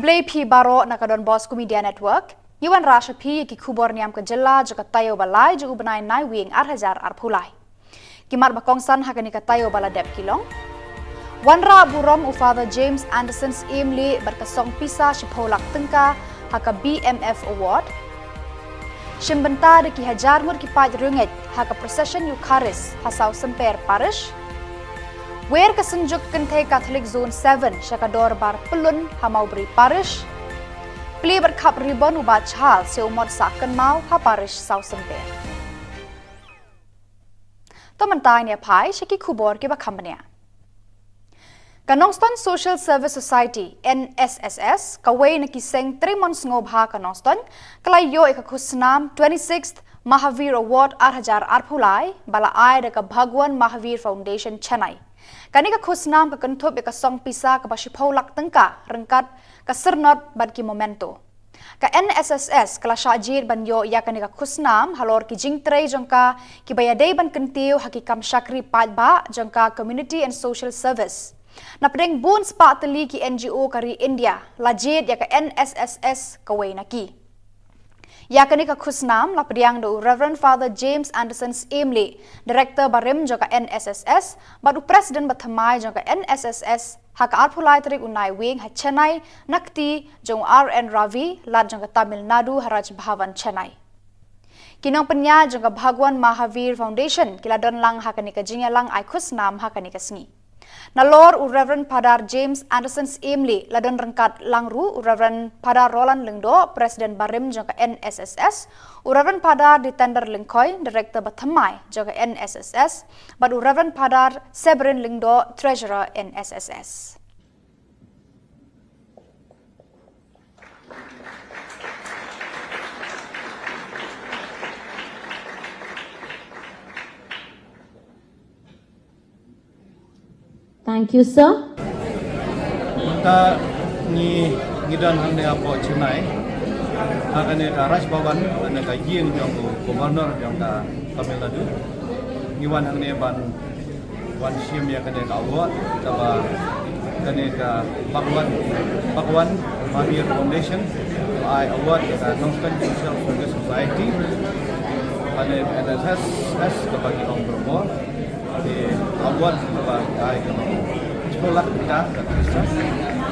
play P baro nakadon Bosco Media Network. Yuan Rasha P ki Khubor Niam ke jela jaka tayo balai ju ubenai nai wing arhajar arpulai. Kimat bakongsan hakani ka tayo bala dep kilong. Wanra burom u Father James Anderson's Emily berkesong pisa shipolak tengka haka BMF Award. Shimbenta de ki hajar mur ki paj runget haka procession Eucharist hasau semper parish. Where kasenjuk kente Catholic Zone 7 Shakador bar pelun hamaubri parish. Pli berkap ribon ubat chal se umod saken mau ha parish sau semper. Tomentai ne pai shaki Khubor ki bakambania. Kanongston Social Service Society NSSS kaway nakiseng 3 months ngobha Kanongston kalayo ikakusnam 26th Mahavir Award arhajar arpulai bala ai deka Bhagwan Mahavir Foundation Chennai. Kanika khusnam ka Thup ka song pisa ka basipolak tengka rengkat ka sernot bad ki momento. Ka NSSS kala syajir banyo ya kanika khusnam halor ki jingtrei jongka ki bayadei ban kentiu hakikam syakri padba jongka Community and Social Service. Na pedeng bun spa teli ki NGO kari India lajid ya ka NSSS kawai naki. Ya kanika khusnam la pediang do Reverend Father James Anderson's Emily, Director Barim joka NSSS, badu President bathamai joka NSSS, haka arpulai terik unai wing ha Chennai, nakti jong RN Ravi, lad joka Tamil Nadu Haraj Bhavan Chennai. Kinong penya joka Bhagwan Mahavir Foundation, kila don lang haka nika jingya lang ay khusnam haka nika sngi. Nalor u Reverend Padar James Anderson's Emily ladon rengkat langru u Reverend Padar Roland Lengdo Presiden Barim jangka NSSS u Reverend Padar di Tender Lengkoi Director Bathamai jangka NSSS bad u Reverend Padar Severin Lengdo Treasurer NSSS. Thank you, sir. Kita ni ngidan hang dia po Chennai. Akan ni Raj Bhavan, ane ka yin jong Governor jong ka Tamil Nadu. Ngiwan hang ni ban wan sim ya kane ka award taba kane ka Bhagwan Mahavir Foundation I award ka Kanongston Social Service Society. Ane NSSS ka bagi ong promo. Di awal sebagai ai sekolah kita dan Kristus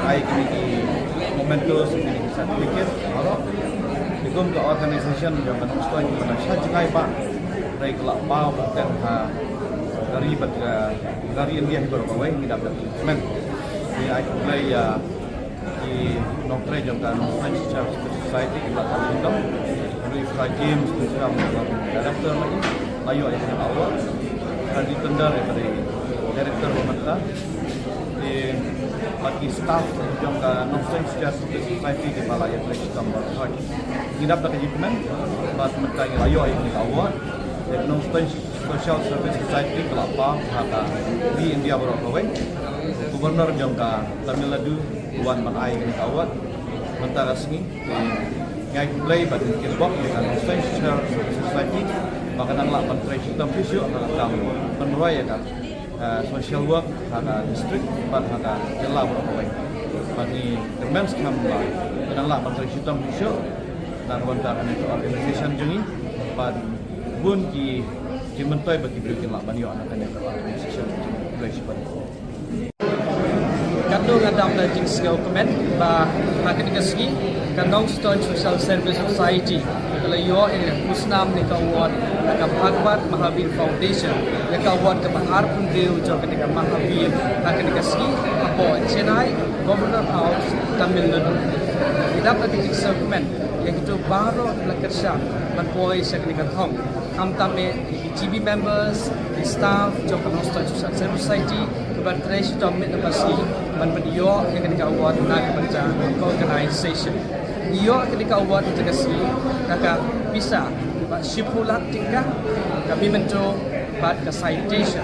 ai kini momentus ini sertifikat kalau dikum ke organisasi yang Kanongston pada syajai pak dari kelak bau dan dari India berbawai ini dapat men di ai mulai di nokre yang Kanongston Social Society di belakang itu dari James bersama director lagi ayo yang awal di tender dari Director Pemerintah di bagi staff yang Kanongston Social Society di Balai Atletik Tambah Hai. Kita dapat achievement buat mereka yang ayo ini awal Kanongston Social Service Society kelapa haka di India berapa Gubernur jangka Tamil Nadu Wan Bangai ini awal mentara sini ngai play pada kirbok dengan Kanongston Social Society makanan lah menteri sistem fisio akan menuai kan social work ada district pada jelah berapa bagi demensi kambang dengan lah menteri sistem fisio dan wanita itu organisasi jengi pada bun ki menteri bagi bikin lah banyak anak yang organisasi jengi Kandung adam dan jenis dokumen bah akan dikasih Kanongston Social Service Society kalau yo ini musnam ni award dekat Bhagwan Mahavir Foundation yang award ke bahar pun dia ucap dekat Mahavir akan dikasih apa Chennai Governor House Tamil Nadu kita dapat jenis dokumen yang itu baru kerja berpois akan dekat home kami GB members staff jom Kanongston Social Service Society kepada sudah menepasi menbeliau yang ketika award nak baca organisation. Iyo ketika award terkasi kakak bisa shipulak tingkah kami mencoba buat ke citation.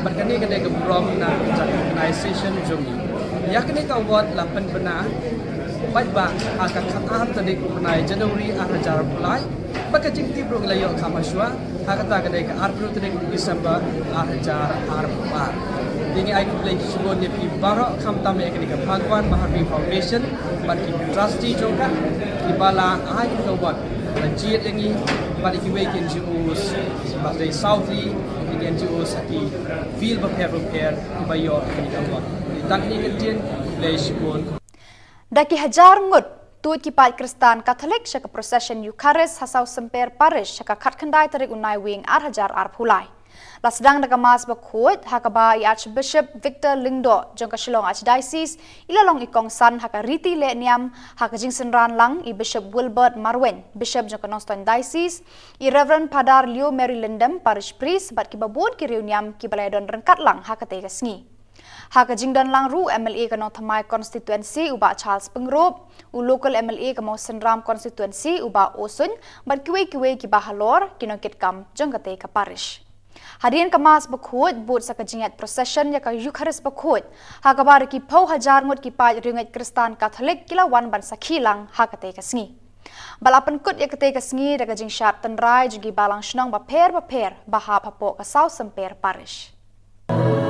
Berkini ketika berom nak organisation jumi. Ya ketika award 8 benar baik akan kata tadi menai Januari arhajar mulai. Baka jingti bro layo kamaswa hakata ketika April tadi Desember arhajar arbar. Ini aku play Khubor Niam baro kam tam ketika Bhagwan Mahavir Foundation bagi trustee juga di bala ai ka wat la jiet yangi bagi ki week NGOs bagi Southly ki NGOs ki feel prepare ki bayo ki wat dan ni ketien leishpon daki hajar ngut tuit ki pai Kristan Katolik syaka procession Eucharist hasau semper parish syaka khatkhandai tarik unai wing 8,000 arphulai la sedang daga mas bakut hakaba i Archbishop Victor Lingdo jong ka Shillong Archdiocese ilalong ikong san haka Riti Le Niam haka jingsen ran lang i Bishop Wilbert Marwen Bishop jong ka Noston Diocese i Reverend Padar Leo Mary Lindem Parish Priest bat ki babun ki riu niam ki balayadon rengkat lang haka te sngi haka jingdon lang ru MLA ka no thamai constituency uba Charles Pengrop u local MLA ka mo Senram constituency uba Osun bat kiwe ki bahalor kinokit kam jong ka te ka parish hadirin kemas bakut but sakajingat procession ya ka Eucharist bakut hakabar ki pau hajar ngut ki pai ringat Kristan Katolik kilawan ban sakhilang hakate ka sngi balapan kut ya kate ka sngi daga jing syat tenrai jugi balang shnong ba per bahap hapo ka sau semper parish Oh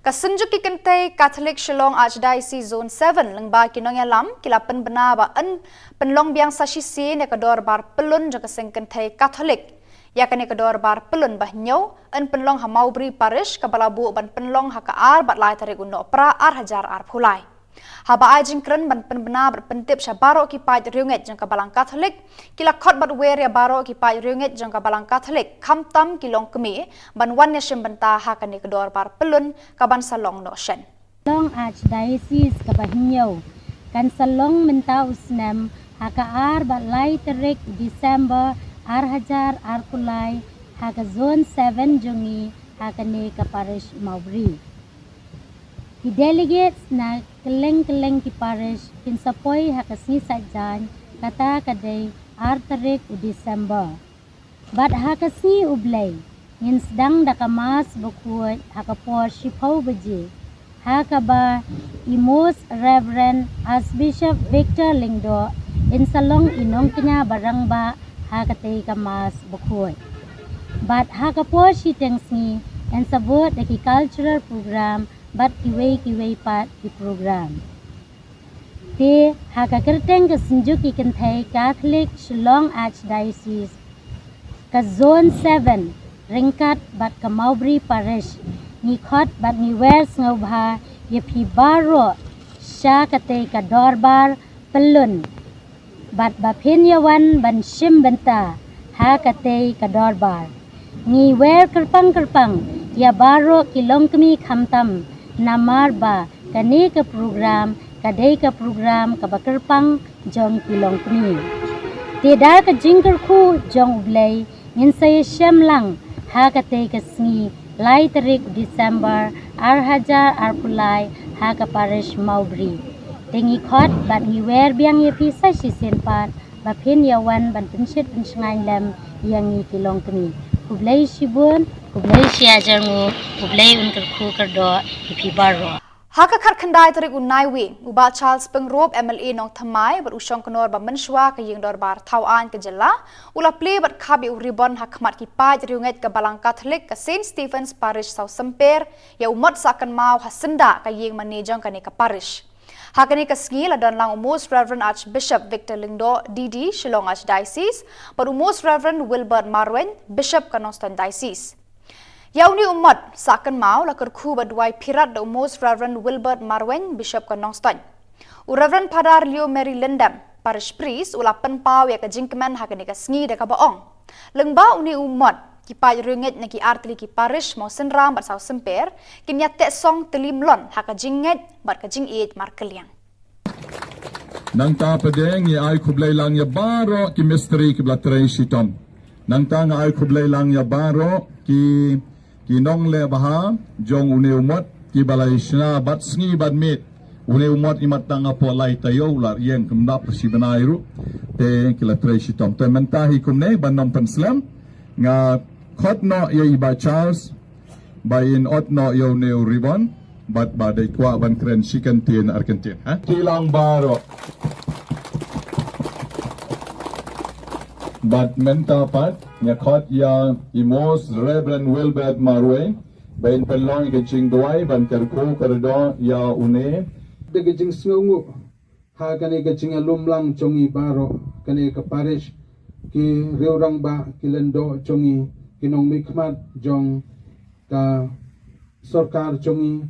Kasunjuk ki kente Catholic Shillong Archdiocese Zone 7 lengba kinong yalam kila penbena ba en penlong biang sasisi ne kedor bar pelun jaka seng kente Catholic ya kene kedor bar pelun bah nyau en penlong hamau bri parish kabala bu ban penlong haka ar bat lai tarik uno pra ar hajar ar phulai haba ajing kren ban penbena ber pentip sha baro ki pai riunget jang kabalang Catholic kila khot bat wer ya baro ki pai riunget jang kabalang Catholic khamtam kilong kemi ban wan nation banta ha kane kedor bar pelun kaban salong no shen Long Archdiocese Kabahinyo kan salong menta usnam haka ar bat lai terik December ar hajar ar kulai haka zone 7 jungi haka ne ka parish Maubri Ki delegates na keleng-keleng ki parish kin sapoi haka sni sajan kata kadai ar terik December bat haka sni ublay ngin sedang dakamas bukuat haka por shipau beji haka ba imos Reverend Archbishop Victor Lingdo in salong inong kenya barang ba haka tei kamas bukuat bat haka por shiteng sni and sabot daki cultural program bat kiway pat di program te haka kerteng ke senjuk ki kentai Catholic Shillong Archdiocese ka zone 7 ringkat bat ka Maubri parish ni khot bat ni wer ngobha ye phi baro sha kate ka dorbar pelun bat ba phin yawan ban shim benta ha kate ka dorbar ni wer kerpang ya baro kilong kemi khamtam namar ba kani ka program kadai ka program ka bakerpang jong kilong kemi tidak ka jingker khu jong blai ngin say syamlang ha kate ka sngi lai tarik December ar hajar ar pulai ha ka parish Maubri tengi khot bat ngi wer biang ye pi sa si senpat ba phin yawan ban pinsit pinsngai lam yang ngi kilong kemi kublai sibun kublai sia jangu kublai unker khu kerdo pi baro Haka khat khandai tarik unai wi uba Charles Pengrop MLA nong thamai ber usong konor ba menshwa ka yeng dorbar thawan ke jela ula play bat khabi uribon hakmat ki paj riunget ka balang Catholic ka St Stephen's Parish South Semper ya umat sakan mau hasenda ka yeng manejong ka ne ka parish Hakani ka ski la don lang Most Reverend Archbishop Victor Lingdo DD Shillong Archdiocese ber Most Reverend Wilbert Marwen Bishop ka Noston Diocese Yauni umat sakan mau la kerku badwai pirat da Most Reverend Wilbert Marwen Bishop ka Nongston. Reverend Padar Leo Mary Lindam parish priest ula penpau ya ka jingkemen hakani ka sngi da ka baong. Lengba uni umat Kipai ringet na ki artili ki parish mo senram bat saw semper kinya te song telim lon haka jinget bat ka jing it mar keliang. Nang ta padeng ya ay kublay lang ya baro ki mystery ki blatray sitom. Nang ta nga ay kublay lang ya baro ki nong le baha jong une umot ki balay sina bat sngi bat mit une umot imat tanga po lay tayo lar yeng kumdap si banayru te ki latray sitom. Te mentahi kumne banom penslam nga khot no ya iba Charles bayin ot no yo neu ribon bat badai kwa ban kren sikan tien Argentina ha kilang baro bat menta pat nya khot ya imos Reverend Wilbert Marwe bayin pelong ke ching duai ban kerku kerdo ya une de ke jing sngu ha kane ke jing lumlang chongi baro kane ke parish ki reurang ba kilendo chongi kinong mikmat jong ka sarkar chongi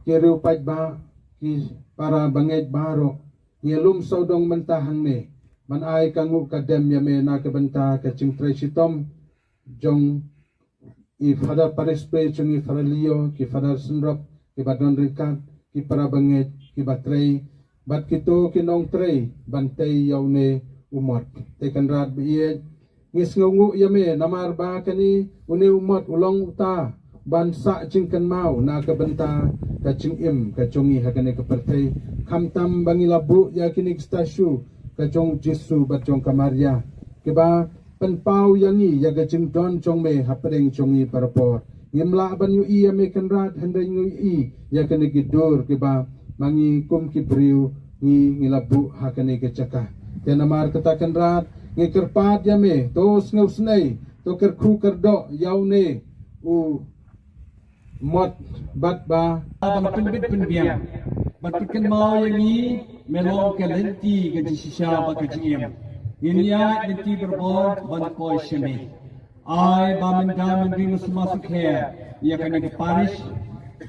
ki reu pat ba ki para banget baro ngelum sodong mentahang ne man ai kangu kadem ya me na ke benta ke ching tresitom jong I fada parespe chongi faralio ki fada sunrop ki badon rikat ki para banget ki batrei bat kito kinong trei bantay yaune umot tekan rat biye ngis ngungu yame namar ba kani une umot ulong uta bansa cingkan mau na ka benta ka cingim ka chongi hakane ka pertai kamtam bangilabu ya kini stasyu ka chong jisu bat chong kamaria ke ba penpau yangi ya ka cingdon chong me hapreng chongi parapor ngimla ban yu i yame kan rat handai ngu i ya kane gidur ke ba mangi kum ki briu ngi ngilabu hakane ka caka te namar katakan rat ngi kerpat yame to snau snai to kerku kerdo yaune u mot bat ba Abang penbit penbiang. Batikan mau yang ni melong ke lenti ke jisisha baka jiem. Ini ya lenti berbor ban koi sheme. Ai bamen damen ringu semasuk her. Ia kena ke parish.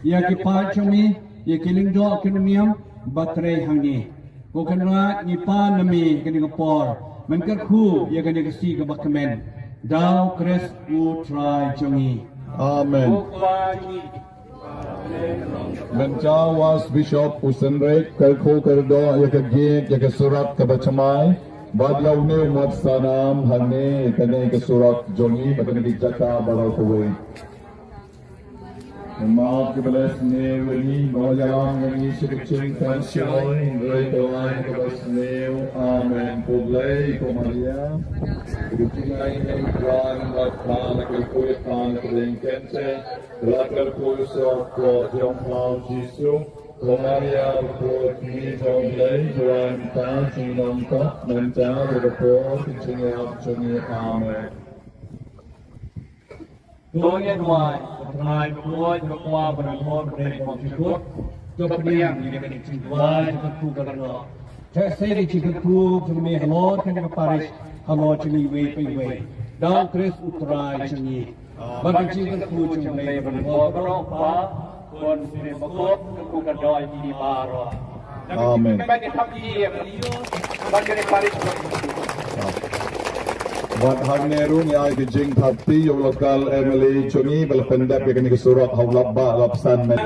Ia ke pachomi. Ia ke lingdo ekonomiam batre hangi. Ko kena ni pa nami kena ke por. Menkerku ia kena ke si ke bakamen. Dau kres u try jongi. amen Mencawas Bishop Usenrek kerku kerdo ya ke gig ya ke surat ke bacamai badlau ne umat sanam hane kene ke surat jongi bakane dijaka balau kuwe Maaf kebelas ne wani bawajalang wani sekecing tension reitoan kebelas ne amen publai komaria Kucingai ne kran lakana ke kuitan kelengkense lakar kuiso ko jongpau jisu komaria ko ni jonglai juan ta sinong ko menta berpo kucingai abjungi amen Tôi nghe ngoài, ngày tôi vừa qua và đồng hồ để một chút thuốc cho các bạn những cái chuyện ngoài cho các khu gần đó. Thế sẽ đi chỉ các khu cho mình hello cho các Paris, hello cho mình về. Đào Chris Utrai cho mình. Và cái chỉ các khu cho mình và đồng hồ đó pa con sẽ bắt cốt các khu gần đó đi ba rồi. amen Các bạn đi thăm gì em? Bạn cái Paris Wat hagneru ni ay gijing thapti yung local Emily chungi balapendap ya kani ke surat hawlabba lapsan men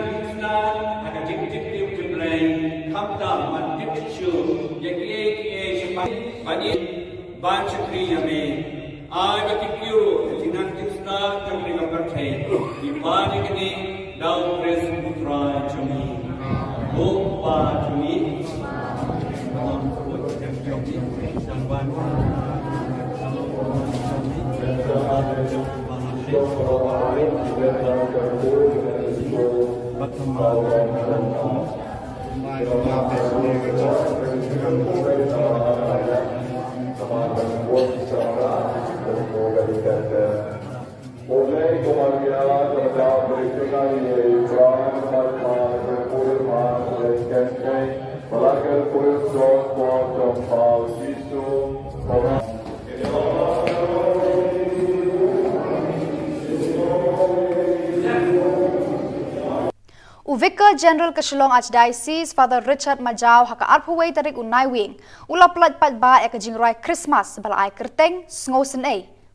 Vicar General Kashlong Archdiocese Father Richard Majau haka arpuway tarik unai wing ulap lat pat ba ek jingrai Christmas balai kerteng sngosen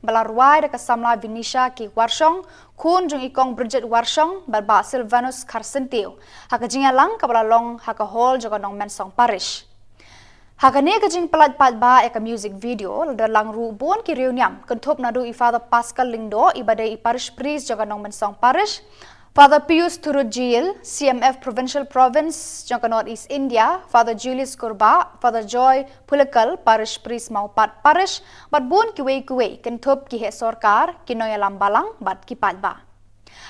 balarwai da kasamla Vinisha ki warshong kun jung ikong Bridget warshong barba Silvanus Karsentiu haka jingalang kabalalong haka hall jogonong mensong parish haka ne kajing pelat pat ba eka music video dalang ru bon ki reuniam kentup nadu i Father Pascal Lingdo ibadai i parish priest jogonong mensong parish Father Pius Turujil, CMF Provincial Province, Jangka North East India, Father Julius Kurba, Father Joy Pulakal, Parish Priest Maupat Parish, bat bun kiwe kentup ki he sorkar, kinoy lambalang, bat kipat ba.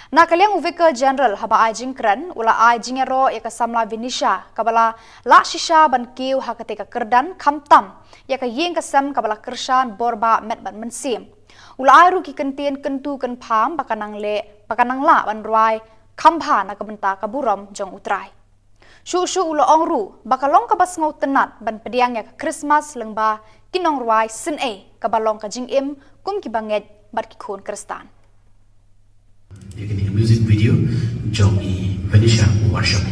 Nakaliang Vicar General haba ajing kren, ula ajing ero yaka samla Vinisha, kabala la shisha ban kiw hakatika kerdan kamtam, yaka ying kasam kabala kershan borba met ban mensim. Ula airu ki kentien kentu ken pam pakanang la ban ruai kampha na kabenta kaburom jong utrai. Shu ula ongru bakalong kabas ngau tenat ban pediang yak Christmas lengba kinong ruai sin kabalong ka jing im kum ki banget bat ki khon kristan. You can hear music video jong I Venetia worship.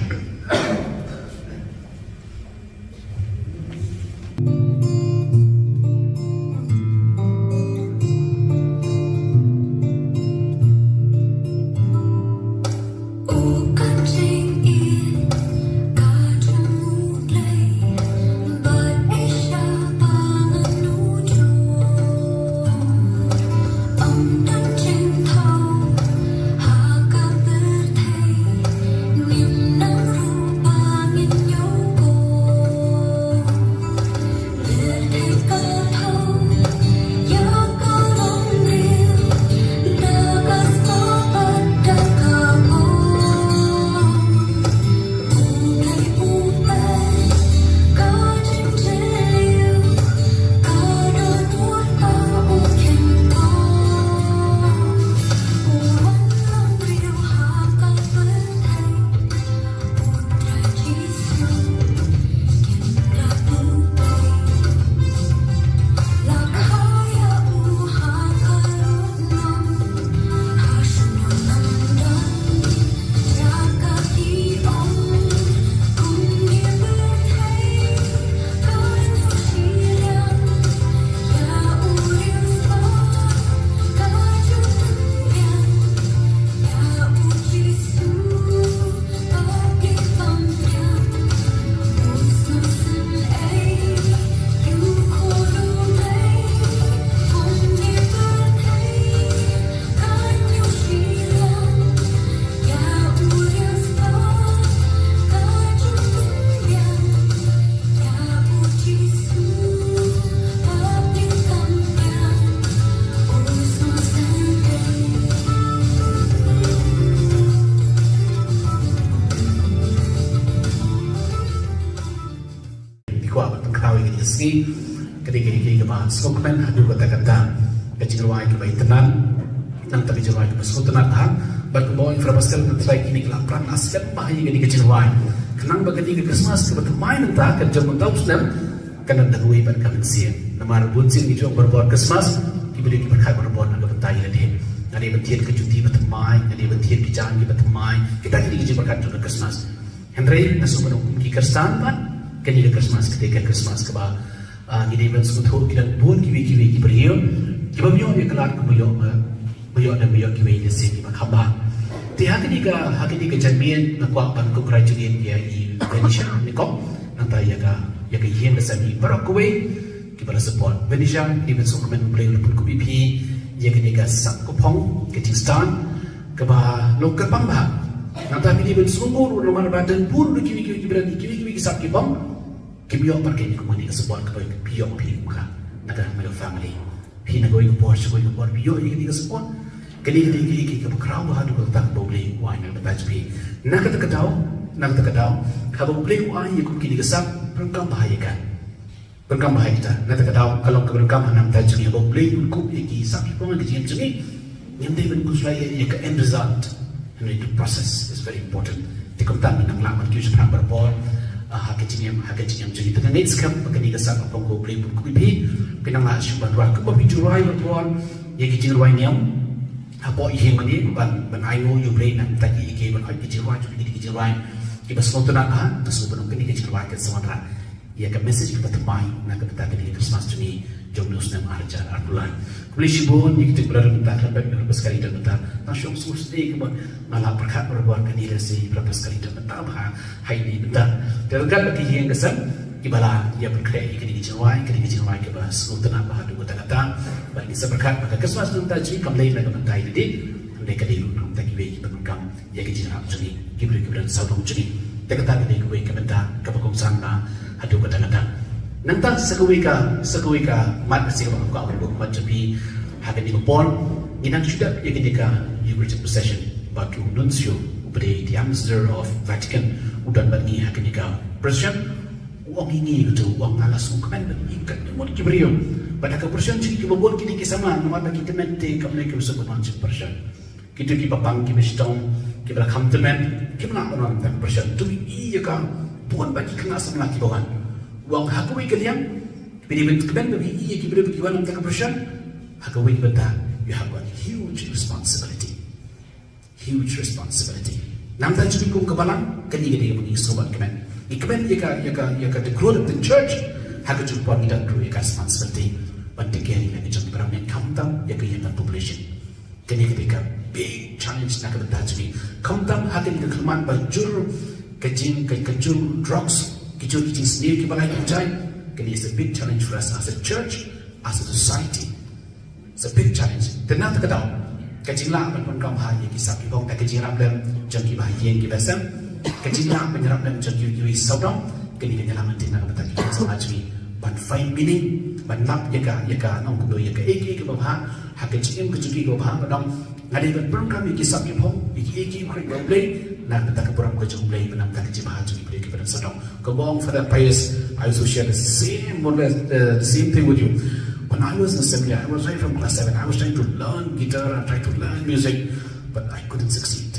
Ketika bahas skokmen hadu kata-kata kejirwai ke baitenan nang tapi jirwai ke besutenan ha bak boy infrastruktur terbaik ini kelapran askan bahaya ke kejirwai kenang bagadi ke Christmas ke bermain entah kerja mentau senam kena dahului ban kabensian namar bunsin itu berbuat Christmas diberi berkat berbuat nak bentai lagi ada bentian kecuti bertemai ada bentian kejangan bertemai kita ini kerja berkat untuk Christmas Henry nasu menunggu ki Kristan pan ketika Christmas ketika Christmas ke bah ini event skutu kita bun kiwi berhiu kita biar dia kelar ke biar dan biar kiwi ini sih kita khabar tiada ketika jamian nak buat ban congratulate dia I Venetia ni kau nanti ya ke yang kesani barak kiwi kita support Venetia event skutu membeli pun kiwi pi ya ketika sak kupong ketistan ke bah lokal pambah nanti event skutu nomor badan pun kiwi berani kiwi sak kibong Kibio pakai ni kumani ke sebuah kepada pio pilih muka naga my family pina going to Porsche going to Porsche pio ini ke sebuah kali ke berkerau bahadu ke tak boleh wine na batch pi naga terkadau kalau boleh wine ikut kini kesak berkam bahaya kita naga terkadau kalau ke berkam hanam batch ni boleh ikut iki sakit pun ke jam ni yang dia berkusai ya ke end result and the process is very important dikontan nang lamar tu sebenarnya berbol hakiciam jadi dengan next camp begini kesak apa kau beli buku ini pinang asyik bantuan kau berjurai berbuat ya Khubor Niam apa iheng mani ban ayo you beli nak tadi ike ban Khubor jadi Khubor kita semua tu nak nasu benung kini Khubor ke semua ya ke message kita temai nak kita kini Christmas tu ni jom nus nam arjar arpulan polisi bon ni kita berada bentar sampai berapa sekali dan bentar nasyong sus ni ke malah berkat berbuat kanila si berapa sekali dan bentar bah hai ni bentar terdekat bagi yang kesan ibala ia berkreasi kini jiwai ke bas untuk apa hadu kata-kata bagi seberkat maka kesuas bentar ji kamlei lagi bentar ini andai kadi lu tak kibai berkam ya ke jinap jadi kibri kibran saudong jadi terkata kadi kibai ke bentar ke bakong sana hadu kata-kata Nantang sekawika mat masih kau berbuk macam ni hakan di Khubor Niam sudah ia ketika Eucharistic Procession batu nuncio update the ambassador of Vatican udan bagi hakan di procession uang ini itu uang alas kan ikat mau diberiu pada ke procession jadi Khubor kini kisama nama bagi temente kami ke sebut macam procession kita kita bang kita stone kita kam temen kita nak orang tak procession tu iya kan bukan bagi kena sama lagi bawan wang hakui kalian bila bentukkan bagi ia kibra bagi wan untuk kebersihan hakui benda you have a huge responsibility nampak jadi kau kebalan kini dia bagi sobat kemen ikmen ia the growth of the church hakui juga kita grow ia responsibility penting lagi jadi berapa kamtam ia yang population kini ketika big challenge nak benda jadi kamtam hakui kita kelman bajur kejur drugs Kijur sendiri kita lagi percaya, it's a big challenge for us as a church, as a society. It's a big challenge. Tenang tak tahu. Kejinglah pun kaum hari kisah kita tak kejinglah dalam jangki bahagian kita sam. Kejinglah menyerap dalam jangki kita saudara. Kini kita lama tidak betul kita sama jadi. But find meaning, but nak yaka nong kudo yaka eki bahang. Hakejing kejuki bahang. Kadang ada program kisah kita eki krik boleh. Nak betul kepuram kejung boleh benam tak kejing bahagian kita kepada saudara. Kebong for that pious, I also share the same thing with you. When I was in assembly, I was right from class 7. I was trying to learn guitar and trying to learn music, but I couldn't succeed.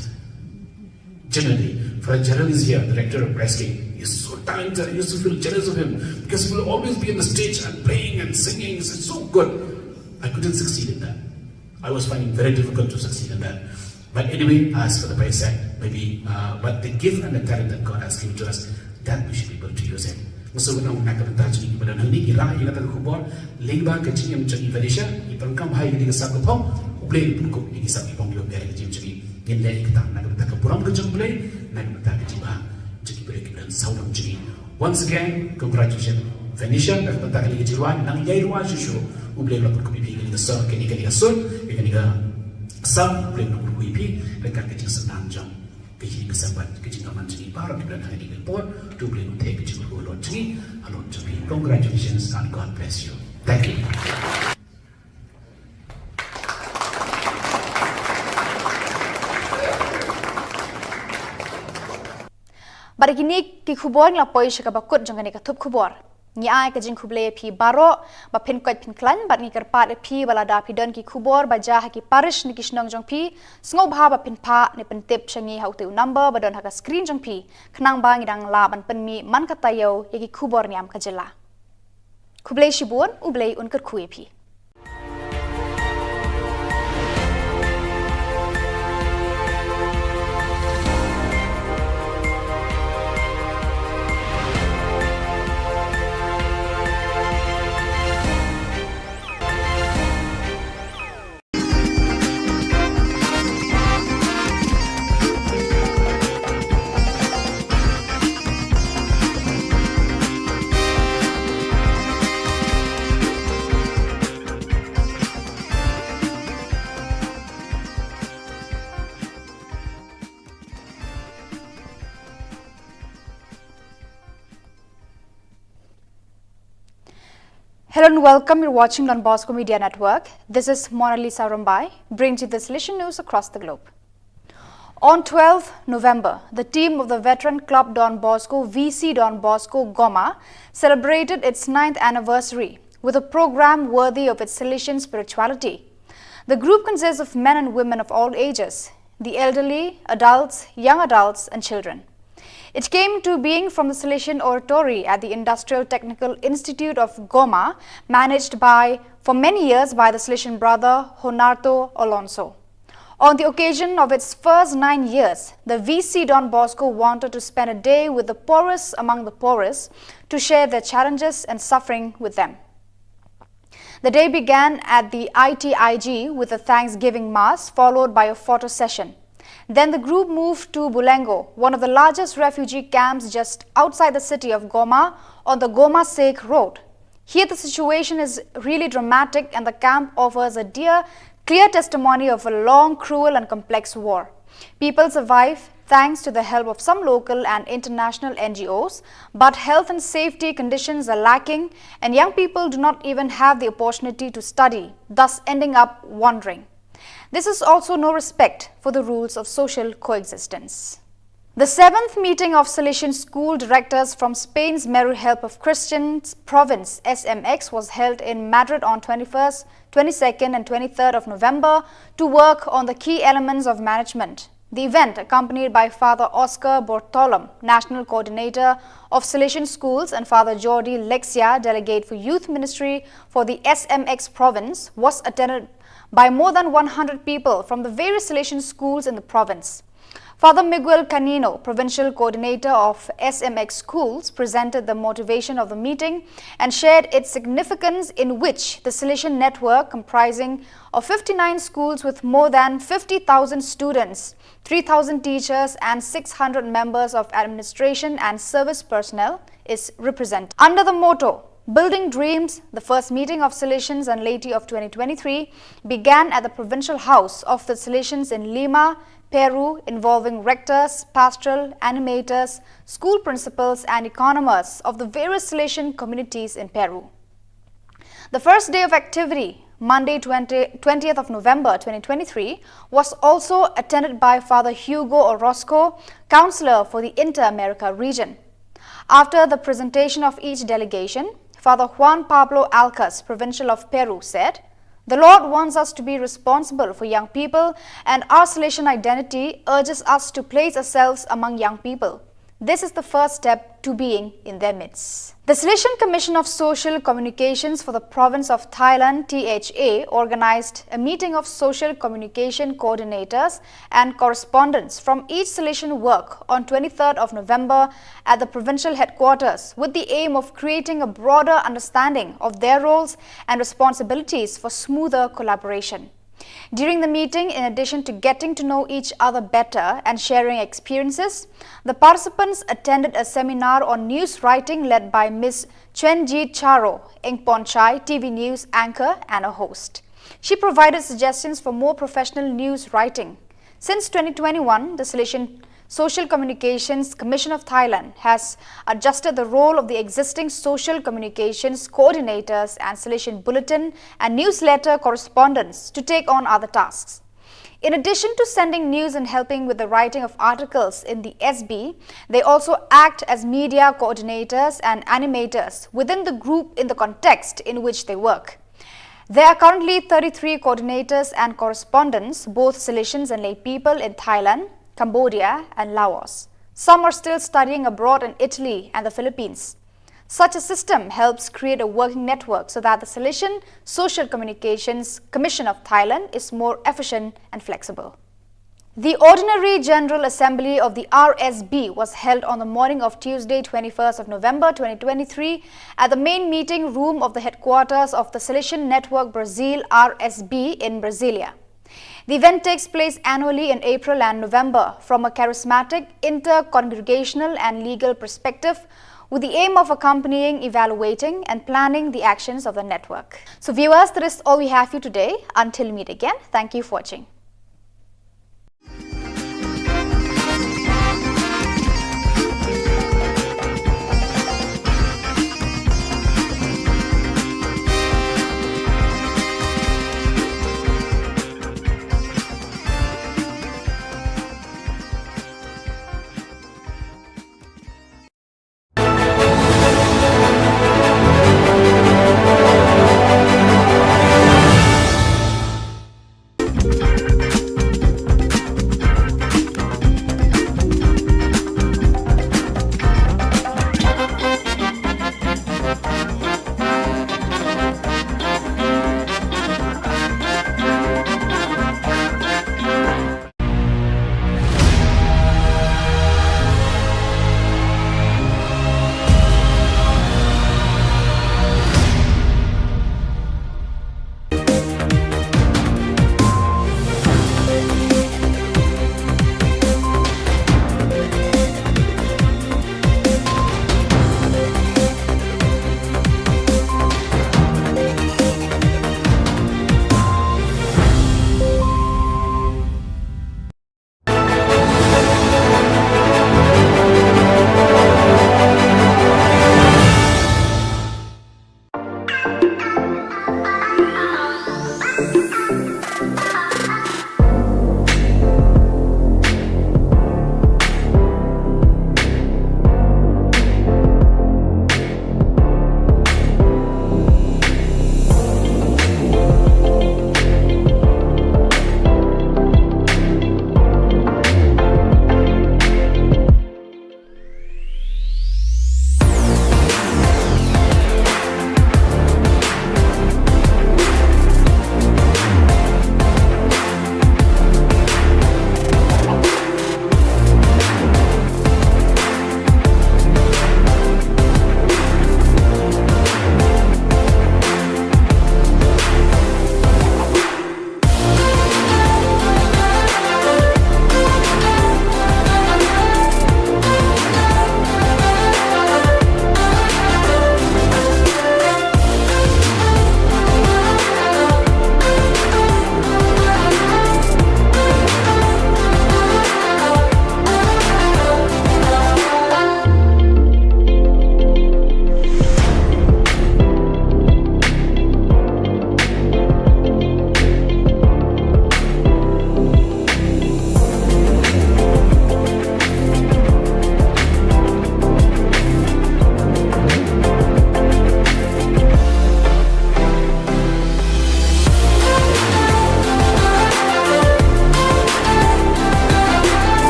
Generally, for a journalist here, the director of wrestling, he's so talented. I used to feel jealous of him because he will always be on the stage and playing and singing. It's so good. I couldn't succeed in that. I was finding it very difficult to succeed in that. But anyway, as for the price tag, maybe, but the gift and the talent that God has given to us, that we should be able to use it. Musuh nak bentar jadi kepada nanti kira kita tak Khubor lingba kecil yang menjadi Indonesia iperkam hai kita kesal kepong boleh buku ini sahaja pong dia biar kecil jadi nilai kita nak bentar kepuram kecil boleh nak bentar kecil bah jadi boleh kita saudara jadi once again congratulations Indonesia nak bentar kecil wan nang jai ruang susu boleh lapor kopi kita kesal kita kesal kita sam boleh lapor kopi dekat kecil senang jam kecil kesabat kecil aman jadi baru kita nak di Khubor tu boleh take kecil berulur jadi alon jadi congratulations and God bless you. Thank you. Bari kini ki Khubor nglapoi shakabakut jangani ka Thup Khubor ni ai ka jing khuble phi baro ba phin koit phin klan bat ni kerpat phi balada phi don ki Khubor ba ja ki parish ni kisnong jong phi sngo bha ba phin pha ni pentip changi haute number ba don ha ka screen jong phi khnang ba ngi dang la ban pen mi man ka tayo ye ki Khubor Niam ka jela khuble shibun ublei un kar khui phi Hello and welcome. You're watching Don Bosco Media Network. This is Mona Lisa Rambai, brings you the solution news across the globe. On 12 November, the team of the veteran club Don Bosco, VC Don Bosco Goma, celebrated its 9th anniversary with a program worthy of its Salesian spirituality. The group consists of men and women of all ages, the elderly, adults, young adults, and children. It came to being from the Salesian Oratory at the Industrial Technical Institute of Goma, managed for many years by the Salesian brother Honarto Alonso. On the occasion of its first 9 years, the VC Don Bosco wanted to spend a day with the poorest among the poorest to share their challenges and suffering with them. The day began at the ITIG with a Thanksgiving Mass followed by a photo session. Then the group moved to Bulengo, one of the largest refugee camps just outside the city of Goma on the Goma-Sek road. Here the situation is really dramatic and the camp offers a clear testimony of a long, cruel and complex war. People survive thanks to the help of some local and international NGOs, but health and safety conditions are lacking and young people do not even have the opportunity to study, thus ending up wandering. This is also no respect for the rules of social coexistence. The 7th meeting of Salesian school directors from Spain's Meru Help of Christians province SMX was held in Madrid on 21st, 22nd and 23rd of November to work on the key elements of management. The event, accompanied by Father Oscar Bortolom, National Coordinator of Salesian Schools, and Father Jordi Lexia, Delegate for Youth Ministry for the SMX province, was attended by more than 100 people from the various Salesian schools in the province. Father Miguel Canino, Provincial Coordinator of SMX Schools, presented the motivation of the meeting and shared its significance, in which the Salesian network, comprising of 59 schools with more than 50,000 students, 3,000 teachers and 600 members of administration and service personnel, is represented. Under the motto, Building Dreams, the first meeting of Salesians and laity of 2023 began at the Provincial House of the Salesians in Lima, Peru, involving rectors, pastoral animators, school principals and economists of the various Salesian communities in Peru. The first day of activity, Monday 20th of November 2023, was also attended by Father Hugo Orozco, Counselor for the Inter-America region. After the presentation of each delegation, Father Juan Pablo Alcas, Provincial of Peru, said, "The Lord wants us to be responsible for young people, and our Salesian identity urges us to place ourselves among young people. This is the first step to being in their midst." The Salesian Commission of Social Communications for the Province of Thailand, THA, organized a meeting of social communication coordinators and correspondents from each Salesian work on 23rd of November at the provincial headquarters, with the aim of creating a broader understanding of their roles and responsibilities for smoother collaboration. During the meeting, in addition to getting to know each other better and sharing experiences, the participants attended a seminar on news writing led by Ms. Chenji Charo, Engpon Chai, TV News anchor and a host. She provided suggestions for more professional news writing. Since 2021, the Salesian Social Communications Commission of Thailand has adjusted the role of the existing social communications coordinators and Salesian bulletin and newsletter correspondents to take on other tasks. In addition to sending news and helping with the writing of articles in the SB, they also act as media coordinators and animators within the group in the context in which they work. There are currently 33 coordinators and correspondents, both Salesians and lay people in Thailand, Cambodia and Laos. Some are still studying abroad in Italy and the Philippines. Such a system helps create a working network so that the Salesian Social Communications Commission of Thailand is more efficient and flexible. The Ordinary General Assembly of the RSB was held on the morning of Tuesday, 21st of November 2023 at the main meeting room of the headquarters of the Salesian Network Brazil RSB in Brasilia. The event takes place annually in April and November from a charismatic, inter-congregational and legal perspective, with the aim of accompanying, evaluating and planning the actions of the network. So viewers, that is all we have for you today. Until we meet again, thank you for watching.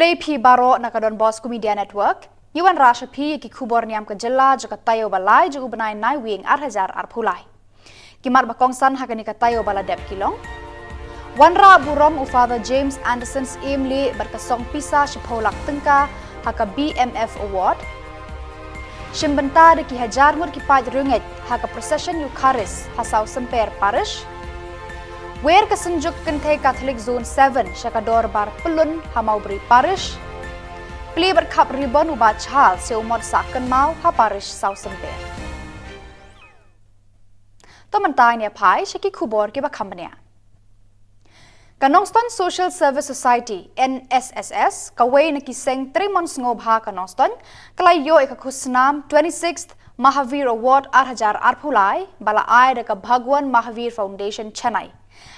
Play P Baro nakadon Bosco Media Network. Yuan Rasha P ki Khubor Niam ke jela jaka tayo balai ju ubnai nai wing 8,000 arpulai. Kimar bakongsan hakani ka tayo bala dep kilong. Wanra burom u Father James Anderson's Emily berkasong pisa shipolak tengka haka BMF Award. Shimbenta de ki hajar mur ki paj runget haka procession Eucharist hasau semper parish. Wer kesenjuk kentei Catholic Zone 7 syakador bar pelun hamaubri parish. Pli berkap ribon ubat chal seumot saken mau ha parish sau semper. Tomentai ni pai syaki Khubor ki bakambania. Kanongston Social Service Society NSSS kawai nakiseng 3 months ngobha kanongston kalayo ikakusnam 26th Mahavir Award 8,000 arpulai bala ai deka Bhagwan Mahavir Foundation Chennai.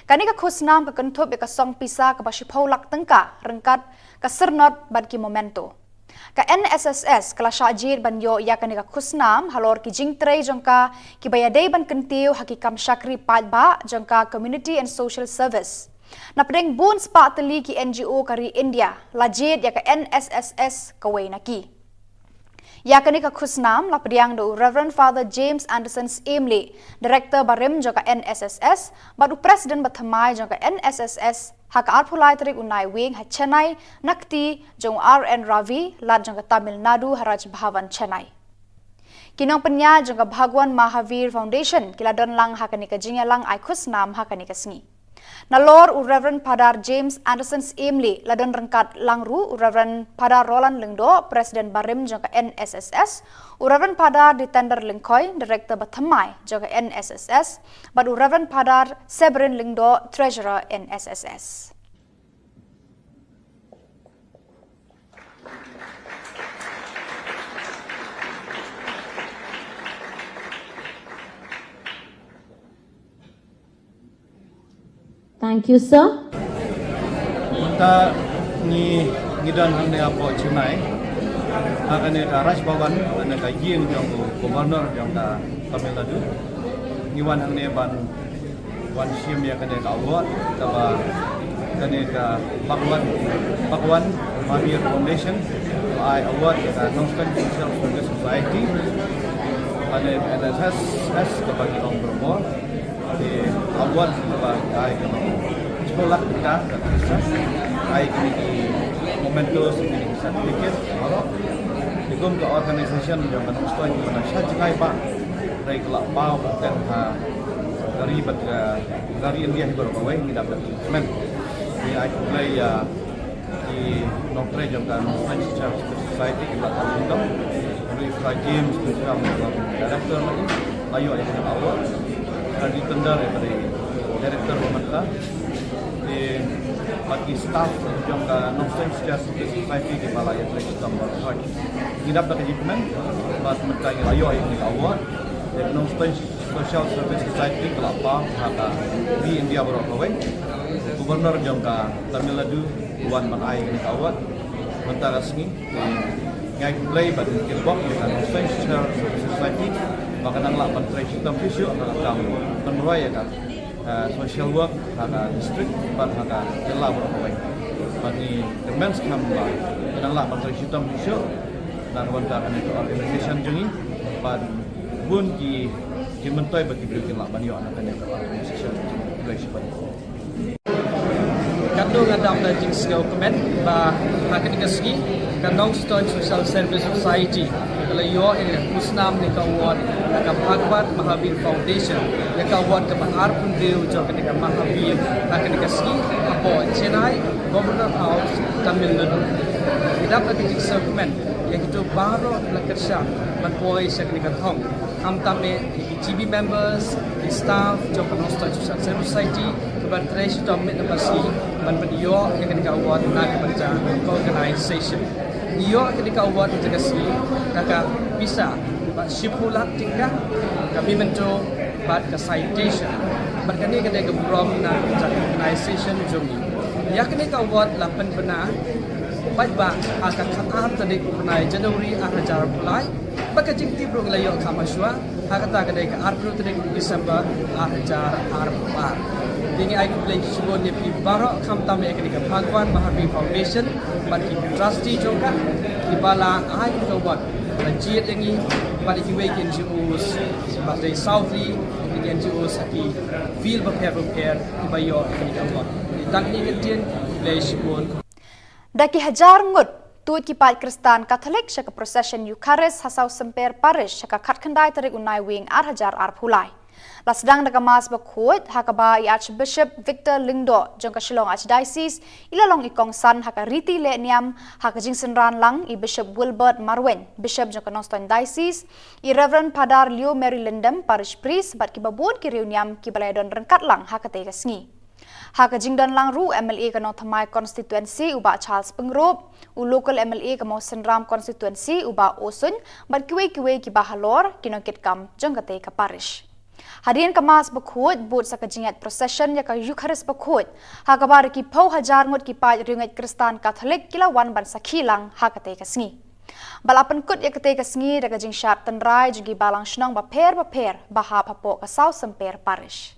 Kani ka khusnam ka Thup ka song pisa ka basipolak tengka rengkat ka sernot bad ki momento. Ka NSSS kala syajir banyo ya kani ka khusnam halor ki jingtrei jongka ki bayadei ban kentiu hakikam syakri padba jongka Community and Social Service. Na pedeng bun spa teli ki NGO kari India lajid ya ka NSSS kawai naki. Ya kani ka khusnam la pediang do Reverend Father James Anderson's Emily, Director Barim joka NSSS, badu President bathamai joka NSSS, hak arpulai tarik unai wing ha Chennai, nakti jong RN Ravi, lad joka Tamil Nadu Haraj Bhavan Chennai. Kinong penya joka Bhagwan Mahavir Foundation, kila don lang hakani ka jingya lang ay khusnam hakani ka sngi. Nalor u Reverend Padar James Anderson's Emily ladon rengkat langru u Reverend Padar Roland Lengdo Presiden Barim jangka NSSS u Reverend Padar di tender Lengkoi Director Bathamai jangka NSSS bad u Reverend Padar Severin Lengdo Treasurer NSSS. Thank you, sir. Kita ni ngidan hang dia po Chennai. Akan ka Raj Bhavan ane ka yin jong Governor jong ka Tamil Nadu. Ngiwan hang ne ban wan sim ya kane ka award ka ba kane ka Bhagwan Mahavir Foundation I award ka Nongsten Social Service Society. Ane NSSS ka bagi ong promo. Di awal sebab ai kena sekolah kita ai kini di momentus ini sertifikat kalau dikum ke organisasi yang menustoi mana syajai pak dari kelak bau dan dari India hibar bawai kita dapat men di ai play di nokre jangka Social Society kita tahu dari Games program director lagi ayo yang awal di tender daripada Director Pemerintah di bagi staff jangka Nongsten Society di Balai Atlet Tambah Haj. Kita dapat achievement buat mereka yang layu yang kita award di Nongsten Social Service Society kelapa haka di India berapa Gubernur jangka Tamil Nadu Wan Manai yang kita award mentara sengi ngai play bagi kilbok dengan Nongsten Social Service Society makanan lah menteri sistem fisio akan menurut ya kan social work ada district ban ada jelah berapa bagi demensi kambang dan lah menteri sistem fisio dan wanita itu organisasi jengi ban bun ki menteri bagi bikin lah banyak anak yang organisasi jengi Kandung adam dan jings dokumen bah hakan kasih Kanongston Social Service Society kalau yo ini musnam ni kawat ka Bhagwan Mahavir Foundation ya kawat ka arpun deu jo ka Mahavir hakan kasih apo Chennai Governor House Tamil Nadu kita pakai jings dokumen yang itu baru lakersa manpoi sakni ka thong tame GB members staff jo Kanongston Social Service Society ban trace to mit na pasi ban yo yang ka award na ka baca organization iyo ketika award tegasi kaka bisa ba shipulak tingkah kami menco bat ka citation berkani ketika brom na organization jomi ya ketika award lapan benar ba akan khatam tadi kunai Januari 2000 mulai baka jingti bro layo kamaswa hakata ketika April tadi Desember 2004 Dengan ai Khubor Khubor Niam pi barok kham tam ek ni ka Bhagwan Mahavir Foundation ban ki trustee joka ki bala ai ka wat rajit yang ni ban ki we kin NGOs ba dei Southly ki NGOs ki feel prepare ki ba yo ni ka wat ni tak ni kan tien le Khubor Daki hajar ngut tuit ki pai Kristan Katolik syaka procession Eucharist hasau semper parish syaka khatkhandai tarik unai wing hajar phulai. La sedang daga mas bakut hakaba i Archbishop Victor Lingdo jong ka Shillong Archdiocese ilalong ikong san haka Riti Le Niam haka jingsen ran lang i Bishop Wilbert Marwen Bishop jong ka Noston Diocese i Reverend Padar Leo Mary Lindem parish priest bat ki babun ki riu niam ki balai don rengkat lang haka te sngi. Haka jingdan lang ru MLA ka no thamai constituency uba Charles Pengrop u local MLA ka mo Senram constituency uba Osun bat kiwe ki bahalor kinokit kam jong ka te ka parish. Hadirin kemas bakut but sa kajingat procession ya ka Eucharist bakut hakabar ki pau hajar ngut ki pai ringat Kristan Katolik kilawan ban sakhilang hakate ka sngi balapan kut ya kate ka sngi daga jing sharp tenrai jugi balang shnong ba per bahap hapo ka South Semper parish.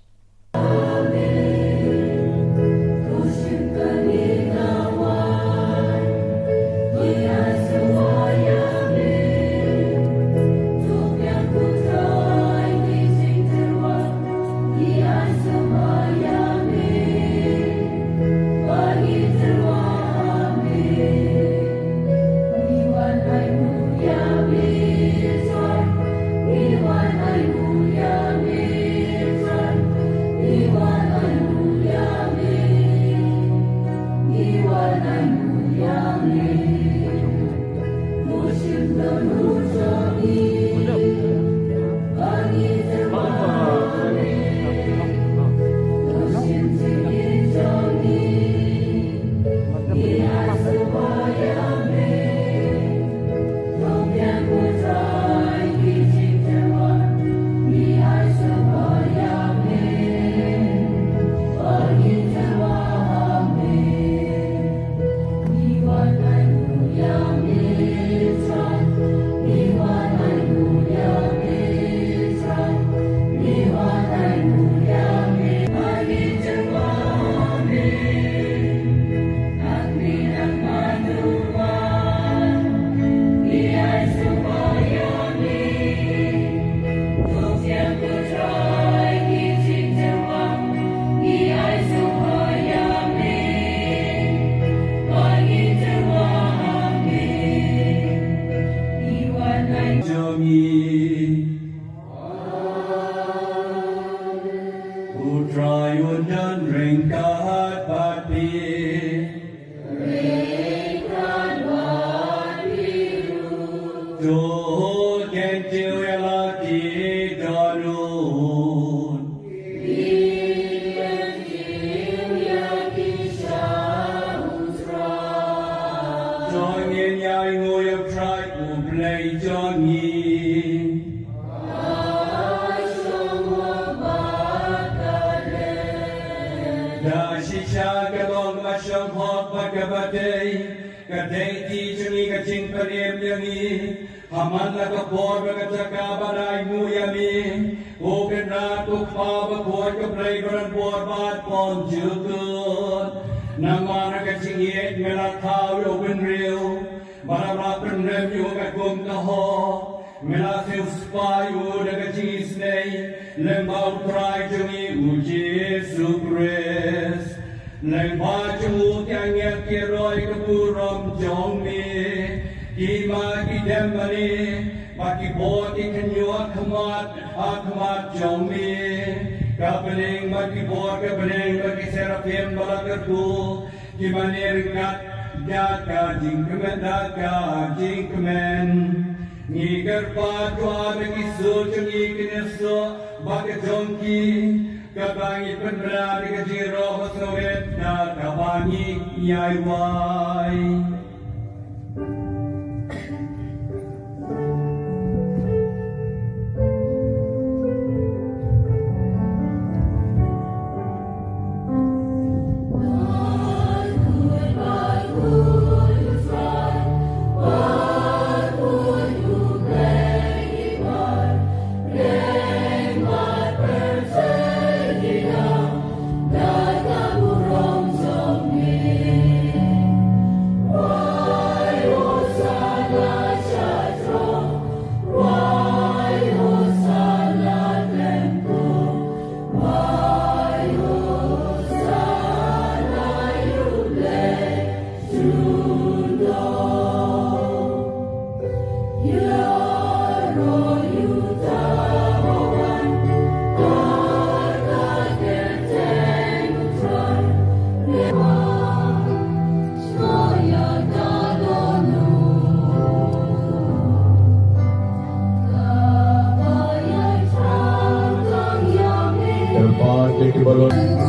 Da Thank you, Balon.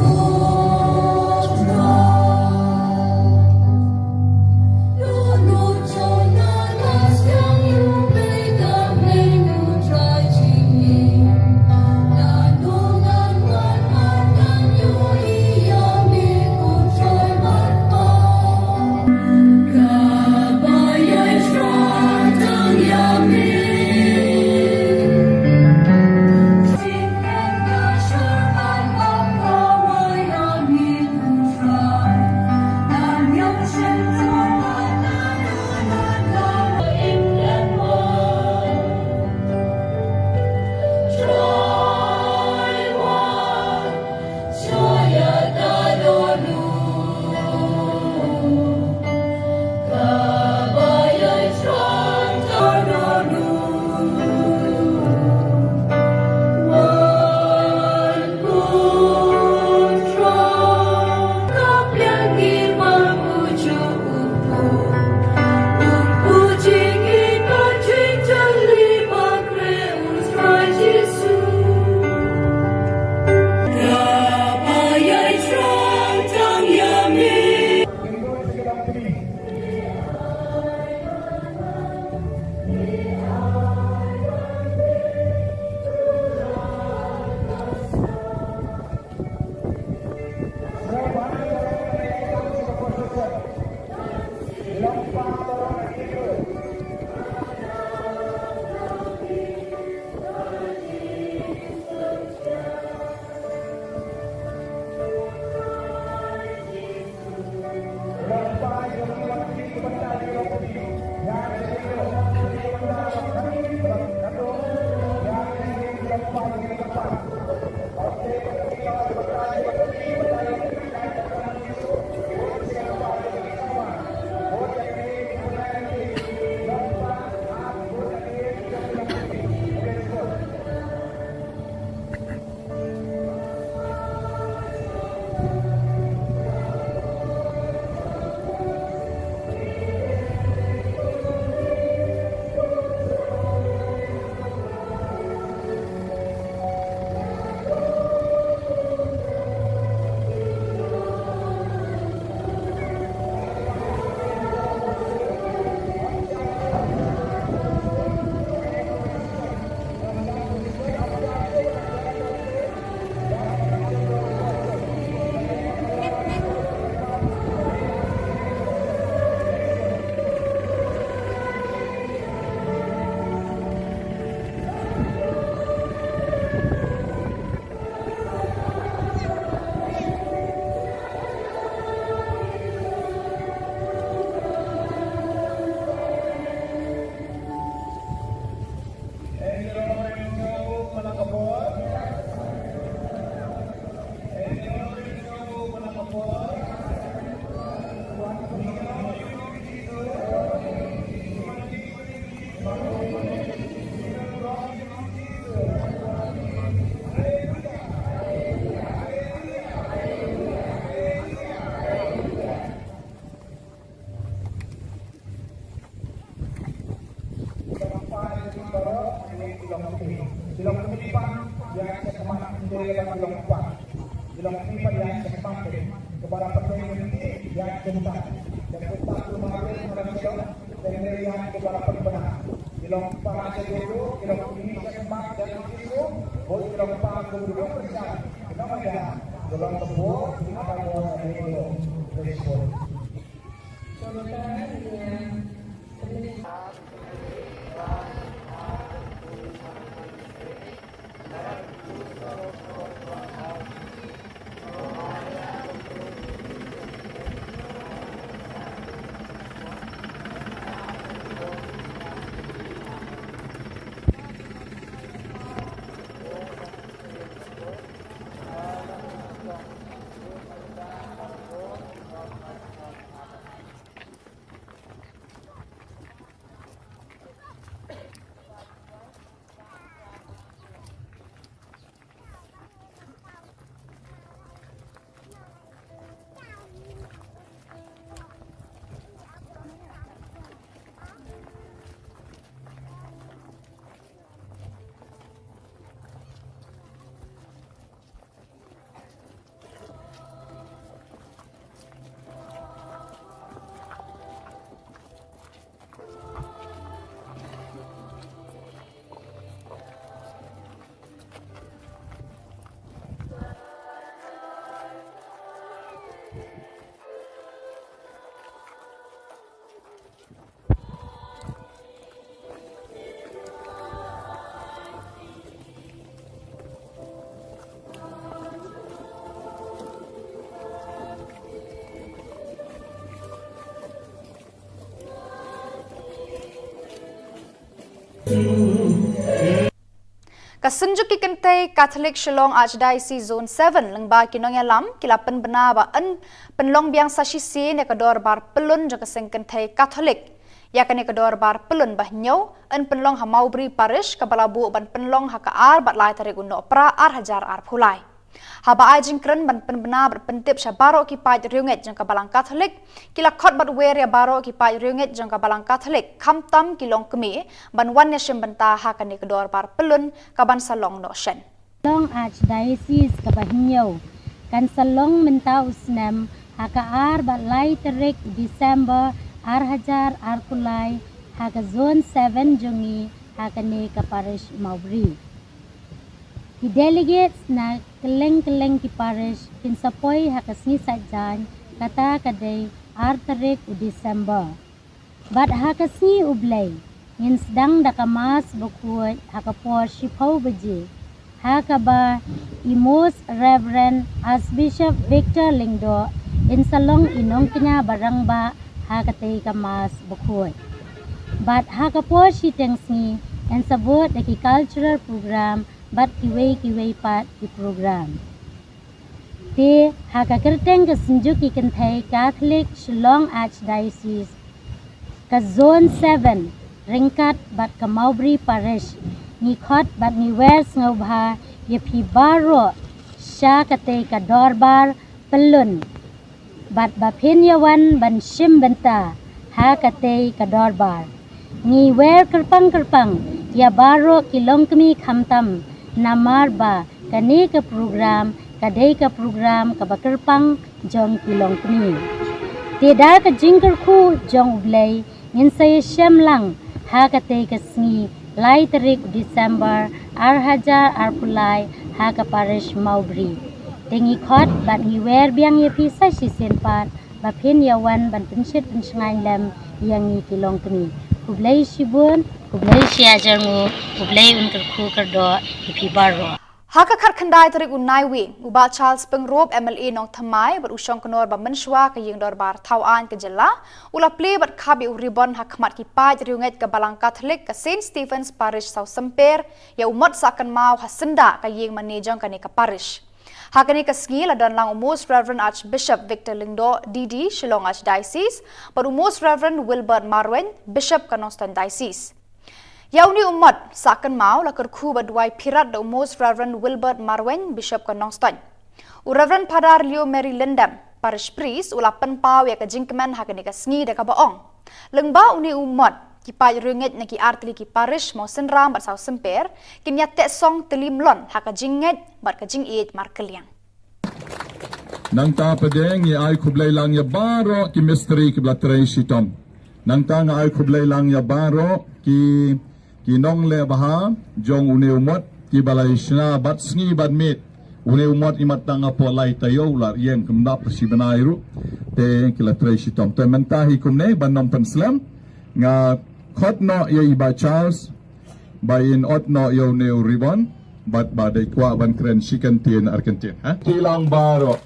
Kasunjuk ki kente Catholic Shillong Archdiocese Zone 7 lengba kinong yalam kila penbena ba en penlong biang sasisi ne kedor bar pelun jo keseng kente Catholic ya kene kedor bar pelun bah nyau en penlong Hamaubri Parish kabalabu ban penlong hakaar bat lai tarik uno pra ar hajar ar pulai haba ajing kren ban penbena ber pentip syabaro ki paj riunget jang kabalang Catholic kila khot bat wer ya baro ki paj riunget jang kabalang Catholic kamtam kilong kemi ban wan nation banta ha kene kedor bar pelun kaban salong no shen Long Archdiocese Kabahinyau kan salong mentau usnam hakaar bat lai tarik December ar hajar ar kulai haka zone 7 jongi hakane ka parish Maubri. Ki delegates na keleng-keleng ki parish kin sapoy haka sni sajan kata kadai ar tarik u December. Bat haka sni ublay ngin sedang dakamas bukuat haka por shipau beji. Haka ba imos Reverend Archbishop Victor Lingdo in salong inong kenya barang ba hakatay kamas bukuat. But hakapo si tengsi and sabot the cultural program but kiway pat di program. Te hakakerteng kasinjuk ikentay Catholic Shillong Archdiocese ka Zone 7 ringkat bat ka Maubri Parish ngikot bat ngiwers ngobha yepi baro siya katay ka dorbar pelun bat bapinyawan ban shim benta ha katay ka dorbar ngiwer kerpang ya baro kilong kami kamtam namar ba kani ka program kadai ka program ka bakerpang jong kilong kami tidak ka jingker ku jong ublay ngin saya syam lang ha katay ka sngi lai tarik December ar hajar ar pulai ha ka parish Maubri tengi khot bat ngiwer biang ye pisai sisen pat bapin yawan ban pensit pensengai lem yang ngi kilong kami kublai sibun kublai siajarmu kublai unker ku kerdo ipi baro haka khat khandai tarik unai wi uba Charles Pengrop MLA nong thamai bar usong konor ba menshwa ka yeng dor bar thawan ke jela ula play bat khabi uribon hakmat ki paj riunget ka balang Catholic ka St Stephen's Parish South Semper ya umat sakan mau hasenda ka yeng manejong ka ne ka parish hakani ka ski la dan lang Most Reverend Archbishop Victor Lingdo DD Shillong Archdiocese bar Most Reverend Wilbert Marwen Bishop ka Noston Diocese yauni umat sakan mau la kerku badwai pirat da Most Reverend Wilbert Marwen Bishop ka Noston u Reverend Padar Leo Mary Lindam Parish Priest ula penpau ya ka jingkemen hakani ka sngi da ka baong lengba uni umat ki paj ringet na ki artli ki parish mo senram bat saw semper kinya te song telim lon haka jinget bat ka jing it mar keliang nang ta padeng ye ay kublay lang ya baro ki mystery ki blatrey shitom nang ta nga ay kublay lang ya baro ki nong le baha jong une umot ki balay shna bat sngi bat mit une umot imat tanga po lay tayo lar yeng kumdap si banayru te ki latrey shitom te mentahi kumne banom penslam nga khot no ye iba Charles bayin ot no yo neu ribon bat badai kwa ban kren chicken tien Argentina ha kilang baro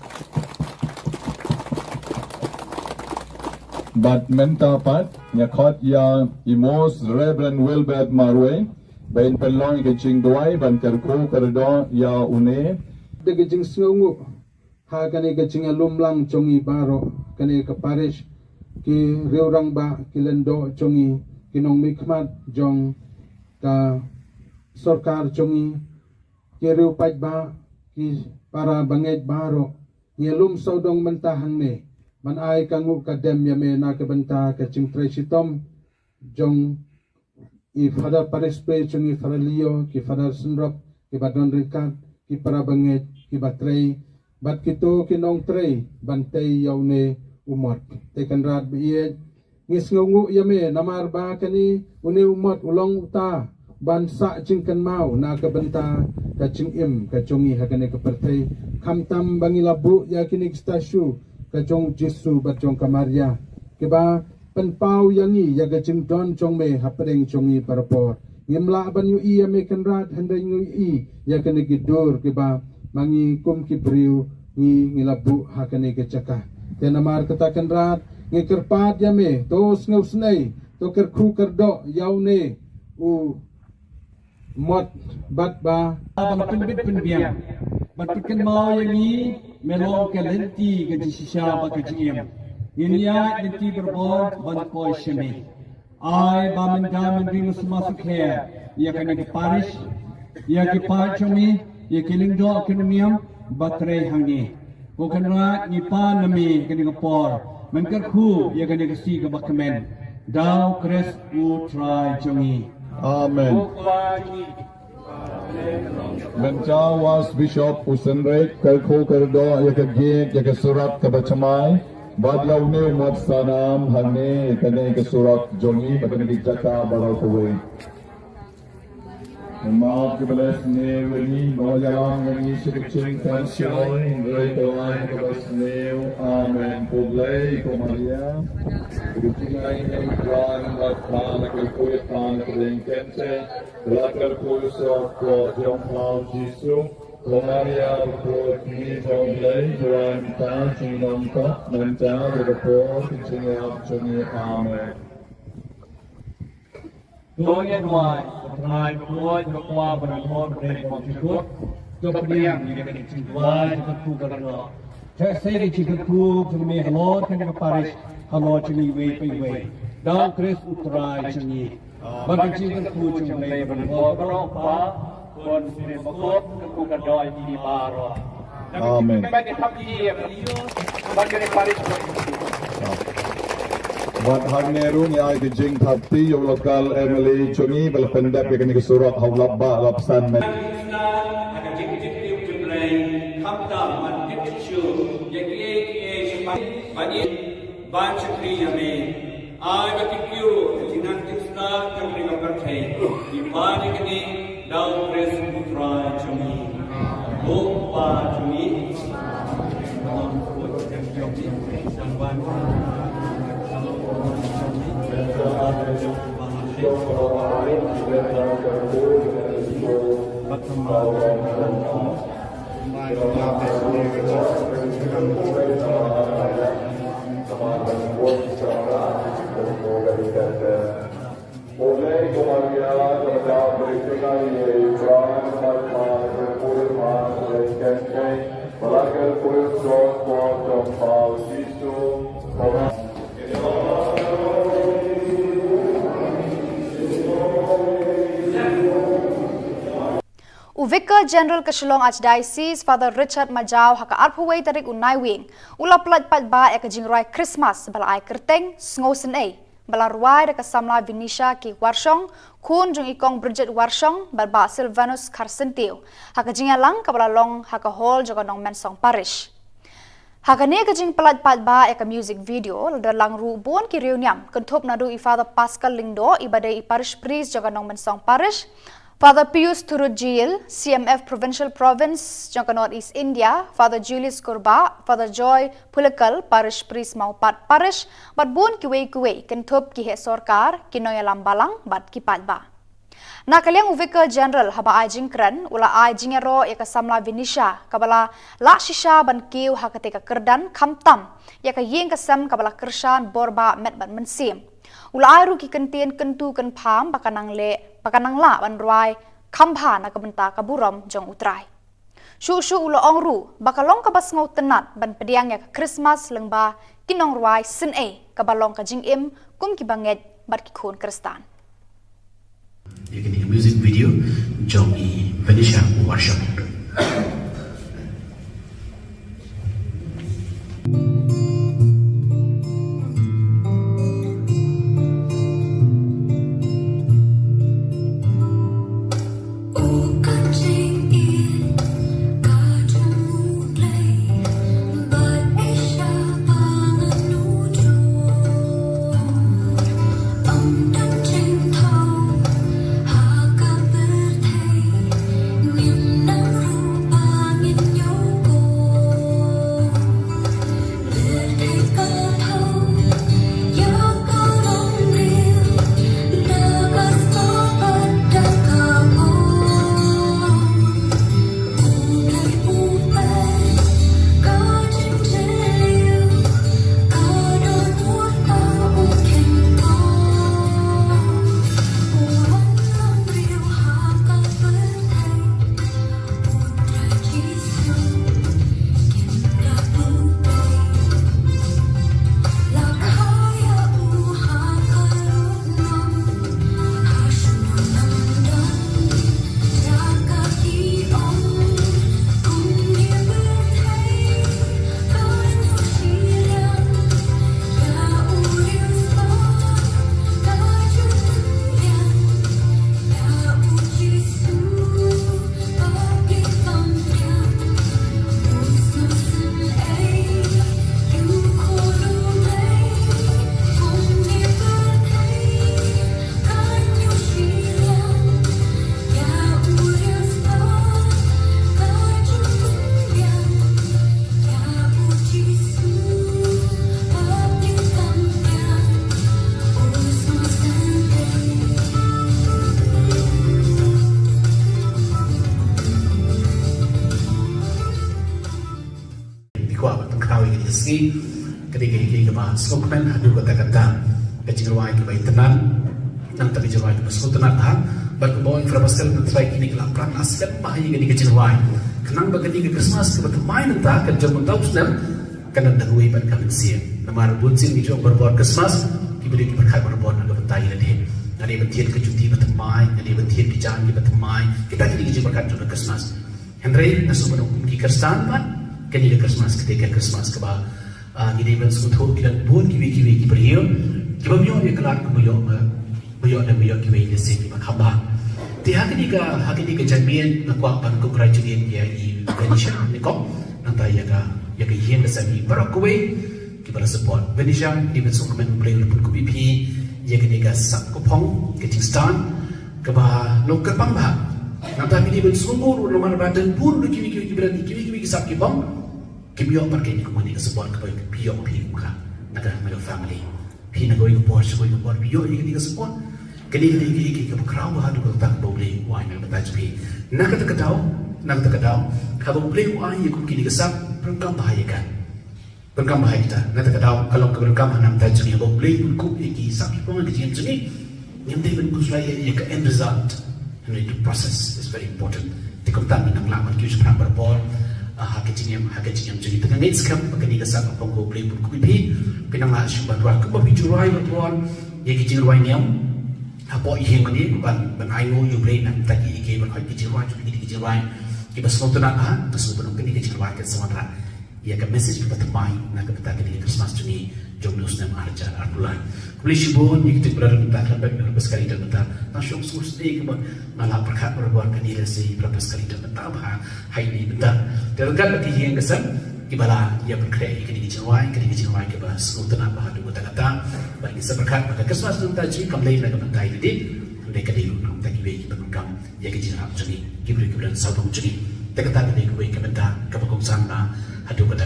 bat menta pat nga khot ya imos Reverend Wilbert Marwe bayin pelong ke ching duai ban kerko kerdo ya une de gijing sngu ha kane gijing lumlang chongi baro kane ka parish ki reurang ba kilendo chongi kinong mikmat jong ka sarkar chongi kireu paj ba ki para banget baro ngelum sodong mentahang ne man ai kangu kadem ya me na ke benta ke ching tresitom jong i fada parespe chongi faralio ki fada sunrop ki badon rikat ki para banget ki batrei bat kito kinong trei bantay yaune umot tekan rat biye ngis ngungu yame namar ba kani uni umot ulong uta bansa jingkan mau na ka benta ka jingim ka chongi hakane ka pertai kamtam bangilabu ya kini stasyu ka chong jisu ba chong kamaria ke ba penpau yangi ya ga jingdon chong me hapreng chongi parapor ngimla ban yu i yame kanrat handai ngu i ya kani gidur ke ba mangi kum ki briu ngi ngilabu hakane ka chaka tenamar katakan rat ngikerpat yame tos ngausnai to kerku kerdo yaune u mod bat ba บางเป็นบิดเป็นเบียงบัดเป็นเมาอย่างนี้เมลองแกเลนตีกันจิชิชาบักจิเอ็มยินยาเลนตีบรบอลบันคอยชมีไอบามันดามันริงสมาสุเคยากันกิปาริชยากิปาชมียากิลิงดอคินเมียมบัตรเรหังนี้กูกันว่านิปานมีกันกิปอร์มันก็คู่ยากันกิซีกับบักเมนดาวคริสอูทรายจงี Amen. Men Jawas Bishop Usenrek Kalko Kardo Yakagit Yakasurat Kabachamai Badlaw New Mat Sanam Hane Kane Kasurat Jongi Bakanagit Jaka Barakaway Mak Kibalas New Ni Noyalang Ni Shikching Tansyoy Rekoan Kabas New Amen Publay Komaria Kutinay Nagran Lakpan Kalkuitan Kalingkense Lakar Pulso Ko Jong Pao Jisu Komaria Kutni Publay Juan Tan Sinong Kok Nanta Report Kichingap Chungi Amen โดยเอ็นวายทนายบวชยกว่าบรรทอนเรื่องของชีวิตจบเรียนยังเป็นชีวายจะถูกกระทำแท้เสรีชีวิตถูกจะมีฮัลโหลที่จะปาริชฮัลโหลจะมีเวไปเวดาวคริสอุตรายจะมีบางชีวิตถูกจะมีบรรทอนก็ร้องฟ้าคนเป็นบกบถูกกระดอยมีบารอ Amen. ไม่ได้ทำดีบางทีปาริช Wat Hagneru ni ay Jing Thapti yung local Emily Chungi balapendap yung kanil surat hawlabba lapsan met. Vicar General Kashlong Archdiocese Father Richard Majau haka arpuway tarik unai wing ula plat pat ba ek jingrai Christmas bala ai kerteng sngosen ei bala ruai deka samla Vinisha ki warshong kun jung ikong Bridget warshong balba Silvanus Karsentiu haka jingalang kabala long haka hall joga nong mensong parish haka ne ka jing plat pat ba ek music video dalang ru bon ki reuniam kentup nadu I Father Pascal Lingdo ibadai I parish priest joga nong mensong parish Father Pius Turujil, CMF Provincial Province, Jangka North East India, Father Julius Kurba, Father Joy Pulakal, Parish Priest Maupat Parish, bat bun kiwe kentup kihe sorkar, kinoy lambalang, bat kipat ba. Nakaliang Vicar General haba ay jingkran, ula ay jingero yaka samla Vinisha, kabala la shisha ban kiw hakatika kerdan kamtam, yaka ying kasam kabala kershan borba met ban mensim. Ula ay ruki kentien kentu ken pam bakanang la ban ruai kampha na kabenta kaburam jong utrai. Shu ula ong ru bakalong kabas ngau tenat ban pediang yak Christmas lengba kinong ruai sin kabalong ka jing im kum kibanget bat kikun Kristan. You can hear music video jong I Venetia worship. Niềm nắng kuat tengkau ini segi ketika ini kemas skokmen hadu kata kata kecilwai ke bayi tenan nang tapi jawai ke masuk tenan ha bak bawa infrastruktur tentrai kini kelapran askan bahaya ini kecilwai kenang bagani ke Christmas ke bermain entah kerja mentau senam kena dahului ban kami siang nama bunsin itu berbuat Christmas diberi berkat berbuat nak bentai lagi ada bentian kecuti bertemai ada bentian kejangan bertemai kita kini kerja berkat juga Christmas Henry nasu menunggu di Kristan pan kini ke Christmas ketika Christmas keba gini ben suatu kita buat kiwi beriu kita biar dia kelar ke biar dan biar kiwi di sini makamba tiap kini ke jamian kuat pan congratulate dia di Venetia ni kok nanti ya ke hian dasami barakuwe kita support Venetia di ben suatu memberi pun kubipi ya kini ke sak kupong ke Kingston keba lokal pangba nanti kini ben sungguh nomor badan pun kiwi berani kiwi sak kibong Kibiyok market ni kumani ka support ka piyok ka naga family pina going to Porsche going to Porsche piyok ni ka support kini ka crowd ha du ka tak boble why na ta jpi naga ta kadau ka boble why ku kini ka sap perkam bahaya kita naga ta kadau kalau ka perkam hanam ta jpi boble ku ki sap ki pon ka jin jni nim de ben ku slai ye ka end result and the process is very important tikum ta ni nang laman ki jpa berbol hakiciam jadi tengah net skam pakani kasap pangko play pun kuipi pinang la syubat wa ku bi jurai berbuat ye ki jurai niam apo iheng mani ban ayo you play nak taki ke ban ki jurai ki jurai ki bas nonton ha bas nonton kini ki jurai ke samara ya ka message ki batamai nak ka ta ki Christmas ni jom news nam arja arbulan kuli shibon ni ki berada bentar lepas bas kali dan bentar na syok sus ni ke malah berkat berbuat kini resi berapa sekali dan bentar bah hai ni bentar terkat lagi yang kesan kibala ia berkreasi kini kejawai ke bas nonton apa hadu kata bagi seberkat maka Christmas nanti ji kamlei nak bentai di andai kadilu nam tak kiwe ki berkam ya ke jinap jeni kibri kibran sabung jeni tekata kini kiwe ke bentar ke bakong sana hadu kata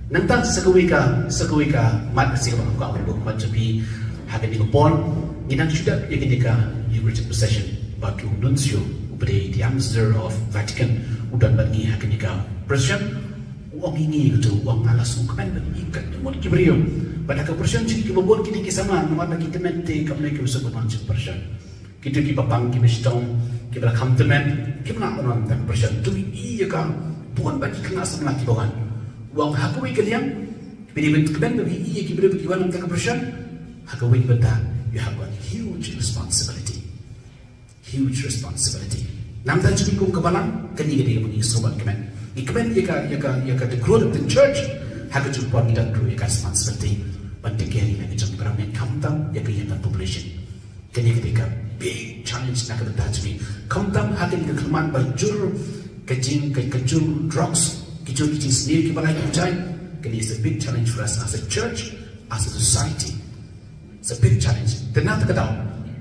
Nantang sekawika mat sih kalau kau ambil buku macam ni, hagen di kupon, inang sudah yang ini you were in possession, bagi nuncio, ubedi the ambassador of Vatican, udah bagi hagen di President, uang ini itu uang alas ukuran bagi ikat, mau kibrio, pada ke President jadi kita buat kini kisama, nama kita mente kami kita sebut macam President, kita pang kita mesti kita kamtemen, kita nak menonton President, tu iya kan, bukan bagi kena sama lagi bukan. Wang hakui kalian, bila bentuk ben bagi ia kibra bagi wan untuk kepercayaan, hakui benda, you have a huge responsibility. Nampak jadi kau kebalan, kini kita bagi sobat kemen. Kemen ia ka the growth of the church, hakui juga kita grow ia responsibility. Penting kali lagi jadi beramai kamtam ia ka population. Kini kita big challenge nak kita jadi kamtam hakui kita keman berjur kejur drugs. Kita sendiri kita lagi percaya, ini is a big challenge for us as a church, as a society. It's a big challenge. Tenang tak tahu.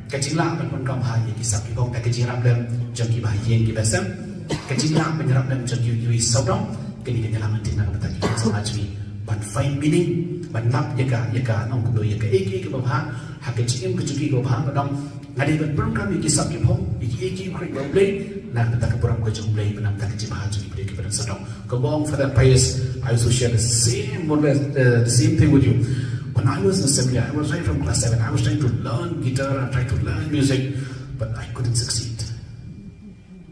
Kecilan berpengkam hari kisah kita tak kecilan dalam jangki bahagian kita sem. Kecilan menyerap dalam jangki yui saudara. Kini kenyalan mentina kita kita sama jadi ban fine meaning, ban nap yaka nong kudo yaka eki ke bawah. Hakecim kejuki ke bawah. Kadang ada berpengkam kisah kita eki krik boleh. Nak kita kepuram ke jumlah benam tak kecil bahagia di beri kepada saudara. Kebong for that pious, I also share the same thing with you. When I was in the seminary, I was right from class 7. I was trying to learn guitar and trying to learn music, but I couldn't succeed.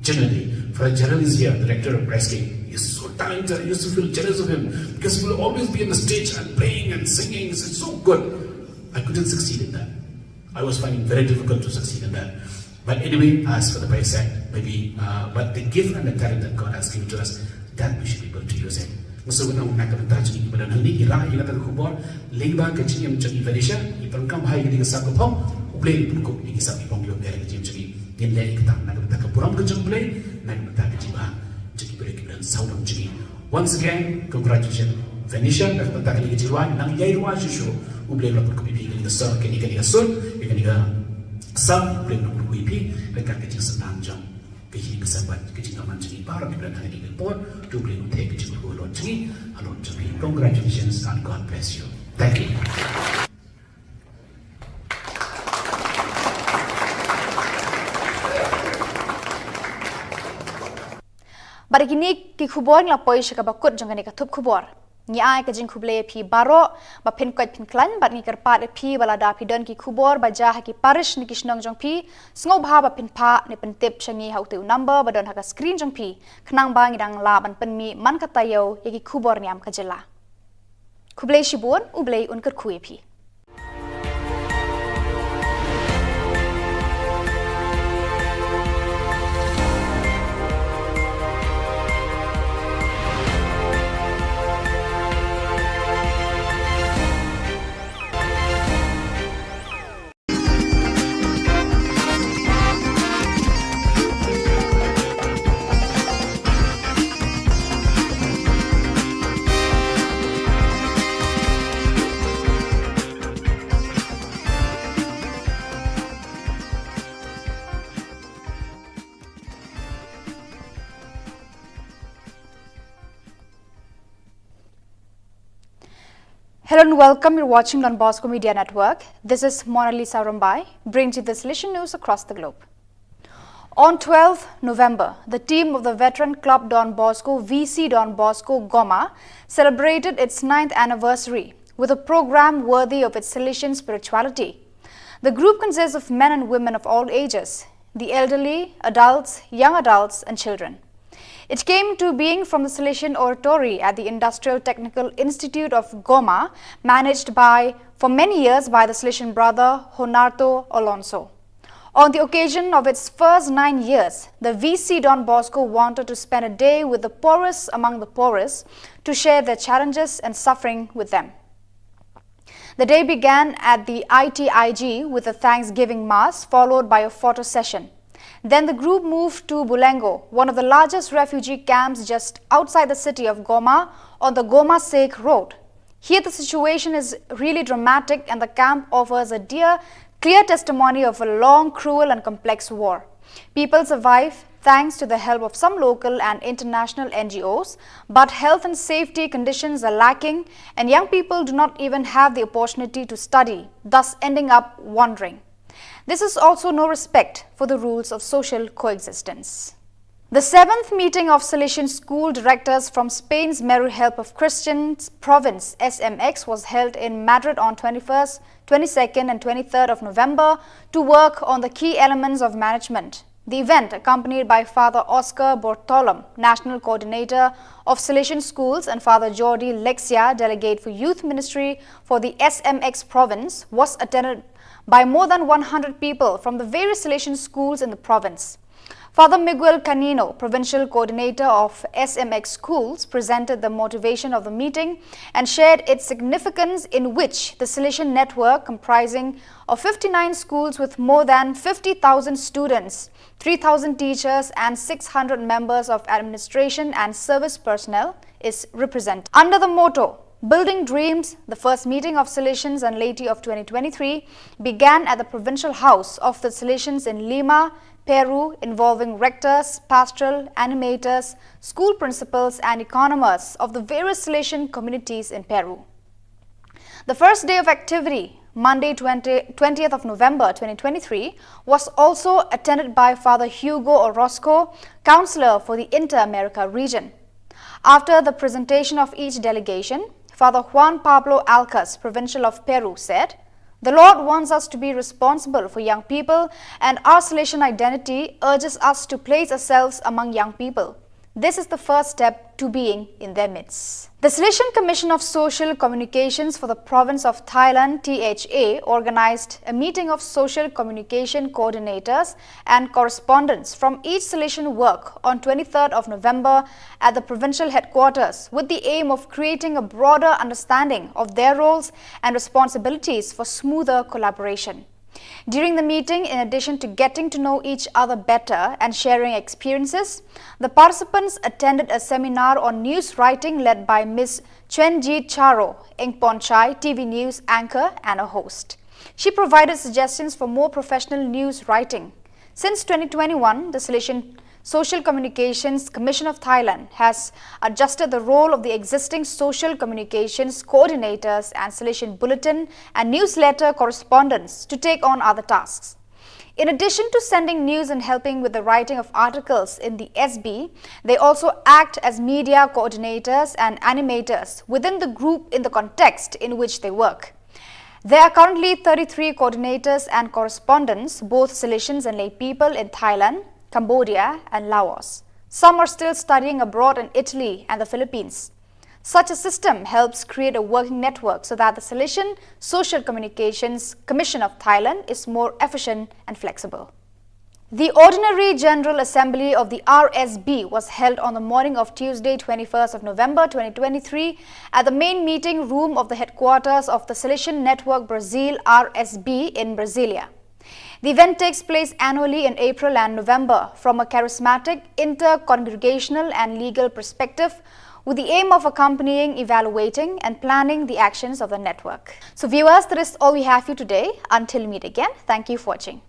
Generally, for Gerald is here, the rector of Wrestling. He's so talented. I used to feel jealous of him because he will always be on the stage and playing and singing. It's so good. I couldn't succeed in that. I was finding it very difficult to succeed in that. But anyway, as for the price tag, maybe, but the gift and the talent that God has given to us, that we should be able to use it. So when I'm not going to touch it, but I'm going to touch Khubor, Lingba, Kachim, Chagi, Venetia, if I'm come high, getting a sack of home, play Puko, you get something from your parent, Jimmy, in Lake Tam, Nagata Puram, Kachum play, Nagata Jiba, Jiki Break and South of Jimmy. Once again, congratulations, Venetia, Nagata Jiwan, Nangaywa, Shishu, who play Puko, in the sun, can you get a son, you can get some play Puko, dekat kecil senang jam kecil kesabat kecil aman jadi baru kita nak di report tu boleh untuk kecil berulur jadi alon jadi congratulations and God bless you. Thank you. Bari kini ki Khubor nglapoi syaka bakut jangani ka Thup Khubor. Ni ai ka jing Khuble phi baro ba phin kwat phin klan bat ni karpat phi balada phi don ki Khubor ba ja ki parish ni kishnong jong phi sngo bha ba phin pha ni pen tip changi hau tu number ba don ha ka screen jong phi khnang ba ngi dang la ban pen mi man ka tayo ye ki Khubor Niam ka jela Khuble shibun ublei un kar khuye phi Hello and welcome. You're watching Don Bosco Media Network. This is Mona Lisa Rumbai, bringing you the solution news across the globe. On 12 November, the team of the veteran club Don Bosco, VC Don Bosco Goma, celebrated its 9th anniversary with a program worthy of its Salesian spirituality. The group consists of men and women of all ages, the elderly, adults, young adults, and children. It came to being from the Salesian Oratory at the Industrial Technical Institute of Goma, managed for many years by the Salesian brother Honarto Alonso. On the occasion of its first 9 years, the VC Don Bosco wanted to spend a day with the poorest among the poorest to share their challenges and suffering with them. The day began at the ITIG with a Thanksgiving Mass followed by a photo session. Then the group moved to Bulengo, one of the largest refugee camps just outside the city of Goma on the Goma-Sek road. Here the situation is really dramatic and the camp offers a clear testimony of a long, cruel and complex war. People survive thanks to the help of some local and international NGOs, but health and safety conditions are lacking and young people do not even have the opportunity to study, thus ending up wandering. This is also no respect for the rules of social coexistence. The 7th meeting of Salesian school directors from Spain's Meru Help of Christians province SMX was held in Madrid on 21st, 22nd and 23rd of November to work on the key elements of management. The event, accompanied by Father Oscar Bortolom, National Coordinator of Salesian Schools, and Father Jordi Lexia, Delegate for Youth Ministry for the SMX province, was attended by more than 100 people from the various Salesian schools in the province. Father Miguel Canino, Provincial Coordinator of SMX Schools, presented the motivation of the meeting and shared its significance, in which the Salesian network, comprising of 59 schools with more than 50,000 students, 3,000 teachers and 600 members of administration and service personnel, is represented. Under the motto, Building Dreams, the first meeting of Salesians and laity of 2023 began at the Provincial House of the Salesians in Lima, Peru, involving rectors, pastoral animators, school principals and economists of the various Salesian communities in Peru. The first day of activity, Monday 20th of November 2023, was also attended by Father Hugo Orozco, Counselor for the Inter-America region. After the presentation of each delegation, Father Juan Pablo Alcas, Provincial of Peru, said, "The Lord wants us to be responsible for young people, and our Salesian identity urges us to place ourselves among young people. This is the first step to being in their midst." The Salesian Commission of Social Communications for the Province of Thailand, THA, organized a meeting of social communication coordinators and correspondents from each Salesian work on 23rd of November at the provincial headquarters, with the aim of creating a broader understanding of their roles and responsibilities for smoother collaboration. During the meeting, in addition to getting to know each other better and sharing experiences, the participants attended a seminar on news writing led by Ms. Chenjit Charo, Engponchai, TV news anchor and a host. She provided suggestions for more professional news writing. Since 2021, the Salesian Social Communications Commission of Thailand has adjusted the role of the existing social communications coordinators and Salesian bulletin and newsletter correspondents to take on other tasks. In addition to sending news and helping with the writing of articles in the SB, they also act as media coordinators and animators within the group in the context in which they work. There are currently 33 coordinators and correspondents, both Salesians and lay people in Thailand, Cambodia and Laos. Some are still studying abroad in Italy and the Philippines. Such a system helps create a working network so that the Salesian Social Communications Commission of Thailand is more efficient and flexible. The Ordinary General Assembly of the RSB was held on the morning of Tuesday, 21st of November 2023 at the main meeting room of the headquarters of the Salesian Network Brazil RSB in Brasilia. The event takes place annually in April and November from a charismatic, inter-congregational and legal perspective, with the aim of accompanying, evaluating and planning the actions of the network. So viewers, that is all we have for you today. Until we meet again, thank you for watching.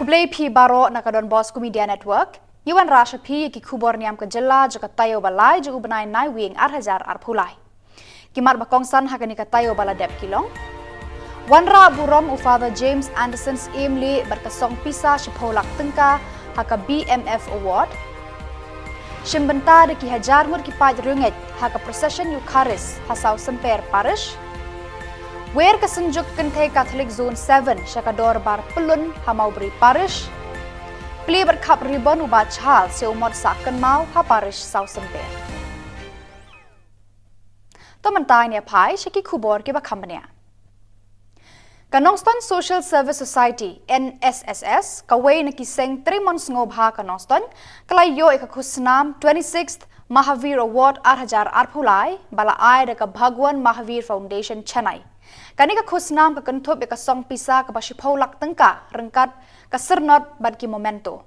Kublai P Baro nakadon Bosco Media Network, Yuan Rasha P ki Khubor Niam ke jela joka tayo balai jo ubenai nai wing 8,000 arpulai. Kimat bakongsan hakani ka tayo bala dep kilong. Wanra burom u Father James Anderson's Emily berkesong pisa shipolak tengka haka BMF Award. Shimbenta de ki hajar mur ki paj runget haka procession Eucharist hasau semper parish. Wer kesenjuk kente Catholic Zone 7 syakador bar pelun hamaubri parish. Pli berkap ribon ubat chal seumot saken mau ha parish sau semper. Tomentai ni pai syaki Khubor ki bakambania. Kanongston Social Service Society NSSS kawai nakiseng 3 months ngobha kanongston kalayo ikakusnam 26th Mahavir Award 8,000 arpulai bala ai deka Bhagwan Mahavir Foundation Chennai. Kani ka khusnam ka kentup ka song pisa ka basipolak tengka rengkat ka sernot bad ki momento.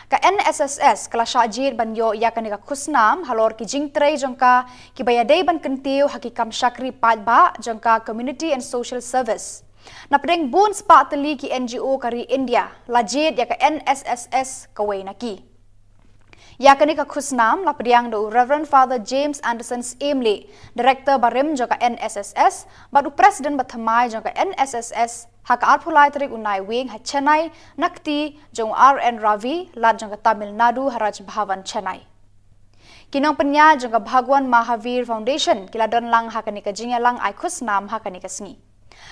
Ka NSSS kala syajir banyo ya kani ka khusnam halor ki jingtrei jongka ki bayadei ban kentiu hakikam syakri padba jongka Community and Social Service. Na pedeng bun spa teli ki NGO kari India lajid ya ka NSSS kawai naki. Ya kani ka khusnam la pediang do Reverend Father James Anderson's Emily, Director Barim joka NSSS, badu President bathamai joka NSSS, hak arpulai terik unai wing ha Chennai, nakti jong RN Ravi, lad joka Tamil Nadu Haraj Bhavan Chennai. Kinong penya joka Bhagwan Mahavir Foundation, kiladon lang hakani ka jingya lang ay khusnam hakani ka sngi.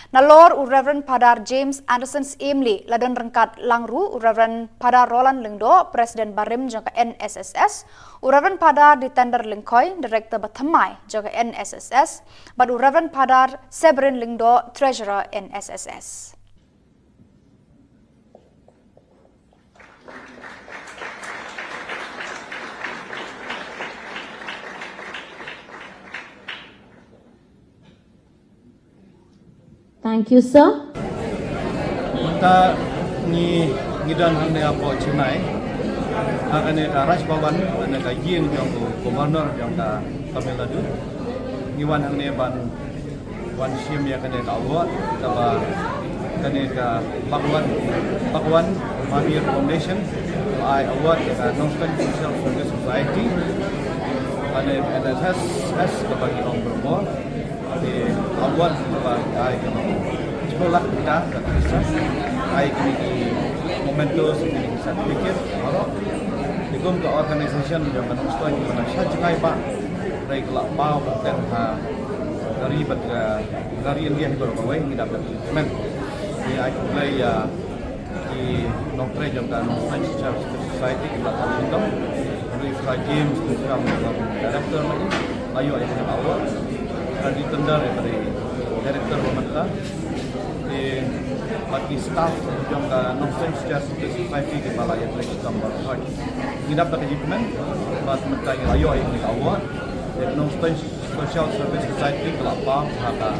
Nalor u Reverend Padar James Anderson's Emily ladon rengkat langru u Reverend Padar Roland Lengdo Presiden Barim jangka NSSS u Reverend Padar di Tender Lengkoi Director Bathamai jangka NSSS bad u Reverend Padar Severin Lengdo Treasurer NSSS. Thank you, sir. Kita ni ngidan hang dia po Chennai. Agane ka Raj Bhavan ane ka yin jong governor jong ka Tamil Nadu. Ngiwan hang ne ban wan sim ya kane ka award ka ba kane ka Bhagwan Mahavir Foundation I award ka Northern Social Service Society. Ane NSSS ka bagi ong berbo. Di awal sebab ai kena sekolah kita kat Kristus ai kini momentum sebagai sertifikat orang dikum ke organisasi yang menunjukkan mana syajai ba dari kelak bau dan dari India itu berapa ini dapat men di ai mulai di nokre jangka Northern Social Society di belakang itu dari James Thup director lagi ayo ai kena awal di tender dari Director Pemerintah di bagi staff yang Northern Society di Balai Atletik Gambar Hoi. Ini dapat achievement buat mereka yang ayo ini award dari Northern Social Service Society kelapa haka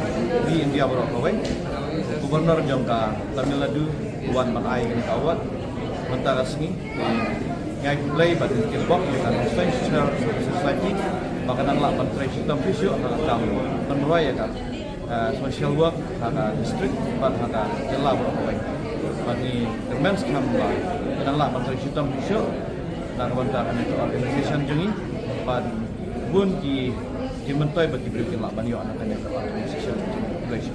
di India berapa Gubernur jangka Tamil Nadu Wan Manai ini award mentara sini yang mulai pada kilbok dengan Northern Social Society makanan lah menteri sistem fisio akan kamu menuai kan social work haka district ban haka jela berapa bagi demensi kamu lah kadang lah menteri sistem fisio dan kawan-kawan itu organisasi jengi ban bun ki menteri bagi berikan lah banyak anak yang organisasi jengi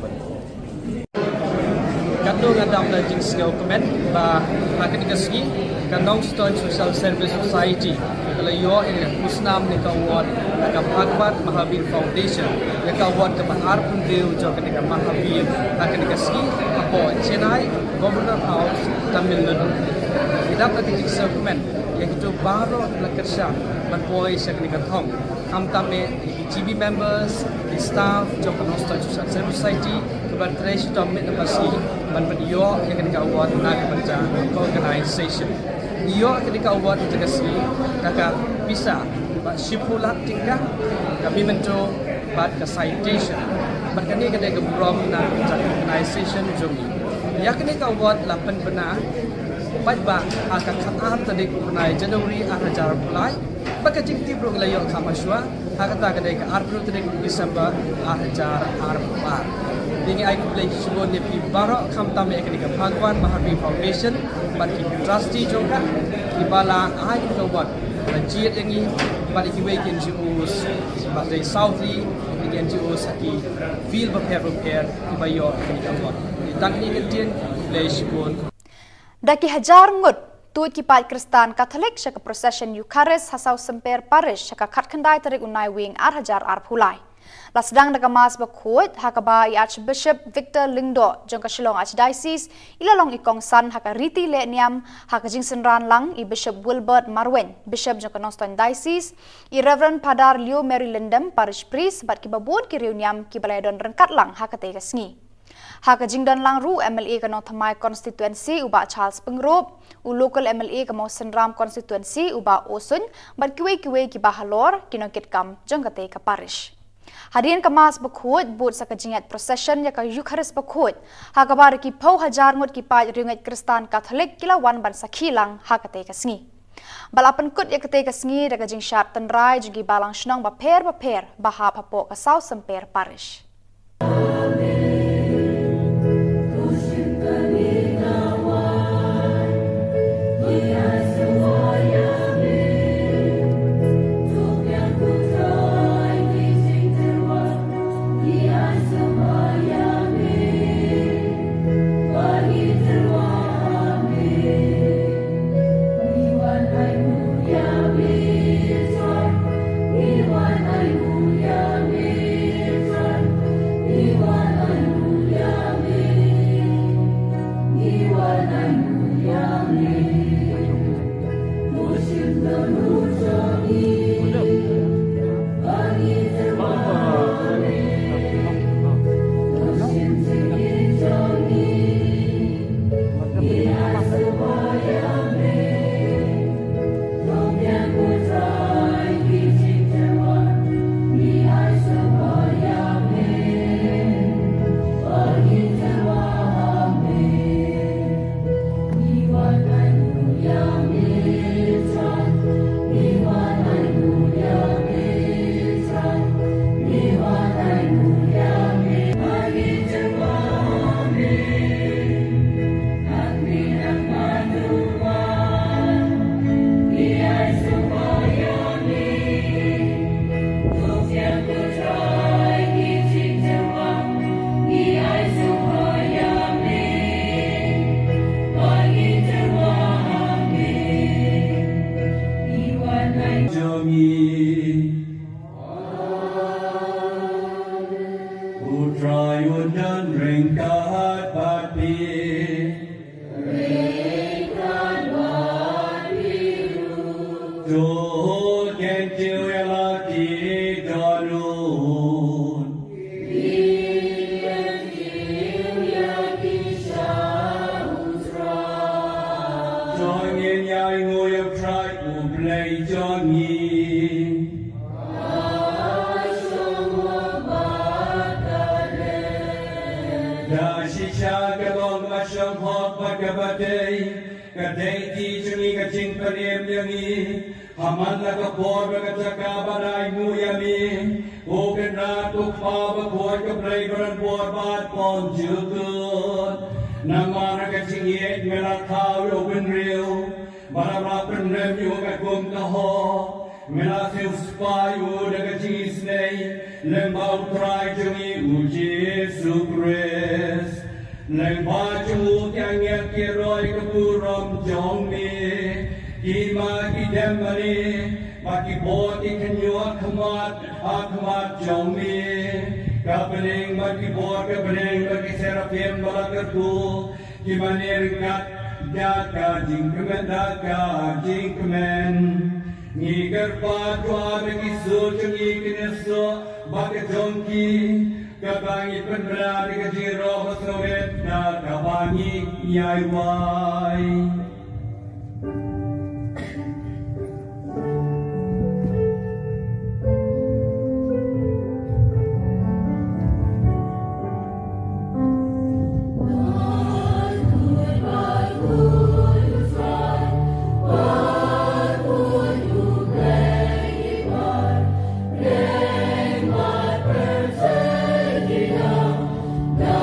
Kandung adam na jing skill comment ba hakin kasgi kanong Stone Social Service Society kalau yo ini musnam ni kawat ka Bhagwan Mahavir Foundation ya kawat ka bahar pun deu jo ka Mahavir hakin kasgi apo Chennai Governor House Tamil Nadu idap na jing skill comment ya itu baru lakersha man boy sa ka thong am tame GB members staff jo ka Stone Social Service Society ban trace to mit na pasi ban yo yang ka award na ka baca organization yo ketika award jaga si taka bisa ba shipulak tingka kami mento bat ka citation ban kani ka dega brom na organization jomi ya ketika award lapan bena bat ba aka khatam tadik bunai January 2000 mulai baka jikti bro layo khamaswa haka ta ka dega 8 tadik December 2004 Dengan ai Khubor Khubor Niam pi barok kham tam ekni ka Bhagwan Mahavir Foundation bat ki trustee jongka ki bala ai ka wat jiet yang ni bat ki we kin jus bat dei southly again jus ki feel prepare ki bayo ekni ka wat tak ni kan tien Khubor Khubor Daki hajar ngut tuit ki pai Kristan Katolik syaka procession Eucharist hasau semper parish syaka khatkhandai tarik unai wing ar hajar ar phulai. Lasdang daga mas bakhuat hakaba i Archbishop Victor Lingdo jongka Shillong Archdiocese ilalong ikong san haka Riti Le Niam haka jingsen ran lang i Bishop Wilbert Marwen Bishop jongka Noston Diocese i Reverend Padar Leo Mary Lindem Parish Priest bat ki babun ki riu niam ki balayadon rengkat lang haka tega sngi. Haka jingdan lang ru MLA ka nong thamai constituency uba Charles Pengrop u local MLA ka mau Senram constituency uba Osun bat kiwe ki bahalor kinong kitkam jongka te ka parish. Hadirin kemas bakhut but sa kajingat procession ya ka Eucharist bakhut hakabar ki pau hajar ngut ki pai ringat Kristan Katolik kilawan ban sakhilang hakate ka sngi balapan kut ya kate ka sngi daga jing syat tenrai jugi balang shnong ba per bahap hapo ka sau semper parish. Da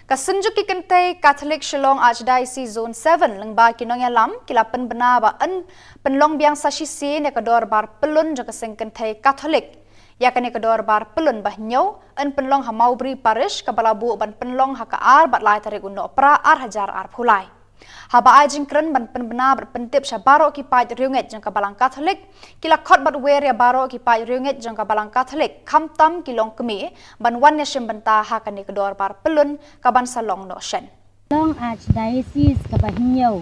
Kasunjuk ki kentai Catholic Shillong Archdiocese Zone 7 lengba kinong yalam kila penbena ba en penlong biang sasisi ne kedor bar pelun jaka seng kentai Catholic ya kene kedor bar pelun bah nyau en penlong Hamaubri Parish kabalabu ban penlong hakaar bat lai tarik uno pra ar hajar ar phulai haba ajing kren ban penbena bar pentip syabaro ki paj riunget jang kabalang Catholic kila khot bat wer ya baro ki paj riunget jang kabalang Catholic kamtam kilong kemi ban wan nation banta hakane kedor bar pelun kaban salong no shen Long Archdiocese kabahinyau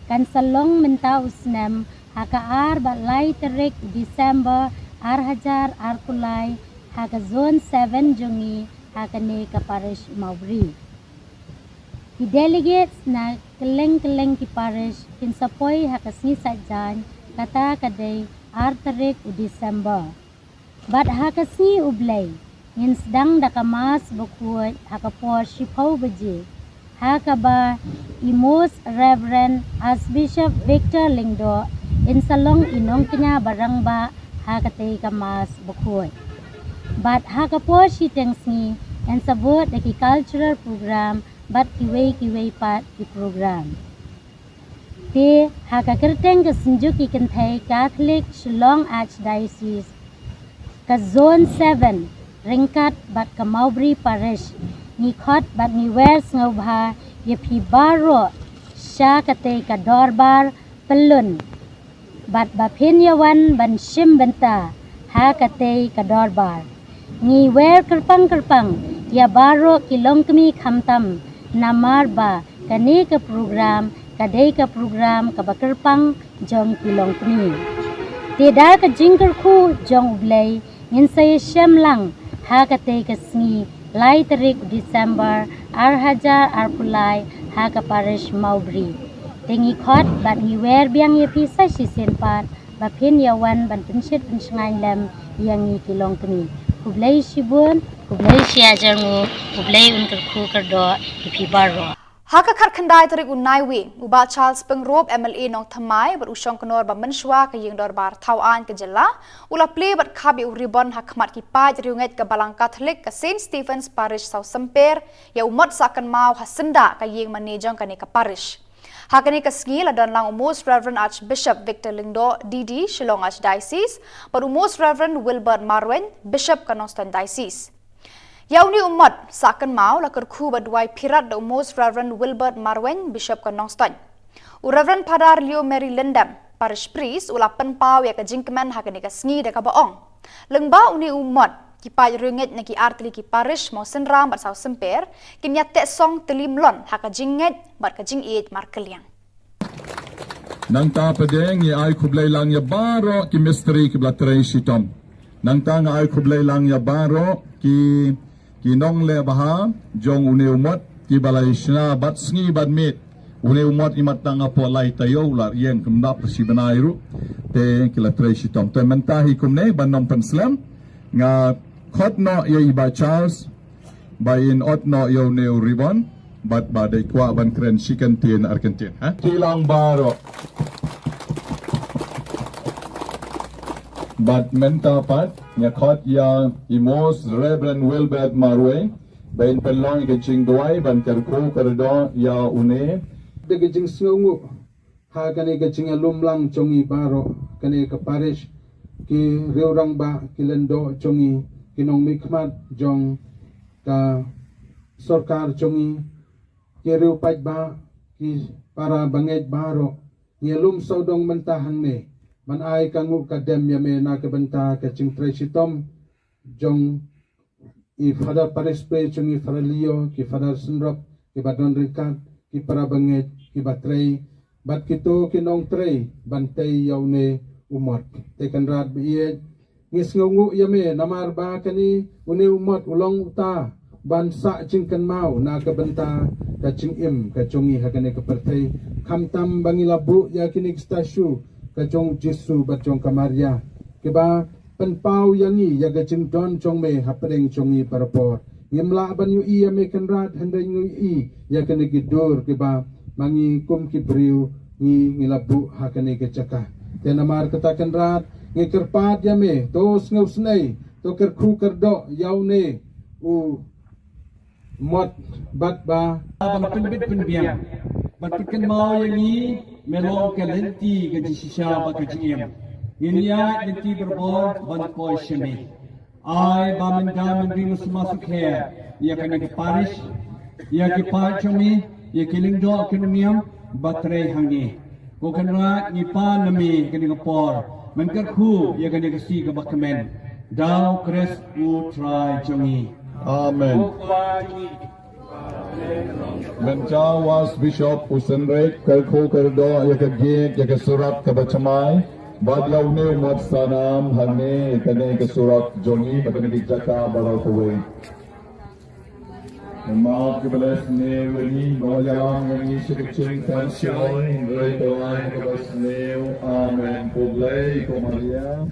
kan salong menta usnam hakaar bat lai tarik December ar hajar ar kulai haka zone 7 jungi hakane ka parish Maubri Ki delegates na keleng-keleng ki parish kin sapoi hakasni sajan kata kadai ar tarik December. Bat hakasni ublay ngin sedang dakamas bukuat hakapor shipau beji. Hakaba imos Reverend Archbishop Victor Lingdo in salong inong kenya barang ba hakatay kamas bukuat. Bat hakapor shitengsi and sabot daki cultural program bat kiway pat di program. Te haka kerteng kesenjuk ikan thai Catholic Shillong Archdiocese ka zone 7 ringkat bat ka Maubri Parish ni khot bat ni wers ngobha ye pi baro sya kate ka dorbar pelun bat bapin yawan ban shim benta ha kate ka dorbar ni wer kerpang ya baro kilong kemi khamtam namar ba kani ka program kadai ka program ka bakerpang jong kilong kemi tidak ka jingker khu jong ublay ngin say syamlang ha katay ka sngi lai tarik December ar hajar ar pulai ha ka parish Maubri tengi khot bat ngi wer biang ye pisa sisen pat bapin yawan ban pensit pensengai lem yang ngi kilong kemi ublay sibun ublay siajangu ublay unker khu kerdo ipi baro Haka khat khandai tarik unai wi uba Charles Pengrop MLA nong thamai ber usong kenor ba menshwa ka yeng dorbar thawan ke jela ula play bat khabi uribon hakmat ki paj riunget ka balang Catholic ka St Stephen's Parish South Semper ya umat sakan mau hasenda ka yeng manejong ka ne ka parish Hakani ka ski la dan lang Most Reverend Archbishop Victor Lingdo DD Shillong Archdiocese ber Most Reverend Wilbert Marwen Bishop ka Noston Diocese Yauni umat sakan mau la kerku badwai pirat da Most Reverend Wilbert Marwen Bishop ka Nongston. Reverend Padar Leo Mary Lindam Parish Priest ula penpau ya ka jingkemen hakani ka sngi da ka baong. Lengba uni umat ki paj ringet na ki artli ki parish mo senram bat South Semper kinya tek song telim lon haka jinget bat ka jing it markeliang. Nang ta pedeng ya ay kublay lang ya baro ki mystery ki blatray shitom. Nang ta nga ay kublay lang ya baro ki Kinong le baha jong une umat ki balai shna bat sngi bat mit une umat imat tanga po lai tayo lar yeng kemdap si benairu te kila treshi tom te mentahi kumne banom penslam nga khot no ye iba Charles by in ot no yo ne ribon bat badai kwa ban kren chicken tien argentin ha kilang baro But menta pat nya khot ya imos Reverend Wilbert Marwe bain pelong ke ching duai ban kerko kerdo ya une de ke jing sngu ha kane ke jing lumlang chongi baro kane ke parish ki reurang ba kilendo chongi kinong mikmat jong ka sarkar chongi ki reu paj ba ki para banget baro ngelum sodong mentahang ne man ay kangu kadem yame na kebenta ke ching tresitom jong I father parish pre chung I father Leo ki father Sunrop ki badon rikat ki para banget ki batrei bat kito kinong trei bantay yaune umot tekan rat biye ngis ngungu yame namar ba kani une umot ulong uta bansa chingkan mau na kebenta ka ching im ka chungi hakane ka pertei kamtam bangilabu ya kinig stasyu kacong Jesu bacong Kamaria keba penpau yangi ya gacing don chong me hapring chongi parapor ngimla ban yu I ame kanrat handai ngu I ya kene gidur keba mangi kum kibriu ngi ngilabu hakane kecaka tenamar kata kanrat ngi kerpat yame tos ngau snai to kerku kerdo yaune u mod bat ba บางเป็นเป็นเบียงบัดกันมาอย่างนี้เมลองกันเลนตีกันจิชาบักจิเอ็มยินยาเลนตีบรบอลบันคอยชมีไอบามันดามันริมุสมาสุขเฮียยากันกิปาริชยากิปาชมียากิลิงดอคินเนียมบัตรเรหังนี้กูกันว่านิปานมีกันกิปอร์มันก็คู่ยากันกิสีกับบักเมนดาวคริสอูทรายจงี Amen. Men Jawas Bishop Usenrek Kalko Kardo Yakagit Yakasurat Kabachamai Badlaw ni Umat Sanam Hane Kane Kasurat Jongi Bakanagit Jaka Barakaway Mga kibalas ni Wani Bawayalang Wani Shikaching Tansyoy Raytawan Kabas Niw Amen Publay Kumaria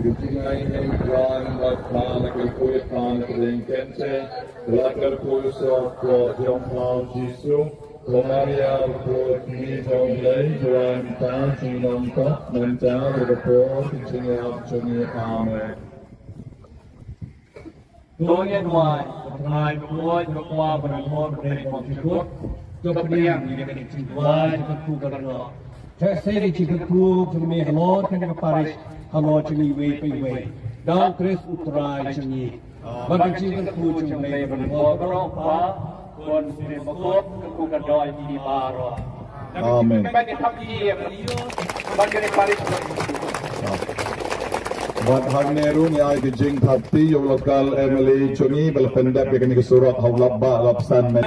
Kutingay ng Kran Batana Kalkuyat Kana Kadengkense Lakar Puso Ko Diyong Pao Jisu Kumaria Put Ni Publay Juan Tan Sinong Ko Nanta Rupapot Tingayap Chungi Amen ตัวเย็นวายทายกลัวจะกลัวบรรทอนเรื่องของชีวิตจบเรียงนี่กันจริงวายจะคู่กันเนาะแค่เสรีจิตคู่จะมีฮัลโหลกันกับปาริสฮัลโหลจะมีเวไปเวดาวคริสอุตรายจะมีบรรจิตคู่จะมีบรรทอนก็ร้องฟ้าคนเสียงประกอบคู่กันดอยมีบารอ Amen. ไม่ได้ทำดีบันเกิดปาริส Wat hang neru ni ay gijing thapti yung lokal Emily Chungi balapendap yang ni kesurat hawlap ba lapsan men.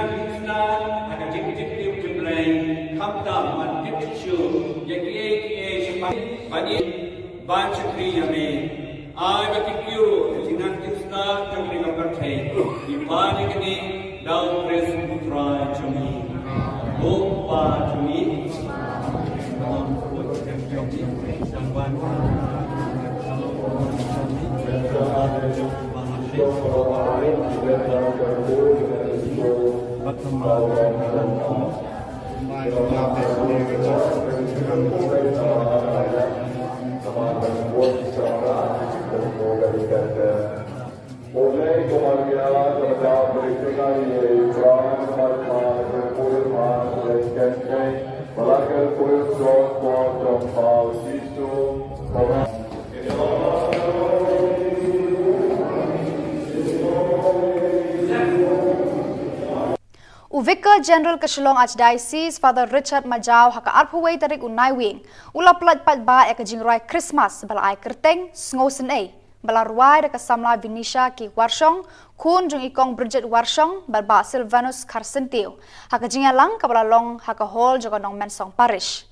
Vicar General Kashlong Archdiocese Father Richard Majau haka arpuway tarik unai wing ula plat pat ba ek jingrai Christmas bala ai kerteng sngosen ei bala ruai de kasamla Vinisha ki warshong kun jung ikong Bridget warshong balba Silvanus Karsentiu haka jingalang kabala long haka hall joganong mensong parish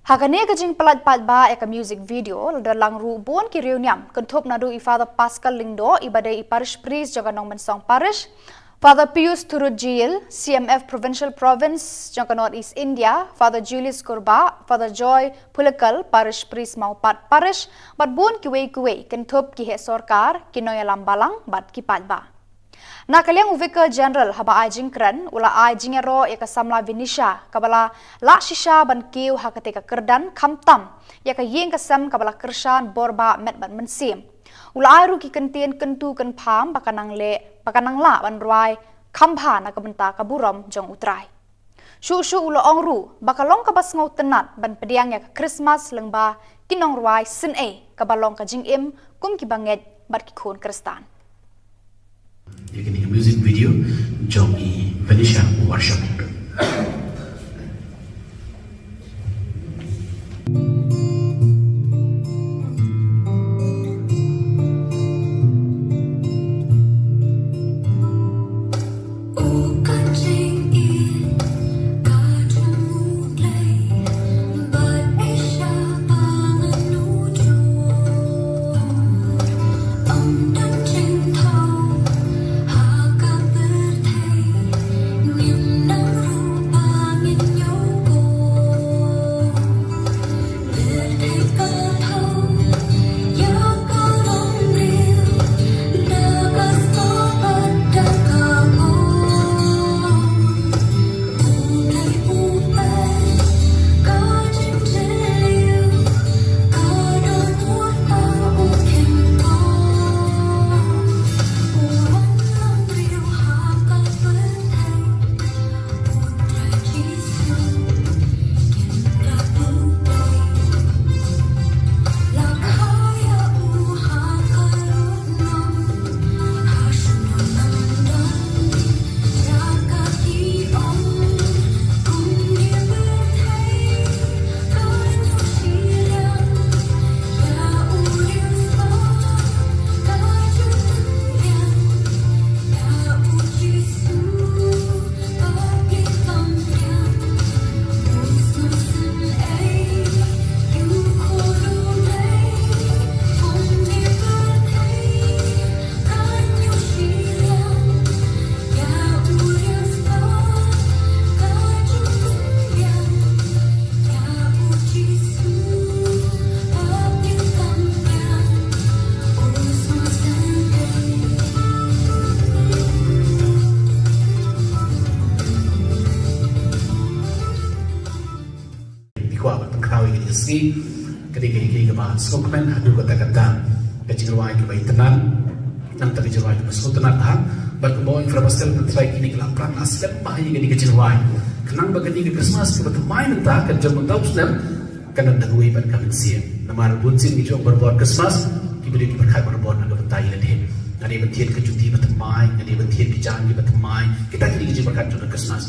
haka ne ka jing plat pat ba ek music video da lang ru bon ki reuniam kentup nadu I Father Pascal Lingdo ibadai I parish priest joganong mensong parish Father Pius Turujil, CMF Provincial Province, Jangka North East India, Father Julius Kurba, Father Joy Pulakal, Parish Priest Maupat Parish, bat bun kiwe kentup ki he sorkar, kinoy lambalang, bat kipat ba. Nakaliang Vicar General haba ay jingkran, ula ay jingero yaka samla Vinisha, kabala la shisha ban kiw hakatika kerdan kamtam, yaka ying kasam kabala kershan borba met ban mensim. Ula ay ruki kentien kentu ken pam bakanang la ban ruai kampha na kabenta kaburom jong utrai. Shu ula ong ru bakalong kabas ngau tenat ban pediang yak Christmas lengba kinong ruai sin kabalong ka jing im kum ki banget bat ki khon Kristan. You can hear music video jong I Venetia worship. si ketika ba skokmen adu kata kata kecilwai ke baitanan nang tak kecilwai ke skotenan ha ba ke bawa infrastruktur tentrai kini kelapran aslam bahaya gani kecilwai kenang ba gani ke Christmas ke bermain entah kerja mentau sudah kena dagui ban kamitsia namar bunsin ki jong berbuat Christmas kiberi berkat berbuat nak bentai ledeh ngani bentian kejuti bertemai ngani bentian kijanji bertemai kita kini kerja berkat jong Christmas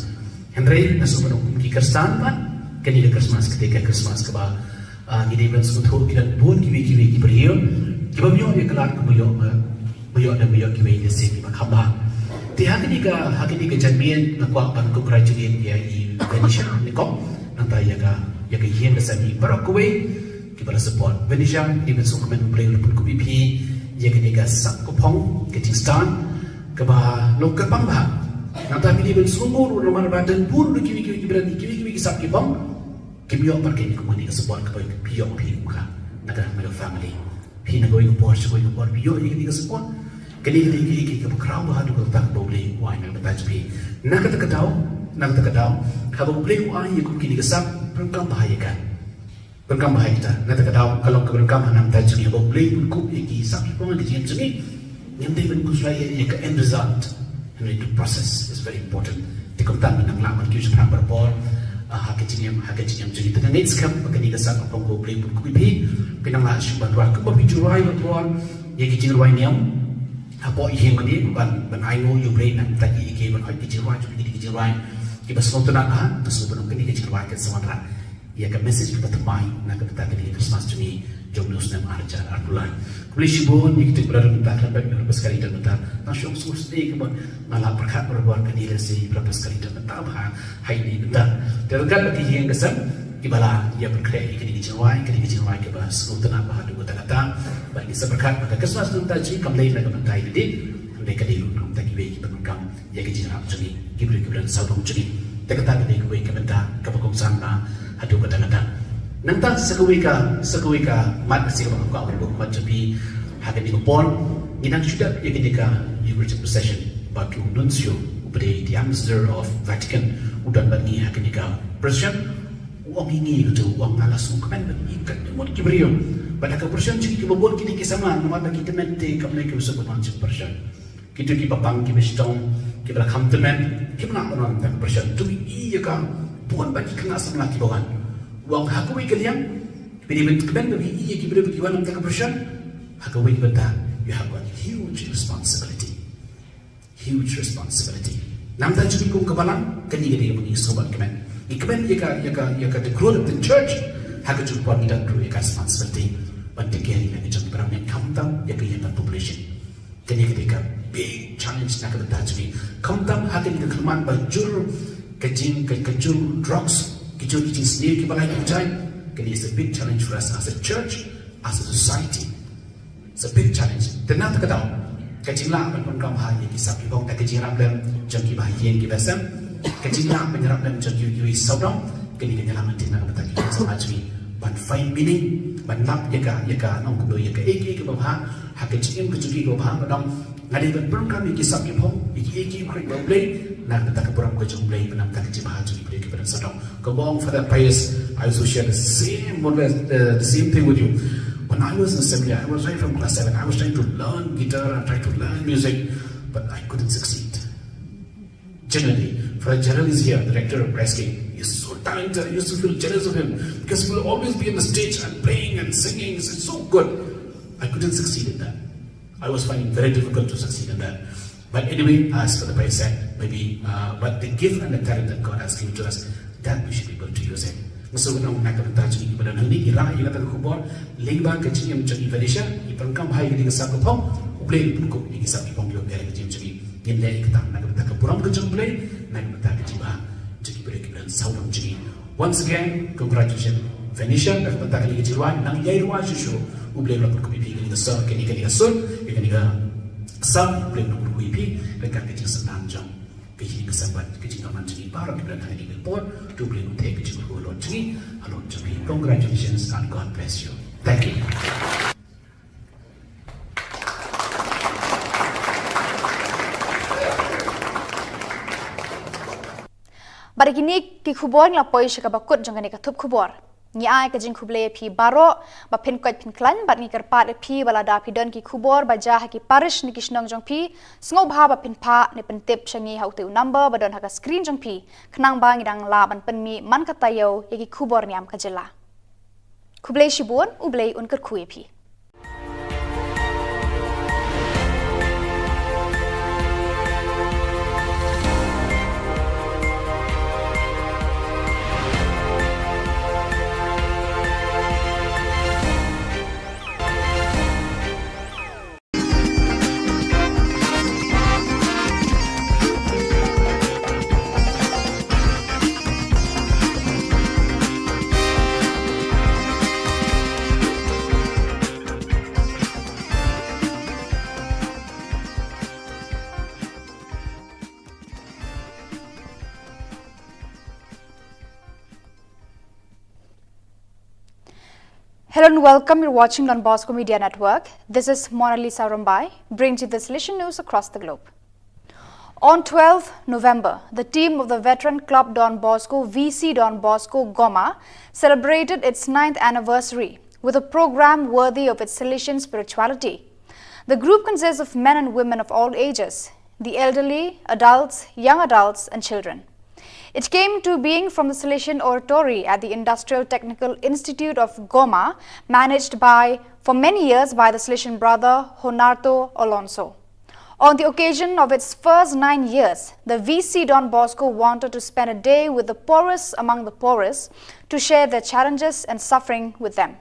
Henry nasu menunggu ki Kristan pan kini ke Christmas ketika Christmas ke ba gini ben suatu kita bun kiwi beriu kiba biyo ye kelar ke biyo kiwi ye si kiba khamba ti hakini ka janmien na kwa ban congratulate ya i Venetia ni ko nanta ya ka yen sa ni barakwe kiba support Venetia di ben sukmen play pun ku pi ye kini ka sak ko phong ke Tistan ke ba lokal bang ba nanta ni ben sumur nomor badan pun kiwi berani kiwi sak ki bang kibiyo parke ni kumani ka support ka piyo pi ka naga my family pi na going por piyo ni ka support kini ki crowd ha du ka tak doble why na ta pi naga ta kadao ka doble why ku kini ka sap perkam bahaya kan kita na ta kadao kalau ka perkam hanam ta pi doble ku ki sap ko ngi jin jini ngam de ben ku slai ka end result and the process is very important ti kom ta nang laman ki sa berbor hakiciam jadi tengah next kam bakani gasak apong go play pun kuipi pinang la shumban wa ko bi jurai bon ye ki jurai niam apo iheng mani ban ai ngo you play nan ta ki ke ban ai ki jurai ki jurai ki bas nonton ha bas nonton kini ki jurai ke samara ya ka message kita temai na ka ta ki Christmas juni jom news nam arja arpulai kuli shibon ni kita berada di belakang bagi berapa sekali dan bentar nasyong sus ni kebon malah berkat berbuat kediri si berapa sekali dan bentar bah hai ni bentar terdekat bagi yang kesan kibala ia berkreasi kediri jiwai ke bahas sultan apa hadu kata bagi seberkat pada Christmas tu taji kamlei nak bentai di andai kediri untuk tak kibai berkam ya kejirap jeni kibri kibran saudong jeni terdekat kediri kibai ke bentar ke pekongsan bah hadu kata Nanta sekuika mat masih kau berbuat cepi hagen di kupon inang sudah yang ketika Eucharistic procession batu nuncio upada the ambassador of Vatican udah bagi hagen di procession uang ini itu uang alas kan ikat mau kibrio pada ke procession jadi kibon kini kisama nama bagi temen te kamne ke usah bermancing procession kita kibapang kibestong kibra kamtemen kibna orang tak procession tu iya kan bukan bagi kena sama kibawan uang hakui kalian pilih bentuk benda bagi iya kibra bagi wan tak bersyar hakui benda you have a huge responsibility nam ta juga kung kabalan kani gede bagi sobat kemen ikmen ya ka the growth of the church hakku juga pun tidak perlu responsibility but the care yang jam berapa kamtam ya ka population kani gede ka big challenge nak ta juga kamtam hakku di kelman bajur kejur drugs Kijur sendiri kita lagi percaya, it's a big challenge for us as a church, as a society. It's a big challenge. Tenang tak tahu. Kecillah menyerap hal yang kisah kibong tak kecillah dalam jangki bahagian kita sem. Kecillah menyerap dalam jangki saudara. Kini kenyalah mentina kebetulan kita sama jadi. Ban find meaning, ban lap yaka nong kudo yaka eki kebabah. Hakecim kecuali kebabah badang. Ngadi ban perangkap yang kisah kibong, eki krik bablay. Nak kita kepuram kejumlah benam tak kecibah jadi beri kepada saudara. Kebong for that place, I also share the same thing with you. When I was in seminary, I was right from class 7. I was trying to learn guitar and trying to learn music, but I couldn't succeed. Generally, for a journalist here, the director of Presking, he's so talented. I used to feel jealous of him because he will always be on the stage and playing and singing. It's so good. I couldn't succeed in that. I was finding it very difficult to succeed in that. But anyway, as for the price tag, maybe, but the gift and the talent that God has given to us, that we should be able to use it. So when I'm not going to touch you, but I'm going to get a Khubor, Lingba, Kachim, Chagi Venetia, you can come high in the Sakopong, who play Puko, in the Sakopong, you're getting the Jimmy, in Lake Tam, Nagata Puram Kachum play, Nagata Jiba, Jiki Break and South of Jimmy. Once again, congratulations, Venetia, Nagata Jiwan, Nang Yairwa Shishu, who play Rapuki in the sun, can you get a son, you can get some play Rapuki, the Kakati Sanam Jump. Kecil kesabat kecil aman jadi baru kita nak di report to beli untuk kecil berulur jadi alon jadi congratulations and God bless you. Thank you. Bari kini ki Khubor nglapoi shaka bakut jangani ka Thup Khubor. Ni ai ka jing Khuble phi baro ba phin kwat phin klan bat ni karpat phi balada phi don ki Khubor ba ja ki parish ni kisnong jong phi sngo bha ba phin pha ni pen tip changi hau tu number ba don ha ka screen jong phi khnang ba ngi dang la ban pen mi man ka tayo ye ki Khubor Niam ka jela Khuble shibun ublei un kar khui phi Hello and welcome. You're watching Don Bosco Media Network. This is Mona Lisa Rambai, bringing you the solution news across the globe. On 12th November, the team of the veteran club Don Bosco, VC Don Bosco Goma, celebrated its 9th anniversary with a program worthy of its Salesian spirituality. The group consists of men and women of all ages, the elderly, adults, young adults, and children. It came to being from the Salesian Oratory at the Industrial Technical Institute of Goma, managed for many years by the Salesian brother Honarto Alonso. On the occasion of its first 9 years, the VC Don Bosco wanted to spend a day with the poorest among the poorest to share their challenges and suffering with them.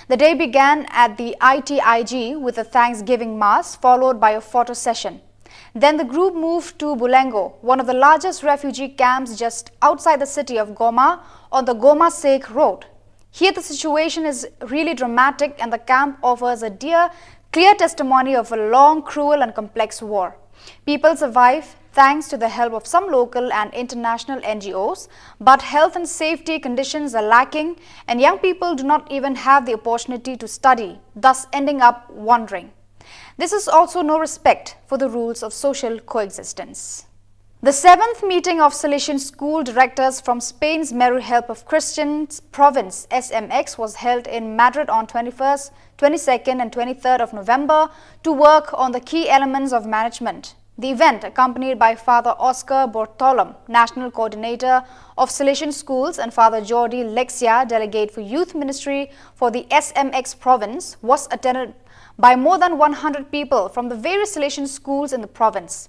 The day began at the ITIG with a Thanksgiving Mass, followed by a photo session. Then the group moved to Bulengo, one of the largest refugee camps just outside the city of Goma on the Goma-Sek road. Here the situation is really dramatic and the camp offers a clear testimony of a long, cruel and complex war. People survive thanks to the help of some local and international NGOs, but health and safety conditions are lacking and young people do not even have the opportunity to study, thus ending up wandering. This is also no respect for the rules of social coexistence. The 7th meeting of Salesian school directors from Spain's Meru Help of Christians province SMX was held in Madrid on 21st, 22nd and 23rd of November to work on the key elements of management. The event, accompanied by Father Oscar Bortolom, National Coordinator of Salesian Schools, and Father Jordi Lexia, Delegate for Youth Ministry for the SMX province, was attended by more than 100 people from the various Salesian schools in the province.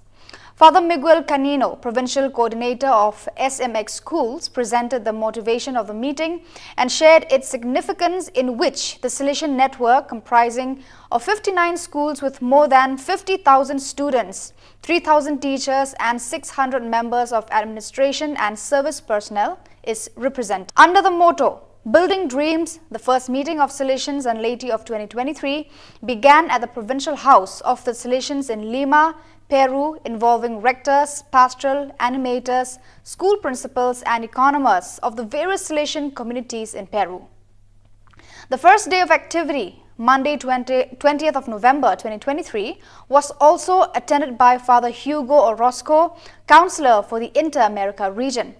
Father Miguel Canino, Provincial Coordinator of SMX Schools, presented the motivation of the meeting and shared its significance, in which the Salesian network, comprising of 59 schools with more than 50,000 students, 3,000 teachers and 600 members of administration and service personnel, is represented. Under the motto, Building Dreams, the first meeting of Salesians and laity of 2023 began at the Provincial House of the Salesians in Lima, Peru, involving rectors, pastoral animators, school principals and economists of the various Salesian communities in Peru. The first day of activity, Monday 20th of November 2023, was also attended by Father Hugo Orozco, Counselor for the Inter-America region.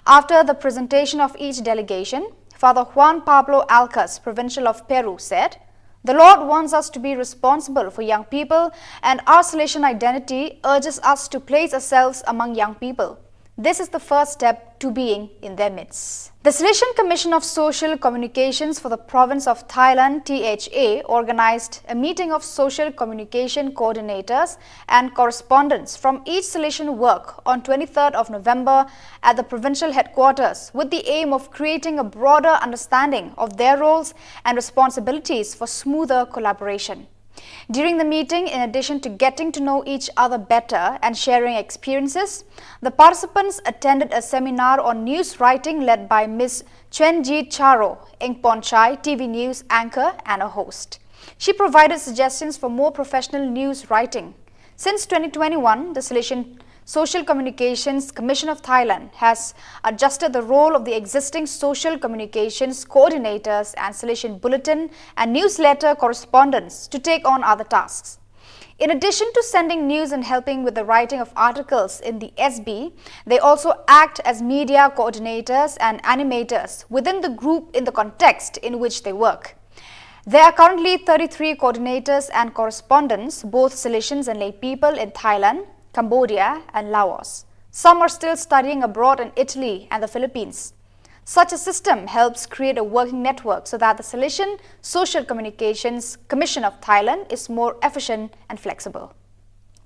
After the presentation of each delegation, Father Juan Pablo Alcas, Provincial of Peru, said, "The Lord wants us to be responsible for young people, and our Salesian identity urges us to place ourselves among young people. This is the first step to being in their midst." The Salesian Commission of Social Communications for the Province of Thailand, THA, organized a meeting of social communication coordinators and correspondents from each Salesian work on 23rd of November at the provincial headquarters, with the aim of creating a broader understanding of their roles and responsibilities for smoother collaboration. During the meeting, in addition to getting to know each other better and sharing experiences, the participants attended a seminar on news writing led by Ms. Chenjit Charo, Engponchai, TV news anchor and a host. She provided suggestions for more professional news writing. Since 2021, the Salesian Social Communications Commission of Thailand has adjusted the role of the existing social communications coordinators and Salesian bulletin and newsletter correspondents to take on other tasks. In addition to sending news and helping with the writing of articles in the SB, they also act as media coordinators and animators within the group in the context in which they work. There are currently 33 coordinators and correspondents, both Salesians and lay people in Thailand, Cambodia and Laos. Some are still studying abroad in Italy and the Philippines. Such a system helps create a working network so that the Salesian Social Communications Commission of Thailand is more efficient and flexible.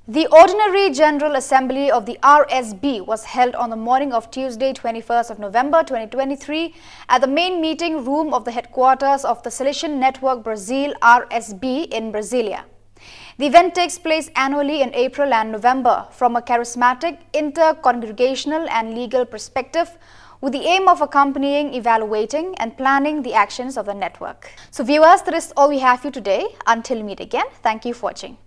The Ordinary General Assembly of the RSB was held on the morning of Tuesday, 21st of November 2023 at the main meeting room of the headquarters of the Salesian Network Brazil RSB in Brasilia. The event takes place annually in April and November from a charismatic, inter-congregational and legal perspective, with the aim of accompanying, evaluating and planning the actions of the network. So viewers, that is all we have for you today. Until we meet again, thank you for watching.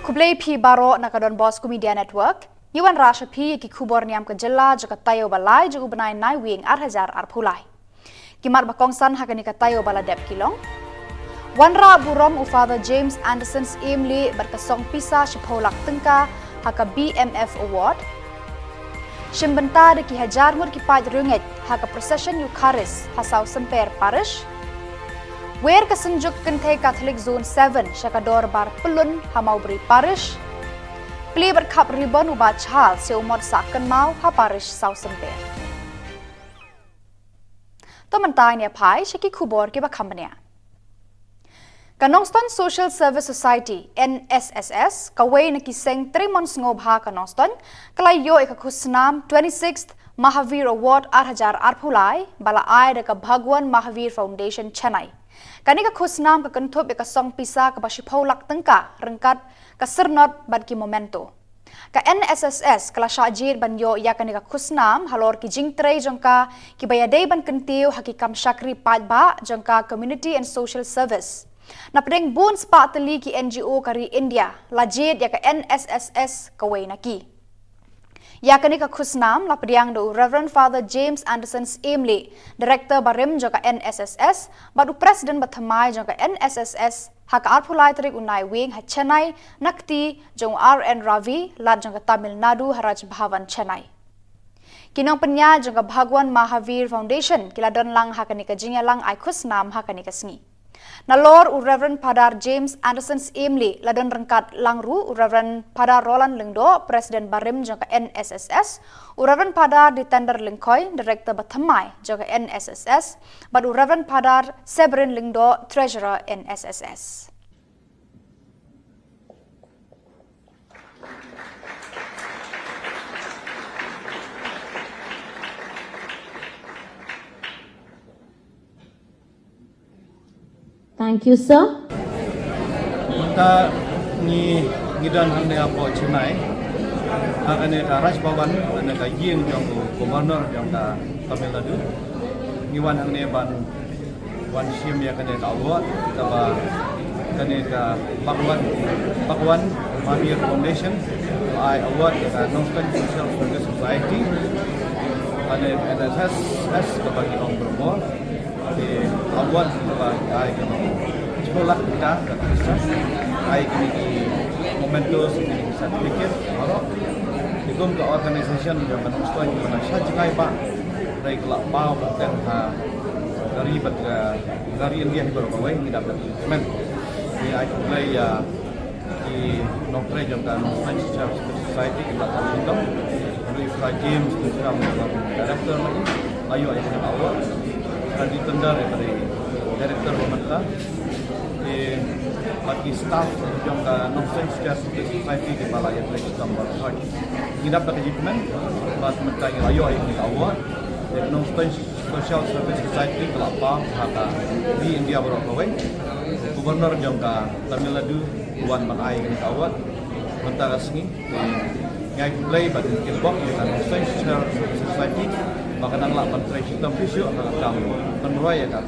Kublai P Baro nakadon Bosco Media Network, Yuan Rasha P ki Khubor Niam ke jela joka tayo balai jo ubenai nai wing 8,000 arpulai. Kimar bakongsan hakani ka tayo bala dep kilong. Wanra burom u Father James Anderson's Emily berkasong pisa shipolak tengka haka BMF Award. Shimbenta de ki hajar mur ki paj runget haka procession Eucharist hasau semper parish. Where kasenjuk kenthe Catholic Zone 7 Shakador bar pelun Hamaubri Parish. Pli berkap ribbon ubat chal se umot saken mau ha parish sau sempe. Tomentai ne pai shaki Khubor ke bakambania. Kanongston Social Service Society NSSS kawai na kiseng 3 months ngobha Kanongston kalayo ikakusnam 26th Mahavir Award 8,000 arpulai bala ai deka Bhagwan Mahavir Foundation Chennai. Kanika khusnam ka Thup ka song pisa ka basipolak tengka rengkat ka sernot bad ki momento. Ka NSSS kala syajir banyo ya kanika khusnam halor ki jingtrei jongka ki bayadei ban kentiu hakikam syakri padba jongka community and social service. Na pedeng bun spa teli ki NGO kari India lajid ya ka NSSS kawai naki. Ya kanika khusnam la pediang do Reverend Father James Anderson's Emily, Director Barim joka NSSS, badu President Bathamai joka NSSS, haka arpulai tarik unai wing ha Chennai, nakti jong RN Ravi, lad joka Tamil Nadu Haraj Bhavan Chennai. Kinong penya joka Bhagwan Mahavir Foundation, kila don lang haka nika jingya lang ay khusnam haka nika sngi. Nalor u Reverend Padar James Anderson's Emily ladon rengkat langru u Reverend Padar Roland Lengdo Presiden Barim jangka NSSS u Reverend Padar di Tender Lengkoi Director Bathamai jangka NSSS bad u Reverend Padar Severin Lengdo Treasurer NSSS. Thank you, sir. Kita ni ngidan hande apo Chennai. Akan ada Raj Bhavan, ada Yin jong Governor jong ka Tamil Nadu. Ngiwan hande ban wan sim ya kan ada award kaba kan ada Bhagwan Mahavir Foundation I award ka Kanongston Social Service Society. Ada NSSS kebagi orang berumur. Di awal sebagai ai sekolah kita dan Kristen ai kini momentum ini sertifikat baru digum ke organisasi yang menunjukkan mana saja pak dari kelak bau dan dari India baru kawai tidak men di ai mulai di dokter jangka Kanongston Social Society kita tahu dari James Director lagi ayo ai awal ditender daripada Director Pemerintah bagi staff yang non-sense justice society di Balai Atletik Tambah Haj. Ini dapat achievement bagi mereka yang layu ini award dan non-sense social service society kelapa di India berapa Gubernur jangka Tamil Nadu Tuan Manai ini award mentara sini yang play bagi kickbox dengan non-sense social society bahkan nanglah menteri sistem fisio akan menuai ya kan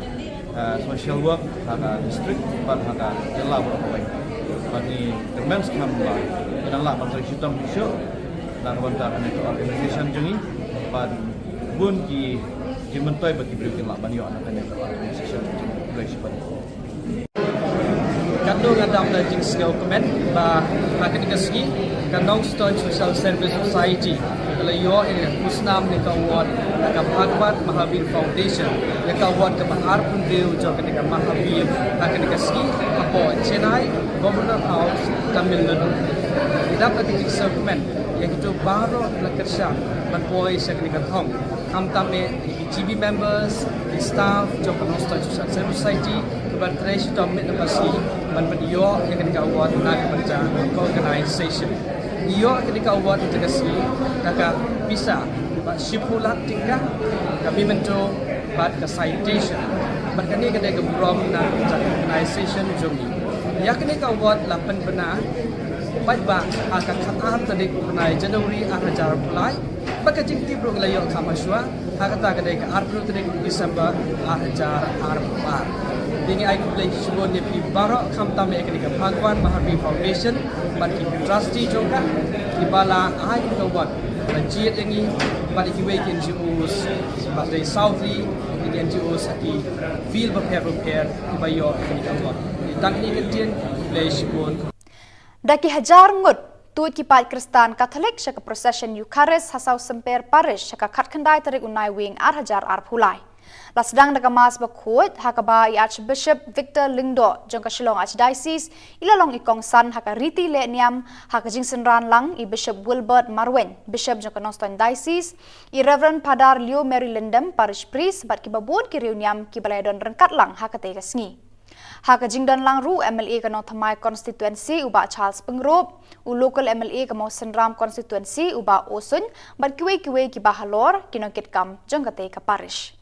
social work haka district ban haka jela berapa bagi demensi hamba nanglah menteri sistem fisio dan wanita itu organisation jengi ban bun ki mentoi bagi berikan lah banyo anak itu organisation organisasi Kandung ada jing skill comment ba akan dikasih kandung stone social service society kalau yo ini musnam ni kawat ka Bhagwat Mahavir Foundation ya kawat ke Mahar Pundew jo ke Mahavir akan dikasih apa Chennai Governor House Tamil Nadu tidak ada jing skill comment yang itu baru lakersha berpoi sekaligus thong tame GB members staff jo kandung stone social service society kebertresi domit pasti menpedio yang ketika award nak kerja organisation iyo ketika award itu kasih kakak bisa sipulat tingkah kami mencoba buat ke citation berkini ketika berom nak kerja organisation jomi ya ketika award 8 benar baik bah akan kham tadi benai Januari ajar mulai baka jingti bro layo kamaswa hakata ketika April tadi Desember ajar arbar Dini I play Khubor Niam Barok kam tame ketika Bhagwan Mahavir Foundation bagi trustee juga di bala I kawat rajit ini bagi kiwe NGOs bagi Southly NGOs di field repair di bayo ini kawat dan ini kejadian play Khubor Daki hajar ngut tu kipat Kristan Katolik syaka procession Eucharist hasau semper parish syaka katkandai tarik unai wing hajar pulai Lasdang nagamas bakut hakaba Archbishop Victor Lindo jangka Shillong Archdiocese ilalong ikong san haka Riti Le Niam haka jingsen ran lang i Bishop Wilbert Marwen Bishop jangka Noston Diocese i Reverend Padar Leo Mary Lindem Parish Priest bat kibabud ki reuniam ki balayadon rengkat lang haka tega sngi haka jingdan lang ru MLA kano thamai constituency uba Charles Pengrop u local MLA kamo Senram constituency uba Osun bat kiwe ki bahalor kinokit kam jangka tega parish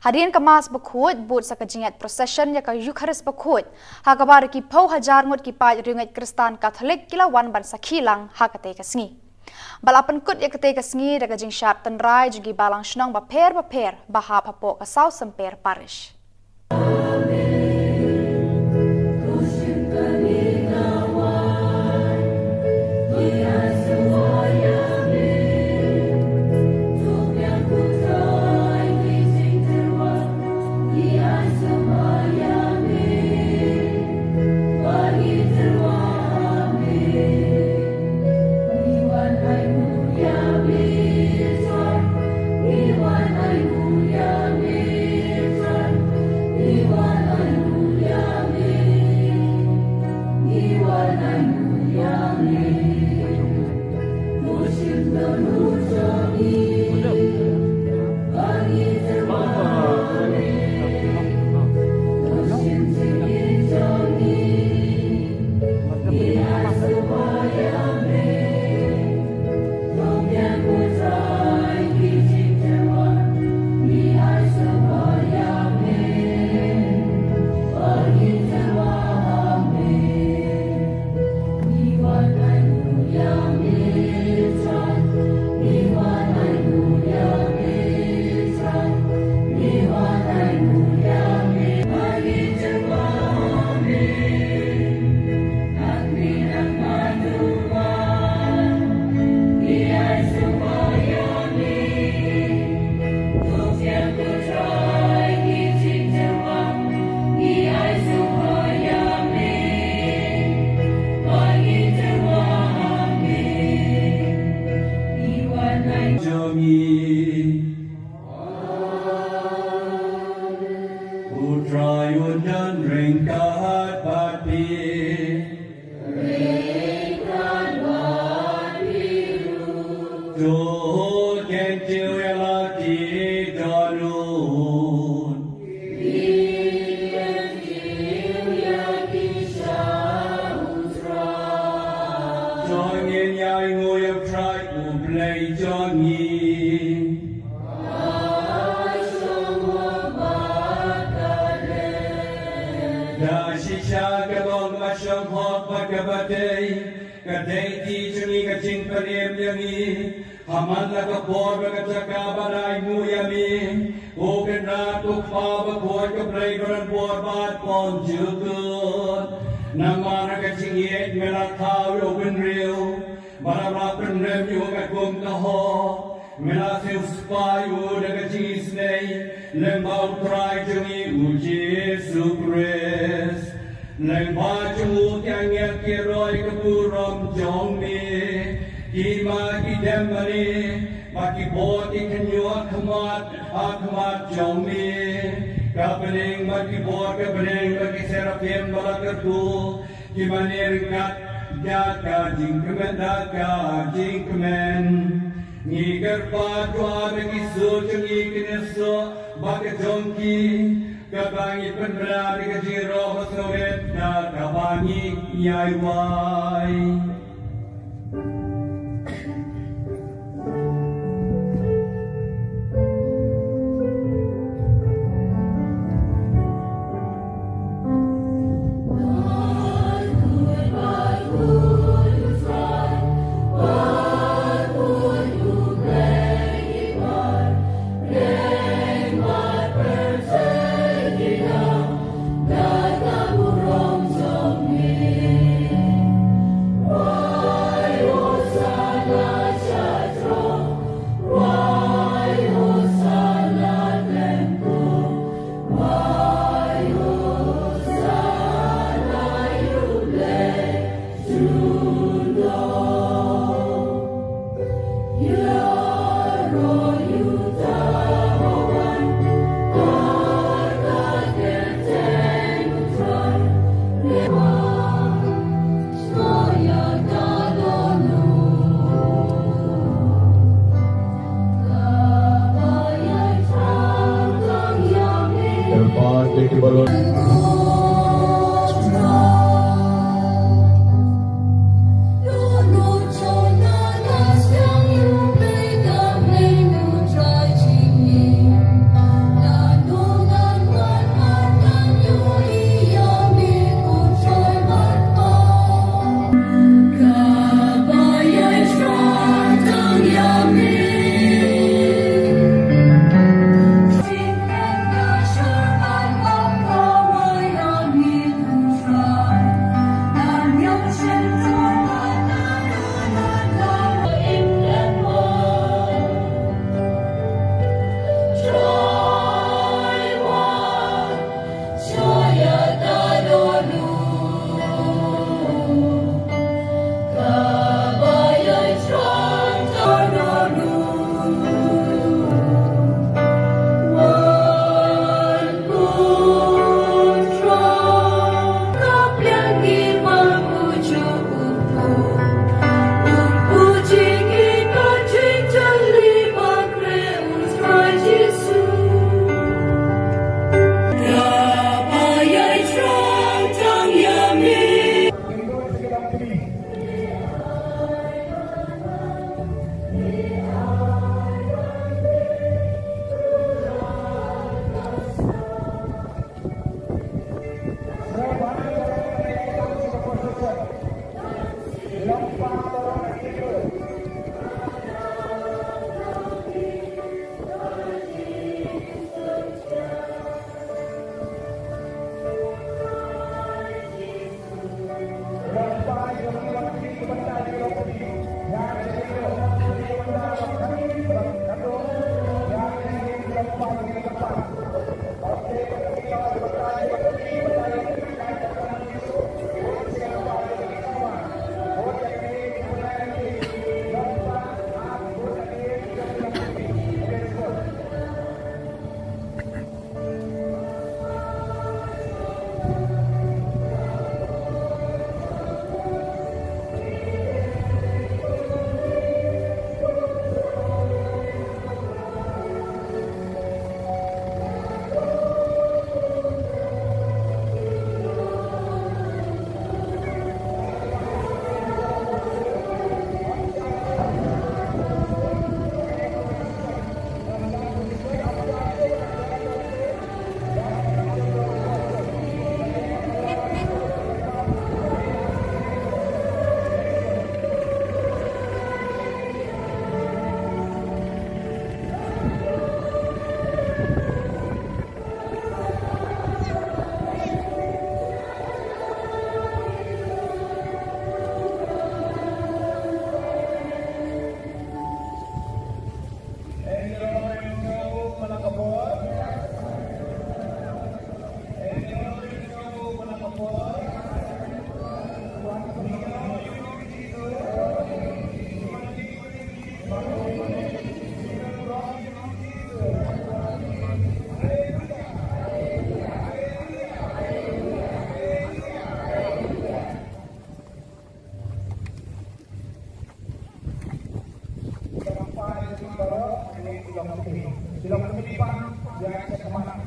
Hadirin kemas bakut but sakajingat procession ya ka Eucharist bakut hakabar ki pau hajar ngut ki pa ringat Kristan Katolik kilawan ban sakhilang hakate kasngi balapan kut ya kate kasngi daga jing syat tenrai jugi balang shnong ba per baha papo ka South Semper Parish Kadai ti chuni ka ching panem yami Haman la ka por ka chaka barai mu yami O ke na tu pa ba por ka pray garan por bat pon jukun Namana ka ching yet mela thau yo bin real Barabra pen rem yo ka kum ka ho Mela sil spa yo da ka ching snei Lembau try chuni u Jesu Christ Leng ba chu tiang ye ki roi ka pu rom jong mi ki ma ki dem mani ba ki bo ti kan yu akmat jong mi ka bening ba ki bo ka bening ba ki serapim ba ka tu ki manir kat da ka jing kemen ni ker pa twa ba ki so chung i kineso ba ka jong ki Kabangi penberani kejiro bersoget dan kabangi yai wai.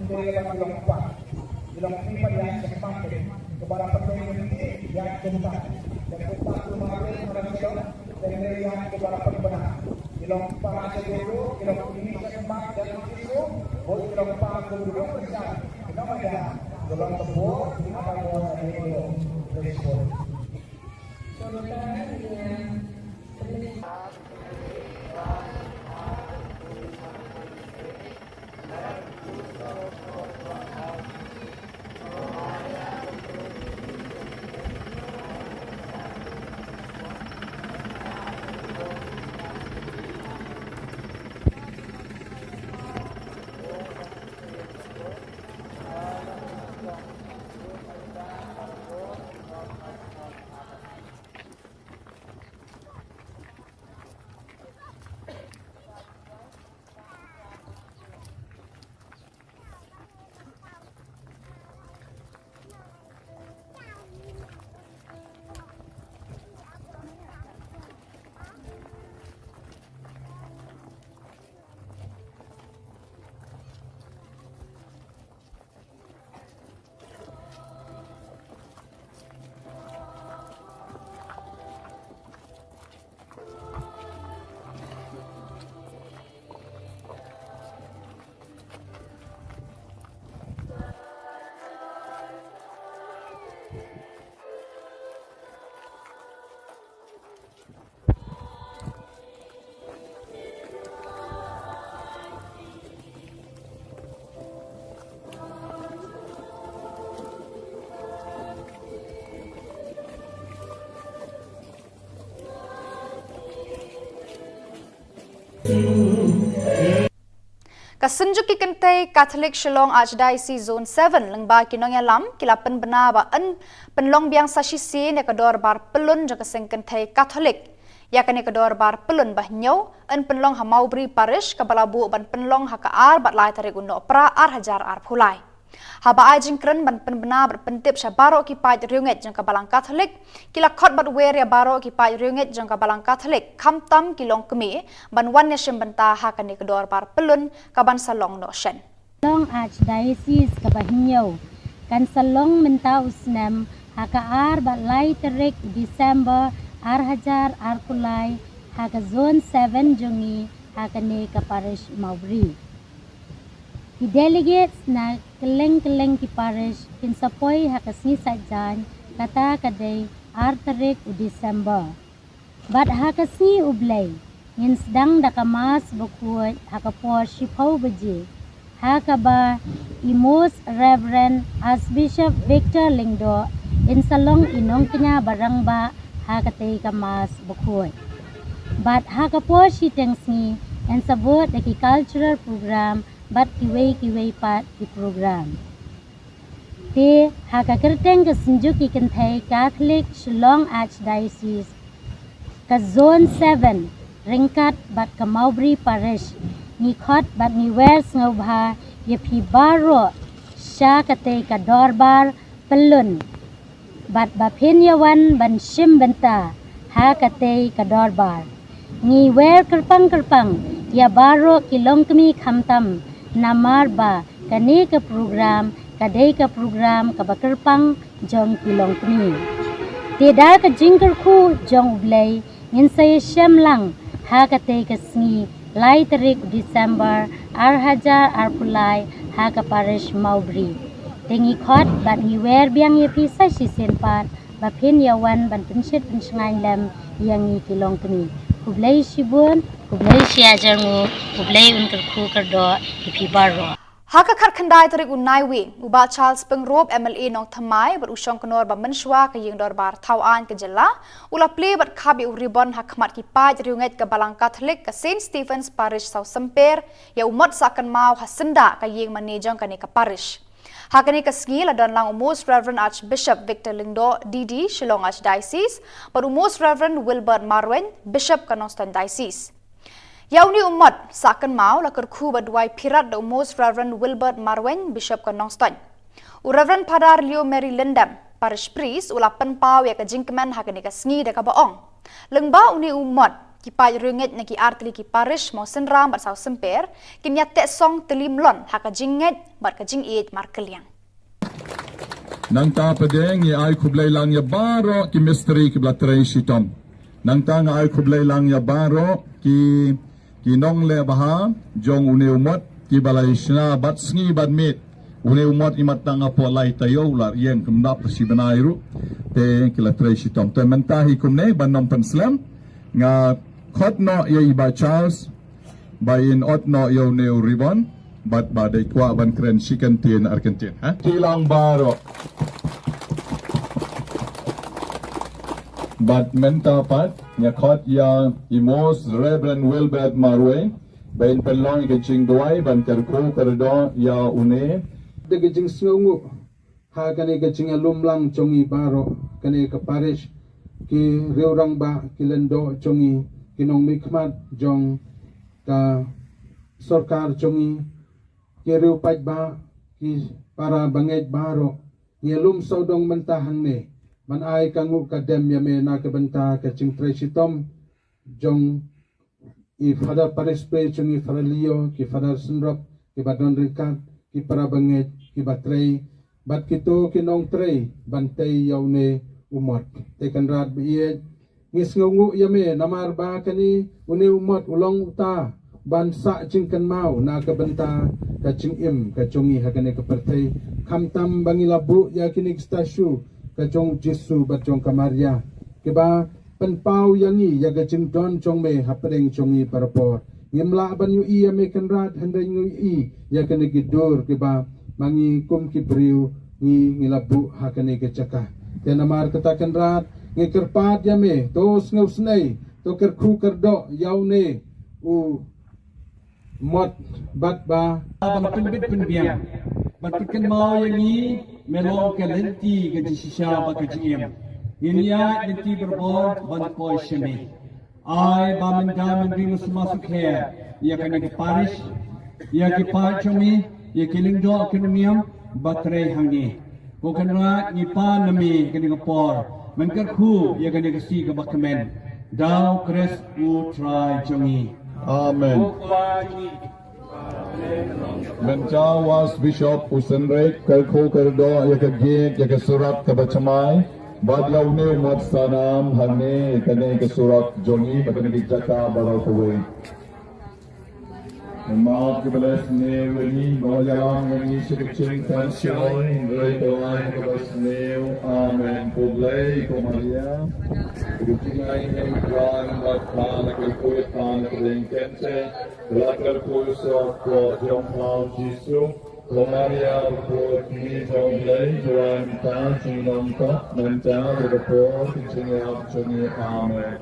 dari bilang empat pipa yang semakin kepada pemain yang keempat dan empat kemarin Malaysia dan yang kepada pembenar bilang empat dulu bilang ini semakin dan itu bilang empat kedua besar nama dia bilang tebal apa yang itu respon. Kasunjuk kente Catholic Shillong Archdiocese Zone 7 lengba kinong yalam kila penbena ba penlong biang sasisi ne kedor bar pelun jaka seng kente Catholic ya kane kedor bar pelun bah nyau penlong ha Maubri Parish kabalabu ban penlong ha ka ar bat lai tarik undo pra ar hajar ar phulai haba ajing kren ban penbena berpentip sya baro ki pai riunget jang kabalang Catholic kila khot bat weria baro ki pai riunget jang kabalang Catholic khamtam kilong kemi ban wan yashim banta ha kane kedor bar pelun kaban salong no shen Long Archdiocese kabahinyau kan salong menta usnam ha ka ar bat lai tarik December ar hajar ar kulai ha ka zone 7 jongi ha kane ka parish Maubri. The delegates na keleng-keleng ki parish kin sapoi hakasni sajan kata kadai ar tarik u December. Bat hakasni ublay ngin sedang dakamas bukuat hakapor shipau beji. Hakaba Imos Reverend Archbishop Victor Lingdo in salong inong kanya barang ba hakatay kamas bukuat. Bat hakapor shitengsi and sabot daki cultural program bat kiway pat di program. Te hakakerteng kesenjuk ikentai Catholic Shillong Archdiocese ka zone 7 ringkat bat ka Maubri Parish ngikot bat niwers ngobha yepi baro sya kate ka dorbar pelun bat bapin yawan ban shim benta ha kate ka dorbar ngiwer kerpang ya baro kilong kemi khamtam namar ba kane ka program kadai ka program ka bakerpang jong kilong kemi tidak ka jingker khu jong ublay ngin say syam lang ha kate ka sngi lai tarik December ar hajar ar pulai ha ka parish Maubri tengi khot bat ngiwer biang ye pisa sisen pat bapin yawan ban pensit pensengai lem yang ngi kilong kemi ublay sibun ublay siajarmu ublay unker khu kerdo ipi baro Haka khat khandai tarik unai wi uba Charles Pengrop MLA nong thamai ber usong kenor ba menshwa ka yeng dorbar thawan ke jela ula play bat khabi uribon hakmat ki paj riunget ka balang Catholic ka St Stephen's Parish South Semper ya umat sakan mau hasenda ka yeng manejong ka ne ka parish Hakani ka sngi la dan lang Most Reverend Archbishop Victor Lingdo DD Shillong Archdiocese ber Most Reverend Wilbert Marwen Bishop ka Noston Diocese Yauni umat sakan mau la kerku badwai pirat do Most Reverend Wilbert Marwen Bishop ka Nongston. U Reverend Padar Leo Mary Lindam parish priest ula penpau ya ka jingkeman hakani ka sngi de ka baong. Lengba uni umat ki pai ringet na ki artli ki parish mo senram bat sau semper ki nyate song telim lon haka jinget bat ka jing it mar keliang. Nang ta padeng ni ay kublay lang ya baro ki mystery ki blatrei shitom. Nang ta nga ay kublay lang ya baro ki nong le baha jong une umot ki balay shna bat sngi bat mit une umot imat tanga po lay tayo lar yen kumdap si banayru te ki latrei shitom. Te mentahi kumne banom panslam nga khot no ya iba Charles bayin ot no yo neu ribon bat badai kwa ban kren shikantin Argentin ha kilang baro bat menta pat nya khot ya imos Reverend Wilbert Marwe bain pelong ke ching duai ban kerko kerdo ya une de ke jing sngongu ha kane ke jing lumlang chongi baro kane ke parish ki reurang ba kilendo chongi kinong mikmat jong ka sarkar chongi ki reu paj ba ki para banget baro ngelum sodong mentahang ne man ai kangu kadem ya me na ke benta ke ching tresitom jong i fada parish pe chongi faralio ki fada sunrop ki badon rikat ki para banget ki batrei bat kito kinong trei bantay yaune umot tekan rat biye ngis ngungu yame namar ba kani une umot ulong uta bansa cingkan mau na ka benta ka cingim ka chongi hakane ka pertai khamtam bangilabu ya kinik stasyu ka chong jisu bat chong kamaria ke ba penpau yangi ya ka cingdon chong me hapreng chongi parapor ngimla ban yu i yame kan rat handai ngu i ya kane gidur ke ba mangi kum ki briu ngi ngilabu hakane ka cakah tenamar katakan rat ngikerpat yame tos ngausnei to kerku kerdo yaune u mot bat ba Abang penbit penbiang. Batkan mau yang ini melong ke lenti ke jisya ba ke jiem. Inya lenti berbor ban poi shemi. Ai ba mendaman ringus masuk her. Ia kena ke parish, ia ke pachomi, ia ke lingdo ekonomiam baterai hangi. Ko kena ni pa nami kena ke por. Menkerku ia kena ke si ke bakamen. Dau kres u try jongi. Amen. Mencawas Bishop Usenrek Kerko Kerdo Yakagit Yakasurat Kabachamai Badlaw ni Umat Sanam Hane Kane Kasurat Jongi Bakani Jaka Barakaway Maaf kebelas ni Wani Bawajalang Wani Sikicing Tansyoy Redoan Kebelas ni Amen Publay Komaria Kucingay Hemkran Bakhan Kekuyat Pan Kekengkense Lakar Kuyusok Jomhal Jisu Komaria Kukini Jomlay Joan Tan Sinongkot Mental Report Kucingay Abjoni Amen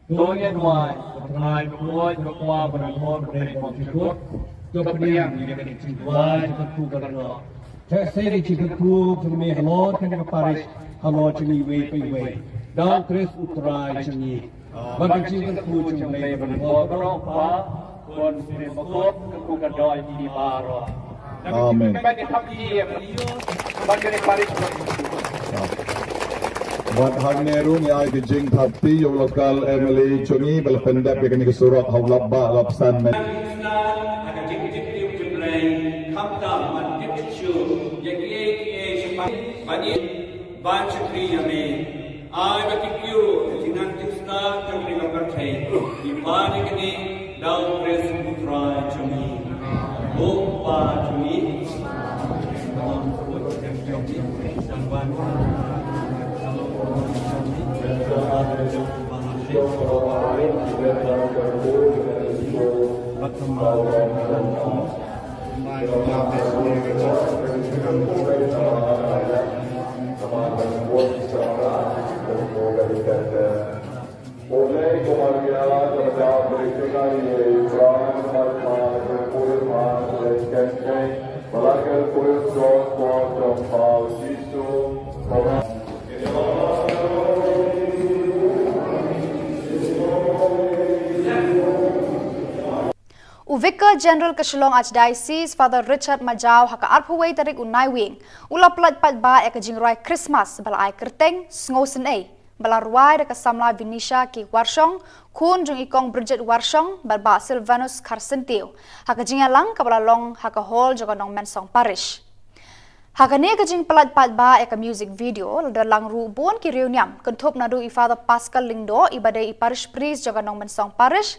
Tôi nhân hoài, ngài tôi cho qua và đồng hồ để một chút thuốc cho phần điểm như cái chuyện qua cho các khu gần đó. Thế sẽ đi chỉ các khu cho mình hello cho các parish hello cho mình về đào Chris Utrai cho mình và cái chuyện các khu cho mình và đồng hồ có rõ quá còn để một số các khu gần đó đi ba rồi. Amen. Bạn đi thăm gì bạn cái parish Buat hang neru ni ay kijing thapti yung lokal Emily Chungi balapendap yakani kesurat hawlabba lapsan men. Vicar General Kashlong Archdiocese Father Richard Majau haka arphuway tarik unai wing ula plat pat ba ek jingrai Christmas balai kerteng sngosen Balarwai deka samla Vinisha ki Warshong, kun jung ikong Bridget Warshong, barba Silvanus Karsentiu. Haka jingalang kabalalong haka hall joganong Mensong Parish. Haka ne kajing pelat pat ba eka music video dalang ru bon ki Khubor Niam kentup nadu i Father Pascal Lingdo ibadai i parish priest joganong Mensong Parish.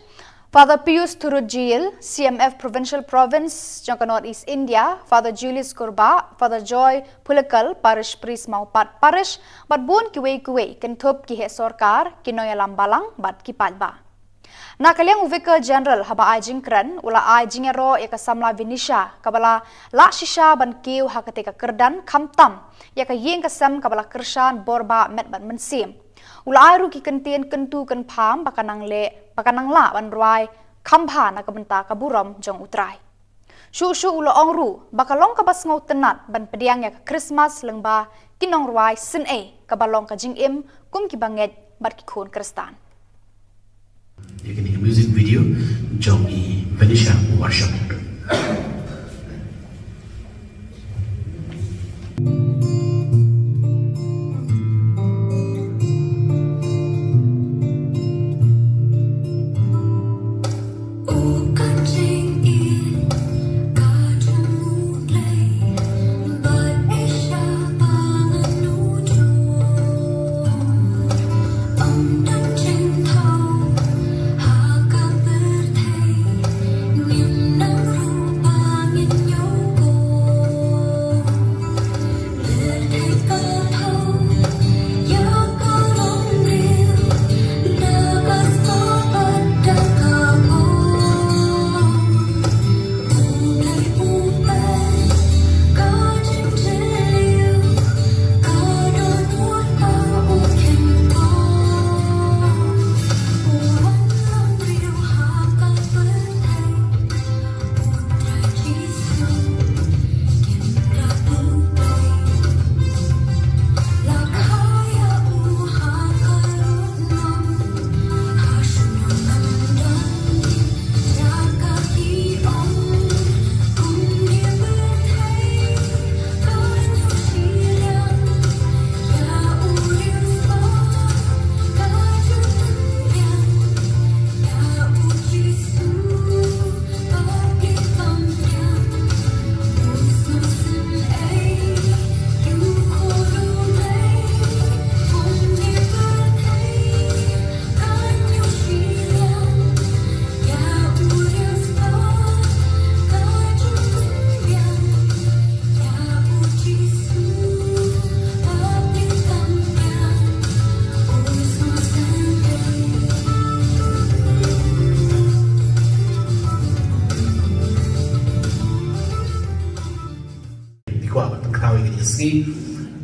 Father Pius Turujil, CMF Provincial Province, Jangka North East India, Father Julius Kurba, Father Joy Pulakal, Parish Priest Maupat Parish, bat bun kiwe kentup ki he sorkar, kinoy alam balang, bat kipat ba. Nakaliang Vicar General haba ai jingkran, ula ai jingero ya kasamla Vinisha, kabala la shisha ban kiw hakateka kerdan kamtam, ya ka ying kasam kabala kershan borba met ban mensim. Ula ai ru ki kentien kentu ken pam pakanang la ban ruai kampha na kabenta kaburam jong utrai. Shu ula ong ru bakalong kabas ngau tenat ban pediang ya Christmas lengba kinong ruai sin kabalong ka jing im kum ki banget bat ki khon kristan. You can hear music video jong I Venetia worship.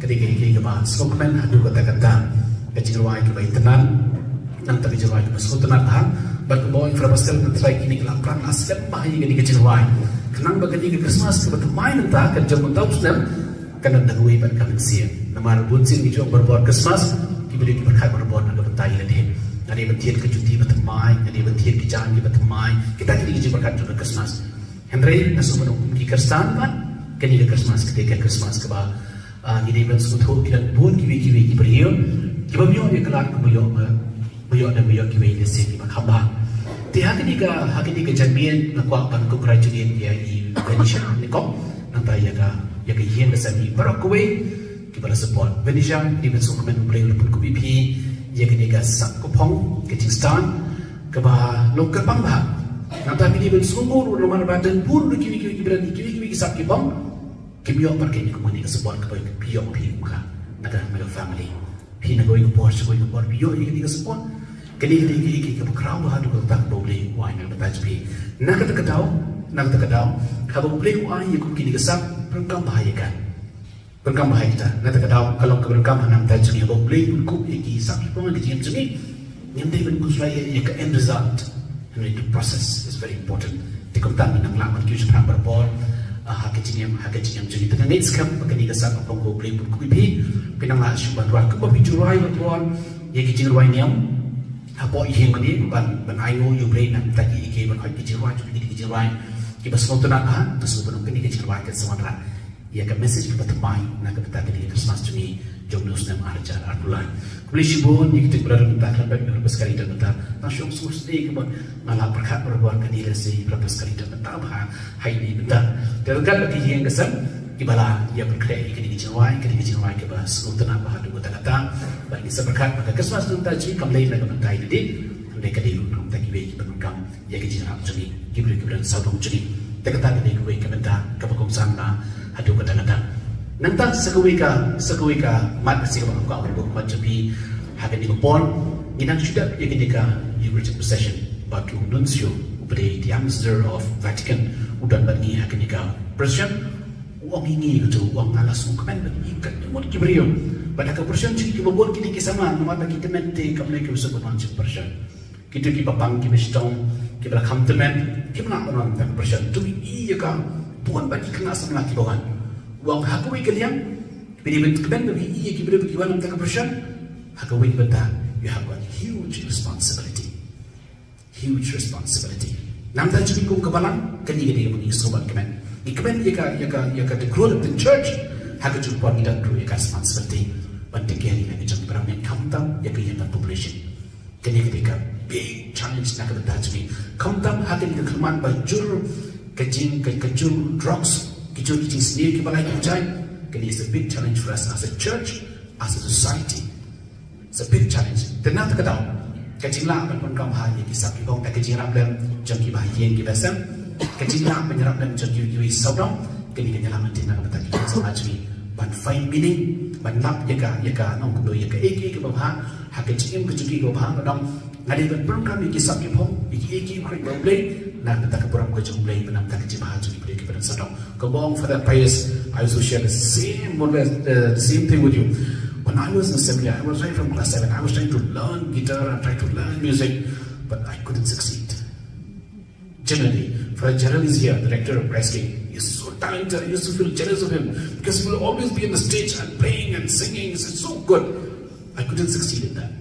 Ketika bahas skokmen adu kata-kata kejirwai kebaik tenan nang tapi jirwai masuk tenan ha bak boy infrastruktur mentrai kini kelapran asal bahaya gini kejirwai kenang bagani ke Christmas ke main entah kerja mentau snap kana dagui ban kamen sia namar bunsin ni jong berbuat Christmas kibeli berkat berbuat nak bentai leh ada bentian kejuti bertemai ada bentian kejangan bertemai kita kini berkat juga Christmas Henry nasu menunggu di Kristan kan kini ke Christmas ketika Christmas keba gini ben suatu kita pun kiwi beriyo kiba biyo ya kelak biyo dan biyo kiwi di sini makamba tiha kini ke jamian nakwa ban ko graduate ya I Venetia nikok nanta ya ka yen besami barak kowe kiba support Venetia di ben sukumen beriyo pun ko pipi ya kini ka sak ko pong ke Kingston keba lokal pamba nanta kini ben sumur rumah badan pun kiwi berani kiwi sak kibong Kibyo pergi ni kemana ke sebuah kebaik biok pi muka naga family pi naga ikut bos biok ini ke sebuah kini ke berkerau hadu ke tak boleh wine yang bertaj pi naga terkedau kalau boleh wine ikut kini kesak berkam bahaya kita naga terkedau kalau ke berkam hanam taj ni kalau boleh ikut iki sak pun ke jam sini yang dia berkusrai ia ke end result and the process is very important dikontak nang laman kius pram berbol hakiciam jadi tengah net skam pakani kasap apong ko play pun kuipi pinang la syuban ra ko bi jurai bon ye ki jurai niam apo ihe mani ban ayo you play nan taki ke ban ki jurai ki jurai ki basno tana ha to so ban ki jurai ke samara ye ka message ki batamai na ka ta ki Christmas to me jom nus nam arjar arpulan boleh sibun ikut berada mentah dan baik berapa sekali dan mentah nasyuk sus ni kebun malah berkat berbuat kediri si berapa sekali dan mentah bah hai ni mentah terdekat bagi yang kesam ibala ia berkreasi kediri jiwai ke bahas untuk nambah dua kata bagi seberkat pada kesmas mentah ji kamlei nak mentah ini mereka di rumah tak kibei penunggang ia kejiran jadi kibri sabung jadi terkata kediri kibei kementah kepakong sana adu kata Nanta sekuika mat bersih kalau kau berbuk mat jadi hakan di kupon inang sudah ia ketika Eucharistic procession batu nuncio uberi the ambassador of Vatican udan bani hakan ika procession uang ini gitu uang alas mungkin bani ikan mungkin kiberium pada ke procession jadi kibon kini kisama nama bagi temente kami kita sebut macam procession kita kibapang kibestong kibla kamtemen kibna orang tak procession tu iya kan tuan bagi kena sama kibawan uang hakui kalian bila keban bagi ia kibra bagi wanam tak persian hakui benda you have a huge responsibility nam tak jadi kau kebalan kini dia bagi sobat keban keban ia ka the growth of the church hakui juga kita tu ia responsibility penting kali lagi jadi berapa kamtam ia kaya population kini ketika big challenge nak benda jadi kamtam hakui kita kelman bajur kejing drugs Kijur sendiri kepala kita, kini is a big challenge for us as a church, as a society. It's a big challenge. Tenang tak tahu. Kecillah pun kaum hanya kisah kibong tak kecil ramlem jangki bahagian kibasam. Kecillah penyeraplam jangki kiwi saudam. Kini kenyalaman tina kata kita sama jadi ban fine meaning, ban lap yaka nong kudo yaka eki kebabha, hakecim kecuki kebabha kadang ngadi ban program kisah kibong eki krik boleh. Nak kita kepuram kecil mulai benam tak kecil bahagia beri kepada sedang. Kebong for that pious, I also share the same thing with you. When I was in assembly, I was right from class 7. I was trying to learn guitar and trying to learn music, but I couldn't succeed. Generally, Gerald is here, the director of wrestling. He's so talented. I used to feel jealous of him because he will always be on the stage and playing and singing. It's so good. I couldn't succeed in that.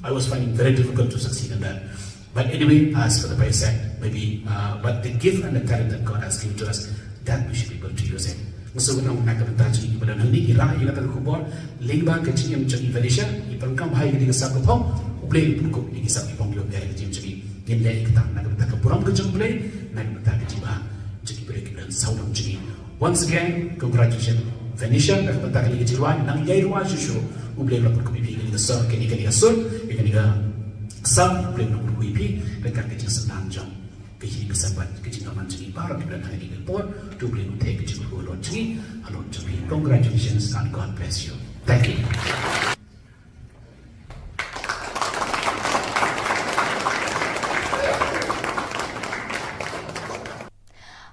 I was finding it very difficult to succeed in that. But anyway, as for the price tag, maybe, but the gift and the talent that God has given to us, that we should be able to use it. So when I'm not going to touch it, but I'm going to get a Khubor, Lingba, catching him to Evanisha, you can come high in the Sapopong, play Puko, in the Sapopong, you're very Jimmy, in the Ektam, Nagata Puram Kajum play, Nagata Jiba, Jimmy Break and South of Jimmy. Once again, congratulations, Venetia, Nagata Jiwan, Nangyaywa Shushu, who blame up in the sun, can you get a son, you can get some blame up WP, the Kakajin Sanjong. Kecil kesabat, kecil aman jadi para kita nak ini report, tu boleh untuk kecil berulur jadi, alon jadi. Congratulations and God bless you. Thank you.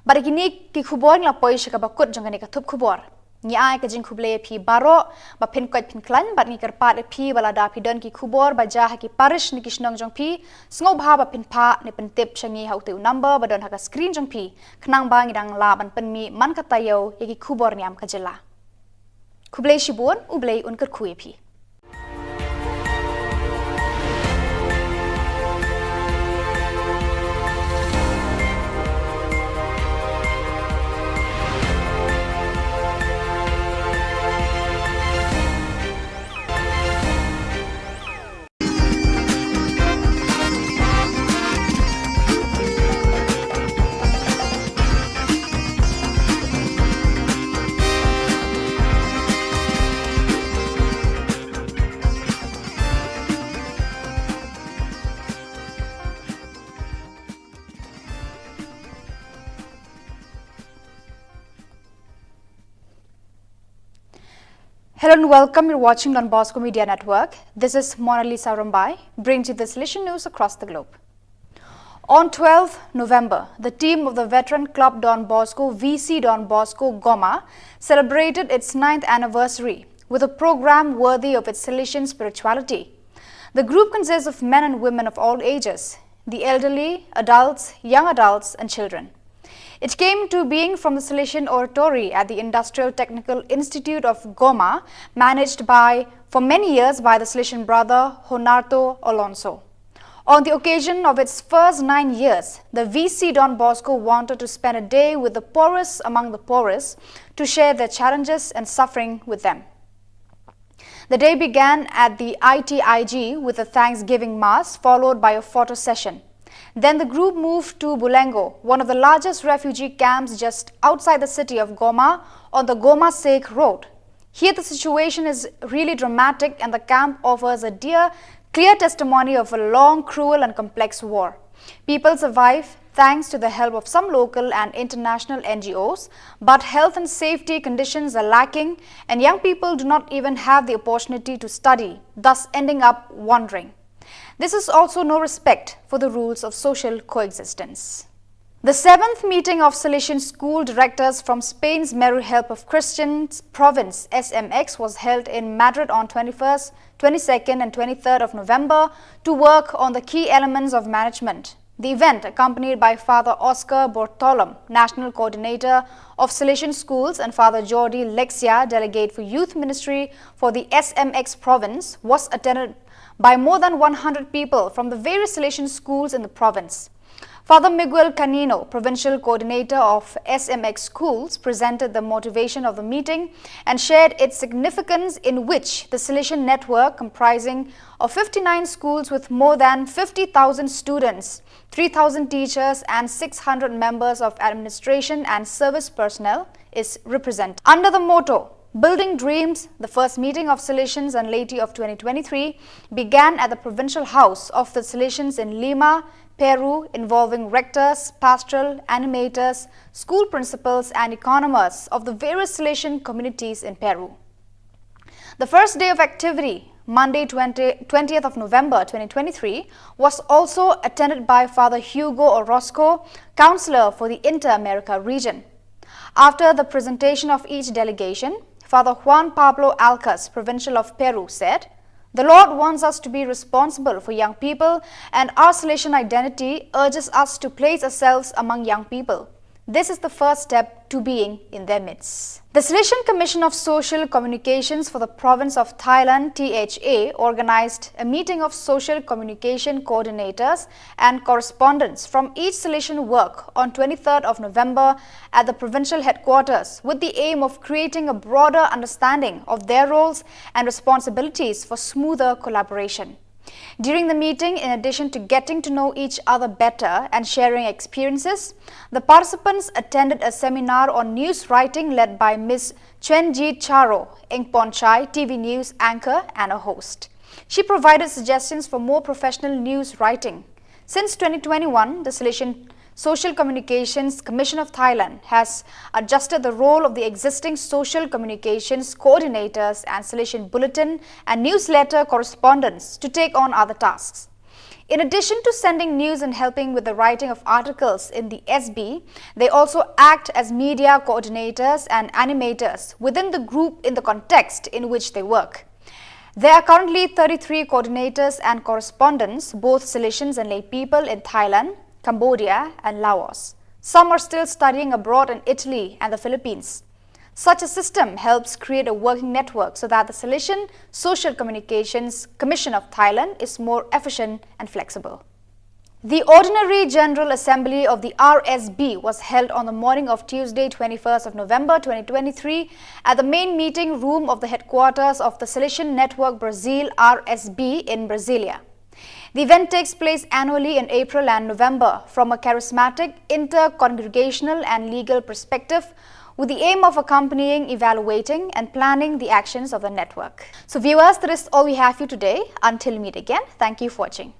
Bari kini ki Khubor ngla poi shika bakut jong ni ka Thup Khubor. Ni ai ka jing khuble phi baro ba phin koi phin klan bat ni karpat phi balada phi don ki Khubor ba ja ha ki parish ni kishnong jong phi sngo bha ba phin pha ni pen tip changi hau tu number ba don ha ka screen jong phi khnang ba ngidang la ban pen mi man ka tayo ye ki Khubor Niam ka jela khuble shibun uble un kar khui phi. Hello and welcome. You're watching Don Bosco Media Network. This is Mona Lisa Rambai, brings you the solution news across the globe. On 12 November, the team of the veteran club Don Bosco, VC Don Bosco Goma, celebrated its 9th anniversary with a program worthy of its Salesian spirituality. The group consists of men and women of all ages, the elderly, adults, young adults, and children. It came to being from the Salesian Oratory at the Industrial Technical Institute of Goma, managed for many years by the Salesian brother Honarto Alonso. On the occasion of its first 9 years, the VC Don Bosco wanted to spend a day with the poorest among the poorest to share their challenges and suffering with them. The day began at the ITIG with a Thanksgiving Mass followed by a photo session. Then the group moved to Bulengo, one of the largest refugee camps just outside the city of Goma on the Goma-Sek road. Here the situation is really dramatic and the camp offers a clear testimony of a long, cruel and complex war. People survive thanks to the help of some local and international NGOs, but health and safety conditions are lacking and young people do not even have the opportunity to study, thus ending up wandering. This is also no respect for the rules of social coexistence. The 7th meeting of Salesian school directors from Spain's Meru Help of Christians province SMX was held in Madrid on 21st, 22nd and 23rd of November to work on the key elements of management. The event, accompanied by Father Oscar Bortolom, National Coordinator of Salesian Schools, and Father Jordi Lexia, Delegate for Youth Ministry for the SMX province, was attended by more than 100 people from the various Salesian schools in the province. Father Miguel Canino, Provincial Coordinator of SMX Schools, presented the motivation of the meeting and shared its significance, in which the Salesian network, comprising of 59 schools with more than 50,000 students, 3,000 teachers and 600 members of administration and service personnel, is represented. Under the motto, Building Dreams, the first meeting of Salesians and laity of 2023 began at the Provincial House of the Salesians in Lima, Peru, involving rectors, pastoral animators, school principals and economists of the various Salesian communities in Peru. The first day of activity, Monday 20th of November 2023, was also attended by Father Hugo Orozco, Counselor for the Inter-America region. After the presentation of each delegation, Father Juan Pablo Alcas, Provincial of Peru, said, "The Lord wants us to be responsible for young people, and our Salesian identity urges us to place ourselves among young people. This is the first step to being in their midst." The Salesian Commission of Social Communications for the Province of Thailand, THA, organized a meeting of social communication coordinators and correspondents from each Salesian work on 23rd of November at the provincial headquarters, with the aim of creating a broader understanding of their roles and responsibilities for smoother collaboration. During the meeting, in addition to getting to know each other better and sharing experiences, the participants attended a seminar on news writing led by Ms. Chenji Charo, Engpon Chai, TV News anchor and a host. She provided suggestions for more professional news writing. Since 2021, the Salesian Social Communications Commission of Thailand has adjusted the role of the existing social communications coordinators and Salesian bulletin and newsletter correspondents to take on other tasks. In addition to sending news and helping with the writing of articles in the SB, they also act as media coordinators and animators within the group in the context in which they work. There are currently 33 coordinators and correspondents, both Salesians and lay people, in Thailand, Cambodia and Laos. Some are still studying abroad in Italy and the Philippines. Such a system helps create a working network so that the Salesian Social Communications Commission of Thailand is more efficient and flexible. The Ordinary General Assembly of the RSB was held on the morning of Tuesday, 21st of November 2023 at the main meeting room of the headquarters of the Salesian Network Brazil RSB in Brasilia. The event takes place annually in April and November from a charismatic, inter-congregational and legal perspective, with the aim of accompanying, evaluating and planning the actions of the network. So viewers, that is all we have for you today. Until we meet again, thank you for watching.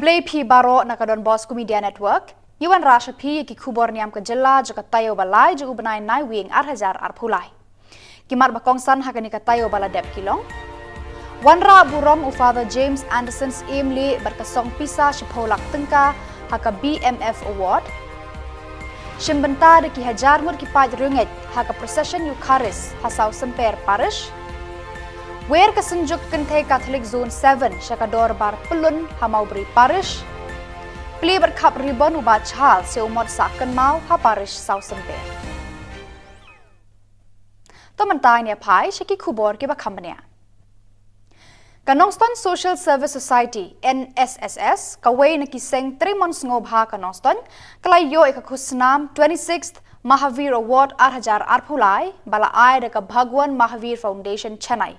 Kublai P Baro Nakadon Bosco Media Network, Yuan Rasha P ki Khubor Niam ke Jela joka tayo balai jo ubenai nai wing arhajar arpulai. Kimar bakongsan hakani ka tayo bala dep kilong. Wanra burong u Father James Anderson's Emily berkasong pisa shipolak tengka haka BMF Award. Shimbenta de ki hajar mur ki paj runget haka procession Eucharist hasau semper parish. Wer kesenjuk kente Catholic Zone 7 Syakador Bar Pelun Hamaubri Parish. Pli berkap ribon ubat chal se umot saken mau ha parish sau semper. Tomentai ne pai Syaki Khubor ke bakambania. Kanongston Social Service Society NSSS kawai na kiseng 3 months ngobha Kanongston kalayo ikakusnam 26th Mahavir Award arhajar arpulai bala ai deka Bhagwan Mahavir Foundation Chennai.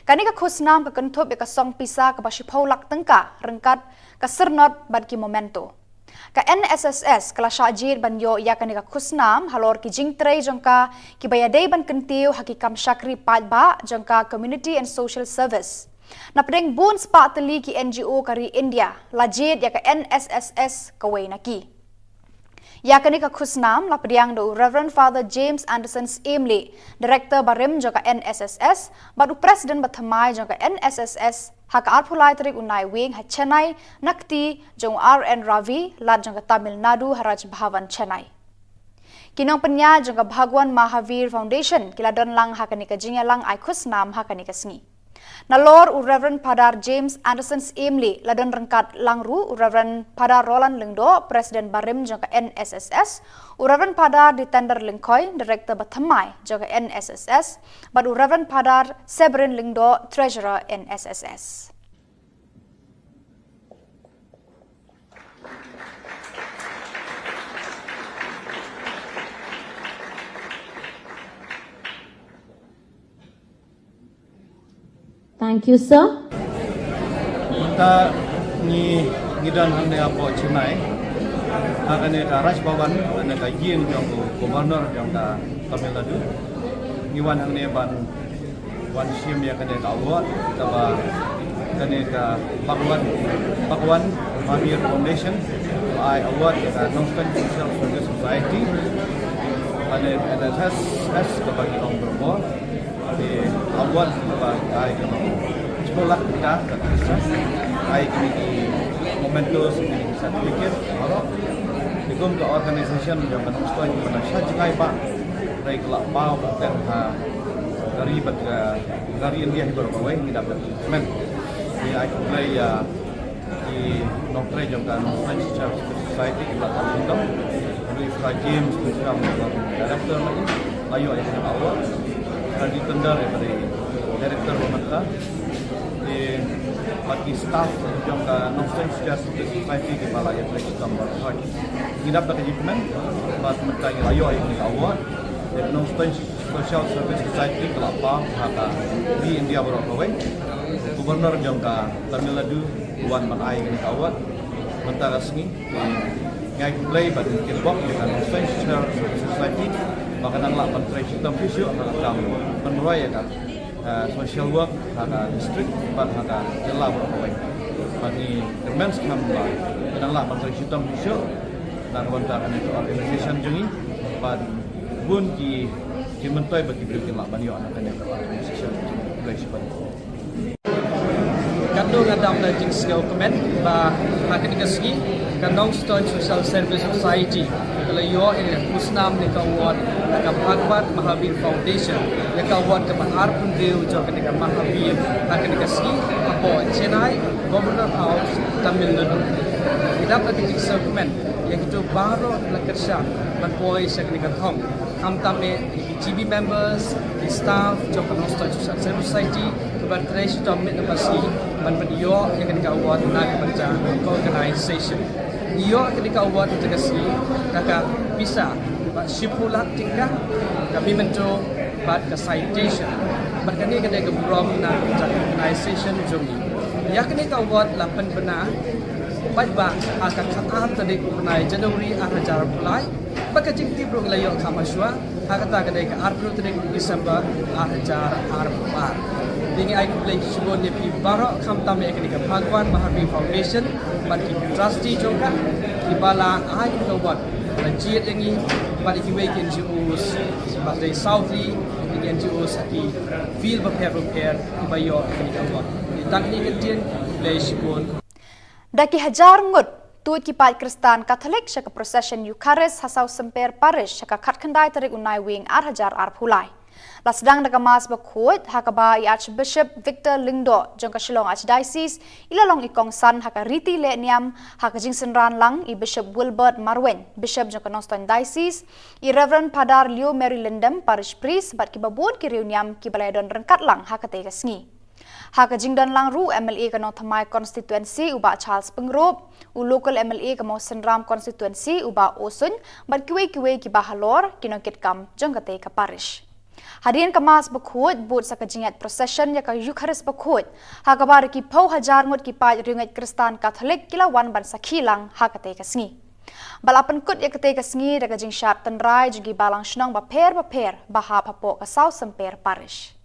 Kanika khusnam ka Thup ka song pisa ka basipolak tengka rengkat ka sernot bad ki momento. Ka NSSS kala syajir banyo ya kanika khusnam halor ki jingtrei jongka ki bayadei ban kentiu hakikam syakri padba jongka Community and Social Service. Na pedeng bun spa teli ki NGO kari India lajid ya ka NSSS kawai naki. Ya kanika khusnam la pediang do Reverend Father James Anderson's Emily, Director Barim joka NSSS, badu President Bathamai joka NSSS, haka arpulai tarik unai wing ha Chennai, nakti jong RN Ravi, lad joka Tamil Nadu Haraj Bhavan Chennai. Kinong penya joka Bhagwan Mahavir Foundation, kila don lang haka nika jingya lang ay khusnam haka nika sngi. Nalor u Reverend Padar James Anderson's Emily ladon rengkat langru u Reverend Padar Roland Lengdo Presiden Barim jangka NSSS u Reverend Padar di Tender Lengkoi Director Bathamai jangka NSSS bad u Reverend Padar Severin Lengdo Treasurer NSSS. Thank you, sir. Kita ni ngidan hande apo Chennai. Akan ka Raj Bhavan ane ka yin jong Governor jong ka Tamil Nadu. Niwan hande ban wan sim ya kane ka award taba kane ka Bhagwan Mahavir Foundation I award ka Kanongston Social Service Society. Ane NSSS ka bagi orang berbor. Di awal ay sekolah kita ay kini momentum ini sertifikat kalau dikum ke organisasi yang menunjukkan pada syajai pak dari kelak mau dan dari India hibar bawai tidak men di ay kulai di dokter juga Kanongston Social Society kita tahu dari James Director lagi ayo yang awal di tender dari Director Pemerintah di bagi staff yang Kanongston Social Society di Balai Presiden Barat. Ini dapat achievement buat mereka yang ayo ini award di Kanongston Social Service Society kelapa haka di India berawal. Gubernur jangka Tamil Nadu Tuan Manai ini award mentara sengi ngai play bagi kirbok di Kanongston Social Service Society. Bahkan nanglah menteri sistem fisio nakam penroy ya kan social work haka district ban haka jela berapa bagi demensi hamba nanglah menteri sistem fisio dan wantakan itu organisasi jengi ban bun ki menteri bagi berikan lah banyo anak yang organisasi organisasi Kandung adam na jing skill comment ba hakin kasgi Kanongston Social Service Society kalayo in kusnam ni award ka Bhagwan Mahavir Foundation ya award ka arpun deu jog ni Mahavir hakin kasgi apo Chennai Governor House Tamil Nadu idap na jing skill comment ya itu baro la kersha ban boy sak ni thong amtame GB members the staff jog Kanongston Social Service Society ban treasure to mit nabasi ban yo yang ketika award na kebaca organization yo ketika award itu kasi kaka bisa ba shipulak tingka kami mento bat ka citation berkani ketika brom na organization jogi ya ketika award lapan benar baik ba akan kham tadi kunai Januari ajar mulai baka jingti bro layo kamaswa hakata ketika arpro tadi Desember ajar arpar Dengan ai Khubor Khubor Niam pi barok kham tam ek ni ka Bhagwan Mahavir Foundation ban ki trustee jongka ki bala ai ka wat la jiet yang ni ban ki wei kin NGOs ban dei Southly ki NGOs ki feel prepare ki bayo ni ka wat ni tak ni ke tien Khubor Khubor Daki hajar ngut tuit kipat Kristan Katolik syaka procession Eucharist hasau semper parish syaka khatkhandai tarik unai wing hajar pulai. La sedang nagamas bakut hakaba i Archbishop Victor Lingdo jongka Shillong Archdiocese ilalong ikong san haka Riti Le Niam haka jingsen ran lang i Bishop Wilbert Marwen Bishop jongka Noston Diocese i Reverend Padar Leo Mary Lindem Parish Priest bat kibabud ki reuniam ki balayadon rengkat lang haka tega sngi. Haka jingdan lang ru MLA kano thamai constituency uba Charles Pengrop u local MLA kamo Senram constituency uba Osun bat kiwe ki bahalor kinokit kam jongka tega parish. Hadirin kemas bakut but sakajingat procession ya ka Eucharist bakut hakabar ki pau hajar ngut ki pai ringat Kristan Katolik kilawan ban sakhilang hakate kasngi balapan kut ya kate kasngi daga jing syap tenrai jugi balang shnong baper baha papo ka sau semper parish.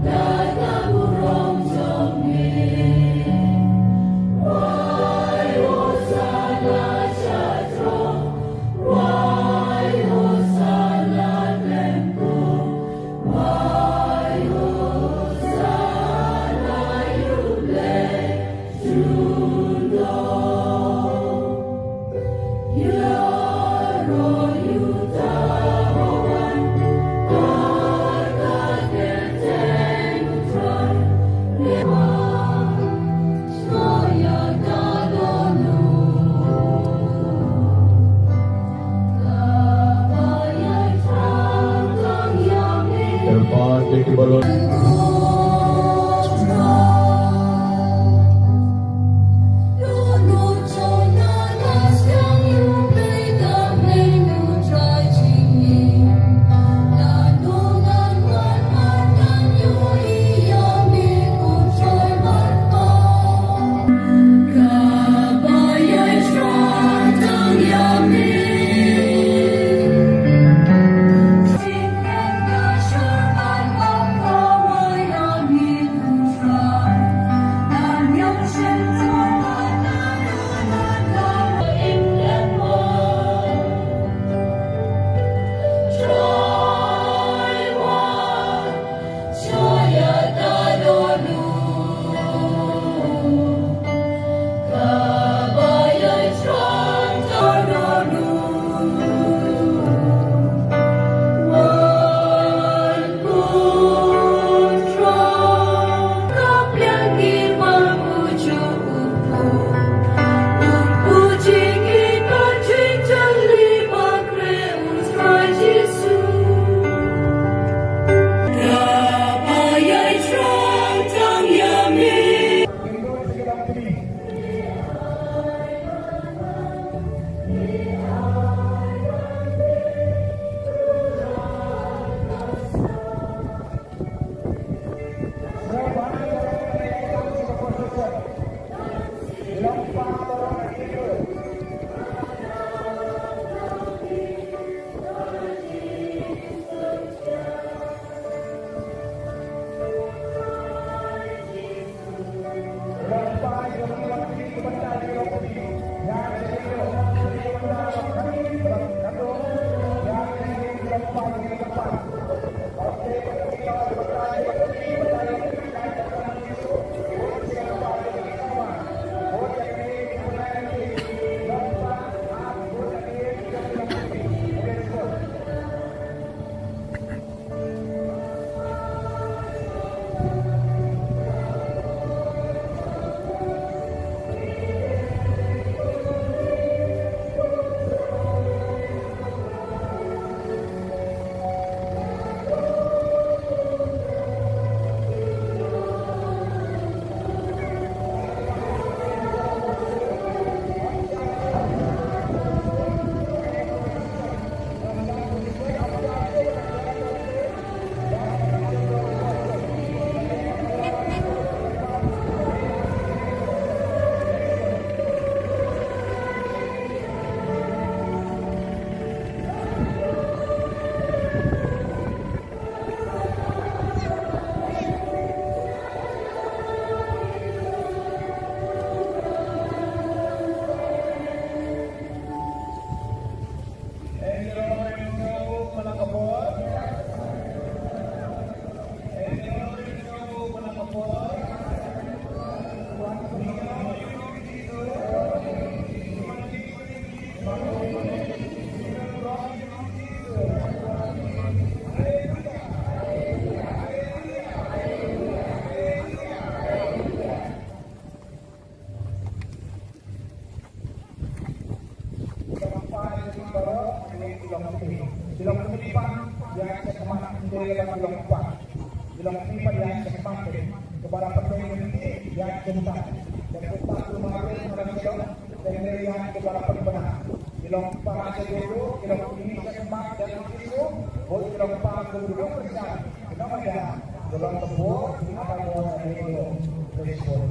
Da Bilang penitipan yang sekemat menjadi bilang 4. Bilang penitipan yang sekemat kepada penduduk yang tuntas dan tetap kemarin Malaysia dan yang kepada pembenar. Bilang para sejodoh, bilang ini sekemat dan isu, boleh bilang para penduduk besar. Namanya bilang tebur, apa yang ada respon.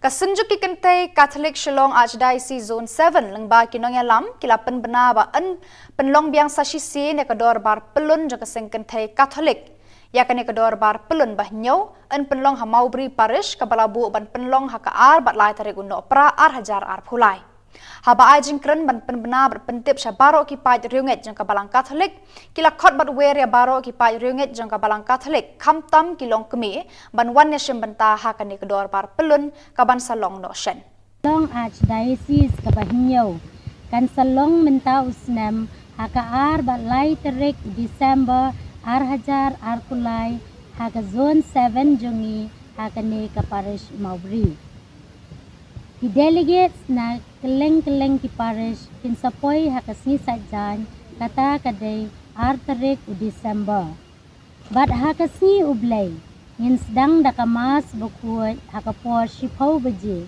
Kasunjuk ki kente Catholic Shillong Archdiocese Zone 7 lengba kinong yalam kila penbena ba en penlong biang sasisi ne kador bar pelun jaka seng kente Catholic ya kane kador bar pelun bah nyau en penlong ha Maubri Parish kabalabu ban penlong ha ka ar bat lai tarik uno pra ar hajar ar phulai haba ajing kren ban penbena berpentip sya baro ki paj riunget jang kabalang Catholic kila khot bat weria baro ki paj riunget jang kabalang Catholic khamtam kilong kemi ban wan yashim banta ha kane kador bar pelun kaban salong no shen Long Archdiocese Kabahinyau kan salong menta usnam haka ar bat lai terik Desember ar hajar ar kulai haka zone 7 jongi haka ne ka parish Maubri. The delegates na keleng-keleng ki parish kin sapoy haka sni sajan kata kadai ar terik Desember. Bat haka sni ublay ngin sedang dakamas bukuat haka por shipau beji.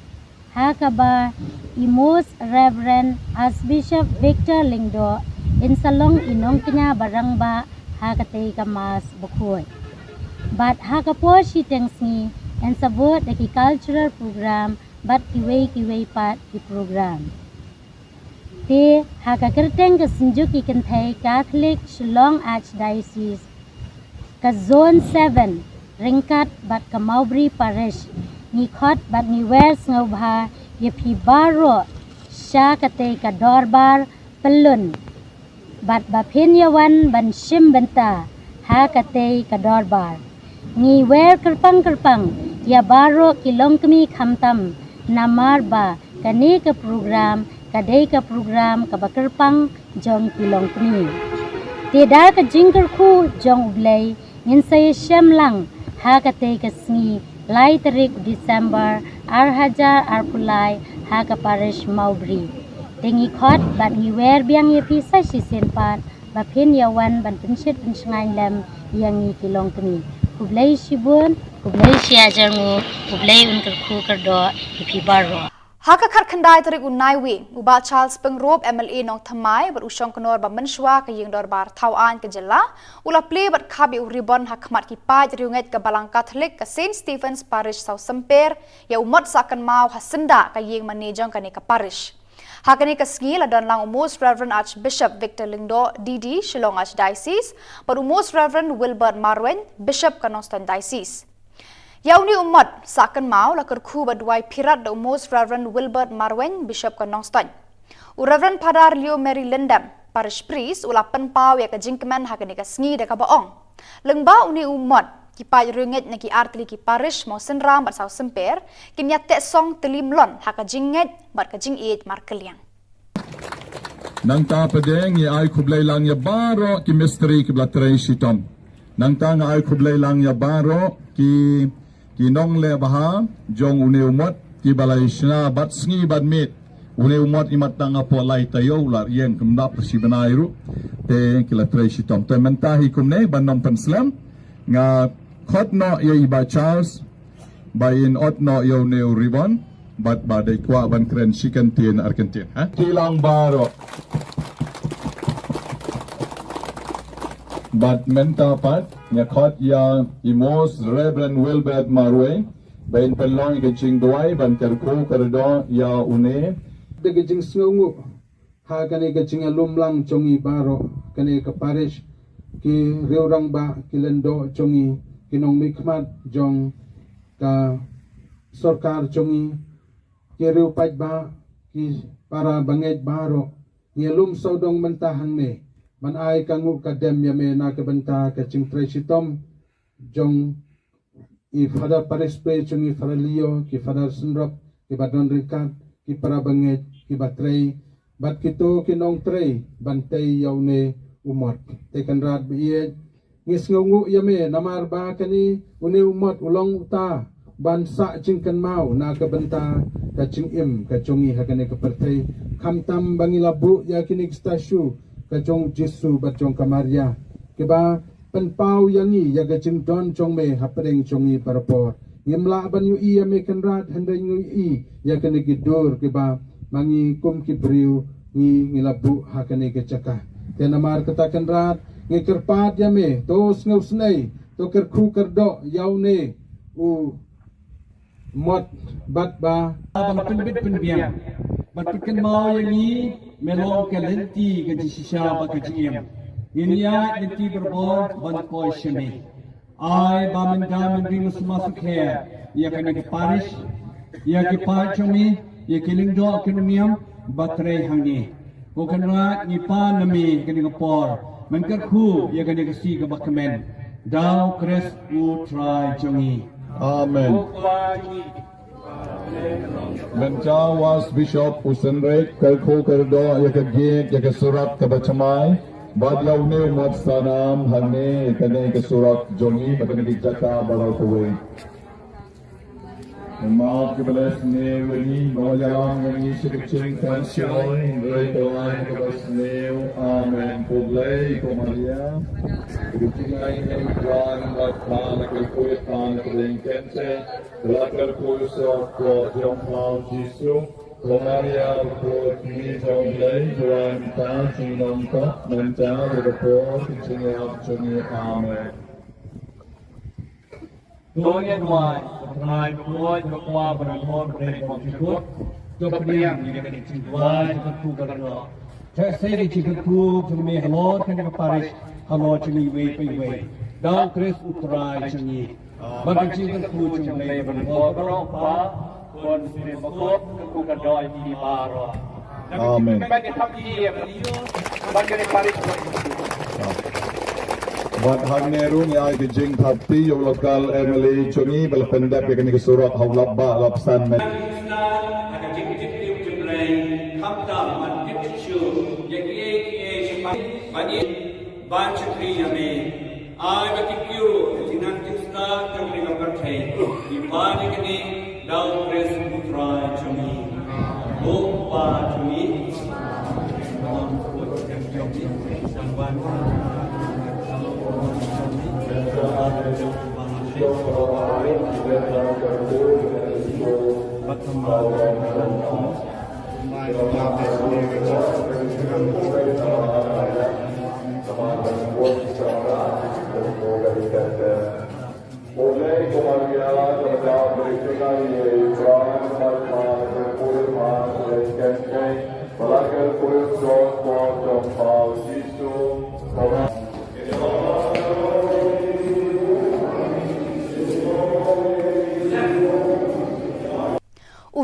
Haka ba Imos Reverend Archbishop Victor Lingdo in salong inong kanya barang ba haka tay kamas bukuat. But haka po si tengsi and sabot the cultural program bat kiwei pat di program. Te haka kerteng ke Sinjuki Kentai Catholic Shillong Archdiocese ke Zone 7 ringkat bat ke Maubri Parish ngikot bat niwer ngobha yepi baro sya kate ke Dorbar Pelun bat bapin yawan ban shim benta ha kate ke Dorbar ngiwer kerpang ya baro kilong kemi khamtam namar ba kani ke program kadai ke program ke bakerpang jong kilong kemi tidak ke jingker ku jong ublay ngin saya syamlang ha kate ke sngi lai tarik Desember arhajar arpulai ha ke parish Maubri tengi khot bat ngiwer biang ye pisa sisen pat bapin yawan ban pensit pensengai lem yang ngi kilong kemi ublay sibun ublay siajarmu ublay unker ku kerdo ipi baro Haka khat khandai tarik unai wi uba Charles Pengrop MLA nong thamai ber usong kenor ba menshwa ke yeng Dorbar Thawan ke jela ula play ber khabi uribon hakmat ki paj riunget ke Balang Catholic ke Saint Stephen's Parish South Semper ya umat sakan mau hasenda ke yeng manejong ke parish hakani ke sngi la don lang Most Reverend Archbishop Victor Lingdo DD Shillong Archdiocese ber Most Reverend Wilbert Marwen Bishop ke Noston Diocese Yauni umat sakan mau la kerku badwai pirat the Most Reverend Wilbert Marwen Bishop ke Nongston. Reverend Padar Leo Mary Lindam Parish Priest ula penpau ya ke jingkemen hakani ke sngi de ka baong. Lengba uni umat ki pai ringet na ki artli ki parish mau senram bat sau semper kin ya tek song telimlon haka jinget bat ka jingit markeliang. Nang ta padeng ya ai kublay lang ya baro ki mystery ki blatrei sitom. Nang ta nga ai kublay lang ya baro ki nong le baha jong une umot ki balai shna bat sngi bat mit une umot imat tanga po lai tayo lar yeng kemdap si benairu te ki la tresi tom te mentahi kumne banom penslam nga khot no ye iba Charles by in ot no yo ne ribon bat badai kwa ban kren chicken tin argentin ha kilang baro But menta pat nya khot ya imos Reverend Wilbert Marwe bain pelong ke ching duai ban kerko kerdo ya une de ke jing sngu ha kane ke jing lumlang chongi baro kane ke parish ki reurang ba kilendo chongi kinong mikmat jong ka sarkar chongi ki reu paj ba ki para banget baro ngelum sodong mentahang ne man ai kangu kadem ya me na ke benta ke ching tresitom jong i fada parespe chungi faralio ki fada sunrop ki badon rikat ki para banget ki batrei bat kito kinong trei bantay yaune umot tekan rat biye ngis ngungu ya me namar ba kani une umot ulong uta bansa chingkan mau na ke benta ka ching im ka chungi hakane ke pertei khamtam bangilabu ya kinik stasyu kacong Jesu bacong Kamaria keba penpau yangi ya kacing don chong me hapreng chongi parpor ngimla ban yu i me kanrat handai ngu i ya kene gidur keba mangi kum kibriu ngi ngilabu hakane kecaka tenamar kata kanrat ngi kerpat ya me tos ngau snai to kerku kerdo yaune u mot bat ba abang penbit penbiang bat pikan mau yang ni melong ke lenti ke sisa ba ke jiem inya lenti berbor ban koi shemi ai ba men ga men ring masuk he ya kan ke parish ya ke pachomi ya ke lingdo akademiam batre hangi ko kan ra ni pa nami ke ni por men ka khu ya kan ke si ke bakamen dau kres u try jongi amen Menca was Bishop Usenrek Kalko Kerdo Yakagit Yakasurat Kabachamai Badlaw ne Mat Sanam Hane Kane Kasurat Jongi Bakani Jaka Baral Kuwe Maaf kebelas ne Wani Mawajalang Wani Sikicing Kansioy Rekoan Kebas ne Amen Kublay Kumaria Sikicing Lain Kemikran Lakpan Kalkuyatan Kalingkense Lakar Kuyusok Jomflau Jisu Kumaria Kuyutmi Jomlay Juan Tan Sinongkot Menca Berpor Kicing Yap Jungi Amen Tôi nghe ngoài hai tôi có qua và con của thầy phòng trung quốc cho các em như cái trình qua cho các khu gần đó thế sẽ đi chỉ các khu cho mình hello thành các parish hello cho mình về đang Chris Utrai cho mình bằng cái chỉ các khu cho mình và con có rong phá con sẽ mà cốt các khu gần đó đi ba rồi Amen. Bagi thap dia bagi parish Wat hang neru ni ai ke jing thapti yo lokal Emily chungi bal pendap ke ni surat haulab ba lapsan men ada jik-jik jumlai khamta man tipshu ye bagi ban chukri yame ai bagi kyu jinan tisna chukri ka parthai di bani kini dau pres putra chumi o pa chumi nam ko chumi samban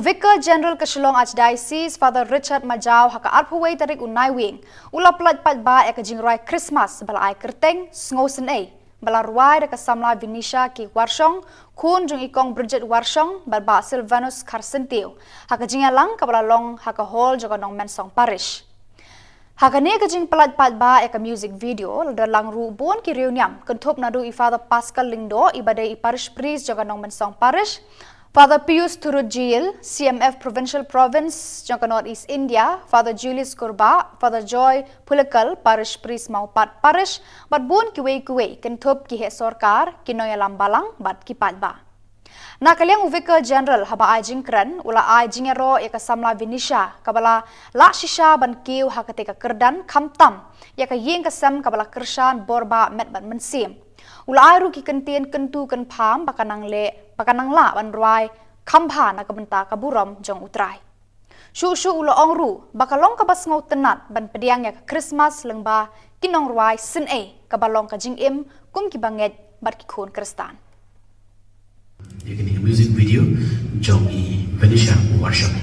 Vicar General Kashlong Archdiocese Father Richard Majau haka arpuway tarik unai wing ula plat pat ba eka jingrai Christmas bala ai kerteng sngosen ei bala ruai deka samla Vinisha ki warshong kun jung ikong Bridget warshong balba Silvanus Karsentiu haka jingalang kabala long haka hall joga nong mensong parish haka ne ka jing plat pat ba eka music video dalang ru bon ki Khubor Niam kentup nadu i Father Pascal Lingdo ibadai i parish priest joga nong mensong parish Father Pius Turujil, CMF Provincial Province, Jangka North East India, Father Julius Kurba, Father Joy Pulakal, Parish Priest Maupat Parish, bat bun kiwe kentup kihe sorkar, kinoy alam balang, bat kipadba. Nakaliang Vicar General haba ay jingkran, ula ay jingero yaka samla Vinisha, kabala la shisha ban kiw hakateka kerdan kamtam, yaka ying kasam kabala kershan borba met ban mensim. Ula ay ruki kentien kentu ken pam pakanang la ban ruai kampha na kabenta kaburam jong utrai. Shu ula ongru bakalong kabas ngau tenat ban pediang ya Christmas lengba kinong ruai sin kabalong ka jing im kum ki banget bat ki khon kristan. You can hear music video jong I Venetia worship.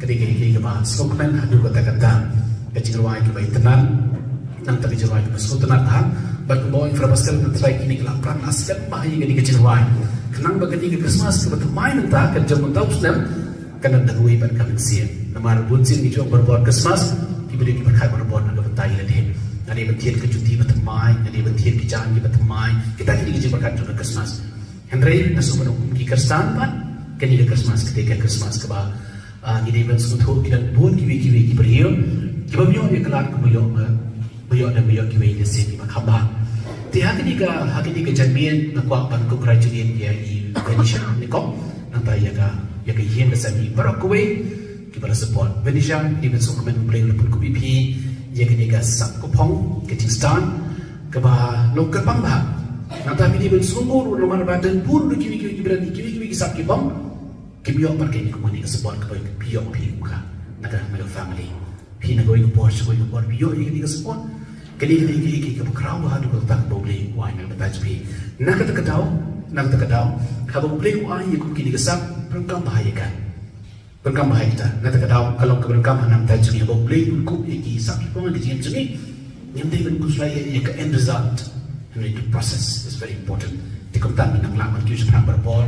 ketika kita bahas Skokmen adu kata-kata kecil ruang kita tenan nang tagi jirwai ke Sultanat ha ba ko boy infrastruktur na try kini kelak pran askan bahaya gani ke jirwai kenang ba gani ke Christmas ke bermain entah ke jam tahu senam kana dagui ban kamin sien namar bunsin ni jong berbuat Christmas diberi ki berkat berbuat na bentai le deh ada bentian ke cuti bertemai ada bentian ke janji bertemai kita kini ke berkat jong Christmas Henry nasu ban ki Kristan ban kini ke Christmas ketika Christmas ke ba gidi ban sutu kita bun kiwi ki beriyo ki ba myo eklat ko myo Buyok dan buyok kiwi di sini makamba. Tiada hakini ke jamian nak kuat ban congratulate dia i Venetia ni kok nanti ya ke yen kesami barak kuwi kita support Venetia di bentuk komen bring pun kubi pi ya ke niga sak kupong ke Tistan ke ba lokal pamba. Nanti ini bentuk sumur nomor badan pun kiwi berani kiwi sak kipong kibiyok pakai ni kumani ke support ke biyok pi muka nak ada family. Pi nak going bos biyok ini ke support kini ke berkerau hadu ke tak boleh wai nak baca pi nak terkedau kalau boleh wai aku kini kesap perkam bahaya kita nak terkedau kalau keberkam hanam tajung yang boleh aku iki sak pun ke jam ni yang dia ben kusai ya ke end result and the process is very important dikontan nak lawan tu sebab berbol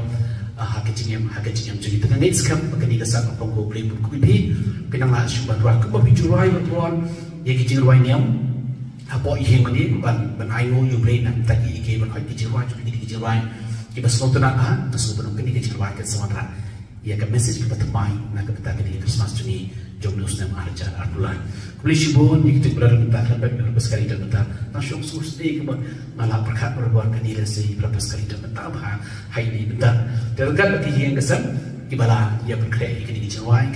hak kecil jadi tengah ni sekarang kini kesap apa boleh pun kubi kenang lah syukur aku bawa jurai berbol ya ke jurai niam apa ihe mani ban ayo you play nak tadi ike ban hai kijirwai tu kini kijirwai ki Sultanat ha nasu ban kini kijirwai ke samara ya ke message ke batamai nak ke tadi Christmas tu ni jom nus nam arja arbulan boleh sibon ni kita berada di tempat berapa sekali dan bentar nasyuk sus ni ke malah berkat berbuat kini lesi berapa sekali dan bentar bah hai ni bentar tergan lagi yang kesan Ibala ia berkreasi kini dijawai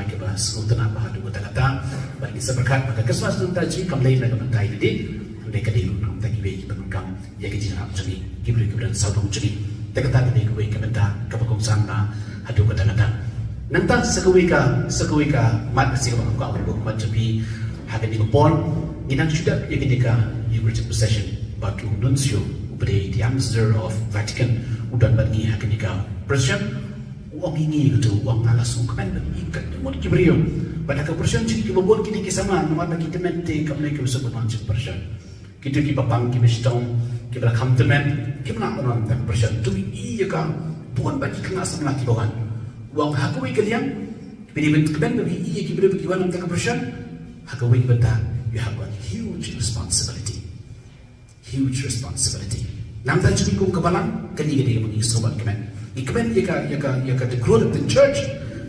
ke bahas Sultanat bahadu kata-kata bagi seberkat maka Christmas tu tadi kembali nak mentai di mereka di rumah tadi bagi penunggang ia kejiran jadi kibri dan sabung jadi tekata di kuwi kementa kepakongsan na hadu kata-kata nanta sekuika mat sing ko awal mat jadi haga di pon inang sudah ia ketika you rich possession batu nuncio ubade the ambassador of Vatican udan bagi haga di president uang ini gitu, uang alas uang ikat, mau diberium. Pada kepercayaan jadi kita buat kini kisama, nama kita mente kami kita sebut macam percayaan. Kita bapang kita setong, kita kam temen, kita nak orang tak percayaan. Tu iya kan, bukan bagi kena sama lagi bukan. Uang hakui kalian, bila bentuk ben bagi iya kita beri orang tak percayaan, hakui betul. You have a huge responsibility. Nampak jadi kau kebalang, kini kita yang mengisobat kemen. Ikmen yaka the growth of the church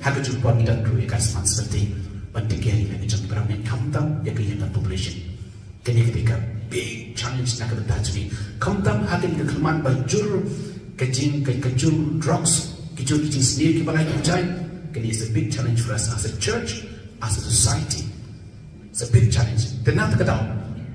haka jumpa kita tu yaka responsibility banting kiri lagi jumpa orang yang kamtam yaka yang population kini ketika big challenge nak kita jadi kamtam haka kita kelman bajur kejur drugs kejur sendiri kita lagi percaya kini is a big challenge for us as a church as a society it's a big challenge dan nak kita tahu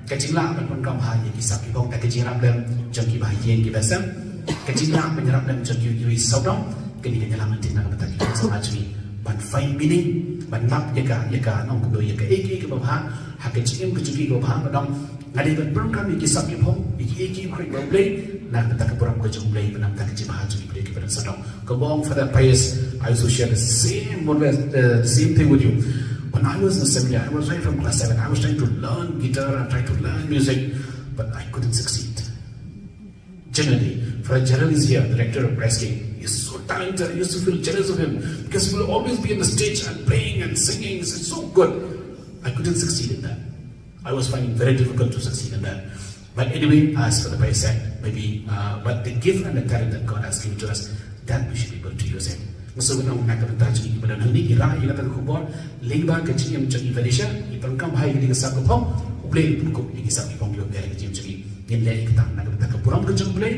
kejinglah pun kamu hanya kisah kita tak kejinglah dalam jangki bahagian kita sem kecilnya menyerap dan menjadi saudara kini kenyalaman tina kata kita sama jadi ban fine meaning ban map yaka nong kudo yaka eki ke bawah hak kecil kecuali ke bawah madam ngadi ban program iki sapi pom iki krik boleh nak kata ke program ke jumlah benam tak kecil bahas jadi boleh kepada saudara kebong for that pious I also share the same thing with you when I was in the seminary I was right from class 7 I was trying to learn guitar and trying to learn music but I couldn't succeed generally for a journalist here, the director of Pressking, he's so talented. I used to feel jealous of him because he will always be on the stage and playing and singing. It's so good. I couldn't succeed in that. I was finding it very difficult to succeed in that. But anyway, as for the Bible said, maybe, but the gift and the talent that God has given to us, that we should be able to use it. So kita nak kata jadi kepada nanti kira ia kata Khubor lingba kecil yang menjadi Indonesia, ibaratkan bahaya kita sabuk pom, boleh buku ini sabuk pom juga biar kecil jadi. Yang lain kita nak kata kepuram kecil boleh.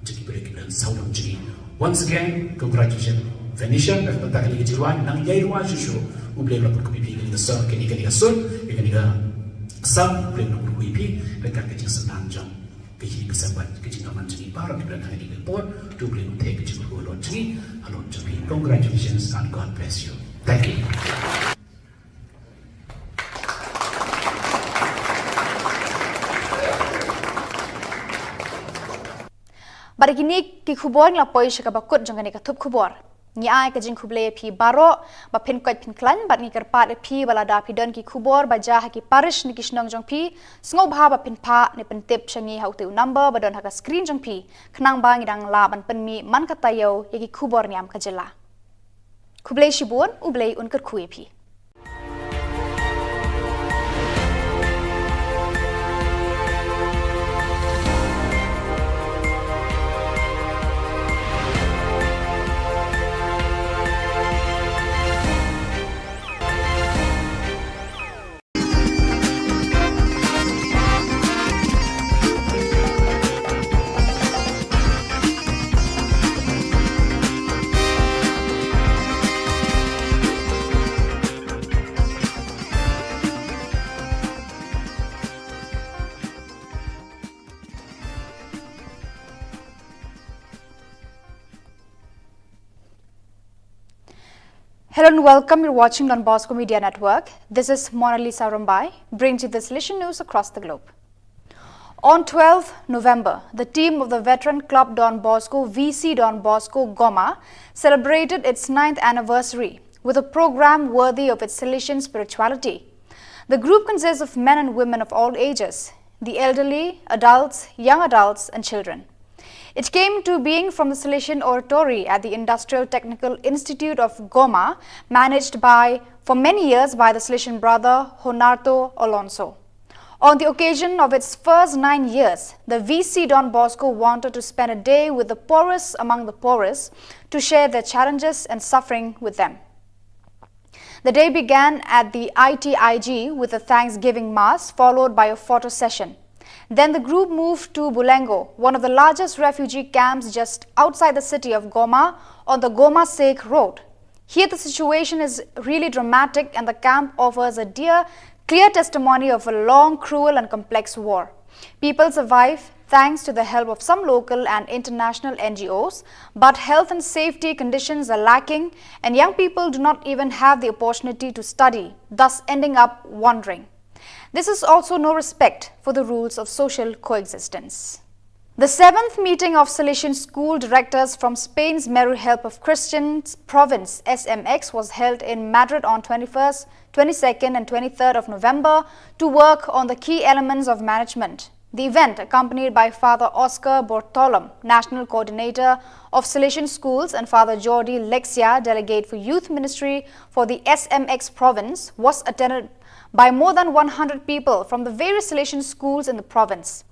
Jadi boleh kita saudara jadi. Once again, congratulations Venetia dan kita kali kejiruan nang yai ruan susu boleh lapor ke pipi kita sah kini sun kini sam boleh lapor ke pipi dan kecil senang jam kecil kesabat kecil aman jadi para kita nak ini report tu boleh untuk kecil berulur jadi alon jadi congratulations and God bless you. Thank you. Bari kini ki Khubor nglapoi syaka bakut jong kani ka Thup Khubor. Ni ai ka jing khuble phi baro ba phin koi phin klan bat ni karpat phi balada phi don ki khubor ba ja ha ki parish ni kishnong jong phi sngo bha ba phin pha ne pen tip changi hau tu number ba don ha ka screen jong phi khnang ba ngidang la ban pen mi man ka tayo ye ki khubor niam ka jela khuble shibun uble un kar khui phi. Hello and welcome. You're watching Don Bosco Media Network. This is Mona Lisa Rumbai, brings you the solution news across the globe. On 12 November, the team of the veteran club Don Bosco, VC Don Bosco Goma, celebrated its 9th anniversary with a program worthy of its Salesian spirituality. The group consists of men and women of all ages, the elderly, adults, young adults, and children. It came to being from the Salesian Oratory at the Industrial Technical Institute of Goma, managed for many years by the Salesian brother Honarto Alonso. On the occasion of its first 9 years, the VC Don Bosco wanted to spend a day with the poorest among the poorest to share their challenges and suffering with them. The day began at the ITIG with a Thanksgiving Mass, followed by a photo session. Then the group moved to Bulengo, one of the largest refugee camps just outside the city of Goma on the Goma-Sek road. Here the situation is really dramatic and the camp offers a clear testimony of a long, cruel and complex war. People survive thanks to the help of some local and international NGOs, but health and safety conditions are lacking and young people do not even have the opportunity to study, thus ending up wandering. This is also no respect for the rules of social coexistence. The 7th meeting of Salesian school directors from Spain's Meru Help of Christians province SMX was held in Madrid on 21st, 22nd and 23rd of November to work on the key elements of management. The event, accompanied by Father Oscar Bortolom, National Coordinator of Salesian Schools, and Father Jordi Lexia, Delegate for Youth Ministry for the SMX province, was attended by more than 100 people from the various Salesian schools in the province.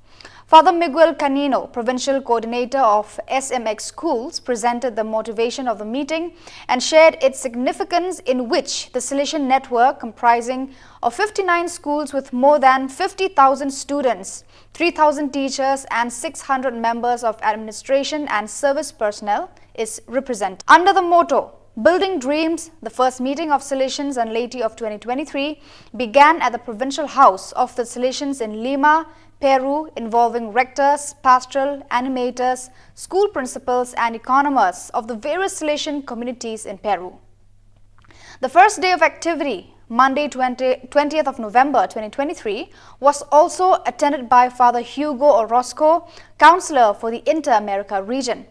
Father Miguel Canino, Provincial Coordinator of SMX Schools, presented the motivation of the meeting and shared its significance, in which the Salesian network, comprising of 59 schools with more than 50,000 students, 3,000 teachers and 600 members of administration and service personnel, is represented. Under the motto, Building Dreams, the first meeting of Salesians and laity of 2023 began at the Provincial House of the Salesians in Lima, Peru, involving rectors, pastoral animators, school principals and economists of the various Salesian communities in Peru. The first day of activity, Monday 20th of November 2023, was also attended by Father Hugo Orozco, Counselor for the Inter-America region.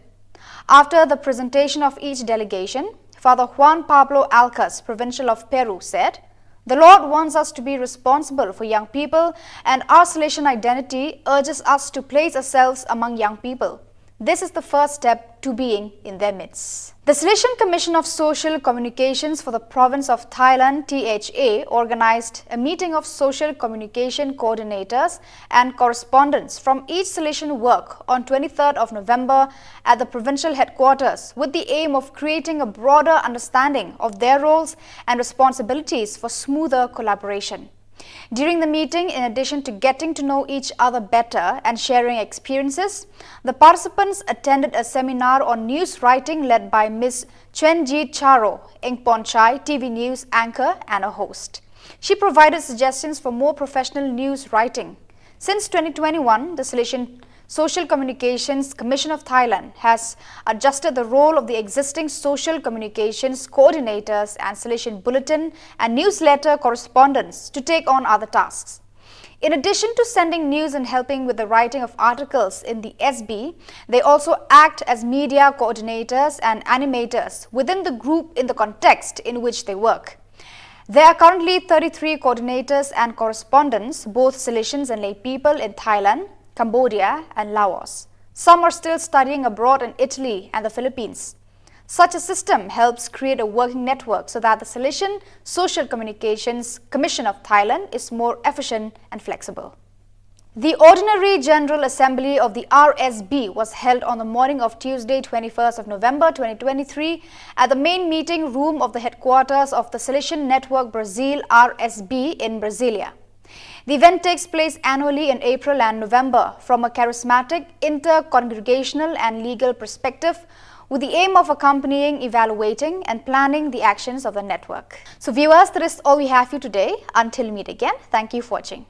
After the presentation of each delegation, Father Juan Pablo Alcas, Provincial of Peru, said, "The Lord wants us to be responsible for young people, and our Salesian identity urges us to place ourselves among young people. This is the first step to being in their midst." The Salesian Commission of Social Communications for the Province of Thailand, THA, organized a meeting of social communication coordinators and correspondents from each Salesian work on 23rd of November at the provincial headquarters, with the aim of creating a broader understanding of their roles and responsibilities for smoother collaboration. During the meeting, in addition to getting to know each other better and sharing experiences, the participants attended a seminar on news writing led by Ms. Chenji Charo, Engponchai, TV News anchor and a host. She provided suggestions for more professional news writing. Since 2021, the Salesian Social Communications Commission of Thailand has adjusted the role of the existing social communications coordinators and Salesian bulletin and newsletter correspondents to take on other tasks. In addition to sending news and helping with the writing of articles in the SB, they also act as media coordinators and animators within the group in the context in which they work. There are currently 33 coordinators and correspondents, both Salesians and lay people in Thailand, Cambodia and Laos. Some are still studying abroad in Italy and the Philippines. Such a system helps create a working network so that the Salesian Social Communications Commission of Thailand is more efficient and flexible. The Ordinary General Assembly of the RSB was held on the morning of Tuesday, 21st of November 2023 at the main meeting room of the headquarters of the Salesian Network Brazil RSB in Brasilia. The event takes place annually in April and November from a charismatic, inter-congregational and legal perspective, with the aim of accompanying, evaluating and planning the actions of the network. So viewers, that is all we have for you today. Until we meet again, thank you for watching.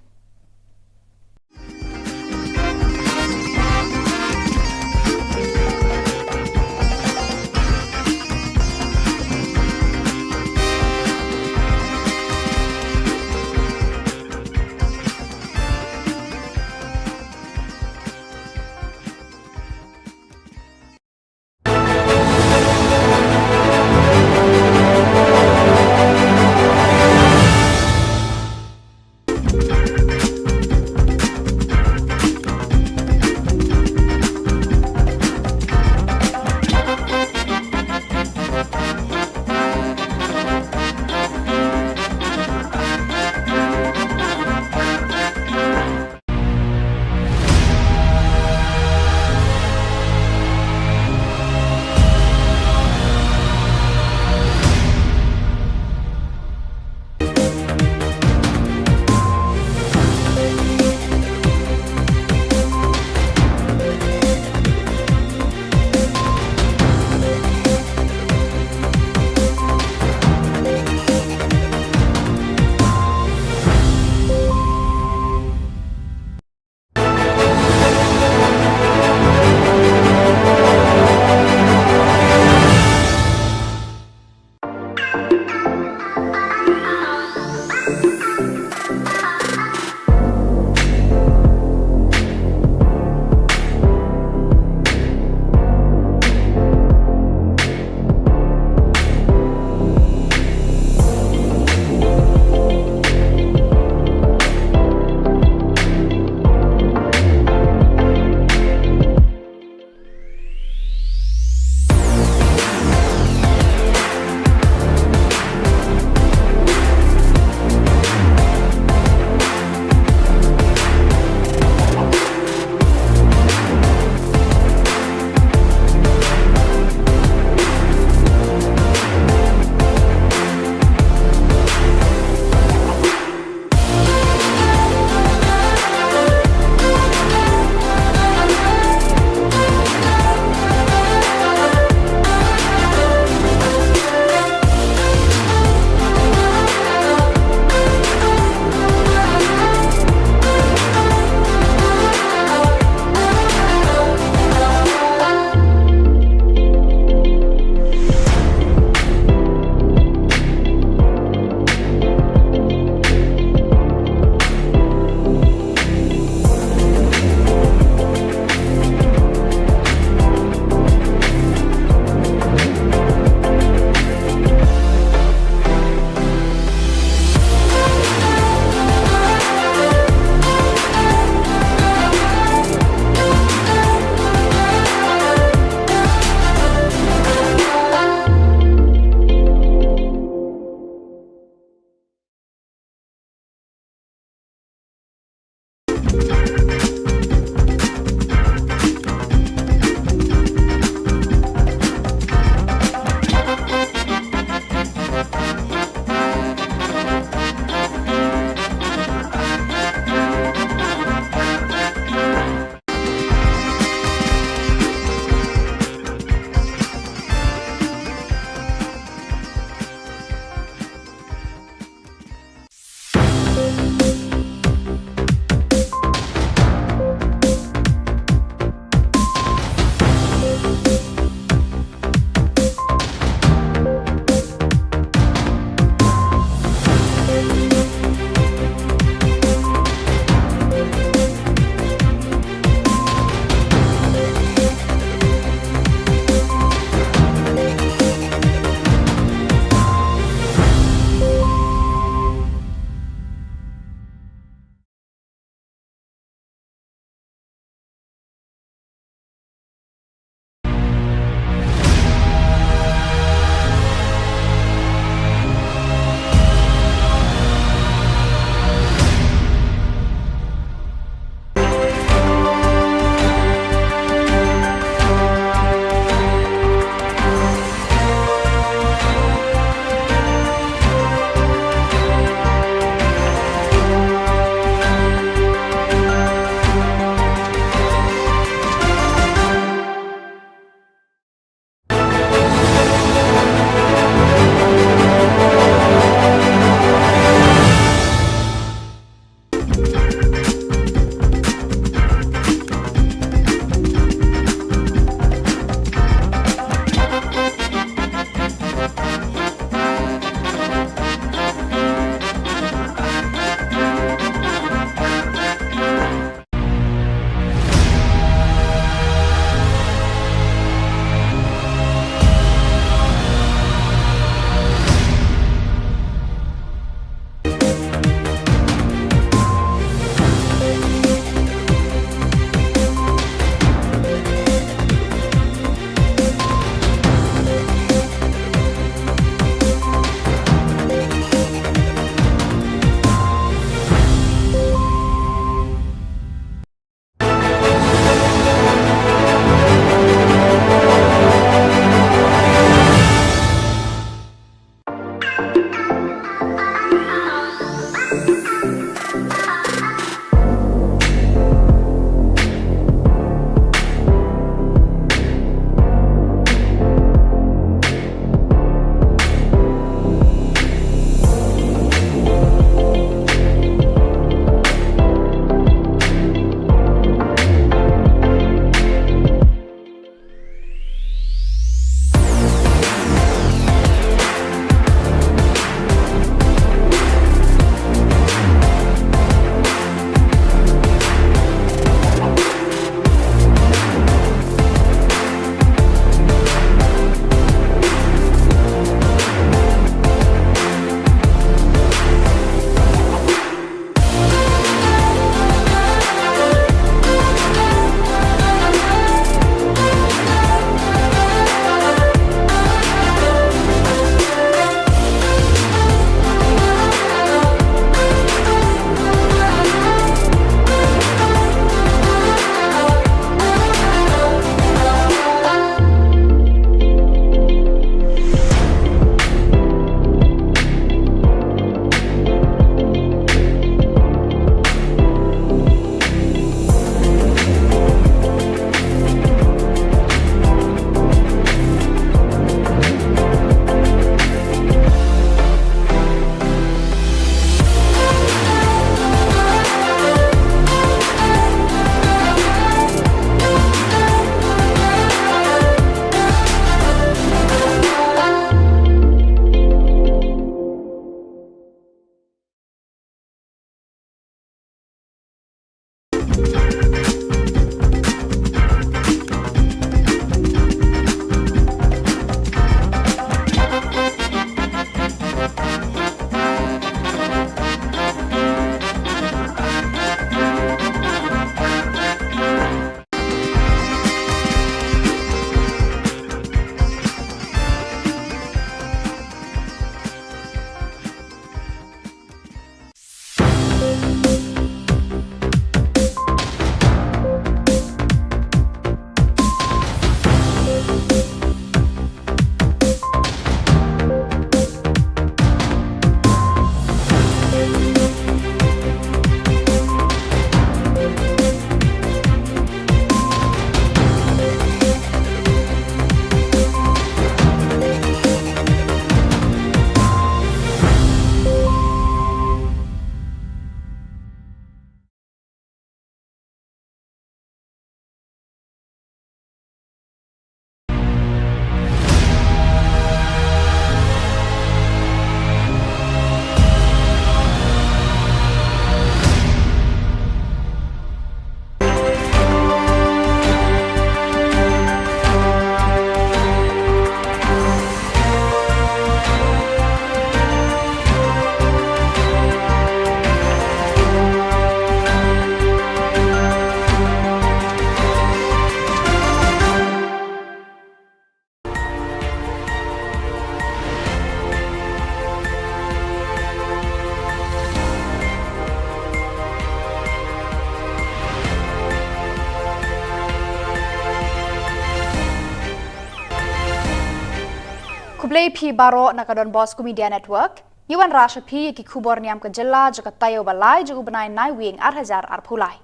Kublai P Baro nakadon Bosco Media Network, Yuan Rasha P ki Khubor Niam ke jela jaka tayo balai ju ubenai nai wing arhajar arpulai.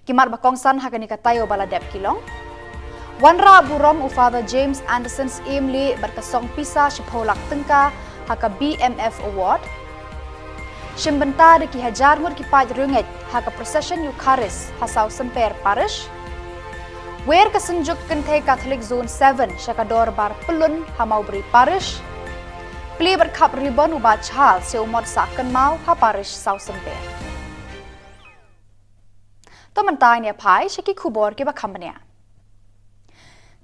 Kimar bakongsan hakani ka tayo bala dep kilong. Wanra burom u Father James Anderson's Emily berkasong pisa shipolak tengka haka BMF Award. Shimbenta de ki hajar mur ki paj runget haka procession Eucharist hasau semper parish. Where kasenjuk kenthe Catholic Zone 7 Shakador bar pelun Hamaubri Parish. Pli berkap ribbon ubat chal se umot saken mau ha parish sausempe. Tomantai ne pai shaki Khubor ke bakambania.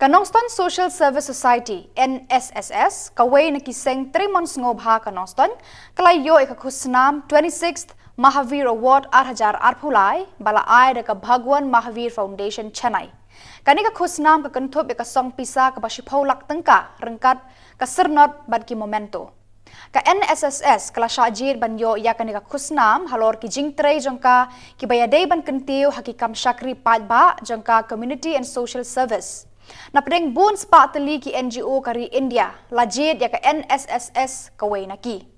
Kanongston Social Service Society NSSS kawai nakiseng 3 months ngobha Kanongston kalayo ikakusnam 26th Mahavir Award 8000 arpulai bala ai deka Bhagwan Mahavir Foundation Chennai. Kani ka khusnam ka Thup ka song pisa ka basipolak tengka rengkat ka sernot bad ki momento. Ka NSSS kala syajir banyo ya kani ka khusnam halor ki jingtrei jongka ki bayadei ban kentiu hakikam syakri padba jongka Community and Social Service. Na pedeng bun spa teli ki NGO kari India lajid ya ka NSSS kawai naki.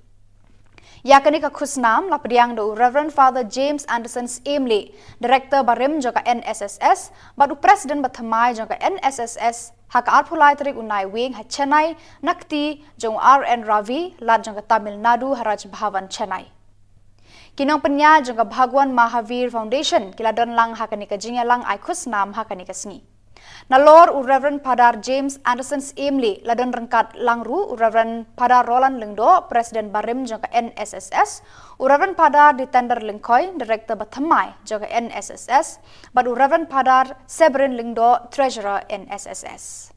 Ya kani ka khusnam la pediang do Reverend Father James Anderson's Emily, Director Barim joka NSSS, badu President bathamai joka NSSS, hak arpulai tarik unai wing ha Chennai, nakti jong RN Ravi, lad joka Tamil Nadu Haraj Bhavan Chennai. Kinong penya joka Bhagwan Mahavir Foundation, kila don lang hakani ka jingya lang ay khusnam hakani ka sngi. Nalor u Reverend Padar James Anderson's Emily ladon rengkat langru u Reverend Padar Roland Lengdo Presiden Barim jangka NSSS u Reverend Padar di tender Lengkoi Director Bathamai jangka NSSS bad u Reverend Padar Severin Lengdo Treasurer NSSS.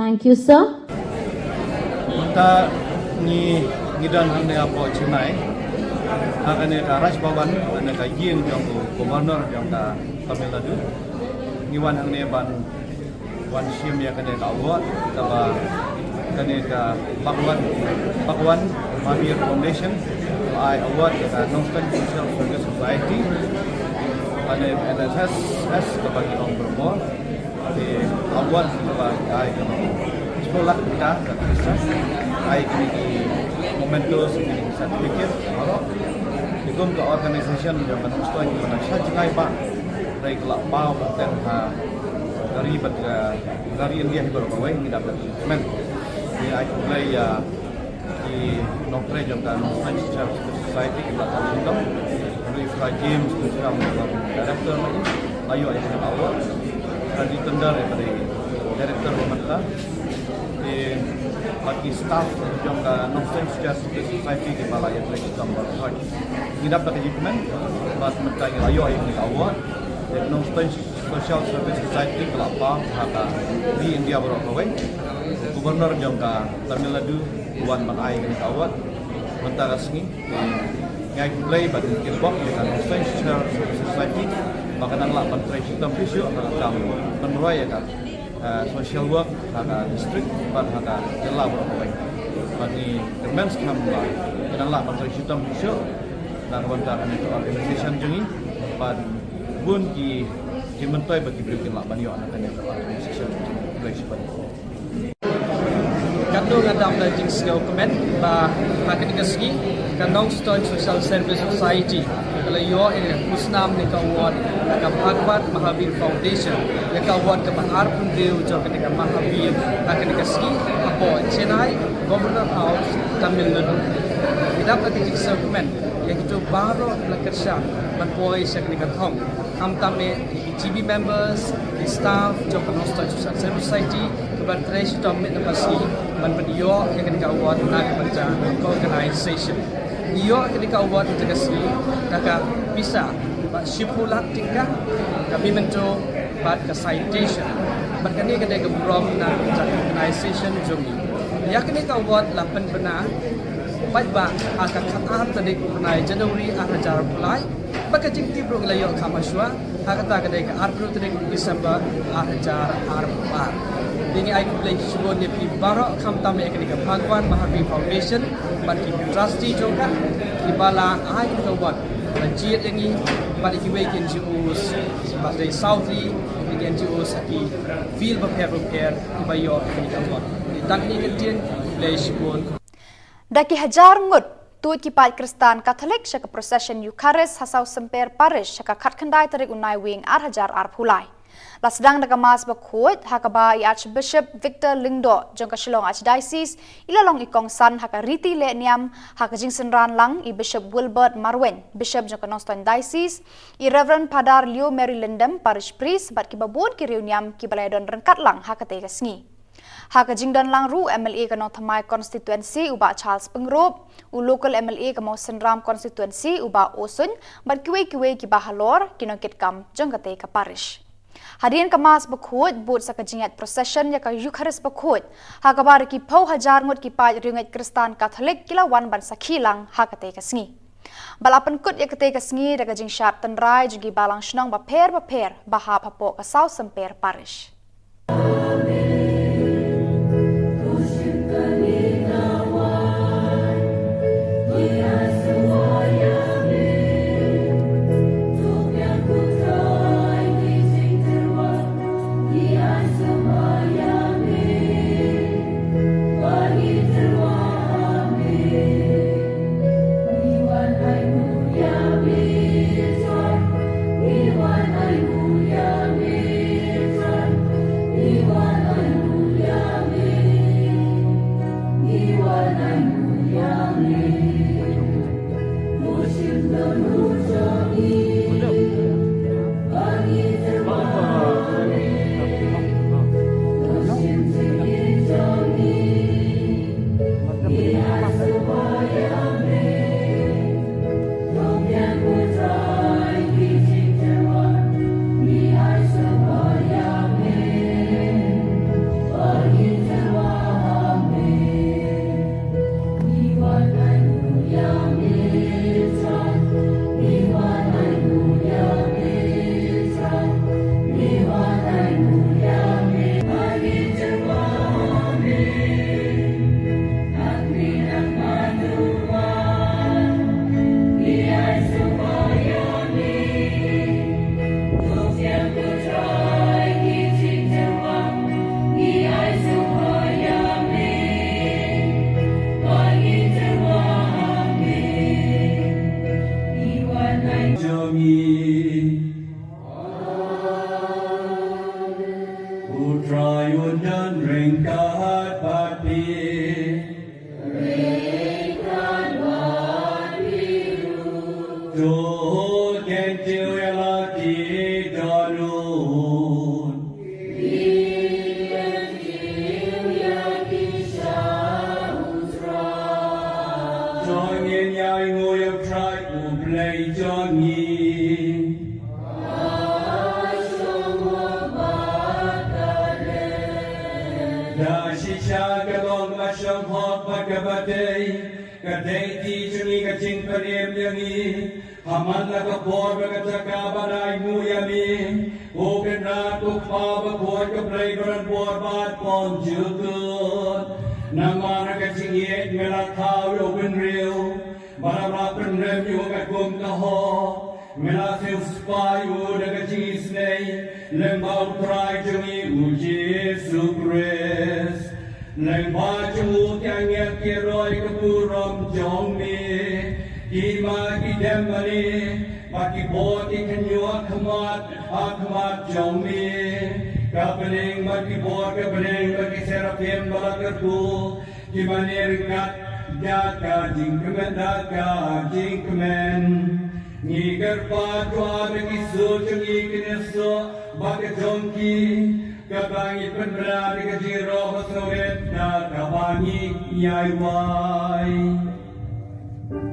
Thank you, sir. Kita ni ngidan hande apo Chennai. Akane ka Raj Bhavan ane ka yin jong Governor jong ka Tamil Nadu. Ngiwan hande ban wan sim ya kane ka award taba kane ka Bhagwan Mahavir Foundation I award ka Kanongston Social Service Society. Ane NSSS ka bagi ong berbo. Di awal sebab ai sekolah kita bisa ai kini momentus ini saya pikir kalau itu ke organisasi yang menunjukkan mana saja kai pak dari kelak bau dan dari India beberapa way ini dapat men di ai mulai di nokre jangka Social Society kita tahu itu dari Games kita director lagi ayo yang awal tadi tender daripada Director Pemerintah bagi staff yang non-stem security society di Balai Atletik Gambar Hak. Ngidap dah kejiman, bas mentai ayo yang ni awak. Non-stem social service society kelapa haka di India berapa Gubernur yang Tamil Nadu Wan Manai ni awak. Mentara sengi ngai play bagi kilbok dengan non-stem society makanan lah menteri sistem fisio akan menuai ya social work haka district ban haka jela berapa bagi demen skamba dan lah menteri sistem fisio dan bantah itu organisasi jengi ban bun ki mentoi bagi berikan lah banyak anak yang organisasi organisasi Kandung adam da jing skill comment ba hakin kasgi kanong stone social service society kalau yo musnam ni kawat ka Bhagwat Mahavir Foundation ya kawat ka bahar pun deu jo ka Mahavir hakin kasgi apo Chennai Governor House Tamil Nadu idap ka jing skill comment ya itu baro lakersha ban boy sak ni ka thong ham tame GB members staff jo kanong stone social service society keban trace to mit napasi ban penyo yang ketika award nak baca organisation iyo ketika award tegasi taka bisa ba shipulat tingkah kami mento bad ke citation ban kani ketika brom na organisation jomi ya ketika award 8 benar baik ba akan khatam tadi benai Januari 2000 mulai baka jingti bro layo khamaswa hakata ketika 8 Desember 2004 Dini ai play Khubor Niam baro kham tam eknika Bhagwan Mahavir Foundation bagi trustee juga di bala ai ka wat jiat yangi bagi kiwe NGOs sebagai Southie NGOs ki feel prepare di bayo eknika wat di tangni ketien play Khubor Daki hajar ngut tuit kipat Kristan Katolik syaka procession Eucharis hasau semper parish syaka khatkhandai tarik unai wing 8,000 arphulai Lasdang nagamas bakut hakaba i Archbishop Victor Lingdo jangka Shillong Archdiocese ilalong ikong san haka Riti Le Niam haka jingsen ran lang i Bishop Wilbert Marwen Bishop jangka Noston Diocese i Reverend Padar Leo Mary Lindem Parish Priest bat kibabun ki Riu Niam ki balayadon rengkat lang haka tega sngi haka jingdan lang ru MLA kano thamai constituency uba Charles Pengrop u local MLA kamo Senram constituency uba Osun bat kiwe ki bahalor kinokit kam jangka tega parish Hadirin kemas bakut but sakajingat procession yaka Eucharis bakut hakabar ki pau hajar ngut ki pai ringat Kristan Katolik kilawan ban sakhilang hakate kasngi balapan kut yakate kasngi daga jing sharp tenrai jugi balang shnong ba per bahap hapo ka South Semper Parish kacing periem yangi Haman laga por berkata barai mu yami O kena tukpa bakor kebrai goran por bat pon jukut Namana kacing yet melatau open real Barabra penrem yung akum kaho Melasil spayu daga chisnei Lembau try jungi uji Yesu Christ Lembau jungu tiang yak kiroi keburom jongmi Ima kidemani Maki boti kenyua Akmat jongmi Kapening maki bot kapening Maki serapim balakertu Kimanir kat Daka jingkemen Ni gerpa tua bagi so cengi kineso bagi jongki kabangi penberani kejiro masawet na kabangi yai wai. Thank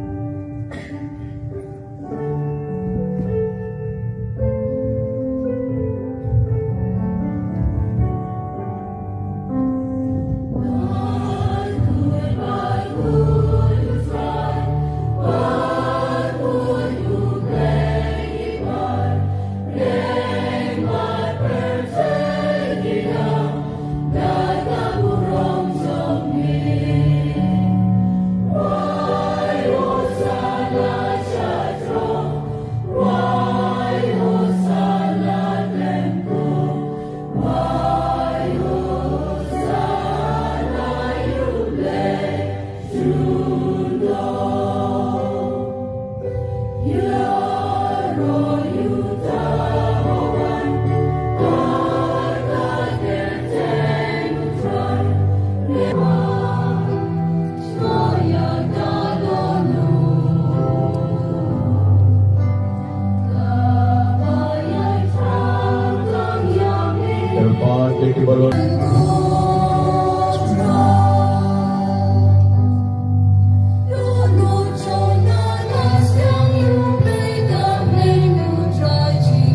you.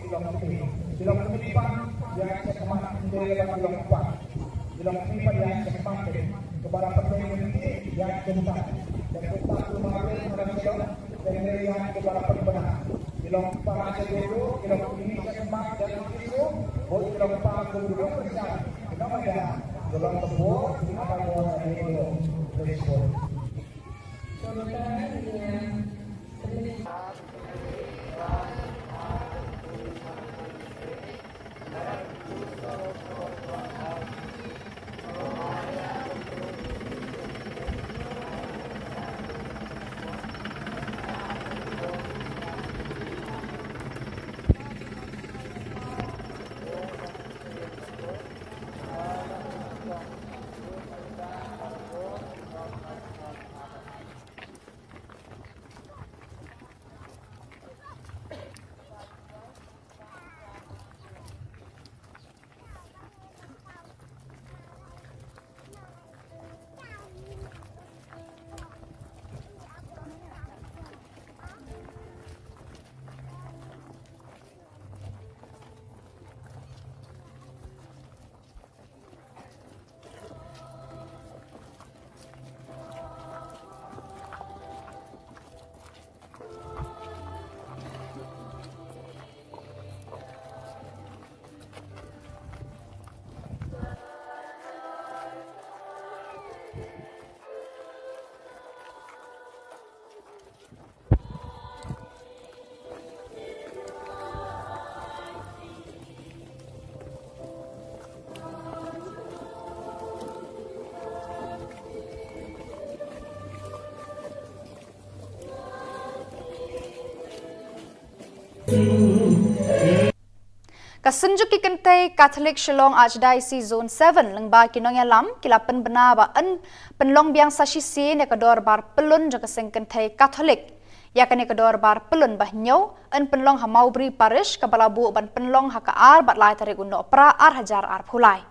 Ilong Tumi. Ilong Tumi pan yang sekemat menjadi Ilong Pan. Ilong Tumi pan yang sekemat kepada pemimpin yang keempat. Dan keempat kemarin Malaysia dan yang kepada pembenar. Ilong Pan dulu, Ilong Tumi sekemat dan itu, Ilong Pan dulu besar. Ilong ada, Ilong Tebur, apa yang itu, respon. Kasunjuk ki kentai Catholic Shillong Archdiocese Zone 7 lengba kinong yalam kila penbena ba en penlong biang sasisi ne kedor bar pelun jaka seng kentai Catholic ya kane kedor bar pelun bah nyau en penlong hamau bri parish kabala bu ban penlong haka ar bat lai tarik uno pra ar hajar ar phulai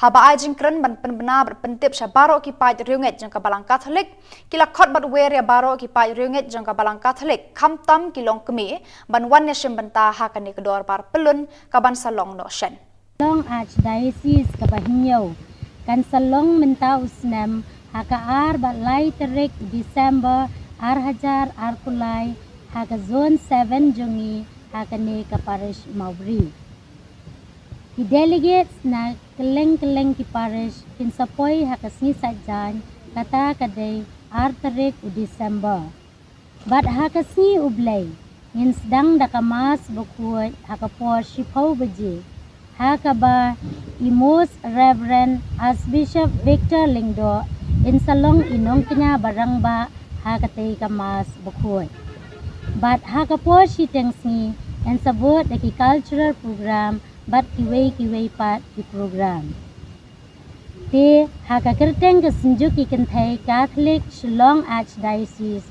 haba ajing kren ban penbena ber pentip sha baro ki pai riunget jang kabalang Catholic kila khot bat wer ya baro ki pai riunget jang kabalang Catholic khamtam kilong kemi ban wan nation banta hakane kedor bar pelun kaban salong no shen Long Archdiocese kabahinyau kan salong menta usnam haka ar bat lai tarik December ar hajar ar kulai haka zone 7 jongi haka ne ka parish Maubri. Ki delegates na keleng-keleng ki parish kin sapoi haka sni sajan kata kadai ar tarik December. Bat haka sni ublay ngin sedang dakamas bukuat haka por shipau beji. Haka ba Imos Reverend Archbishop Victor Lingdo in salong inong kenya barang ba haka tay kamas bukuat. Bat haka por shitengsi and sabot daki cultural program bat kiway pat di program. Te haka kerteng kesenjuk ikan thai Catholic Shillong Archdiocese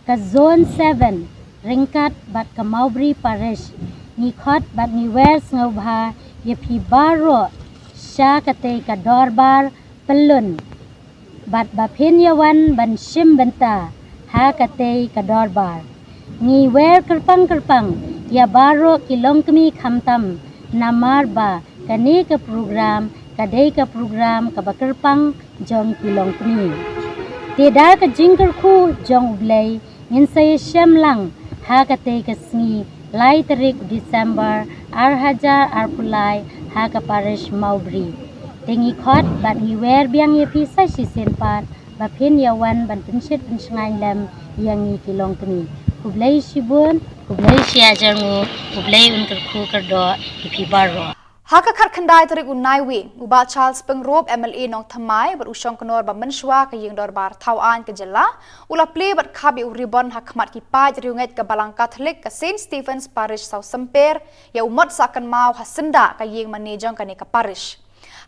ka zone 7 ringkat bat ka Maubri parish ni khot bat ni wer ngobha ye phi baro sha kate ka dorbar pelun bat ba penyawan ban shim benta ha kate ka dorbar ni wer kerpang ya baro kilong kemi khamtam namar ba kane ka program kadai ka program ka bakerpang jong kilong kemi tidak ka jingker khu jong blai ngin say shamlang ha kate ka sngi lai tarik December ar hajar ar pulai ha ka parish Maubri tengi khot bat ngi wer biang ye pi sai si sen pat ba phen yawan ban pensit pensngai lam yang ngi kilong kemi kublai shibun kublai siajangu kublai unker khu kerdo pi baro haka khat khandai tarik unai wi uba Charles Pengrop MLA nong thamai bar usong konor ba menshwa ka yeng dor bar thawan ke jela ula play bat khabi uribon hakmat ki paj riunget ka balang Catholic ka St Stephen's Parish South Semper ya umat sakan mau hasenda ka yeng manejong ka ne ka parish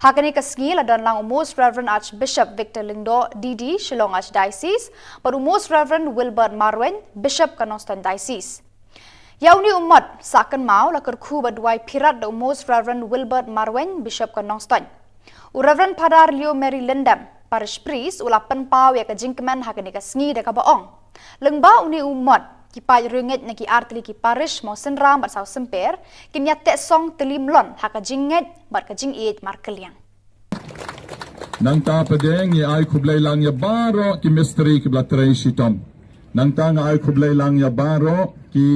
hakani ka ski la don lang Most Reverend Archbishop Victor Lingdo DD Shillong Archdiocese bar Most Reverend Wilbert Marwen Bishop ka Noston Diocese Yauni umat sakan mau la kerku badwai pirat da Most Reverend Wilbert Marwen Bishop ka Noston. Reverend Padar Leo Mary Lindam parish priest ula penpau ya ka jingkeman hakani ka sngi da ka baong. Lengba uni umat ki pai ringet na ki artli ki parish mo senram bat sau semper ki nyate song telim lon haka jinget bat ka jing it mar keliang. Nang ta pedeng ni ay kublay lang ya baro ki mystery ki blatray shitom. Nang ta nga ay kublay lang ya baro ki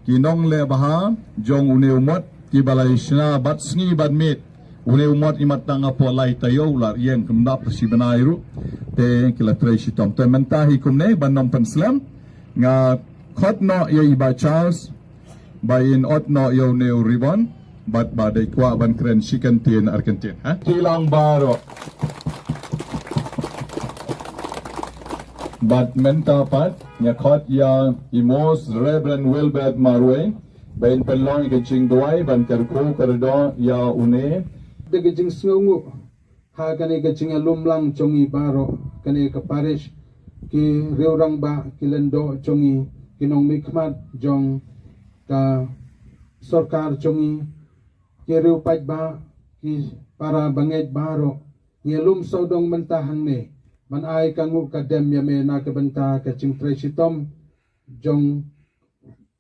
nong le baha jong une umot ki balay shna bat sngi bad mit une umot imat nga po lay tayo lar yeng kumdap si banayru te ki latray shitom. Te mentahi kumne banom panslam nga khot no ya iba Charles bayin ot no yo neu ribon bat badai kwa ban kren chicken tien Argentina ha kilang baro bat menta pat nya khot ya imos Reverend Wilbert Marwe bain pelong ke ching duai ban kerko kerdo ya une de ke jing sngu ha kane ke jing lumlang chongi baro kane ke parish ki reurang ba kilendo chongi kinong mikmat jong ka sarkar chongi kiriu paj ba ki para banget baro ngelum sodong mentahang ne man ay kangu kadem yame na ke benta ke ching tresitom jong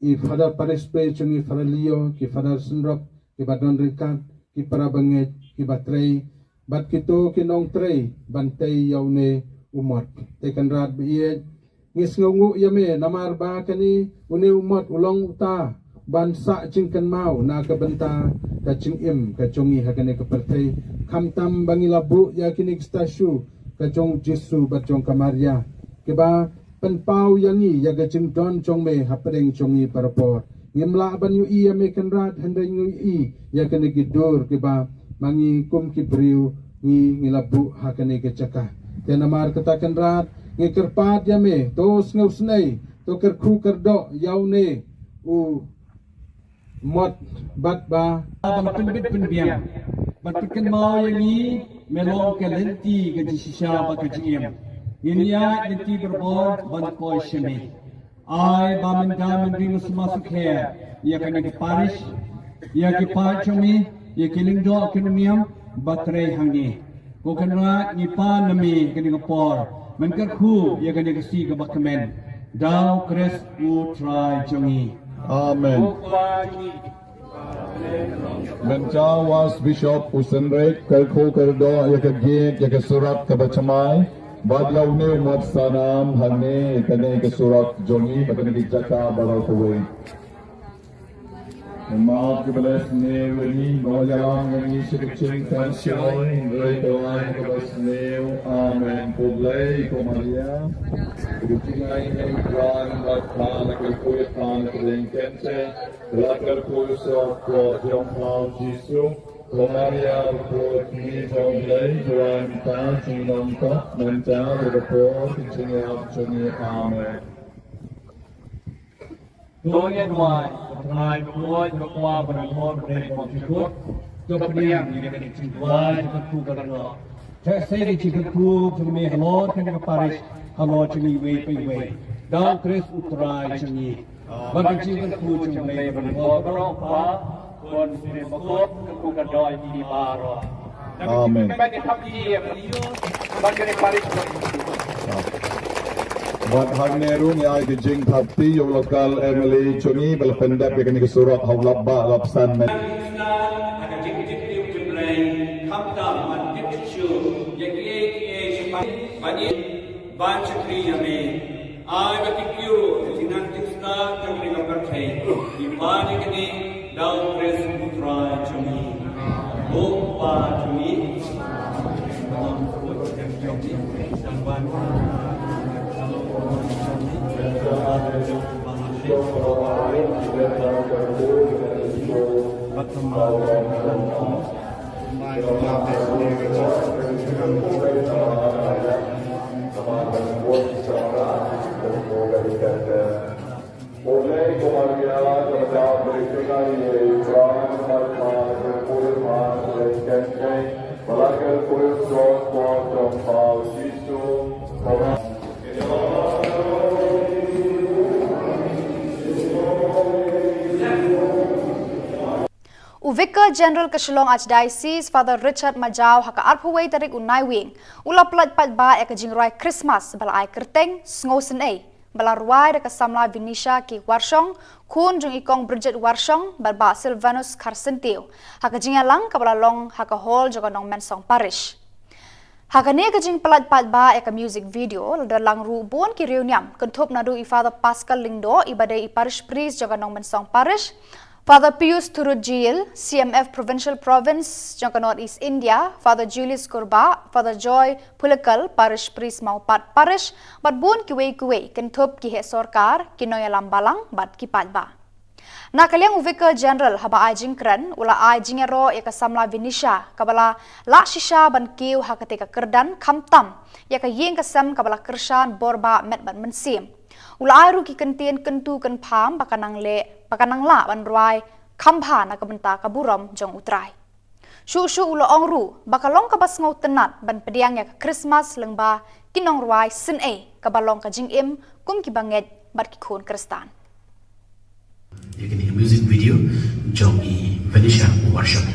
I fada parespe chung I fada lio ki fada senrok ki badon rikat ki para banget ki batrei bat kito kinong trei bantay yaune umot tekan rat biye ngis ngungu yame namar ba kani une umot ulong uta bansa chingkan mau na ka benta ka chingim ka chongi hakane ka pertei khamtam bangilabu ya kinik stasyu ka chong jisu bat chong kamaria ke ba penpau yangi ya ka chington chong me hapring chongi parapor ngimla ban yu I ame kanrat handai ngu I ya kane gidur ke ba mangi kum ki briu ngi ngilabu hakane ka chaka tenamar kata kanrat ngi kerpat yame tos ngau snei to kerku kerdo yaune u mot bat ba Abang penbit penbiang. Batikan mau yang ini melong ke lenti ke jisisya baka jiem. Inya lenti berbor ban koi shemi. Ai bamen damen ringus masuk her. Ia kena ke parish. Ia ke pachomi. Ia ke lingdo ekonomiam baterai hangi. Ko kena ngipa nami kena ke por. Menkerku ia kena ke si ke bakamen. Dau kres u try jongi. Amen. Mencawas Bishop Usenrek kerko kerdo ya ke gate ya ke surat ke bacamai badlau ne umat sanam hane kene ke surat jongi bakane ke jaka barau kuwe maaf ke belas ne wani gojalang ngi sikcing tension reitoan ke belas ne amen publai ko maria kucingai ne gran batana ke kuwe tan ke lengkense lakar kuwe so ko jong hau jisu ko maria ko ni publai gran tan sinong ko menta ke po kucingai abchoni amen Doa doa, tengah doa berkuah berangkut dari maksud. Kemudian ini kena doa berkuah berangkut. Saya dicikir kuah cumi halor kena keparis halor cumi way. Dalam kris utrai cumi. Bagi cikir kuah cumi berangkut berangkut. Kon sini berangkut kuah doa ini baru. Amen. Bagi tapi bagi keparis. Buat hari neru ni ay kijing thapti yung lokal Emily chungi balpendap yang ni kesurat hawlap ba lapsan met. Vicar General Kashlong Archdiocese Father Richard Majau haka arpuway tarik unai wing ulap lat pat ba ek jingrai Christmas bala ai kerteng sngosen ai balarwai da kasamla Vinisha ki warshong kun jung ikong Bridget warshong balba Silvanus Karsentiu haka jingalang kabalalong haka hall joga nong mensong parish haka ne ka jing palat pat ba eka music video dalang ru bon ki Khubor Niam kan Thup nadu i Father Pascal Lingdo ibadai i parish priest joga nong mensong parish Father Pius Turujil, CMF Provincial Province, Jangka North East India, Father Julius Kurba, Father Joy Pulakal, Parish Priest Maupat Parish, bat bun kiwe kan Thup ki he sorkar, kinoya lambalang, bat kipat ba. Nakaliang Vicar General haba ai jingkran, ula ai jingero eka samla Vinisha, kabala la shisha ban kiw hakateka kerdan kamtam, yaka yeng kasam kabala kershan borba met ban mensim. Ula ai ru ki kentien kentu kan pham bakanang la ban ruai khampa na kabenta kaburam jong utrai shu ula ong ru bakalong ka bas ngau tenat ban pediang ya Christmas lengba kinong ruai sin kabalong ka jing im kum ki banget bat ki khon kristan you can hear music video jong i Venetia worship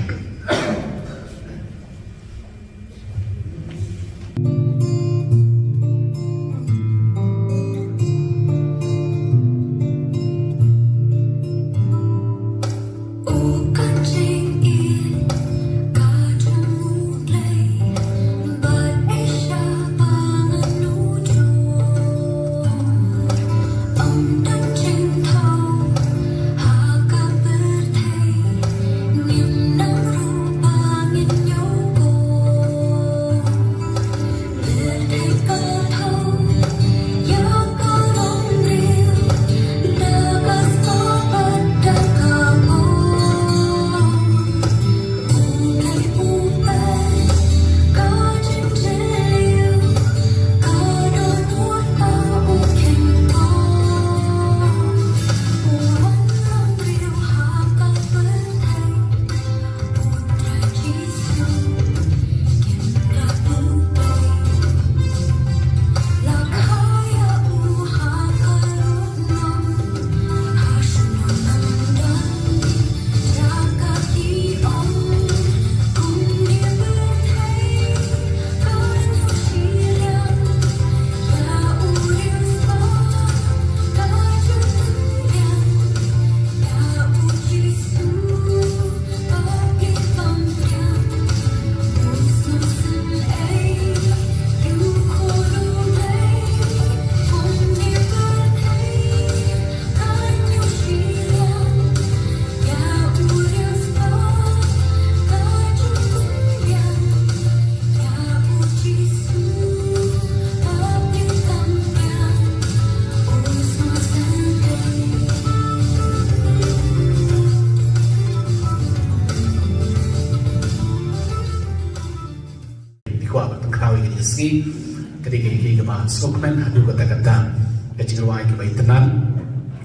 ketika bahas skokmen hadu kata-kata kecilwai ke baitenan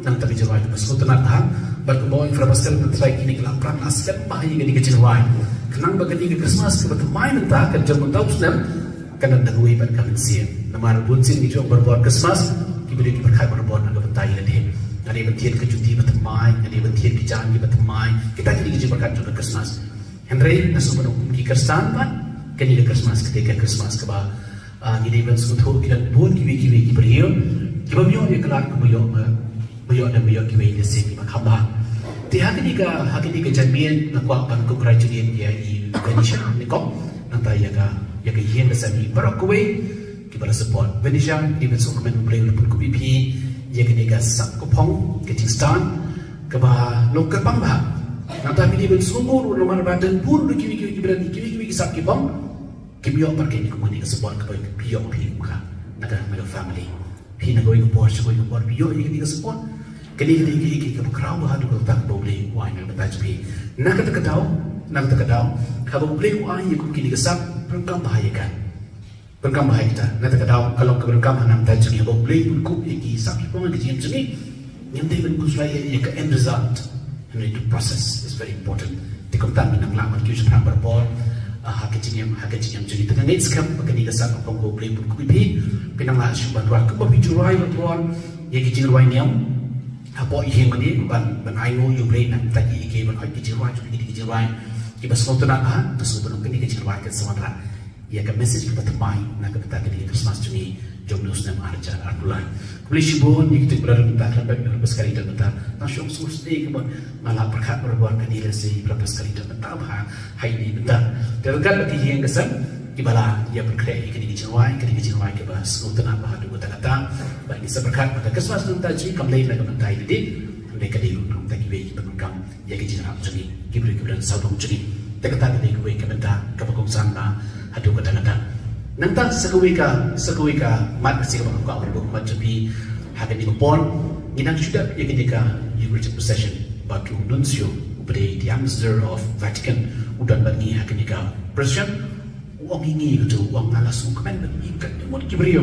nang tapi jilwai ke paskutenan ha berkembang infrastruktur mentrai kini kelapran askan bahaya gini kecilwai kenang bagani ke Christmas ke bertemai mentah kan jam mentau senam kan darui ban kamensia nama bunsin di jom berbuat Christmas kibuli diberkai berbuat naga bentai lede ada bentian kecuti bertemai ada bentian kejanji bertemai kita kini ke berkat jom Christmas Henry nasu menunggu ki Kristan pan kini ke Christmas ketika Christmas ke bah gini ben suatu kita buat kiwi berhiu kita biar dia kelar kebiok dan biok kiwi di sini makamba tiap ketika jamian nak ban congratulate dia i Venetia nikok nanti ya ke hien besami barakuwe kita support Venetia di ben suatu memberi pun kubipi ya ketika sak kupong ke Kingston ke bah lokal pangba nanti di ben suatu nomor badan pun kiwi berani kiwi sak kipong Kibiyok parkir ni kumani kesebuan kepada biyok pi muka naga family pi nagoi kupor biyok ini kesebuan kini ke kerau bahadu kalau tak boleh wah yang betul pi naga terkedau kalau boleh wah yang kini kesap perkam bahaya kita naga terkedau kalau keberkam hanam tak jadi boleh pun kup iki sakit pun ke jam sini yang David kuslai ke end result and the process is very important dikontak minang lamat kisah pernah berbol hakiciam jadi tengah net skam bagani kasar apa ko play pun kuipi pinang lah syubat wa ko bijurai batron ye kicirwai niam apo ihe mani ban ayo you brain nak tadi ke ban ai kicirwai jadi kicirwai ki bas notna ha tasu ban kini kicirwai ke samara ya ka message ke batamai nak ka tadi Christmas to me Jomnos nam arja arpulai. Kuli shibon ni kita berada di belakang berapa sekali dah bentar. Nasyong sus ni kebun malah perkat berbuat kanila si berapa sekali dah bentar bah hai ni bentar. Terdekat lagi yang kesan ibala dia berkreasi kini kejauhan ke bas untuk apa hadu kata-kata bagi seberkat maka kesuas tentang ji kamlai lagi bentar ini mereka di luar tak kibai berkam ya kejauhan jadi kibri kibran saudong jadi terkata di kibai kebentar kebakongsan bah hadu kata-kata. Nantang sekuika mat kasi ka mga mat jabi hagan di pon inang sudah ya ketika you reach possession batu nuncio upade the ambassador of Vatican udan bagi hagan ka president uang ini itu uang alas kemen bagi ikat mon kibrio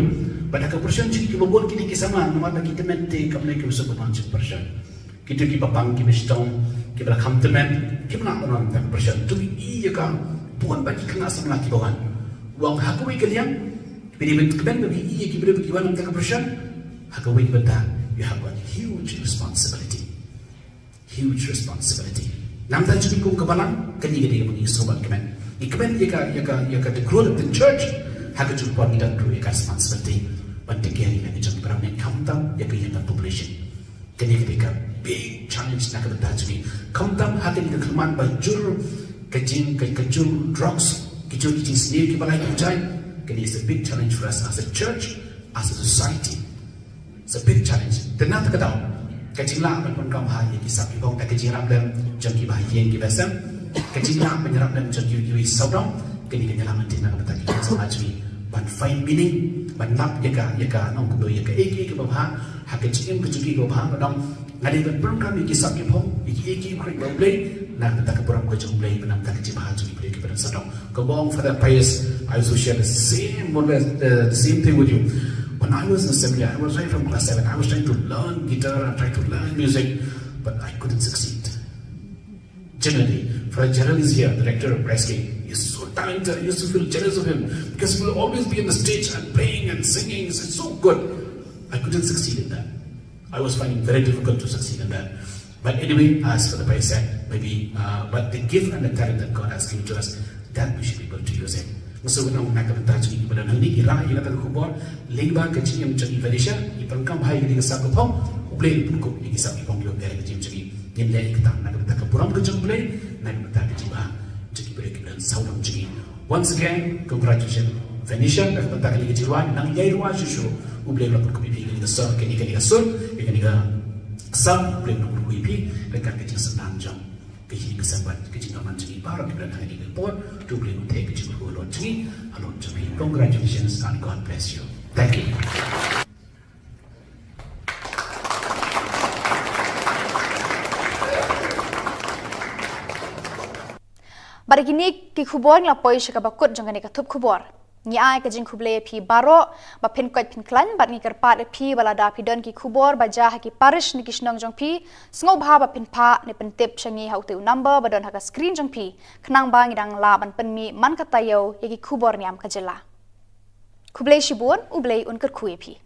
pada ka president jadi kibon kini kisama nama bagi temente kamne ke usap pancik president kita ki papang ki mistong ki bala kamtemen ki mana onon tak president tu iya ka puan bagi kena sama laki bawan uang hakui kalian bila berkeban bagi ia kibra bagi wan untuk kepercayaan hakui benda you have a huge responsibility nampak jadi kau kebalan kini kita bagi sobat kemen ikemen ia the growth of the church hakui juga kita perlu responsibility penting yang lagi jadi berapa yang kauntam ia kaya population kini kita big challenge nak benda jadi kauntam hakui kita kelemahan bajur kejung drugs kita sendiri kita lagi percaya, ini is a big challenge for us as a church, as a society. It's a big challenge. Tenang tak tahu, kecillah pun kaum hari kisah kibong tak kecillah dalam jangki bahagian kita kecillah menyerap dalam jangki yui saudara, kini kenyalaman tindak betul kita sama jadi ban find meaning, ban lap yaka nong kudo yaka eki bawah, hak kecil kecuali bawah kadang ngadi ban pun kami kisah kibong eki krik bawah nak tak kepuram kerja mulai benam tak kecil bahagia boleh kepada sadang. Kebong for that pious, I also share the same thing with you. When I was in the seminary, I was right from class 7. I was trying to learn guitar and trying to learn music, but I couldn't succeed. Generally, Father Gerald is here, the rector of Presky. He's so talented. I used to feel jealous of him because he will always be on the stage and playing and singing. It's so good. I couldn't succeed in that. I was finding it very difficult to succeed in that. But anyway, as for the price said, maybe, but the gift and the talent that God has given to us, that we should be able to use it. So when I'm not going to touch you, but I'm not going to touch Khubor, Lingba, Kachim, Chagi, Velisha, you can come high in the Sakapong, who play in Cook, in the Sakapong, you're very Jim Chagi, in Lake Tam, Nagatapuram, Kachum play, Nagatajiba, Chagi Break, and South of Chigi. Once again, congratulations, Venisha, Nagataji, Nang Yairwa, Shishu, who play Local Committee in the Sun, can you get a sun, you can get some play no kuipi dekat kecil senang jam kecil kesempat kecil aman jadi baru kita nak ini report to play no take kecil berulur jadi alon jadi congratulations and God bless you. Thank you. Bari kini ki Khubor nglapoi shakabakut jangani ka Thup Khubor. Ni ai ka jing khuble phi baro ba phin koi phin klan bat ni karpat phi balada phi don ki Khubor ba ja ki parish ni kisnong jong phi sngo bha ba phin pha ne pen tip changi hau tu number ba don ha ka screen jong phi khnang ba ngidang la ban pen mi man ka tayo ye ki Khubor Niam ka jela khuble shibun uble un kar khui phi.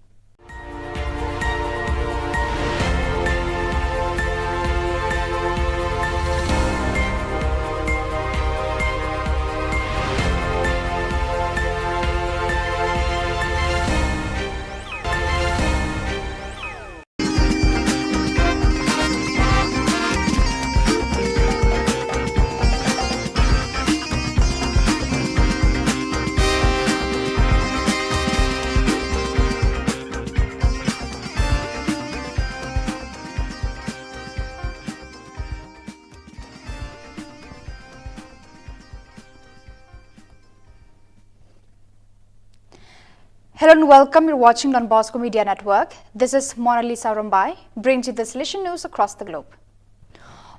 Hello and welcome. You're watching Don Bosco Media Network. This is Mona Lisa Rambai, brings you the solution news across the globe.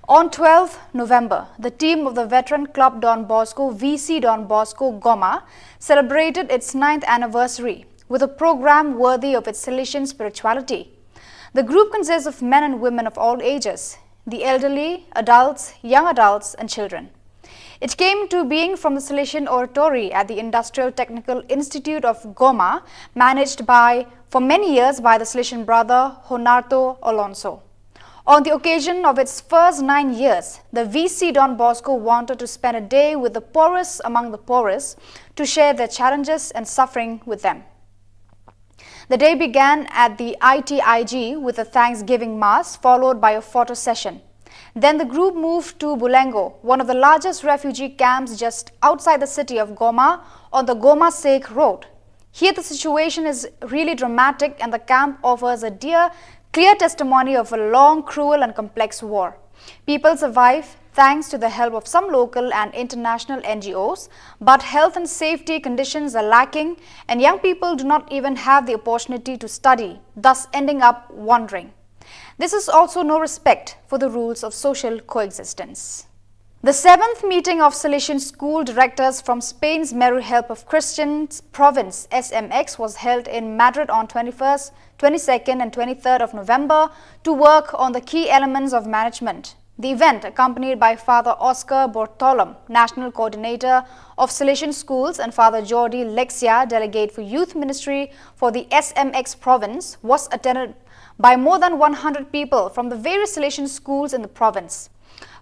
On 12th November, the team of the veteran club Don Bosco, VC Don Bosco Goma, celebrated its 9th anniversary with a program worthy of its Salesian spirituality. The group consists of men and women of all ages, the elderly, adults, young adults, and children. It came to being from the Salesian Oratory at the Industrial Technical Institute of Goma, managed for many years by the Salesian brother Honarto Alonso. On the occasion of its first 9 years, the VC Don Bosco wanted to spend a day with the poorest among the poorest to share their challenges and suffering with them. The day began at the ITIG with a Thanksgiving Mass followed by a photo session. Then the group moved to Bulengo, one of the largest refugee camps just outside the city of Goma on the Goma-Sek road. Here the situation is really dramatic and the camp offers a clear testimony of a long, cruel and complex war. People survive thanks to the help of some local and international NGOs, but health and safety conditions are lacking and young people do not even have the opportunity to study, thus ending up wandering. This is also no respect for the rules of social coexistence. The 7th meeting of Salesian school directors from Spain's Meru Help of Christians province SMX was held in Madrid on 21st, 22nd and 23rd of November to work on the key elements of management. The event, accompanied by Father Oscar Bortolom, National Coordinator of Salesian Schools, and Father Jordi Lexia, Delegate for Youth Ministry for the SMX province, was attended by more than 100 people from the various Salesian schools in the province.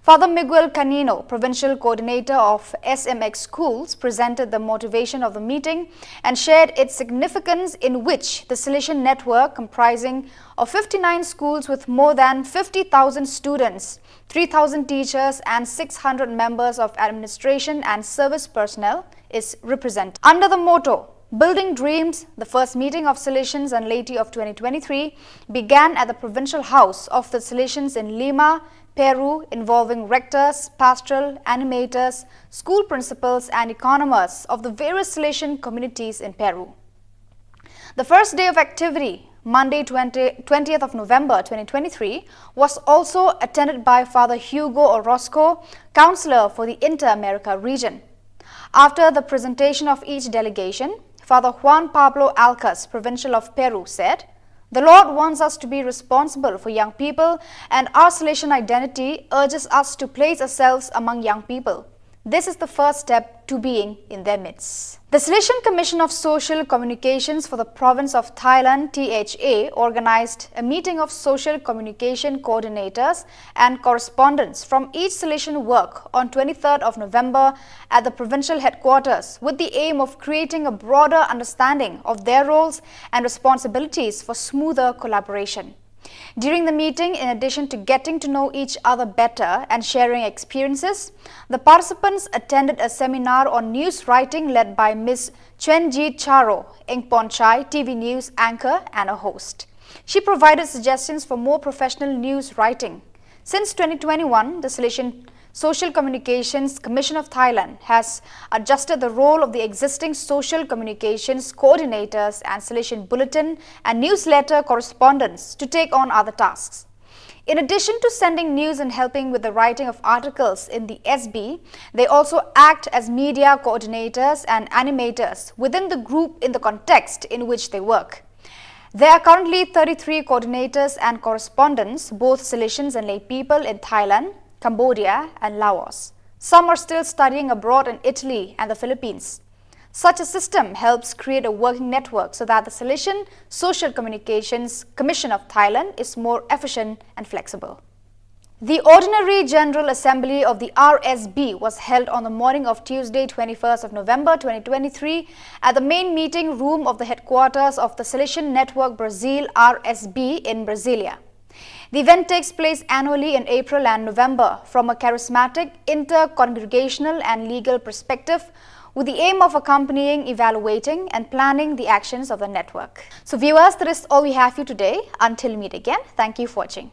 Father Miguel Canino, Provincial Coordinator of SMX Schools, presented the motivation of the meeting and shared its significance, in which the Salesian network, comprising of 59 schools with more than 50,000 students, 3,000 teachers and 600 members of administration and service personnel, is represented. Under the motto, Building Dreams, the first meeting of Salesians and laity of 2023 began at the Provincial House of the Salesians in Lima, Peru, involving rectors, pastoral animators, school principals and economists of the various Salesian communities in Peru. The first day of activity, Monday 20th of November 2023, was also attended by Father Hugo Orozco, Counselor for the Inter-America region. After the presentation of each delegation, Father Juan Pablo Alcas, Provincial of Peru, said, "The Lord wants us to be responsible for young people, and our Salesian identity urges us to place ourselves among young people. This is the first step to being in their midst." The Salesian Commission of Social Communications for the Province of Thailand, THA, organized a meeting of social communication coordinators and correspondents from each Salesian work on 23rd of November at the provincial headquarters, with the aim of creating a broader understanding of their roles and responsibilities for smoother collaboration. During the meeting, in addition to getting to know each other better and sharing experiences, the participants attended a seminar on news writing led by Ms. Chenjit Charo, Engpon Chai, TV News anchor and a host. She provided suggestions for more professional news writing. Since 2021, the Salesian Social Communications Commission of Thailand has adjusted the role of the existing social communications coordinators and Salesian bulletin and newsletter correspondents to take on other tasks. In addition to sending news and helping with the writing of articles in the SB, they also act as media coordinators and animators within the group in the context in which they work. There are currently 33 coordinators and correspondents, both Salesians and lay people in Thailand, Cambodia and Laos. Some are still studying abroad in Italy and the Philippines. Such a system helps create a working network so that the Salesian Social Communications Commission of Thailand is more efficient and flexible. The Ordinary General Assembly of the RSB was held on the morning of Tuesday, 21st of November 2023 at the main meeting room of the headquarters of the Salesian Network Brazil RSB in Brasilia. The event takes place annually in April and November from a charismatic, inter-congregational and legal perspective, with the aim of accompanying, evaluating and planning the actions of the network. So viewers, that is all we have for you today. Until we meet again, thank you for watching.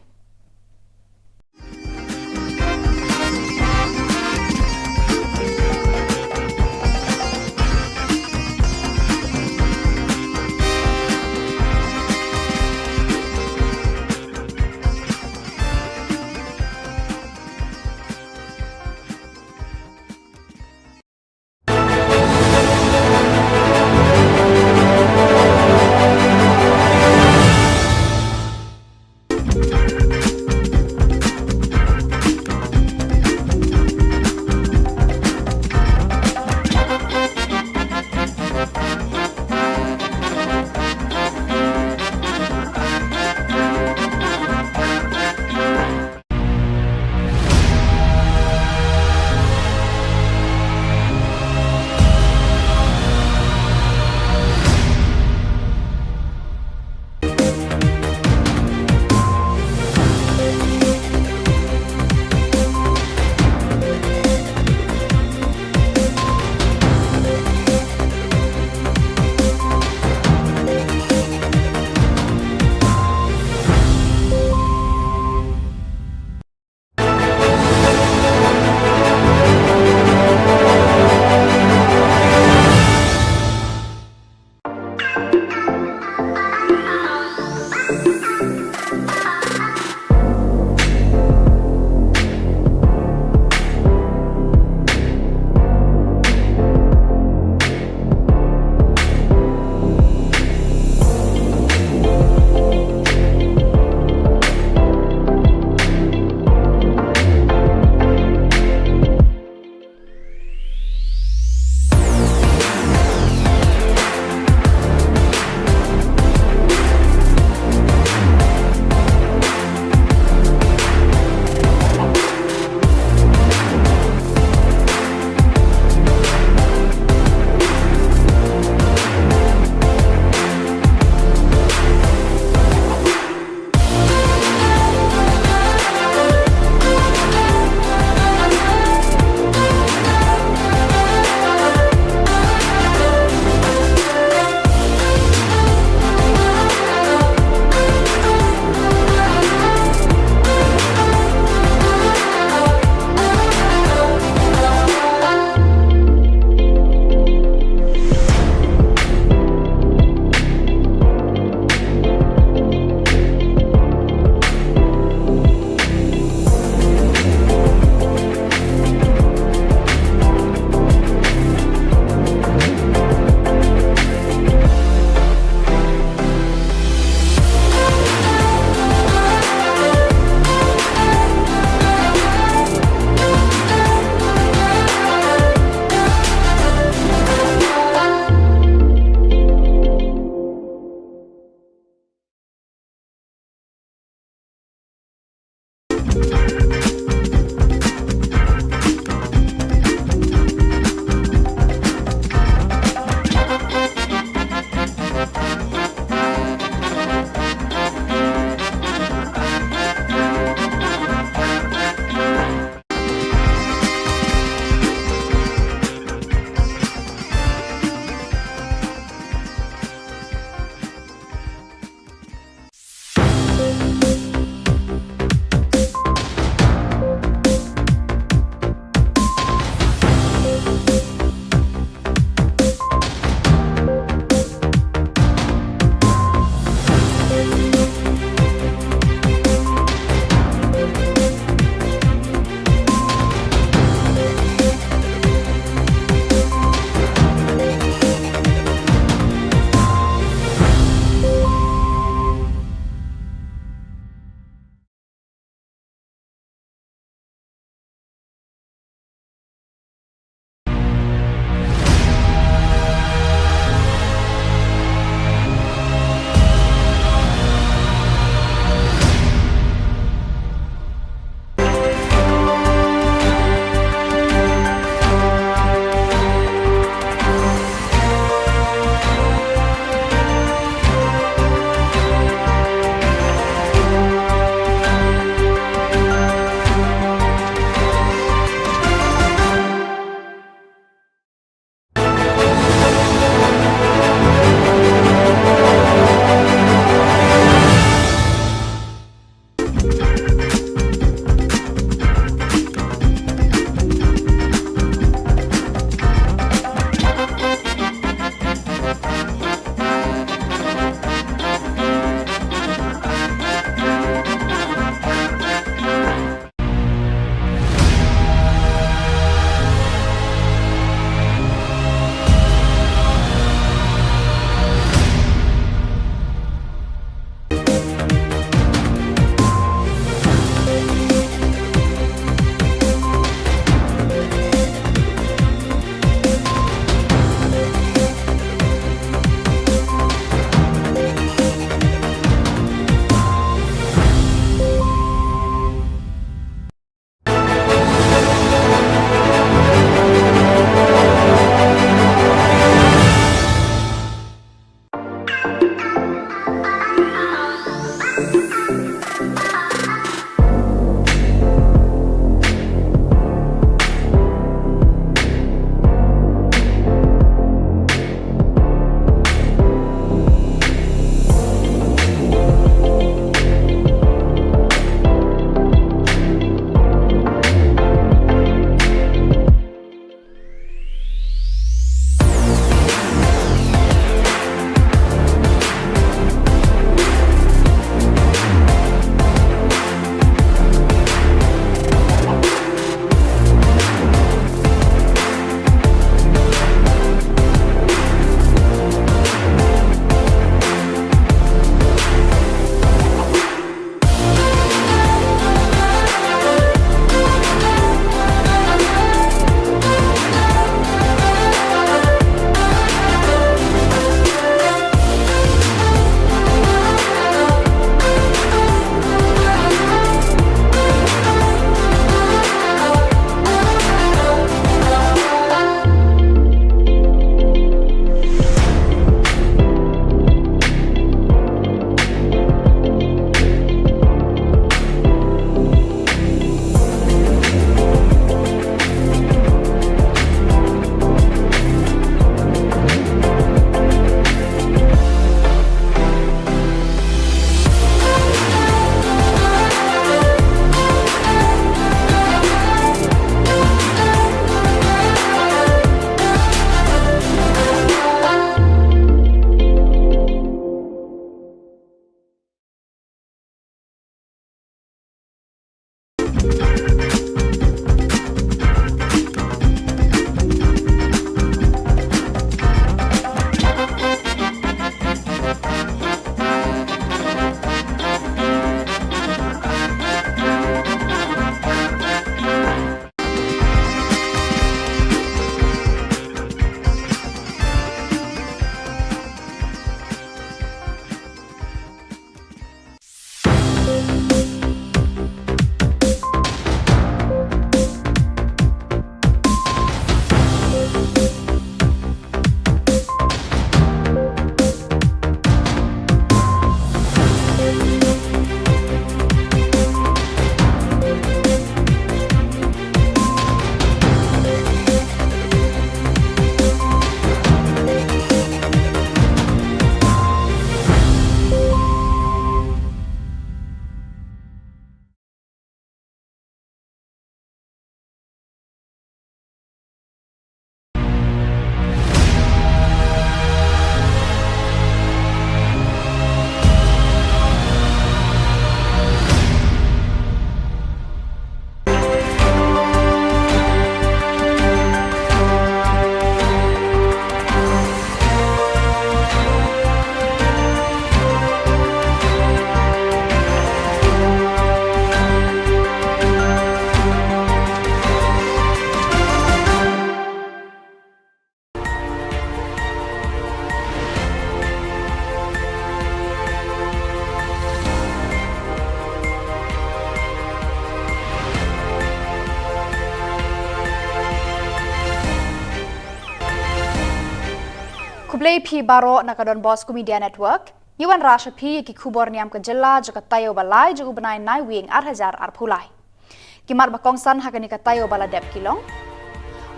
Play P Baro nakadon Bosco Media Network. Yuan Rasha P ki Khubor Niam ke jela joka tayo balai jo ubenai nai wing 8,000 arpulai. Kimat bakongsan hakani ka tayo bala dep kilong.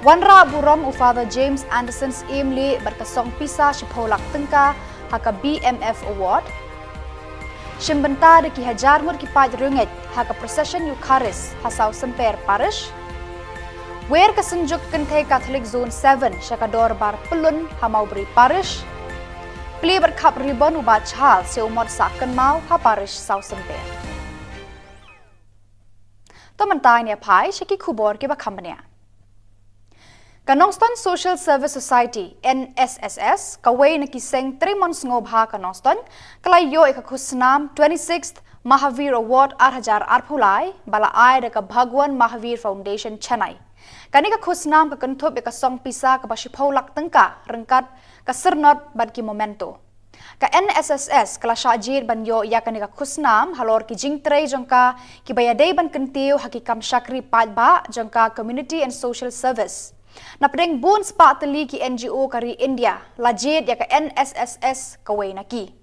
Wanra burom u Father James Anderson's Emily berkesong pisa shipolak tengka haka BMF Award. Shimbenta de ki hajar mur ki paj runget haka procession Eucharist hasau semper parish. Wer kesenjuk kenthe Catholic Zone 7 syakador bar pelun hamaubri parish. Pli berkap ribon ubat chal se umot saken mau ha parish sau semper. Tomentai ni pai syaki Khubor ki bakamnya. Kanongston Social Service Society NSSS kawai nakiseng 3 months ngobha Kanongston kalayo ikakusnam 26th Mahavir Award 8,000 arpulai bala ai deka Bhagwan Mahavir Foundation Chennai. Kani kakusnam ka Thup ka song pisa ka basipolak tengka rengkat ka sernot bad ki momento. Ka NSSS kala syajir banyo ya kani kakusnam halor ki jingtrei jongka ki bayadei ban kentiu hakikam syakri padba jongka Community and Social Service. Napdeng bun spa teli ki NGO kari India lajid ya ka NSSS kawai naki.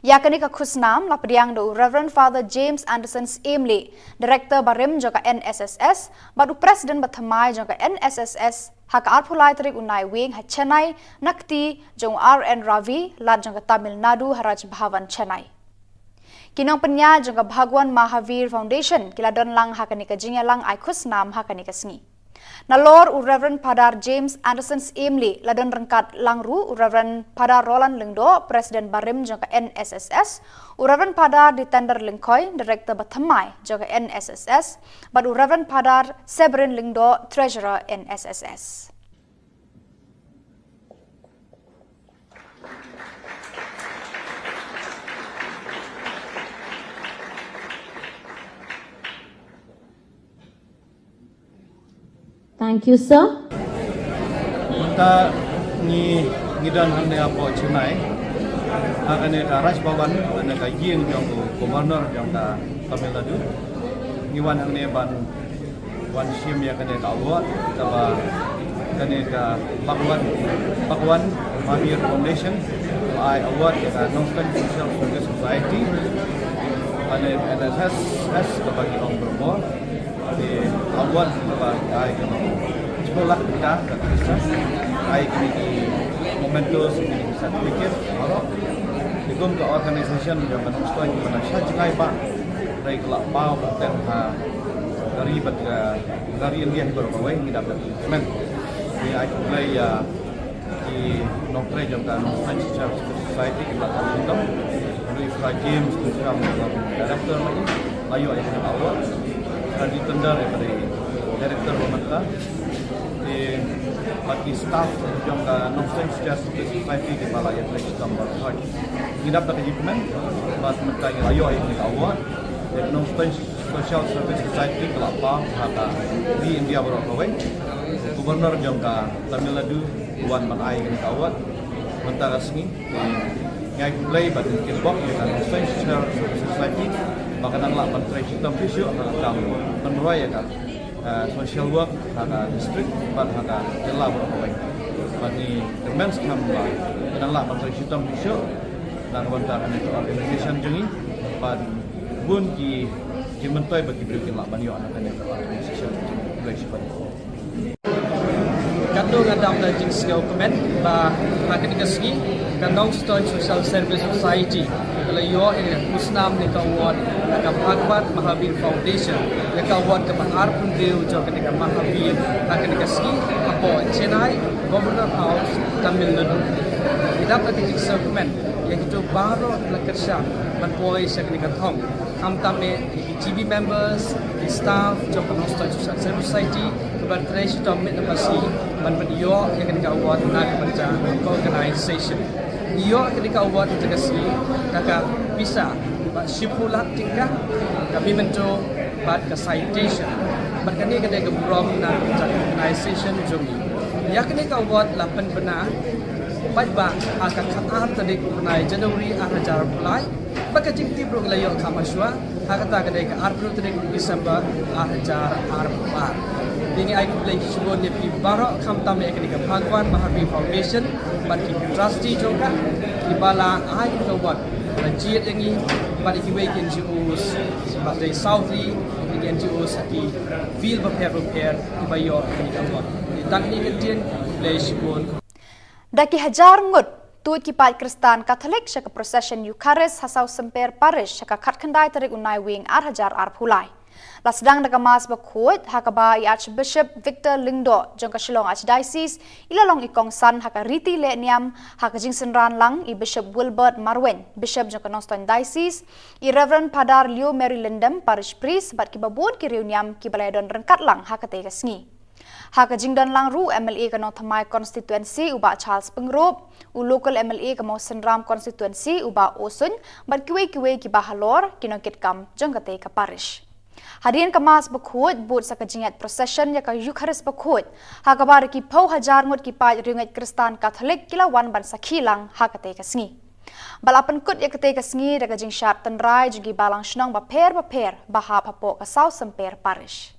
Ya kani ka khusnam lapdiang do Reverend Father James Anderson's Emily, Director Barim joka NSSS, badu President bathamai joka NSSS hak arpulai tarik unai wing ha Chennai nakti jong RN Ravi lad joka Tamil Nadu Haraj Bhavan Chennai. Kinong penya joka Bhagwan Mahavir Foundation kiladon lang hakani ka jingya lang ai khusnam hakani ka sngi. Nalor u Reverend Padar James Anderson's Emily ladon rengkat langru u Reverend Padar Roland Lengdo Presiden Barim jangka NSSS u Reverend Padar di Tender Lengkoi Director Bathamai jangka NSSS bad u Reverend Padar Severin Lengdo Treasurer NSSS. Thank you, sir. Kita ni ngidan hande apo Chennai. Akan ka Raj Bhavan ane ka ying jong Governor jong ka Tamil Nadu. Ngiwan hande ban wan sim ya kane ka award taba kane ka Bhagwan Mahavir Foundation I award ya ka Kanongston Social Service Society. Ane NSSS kabagi ong berbo. Di awal sebagai ai sekolah kita ai kini momentus ini sertifikat orang dikum ke organisasi yang Kanongston mana syajai ba dari kelak bau dan dari India berbawai ini dapat men di ai play di nokre jam Kanongston Social Society di belakang itu dari James Thup director lagi ayo ai awal di tender daripada Director Pemerintah di bagi staff yang Kanongston Society di Balai Atlet Gambar Haj. Kita dapat achievement buat mereka yang ayo ini award Kanongston Social Service Society kelapa kata di India berawal. Gubernur yang Tamil Nadu Wan Makai ini award mentara sini yang play bagi kickbox yang Kanongston Social Service Society. Makanan lah menteri sistem fisio akan menuai kan social work ada district pada ada jelah berapa bagi demensi kambang dan lah menteri sistem fisio dan kawan-kawan itu organisasi jengi pada bun ki menteri bagi berikan lah banyak anak yang organisasi jengi Kandung adam dan jenis dokumen bah akan dikasih Kanongston Social Service Society kalau yo ini musnam ni kawat ka Bhagwan Mahavir Foundation ya kawat ka bahar pun dia jo ka Mahavir akan dikasih apo Chennai Governor House Tamil Nadu kita dapat dokumen yang itu baru lakersa manpoi sakni ka thong ham tame GB members staff jo Kanongston Social Service Society keban trace domit napasi man yo yang kawat na kerja organisation iyo ketika award terkasih kakak bisa shipulak tingkah kami mencoba buat ke citation berkini ketika berom na organisation jumi ya ketika award 8 benar baik akan katar tadi menai Januari 2000 mulai baka jingti bro layo kamaswa hakata ketika April tadi Desember 2004 Dengan ai Khubor Khubor Niam pi barok kham tam ek ni ka Bhagwan Mahavir Foundation ban ki trustee joka ki bala ai ka wat jiet yang ni ban ki we kin NGOs ba dei Southly ki NGOs ki feel prepare ki ba yo ni ka wat tak ni ke tien Khubor Khubor Daki hajar ngut tuit ki pai Kristan Katolik syaka procession Eucharis hasau semper parish syaka khatkhandai tarik unai wing ar hajar ar phulai. Lasdang daga mas bakut hakaba i Archbishop Victor Lingdo jong ka Shillong Archdiocese ilalong ikong san haka Riti Le Niam haka jingsen ran lang i Bishop Wilbert Marwen Bishop jong ka Noston Diocese i Reverend Padar Leo Mary Lindem parish priest bat ki babun ki riu niam ki balayadon rengkat lang haka te kasngi. Haka jingdan lang ru MLA ka nong thamai constituency uba Charles Pengrop u local MLA ka mau Senram constituency uba Osun bat kiwe ki bahalor kinong kitkam jong ka te ka parish. Hadirin kemas bakut but sa kajingat procession ya ka Eucharis bakut hakabar ki pau hajar ngut ki pai ringat Kristan Katolik kilawan ban sakhilang hakate kasngi balapan kut ya kate kasngi daga jing syar tenrai jugi balang shnong ba per bahap hapo ka South Semper parish.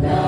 Da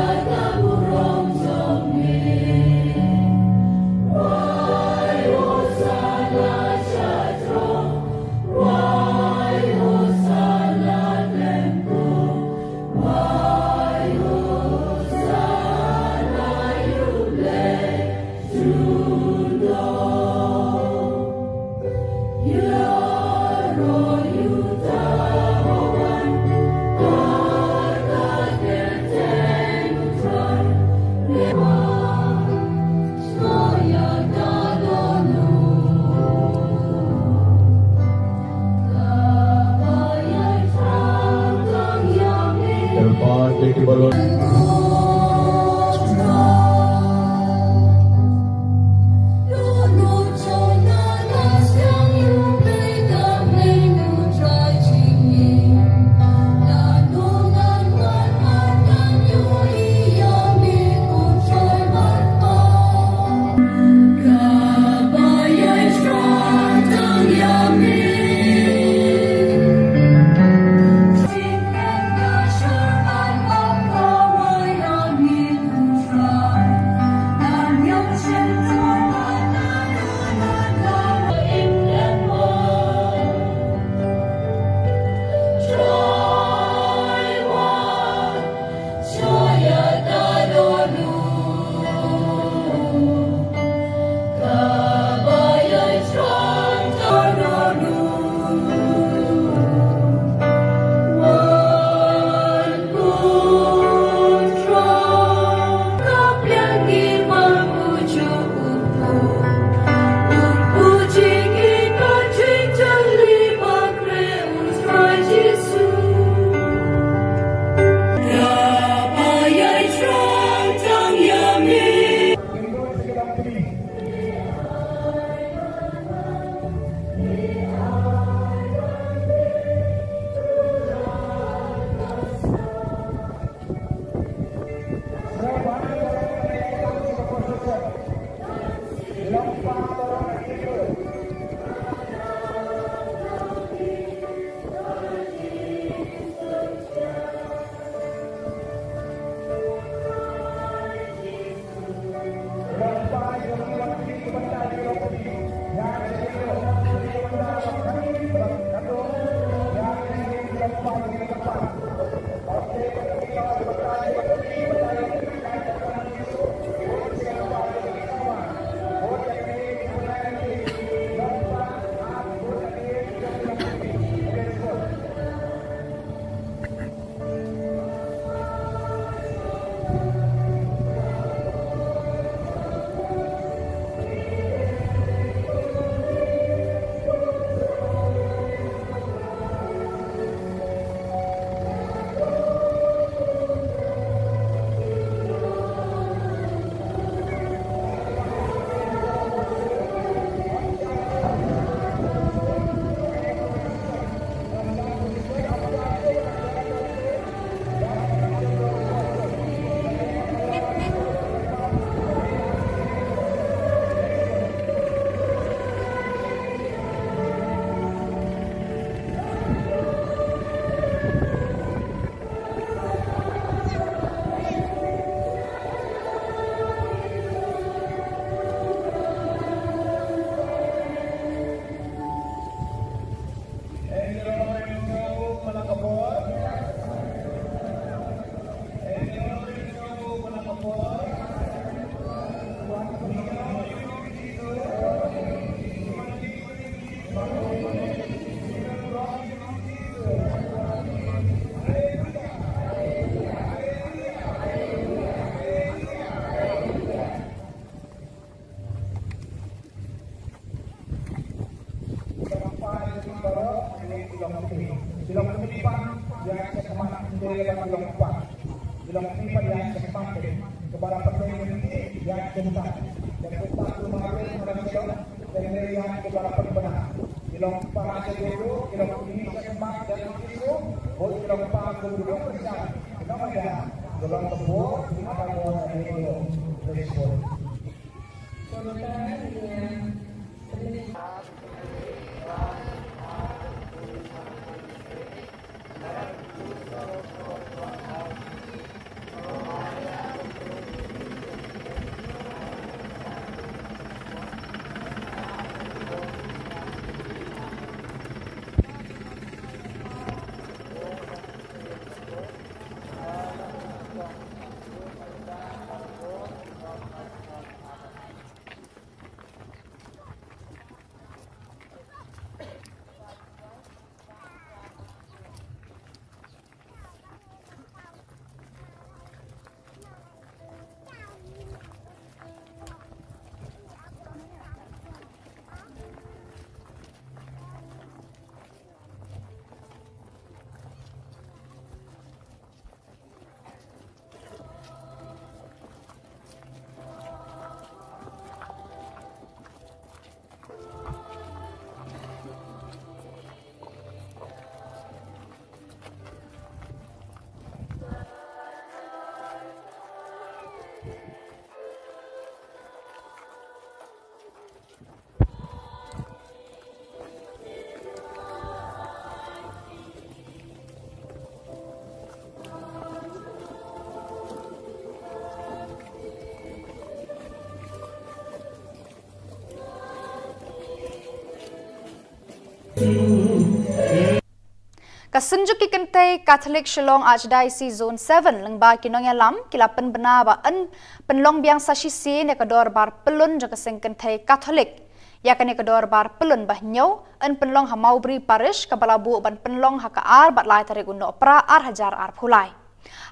Kasunjuk ki kente Catholic Shillong Archdiocese Zone 7 lengba kinong yalam kila penbena ba en penlong biang sasisi ne kedor bar pelun jaka seng kente Catholic ya kene kedor bar pelun bah nyau en penlong Hamaubri Parish kabalabu ban penlong hakaar bat lai tarik uno pra ar hajar ar phulai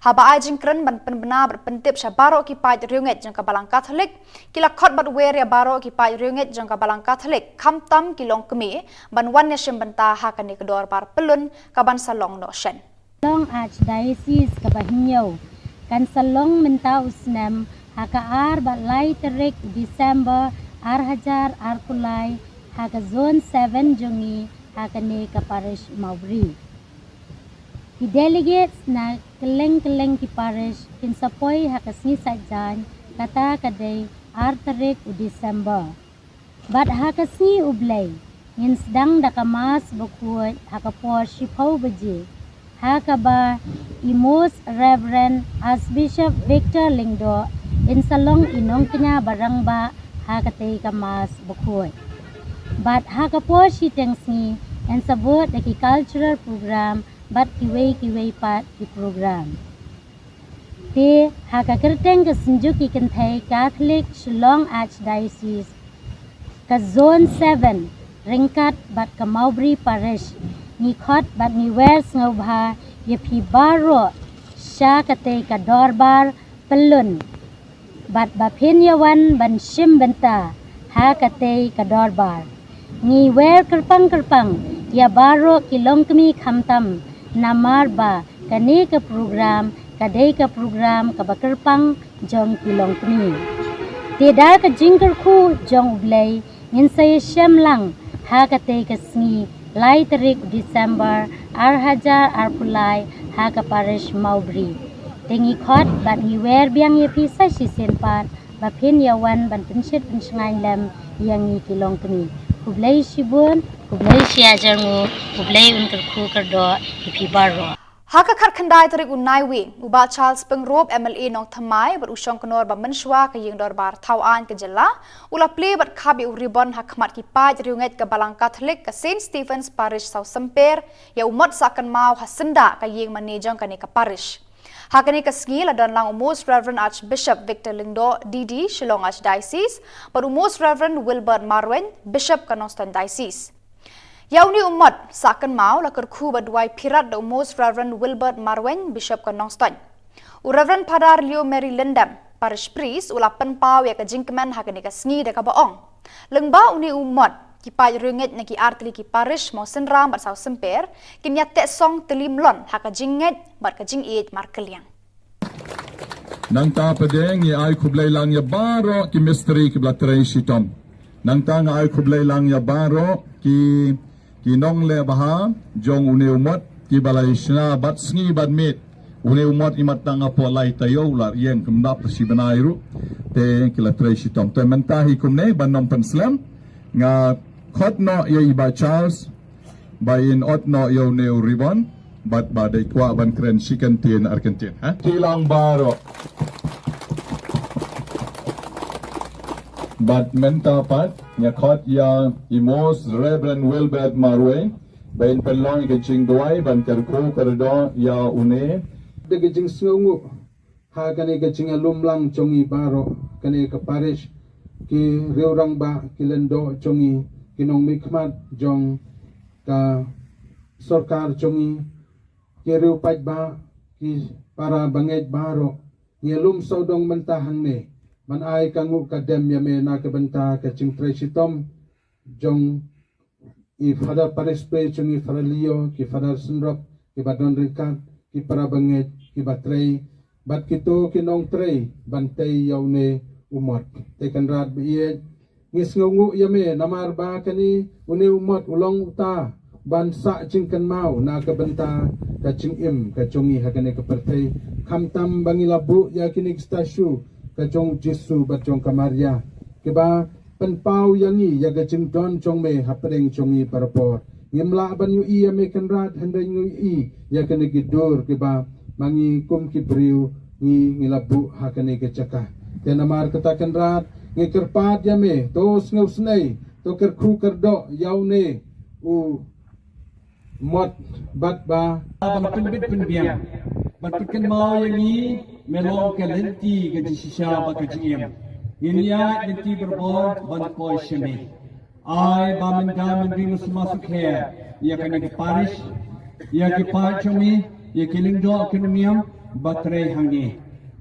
haba ajing kren ban penbena bar pentip syabaro ki paj riunget jang kabalang Catholic kila khot bat wer ya baro ki paj riunget jang kabalang Catholic kamtam kilong kemi ban wan nation banta hakane kedor bar pelun kaban salong no shen Long Archdiocese kabahinyau kan salong menta usnam hakaar bat lai tarik December ar hajar ar kulai haka zone 7 jongi hakane ka parish Maubri ki delegates na keleng ki parish kin sapoi haka sni sajan kata kadai ar tarik December bat haka sni ublay ngin sedang dakamas bukuat haka por shipau beji haka ba imos Reverend Archbishop Victor Lingdo in salong inong kenya barang ba hakatay kamas bukoy. But hakapo si tengsi and sabot the cultural program but kiway pat the program. Te hakakerteng kasinjuk ikantay Catholic Shillong Archdiocese ka Zone 7 ringkat bat ka Maubri Parish ni khot bat ni wers ngobha yepi baro siya katay ka dorbar pelun bat bapinyawan ban shim benta hakate kadorbar ni wer kerpang ya baro kilong kami khamtam namar ba kani ka program kadai ka program ka bakerpang jong kilong kami tidak ka jingker khu jong blay ngin say sham lang hakate ka sngi lai tarik December ar hajar ar pulai haka parish Maubri tengi khot bat ngi wer biang ye pisa si senpat bapin yawan ban pensit pensengai lem yang ngi kilong kini kublai sibun kublai siajangu kublai unker khu kerdo ipi baro haka khat khandai tarik unai wi uba Charles Pengrop MLA nong thamai bar usong konor ba menshwa ka yeng dorbar thawan ke jela ula play bat khabi uribon hakmat ki paj riunget ka balang Catholic ka St Stephen's Parish South Semper ya umat sakan mau hasenda ka yeng manejong ka ne ka parish hakani kasgi ladon lang Most Reverend Archbishop Victor Lingdo DD Shillong Archdiocese baru Most Reverend Wilbert Marwen Bishop Kanoston Diocese. Yauni umat sakan mau lakar khu badwai pirat da Most Reverend Wilbert Marwen Bishop Kanoston. Reverend Padar Leo Mary Lindam Parish Priest ulapan pau ya ka jingkemen hakani kasgi da ka baong. Lengba uni umat kipaj ringet na ki artli ki parish mo senram bat South Semper kinya tek song telim lon haka jinget bat ka jing it markeliang nang ta padeng ye ay kublay lang ya baro ki mystery ki blatray shitom nang ta nga ay kublay lang ya baro ki nong le baha jong une umot ki balay shna bat sngi bat mit une umot imat nga po lay tayo lar yeng kumdap si banayru te ki latray shitom te mentahi kumne banom penslam nga khot no ye iba Charles bayin ot no yo neu ribon bat badai kwa ban kren sikantin arkentin ha kilang baro bat menta pat nya khot ya imos Reverend Wilbert Marwe bayin pelong ke chingdwai ban kerko kerdo ya une de jing sngu ha kane ke chinga lumlang chongi baro kane ka parish ki reurang ba kilendo chongi kinong mikmat jong ka sarkar chongi kiriu paj ba ki para banget baro ngelum sodong mentahang ne man ai kangu kadem yame na ke benta ke chingtre sitom jong i fada parespe chongi faralio ki fada sunrop ki badon rikat ki para banget ki batrei bat kito kinong trei bantay yaune umot tekan rat biye ngis ngungu yame namar ba kani uni umat ulong uta bansa cingkan mau na ka benta ka cingim ka chongi hakane ka pertai khamtam bangilabu ya kini stasyu ka chong Jesu ba chong Kamaria ke ba penpau yangi ya ga cingdon chong me hapreng chongi parapor ngimla ban yu i yame kanrat handai ngu i ya kane gidur ke ba mangi kum ki briu ngi ngilabu hakane ka cakah tenamar katakan rat ngikerpat yame tos ngausnai to kerku kerdo yaune u mod bat ba บังเป็นบิดเป็นเบียงบัดเป็นมาอย่างนี้เมลองแกเลนตีกับจิชาบักจิเอ็มยินยาเลนตีบรบอลบันคอยชมีไอบามันดามันริมุสมาสุขเฮียยากันกับปาริชยากับปาชมียากิลิงดอคินเมียมบัตรเรหังนี้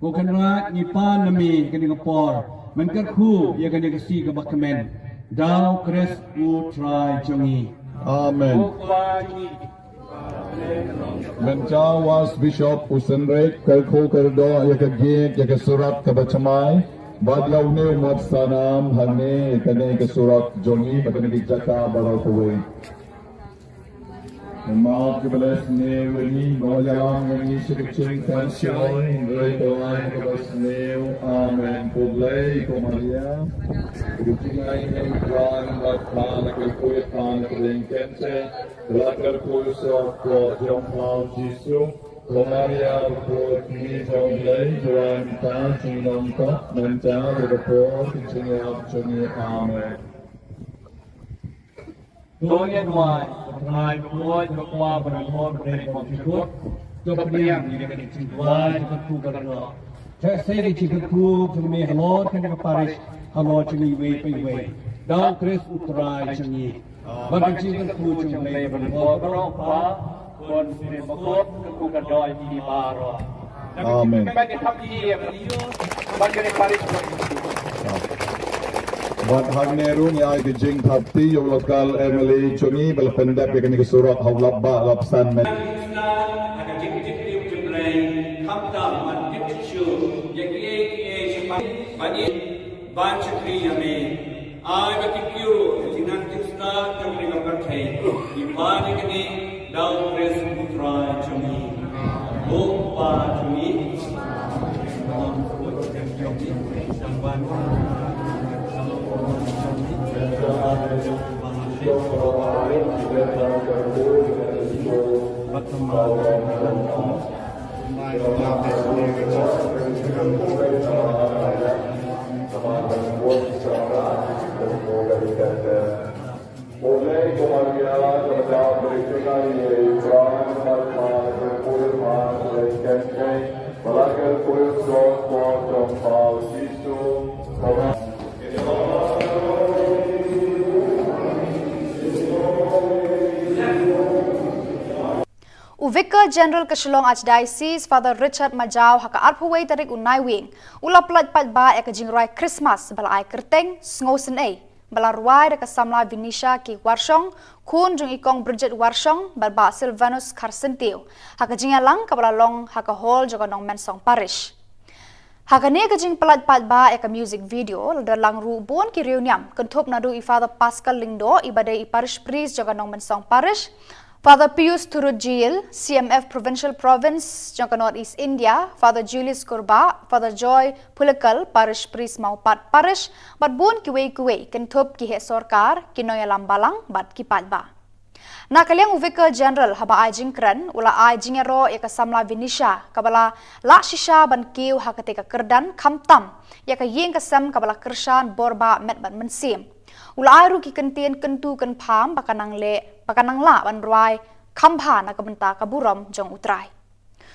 กูกันว่านิพานมีกันกับปอร์มันก็คู่ยากันกับซีกับบักเมนดาวคริสอูทรายจงี Amen. Mencawas Bishop Usenrek Kelko Kerdo Yakagit Yakasurat Kabachamai Badlaw ni umat sanam Hane Kane Kasurat Jongi Bakanagit Jaka Barakaway Mga kibalas ni Wini Bawajalang Wini Sikaching Tansyoy Raytoan Kabas Niw Amen Publay Kumaria Kuchingay Nagran Batman Nagkakuyat Pan Nagkakuyat Lakar Puso Ko Jong Pao Jisu Kumaria Put Ni Publay Juan Tan Chinong Kok Nanta Rupapur Kuchingay Chungi Amen ตัวเย็นวายทายกลัวจะกลัวบรรทอนเรื่องของชีวิตจบเรียงนี่กันจริงวายจะคู่กันเนาะใช้เสรีจิตคู่จะมีฮัลโหลกันกับปาริสฮัลโหลจะมีเวไปเวดาวคริสอุตรายจะมีบรรจิกันคู่จะมีบรรทอนก็ร้องฟ้าคนเป็นบกบคู่กันดอยมีบารอ Amen. ไม่ได้ทำดีบรรจิปาริส Wat hagneru ni ay gijing thapti yung lokal Emily Chungi balapendap yung kanil surat hawlabba lapsan met. Vicar General Kashlong Archdiocese Father Richard Majau haka arpuway tarik unai wing ulap lat pat ba ek jingrai Christmas bala ai kerteng sngosen ei bala ruai de kasamla Vinisha ki warshong kun jung ikong Bridget warshong balba Silvanus Karsentiu haka jingalang kabala long haka hall joganong mensong parish haka ne ka jing palat pat ba ek music video da lang ru bon ki reuniam kentup nadu I Father Pascal Lingdo ibadai I parish priest joganong mensong parish Father Pius Turujil, CMF Provincial Province, Jangka North East India, Father Julius Kurba, Father Joy Pulakal, Parish Priest Maupat Parish, bat bun kiwe kentup kihe sorkar, kinoya lambalang, bat kipat ba. Nakaliang Vicar General haba ai jingkran, ula ai jingero yaka samla Vinisha, kabala la shisha ban kiw hakatika kerdan kamtam, yaka ying kasam kabala kershan borba met ban mensim. Ula ai ru ki kentien kentu ken pam bakanang la ban ruai kampha na kabenta kaburom jong utrai.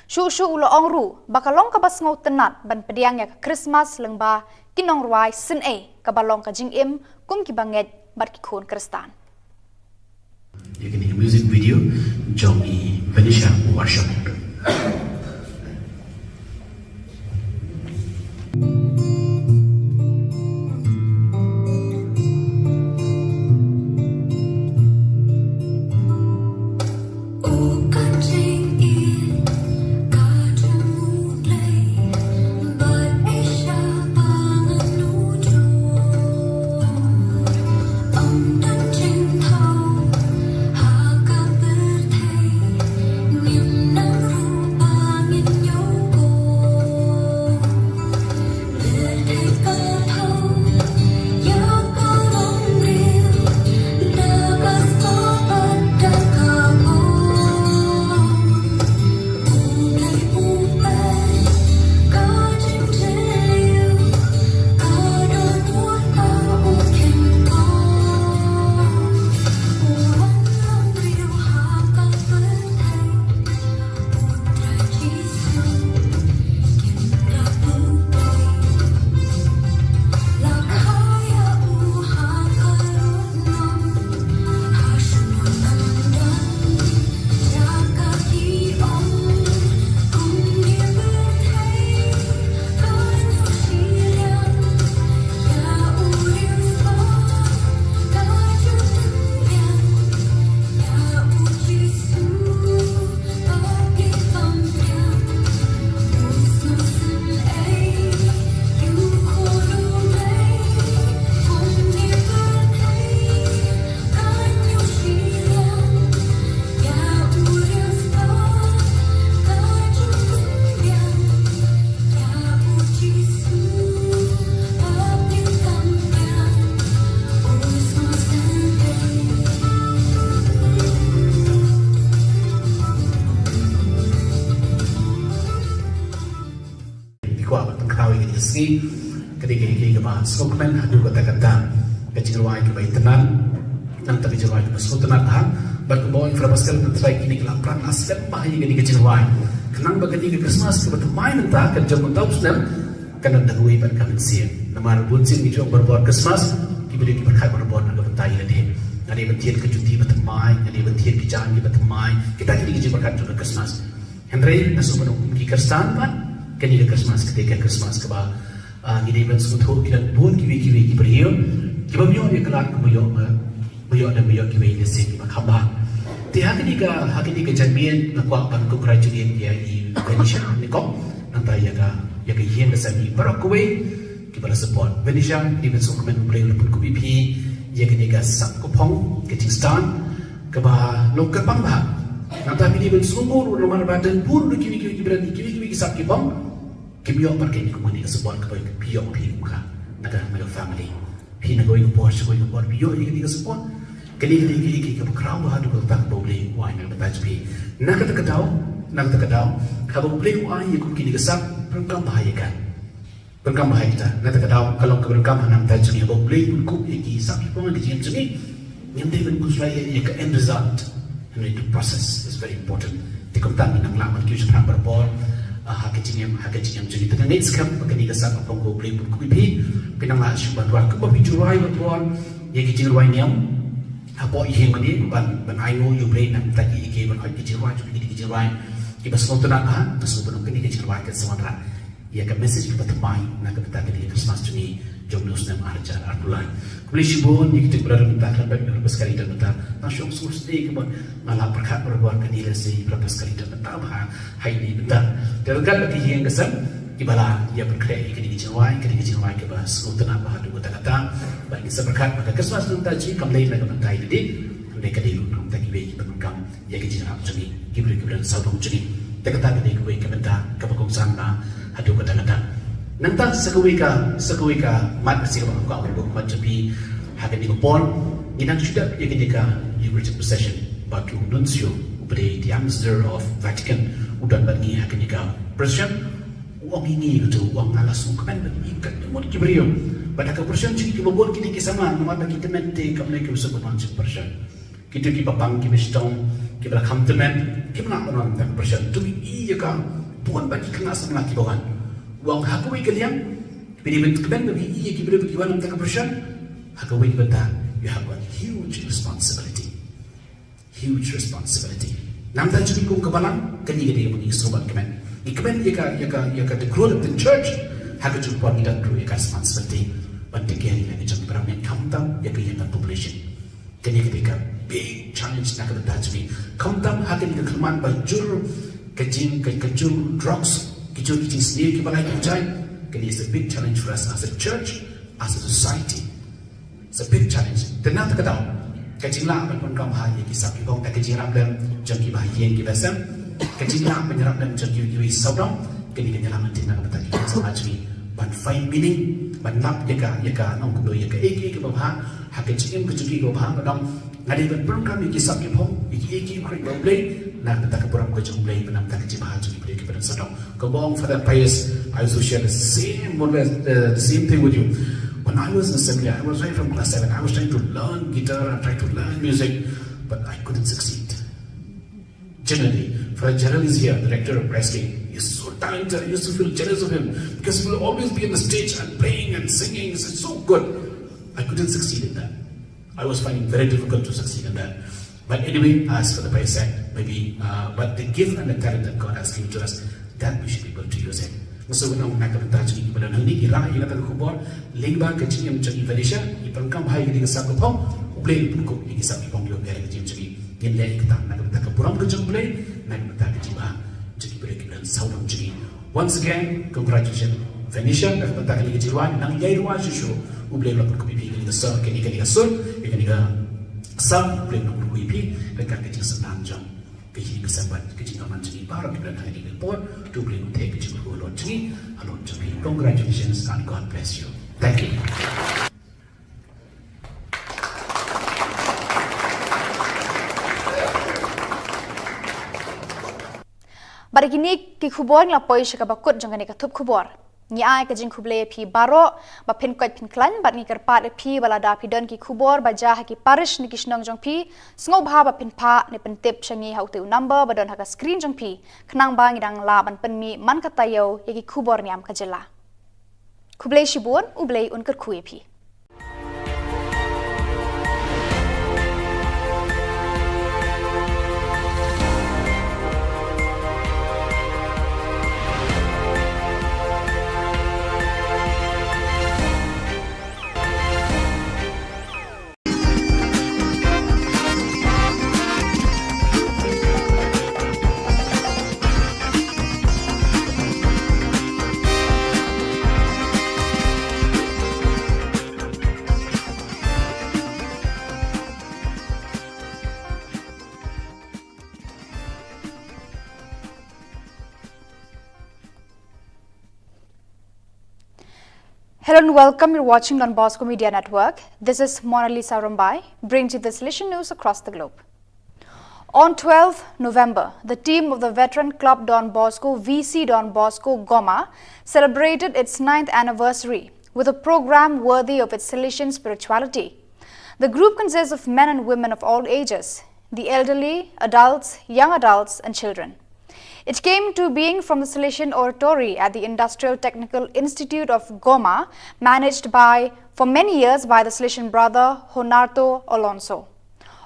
Shu ula ong ru bakalong kabas ngau tenat ban pediang yak Christmas lengba kinong ruai sin e kabalong ka jing im kum ki banget bat ki khon Kristan. You can hear music video jong I Venetia worship. Niềm nắng si ketika ba skokmen hadu kata kata kecilwai ke baitenan nang tapi kecilwai ke skotenan ha ba ke boy frabastel na try kini kelapran aslen ba hi gani kecilwai kenang ba gani ke Christmas ke bermain entah kerja mentau senam kana dagui ban kamen sia namar bunsin ni jong berbuat Christmas kibeli ki berkat berbuat na bentai lade ngani bentian ke cuti bertemai ngani bentian ke janji bertemai kita kini ke berkat juga Christmas Henry nasu menunggu ki Kristan pan kini ke Christmas ketika Christmas ke ba ngini ban sutu kita bun kiwi beriyo kiba biyo ni kelak biyo dan biyo kiwi ni sih kiba khamba ti hakini ka jamian ngakwa ban congratulate dia i Venetia ni kok nanta ya ka yen da sami barakwe kiba support Venetia di ban suku men beriyo pun ku bipi ya kini ka sak ko pong ke Tistan ke ba lokal pang ba nanta bini ban suku nomor badan pun kiwi berani kiwi sak kibong kibiyo parke ni kumani ka support ka biyo pi ka naga my family Pina going to Porsche, going to Porsche, you can support. Can you get a crowd how to go back bowling, wine and the batch pay? Nakatakadow, have a play wine you could get a sub, come by again. Come by it, Nakatakadow, along the come and I'm touching about blame, cook, iki, some people get to me. And David goes like a end result. And the process is very important. The contact in a lamp and use a hamper ball. Hakajiniam jadi dengan next camp kini kesak pengko beli buku pi pinang lah syubat wa ke babi jurai batuan ye kecil wainiam apa ihe mani ban ayo you beli nak tadi ke ban kecil wai jadi kecil wai ki bas nonton ha bas nonton kini kecil wai ke semua ya ke message ke batamai nak ke tadi Christmas ni jomnos nam arjar arbulan kuli shibon ye kita berada minta kan berapa sekali dan minta nasyong source ni ke malah berkat berbuat kediri si berapa sekali dan minta bah hai ni minta tergan lagi yang kesan ibala ia berkreasi kini kecilwai ke bahas nonton apa hadu kata-kata bagi seberkat pada Christmas nanti ji kamlei lagi nanti jadi mereka di rumah nanti kibei berkam ia kecilap jadi kibri saudong jadi kata kini kibei kementar kebakong sana hadu kata-kata nanti sekuika mat bersih kau mat jadi hagen di kupon inang sudah ia ketika you receive possession batu nuncio pada the ambassador of Vatican udan bagi hagen di President uang ini itu uang alas kan ikat mau diberi pada ke President jadi kibobon kini kisama nama bagi teman te kami ke usah bermancing President kita kibapang kibistong kibla kamtemen kibla orang tak President tu iya kan bukan bagi kena sama kibawan uang hakui kalian pilih bentuk keban bagi iya kibla bagi wan tak President hakui benda you have a huge responsibility Nampak jadi kau kebalan, kan ia dia punya sobat kemen. Kemen ia ka the growth of the church, hak itu pun tidak grow ia responsibility. Penting ia lagi jadi berapa yang kamtam ia ka population. Kan ia ketika big challenge nak ada jadi kamtam hak ini kelemahan bajur kejur drugs kejur sendiri kebalan kerja. Kan ia is a big challenge for us as a church, as a society. It's a big challenge. Dan nak tahu. Kecil lah berpengkam hanya kisah kibong tak kecil dalam jangki bahagian kita sem. Kecil lah menyerap dalam jangki saudara. Kini kenyalaman tinggal betul kita sama jadi ban fine meaning ban lap jaka nong kudo jaka ke bawah hak kecil kecuali ke bawah badang ngadi berpengkam kisah kibong iki krik boleh nak betul kepuram kecil boleh benam tak kecil bahagian boleh kepada saudara. Kebong for that pious I also share the same thing with you. When I was in seminary, I was right from class 7. I was trying to learn guitar and trying to learn music, but I couldn't succeed. Generally, for a journalist here, the director of wrestling, he's so talented. I used to feel jealous of him because he will always be on the stage and playing and singing. It's so good. I couldn't succeed in that. I was finding it very difficult to succeed in that. But anyway, as for the price tag, maybe, but the gift and the talent that God has given to us, that we should be able to use it. So when I'm not going to touch it, but I'm going to get a Khubor, Lingba, catching him to Venetia, you can come high in the Sakopong, play Puko, in the Sakopong, you're very good to be in Lake Tam, Nagapuram, play, Nagatakiba, Jiki Break and South of Jiki. Once again, congratulations, Venetia, Nagatakali Jiwan, Nang Yairwa show, who play Lapuki in the sun, can you get a son, you can get a son, play Lapuki, the Kakati Sananjam. Kehidupan sahabat kecintaan jadi para kita nak di report to beli untuk kecintaan alon jadi congratulations and God bless you. Thank you. Bari kini ki Khubor ngapoi syaka bakut jangan ni Thup Khubor. Ni ai ka jing khuble phi baro ba phin kwat phin klan bat ni kar pat phi bala da phi don ki khubor ba ja ha ki parish ni kishnong jong phi sngo bha ba phin pha ne pen tip changi hau tu number ba don ha ka screen jong phi khnang ba ngi dang la ban pen mi man ka tayo ye ki khubor niam ka jela khuble shibun ublei un kar khuye phi. Hello and welcome. You're watching Don Bosco Media Network. This is Mona Lisa Rumbai, brings you the solution news across the globe. On 12 November, the team of the veteran club Don Bosco, VC Don Bosco Goma, celebrated its 9th anniversary with a program worthy of its Salesian spirituality. The group consists of men and women of all ages, the elderly, adults, young adults, and children. It came to being from the Salesian Oratory at the Industrial Technical Institute of Goma, managed for many years by the Salesian brother Honarto Alonso.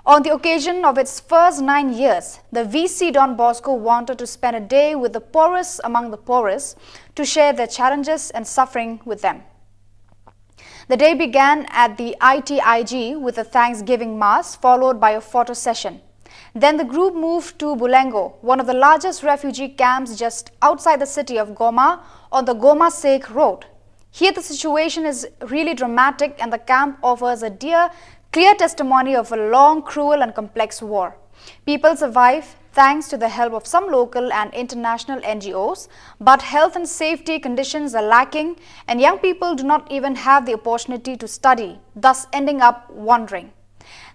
On the occasion of its first 9 years, the VC Don Bosco wanted to spend a day with the poorest among the poorest to share their challenges and suffering with them. The day began at the ITIG with a Thanksgiving Mass, followed by a photo session. Then the group moved to Bulengo, one of the largest refugee camps just outside the city of Goma on the Goma-Sek road. Here the situation is really dramatic and the camp offers a clear testimony of a long, cruel and complex war. People survive thanks to the help of some local and international NGOs, but health and safety conditions are lacking and young people do not even have the opportunity to study, thus ending up wandering.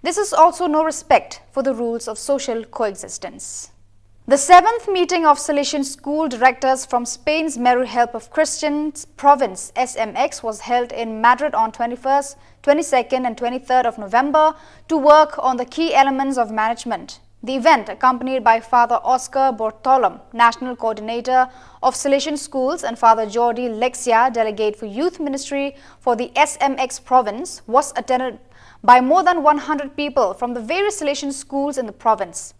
This is also no respect for the rules of social coexistence. The 7th meeting of Salesian school directors from Spain's Meru Help of Christians province SMX was held in Madrid on 21st, 22nd and 23rd of November to work on the key elements of management. The event, accompanied by Father Oscar Bortolom, National Coordinator of Salesian Schools, and Father Jordi Lexia, Delegate for Youth Ministry for the SMX province, was attended by more than 100 people from the various Salesian schools in the province.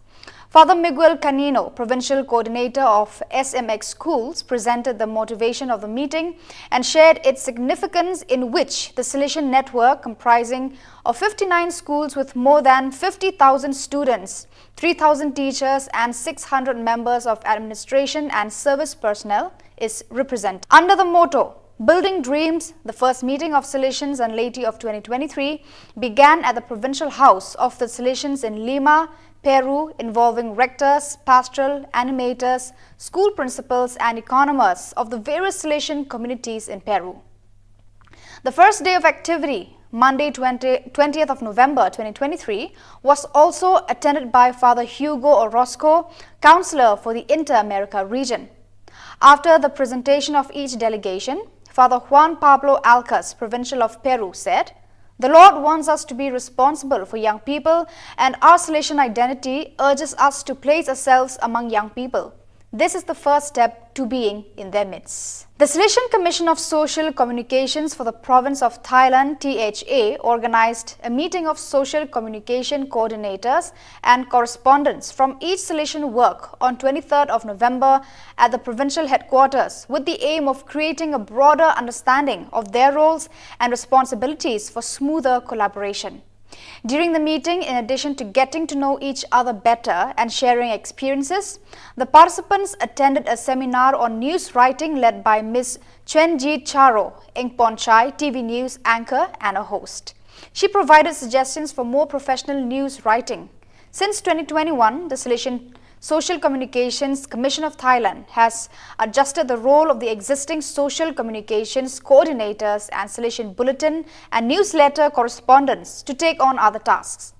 Father Miguel Canino, Provincial Coordinator of SMX Schools, presented the motivation of the meeting and shared its significance, in which the Salesian network, comprising of 59 schools with more than 50,000 students, 3,000 teachers and 600 members of administration and service personnel, is represented. Under the motto, Building Dreams, the first meeting of Salesians and laity of 2023 began at the Provincial House of the Salesians in Lima, Peru, involving rectors, pastoral animators, school principals and economists of the various Salesian communities in Peru. The first day of activity, Monday 20th of November 2023, was also attended by Father Hugo Orozco, Counselor for the Inter-America region. After the presentation of each delegation, Father Juan Pablo Alcas, Provincial of Peru, said, "The Lord wants us to be responsible for young people, and our Salesian identity urges us to place ourselves among young people. This is the first step to being in their midst." The Salesian Commission of Social Communications for the Province of Thailand, THA, organized a meeting of social communication coordinators and correspondents from each Salesian work on 23rd of November at the provincial headquarters, with the aim of creating a broader understanding of their roles and responsibilities for smoother collaboration. During the meeting, in addition to getting to know each other better and sharing experiences, the participants attended a seminar on news writing led by Ms. Chenji Charo, Engponchai, TV News anchor and a host. She provided suggestions for more professional news writing. Since 2021, the Salesian Social Communications Commission of Thailand has adjusted the role of the existing social communications coordinators and Salesian bulletin and newsletter correspondents to take on other tasks.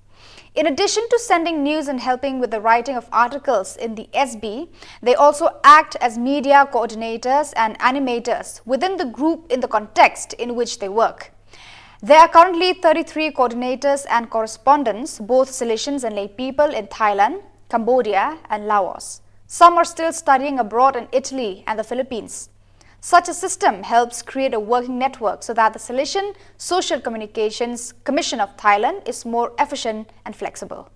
In addition to sending news and helping with the writing of articles in the SB, they also act as media coordinators and animators within the group in the context in which they work. There are currently 33 coordinators and correspondents, both Salesians and lay people in Thailand, Cambodia and Laos. Some are still studying abroad in Italy and the Philippines. Such a system helps create a working network so that the Salesian Social Communications Commission of Thailand is more efficient and flexible.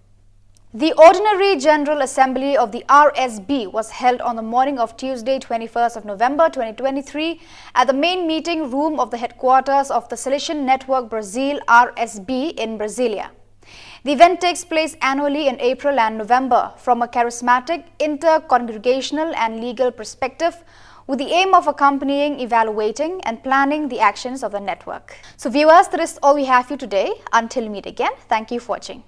The Ordinary General Assembly of the RSB was held on the morning of Tuesday, 21st of November 2023 at the main meeting room of the headquarters of the Salesian Network Brazil RSB in Brasilia. The event takes place annually in April and November from a charismatic, inter-congregational and legal perspective, with the aim of accompanying, evaluating and planning the actions of the network. So viewers, that is all we have for you today. Until we meet again, thank you for watching.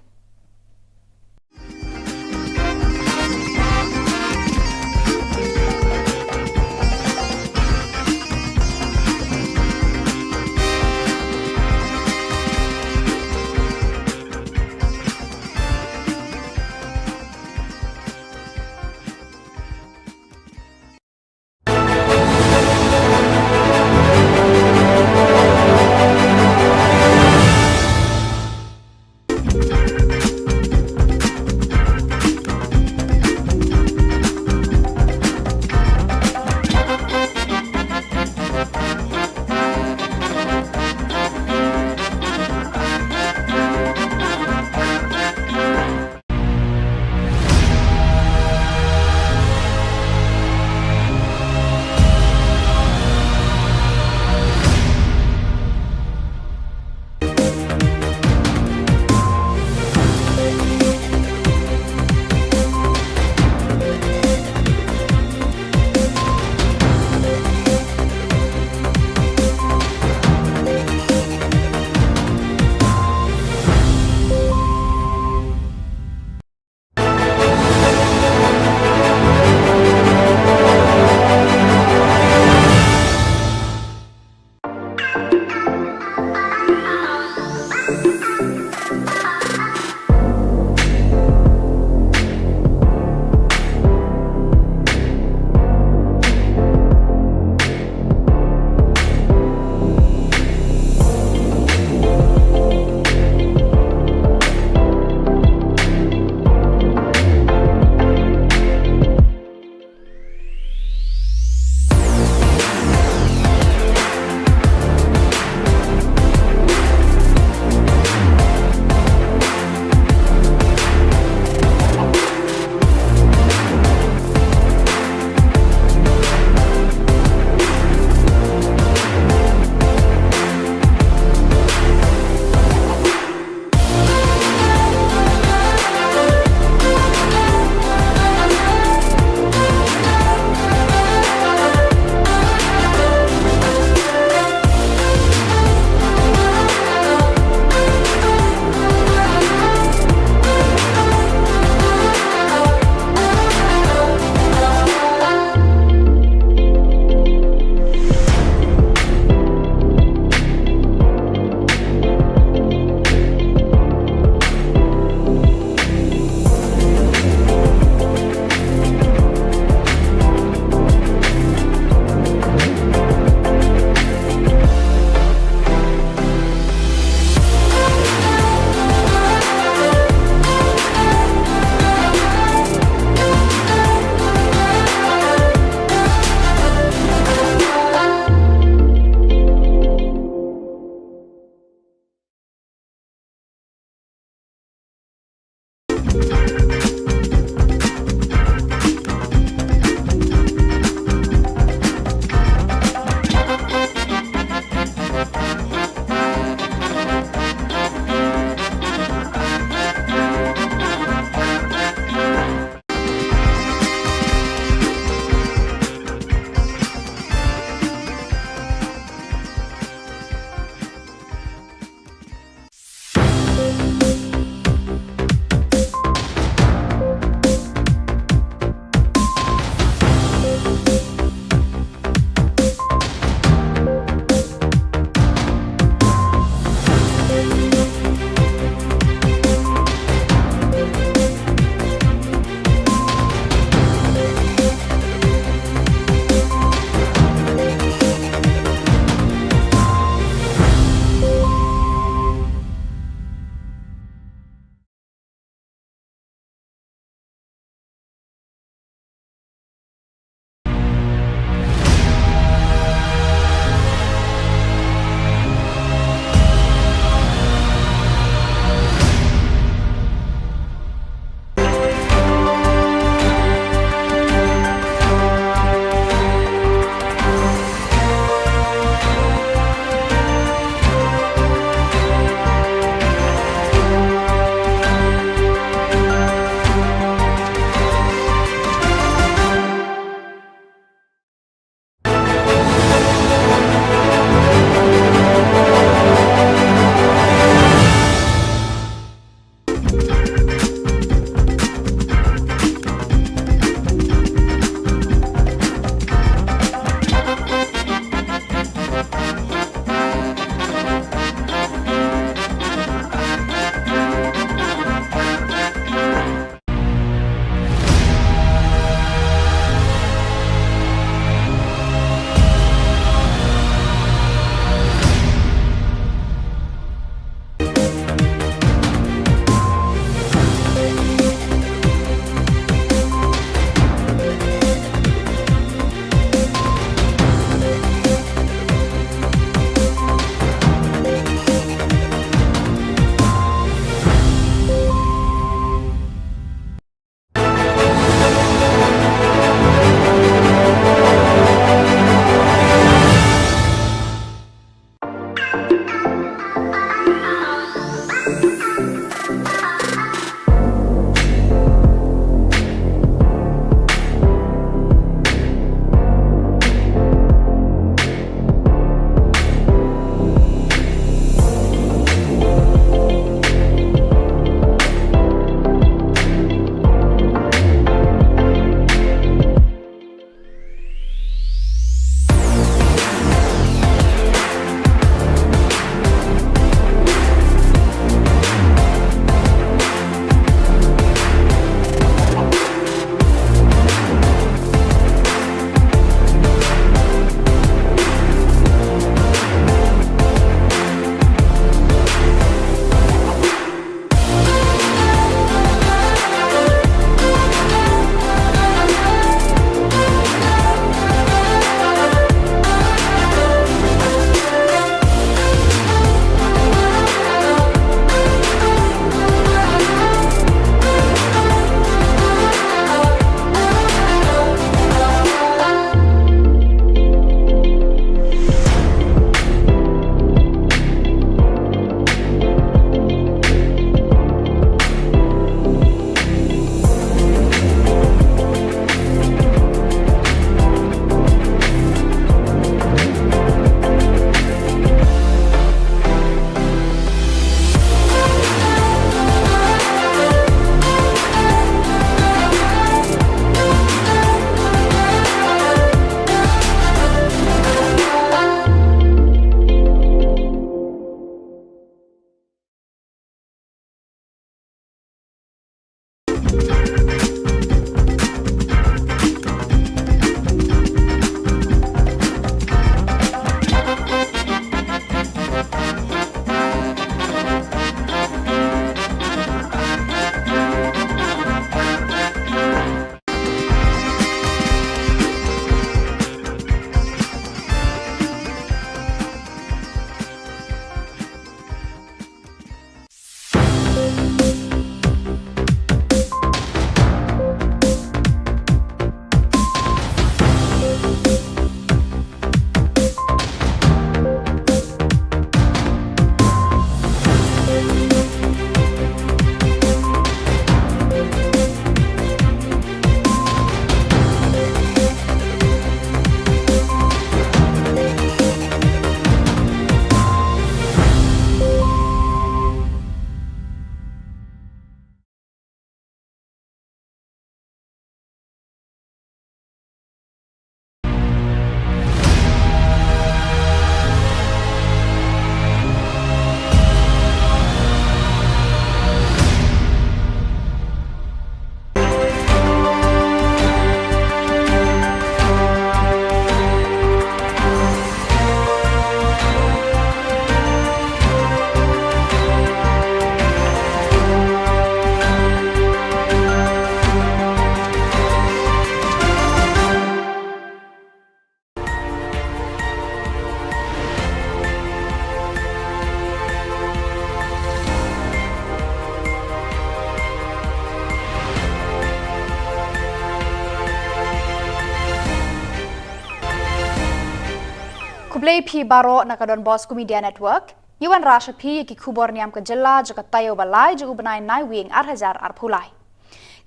Kublai P Baro nakadon Bosco Media Network, Yuan Rasha P ki Khubor Niam ke jela joka tayo balai jo ubenai nai wing 8,000 arpulai.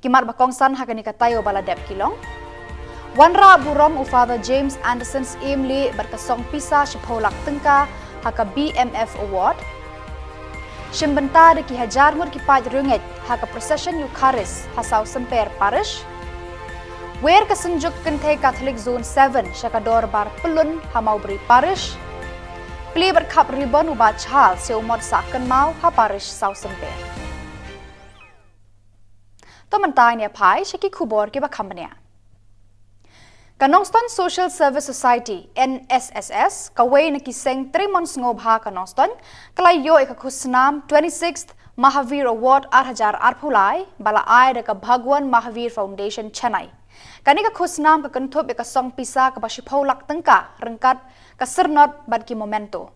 Kimat bakongsan hakani ka tayo bala dep kilong. Wanra burom u Father James Anderson's Emily berkesong pisa shipolak tengka haka BMF Award. Shimbenta de ki hajar mur ki paj ringgit haka procession Eucharist hasau semper parish. Wer kesenjuk kente Catholic Zone 7 syakador bar pelun hamaubri parish. Pli berkap ribon ubat chal seumod saken mau ha parish sau semper. Tomentai ni pai syaki Khubor ki bakambania. Kanongston Social Service Society NSSS kawai na kiseng 3 months ngobha kanongston kalayo ikakusnam 26th Mahavir Award 8,000 arpulai bala ai deka Bhagwan Mahavir Foundation Chennai. Kanika kusnam ka Thup ka song pisa ka basipolak tengka rengkat ka sernot bad ki momento.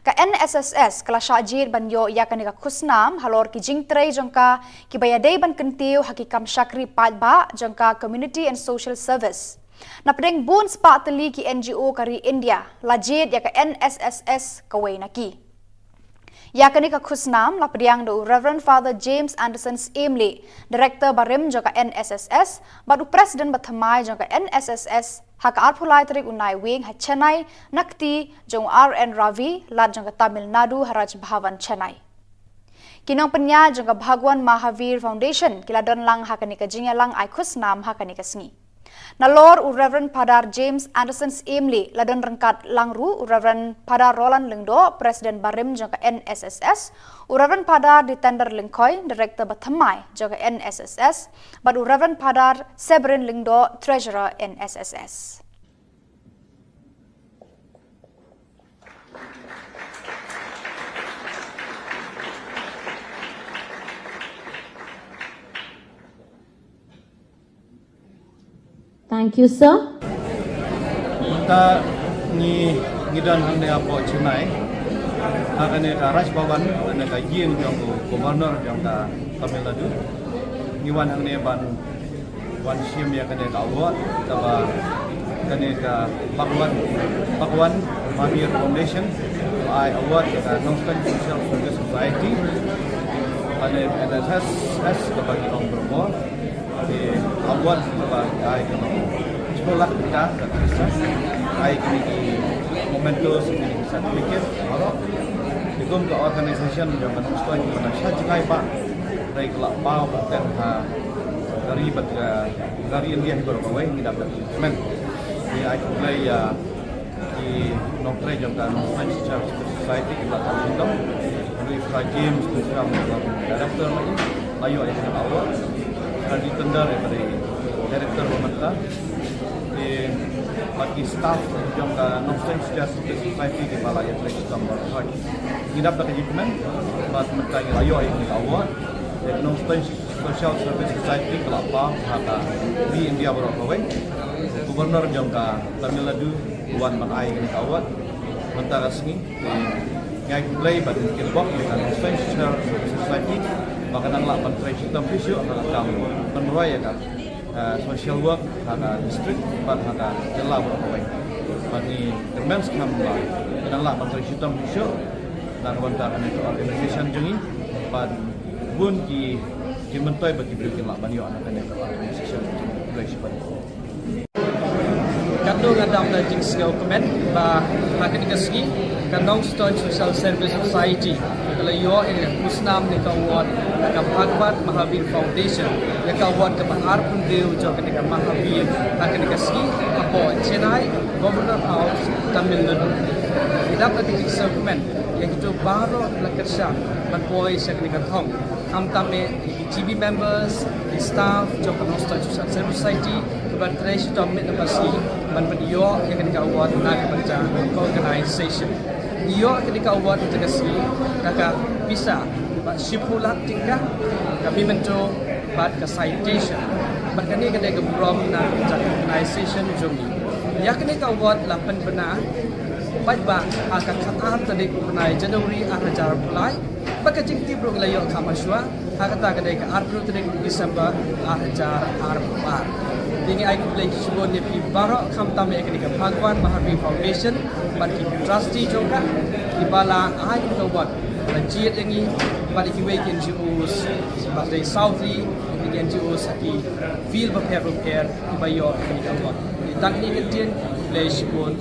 Ka NSSS kala syajir banyo ya kanika kusnam halor ki jingtrei jongka ki bayadei ban kentiu hakikam syakri padba jongka Community and Social Service. Na pedeng bun spa teli ki NGO kari India lajid ya ka NSSS kawai naki. Ya kani ka kusnam la pediang do Reverend Father James Anderson's Emily, Director Barim joka NSSS, badu Presiden bathamai joka NSSS hak arpulai terik unai wing ha Chennai nakti jong RN Ravi lat joka Tamil Nadu Haraj Bhavan Chennai. Kinong penya joka Bhagwan Mahavir Foundation kiladon lang hakani ka jingya lang ai kusnam hakani ka sngi. Nalor u Reverend Padar James Anderson's Emily ladon rengkat langru u Reverend Padar Roland Lengdo Presiden Barim jangka NSSS u Reverend Padar di tender Lengkoi Director Bathamai jangka NSSS bad u Reverend Padar Severin Lengdo Treasurer NSSS. Thank you, sir. Kita ni ngidan hang dia po Chennai. Hakane ka Raj Bhavan ane ka yin jong Governor jong ka Tamil Nadu. Ngiwan hang ne ban wan sim ya kane ka award taba kane ka Bhagwan Mahavir Foundation I award ka Nongsten Social Service Society. Ane NSSS ka bagi ong promo. Di awal sebagai ai kena sekolah kita dan research ai kini momentus ini sertifikat kalau dikum ke organisation yang menunjukkan kepada syajai pak dari kelak bau dan dari India Khubor kawai ini dapat men di ai play di nokre jangka nokre secara society kita tahu itu dari James secara director lagi ayo ai kena awal di tender daripada Director Pemerintah di bagi staff jangka Nongsten Society di Balai Atlet Tambah Hoi. Kita dapat dokumen buat mentang ayo ini awal di Nongsten Social Service Society kelapa haka di India Borokawai. Gubernur jangka Tamil Nadu Wan Manai ini awal mentang asing yang mulai pada kilbok dengan Nongsten Social Society. Bahkan anglah menteri sistem fisio akan kami menuai kan social work haka district pada haka jelah berkawai. Bagi termens kami lah, anglah menteri sistem fisio dan kawan-kawan itu organisasi jengi pada bun ki menteri bagi berikan lah banyak anak anak organisasi jengi berisi. Kandung adam na jing sigaw comment ba hakin kasgi kanong Stone Social Service Society kalayo in musnam ni kawat ka Bhagwan Mahavir Foundation ya kawat ka bahar pundiw jo ka Mahavir hakin kasgi apo Chennai Governor House Tamil Nadu idap na jing sigaw comment ya kito baro lakersha manpoy sa kanika thong amtame GB members staff jo ka Stone Social Service Society Bertresh Domit Nabasi Manpadiyo yang ketika award nak baca organisation. Iyo ketika award tegasi kakak bisa shipulak tingkah kami menco bad ke citation. Berkani ketika brom nak baca organisation jumi. Ya ketika award lapan benar baik akan kata tadi menai Januari 2000 mulai baka jingti bro layo kamaswa hakata ketika April tadi Desember 2004. Dengan ai Khubor Khubor Niam pi barok kham tam ek ni ka Bhagwan Mahavir Foundation ban ki trustee jongka ki bala ai ka wat la jiet yang ni ban ki we ken ji us ba dei southly ni ken ji us ki feel prepare ki ba yo ni ka wat ni tak ni ken tien le shibon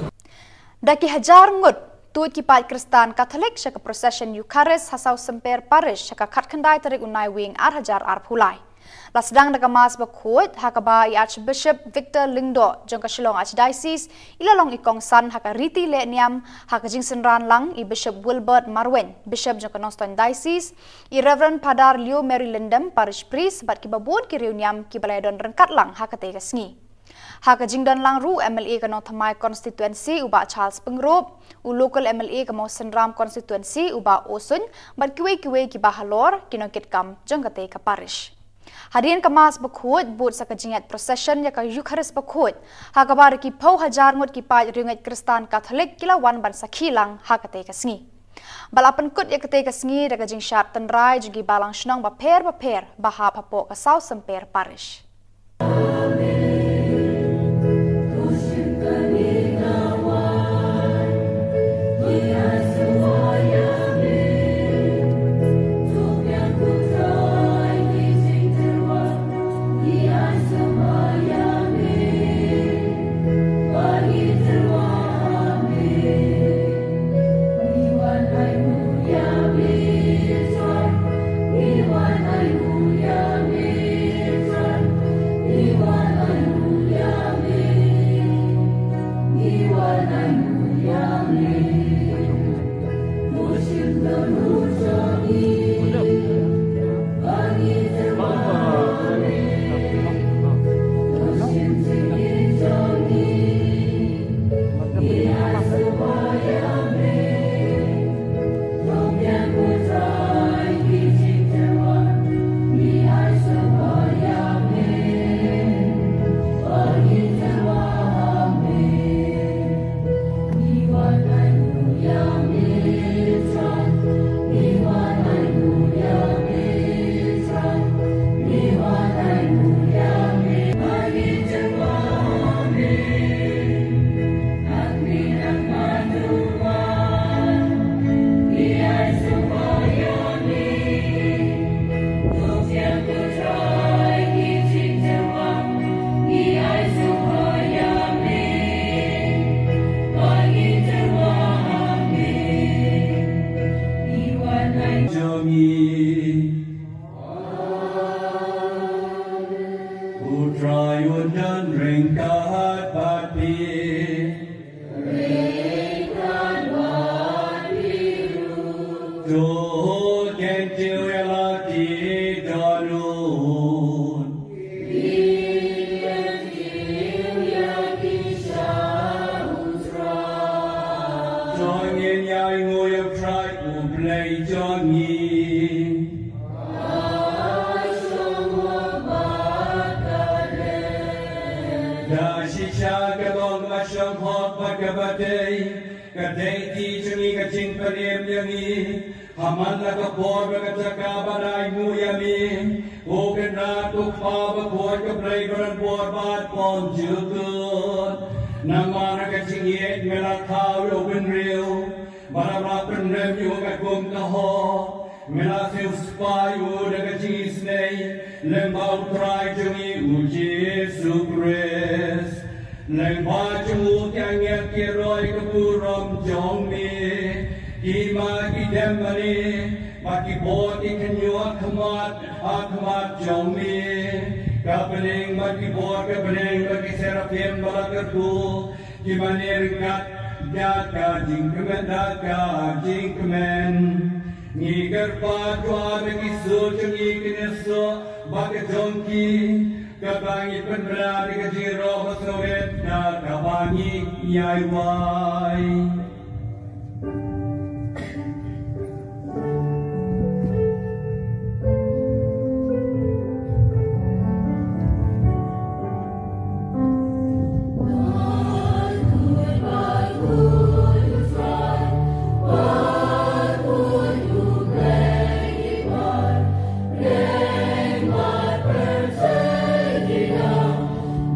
Daki hajar ngut tuit ki pai Kristan Katolik syaka procession Eucharist hasau semper parish syaka khatkhandai tarik unai wing ar hajar ar phulai. La sedang daga mas bakut hakaba i Archbishop Victor Lingdo jongka Shillong Archdiocese ilalong ikong san haka Riti Le Niam haka jingsen ran lang i Bishop Wilbert Marwen Bishop jongka Noston Diocese i Reverend Padar Leo Mary Lindem Parish Priest bat ki babun ki riu niam ki baladon rengkat lang haka tega sngi. Haka jingdan lang ru MLA kano thamai constituency uba Charles Pengrop u local MLA kamo Senram constituency uba Osun bat kiwe ki bahalor kinokit kam jongkate ka parish. Hadirin kemas bakut but sakajingat procession ya ka Eucharist bakut hakabar ki pau hajar ngut ki pai ringat Kristan Katolik kilawan ban sakhilang hakate ka sngi. Balapan kut ya kate ka sngi daga jing syat tenrai jugi balang shnong ba per bahap hapo ka sau semper parish.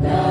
Da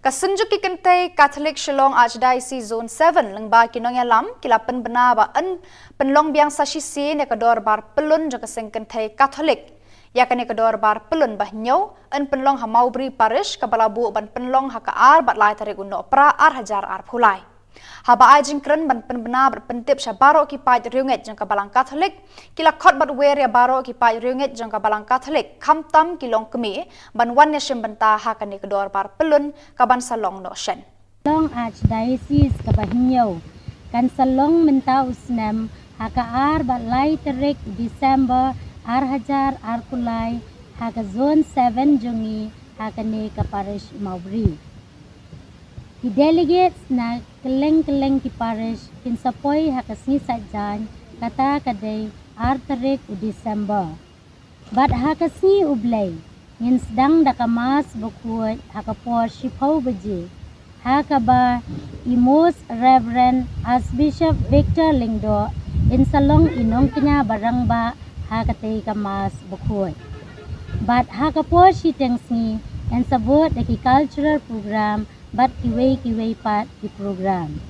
Kasunjuk ki kente Catholic Shillong Archdiocese Zone 7 lengba kinong yalam kila penbena ba en penlong biang sasisi ne kedor bar pelun jang keseng kente Catholic ya kene kedor bar pelun bah nyau en penlong hamau bri parish kabalabu ban penlong hakaar bat lai tarik uno pra ar hajar ar phulai haba ajing kren ban penbena bar pentip shabaro ki pai riunget jang kabalang Catholic kila khot bat wer ya baro ki pai riunget jang kabalang Catholic kamtam kilong kemi ban wan ne shembenta ha kene kedor bar pelun kaban salong no shen Long Archdiocese kabahinyau kan salong menta usnam hakaar bat lai tarik December ar hajar ar kulai haka zone 7 jungi hakane ka parish Maubri. Ki delegates na keleng-keleng ki parish kinsapoi haka sni sajan kata kadai ar tarik December. Bat haka sni ublay ngin sedang dakamas bukuat haka por shipau beji haka ba imos Reverend Archbishop Victor Lingdo in salong inong kenya barang ba hakatay kamas bukoy. But hakapo si tengsi and sabot the cultural program but kiway pat ki program.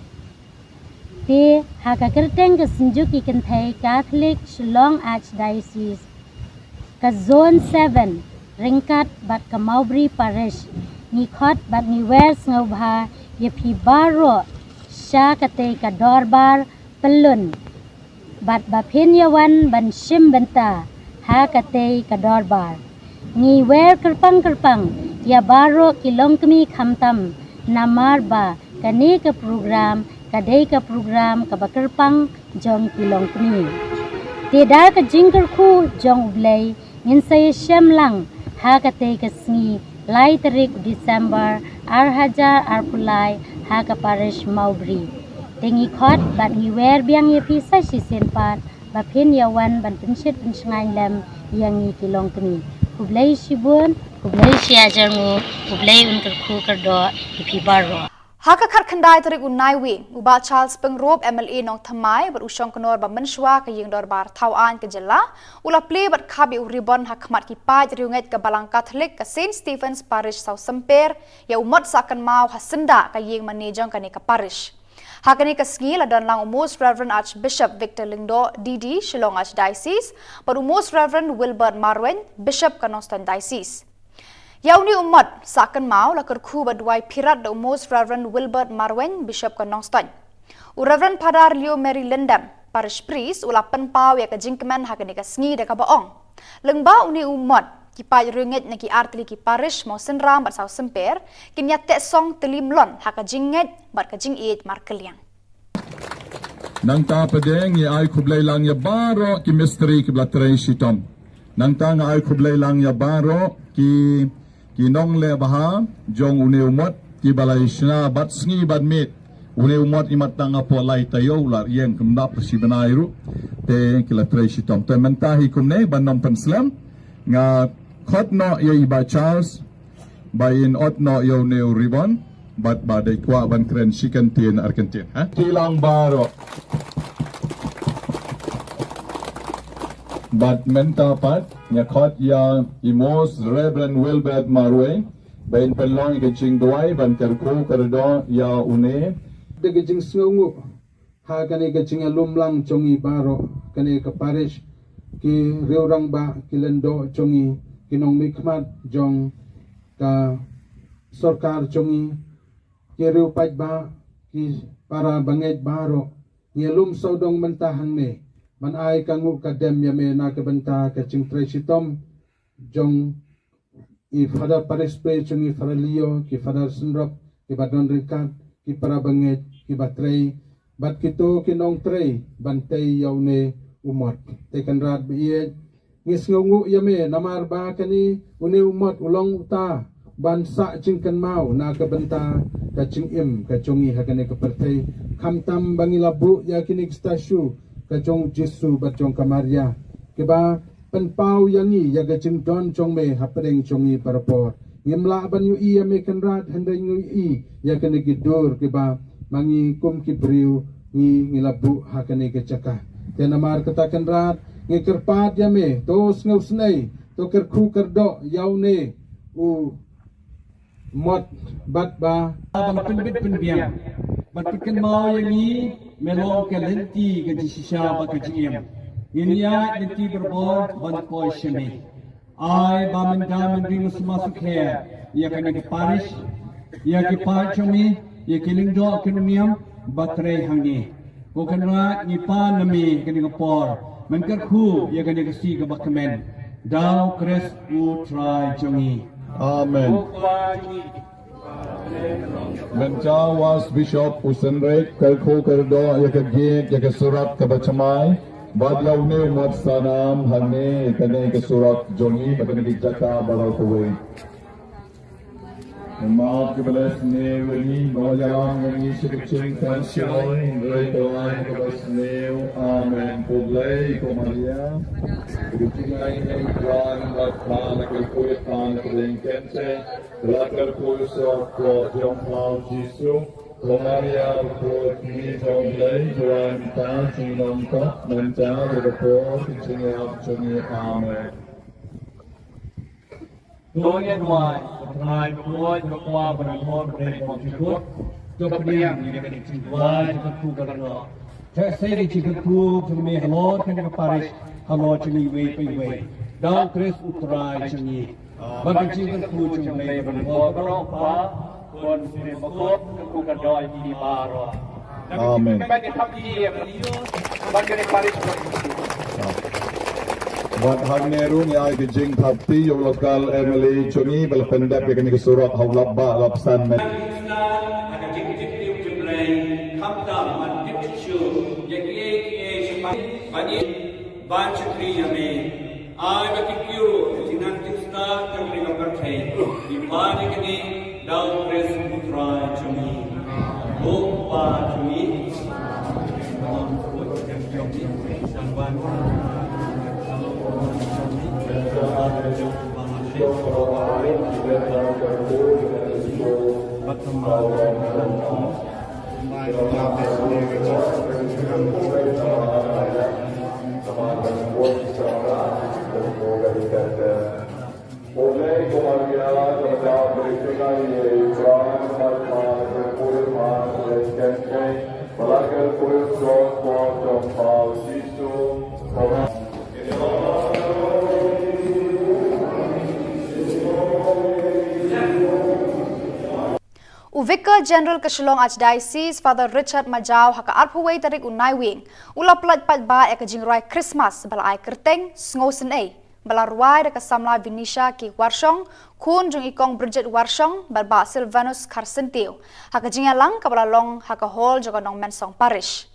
Te hakakerteng kasinjuk ikantay Catholic Shillong Archdiocese ka Zone 7 ringkat bat ka Maubri Parish ngikot bat ngiwers ngawha yapi baro siya katay ka dorbar pelun bat bapinyawan ban shimbenta hakate kadorbar ngi wer kerpang ya baro kilong kami khamtam namar ba kani ka program kadai ka program ka bakerpang jong kilong kami tidak ka jingker ku jong ublay ngin say syamlang hakate ka sngi lai tarik December ar hajar ar pulai haka parish Maubri tengi khot bat ngiwer biang ye pisa si senpat bapin yawan ban pensit pensengai lem yang ngi kilong kemi kublai sibun kublai siajangu kublai unker khu kerdo ipi baro haka khar khandai tarik unai wi uba Charles pengrop MLA nong thamai bar usong konor ba menshwa ka yeng dor bar thawan ke jela ula play bat khabi uribon hakmat ki paj riunget ka balang Catholic ka St Stephen's Parish South Semper ya umat sakan mau hasenda ka yeng manejong ka ne ka parish hakani kasngi la dan lang Most Reverend Archbishop Victor Lingdo DD Shillong Archdiocese baru Most Reverend Wilbert Marwen Bishop Kanostan Diocese. Yauni umat sakan mau la kerku badwai pirat da Most Reverend Wilbert Marwen Bishop Kanostan. Reverend Padar Leo Mary Lindam Parish Priest ula penpau ya ka jingkemen hakani kasngi da ka baong. Lengba uni umat kipai ringet na ki artli ki parish mo senram bat saw semper kinya te song telim lon haka jinget bat ka jing it markeliang nang ta padeng ye ay kublay lang ya baro ki mystery ki blatrei shitom nang ta nga ay kublay lang ya baro ki nong le baha jong une umot ki balay shna bat sngi bat mit une umot imat tanga po lay tayo lar yeng kumdap si banayru te ki latrei shitom te mentahi kumne banom penslam nga khot no ye iba Charles bayin ot no yo neu ribon bat badai kwa ban kren chicken tien argentin ha kilang baro bat menta pat nya khot ya imos Reverend Wilbert Marwe bayin pelong ke ching duai ban kerku kerdo ya une de ke jing sngu ha kane ke ching lumlang chongi baro kane ke parish ki reurang ba kilendo chongi kinong mikmat jong ka sarkar chongi kiru paj ba ki para banget baro ngelum sodong mentahang ne man ai kangu kadem yame na ke benta ke chingtre sitom jong i fada parespe chongi faralio ki fada sunrop ki badon rikat ki para banget ki batrei bat kito kinong trei bantay yaune umot tekan rat biye ngis ngungu yame namar ba kani uni umot ulong uta bansa jingkan mau na ka benta ka jingim ka chongi hakane ka pertai khamtam bangilabu ya kini stasyu ka chong Jesu ba chong kamaria ke ba penpau yangi ya ga jing don chong me hapreng chongi parapor ngimla ban yu i yame kanrat handai ngu i ya kane gidur ke ba mangi kum ki briu ngi ngilabu hakane ka chaka tenamar katakan rat ngikerpat yame tos ngausnai to kerku kerdo yaune u mod bat ba บางเป็นเบ็ดเป็นเบียงบัดกันมาอย่างนี้แม่ลองกันเลนตีกันจิชาบักจิเอ็มยินยาเลนตีบรบอลบันคอยชมีไอบามันดามันริงสมาสุขเฮียกันกับปาริชยากิปาชมียากิลิงดอคินเนียมบัตรเรหังนี้โอกันรักนิปานามีกันกับปอร์มันกันคู่ยากันกับซีกับบักเมนดาวคริสอูทรายจงี Amen. Mencawas Bishop Usenrek Kalko Kerdo Yakagik Yakasurat Kabachamai Badlaw ni Umat Sanam Hane Kane Kasurat Jongi Bakanagig Jaka Baraw Kuway Umat Kibalas ni Wani Bawajalang Wani Shikaching Tansyoy Raytoan Kabas Neo Amen Publay Kumaria Kubitingay Nagran Lakpan Kalkulitan Kalingkense Lakar Pulso Ko Jong Pao Jisu Kumaria Ko Kini Publay Juan Tan Sinong Kok Menta Rupo Kichingap Chungi Amen ตัวเงินวายทนายบัวจะกว่าบรรทอนประเด็นของชีวิตจบเรียงในการจิตวายจะถูกกระทำแท้เสรีจิตถูกจะมีฮัลโหลที่จะปาริชฮัลโหลจะมีเวไปเวดาวคริสอุตรายจะมีบางจิตถูกจะมีบรรทอนร้องฟ้าคนเป็นประกอบถูกกระดอยมีบารอ Amen. ไม่ได้ทำดีบางคนปาริช Wat hang neru ni ay Beijing Thapti yung local Emily Chungi balapendap yung kani kasurat hawlap ba lapsan met. Vicar General Kashlong Archdiocese Father Richard Majau haka arpuway tarik unai wing ula plat pat ba e kajingrai Christmas bala ai kerteng sngosen e bala ruai de kasamla Vinisha ki warshong kun jung ikong Bridget warshong barba Silvanus Karsentiu haka jingalang kabala long haka hall joganong mensong parish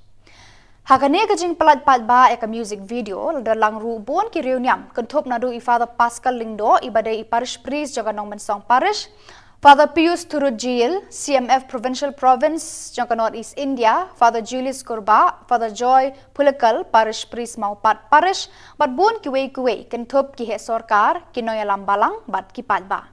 haka ne kajing plat pat ba e ka music video dalang ru bon ki reuniam kentup nadu I Father Pascal Lingdo ibadai I parish priest joganong mensong parish Father Pius Turujil, CMF Provincial Province, Jangka North East India, Father Julius Kurba, Father Joy Pulakal, Parish Priest Maupat Parish, bat bun kiwe kentup ki he sorkar, kinoy lambalang, bat kipat ba.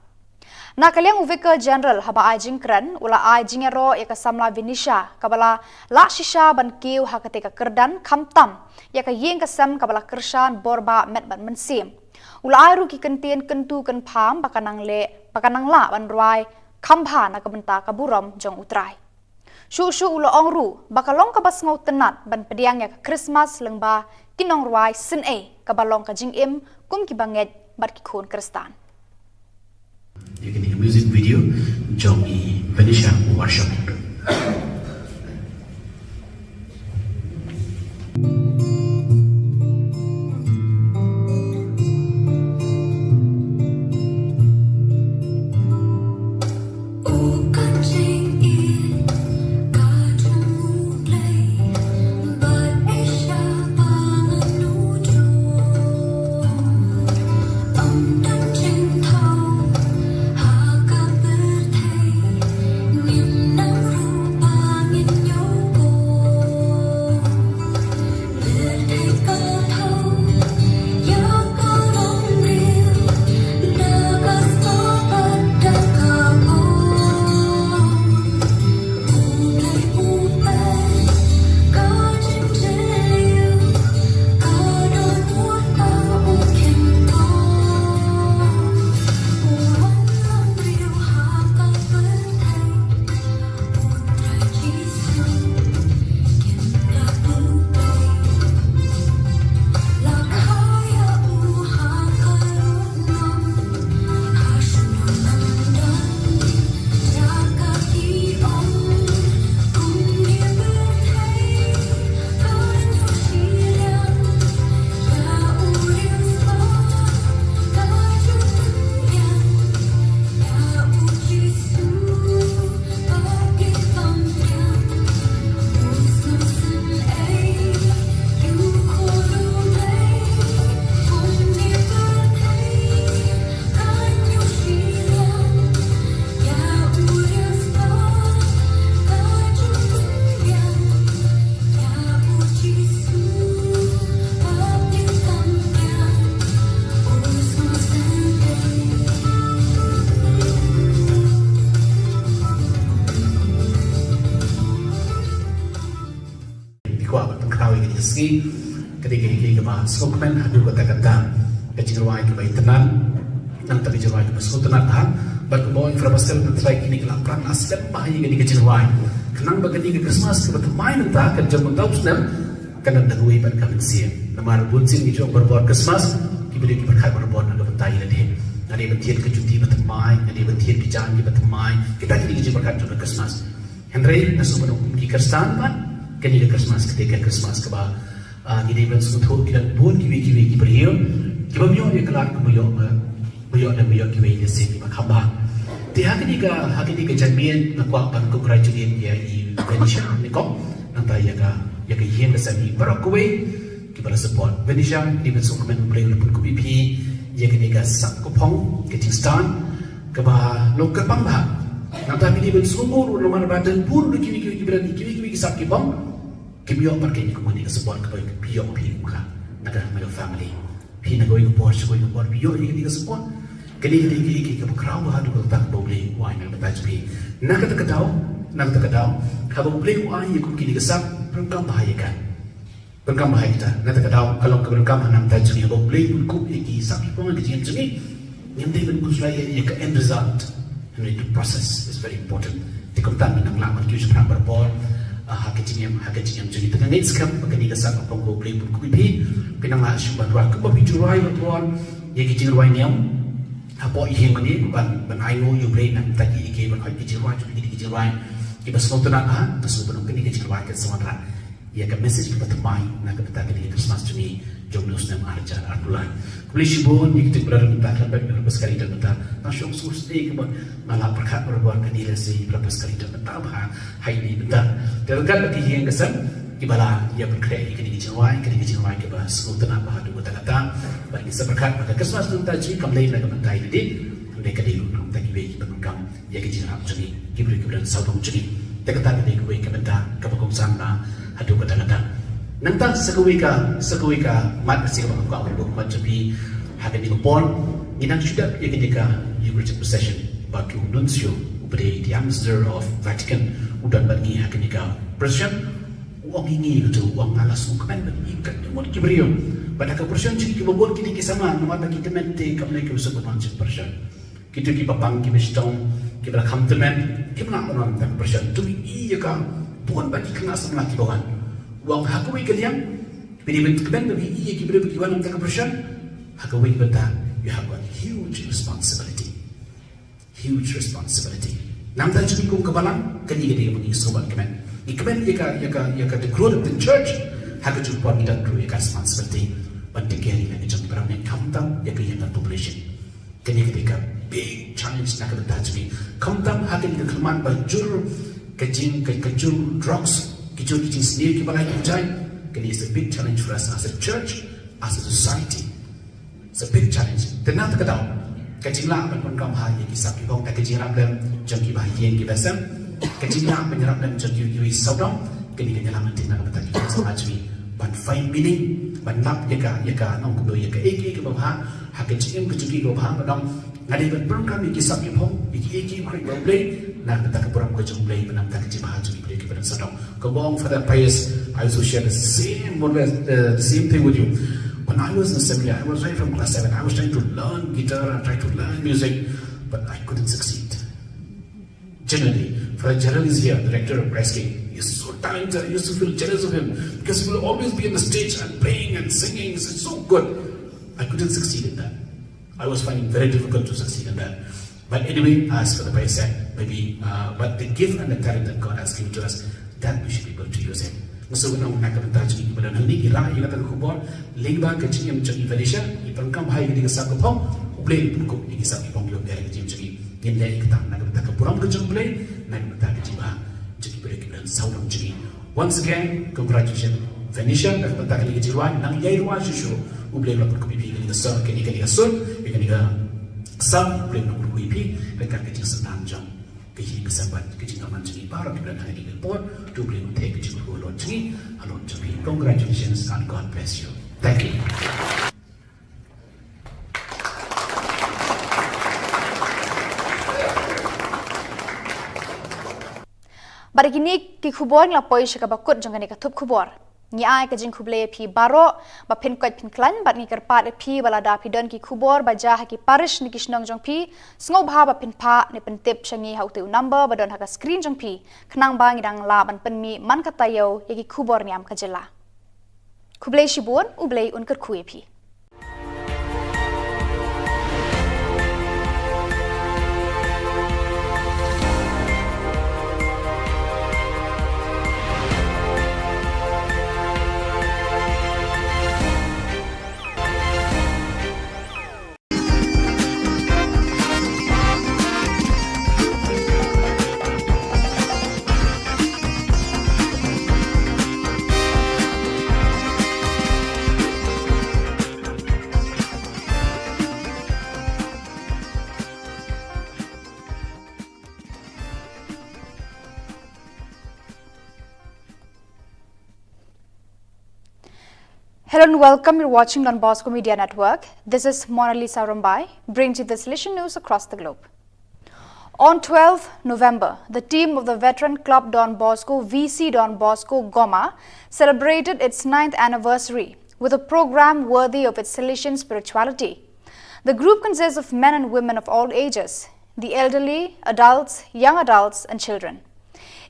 Nakaliang Vicar General haba ajing kren, ula ajing ero yaka samla Vinisha, kabala la shisha ban kiw hakatika kerdan kamtam, yaka ying kasam kabala kershan borba met ban mensim. Ula airu ki kentien kentu ken pam pakanang la ban ruai kampha na kabenta kaburom jong utrai. Shu ula ongru bakalong kabas ngau tenat ban pediang yak Christmas lengba kinong ruai sin kabalong ka jing im kum ki banget bat ki khon Kristan. You can hear music video jong I Venetia worship. Niềm nắng ru ski kini ke bah skokmen hadu kata kata kecilwai ke bayi tenan nang tapi jawai ke masuk tenan ha bak boy frabastel try kini ke lapran askan bahaya kini kecilwai kenang bagani ke Christmas ke bermain entah kerja mentau senam kana dagui ban kamen siam namar bunsin ki jong berbor Christmas ki beli ki berkat berbor na bentai la de ngani betian ke cuti bermain ngani betian ki janji bermain kita kini ki berkat jong Christmas Henry nasu menunggu ki Kristan pan kini ke Christmas ketika Christmas ke ba gini ben suatu kita buat kiwi beriyo kita biar dia kelar ke biar kiwi dia sih kita kambah tiap kini ke jamian nak buat ban congratulate dia i Venetia ni kok nanti ya ke yang kesani berakuwe kita support Venetia di ben suku men beri pun kopi pi ya kini ke sak kopong ke Tistan ke bah lokal pambah nanti kini ben suku rumah badan pun kiwi berani kiwi sak kipong kibio parkini kumani ke support ke pio pi muka naga family pi na going support pio ini ke support kini ke kraw ha du tak boleh wai na bataj pi naga tak tahu ka boleh wai ku kini ke sak perkam bahaya kita na tak tahu kalau ke perkam hanam taj pi boleh ku iki sak pun ke jin jini yang dia ben kuslai ke end result and the process is very important dikontan nang lamar tu sebenarnya berbor hakijim jadi tengah ni sekarang begini kesan apa kau beli buku ini pinang asyik bantuan kau beli jurai bantuan yang kijing ruai niam apa iheng ni ban ayo you beli nak tadi ike ban ayo kijing ruai jadi kijing ruai kita semua tu nak masuk benung kini kijing ruai ke semua rat ya ke message kita temai nak kita kini Christmas juni jom nus nam arja arbulan beli shibon yang kita berada minta sampai berapa sekali dan minta nasyong sus ni kita malah berkat berbuat kini lesi berapa sekali dan minta bah hai ni minta terangkan lagi yang kesan ibala ia berkreasi kini kejawai ke bah semua tenang bah tu kata bagi seberkat pada Christmas tu tadi kembali lagi minta ini mereka di rumah tadi bagi penunggang ia kejawab juni kibri saudong juni terkata kini gue keminta kebakong sana hadu kata nanta sekuika mat sih kalau kau buat macam ni hagen di pon inang sudah yang ketika Eucharistic procession bagi nuncio ubade the ambassador of Vatican udah bagi hagen di procession uang ini itu uang alas kan ikat mau kibrio pada ke procession cik kita buat kini kisama nama bagi temen te kami ke usah bermancing procession kita pang kita stone kita kam temen kita nak menonton procession tu iya kan bukan bagi kena sama lagi bawan wang hakui kalian bila bentukkan bagi iya kita beri wan untuk kepercayaan hakui benda you have a huge responsibility nampak jadi kau kebalan kini dia bagi sobat kemen ikemen ya ka the growth of the church hakui juga kita grow ya responsibility penting kali lagi jam berapa kamtam ya ke population kini ketika big challenge nak kita jadi kamtam hakui kita keman bajur kejur drugs kita sendiri kita lagi enjoy. It's a big challenge for us as a church, as a society. It's a big challenge. Tenang tak tahu. Kecilan pun kaum hari kisah kita tak kecilan dalam jangki bahagian kita sem. Kecilan menyerap dalam jangki kita saudara. Kini kenyalan nanti nak bertanya kita semacam ban fine meaning, ban lap yaka nong kudo yaka eki bawah. Hakecim kecuali bawah badam. Ngadi ban program kisah kita eki krik bawah. Nak kita kepuram kejung belai benam tak kecil bahasa di beli kepada saudara. Kebong for that pious, I also share the same thing with you. When I was in seminary, I was right from class 7. I was trying to learn guitar and trying to learn music, but I couldn't succeed. Generally, for a journalist here, the director of Presking, he's so talented. I used to feel jealous of him because he will always be on the stage and playing and singing. It's so good. I couldn't succeed in that. I was finding it very difficult to succeed in that. But anyway, as for the price maybe, but the gift and the talent that God has given to us, that we should be able to use it. So when I'm jadi kepada nanti ira kata Khubor lingba kecil yang jadi Indonesia, ipangkam hai di kesah kopong, boleh buku di kesah kopong yang dari kecil jadi nilai kita nak kata kepuram kecil boleh, nak kata kecil jadi boleh kita saudara jadi. Once again, congratulations Venetia nak kata kecil nang yai ruang susu, boleh lapor kopi kini kesah kini sam boleh nak berkuipi dekat kecil senang jam kecil kesabat kecil aman jadi baru di belakang ini report tu boleh untuk kecil berkulon jadi alon jadi congratulations and God bless you. Thank you. Bari kini ki Khubor ngapoi syaka bakut jangan Thup Khubor. Ni ai ka jing Khuble phi baro ba phin koi phin klan bat ni karpat phi balada phi don ki Khubor ba ja ki parish ni kisnong jong phi sngo bha ba phin pha ni pen tip changi hau tu number ba don ha ka screen jong phi khnang ba ngi dang la ban pen mi man ka tayo ye ki Khubor Niam ka jela Khuble shibun ublei un kar khui phi Hello and welcome. You're watching Don Bosco Media Network. This is Mona Lisa Rumbai, brings you the solution news across the globe. On 12th November, the team of the veteran club Don Bosco, VC Don Bosco Goma, celebrated its 9th anniversary with a program worthy of its Salesian spirituality. The group consists of men and women of all ages, the elderly, adults, young adults, and children.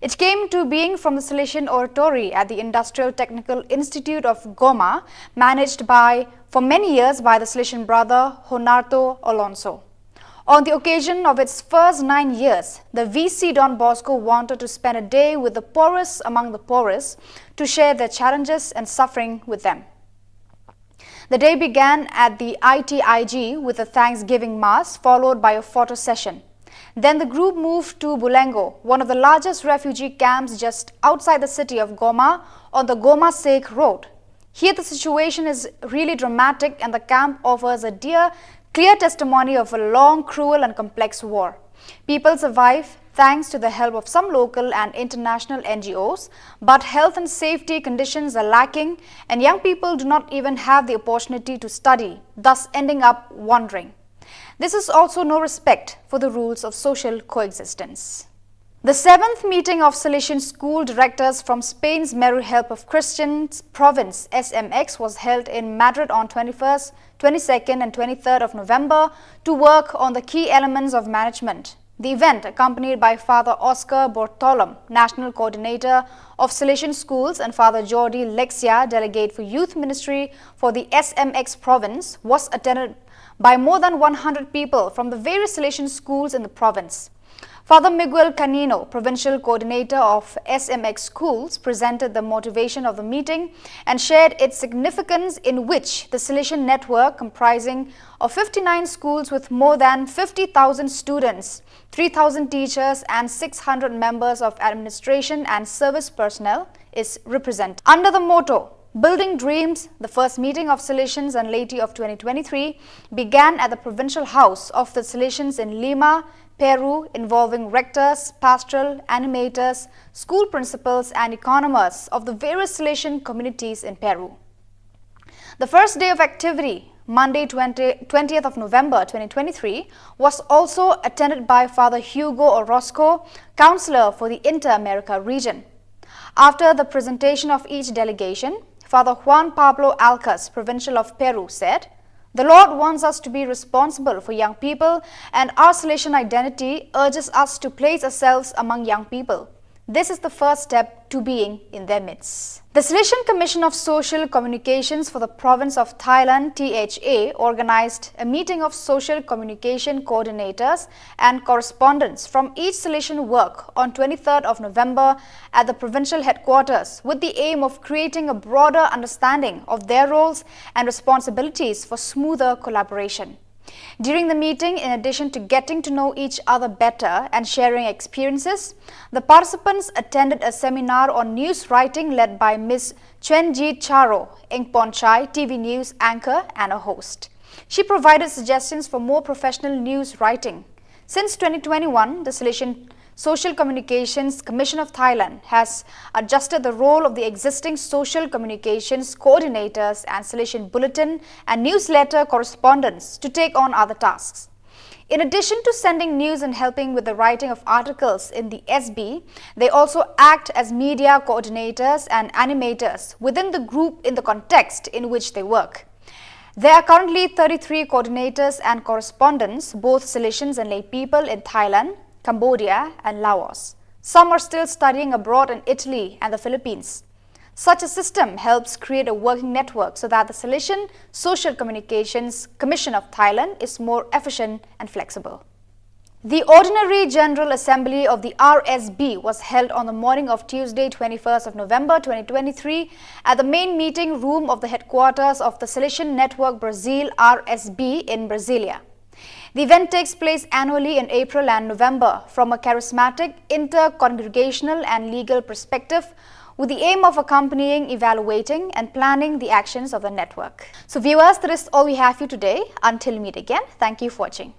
It came to being from the Salesian Oratory at the Industrial Technical Institute of Goma, managed for many years by the Salesian brother Honarto Alonso. On the occasion of its first 9 years, the VC Don Bosco wanted to spend a day with the poorest among the poorest to share their challenges and suffering with them. The day began at the ITIG with a Thanksgiving Mass followed by a photo session. Then the group moved to Bulengo, one of the largest refugee camps just outside the city of Goma on the Goma-Sek road. Here the situation is really dramatic and the camp offers a clear testimony of a long, cruel and complex war. People survive thanks to the help of some local and international NGOs, but health and safety conditions are lacking and young people do not even have the opportunity to study, thus ending up wandering. This is also no respect for the rules of social coexistence. The 7th meeting of Salesian school directors from Spain's Meru Help of Christians province SMX was held in Madrid on 21st, 22nd and 23rd of November to work on the key elements of management. The event, accompanied by Father Oscar Bortolom, National Coordinator of Salesian Schools, and Father Jordi Lexia, Delegate for Youth Ministry for the SMX province, was attended by more than 100 people from the various Salesian schools in the province. Father Miguel Canino, Provincial Coordinator of SMX Schools, presented the motivation of the meeting and shared its significance, in which the Salesian network, comprising of 59 schools with more than 50,000 students, 3,000 teachers and 600 members of administration and service personnel, is represented. Under the motto, Building Dreams, the first meeting of Salesians and laity of 2023 began at the Provincial House of the Salesians in Lima, Peru, involving rectors, pastoral animators, school principals and economists of the various Salesian communities in Peru. The first day of activity, Monday 20th of November 2023, was also attended by Father Hugo Orozco, Counselor for the Inter-America region. After the presentation of each delegation, Father Juan Pablo Alcas, Provincial of Peru, said, "The Lord wants us to be responsible for young people, and our Salesian identity urges us to place ourselves among young people. This is the first step to being in their midst." The Salesian Commission of Social Communications for the Province of Thailand, THA, organized a meeting of social communication coordinators and correspondents from each Salesian work on 23rd of November at the provincial headquarters, with the aim of creating a broader understanding of their roles and responsibilities for smoother collaboration. During the meeting, in addition to getting to know each other better and sharing experiences, the participants attended a seminar on news writing led by Ms. Chenjit Charo, Engponchai, TV news anchor and a host. She provided suggestions for more professional news writing. Since 2021, the Salesian Social Communications Commission of Thailand has adjusted the role of the existing social communications coordinators and Salesian bulletin and newsletter correspondents to take on other tasks. In addition to sending news and helping with the writing of articles in the SB, they also act as media coordinators and animators within the group in the context in which they work. There are currently 33 coordinators and correspondents, both Salesians and lay people in Thailand, Cambodia and Laos. Some are still studying abroad in Italy and the Philippines. Such a system helps create a working network so that the Salesian Social Communications Commission of Thailand is more efficient and flexible. The Ordinary General Assembly of the RSB was held on the morning of Tuesday, 21st of November 2023 at the main meeting room of the headquarters of the Salesian Network Brazil RSB in Brasilia. The event takes place annually in April and November from a charismatic, inter-congregational and legal perspective, with the aim of accompanying, evaluating and planning the actions of the network. So viewers, that is all we have for you today. Until we meet again, thank you for watching.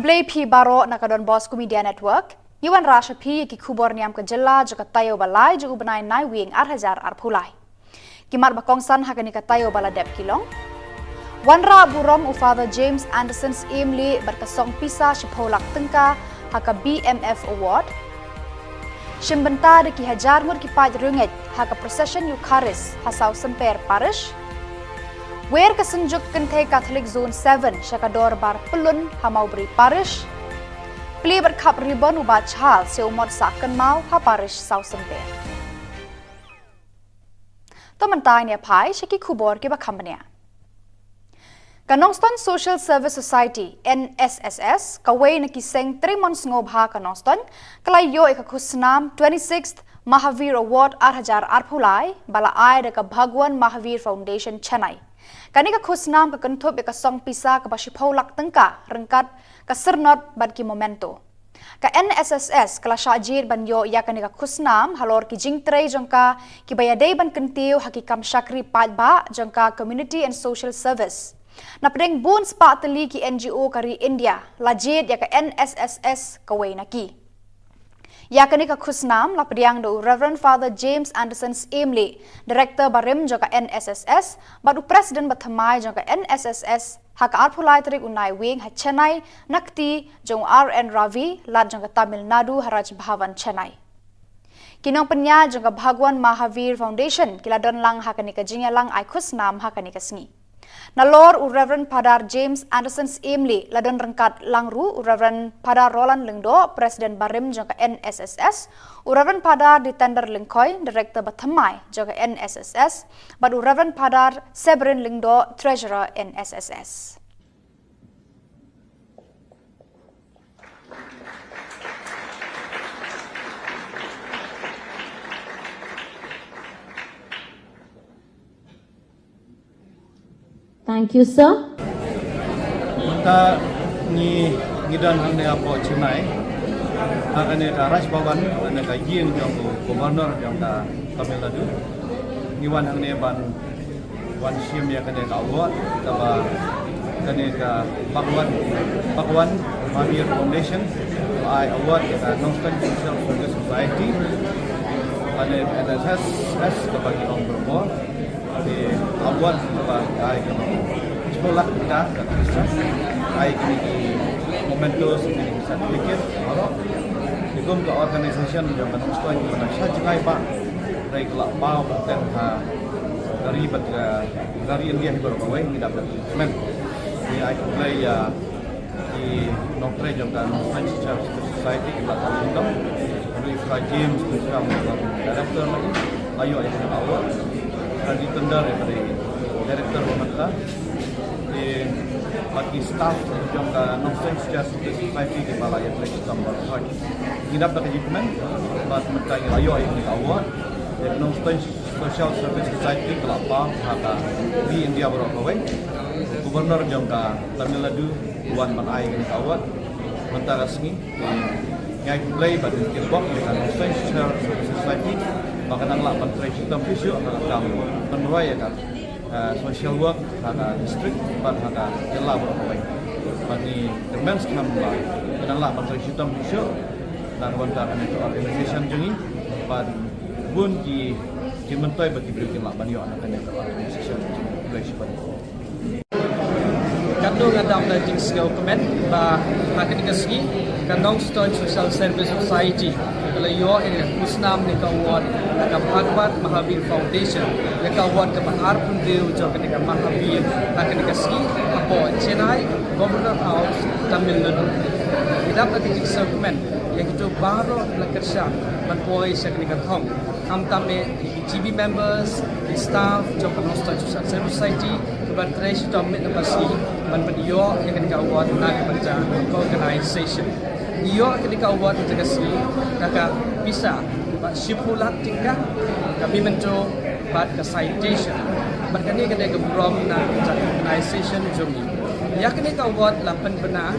kublai phi baro nakadon Bosco Media Network Yuan Rasha phi ki Khubor Niam ke jela jaka tayo balai ju ubnai nai wing 8,000 arphulai. Kimar bakongsan hakani ka tayo bala dep kilong. Wanra burom u Father James Anderson's Emily berkasong pisa shipolak tengka haka BMF Award. Shimbenta de ki hajar mur ki paj runget haka procession Eucharist hasau semper parish. Wer kesenjuk kente Catholic Zone 7 Syakador Bar Pelun Hamaubri Parish. Pli berkap ribon ubat chal seumot saken mau ha parish sau semper. Tomentai ne pai Syaki Khubor ki bakambania. Kanongston Social Service Society NSSS kawai na kiseng 3 months ngobha Kanongston kalayo ikakusnam 26th Mahavir Award 8,000 arphulai bala ai deka Bhagwan Mahavir Foundation Chennai. Kanika khusnam ka Thup ka song pisa ka basipolak tengka rengkat ka sernot bad ki momento. Ka NSSS kala syajir banyo ya kanika khusnam halor ki jingtrei jongka ki bayadei ban kentiu hakikam syakri padba jongka Community and Social Service. Na pedeng bun spa teli ki NGO kari India lajid ya ka NSSS kawai naki. Ya kanika khusnam la pediang do Reverend Father James Anderson's Emily, Director Barim joka NSSS, badu President bathamai joka NSSS, haka arphulai tarik unai wing ha Chennai, nakti jong RN Ravi, lad joka Tamil Nadu Haraj Bhavan Chennai. Kinong penya joka Bhagwan Mahavir Foundation, kila don lang haka nika jingya lang ay khusnam haka nika sngi. Nalor u Reverend Padar James Anderson's Emily ladon rengkat langru u Reverend Padar Roland Lengdo Presiden Barim jangka NSSS u Reverend Padar di tender Lengkoi Director Bathamai jangka NSSS bad u Reverend Padar Sebrin Lengdo Treasurer NSSS. Thank you, sir. Kita ni ngidan hande apo Chennai. Agane ka Raj Bhavan ane ka yin jong Governor jong ka Tamil Nadu. Niwan hande ban wan sim ya kane ka award taba kane ka Bhagwan Mahavir Foundation I award ka Kanongston Social Service Society. Ane NSSS kabagi ong berbo. Di awal sebab ai sekolah kita dan Kristen ai kini momentum ini sertifikat orang hukum ke organisasi yang menentukan mana saja kai pak dari kelak mau dan dari India beberapa way kita dapat men di ai play di nokre jangka Social Society kita tahu dari James Thup director lagi ayo yang awal di tender daripada Director Pemerintah di bagi staff jangka Nonsen Social Society di Balai Yang Tambah Lagi. Kita dapat dokumen buat mereka yang ayo ini awal di Nonsen Social Service Society kelapa haka di India berapa way. Gubernur jangka Tamil Nadu Wan Manai ini awal mentara resmi di ngai play pada kirbok dengan Nonsen Social Service Society. Makanan lah menteri sistem fisio akan penuai akan social work akan district ban akan jelah berapa bagi demens kambang dan lah menteri sistem fisio dan wanita itu organisasi jengi ban bun ki menteri bagi berikan lah banyak akan yang organisasi organisasi Kandung adam dan jings komen bah akan dikasih Kanongston Social Service Society kalau yo ini kusnam ni kawat ka Bhagwan Mahavir Foundation ya kawat ka bahar pun deu jo ka Mahavir akan dikasih apo Chennai Governor House Tamil Nadu kita pati jings komen yang itu baru lakersha manpoi sakni ka thong kam tame GB members staff jo Kanongston Social Service Society bertresh domit napasi man padiyo yang kan kawat na ka organization iyo ketika award jaga si daga bisa sipulat tingkah kami menco bad ke citation berkani kedai ke brom na organization jomi ya ketika award 8 benar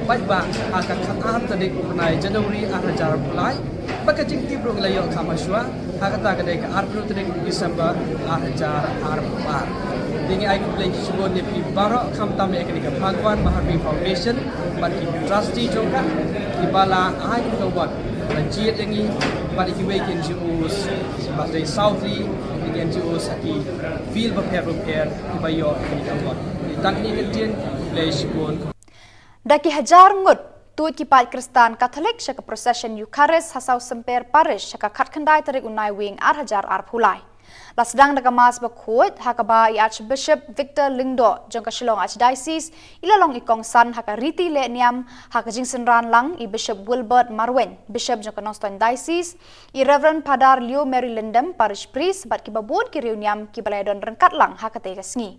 baik ba akan khatam tadi benai Januari 2000 mulai baka jingti bro layo kamaswa hakata kedai ke April tadi Desember 2004 Dengan ai Khubor Khubor Niam pi barok kam tam ne ke Bhagwan Mahavir Foundation ban ki trustee jongka di bala ai ke wat Rajiat yang ini pada kiwai NGOs sebagai Southly NGOs aki feel prepare di bayo ini kawan. Di tangni ketian place pun. Daki hajar ngut tuit kipat Kristan Katolik syaka procession Eucharist hasau semper parish syaka kat kendai tarik unai wing hajar pulai. Lasdang daga mas bakut hakaba i Archbishop Victor Lingdo jongka Shillong Archdiocese ilalong ikong san haka Riti Le Niam haka jingsen ran lang i Bishop Wilbert Marwen Bishop jongka Noston Diocese i Reverend Padar Leo Mary Lindem Parish Priest bat kibabun ki Riuniam ki balayadon rengkat lang haka tega sngi.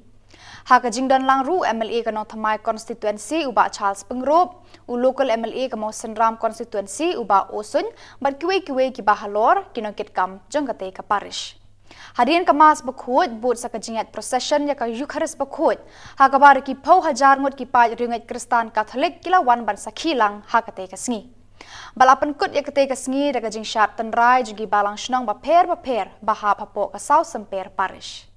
Haka jingdon lang ru MLA kanong Thamai constituency uba Charles Pengrop u local MLA kamo Senram constituency uba Osun bat kiwe ki bahalor kinong kitkam jongka tega parish. Hadirin kemas bakut but sakajingat procession ya ka Eucharist bakut hakabar ki pau hajar ngut ki pai ringat Kristan Katolik kilawan ban sakhilang hakate kasngi balapan kut ya kate kasngi daga jing syap tenrai jugi balang shnong baper baha papo ka South Semper Parish.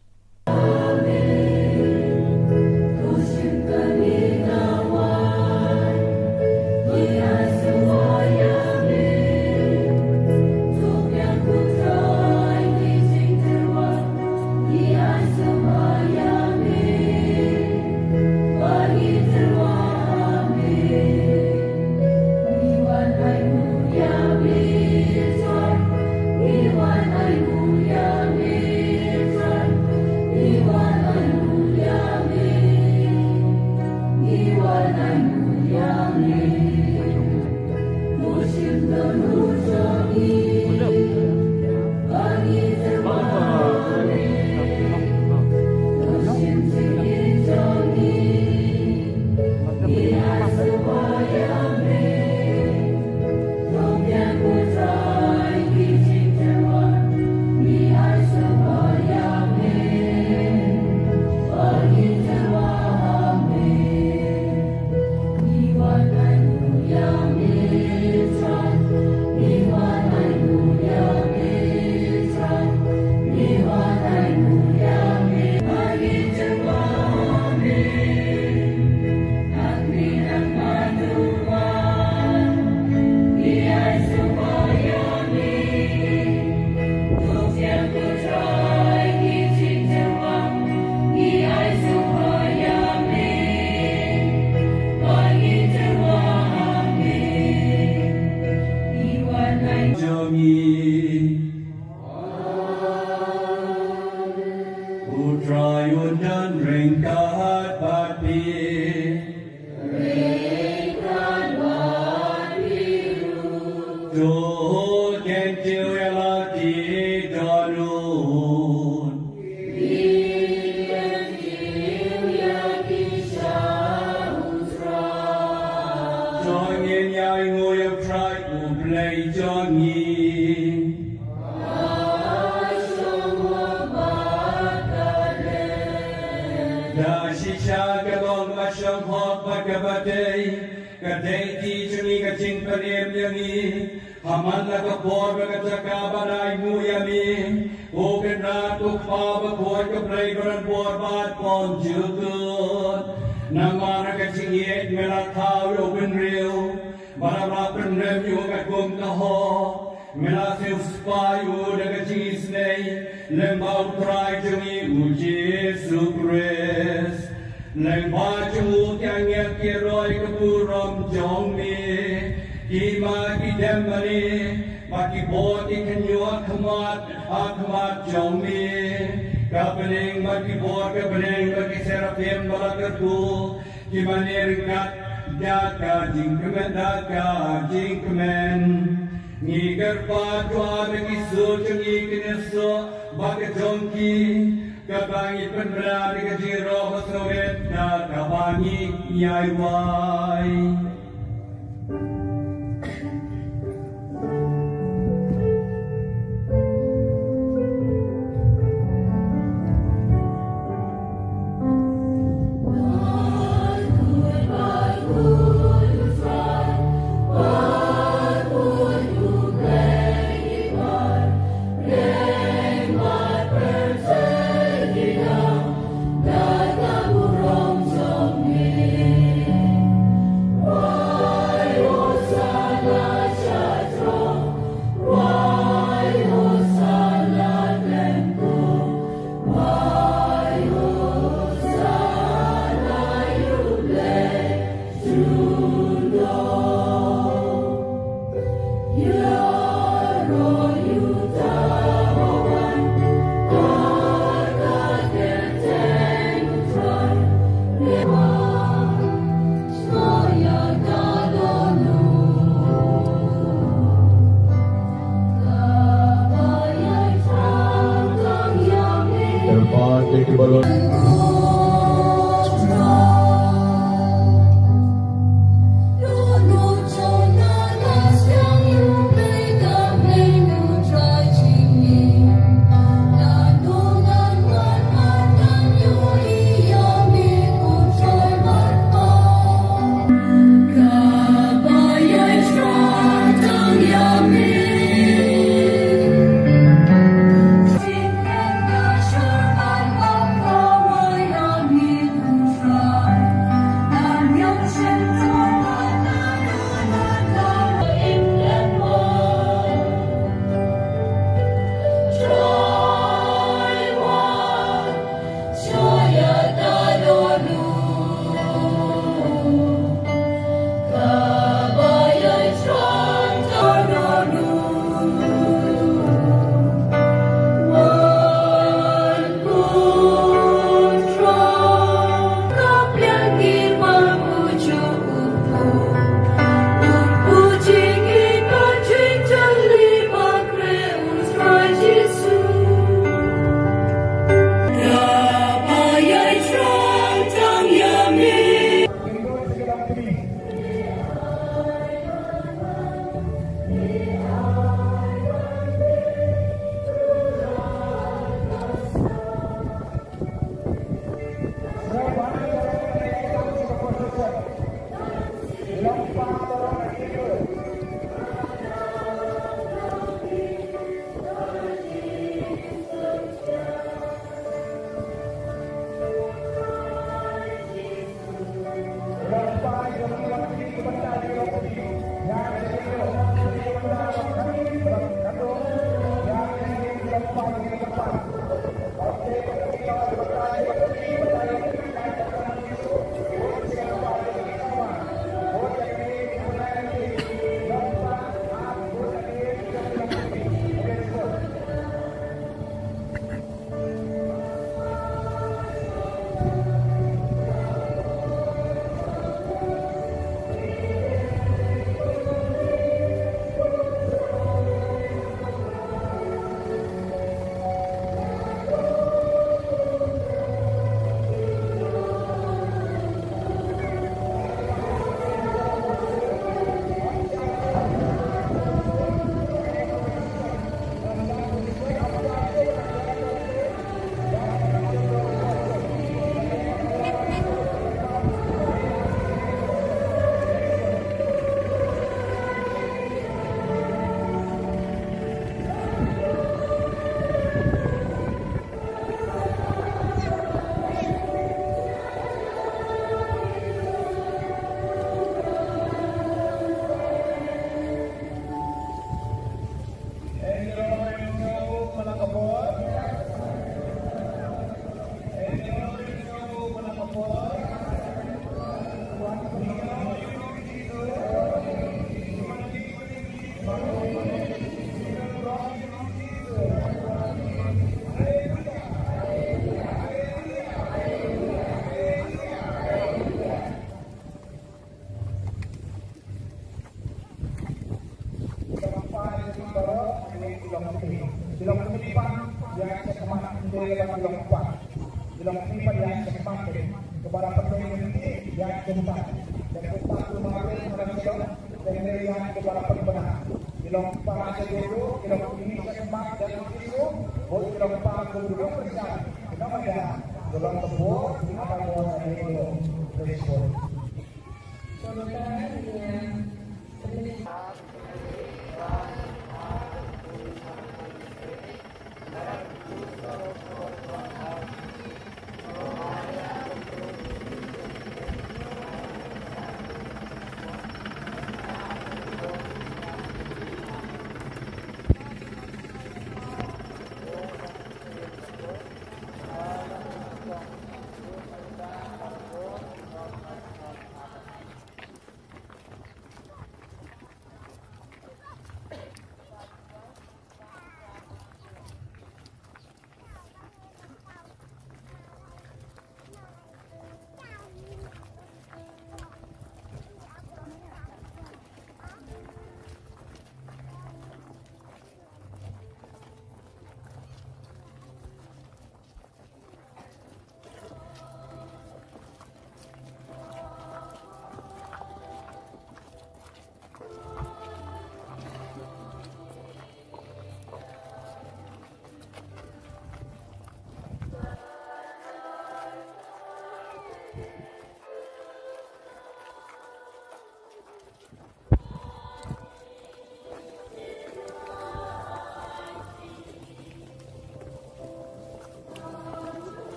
Down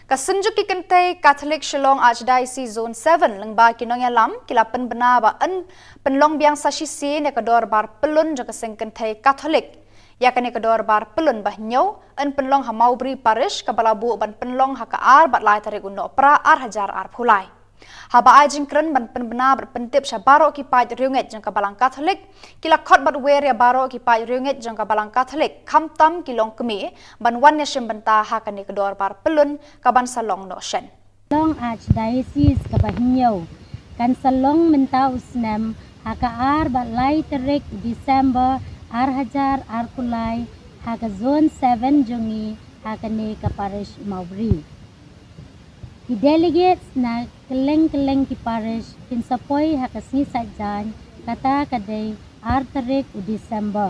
Kasunjuk ki kente Catholic Shillong Archdiocese Zone 7 lengba kinong yalam kila penbena ba en penlong biang sasisi ne kedor bar pelun jaka seng kente Catholic ya kane kedor bar pelun bah nyau en penlong Hamaubri Parish kabalabu ban penlong hakaar bat lai tarik undo pra ar hajar ar phulai haba ajing kren ban penbena ber pentip syabaro ki paj riunget jang kabalang Catholic kila khot bat weria baro ki paj riunget jang kabalang Catholic kamtam kilong kemi ban wan ne benta hakane kedor bar pelun kaban salong no shen Long Archdiocese kabahinyau kan salong menta usnam hakaar bat lai tarik December ar hajar ar kulai haka zone 7 jongi hakane ka parish Maubri Di delegates na keleng-keleng ki parish kinsapoi hakasni sajan kata kadai ar tarik u December.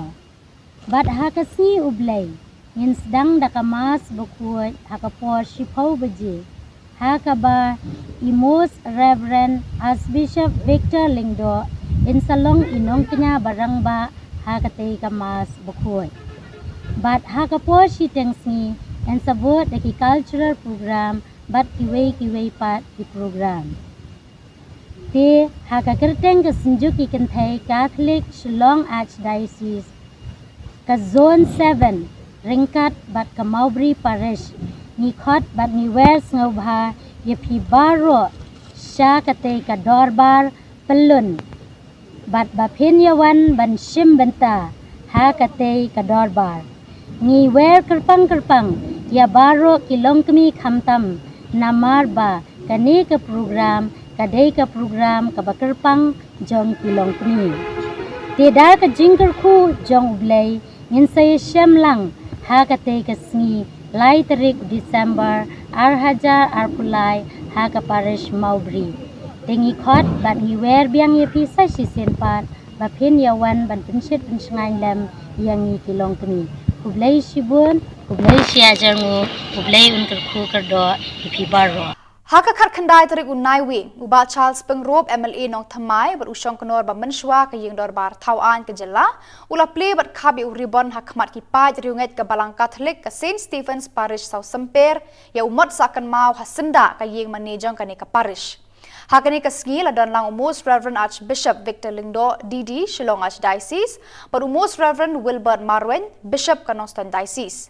Bat hakasni ublay ngin sedang dakamas bukuat hakapor shipau beji. Hakaba imos Reverend Archbishop Victor Lingdo insalong inong kenya barang ba hakatay kamas bukuat. Bat hakapor shitengsni and sabot daki cultural program bat kiway pat di program. Te hakakerteng kesenjuk ikan thai Catholic Shillong Archdiocese ke zone 7 ringkat bat ke Maubri Parish ngikot bat niwer ngobha yepi baro sya kate ke dorbar pelun bat bapin yawan ban shim benta hakate ke dorbar ngiwer kerpang ya baro kilong kemi khamtam namar ba kani ke program kadai ke program ke bakerpang jong kilong kemi tidak ke jingker ku jong ublay ngin saya syamlang ha kate ke sngi lai tarik December ar hajar ar pulai ha ke parish Maubri tengi khot bat ngiwer biang ye pisai sisen pat bapin yawan ban pensit pensengai lem yang ngi kilong kemi ublay sibun ublay siajangu ublay unker ku kerdo ipi baro Haka khat khandai tarik unai wi uba Charles Pengrop MLA nong thamai ber usong konor ba menshwa ka yeng dorbar thawan ke jela ula play bat khabi uribon hakmat ki paj riunget ke balang Catholic ke St Stephen's Parish South Semper ya umat sakan mau hasenda ka yeng manejong kane ka parish Hakani ka ski la dan lang Most Reverend Archbishop Victor Lingdo DD Shillong Archdiocese ber Most Reverend Wilbert Marwen Bishop ka Noston Diocese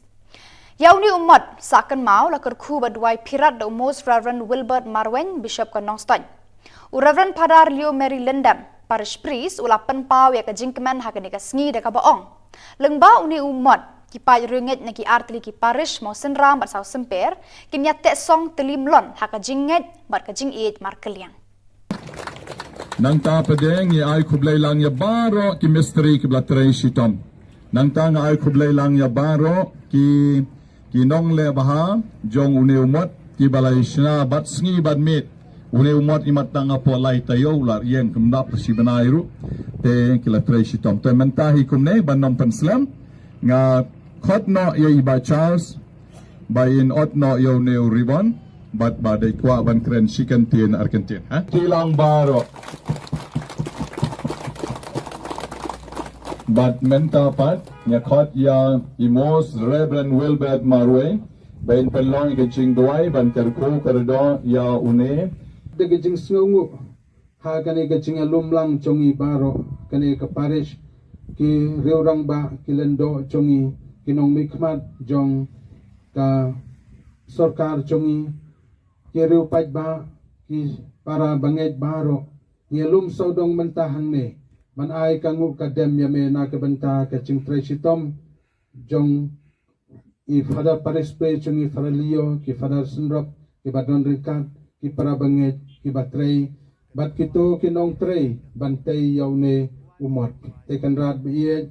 Yauni umat sakan mau la kerku badwai pirat do Most Reverend Wilbert Marwen Bishop ka Noston U Reverend Padar Leo Mary Lindam Parish Priest ula penpau ya ka jingkemen hakani ka sngi de ka baong lengba uni umat ki paj ringet na ki artli ki parish mau senram bat sau semper kinya te song telimlon haka jinget bat ka jingit mar keliang Nang ta pedeng ye ay kublay lang ya baro ki mystery ki blatrey shitom nang ta nga ay kublay lang ya baro ki nong le baha jong une umot ki balay shna bat sngi bat mit une umot imat tanga po lay tayo lar yeng kumda pa si banayru te ki latrey shitom te mentahi kumne banom penslam nga khot no ye iba Charles by in ot no yo neu ribon bat ba de kwa ban kren chicken tien Argentin ha tilang baro bat menta pat nya khot ya imos Reverend Wilbert Marwe bain pelong ke ching duai ban kerku kerdo ya une de ke jing sngu ha kane ke jing lumlang chongi baro kane ke parish ki reurang ba kilendo chongi kinong mikmat jong ka sarkar chongi kiriu paj ba ki para banget baro ngelum sodong mentahang ne man ay kangu kadem yame na kabenta ka chingtre sitom jong I fada parespe chongi faralio ki fada senrop ki badon rikat ki para banget ki batrei bat kito kinong trei bantay yaune umot tekan rat biye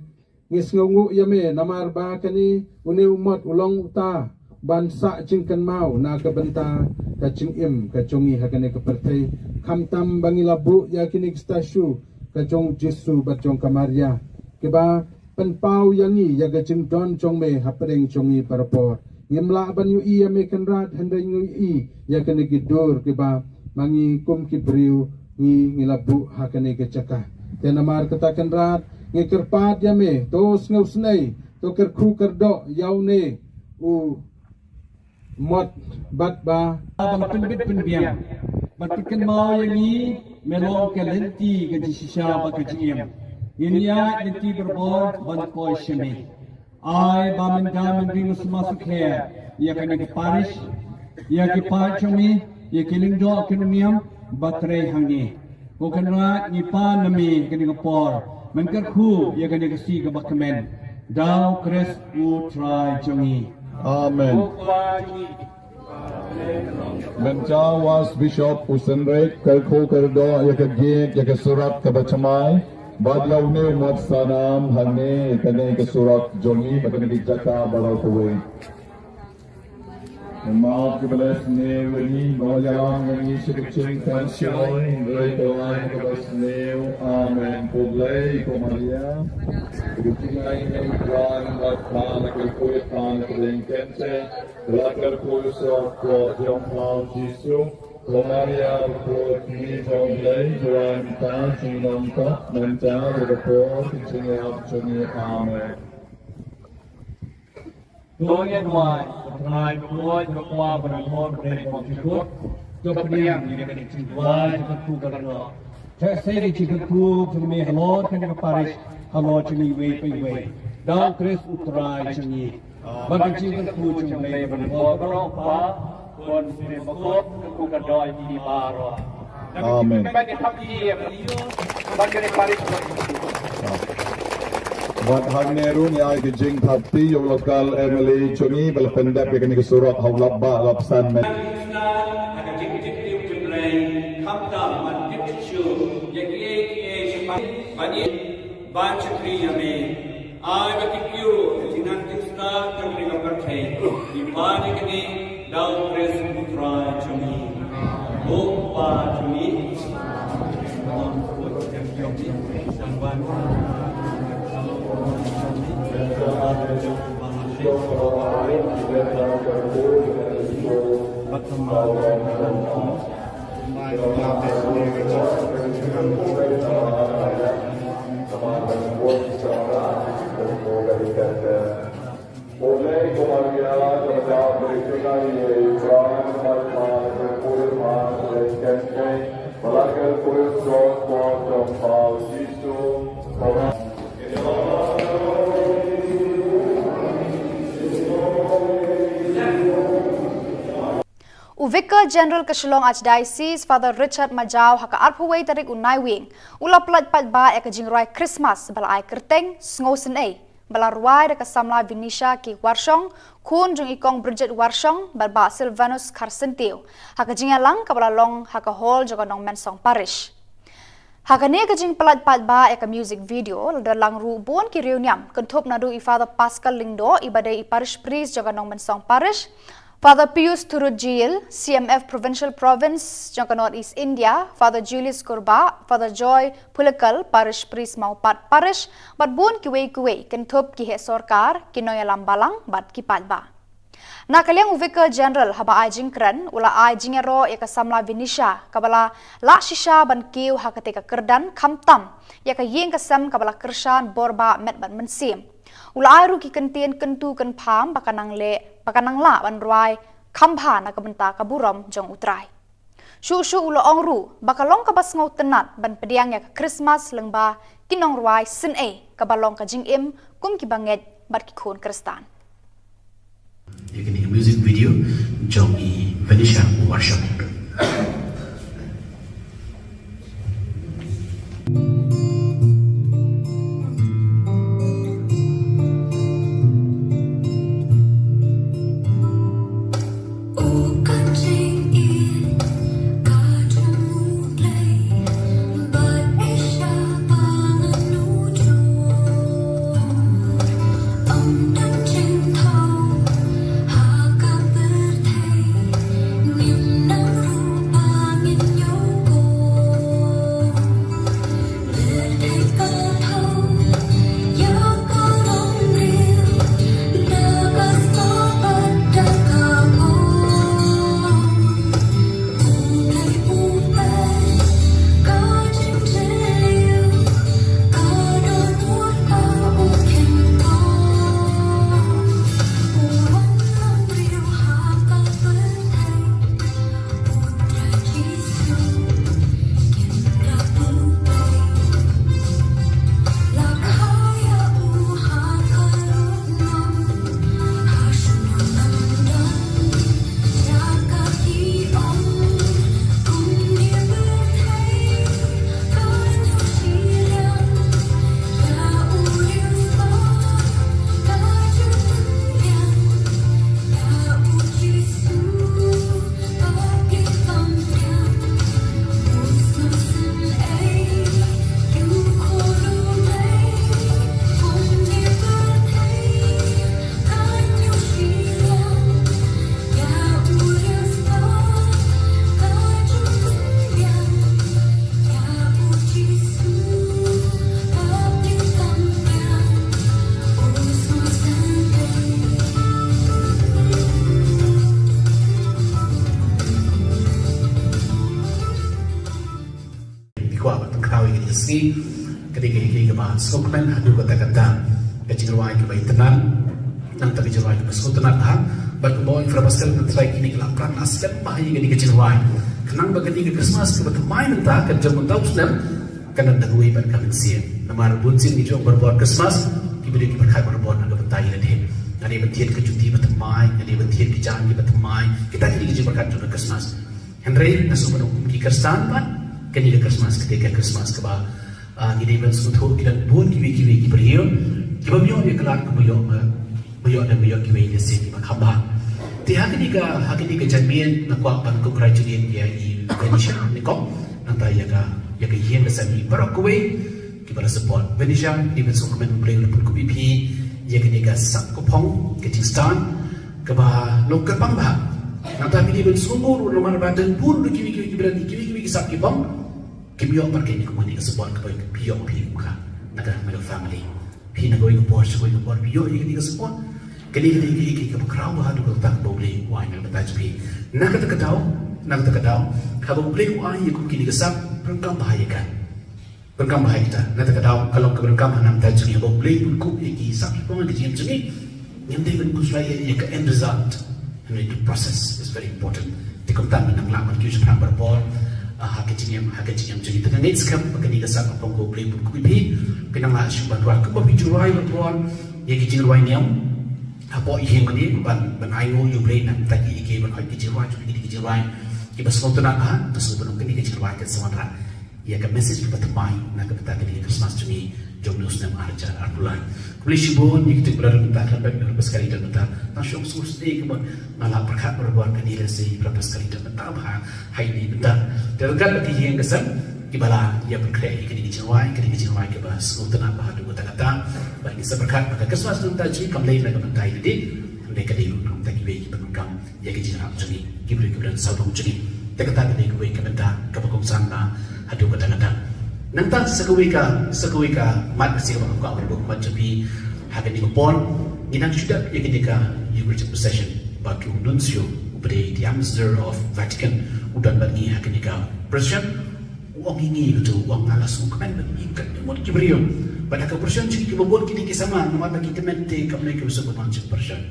ngis ngungu yame namar ba kani uni umat ulong uta bansa jingkan mau na kabenta ka jingim ka chongi hakane ka pertai khamtam bangilabu yakini stasyu ka chong Jesu batong kamaria kiba penpau yangi ya ka jing don chong me hapreng chongi parapor ngimla ban yu i yame kanrat handai ngu i yakane ki dor kiba mangi kum ki briu ngi ngilabu hakane ka chaka tenamar katakan rat ngikirpat yame tos ngausnay to kerku kerdo yaune u mod bat ba Abang penbit penbiang. Batikan mau yang ini melong kalenti ke sisa bakajiam. Inya nanti berbor bantkoi shemi. Ai bamen gamen ringus masuk her. Ia kena ke Paris. Ia ke Pachomi. Ia ke Lingdo Khubor Batre hangi. Kokana nipa nami kena ke por. Menkerku ia kena ke si ke bakamen. Dau kres utrai jongi. Amen. Mencawas Bishop Usenrek Kalko Kerdo Yakagit Yakasurat Kabachamai Badlaw ni Mat Sanam Hane Kane Kasurat Jongi Bakane Jaka Balau Kuwe Maaf kebelas ni Wani Bawajalang Wani Sikicing Tansyoy Reitoan kebelas ni Amen Publay Kumaria Kucingay Kuwan Bakala Kukuit Kan Kulingkense Lakar Kulusok Ko Jong Lao Jisu Kumaria Kukuit Ni Jonglay Juan Tan Sinong Kok Mencah Berkepor Kucingay Jungi Amen Tuan Tuan, Tuan Tuan Tuan Berkepor Berkepor Berkepor Berkepor Tuan Berkepor Saya cikgu cumi halor kan ke Paris halor cumi wei dan Chris utrai cumi bagi cikgu cumi berbuat berapa kon berbuat ku kedai di baro. Amen. Bagi hati bagi Paris. Buat hari neru ni ay kijing hati yung lokal Emily Chungi balapendap yang ni kesurat hawlap ba lapsan men. Ban Chakri Yame, I Bakiku, Tinantisna, Kamika Birthday, Ipanikani, Down Press Mutra Chumi, Opa Chumi, Vicar General Kashilong Archdiocese Father Richard Majau haka arphuway tarik unai wing ula plat pat ba ek jingrai Christmas bala ai kerteng sngosen ei bala ruai de kasamla Vinisha ki warshong kun jung ikong Bridget warshong balba Silvanus Karsentiu haka jingalang kabala long haka hall joganong mensong parish haka ne ka jing plat pat ba ek music video da lang ru bon ki Khubor Niam kentup nadu I Father Pascal Lingdo ibadai I parish priest joganong mensong parish Father Pius Turujil, CMF Provincial Province, Jangka North East India, Father Julius Kurba, Father Joy Pulakal, Parish Priest Maupat Parish, bat bun kiwe kentup ki he sorkar, kinoy lambalang, bat kipat ba. Nakaliang Vicar General haba ai jingkran, ula ai jingero yaka samla Vinisha, kabala la shisha ban kiw hakate ka kerdan kamtam, yaka ying kasam kabala kershan borba met ban mensim. Ula airu ki kentien kentu ken pam pakanang la ban ruai kampha na kabenta kaburam jong utrai. Shu ula ongru bakalong kabas ngau tenat ban pediang ya Christmas lengba kinong ruai sin kabalong ka jing im kum ki banget bat ki khon kristan. You can hear music video jong I Venetia worship. Hãy subscribe cho kênh Ghiền Mì Gõ để không bỏ lỡ kuat betul kau ini sih ketika ini kebah skokmen hadu kata-kata kecilwai kebaik tenan nang tapi kecilwai kebah tenan ha bagi bawa infrastruktur menteri ini kelapran asal bahaya ini kecilwai kenang bagi Christmas kebetul main entah kerja mentau sudah kena dahului pada kami sih nama bunsin itu berbuat Christmas diberi berkat berbuat nak bentai lagi ada bentian kecuti betul main ada bentian dijanji betul main kita ini kerja berkat juga Christmas Henry nasu menunggu di Kristan pan kini Christmas ketika Christmas keba gini ben suatu kita pun kiwi beriu kiba biyo dia kelar kebiyo dan biyo kiwi di sini makamba tiada hakini jamian nak kuat ban congratulate dia i Venetia nikok nanti ya ka yen sami barakwe kiba support Venetia di ben sukumen bring pun kubi ya kini ka sak kopong ke Kristan keba lokal pangba nanti kini ben sumur nomor badan pun kiwi berani kiwi sak kibong kibiyo markai ni kumani support kepada kibiyo muka naga family pina going to biyo ini support kini ke crowd hadu ko tak boleh wai nak baca nak kata kalau boleh wai ko kini kesap perkam bahaya kan perkam bahaya kita nak kata kalau perkam hanam tajri boleh ko iki sak ko ngi jim jimi yang dia ben kusai ya ke end result and the process is very important dikontan nang laman ki jepang berbol hakiciam jadi tengah net skam kini kesap apa ko boleh ko pi pinang la shu bantuan ko bijurai berbol ya ki jingai niam apa ihing ni ban ayo you play nak tadi ke ban ai kecilwai tu ni kecilwai ki basau tu nak tu sebelum kini kecilwai ke semua ya ke message kita temai nak kita kini Christmas tu ni jom news nam arja arbulan boleh shibon ni kita berada tak dapat berapa sekali dan tak tak syok sus ni ke malah berkat berbuat kini resi berapa sekali dan tak bah hai ni bentar terdekat lagi yang kesan kibala ia berkreasi kini kecilwai ke bas untuk nak bah tu kata-kata bagi seberkat maka Christmas tu tadi kembali nak mentai di mereka di rumah tak kibai penungkam ya kecilap jadi kibri kibran sabung jadi kata tadi kibai kebenta kebakong sana hadu kata-kata nanti sekuika mat masih kau berbuk mat jadi hakan di kupon inang sudah ya ketika you reach possession batu nuncio uberi the ambassador of Vatican udan bagi hakan di president uang ini itu uang alas ukuman bagi ikan mau kibrio pada kepercayaan jadi kita buat kini kisama nama bagi temente kami kita sebut macam percayaan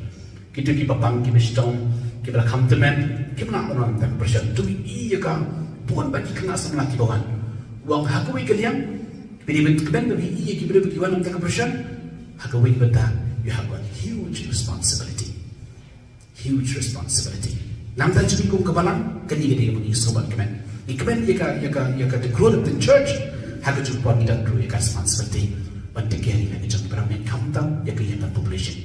kita kita bang kita stong kita rakam temen kita nak orang tak percayaan tu iya kan bukan bagi kena sama lagi bawan uang hakui kalian bila bentukkan bagi iya kita beri orang tak percayaan hakui betul you have got huge responsibility nampak jadi kum kebalang kini kita punya sobat kemen ikemen yaka the growth of the church have to put it under a responsibility but again like just berapa kamtam yaka yang population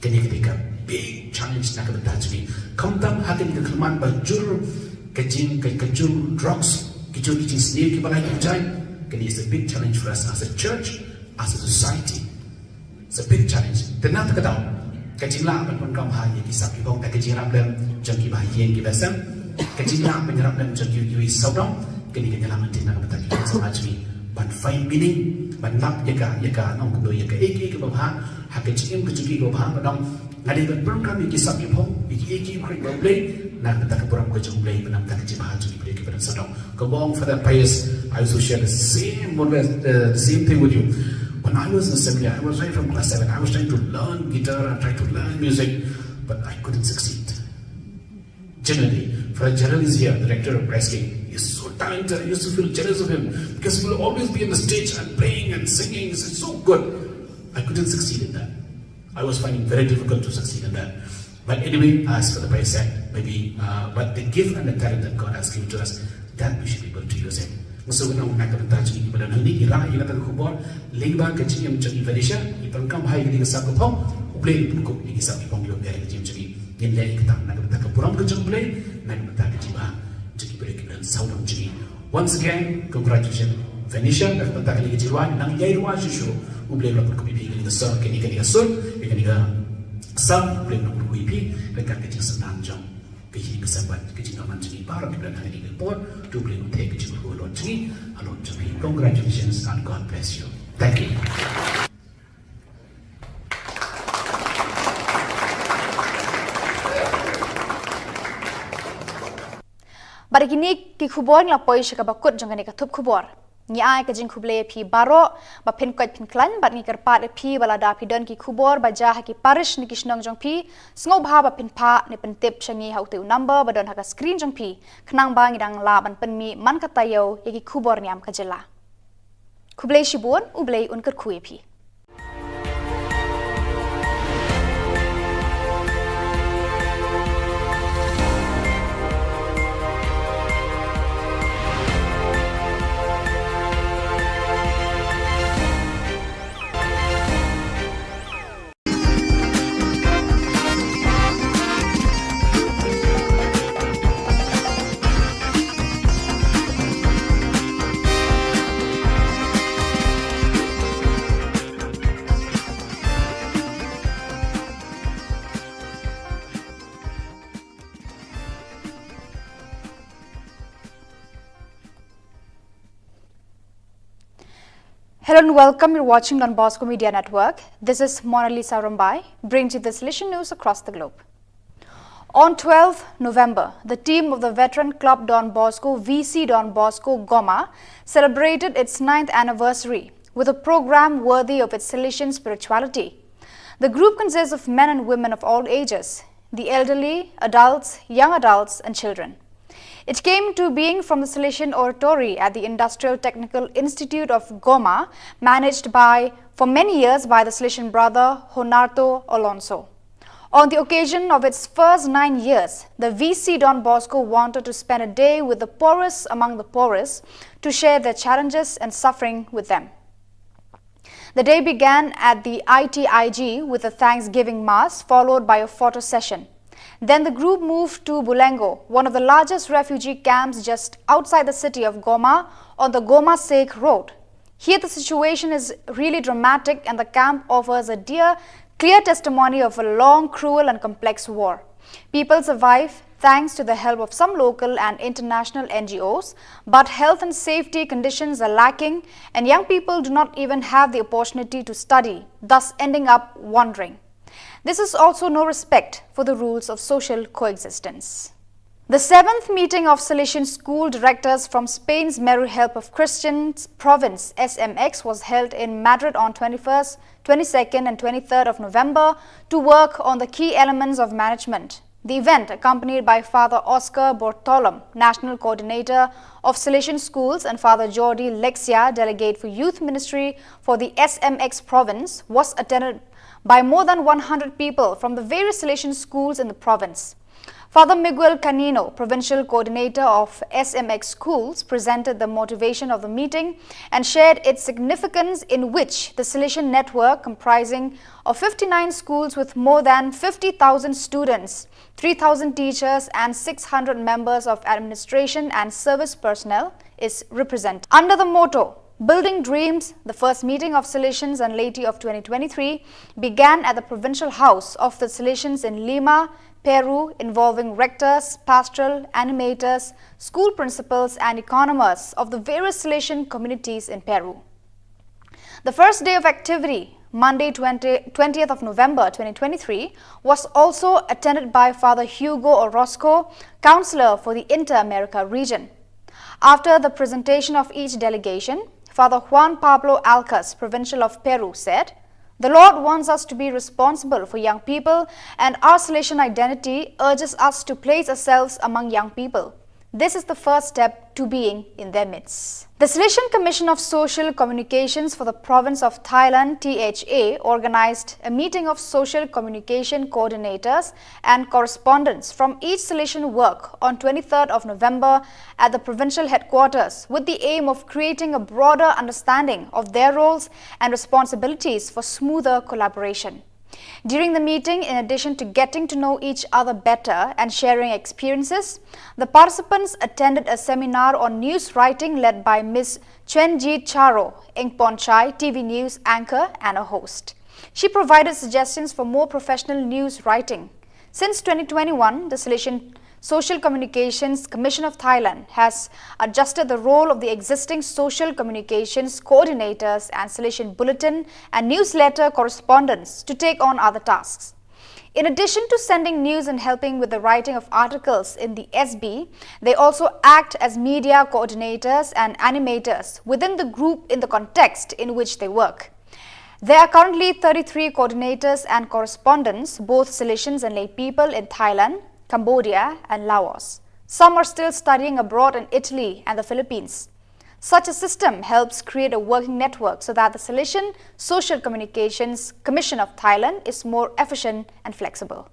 kini ketika big challenge nak bertajui kamtam hakin ke kelemahan bajur kecing drugs kecing sendiri kebalai kerjai kini is a big challenge for us as a church as a society it's a big challenge tenang tak tahu kecing lah pun kaum hanya kisah kibong tak kecing dalam jangki bahagian kibasam kecing lah menyerap dalam jangki saudang kini kenyalaman tindak bertajui semacam ban fine meaning ban lap yaka nong kudo yaka eki ke bawah hakecim kejuki ke bawah padang ngadi ban program iki sapi pom iki krik boleh nak tak program ke jumlah benam tak jibah juli boleh ke pada sedang kebong for that place I also share the same thing with you when I was in seminary I was right from class 7 I was trying to learn guitar and trying to learn music but I couldn't succeed generally for a journalist here the director of Presking is so talented. I used to feel jealous of him because he will always be on the stage and playing and singing. It's so good. I couldn't succeed in that. I was finding it very difficult to succeed in that. But anyway, as for the price said, maybe, but the gift and the talent that God has given to us, that we should be able to use it. So when I'm not going to touch it, but I'm not going to touch Khubor, Lingba, Kachim, Chagi, Venetia, if I'm come high, you can pong, play, you can say, Pong, you're very Jim Chagi, in Lake, I'm not going to take a Puram Kachim play, not going to take a Jiba. Once again, congratulations, Venetia. Dapat tak lagi jiruan, nang jai ruan susu. Boleh melakukan kopi kini kesal, kini kesal, kini kesal. Boleh melakukan kopi, mereka kecil senang jom. Kini kesabat, kecil aman jadi baru kita nak ini report. Tu boleh melakukan kecil ulun jadi, alun jadi. Congratulations and God bless you. Thank you. Bari kini ki Khubor ngla poi shaka bakut jangani ka Thup Khubor. Ni ai ka jing khuble phi baro ba phin kwat phin klan bat ni karpat phi balada phi don ki khubor ba ja ha ki parish ni kishnong jong phi sngo bha ba phin pha ni pen tip changi hau tu number ba don ha ka screen jong phi khnang ba ngi dang la ban pen mi man ka tayo ye ki khubor niam ka jela khuble shibun uble unkar khui phi. Hello and welcome. You're watching Don Bosco Media Network. This is Mona Lisa Rumbai, brings you the solution news across the globe. On 12 November, the team of the veteran club Don Bosco, VC Don Bosco Goma, celebrated its 9th anniversary with a program worthy of its Salesian spirituality. The group consists of men and women of all ages, the elderly, adults, young adults, and children. It came to being from the Salesian Oratory at the Industrial Technical Institute of Goma, managed for many years by the Salesian brother Honarto Alonso. On the occasion of its first 9 years, the VC Don Bosco wanted to spend a day with the poorest among the poorest to share their challenges and suffering with them. The day began at the ITIG with a Thanksgiving Mass followed by a photo session. Then the group moved to Bulengo, one of the largest refugee camps just outside the city of Goma on the Goma-Sek road. Here the situation is really dramatic and the camp offers a clear testimony of a long, cruel and complex war. People survive thanks to the help of some local and international NGOs, but health and safety conditions are lacking and young people do not even have the opportunity to study, thus ending up wandering. This is also no respect for the rules of social coexistence. The 7th meeting of Salesian school directors from Spain's Meru Help of Christians province SMX was held in Madrid on 21st, 22nd and 23rd of November to work on the key elements of management. The event, accompanied by Father Oscar Bortolom, National Coordinator of Salesian Schools, and Father Jordi Lexia, Delegate for Youth Ministry for the SMX province, was attended by more than 100 people from the various Salesian schools in the province. Father Miguel Canino, Provincial Coordinator of SMX Schools, presented the motivation of the meeting and shared its significance, in which the Salesian network, comprising of 59 schools with more than 50,000 students, 3,000 teachers and 600 members of administration and service personnel, is represented. Under the motto, Building Dreams, the first meeting of Salesians and laity of 2023 began at the Provincial House of the Salesians in Lima, Peru, involving rectors, pastoral animators, school principals and economists of the various Salesian communities in Peru. The first day of activity, Monday 20th of November 2023, was also attended by Father Hugo Orozco, Counselor for the Inter-America region. After the presentation of each delegation, Father Juan Pablo Alcas, Provincial of Peru, said, "The Lord wants us to be responsible for young people, and our Salesian identity urges us to place ourselves among young people. This is the first step to being in their midst." The Salesian Commission of Social Communications for the Province of Thailand, THA, organized a meeting of social communication coordinators and correspondents from each Salesian work on 23rd of November at the provincial headquarters, with the aim of creating a broader understanding of their roles and responsibilities for smoother collaboration. During the meeting, in addition to getting to know each other better and sharing experiences, the participants attended a seminar on news writing led by Ms. Chenji Charo, Engponchai, TV News anchor and a host. She provided suggestions for more professional news writing. Since 2021, the Salesian Social Communications Commission of Thailand has adjusted the role of the existing social communications coordinators and Salesian bulletin and newsletter correspondents to take on other tasks. In addition to sending news and helping with the writing of articles in the SB, they also act as media coordinators and animators within the group in the context in which they work. There are currently 33 coordinators and correspondents, both Salesians and lay people in Thailand, Cambodia and Laos. Some are still studying abroad in Italy and the Philippines. Such a system helps create a working network so that the Salesian Social Communications Commission of Thailand is more efficient and flexible.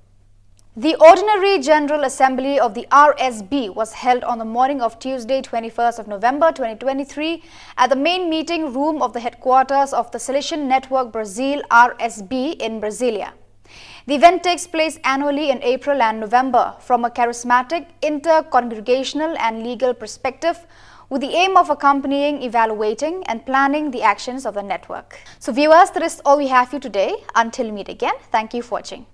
The Ordinary General Assembly of the RSB was held on the morning of Tuesday, 21st of November 2023 at the main meeting room of the headquarters of the Salesian Network Brazil RSB in Brasilia. The event takes place annually in April and November from a charismatic, inter-congregational and legal perspective, with the aim of accompanying, evaluating and planning the actions of the network. So viewers, that is all we have for you today. Until we meet again, thank you for watching.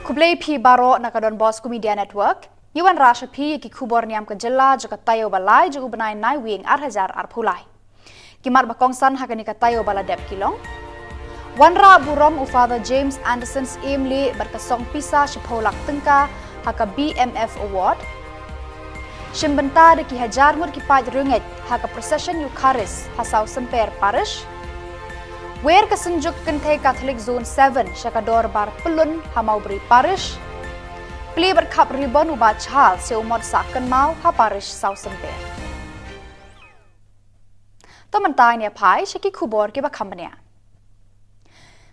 Kublai P Baro nakadon Bosco Media Network, Yuan Rasha P ki Khubor Niam ke jela jaka tayo balai ju ubnai nai wing arhajar arpulai. Kimar bakongsan hakani ka tayo bala dep kilong. Wanra burom u Father James Anderson's Emily berkasong pisa shipolak tengka haka BMF Award. Shimbenta de ki hajar mur ki paj runget haka procession Eucharist hasau semper parish. Where kasenjuk kente Catholic Zone 7 Shakador bar pelun hamaubri parish. Pli berkap ribon uba chal se umod saken mau ha parish sau semper. Tomantai ne pai shaki Khubor ki bakambania.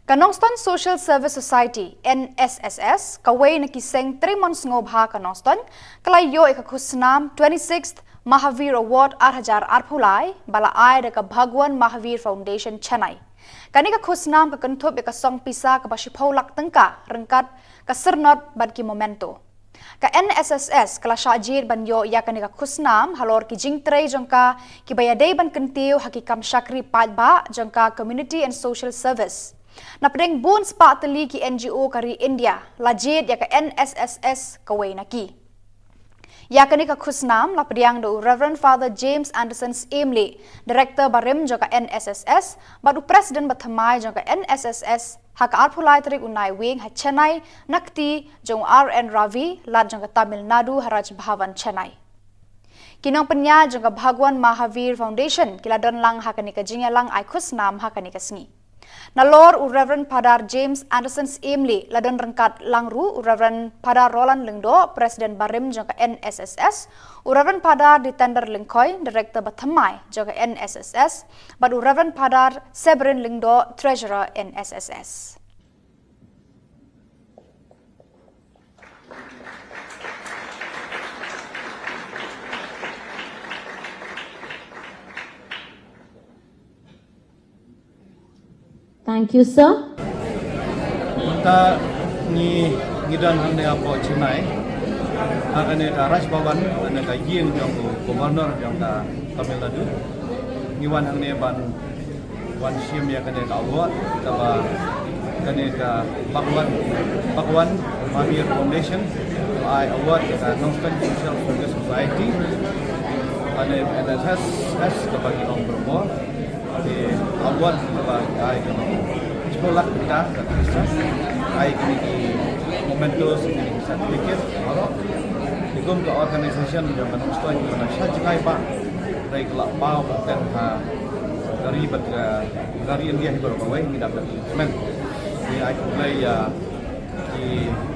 Kanongston Social Service Society NSSS kaway nakiseng 3 months ngobha Kanongston kalayo ikakusnam 26th Mahavir Award arhajar arpulai bala ay ka Bhagwan Mahavir Foundation Chennai. Kanika khusnam ka Thup ka song pisa ka basipolak tengka rengkat ka sernot bad ki momento. Ka NSSS kala syajir banyo ya kanika khusnam halor ki jingtrei jongka ki bayadei ban kentiu hakikam syakri padba jongka Community and Social Service. Napdeng bun spa teli ki NGO kari India lajit ya ka NSSS kawai naki. Ya kini ka khusnam lapdiang do Reverend Father James Anderson Emily, Director Barim joka NSSS, badu Presiden Bathamai joka NSSS, hak arpulai tarik unai wing ha Chennai, Nakti jong RN Ravi, lad joka Tamil Nadu Haraj Bhavan Chennai. Kinong penya joka Bhagwan Mahavir Foundation, kila don lang hakani ka jingya lang ay khusnam hakani ka sngi. Nalor Reverend Padar James Anderson Emily ladon rengkat langru Reverend Padar Roland Lingdo Presiden Barim jangka NSSS Reverend Padar di tender Lingkoi Director Bathamai jangka NSSS bad Reverend Padar Sebrin Lingdo Treasurer NSSS. Thank you, sir. Kita ni ngidan hande apo Chennai. Akan ada Raj Bhavan, ada kajian jong Governor jong ka Tamil Nadu. Ngiwan hande ban wan sim ya kan ada award kaba kan ada Bhagwan Mahavir Foundation. I award ka Northern Social Service Society. Ada NSSS bagi orang berumur. Di awal bagi ayah sekolah kita dan kisah ayah kini di momentum ini sertifikat kalau dikum ke organisasi yang menunjukkan mana sahaja kaya pak dari kelak bau dan dari India hibar bawai ini dapat men di ayah mulai di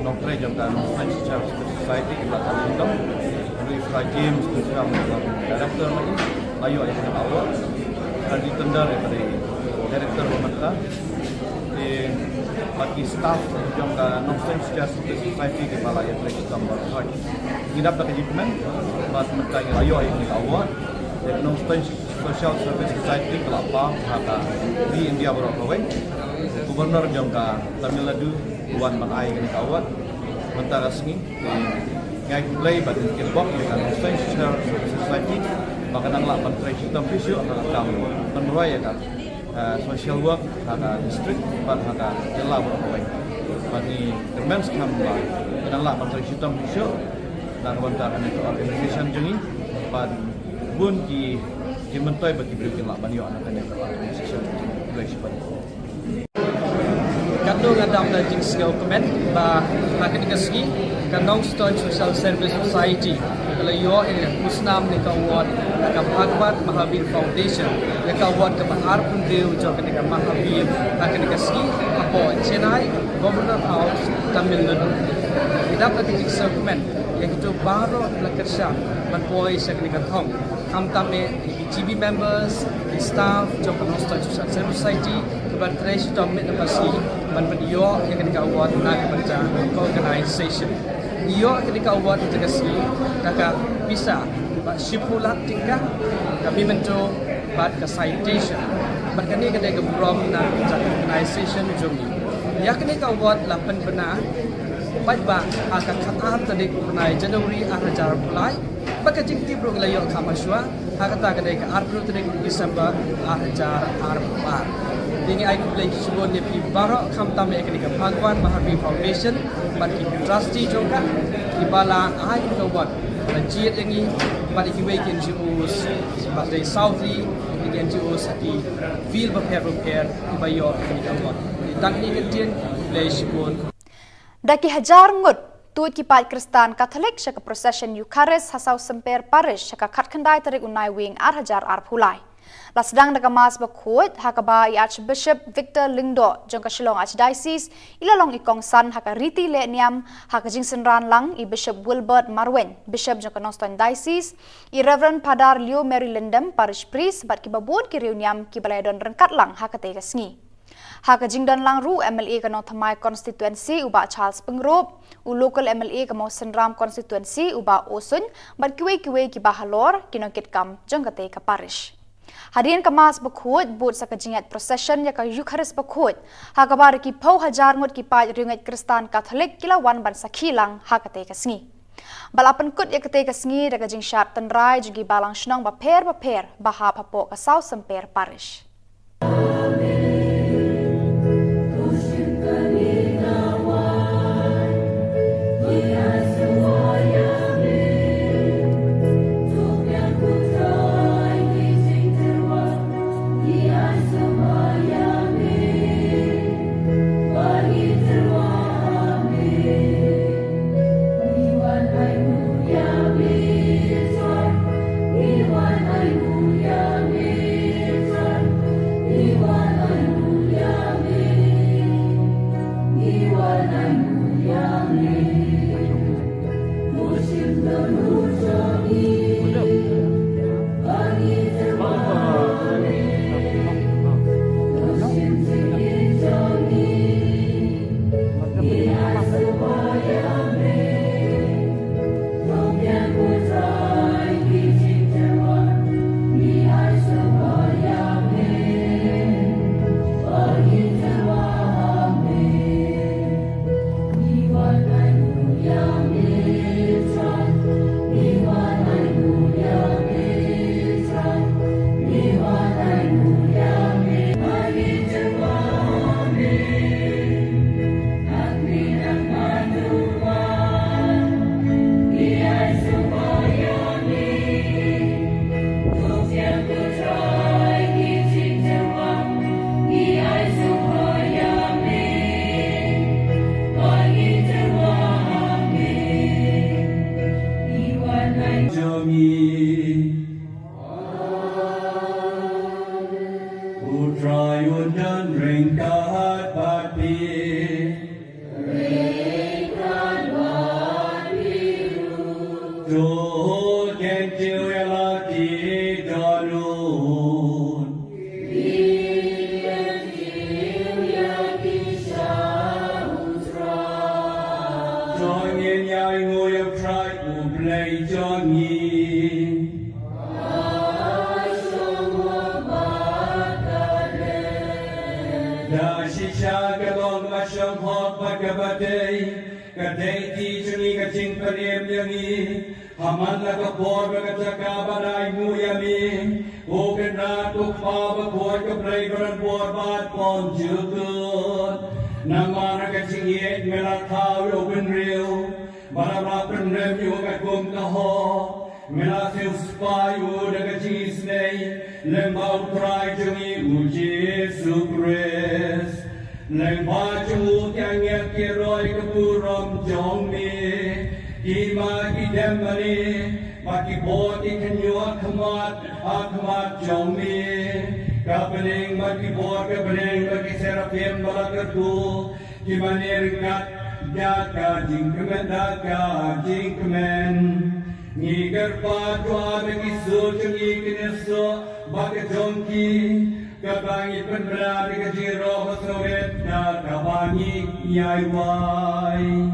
nongkre jangka nongkre secara society kita tahu itu dari James secara director lagi ayo ayah kita awal di tender daripada Director Pemerintah di bagi staff yang non-stem society di Balai Atlet Tambah Roy. Ini dapat achievement buat mereka yang ayo ini award dari non-stem social service society kelapa kata di India berapa Gubernur yang Tamil Nadu Tuan Bang Ai ini award mentara resmi ngai play bagi kilbok yang non-stem social society makanan lah menteri sistem fisio akan penroy ya kan social work ada district ban ada jelah berapa bagi demensi kambang makanan lah menteri sistem fisio dan wanita itu organisasi jengi ban bun ki menteri bagi berikan lah banyak anak yang organisasi organisasi Kandung adam da jing skill comment ba hakin kasgi kanong stone social service society kalau yo in musnam ni ka award ka Bhagwan Mahavir Foundation ya ka award ka bahar pun deu jo ka Mahavir hakin kasgi apo Chennai Governor House Tamil Nadu idap ka jing skill comment yang itu baru lakersha ban boy sa ka thong kam tame GB members staff jo ka social service society ban trace to mit pasi ban video yang ketika award nak baca organisation iyo ketika award jaga si taka bisa sipulat tingkah kami bentuk bat ke citation ban kini ketika brom na organisation jumi ya ketika award 8 benar baik ba akan khatam tadi bunai Januari 2000 mulai baka jingti bro layo kamaswa hakata ketika April tadi Desember 2004 Ini ay kumplay Khubor Niam barok kam tame kenika Bhagwan Mahavir Foundation bagi trustee juga di bala ay kawat lajit ini bagi kiway NGOs sebagai Southie NGOs di field repair di bayo kenika kawat di tangni ketien kumplay Khubor Daki hajar ngut tuit kipat Kristan Katolik syaka procession Eucharist hasau semper parish syaka katkandai tarik unai wing hajar pulai. Lasdang nagamas bakut hakaba Archbishop Victor Lingdo jangka Shillong Archdiocese ilalong ikong san haka Riti Le Niam haka jingsen ran lang i Bishop Wilbert Marwen Bishop jangka Noston Diocese i Reverend Padar Leo Mary Lindem Parish Priest bat kibabun ki Riuniam ki balayadon rengkat lang haka tega sngi haka jingdan lang ru MLA ka Thamai constituency uba Charles Pengrop u local MLA ka Senram constituency uba Osun bat kiwe ki bahalor kinokit kam jangka te ka parish Hadirin kemas bakut but sa kajingat procession ya ka Eucharist bakut hakabar ki pau hajar ngut ki pa ringat Kristan Katolik kilawan ban sakhilang hakate kasngi balapan kut ya kate kasngi daga jing syap tenrai jugi balang shnong ba per baha papo ka South Semper Parish tu gen chiu ya la ti donun John yin ya ngo ya try to play John yin Da shisha ka long ma sham hot pa ka ba day ka day ti chuni ka ching pa riem yang i haman la ka por ba ka chaka ba rai mu ya mi o ke na tu pa ba khoi ka play ran por ba pon ju good na ma na ka ching yet me la thao yo bin real ba ra ba pen rem yo ka kum ka ho Mela feel spy would a cheese day, Lemba try to me, Jesus Christ. Lemba to Yang Yakiroi Kapuram Jong me, Ima Gidemani, Maki Boti can you akamat, akamat Jong me, Kapaning Maki Bor, Kapaning Maki Seraphim Balakatu, Kimanir Gat, Daka, Jinkman. Nigar patwa bagi so chungi kineso bagi jongki kabangi penbela bagi jiro basawet na kabangi yai wai.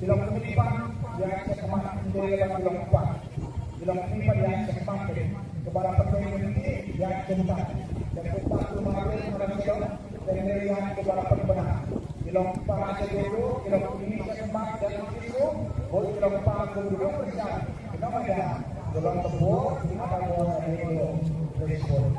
Bilang ketipan yang sekemat dari bilang empat. Bilang ketipan yang sekemat kepada pemimpin yang keempat. Dan empat kemarin manusia dan yang kepada pembenahan. Bilang para sejodoh, bilang ini sekemat dan itu, boleh bilang empat kedua bersama. Bilang ada bilang tebur, ada yang itu respon.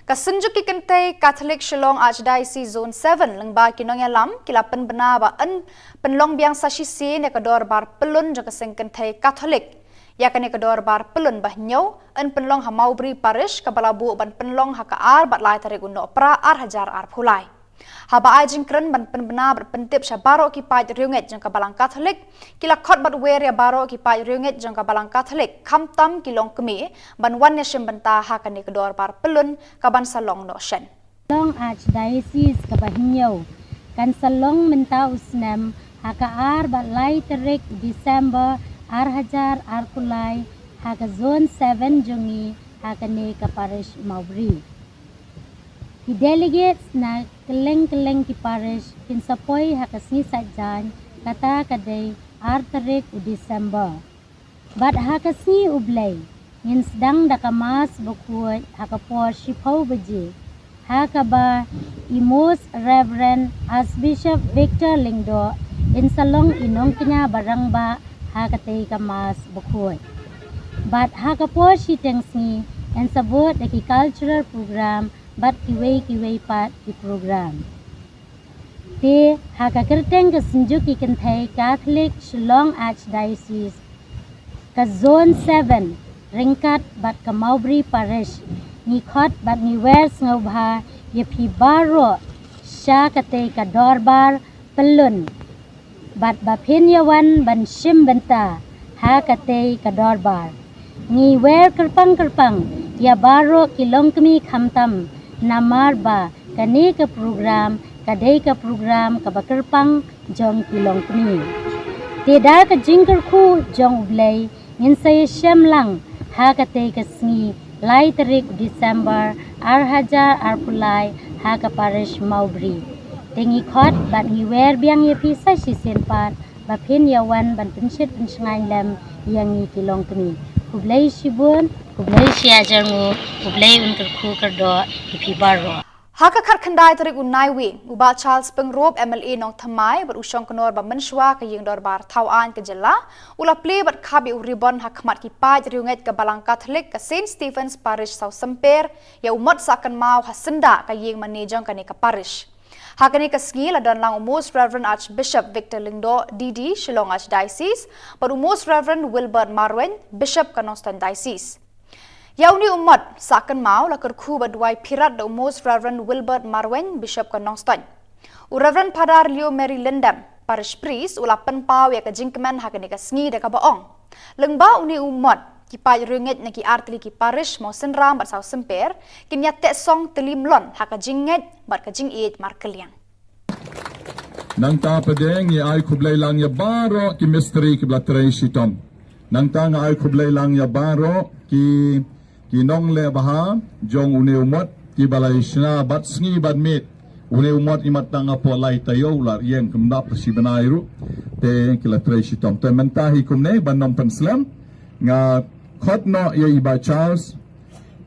Kasunjuk kente Catholic Shillong Archdiocese Zone 7 lengba kinong yalam kila penbena ba en penlong biang sasisi ne kedor bar pelun jaka seng kente Catholic ya kane kedor bar pelun bah nyau en penlong hamaubri parish kabalabu ban penlong hakaar bat lai tarik uno pra ar hajar ar phulai haba ajing kren ban penbena berpentip syabaro ki paj riunget jang kabalang Catholic kila khot bat weria baro ki paj riunget jang kabalang Catholic khamtam kilong kemi ban wan ne benta hakane kedor bar pelun kaban salong no shen Long Archdiocese kabahinyau kan salong menta usnam hakaar bat lai tarik December ar hajar ar kulai haka zone 7 jongi hakane ka parish maubri Ki delegates na keleng-keleng ki parish kin sapoi hakasni sajan kata kadai ar tarik u December. Bat hakasni ublay ngin sedang dakamas bukuat hakapor shipau beji. Hakaba imos Reverend Archbishop Victor Lingdo in salong inong kenya barang ba hakatay kamas bukuat. Bat hakapor shitengsi and sabot daki cultural program bat kiway pat di program. Te haka kerteng ke senjuk ikan thai Catholic Shillong Archdiocese ke zone 7 ringkat bat ke Maubri Parish ngikot bat ngiwer ngobha yepi baro sya kate ke dorbar pelun bat bapin yawan ban shim benta hakate ke dorbar ngiwer kerpang ya baro kilong kemi khamtam namar ba kani ke program kadai ke program ke bakerpang jong kilong kni tidak ke jingker khu jong ublay ngin saya syamlang ha kate ke sngi lai tarik December ar hajar ar pulai ha ke parish maubri tengi khot bat ngiwer biang ye pisa sisen pat bapin yawan ban pensit pensengai lem yang ngi kilong kni ublay sibun ublay siajangu ublay unker khu kerdo ipi baro Haka khat khandai tarik unai wi uba Charles Pengrop MLA nong thamai bar usong konor ba menshwa ka yeng dorbar thawan ke jela ula play bat khabi uribon hakmat ki paj riunget ke balang Catholic ke St Stephen's Parish South Semper ya umat sakan mau hasenda ka yeng manejong kane ka parish Hakani ka sgi la don lang Most Reverend Archbishop Victor Lingdo DD Shillong Archdiocese bar Most Reverend Wilbert Marwen Bishop ka Noston Diocese Yauni umat sakan mau la kerku badwai pirat the most Reverend Wilbert Marwen Bishop ka Nongston. Reverend Padar Leo Mary Lindam parish priest ula penpau ya ka jingkemen ha ka ni ka sngi da ka baong. Lengba uni umat ki pai ringet na ki artli ki parish mo senram bat sau semper ki nyate song telimlon ha ka jinget bat ka jingit mar keliang. Nang ta padeng ni ay kublay lang ya baro ki mystery ki blatrey shitom. Nang ta nga ay kublay lang ya baro ki nong le baha jong uni umat ki balay shna bat sngi bat mit. Uni umat imat tanga po lay tayo lar yang kumdap si banayro te ki latrey shitom. Te mentahi kumne banom penslam nga khot no ya iba Charles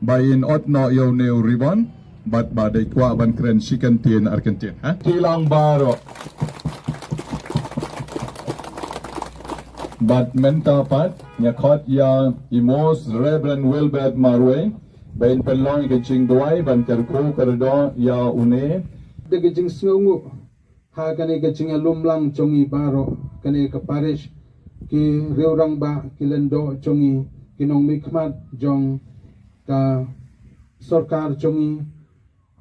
bayin ot no yo ne ribon bat badai kwa ban kren chicken tien Argentina ha tilang baro bat menta pat nya khot ya imos Reverend Wilbert Marwe bain pelong ke ching duai ban kerko kerdo ya une de gijing sngongu ha kane gijing lumlang chongi baro kane ka parish ki reurang ba kilendo chongi kinong mikmat jong ka sarkar chongi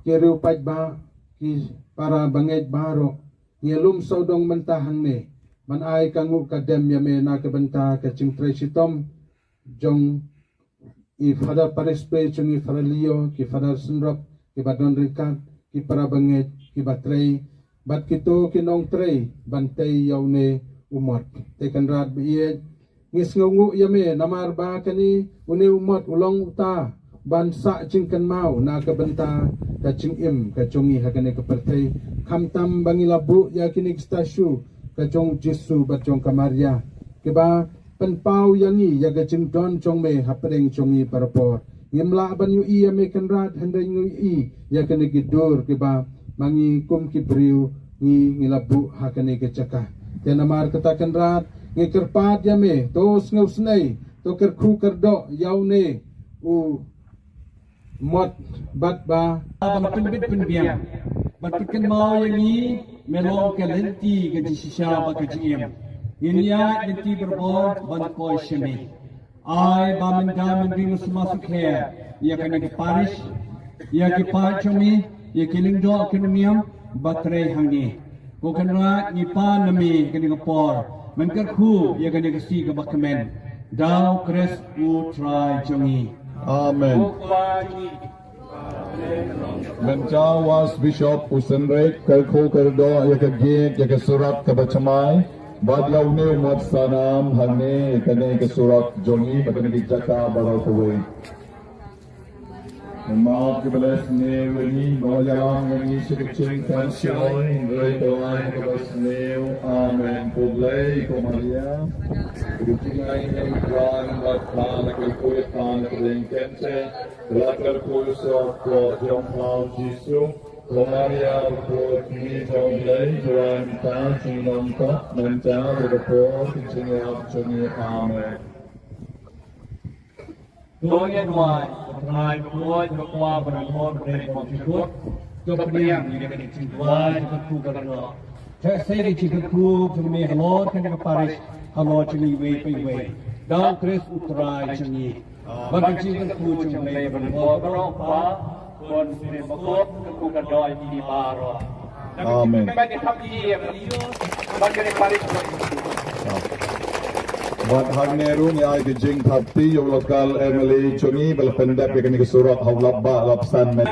ki reupat ba ki para banget baro ngelum sodong mentahang ne man ai kangu kadem ya me na ka benta ka chingtre sitom jong I father parish pre chongi faralio ki father sunrop ki badon rikat ki para banget ki batrei bat kito kinong trei bantay yaune umat tekan rat biye ngis ngungu yame namar ba kani uni umat ulong uta bansa cingkan mau na ka benta ka cingim ka chongi hakane ka pertei khamtam bangilabu ya kini stasyu ka chong jisu bat chong kamaria ke ba penpau yangi ya ka cingdon chong me hapreng chongi parpor ngimla ban yu i yame kan rat handai ngu i ya kani gidur ke ba mangi kum ki briu ngi ngilabu hakane ka cakah tenamar katakan rat ngikerpat yame tos ngausnei to kerku kerdo yaune u mot bat ba Abang penbit penbiang. Batikan mau yang ni melong kalenti ke sisa ba ke jiem. Inya nanti berbor ban koi shemi. Ai ba mendamen ringus masuk her. Ia kena ke parish, ia ke parchomi, ia ke lingdo Khubor batre hangi. Ko kena ni pa nami kena ke por. Menkerku ia kena ke si ke bakmen. Dau kres u try jongi. amen Mencawas Bishop Usenrek kerko kerdo ya ke git ya ke surat ke bacamai badlau ne umat sanam hane kene ke surat jongi bakene dijaka balau kuwe Maaf ke belas ne weni bawajalang weni sikicing kansioi rei doai ke belas ne amen publai ko Maria Kucingai yang berang batang ke kulit tan ke lengkente Lakar kuisok ko jongkau Jisu ko Maria ko kini jonglai juan tan sinong ko mencang berpo kucingai abcungi amen Tôi nghe ngoài ngài tôi vừa qua và đồng hồ để một chút thuốc cho các em như cái trình qua cho các khu các đó thế sẽ đi chỉ các khu cho mình hello cái cái parish hello cho mình về đau Chris Utrai cho mình và cái chỉ các khu cho mình và đồng hồ các đó và còn để một các khu các đó đi ba rồi amen cái này thắp gì em và cái parish Wat hagneru ni ay gijing thapti yung lokal Emily chungi bal pendap ya kani surat hawlab ba lapsan men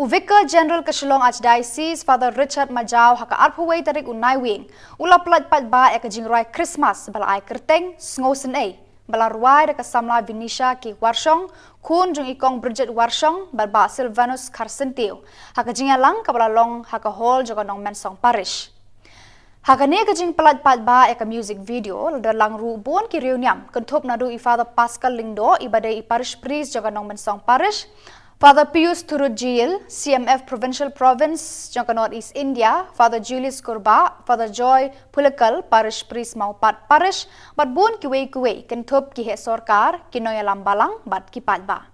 Vicar General Kashlong Archdiocese Father Richard Majau haka arphuway tarik unai wing ula plat pat ba ek jingrai Christmas bala ai kerteng sngosen ei bala ruai de kasamla Vinisha ki warshong kun jung ikong Bridget warshong balba Silvanus Karsentiu haka jingalang kabala long haka hall joganong mensong parish haka ne ka jing plat pat ba ek music video dalang ru bon ki Khubor Niam kentup nadu i Father Pascal Lingdo ibadai i parish priest joganong mensong parish Father Pius Turujil, CMF Provincial Province, Jangka North East India, Father Julius Kurba, Father Joy Pulakal, Parish Priest Maupat Parish, bat bun kiwe kentup ki he sorkar, kinoy lambalang, bat kipat ba.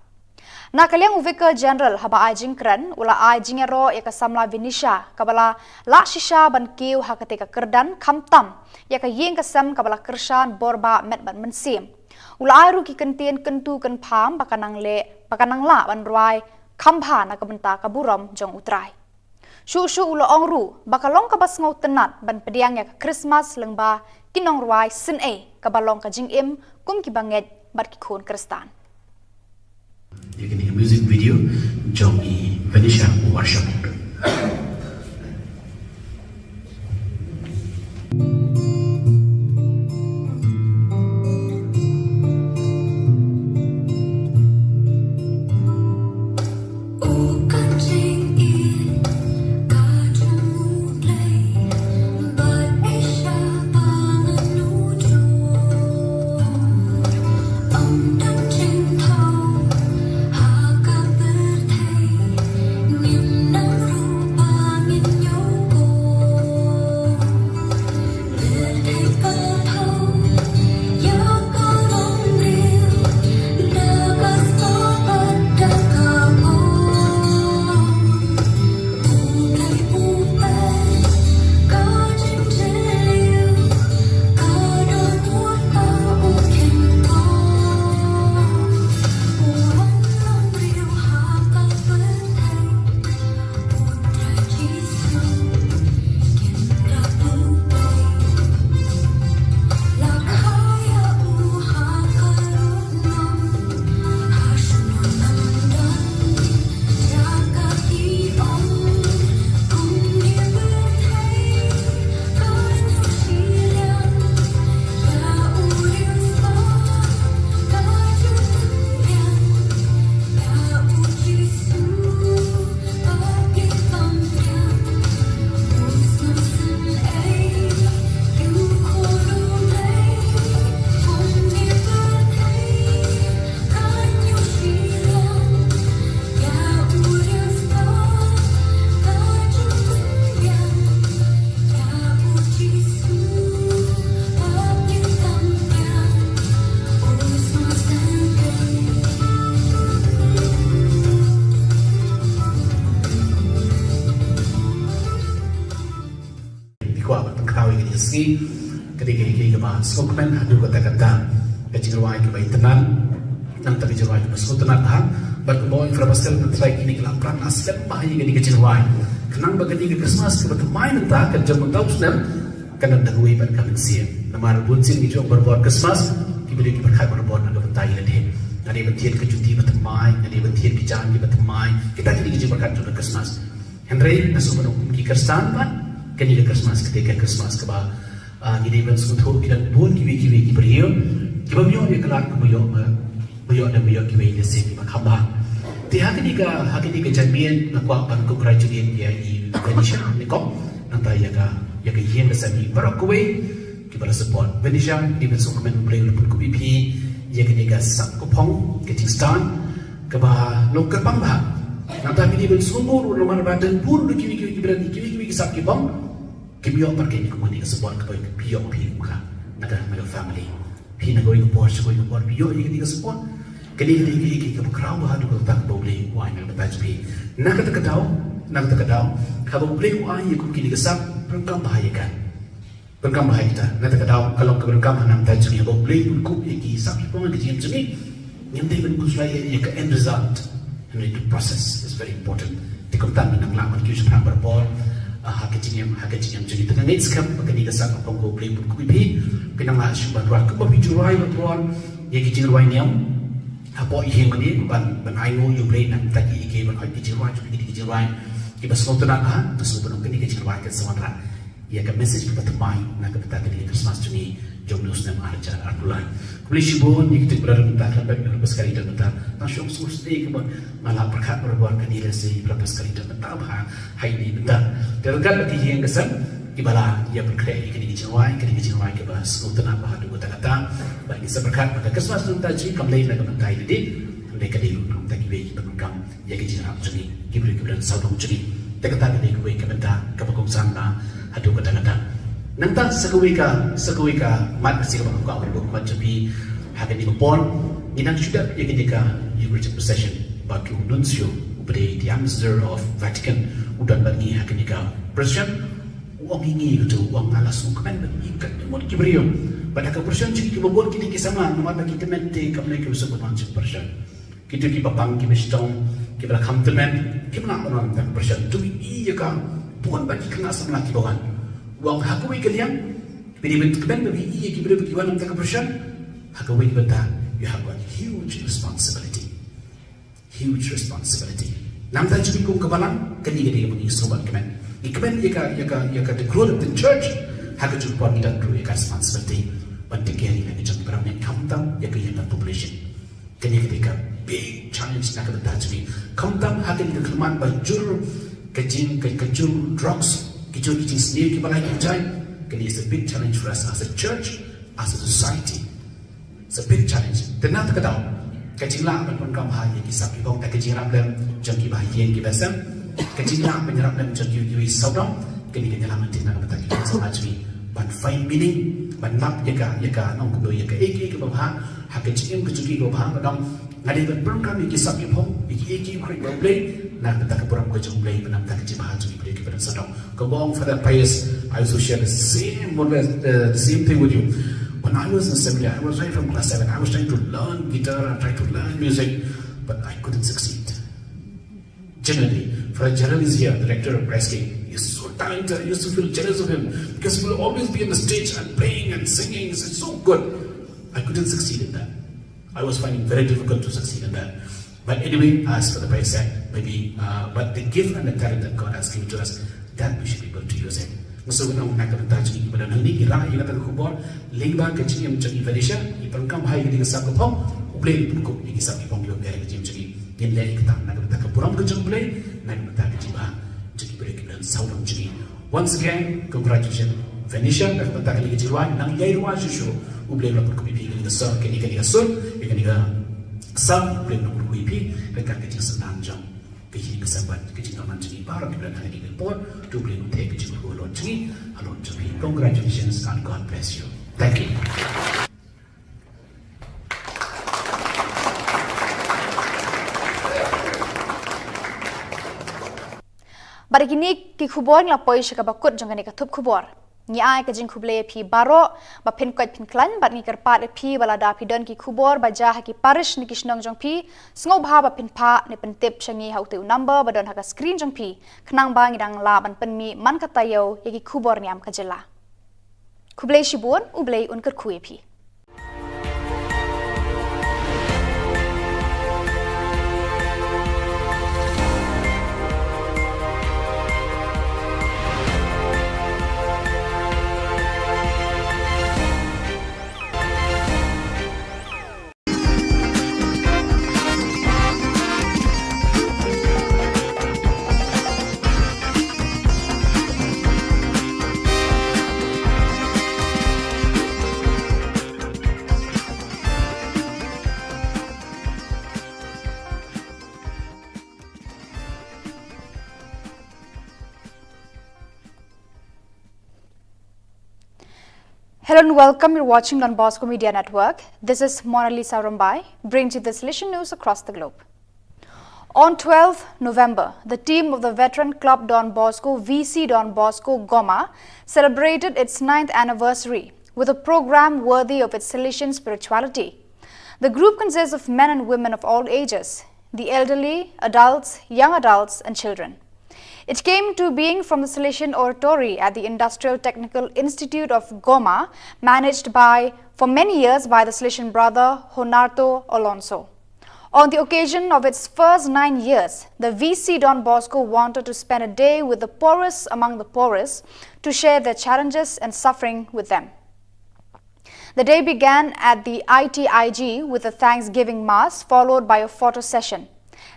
Nakaliang Vicar General haba ai jingkran, ula ai jingero yaka samla Vinisha, kabala la shisha ban kiw hakate ka kerdan kamtam, yaka ying kasam kabala kershan borba met ban mensim. Ula airu ki kentien kentu ken pam pakanang la ban ruai kampha na kabenta kaburam jong utrai. Shu ula ongru bakalong kabas ngau tenat ban pediang ya Christmas lengba kinong ruai sin kabalong ka jing im kum ki banget bat ki khon kristan. You can hear music video jong I Venetia worship. Ketika kebah skokmen adu kata kata kecilwai kebah tenan nang tapi jawai masuk tenan ha berkebau infrastruktur mentrai kini kelapran asal bahaya kini kecilwai kenang bagani ke Christmas ke bermain entah kerja mentau sudah kena dahului pada kami siap nama bunsin hijau berbuat Christmas diberi berkat berbuat nak bentai lagi ada bentian kejuti bertemai ada bentian kejangan bertemai kita kini kerja berkat juga Christmas Henry nasuh menunggu ki Kristan pan kini ke Christmas ketika Christmas kebah gini ben suatu kita pun kiwi beriu kita biar dia kelar biar dan biar kiwi ini sih makamba tiap ketika jamian aku akan ku kerajaan dia di Venetia ni kok nanti ya ke yang kesami berakui kita support Venetia di besok kemen beri pun ku BP ya ketika sak kupong ke Kingston kebah lokal pamba nanti kini ben sumur nomor badan pun kiwi berani kiwi sak kipong Kibiyok pergi ni kumani kesebuan kepada kibiyok pi muka naga family pi nagoi kupor biyok ini kesebuan kini kebukrau hadu tak boleh wai nang dapat pi nak terkedau kalau boleh wai aku kini kesap perkam bahayakan kita nak terkedau kalau keberkam nang tajmi kalau boleh ku iki sak pun kecil jemi yang dia berkuslai ia ke end result and the process is very important dikontan nang lawan kius pernah berbol hakiciam jadi tengah net skam kini kesak apa kau boleh pun kuipi pinang lah syubat ruah kau bijurai berbol ya kicing ruai niam Hapo ihe mani ban ai ngo you play nan tagi ike ban ai kijirwai tu kijirwai ki bas lo tuna ha tu su ban kini kijirwai ke samara ya ka message ki batamai na ka bata kini Christmas tu ni jom nus nam arja arbulan kuli shibon ni kita berada di dalam bab bas kali dan ta na shok su stay ke malah berkat berbuat kini resi bas kali dan ta ba hai ni benda tergat di yang kesan ibala ia berkreasi kini kijirwai ke bas lo tuna ba du kata bagi seberkat pada Christmas tu tadi kembali nak mentai di mereka di rumah tadi bagi penunggang ya kijirap jadi kibri dan saudong jadi tekata di kuwe kementa kapakong sana adu kata-kata nanta sekuika mat sih kapakong kau berbuat mat jadi hakan di kupon inang sudah ya ketika you reach possession bagi nuncio ubri the ambassador of Vatican udan bagi hakan di president uang ini itu uang alas kemen bagi ikat mau kibriyo pada kepercayaan jadi kita buat kini kisama nama bagi teman te kami kita sebut macam percayaan kita kita bang kita mestong kita rakam teman kita nak orang tak percayaan tu iya kan bukan bagi kena sama lagi bukan uang hakui kalian pilih bentuk kemen bagi iya kita beri orang tak percayaan hakui benda you have got huge responsibility nam tak jadi kau kebalan kini kita bagi sobat kemen kemen ia ka the growth of the church hakui jumpa kita grow ia responsibility Bantikeri lagi jangan beramai kamtam ya kehidupan population. Kini ketika big challenge nak kita jadi kamtam hakin kekelemahan bajur kejing drugs kejur sendiri kita lagi jai. Kini is a big challenge for us as a church, as a society. It's a big challenge. Tenang tak tahu. Kejing lah pun kamu hanya kisah kita tak kejing ramlem jangan kita bahagian kita sem. Kejing lah menyerap lem jangan kita saudam. Kini kita lama tidak kita kita sama jadi. Ban find meaning ban map yaka nong kudo yaka eki ke babha hakka chikem ke chuki go bha badam ngadi ban program ki sab ki phom eki kri go play na ta ka program ko chung play banam ta ki bha chu play ki ban sadam go bong for that pious I also share the same the same thing with you when I was in seminary I was right from class 7 I was trying to learn guitar and trying to learn music but I couldn't succeed generally for a journalist here the director of Presking he's so talented. I used to feel jealous of him because he will always be on the stage and playing and singing. It's so good. I couldn't succeed in that. I was finding it very difficult to succeed in that. But anyway, as for the price tag, maybe, but the gift and the talent that God has given to us, that we should be able to use it. So when I'm not going to touch it, but I'm not going to touch Khubor, Lingba, Kachim, Chagi, Felicia, you can come high with the Sakapong, play the Cook, you can say, Pong, you're very Jim Chagi, in Lake, Nagapuram, Kachum play, Nagapuram. Once again, congratulations. Venetia, nagpunta ka ni Jirwan, nang yayruan siya, ublay na pagkumipi ka sa kaniya sun, kaniya sam, ublay na pagkumipi, kaniya sa nanjang, kaniya sa bat, kaniya naman siya, para kaniya na kaniya po, ublay na tayo kaniya ulon siya, alon siya. Congratulations and God bless you. Thank you. Barigini ki khubor la poi shika bakut jangani ka thup khubor ni ai ka jing khuble phi baro ba phin kwat phin klan bat ni karpat phi bala da phi don ki khubor ba ja ha ki parish ni kishnong jong phi sngo bha ba phin pha ne pen tip changi hau tu number ba don ha ka screen jong phi khnang ba ngidang la ban pen mi man ka tayo ye ki khubor niam ka jela khuble shibun uble unkar khuye phi Hello and welcome. You're watching Don Bosco Media Network. This is Mona Lisa Rumbai, brings you the solution news across the globe. On 12th November, the team of the veteran club Don Bosco, VC Don Bosco Goma, celebrated its 9th anniversary with a program worthy of its Salesian spirituality. The group consists of men and women of all ages, the elderly, adults, young adults, and children. It came to being from the Salesian Oratory at the Industrial Technical Institute of Goma, managed for many years by the Salesian brother Honarto Alonso. On the occasion of its first 9 years, the VC Don Bosco wanted to spend a day with the poorest among the poorest to share their challenges and suffering with them. The day began at the ITIG with a Thanksgiving Mass followed by a photo session.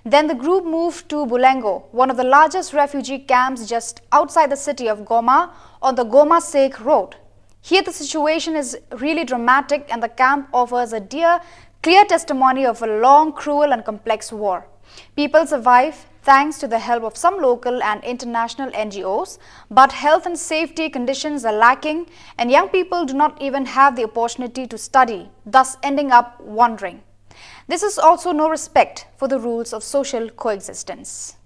Then the group moved to Bulengo, one of the largest refugee camps just outside the city of Goma on the Goma-Sek road. Here the situation is really dramatic and the camp offers a clear testimony of a long, cruel and complex war. People survive thanks to the help of some local and international NGOs, but health and safety conditions are lacking and young people do not even have the opportunity to study, thus ending up wandering. This is also no respect for the rules of social coexistence.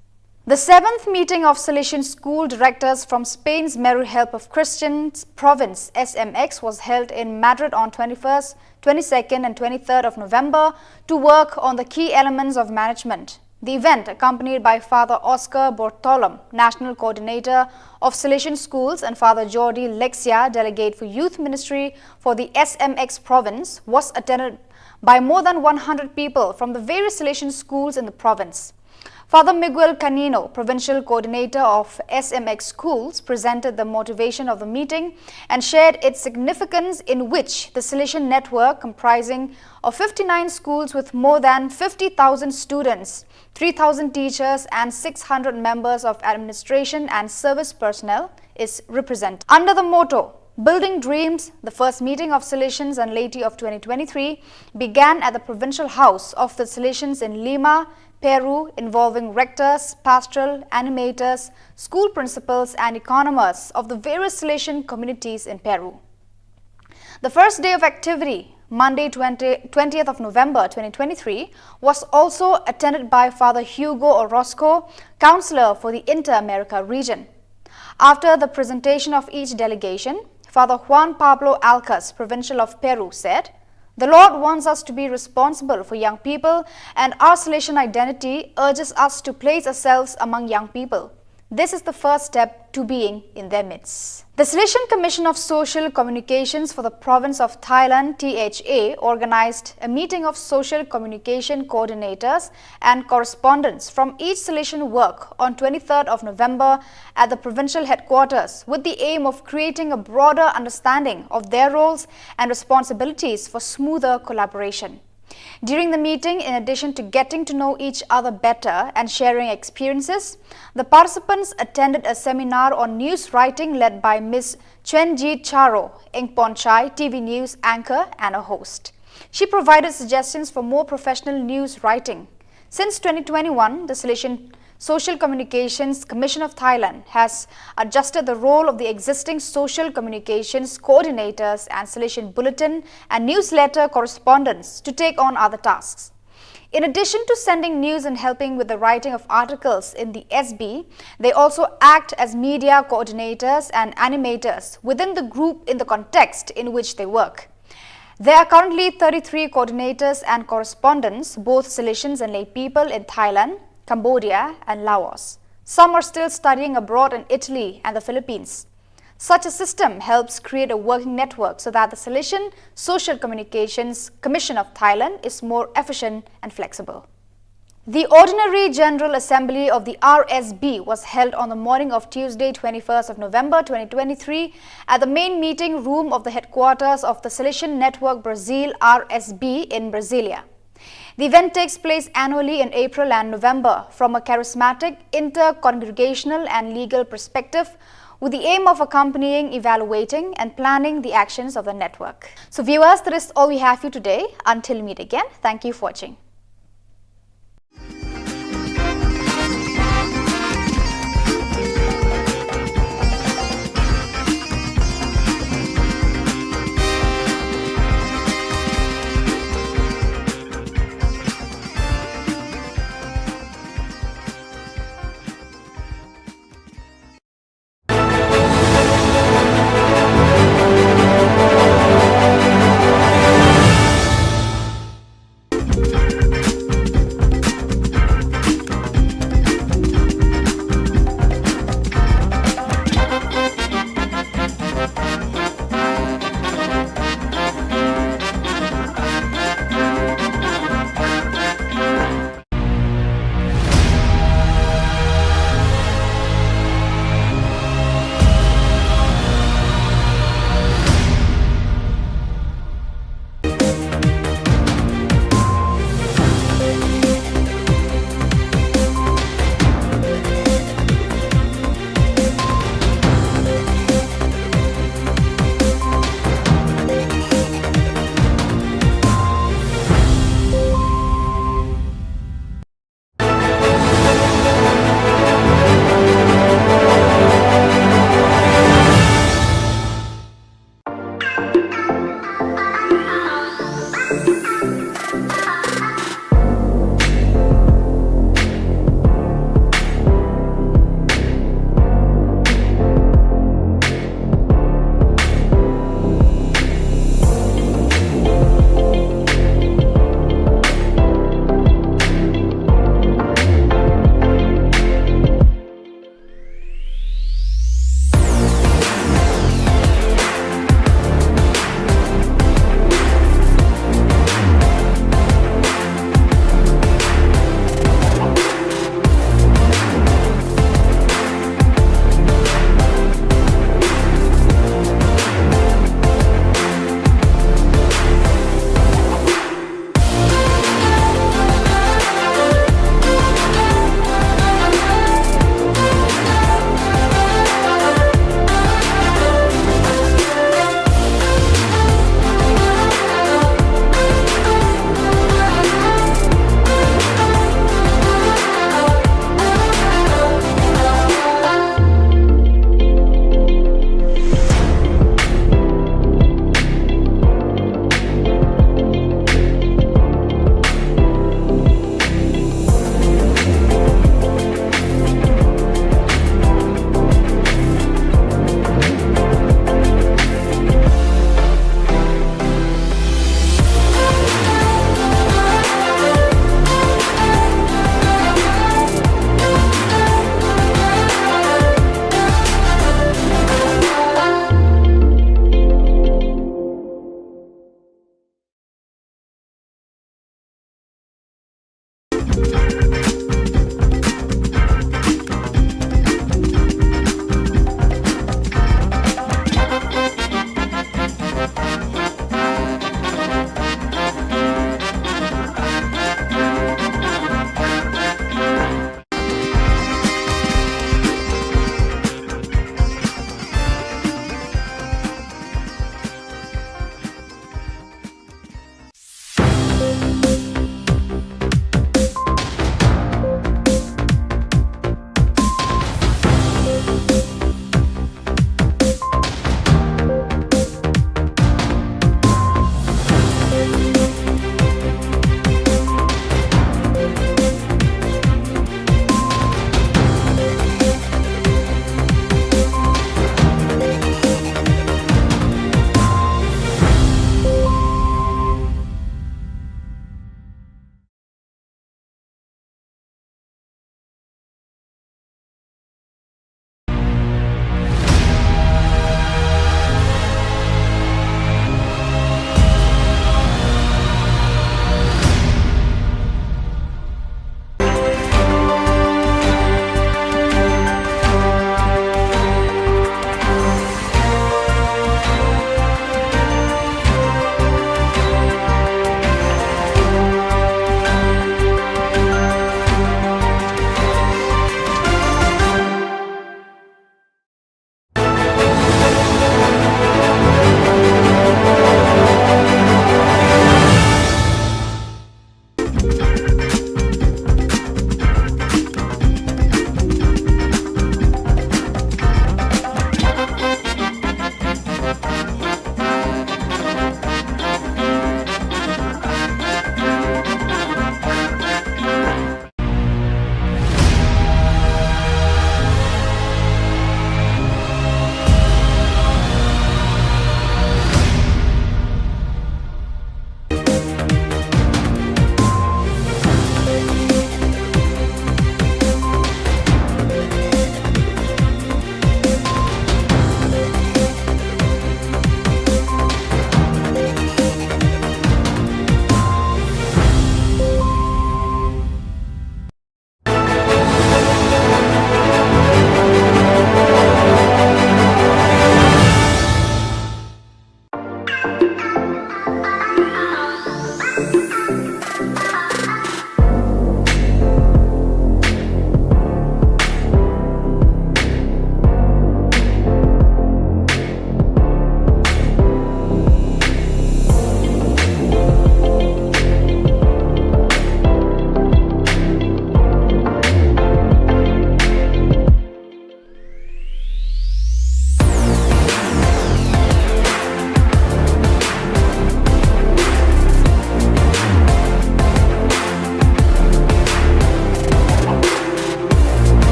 The 7th meeting of Salesian school directors from Spain's Merry Help of Christians province SMX was held in Madrid on 21st, 22nd and 23rd of November to work on the key elements of management. The event, accompanied by Father Oscar Bortolom, National Coordinator of Salesian Schools, and Father Jordi Lexia, Delegate for Youth Ministry for the SMX province, was attended by more than 100 people from the various Salesian schools in the province. Father Miguel Canino, Provincial Coordinator of SMX Schools, presented the motivation of the meeting and shared its significance, in which the Salesian network, comprising of 59 schools with more than 50,000 students, 3,000 teachers and 600 members of administration and service personnel, is represented. Under the motto, Building Dreams, the first meeting of Salesians and laity of 2023 began at the Provincial House of the Salesians in Lima, Peru, involving rectors, pastoral animators, school principals and economists of the various Salesian communities in Peru. The first day of activity, Monday 20th of November 2023, was also attended by Father Hugo Orozco, Counselor for the Inter-America region. After the presentation of each delegation, Father Juan Pablo Alcas, Provincial of Peru, said, "The Lord wants us to be responsible for young people, and our Salesian identity urges us to place ourselves among young people. This is the first step to being in their midst." The Salesian Commission of Social Communications for the Province of Thailand, THA, organized a meeting of social communication coordinators and correspondents from each Salesian work on 23rd of November at the provincial headquarters, with the aim of creating a broader understanding of their roles and responsibilities for smoother collaboration. During the meeting, in addition to getting to know each other better and sharing experiences, the participants attended a seminar on news writing led by Ms. Chenji Charo, Engponchai, TV News anchor and a host. She provided suggestions for more professional news writing. Since 2021, the Salesian Social Communications Commission of Thailand has adjusted the role of the existing social communications coordinators and Salesian bulletin and newsletter correspondents to take on other tasks. In addition to sending news and helping with the writing of articles in the SB, they also act as media coordinators and animators within the group in the context in which they work. There are currently 33 coordinators and correspondents, both Salesians and lay people in Thailand, Cambodia and Laos. Some are still studying abroad in Italy and the Philippines. Such a system helps create a working network so that the Salesian Social Communications Commission of Thailand is more efficient and flexible. The Ordinary General Assembly of the RSB was held on the morning of Tuesday, 21st of November 2023 at the main meeting room of the headquarters of the Salesian Network Brazil RSB in Brasilia. The event takes place annually in April and November from a charismatic, inter-congregational and legal perspective, with the aim of accompanying, evaluating and planning the actions of the network. So viewers, that is all we have for you today. Until we meet again, thank you for watching.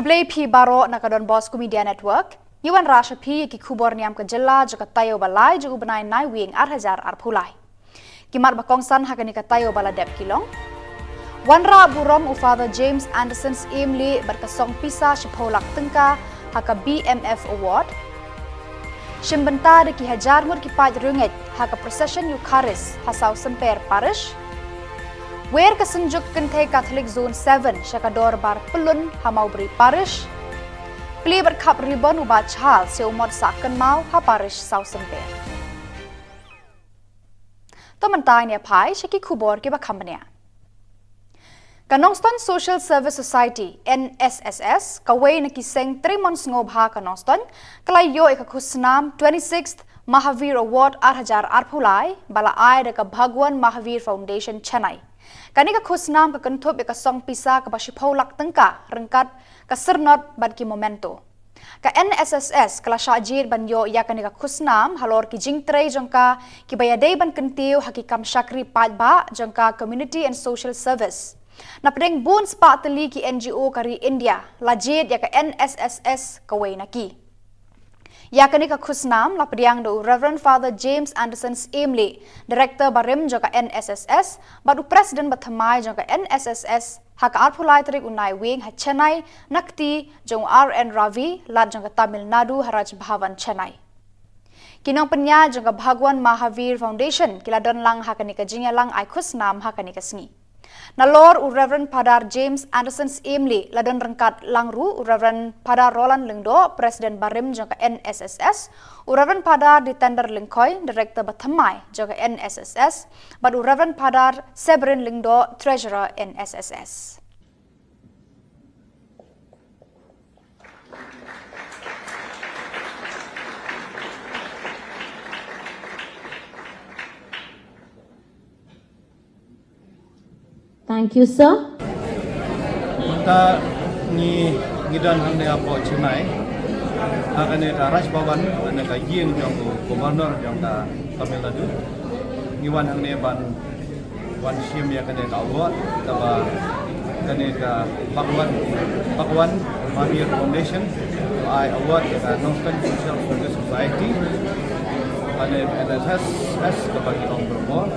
Kublai P Baro nakadon Bosco Media Network, Yuan Rasha P ki Khubor Niam ke jela jaka tayo balai ju ubenai nai wing 8,000 arpulai. Kimar bakongsan hakani ka tayo bala dep kilong. Wanra burom u Father James Anderson's Emily berkasong pisa shipolak tengka haka BMF Award. Shimbenta de ki hajar mur ki paj runget haka procession Eucharist hasau semper parish. Wer kesenjuk kente Catholic Zone 7 Syakador Bar Pelun Hamaubri Parish. Pli berkap ribon ubat chal seumod saken mau ha parish sau semper. Tomentai ni pai syaki khubor ki bakambania. Kanongston Social Service Society NSSS kawai na kiseng 3 months ngobha Kanongston kalayo ikakusnam 26th Mahavir Award 8,000 arpulai bala ai deka Bhagwan Mahavir Foundation Chennai. Kanika khusnam ka Thup ka song pisa ka basipolak tengka rengkat ka sernot bad ki momento. Ka NSSS kala syajir banyo ya kanika khusnam halor ki jingtrei jongka ki bayadei ban kentiu hakikam syakri padba jongka Community and Social Service. Na pedeng bun spa teli ki NGO kari India lajid ya ka NSSS kawai naki. Ya kanika khusnam la pediang do Reverend Father James Anderson's Emily, Director Barim joka NSSS, badu President bathamai joka NSSS, haka arpulai tarik unai wing ha Chennai, nakti jong RN Ravi, lad joka Tamil Nadu Haraj Bhavan Chennai. Kinong penya joka Bhagwan Mahavir Foundation, kila don lang haka nika jingya lang ay khusnam haka nika sngi. Nalor u Reverend Padar James Anderson's Emily ladon rengkat langru u Reverend Padar Roland Lengdo Presiden Barim jangka NSSS u Reverend Padar di tender Lengkoi Director Bathamai jangka NSSS bad u Reverend Padar Sebrin Lengdo Treasurer NSSS. Thank you, sir. Kita ni ngidan hang ne apo Chennai. Akan ka Raj Bhavan ane ka yeng jong Governor jong ka Tamil Nadu. Ngiwan hang ne ban wan sim ya kane ka award taba kane ka Bhagwan Mahavir Foundation I award ka Kanongston Social Service Society. Ane NSSS ka bagi ong bermo.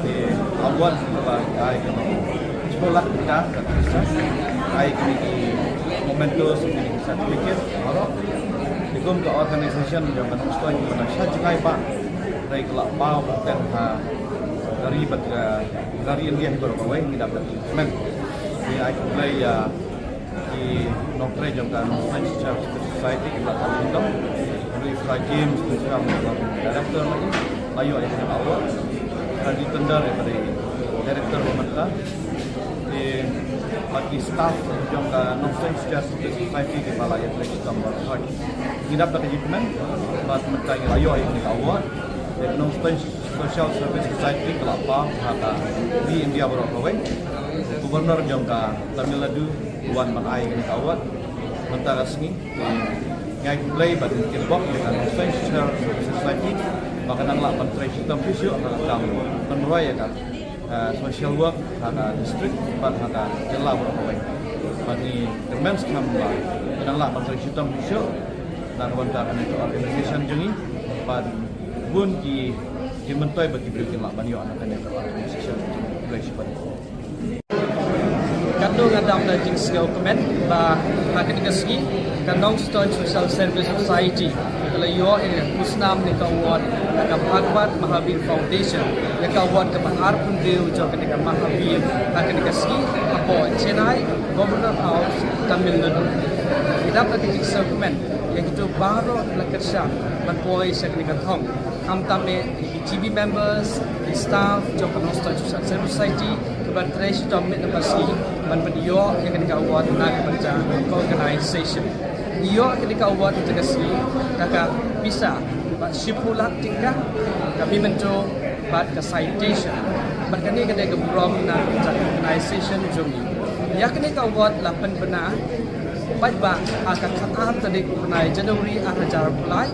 Di awal bagi ai sekolah kita dan bisa ai kini momentum ini sertifikat baru dikum ke organisasi yang menunjukkan mana saja pak dari kelak bau dan dari India beberapa way kita dapat men di ai mulai di nokre jangka Social Society kita tahu dari Fly Games kita director lagi ayo yang awal di tender dari Director Pemerintah di bagi staff jangka Social Society di Balai Atletik Tambah Hak. Ini dapat dijamin buat mereka yang ayo yang dikawal di Social Service Society kelapa haka di India berapa Gubernur jangka Tamil Nadu Tuan Manai yang dikawal mentara sini di ngai play bad kilbok dengan Social Service Society makanan lah menteri sistem fisio akan penroy ya kan social work haka district ban haka jela berapa bagi demens nambah kadang lah menteri sistem fisio dan wanita itu organisasi jengi ban bun ki mentoi bagi berikan lah banyo anak yang organisasi organisasi Kado ngadam na jing skill comment ba hakin kasgi Kanongston Social Service Society kalayo kusnam ni ka award ka Bhagwan Mahavir Foundation ya ka award ka bahar pundeu jo ka Mahavir hakin kasgi apo Chennai Governor House Tamil Nadu idap na jing skill comment yang itu baru lakersha berpoi sekni ka thong tame GB members staff jo Kanongston Social Service Society kebantres domit napasi ban pendio yang ketika award na kebanca organisation iyo ketika award tegasi kakak bisa bat shipulak tingkah kami bentuk bat ke citation bat kini ketika brom na organisation jomi ya ketika award 8 benar bat ba akan khatam tadi kunai Januari 2000 mulai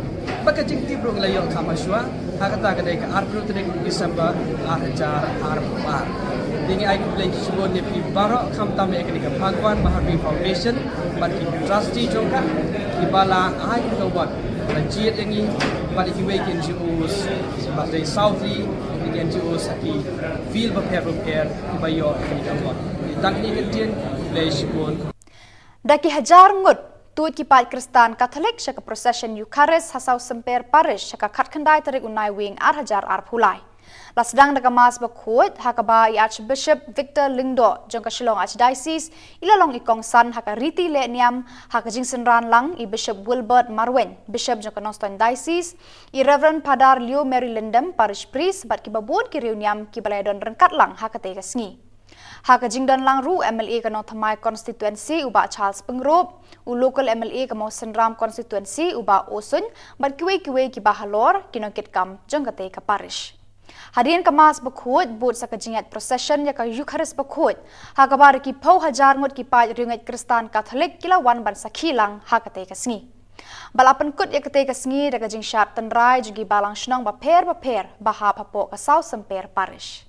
baka jingti bro layo kamaswa hakata ketika April tadi Desember 2004 Dengan ai Khubor Khubor Niam pi barok kham tam ek ni ka Bhagwan Mahavir Foundation ban ki trustee jongka ki bala ai ka wat la jiet yang ni ban ki wei kin NGOs ba dei Southly ki NGOs ki feel prepare ki ba yo ki ka wat tak ni kan tien Khubor Daki hajar ngut tuit ki pat Kristan Katolik syaka procession Eucharist hasau semper parish syaka khatkhandai tarik unai wing hajar phulai. La sedang daga mas bakut hakaba i Archbishop Victor Lindo jongka Shillong Archdiocese ilalong ikong san haka Riti Le Niam haka jingsen ran lang i Bishop Wilbert Marwen Bishop jongka Noston Diocese i Reverend Padar Leo Mary Lindem Parish Priest bat ki babun ki Riuniam ki balayadon rengkat lang haka tega sngi. Haka jingdon lang ru MLA kano thamai constituency uba Charles Pengrop u local MLA kamo Senram constituency uba Osun bat kiwe ki bahalor kinokit kam jongka tega parish. Hadirin kemas bakut but sakajingat procession ya ka Eucharist bakut hakabar ki pau hajar ngut ki pai ringat Kristan Katolik kilawan ban sakhilang hakate kasngi balapan kut ya kate kasngi daga jing syap tenrai jugi balang shnong ba per baha papo ka South Semper Parish.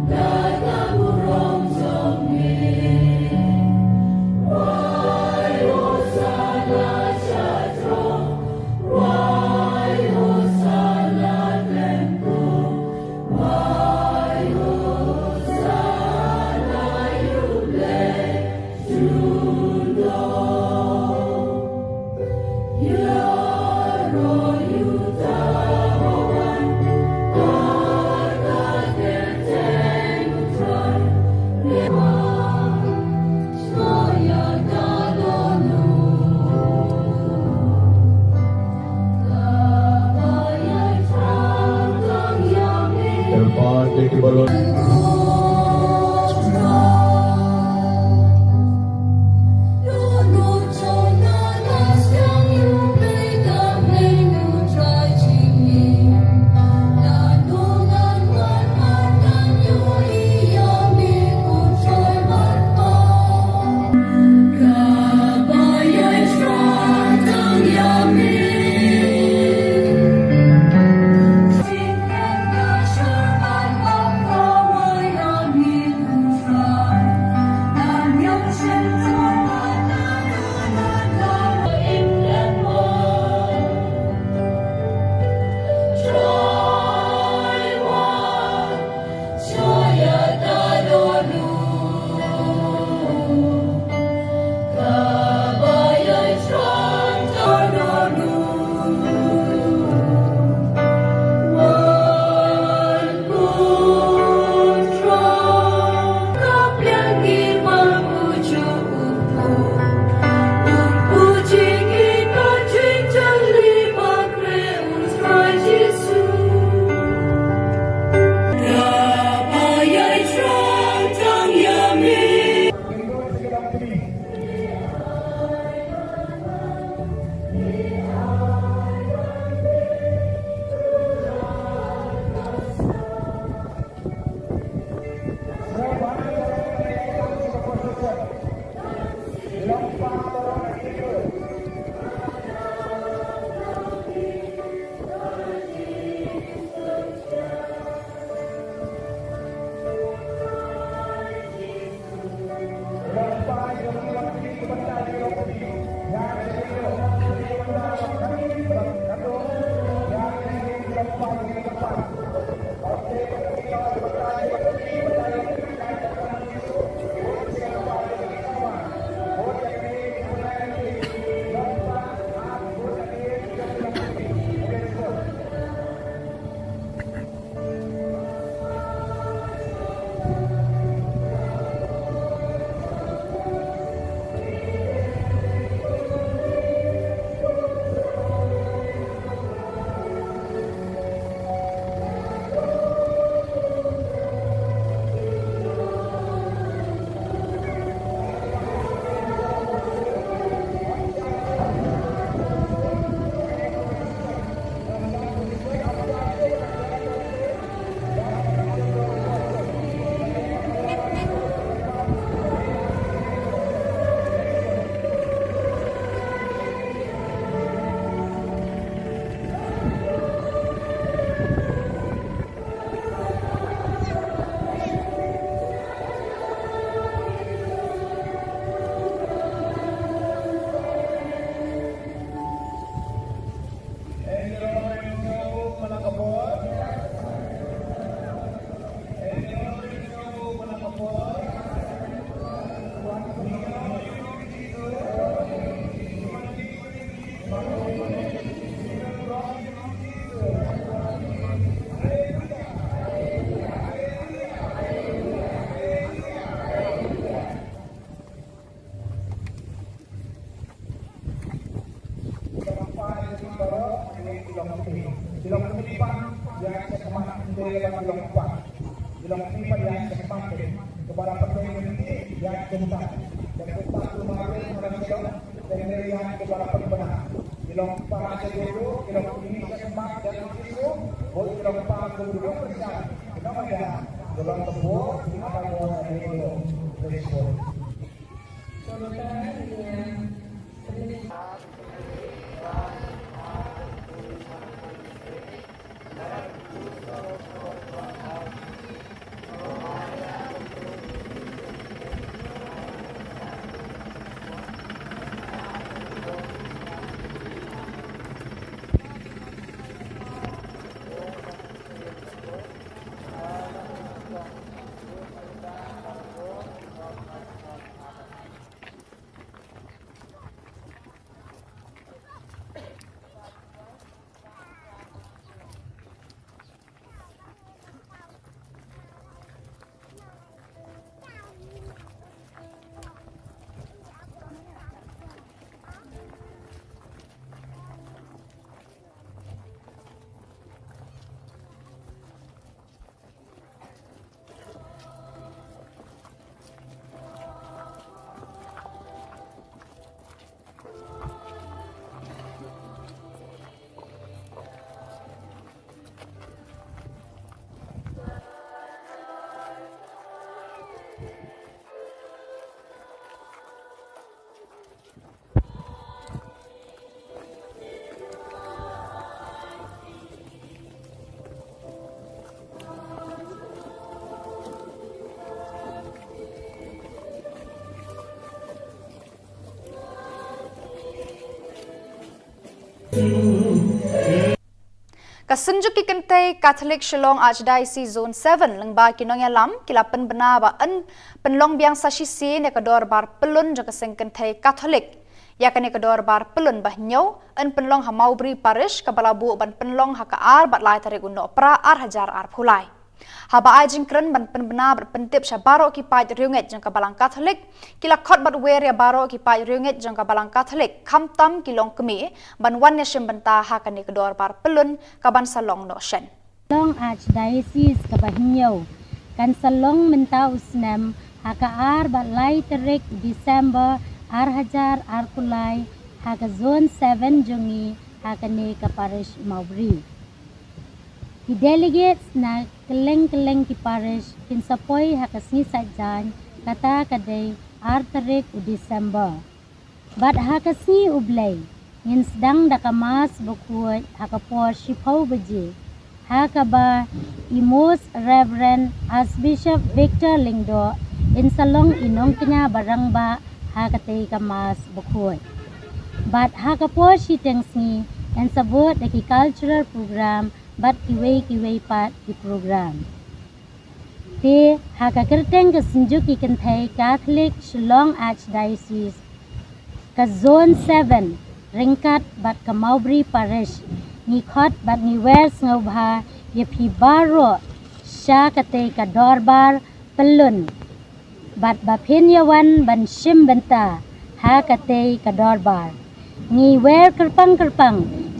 Da Thank you, Balon. Kasunjuk ki kente Catholic Shillong Archdiocese Zone 7 lengba kinong yalam kila penbena ba en penlong biang sasisi ne kedor bar pelun jaka seng kente Catholic ya kane kedor bar pelun bah nyau en penlong Hamaubri Parish kabalabu ban penlong hakaar bat lai tarik uno pra ar hajar ar phulai haba ajing kren ban penbena berpentip syabaro ki paj riunget jangka balang Catholic kila khot bat weria baro ki paj riunget jangka balang Catholic khamtam kilong kemi ban wan yashim banta hakane kedor bar pelun kaban salong no shen Long Archdiocese kabahinyau kan salong menta usnam hakaar bat lai tarik December ar hajar ar kulai haka zone 7 jongi hakane ka parish Maubri. The delegates na keleng-keleng ki parish kinsapoi hakasni sajan kata kadai ar tarik u December. Bat hakasni ublay ngin sedang dakamas bukuat hakapor shipau beji. Hakaba Imos Reverend Archbishop Victor Lingdo insalong inong kenya barangba hakatay kamas bukuat. Bat hakapor shitengsni and sabot daki cultural program bat kiway pat di program. Te hakakerteng kesenjuk ikan thai Catholic Shillong Archdiocese ka zone 7 ringkat bat ka Maubri Parish ngikot bat ngiwers ngobha yepi baro sya kate ka dorbar pelun bat bapin yawan ban shim benta hakate ka dorbar ngiwer kerpang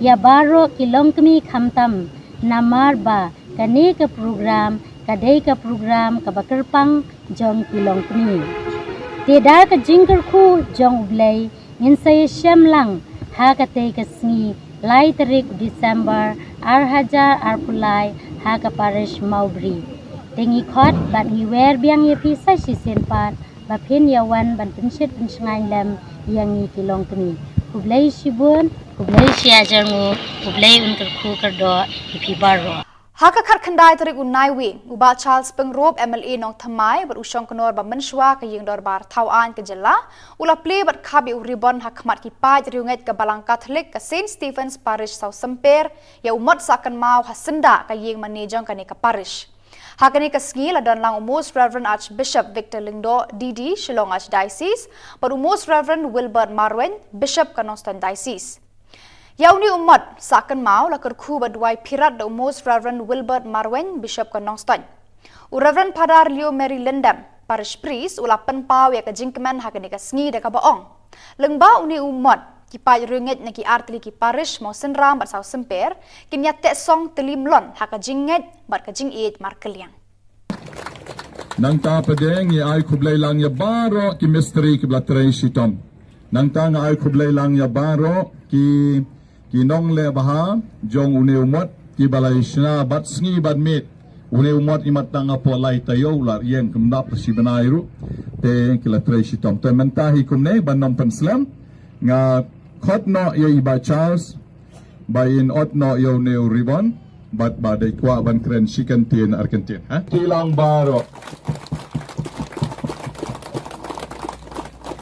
ya baro kilong kemi khamtam namar ba kani ka program kadai ka program ka bakerpang jong kilong kemi tidak ka jingker khu jong ublay ngin say syam lang hakate ka sngi lai tarik December ar hajar ar pulai ha ka parish Maubri tengi khot bat ngiwer biang ye pisa sisin pat bapin yawan ban pensit pensengai lem yang ngi kilong kemi ublay sibun ublay siajangu ublay unter khu kerdo ipi baro Haka khandai tarik unai wi uba Charles Pengrop MLA nong thamai ber usong konor ba menswa ka yeng dorbar thawan ke jela ula play bat khabi uribon hakmat ki paj riunget ka balang Catholic ka St Stephen's Parish South Semper ya umat sakan mau hasenda ka yeng manejong ka ne ka parish hakani ka sngi la don lang Most Reverend Archbishop Victor Lingdo DD Shillong Archdiocese ber Most Reverend Wilbert Marwen Bishop ka Noston Diocese Yauni umat sakan mau la kerku badwai pirat da Most Reverend Wilbert Marwen Bishop ka Nongston. Reverend Padar Leo Mary Lindam Parish Priest ula penpau ya ka jingkeman hakani ka sngi da ka baong. Lengba uni umat ki paj ringet na ki artli ki parish mau senram bat sau semper kinya tek song telimlon haka jinget bat ka jingit markeliang. Nang ta pedeng ya ay kublay lang ya baro ki mystery ki blatrei shitom. Nang ta nga ay kublay lang ya baro ki Kinong le baha jong une umat ki balai shna bat sngi bat mit une umat imat tanga po lai tayo lar yen kumdap si banairu te kila treshi tom te mentahi kumne banom penslam nga khot no ye iba Charles bayin ot no yo ne ribon bat badai kwa ban kren chicken tin argentin ha kilang baro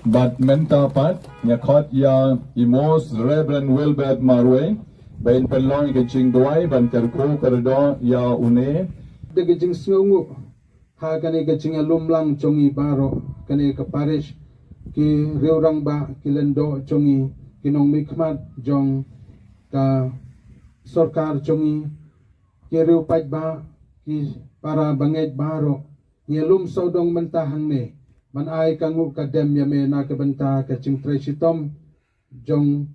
But menta pat nya khot ya Imos Reverend Wilbert Marwe bain pelong ke ching duai ban kerko kerdo ya une de gijing sngongu ha kane gijing lumlang chongi baro kane ka parish ki reurang ba kilendo chongi kinong mikmat jong ka sarkar chongi ki reu paj ba ki para banget baro ngelum sodong mentahang ne man ay kangu kadem yame na kabanta ka chingtre shitom jong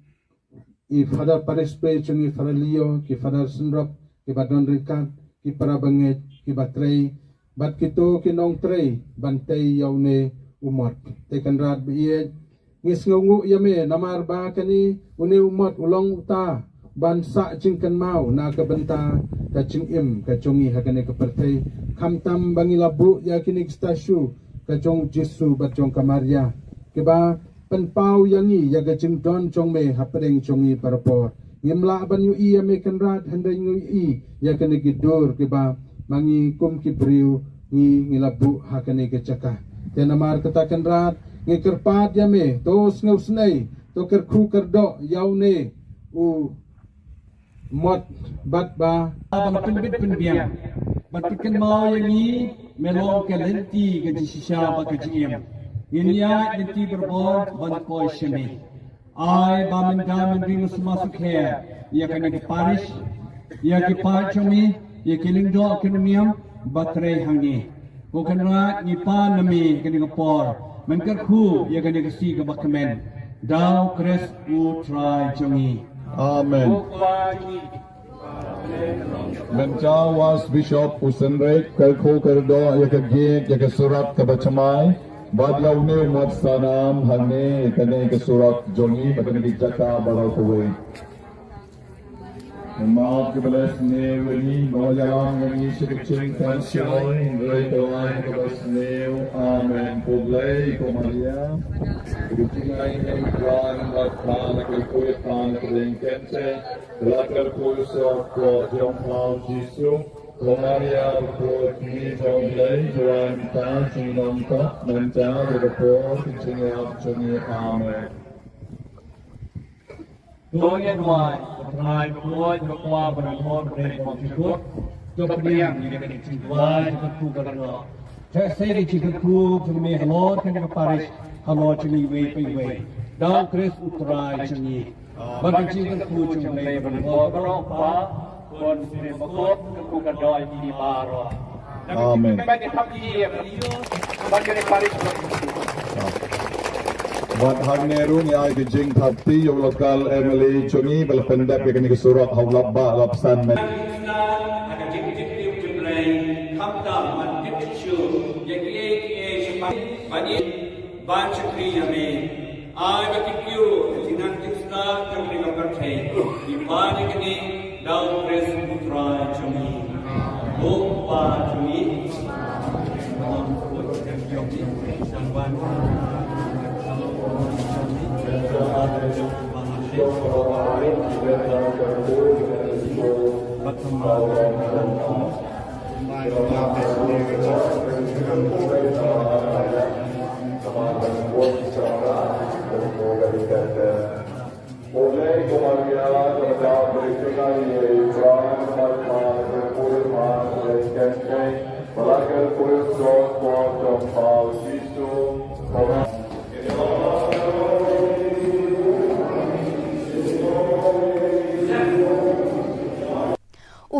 I Father Paris Pre chungi Father Leo ki Father Sunrop ki Badon Rikat ki para banget ki batrei bat kito kinong trei bantay yaune umot tekan rat biye ngis ngungu yame namar ba kani une umot ulong uta bansa chingkan mau na kabanta ka chingim ka chungi hakane ka pertei kamtam bangilabu yakinig stasyu kacong Jesu bacong Kamaria kiba penpau yangi yaga cington chong me hapring chongi parapor ngimla ban yu I ame kanrat handai ngu I yaga nigidur kiba mangi kum kibriu ngi ngilabu hakane kecaka tenamar katakan rat ngikerpat yame tos ngausnai to kerku kerdo yaune u mod bat ba Abang penbit penbiang. Batikan mau yang ini melong kalenti ke jisya baka jiem. Inya nanti berbor ban koi shemi. Ai bamen damen ringus masuk her. Ia kena ke Paris. Ia ke Pachomi. Ia ke Lingdo Khubor Batrei hangi. Bukan rak nipa nami kena ke por. Menkerku ia kena ke si ke bakamen. Dau kres utrai jongi. Amen. Mencawas Bishop Usenrek Kalko Kerdo Yakagit Yakasurat Kabachamai Badlaw ni Mat Sanam Hane Kane Kasurat Jongi Bakane Jaka Balau Kuwait Maaf kebelas ni Wini Bawajalang Wini Sikicing Kansyoy Reitoan kebelas ni Amen Publay Komaria Kucingay Kuan Lakpan Kuyan Kelingkense Lakar Kuysok Jom Pao Jisu Komaria Kuy Jonglay Juan Tan Sinongkot Menca Report Kucingay Jongi Amen Tôi nghe ngoài, ngài tôi vừa qua và đồng hồ để một chút thuốc cho các em như cái chuyện qua cho các khu gần đó. Thế sẽ đi chỉ các khu cho mình hello cho các Paris, hello cho mình về. Đào Chris Utrai cho mình. Và cái chuyện các khu cho mình và đồng hồ có rõ quá. Còn về một các khu gần đó đi ba rồi. Amen. Bạn cái thắp gì em? Bạn cái Paris. Wat Hagneru ni ay Jing Thapti yung lokal Emily Chungi balapendap yang ni kesurat hawlap ba lapsan men.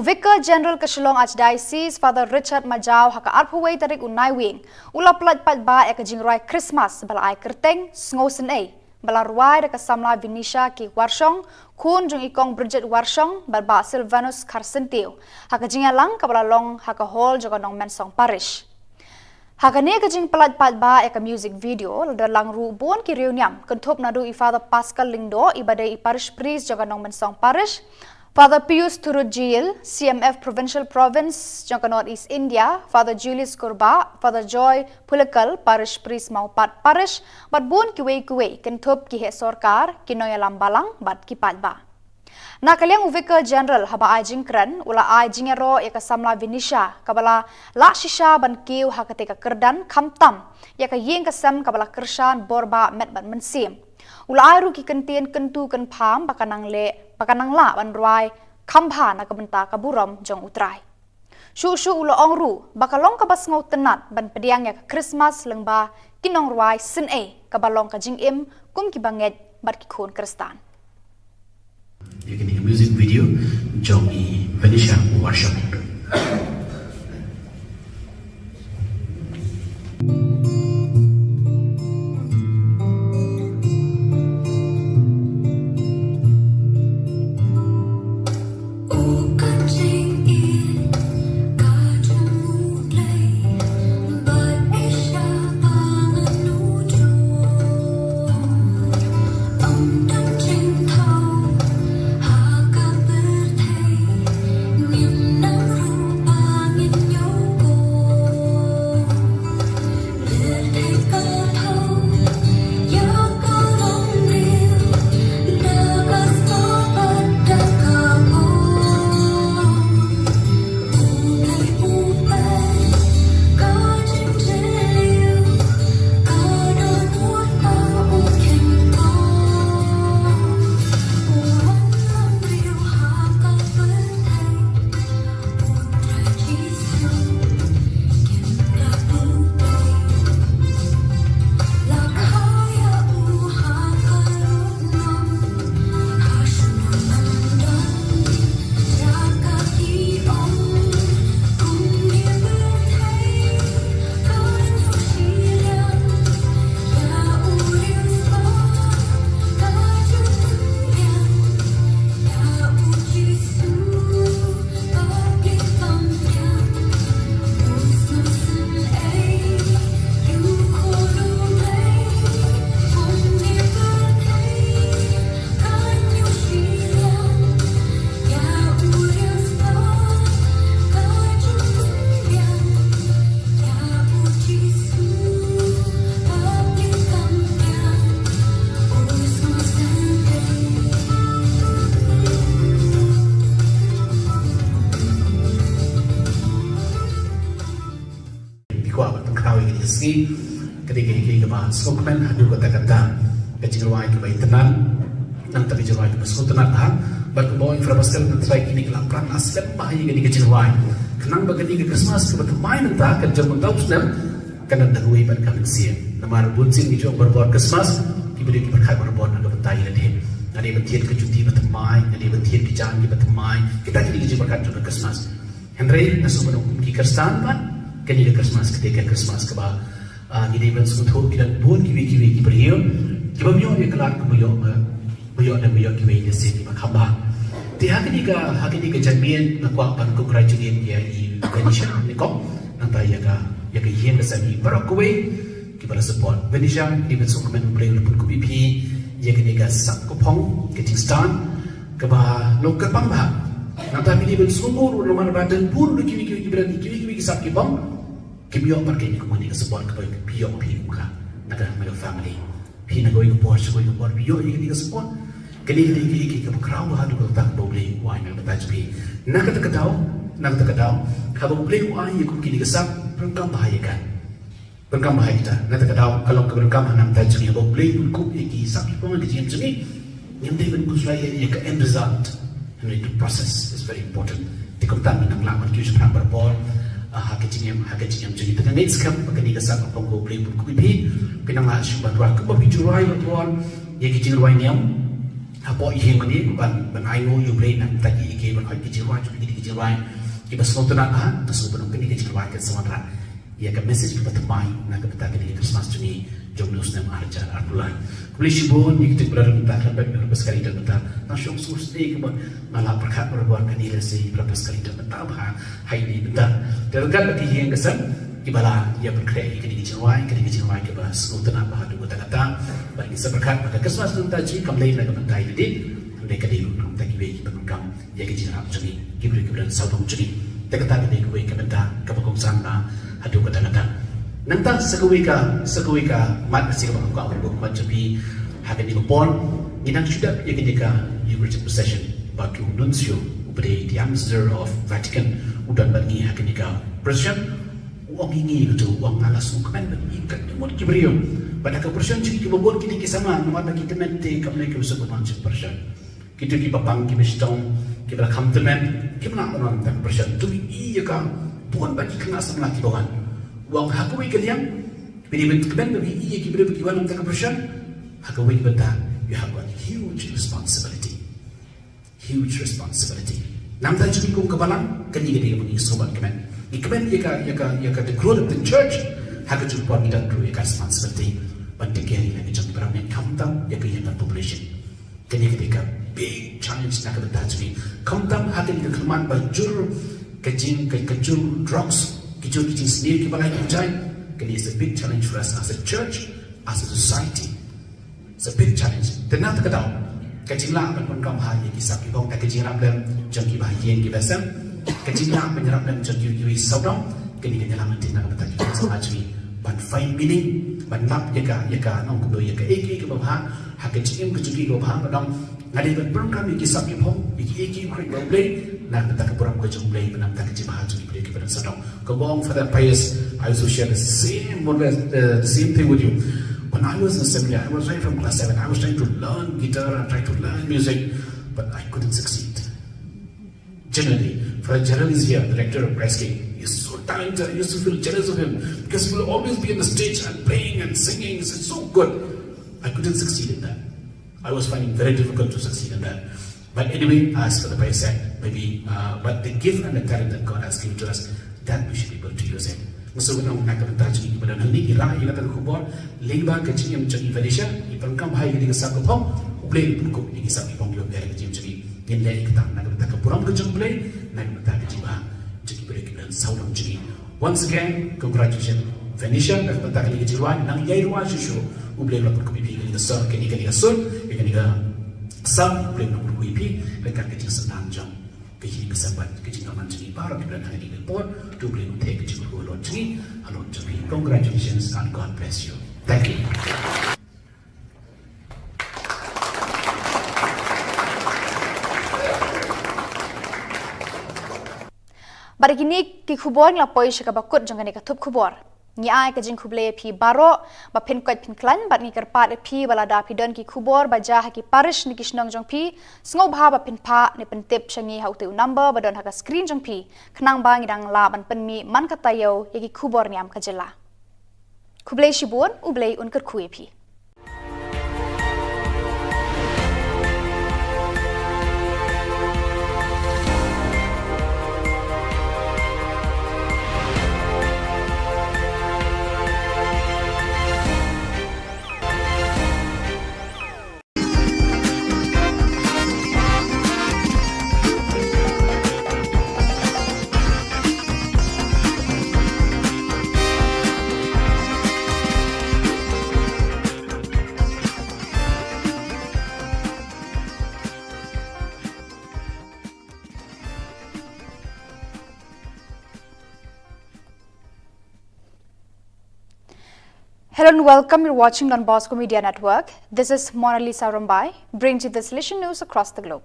Vicar General Kasilong Archdiocese Father Richard Majau haka arpuway tarik unai wing ula plat pat ba ek jingrai Christmas bala ai kerteng sngosen ei bala ruai de kasamla Vinisha ki warshong kun jung ikong Bridget warshong balba Silvanus Karsentiu haka jingalang kabala long haka hall joganong mensong parish haka ne ka jing plat pat ba ek music video dalang ru bon ki Khubor Niam kentup nadu i Father Pascal Lingdo ibadai i parish priest joganong mensong parish Father Pius Turujil, CMF Provincial Province, Jangka North East India, Father Julius Kurba, Father Joy Pulakal, Parish Priest Maupat Parish, bat bun kiwe kentup ki he sorkar, kinoy lambalang, bat kipat ba. Nakaliang Vicar General haba ay jingkran, ula ay jingero yaka samla Vinisha, kabala la shisha ban kiw hakate ka kerdan kamtam, yaka ying kasam kabala kershan borba met ban mensim. Ula ay ru ki kentien kentu ken pam pakanang la ban ruai kampha na kabenta kaburam jong utrai. Shu ula ong ru bakalong kabas ngau tenat ban pediang ya Christmas lengba kinong ruai sin kabalong ka jing im kum ki banget bat ki khon kristan. You can hear music video jong I Venetia worship. tua ba tangkau ini ski ketika ini ke bah skokmen hadu kata-kata kecilwai ke bayi tenan nang tapi jawai ke masuk tenan ha bat boy infrastruktur nan try kini ke lapran aslam bahaya ke kecilwai kenang bagani ke Christmas ke bermain entah ke jamun tahu sudah kana dagui ban kan sia namar bunsin ni jo berbuat Christmas diberi berkat berbuat nak bentai leh ada bentian ke cuti bertemai ada bentian ke jalan ke bertemai kita kini ke berkat juga Christmas Henry nasu menunggu ki kerstan ban kini ke Christmas ketika Christmas ke bah gini ban suatu kita buat kiwi ki beriu kiba biyo ye kelar ke biyo dan biyo kiwi ye sini makamba ti hakini ke jamian na kwa ban ko graduate ya i Venetia ni ko nanta ya ka yen sami barakwe kibala support Venetia ni ban so komen bring pun ko bipi ye kini ka sak ko phong ke Kingston ke ba lokal pamba nanta ni ban sumur rumah badan pun kiwi berani kiwi sak ki bang kibiyo marke ni ko mani ka support ko biyo pi muka naga my family Pina going to Porsche, going to Porsche, you're going to support. Can you get a crowd? How to go back, Bobby, wine and the batch be? Nakatakadow, have a play wine you could get a sub from Kampahayaka. From Kampahayaka, Nakatakadow, along with Kamanam touch me about play will cook a some people to me. You David goes like a end result. You need to process is very important. The contaminant and lamp and use proper ball. Hakachiniam jadi dengan net skam kini kesak apa kau beli pun kubi pinang syuban wa ku babi jurai batuan ye ki jurai niam apa ihe mani ban I know you play nak tadi ke ban hai ki jurai ki jurai ki baslo tana ha tasu ban kini ki jurai ke samara ye ka message ki batamai nak ka kini Christmas ni jom news nam arja arbulan beli shibon ni kita berada tak dapat berapa sekali dan tak nasyong sus ni ke malah berkat berbuat kini resi berapa sekali dan tak bah hai ni bentar terdekat lagi yang kesan kibala ia berkreasi kini dijuai ke bas untuk nambah dua kata bagi seberkat pada Christmas dan taji kembali nak mentai jadi mereka di rumah tak kibai berkam ia kejiran jadi kibri dan saudara jadi terkata kini kibai kementar kebakongsan adu kata Nanta sekuika mat masih kau aku macam ni hakan di pon inang sudah ya ketika you reach possession batu nuncio uberi the ambassador of Vatican udan bagi hakan di president uang ini itu uang alas ukuman bagi ikat mod kibrio pada ke president jadi kibobon kini kisama nomor bagi temente kami ke sebut macam president kita kibapang kibistong kibala kamtemen kibala orang tak president tu iya ka pun bagi kena semula kibawan Wang hakui kalian, bila kemen bagi ia kibra bagi walang tak bersyan, hakui benda you have a huge responsibility. Nam tak cumi kum kebalang, kini kita mengi sobat kemen. Kemen ia ka the growth of the church, hakui jumpa kita perlu ia responsibility. Banting kiri lagi jumpa berapa kamtam ia ka yang population. Kini kita big challenge nak benda cumi. Kamtam hakui kita kelman berjur kejur drugs. Kita sendiri kita balai kerjai. Kini is a big challenge for us as a church, as a society. It's a big challenge. Tenang tak tahu. Kecillah pun kaum hari kisah kita tak kecillah dalam jangki bahagian kita sem. Kecillah menyerap dalam jangki kita saudara. Kini kita dalam nanti nak bertanya sama macam ban fine meaning, ban map jaka nong kudo jaka eki ke bawah. Hak kecil kecuali ke bawah kadang ngadi berprogram kisah kita eki krik boleh. Nak tak kepuram ke jumlah benam tak kecil bahagia boleh kita sedang. Kebong for that pious, I also share the same thing with you. When I was in seminary, I was right from class 7. I was trying to learn guitar and trying to learn music, but I couldn't succeed. Generally, Gerald is here, the director of Presking. He's so talented. I used to feel jealous of him because he will always be on the stage and playing and singing. It's so good. I couldn't succeed in that. I was finding it very difficult to succeed in that. But anyway, as for the price said, maybe, but the gift and the talent that God has given to us, that we should be able to use it. So when I'm not going to touch you, but I'm going to tell Khubor, Lingba, Kachim, Chagi, Venetia, if I'm come high in the Sakopong, play Puko, in the Sakopong, you're very Jim Chagi, in Lake Tam, Nagatapuram, Kachum play, Nagatajiba, Chagi Break, and Saudam Chigi. Once again, congratulations, Venetia, Nagataji Jiran, Nangyaywa Shishu, who blame up in the sun, can you get a sun, you can get some blame up WP, and can get you some non-jump. Kecil kesabat, kecil aman jadi para di bulan hari ini pun tu boleh mentek kecil berulur jadi, alur jadi. Congratulations and God bless you. Thank you. Bari kini ki Khubor nglapoi syakabakut jangan eka Thup Khubor. Ni ai ka jing khuble phi baro ba phin kwat phin klan bat ni karpat phi balada phi don ki khubor ba ja ha ki parish ni kishnong jong phi sngo bha ba phin pha ni pen tip changi hau tu number ba don ha ka screen jong phi khnang ba ngi dang la ban pen mi man ka tayo ye ki khubor niam ka jela khuble shibun uble un kar khui phi Hello and welcome. You're watching Don Bosco Media Network. This is Mona Lisa Rambai, brings you the solution news across the globe.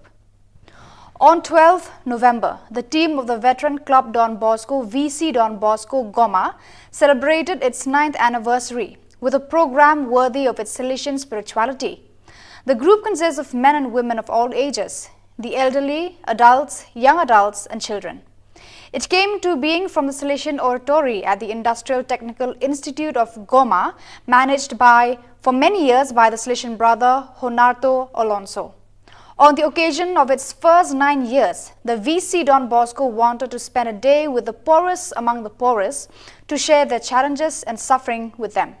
On 12th November, the team of the veteran club Don Bosco, VC Don Bosco Goma, celebrated its 9th anniversary with a program worthy of its Salesian spirituality. The group consists of men and women of all ages, the elderly, adults, young adults, and children. It came to being from the Salesian Oratory at the Industrial Technical Institute of Goma, managed for many years by the Salesian brother Honarto Alonso. On the occasion of its first 9 years, the VC Don Bosco wanted to spend a day with the poorest among the poorest to share their challenges and suffering with them.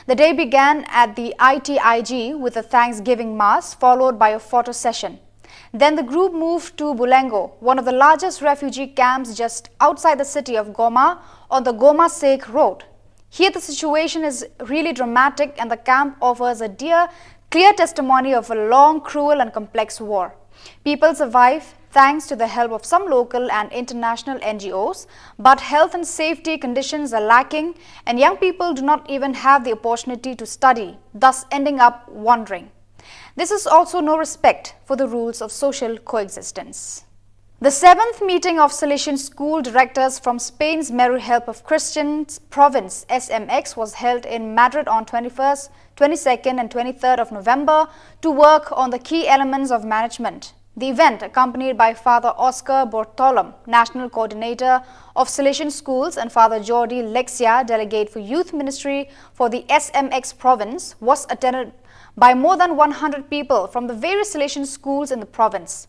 The day began at the ITIG with a Thanksgiving Mass, followed by a photo session. Then the group moved to Bulengo, one of the largest refugee camps just outside the city of Goma on the Goma-Sek road. Here the situation is really dramatic and the camp offers a clear testimony of a long, cruel and complex war. People survive thanks to the help of some local and international NGOs, but health and safety conditions are lacking and young people do not even have the opportunity to study, thus ending up wandering. This is also no respect for the rules of social coexistence. The 7th meeting of Salesian school directors from Spain's Meru Help of Christians province SMX was held in Madrid on 21st, 22nd and 23rd of November to work on the key elements of management. The event, accompanied by Father Oscar Bortolom, National Coordinator of Salesian Schools, and Father Jordi Lexia, Delegate for Youth Ministry for the SMX province, was attended by more than 100 people from the various Salesian schools in the province.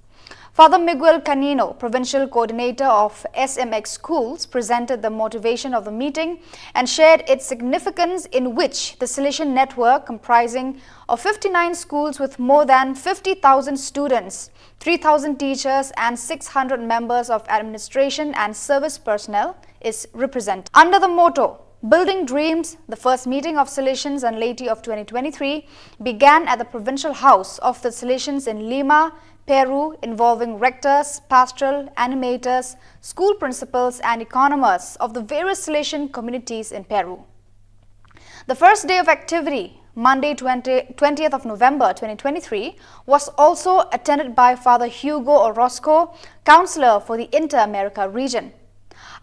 Father Miguel Canino, Provincial Coordinator of SMX Schools, presented the motivation of the meeting and shared its significance, in which the Salesian network, comprising of 59 schools with more than 50,000 students, 3,000 teachers and 600 members of administration and service personnel, is represented. Under the motto, Building Dreams, the first meeting of Salesians and laity of 2023 began at the Provincial House of the Salesians in Lima, Peru, involving rectors, pastoral animators, school principals and economists of the various Salesian communities in Peru. The first day of activity, Monday 20th of November 2023, was also attended by Father Hugo Orozco, Counselor for the Inter-America region.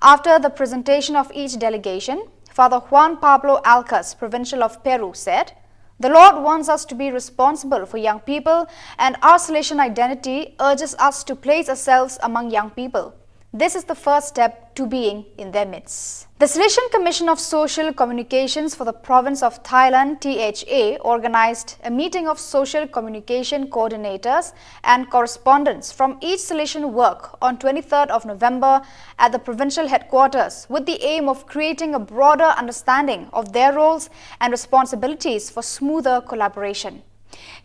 After the presentation of each delegation, Father Juan Pablo Alcas, Provincial of Peru, said, "The Lord wants us to be responsible for young people, and our Salesian identity urges us to place ourselves among young people. This is the first step to being in their midst." The Salesian Commission of Social Communications for the Province of Thailand, THA, organized a meeting of social communication coordinators and correspondents from each Salesian work on 23rd of November at the provincial headquarters with the aim of creating a broader understanding of their roles and responsibilities for smoother collaboration.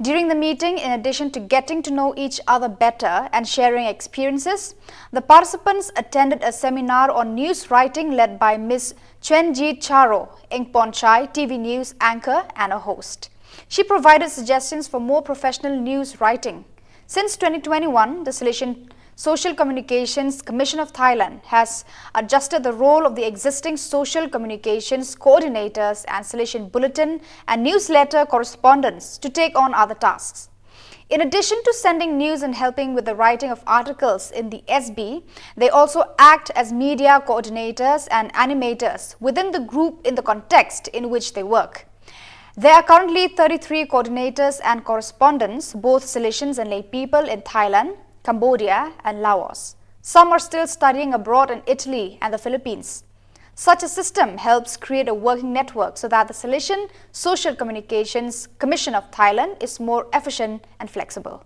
During the meeting, in addition to getting to know each other better and sharing experiences, the participants attended a seminar on news writing led by Ms. Chenji Charo, Engponchai, TV News anchor and a host. She provided suggestions for more professional news writing. Since 2021, the Salesian Social Communications Commission of Thailand has adjusted the role of the existing social communications coordinators and Salesian bulletin and newsletter correspondents to take on other tasks. In addition to sending news and helping with the writing of articles in the SB, they also act as media coordinators and animators within the group in the context in which they work. There are currently 33 coordinators and correspondents, both Salesians and lay people in Thailand, Cambodia and Laos. Some are still studying abroad in Italy and the Philippines. Such a system helps create a working network so that the Salesian Social Communications Commission of Thailand is more efficient and flexible.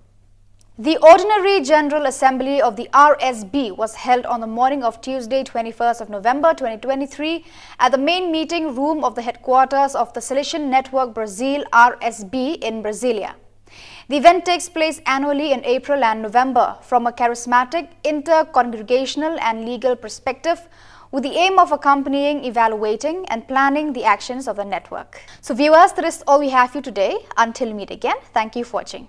The Ordinary General Assembly of the RSB was held on the morning of Tuesday, 21st of November 2023 at the main meeting room of the headquarters of the Salesian Network Brazil RSB in Brasilia. The event takes place annually in April and November from a charismatic, inter-congregational and legal perspective, with the aim of accompanying, evaluating and planning the actions of the network. So viewers, that is all we have for you today. Until we meet again, thank you for watching.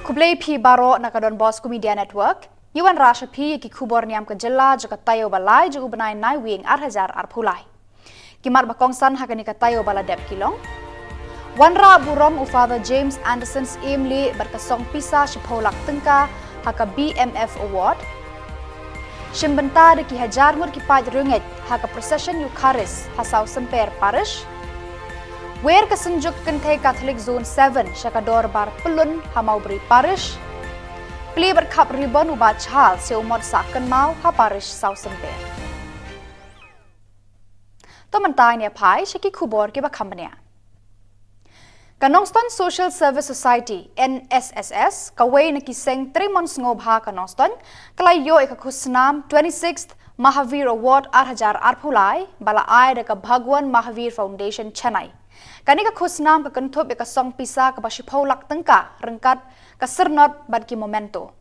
Kublai P Baro Nakadon Bosco Media Network, Yuan Rasha P ki Khubor Niam ke Jela juga tayo balai juga benai nai wing 8,000 arpulai. Kimat bakongsan hakani ka tayo bala dep kilong. Wanra burom u Father James Anderson's Emily berkasong pisa shipolak tengka haka BMF Award. Shimbenta de ki hajar mur ki paj runget haka procession Eucharist hasau semper parish. Where kasenjuk kentay Catholic Zone 7 Shakador Bar Pelun Hamaubri Parish. Pli berkap ribbon ubat chal se umot saken mau ha parish South Semper. Tomantai ne pai Shaki Khubor ki bakambania. Kanongston Social Service Society NSSS kaway na kiseng 3 months ngobha Kanongston kalayo ikakusnam 26th Mahavir Award 8,000 arpulai bala ay deka Bhagwan Mahavir Foundation Chennai. Kanika khusnam ka Thup ka song pisa ka pasipolak tengka rengkat ka sernot bad ki momento.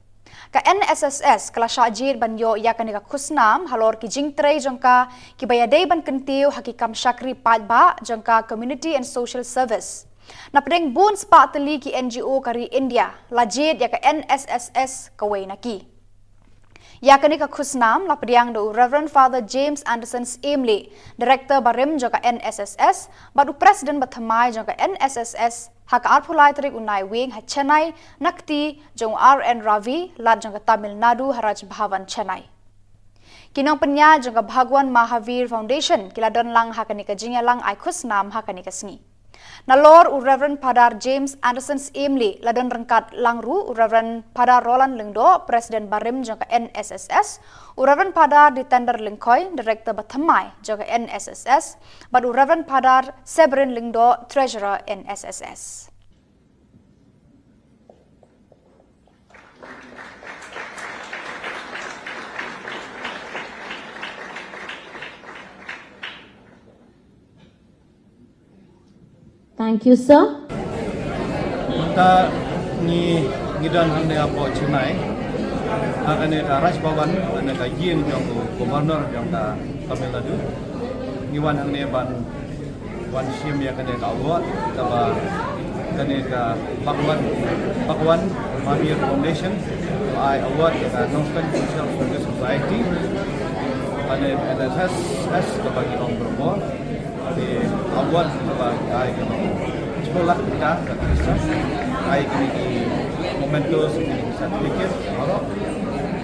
Ka NSSS kala syajir banyo ya kanika khusnam halor ki jingtre jongka ki bayadei ban kentiu hakikam syakri padba jongka community and social service. Napdeng bun spa teli ki NGO kari India lajid ya ka NSSS kawai naki. Ya kanika khusnam lapdiang do Reverend Father James Anderson's Emily, Director Barim joka NSSS, badu President Bathamai joka NSSS, haka arpulai trik unai wing ha Chennai, nakti jong RN Ravi, lad joka Tamil Nadu Haraj Bhavan Chennai. Kinong penya joka Bhagwan Mahavir Foundation, kila don lang haka nika jingya lang ay khusnam haka nika sngi. Nalor u Reverend Padar James Anderson's Emily ladon rengkat langru u Reverend Padar Roland Lengdo Presiden Barim jangka NSSS u Reverend Padar di Tender Lengkoi Director Bathamai jangka NSSS bad u Reverend Padar Severin Lengdo Treasurer NSSS. Thank you, sir. Kita ni ngidan hande apo Chennai. Hakane ka Raj Bhavan ane ka yin jong Governor jong ka Tamil Nadu. Niwan hande ban wan sim ya kane ka award ka ba kane ka Bhagwan Mahavir Foundation I award ka Kanongston Social Service Society. Ane NSSS ka bagi ong promo. Di awal sebagai ay sekolah kita ay kini momentum ini sertifikat baru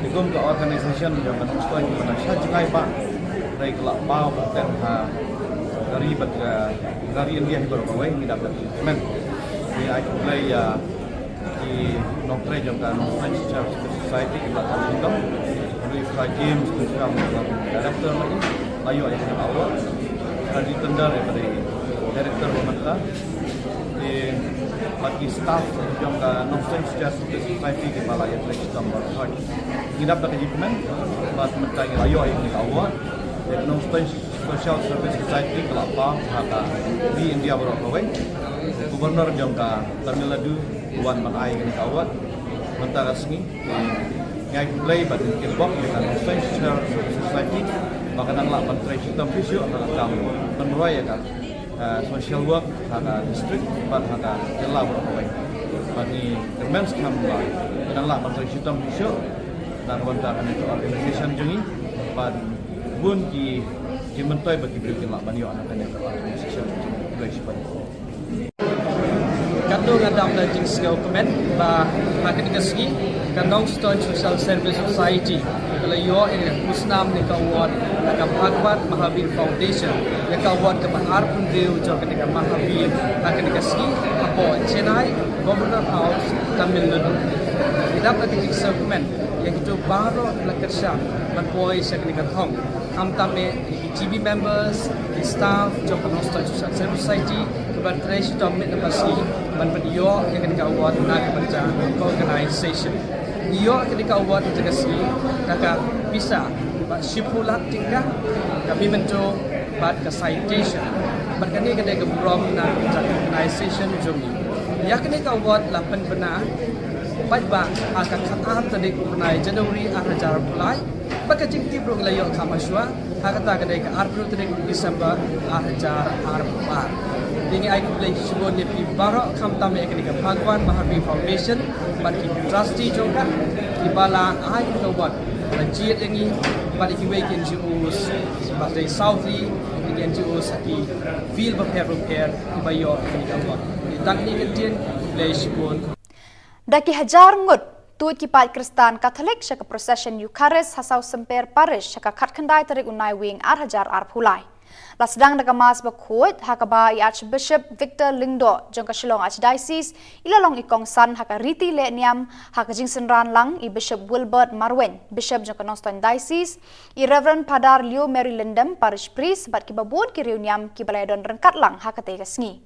digum ke organisasi yang menunjukkan kepada saya juga pak dari kelak bau dan dari India baru kawai ini dapat men di ay mulai di noktre juga noktre social society kita tahu dari James juga director lagi layu ay awal di tender daripada Director Pemerintah di bagi staff yang ke Nonsense Justice Society di Malaya Trade Number 3. Ini dapat achievement buat mentang layu ini awal di Nonsense Social Service Society kelapa haka di India berapa Gubernur yang ke Tamil Nadu Wan Manai ini awal mentang asni ngai play bagi kirbok dengan Nonsense Service Society bahkan nang lapan trade system fisio nakam penroy ya kan social work haka district ban haka jela berapa bagi kemen's kamba nang lapan trade system fisio dan wantakan itu organisation jengi ban bun ki mentoi bagi bikin lapan yo anak itu organisation place ban Kando ngadam na jing skill comment ba hakin kasgi Kanongston Social Service Society kalayo in musnam ni ka award ka Bhagwan Mahavir Foundation ya ka award ka mahar pundiu jo ka Mahavir hakin kasgi apo Chennai Governor House Tamil Nadu idap na jing skill comment yang itu baro la kersha ban boy sa ka thong am tame GB members staff jo Kanongston Social Service Society ban treasure domit na pasi ban pediyo yang ka award na ka baca organization iyo ketika award itu kasih kakak bisa shipulak tingkah kami mencoba buat ke citation berkini ketika brom na organization jumi ya ketika award 8 benar baik ba akan khatam tadi kunai Januari 2000 mulai baka jingti bro layo kamaswa hakata ketika April tadi Desember 2004 Ini aku boleh sebut ni baro kam tamu yang ketika Bhagwan Mahavir Foundation bat ki trustee jongka ki bala ai ki buat jiat yang ni bat ki wei kin NGOs bat dei Southly ki NGOs ki feel prepare ki bayo ni ka buat tang ni ke tin place pun Daki hajar ngut tuit ki pat Kristan Katolik syaka procession Eucharist hasau semper parish syaka khatkhandai tarik unai wing hajar phulai la sedang daga mas bakut hakaba Archbishop Victor Lingdo jongka Shillong Archdiocese ilalong ikong san haka Riti Le Niam haka jingsen ran lang i Bishop Wilbert Marwen Bishop jongka Noston Diocese i Reverend Padar Leo Mary Lindem parish priest bat ki babun ki reuniam ki balai don rengkat lang haka te kasngi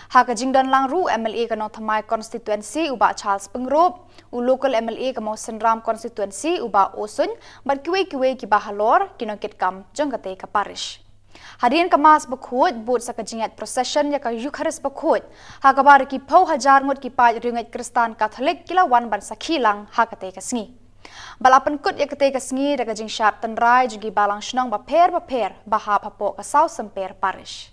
haka jingdan lang ru MLA kano thamai constituency uba Charles Pengrop u local MLA kamo Senram constituency uba Osun bat kiwe ki bahalor kinokit kam jongka te ka parish Hadirin kemas bakut but sakajingat procession ya ka Eucharist bakut hakabar ki pau hajar ngut ki pai ringat Kristan Katolik kilawan ban sakhilang hakate kasngi balapan kut ya kate kasngi daga jing syap tenrai jugi balang shnong ba per bahap hapo ka South Semper parish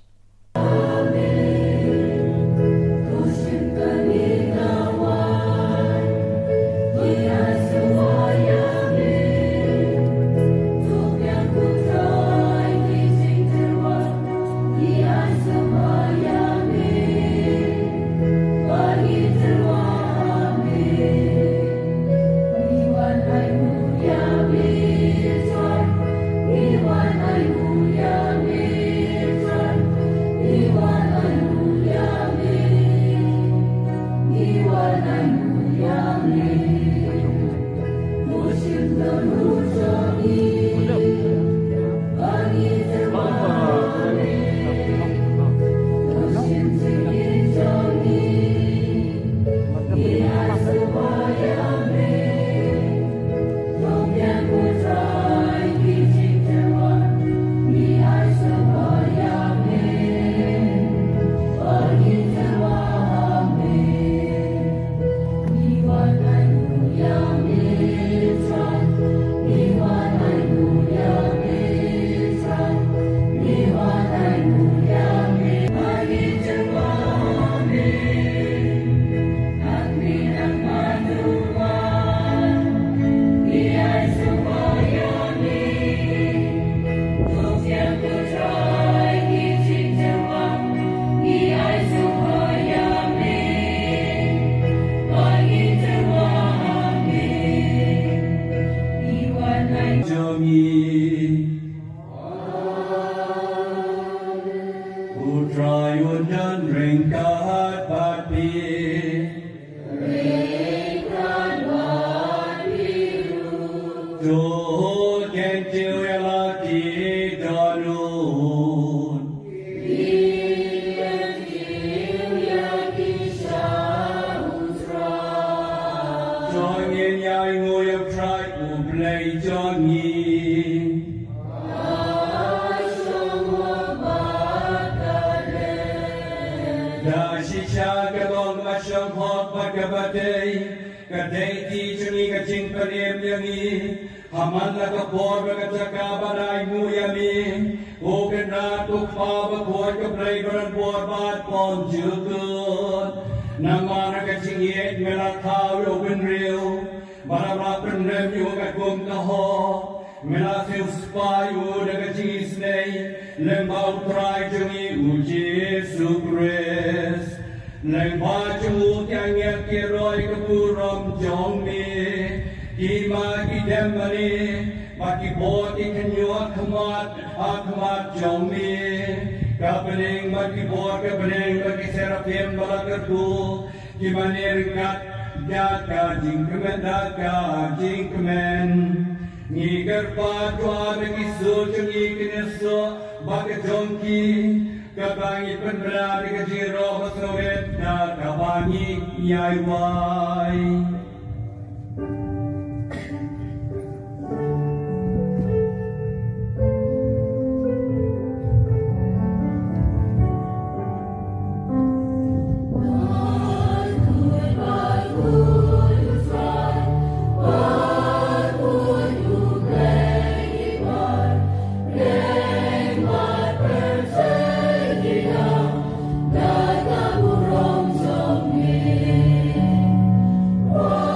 Wow.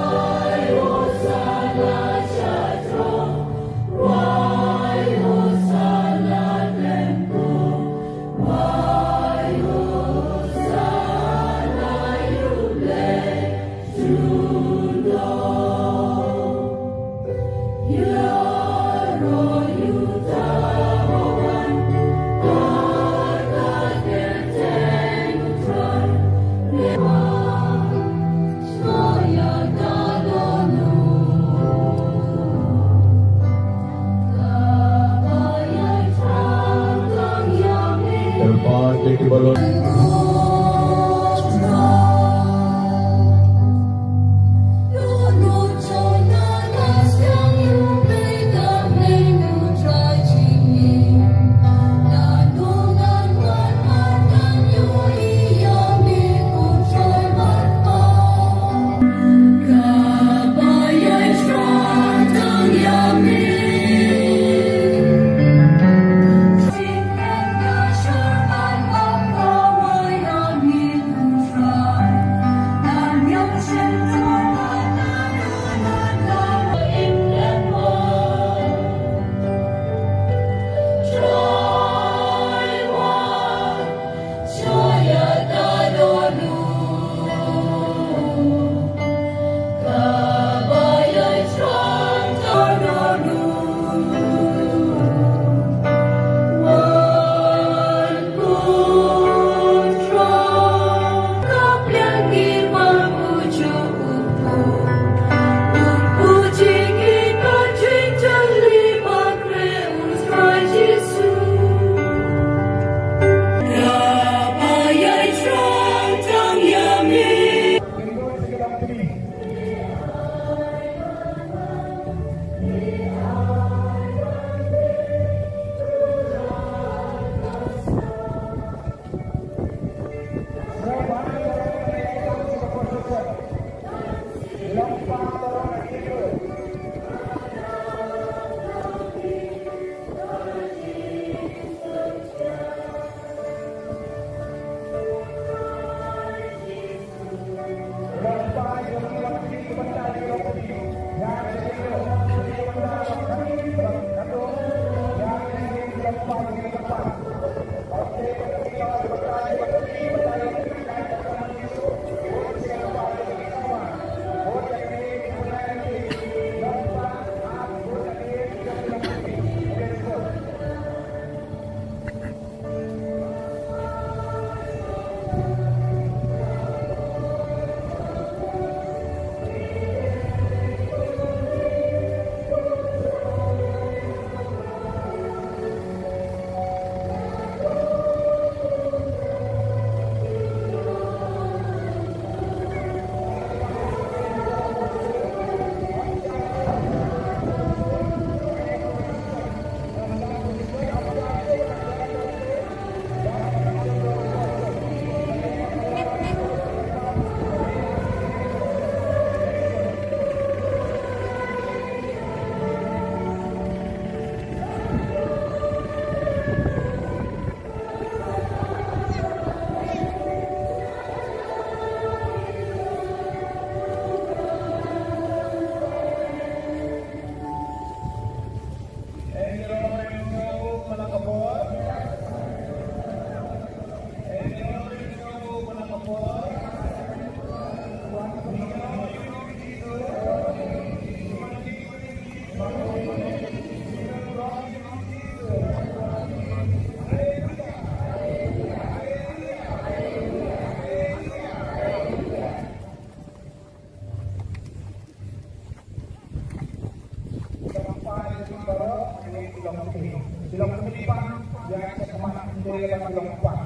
Silong Kini. Silong Kini pan yang sekemat dari Silong Pan.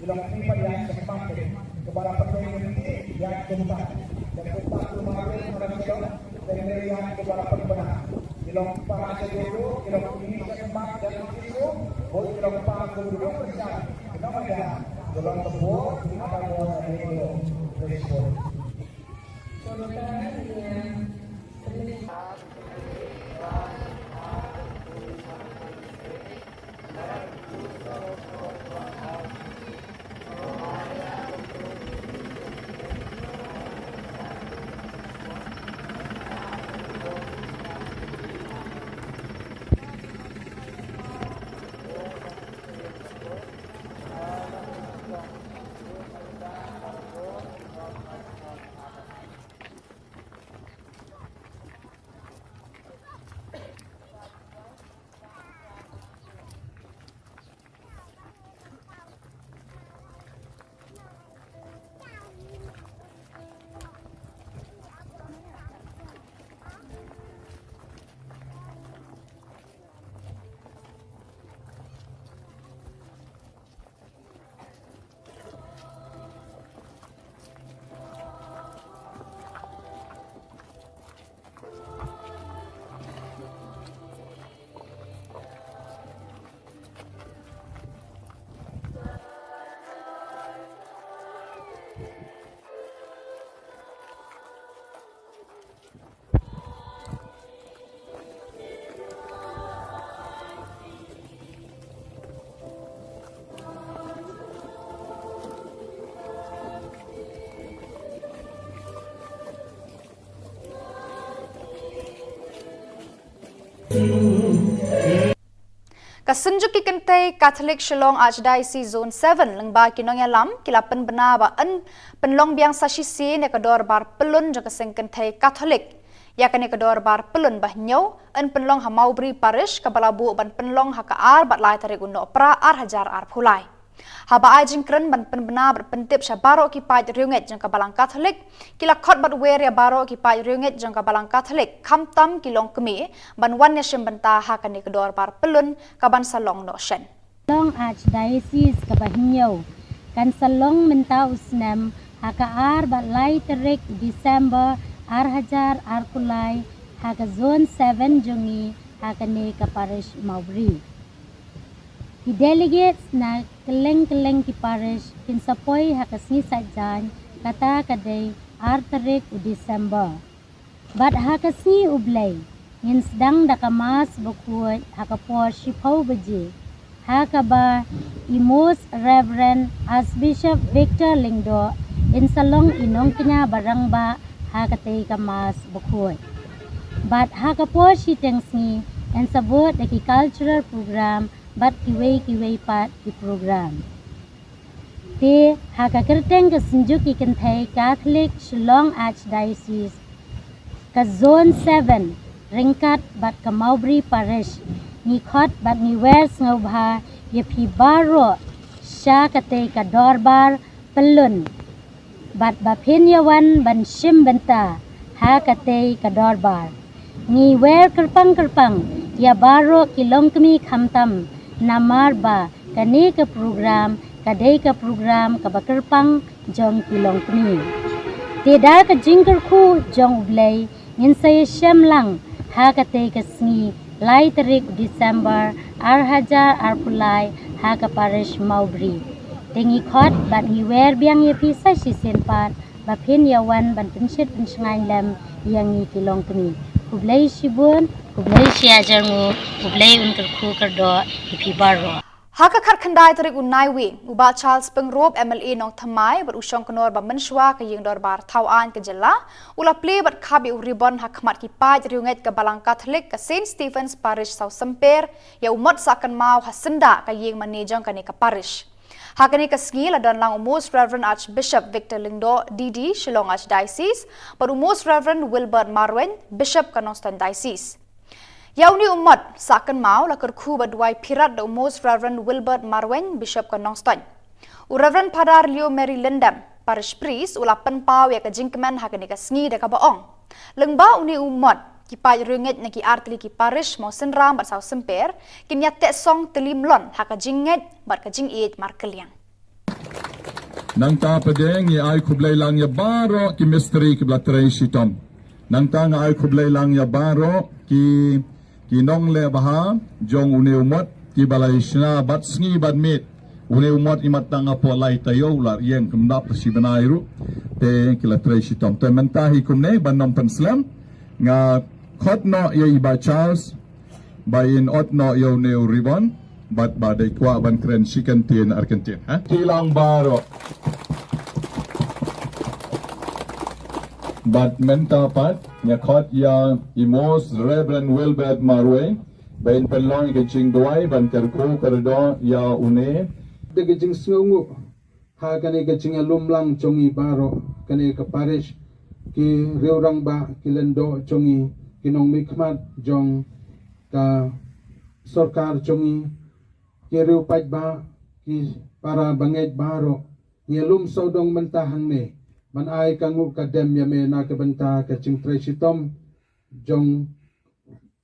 Silong Kini pan yang sekemat kepada penduduk ini yang keempat. Dan keempat kemarin orang Silong dan yang kepada penbenar. Silong Pan aja dulu, Silong Kini sekemat dan itu, boleh Silong Pan dulu bersama. Kenapa ya? Silong Khubor apa yang ada itu? Respon. Kasunjuk ki kente Catholic Shillong Archdiocese Zone 7 lengba kinong yalam kila penbena ba en penlong biang sasisi ne kador bar pelun jaka seng kente Catholic ya kane kador bar pelun bah nyau en penlong ha Maubri parish kabala bu ban penlong ha ka ar bat lai tarik uno pra ar hajar ar phulai haba ajing kren ban penbena ber pentip sha baro ki pai riunget jang kabalang Catholic kila khot bat weria baro ki pai riunget jang kabalang Catholic khamtam kilong kemi ban wan yashim banta ha kane kador bar pelun kaban salong no shen Long Archdiocese Kabahinyau kan salong minta usnam haka ar bat lai terik December ar hajar ar kulai haka zone 7 jungi haka ne ka parish Maubri. The delegates na keleng-keleng ki parish kin sapoi haka sni sajan kata kadai ar terik December. Bat haka sni ublay ngin sedang dakamas bukuat haka por shipau beji. Hakaba Imos Reverend Archbishop Victor Lingdo in salong inong kanya barangba hakatay kamas bukoy. But hakapo si tengsi and sabot the cultural program but kiway pat the program. Te hakakerteng kasinjuk ikantay Catholic Shillong Archdiocese ka Zone 7 ringkat bat ka Maubri Parish ni khot bat ni wers ngobha ye phi baro sha kate ka dorbar pelun bat ba phin yawan ban shim banta ha kate ka dorbar ni wer kerpang ya baro kilong kemi khamtam namar ba kane ka program kadai ka program ka bakerpang jong kilong kemi te ka jingker khu jong blai ngin say shem lang ha kate ka sni lai tarik December ar hajar ar pulai haka parish Maubri. Tengi khot bat hiwer biang ye pisa si senpat bapin yawan ban pensit pensengai lem yang ni kilong kemi. Kublai sibun, kublai siajarmu, kublai unker ku kerdo ipi baro. Haka khat khandai tarik unai wi uba Charles Pengrop MLA nong thamai ber usong konor ba menshwa ka yeng dor bar thawan ka jela ula play bat khabi uribon hakmat ki paj riunget ka balang Catholic ka St Stephen's Parish South Semper ya umat sakan mau hasenda ka yeng manejang ka ne ka parish hakani ka skil adan lang Most Reverend Archbishop Victor Lingdo DD Shillong Archdiocese ber Most Reverend Wilbert Marwen Bishop ka Noston Diocese. Yauni umat sakan mau la kerku badwai pirat the Most Reverend Wilbert Marwen Bishop ka Nongston. Reverend Padar Leo Mary Lindam parish priest ula penpau ya ka jingkeman hakani ka sngi de ka baong. Lengba uni umat kipai ringgit naki artli ki parish mo senram bat sau semper kinya te song telim lon haka jinget bat ka jing it markeliang Nang ta padeng ni ay kublay lang ya baro ki mystery ki blatrey sitom. Nang ta nga ay kublay lang ya baro ki nong le baha jong une umot ki balay shna bat sngi bat mit une umot imat nga po lay tayo lar yen kumdap si banayru te ki latrey sitom. Te mentahi kumne banom penslam nga khot no ya iba Charles bayin ot no yo neu ribon bat badai kwa ban kren sikantin Argentin ha kilang baro bat menta pat nya khot ya imos Reverend Wilbert Marwe bain pelong ke ching duai ban kerko kerdo ya une de ke jing sngu ha kane ke jing lumlang chongi baro kane ke parish ki reurang ba kilendo chongi kinong mikmat jong ka sarkar chongi ki reu paj ba ki para banget baro ngelum sodong mentahan me man ai kangu kadem ya me na ke benta ke ching tresitom jong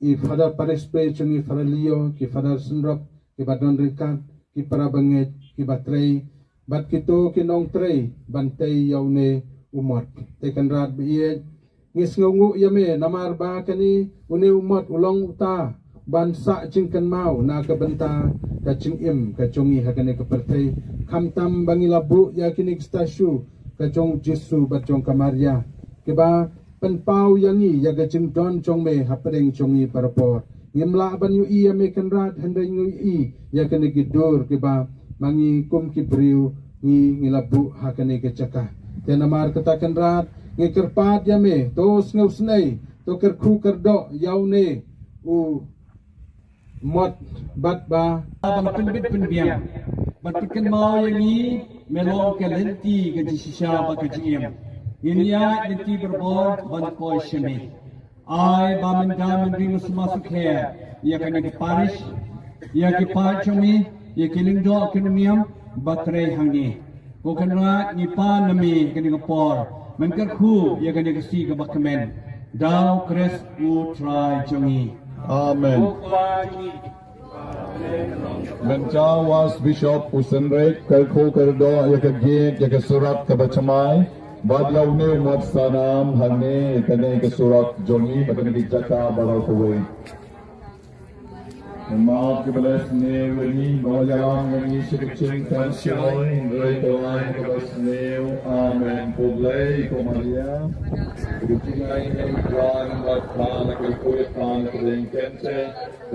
i father parish pe chongi faralio ki father sunrop ki badon rikat ki para banget ki batrei bat kito kinong trei bantay yaune umot tekan rat biye ngis ngungu yame namar ba kani une umot ulong uta bansa cingkan mau na ka benta ka cingim ka chongi hakane ka pertai kamtam bangilabu ya kinik stasyu ka chong jisu ba chong kamaria ke ba penpau yangi ya ka cingdon chong me hapreng chongi parapor ngimla ban yu i yame kan rat handai ngu i ya kane gidur ke ba mangi kum ki briu ngi ngilabu hakane ka cakah tenamar katakan rat ngikerpat yame tos ngausnei to kerku kerdo yaune u mot bat ba ban penbit penbiang bat pikan mau yang ni melong kalenti ke shisha ba ke jiem inya lenti berbor ban koi shemi ai ba men damen ring masuk khair ya kan ke parish ya ke pachomi ya ke lingdo ekonomiam batre hangi ko kanra ni pa nami ke ni por men kerku ya kan ke si ke bakmen dau kres u try chongi Amen. Mencawas Bishop Usenrek Kalko Kerdo Yakagit Yakasurat Kabachamai Badlaw ni Mat Sanam Hane Kane Kasurat Jongi Bakani Jaka Barakaway Mat Kibalas ni Wani Bawajalang Wani Shikching Tansyoy Rekoan Kabas Neo Amen Puglay Komaria Kucingay ng Kran Lakpan Nagkikulitan Kudingkente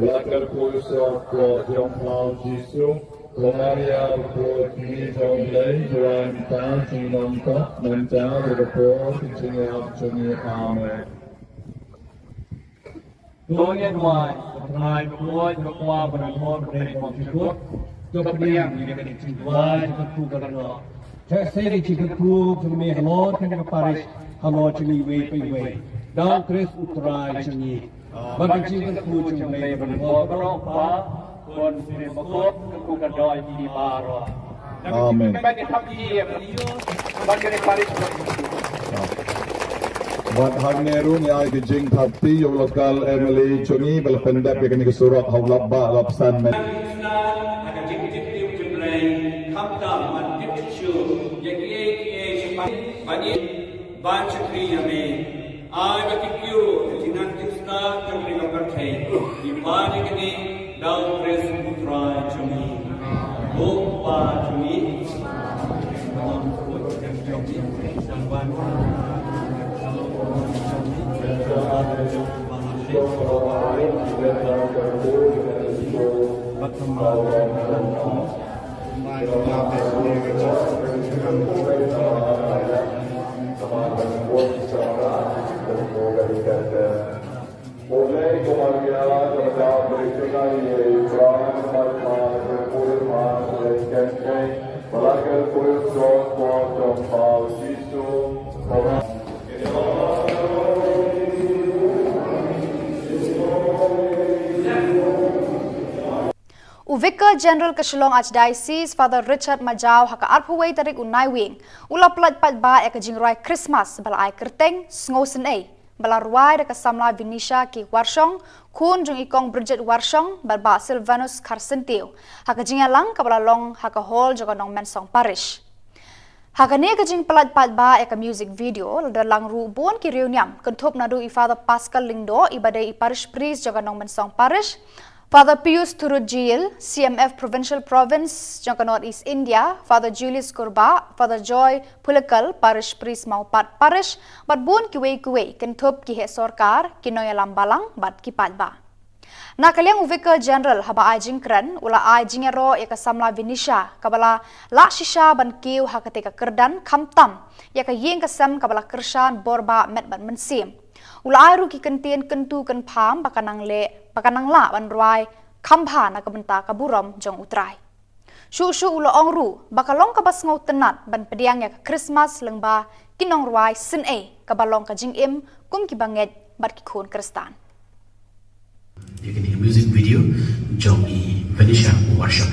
Lakar Kuso Ko Jong Pao Jisu Komaria Ko Kimi Jong Lay Juan Ta Chinong Ka Menta Bedapo Kucingay Chungi Amen Tuan Wai, Rai Kuat, Kekwa, Beranmon, Rekon Cikut, Kepriang, yang Wai, Ketu Kerana. Saya Cikatu, Cumi Halor, Kena Paris, Halor Cumi Wei Pei Wei, Dan Kris Utrai Cumi. Bagi Cikatu, Cumi Beranmon, Berapa, Kon Sini Bakot, Ketu Kerana Ini Baro. Amen. Bagi Haji, bagi Paris. Wat Hagneru ni ay Jing Thapti yung lokal Emily Chungi balapendap yakani kesurat hawlabba lapsan men Vicar General Kashlong Archdiocese Father Richard Majau haka arpaway tarik unai wing ula plat pat ba e kajing roy Christmas bala ay kerteng sngosen ay balarwai da kasamla Vinisha ki Warshong kun jung ikong Bridget Warshong barba Silvanus Karsentiu hakajinga lang kabalalong hakahol joganong Mensong Parish. Hakane kajing pelat pat ba eka music video dalang ru bon ki Khubor Niam kentup nadu i Father Pascal Lingdo ibadai i Parish Priest joganong Mensong Parish. Father Pius Turujil, CMF Provincial Province, Jangka North East India, Father Julius Kurba, Father Joy Pulakal, Parish Priest Maupat Parish, bat bun kiwe kentup ki he sorkar, kinoy alam balang, bat kipat ba. Nakaliang Vicar General haba ay jingkran, ula ay jingero yaka samla Vinisha, kabala la shisha ban kiw hakateka kerdan kamtam, yaka ying kasam kabala kershan borba met ban mensim. Ula ay ruki kentien kentu ken pam pakanang la ban ruai kampha na kabenta kaburam jong utrai. Shu ula ongru bakalong kabas ngau tenat ban pediang ya Christmas lengba kinong ruai sin kabalong ka jing im kum kibanget bat kikun Kristan. You can hear music video jong i Venetia worship.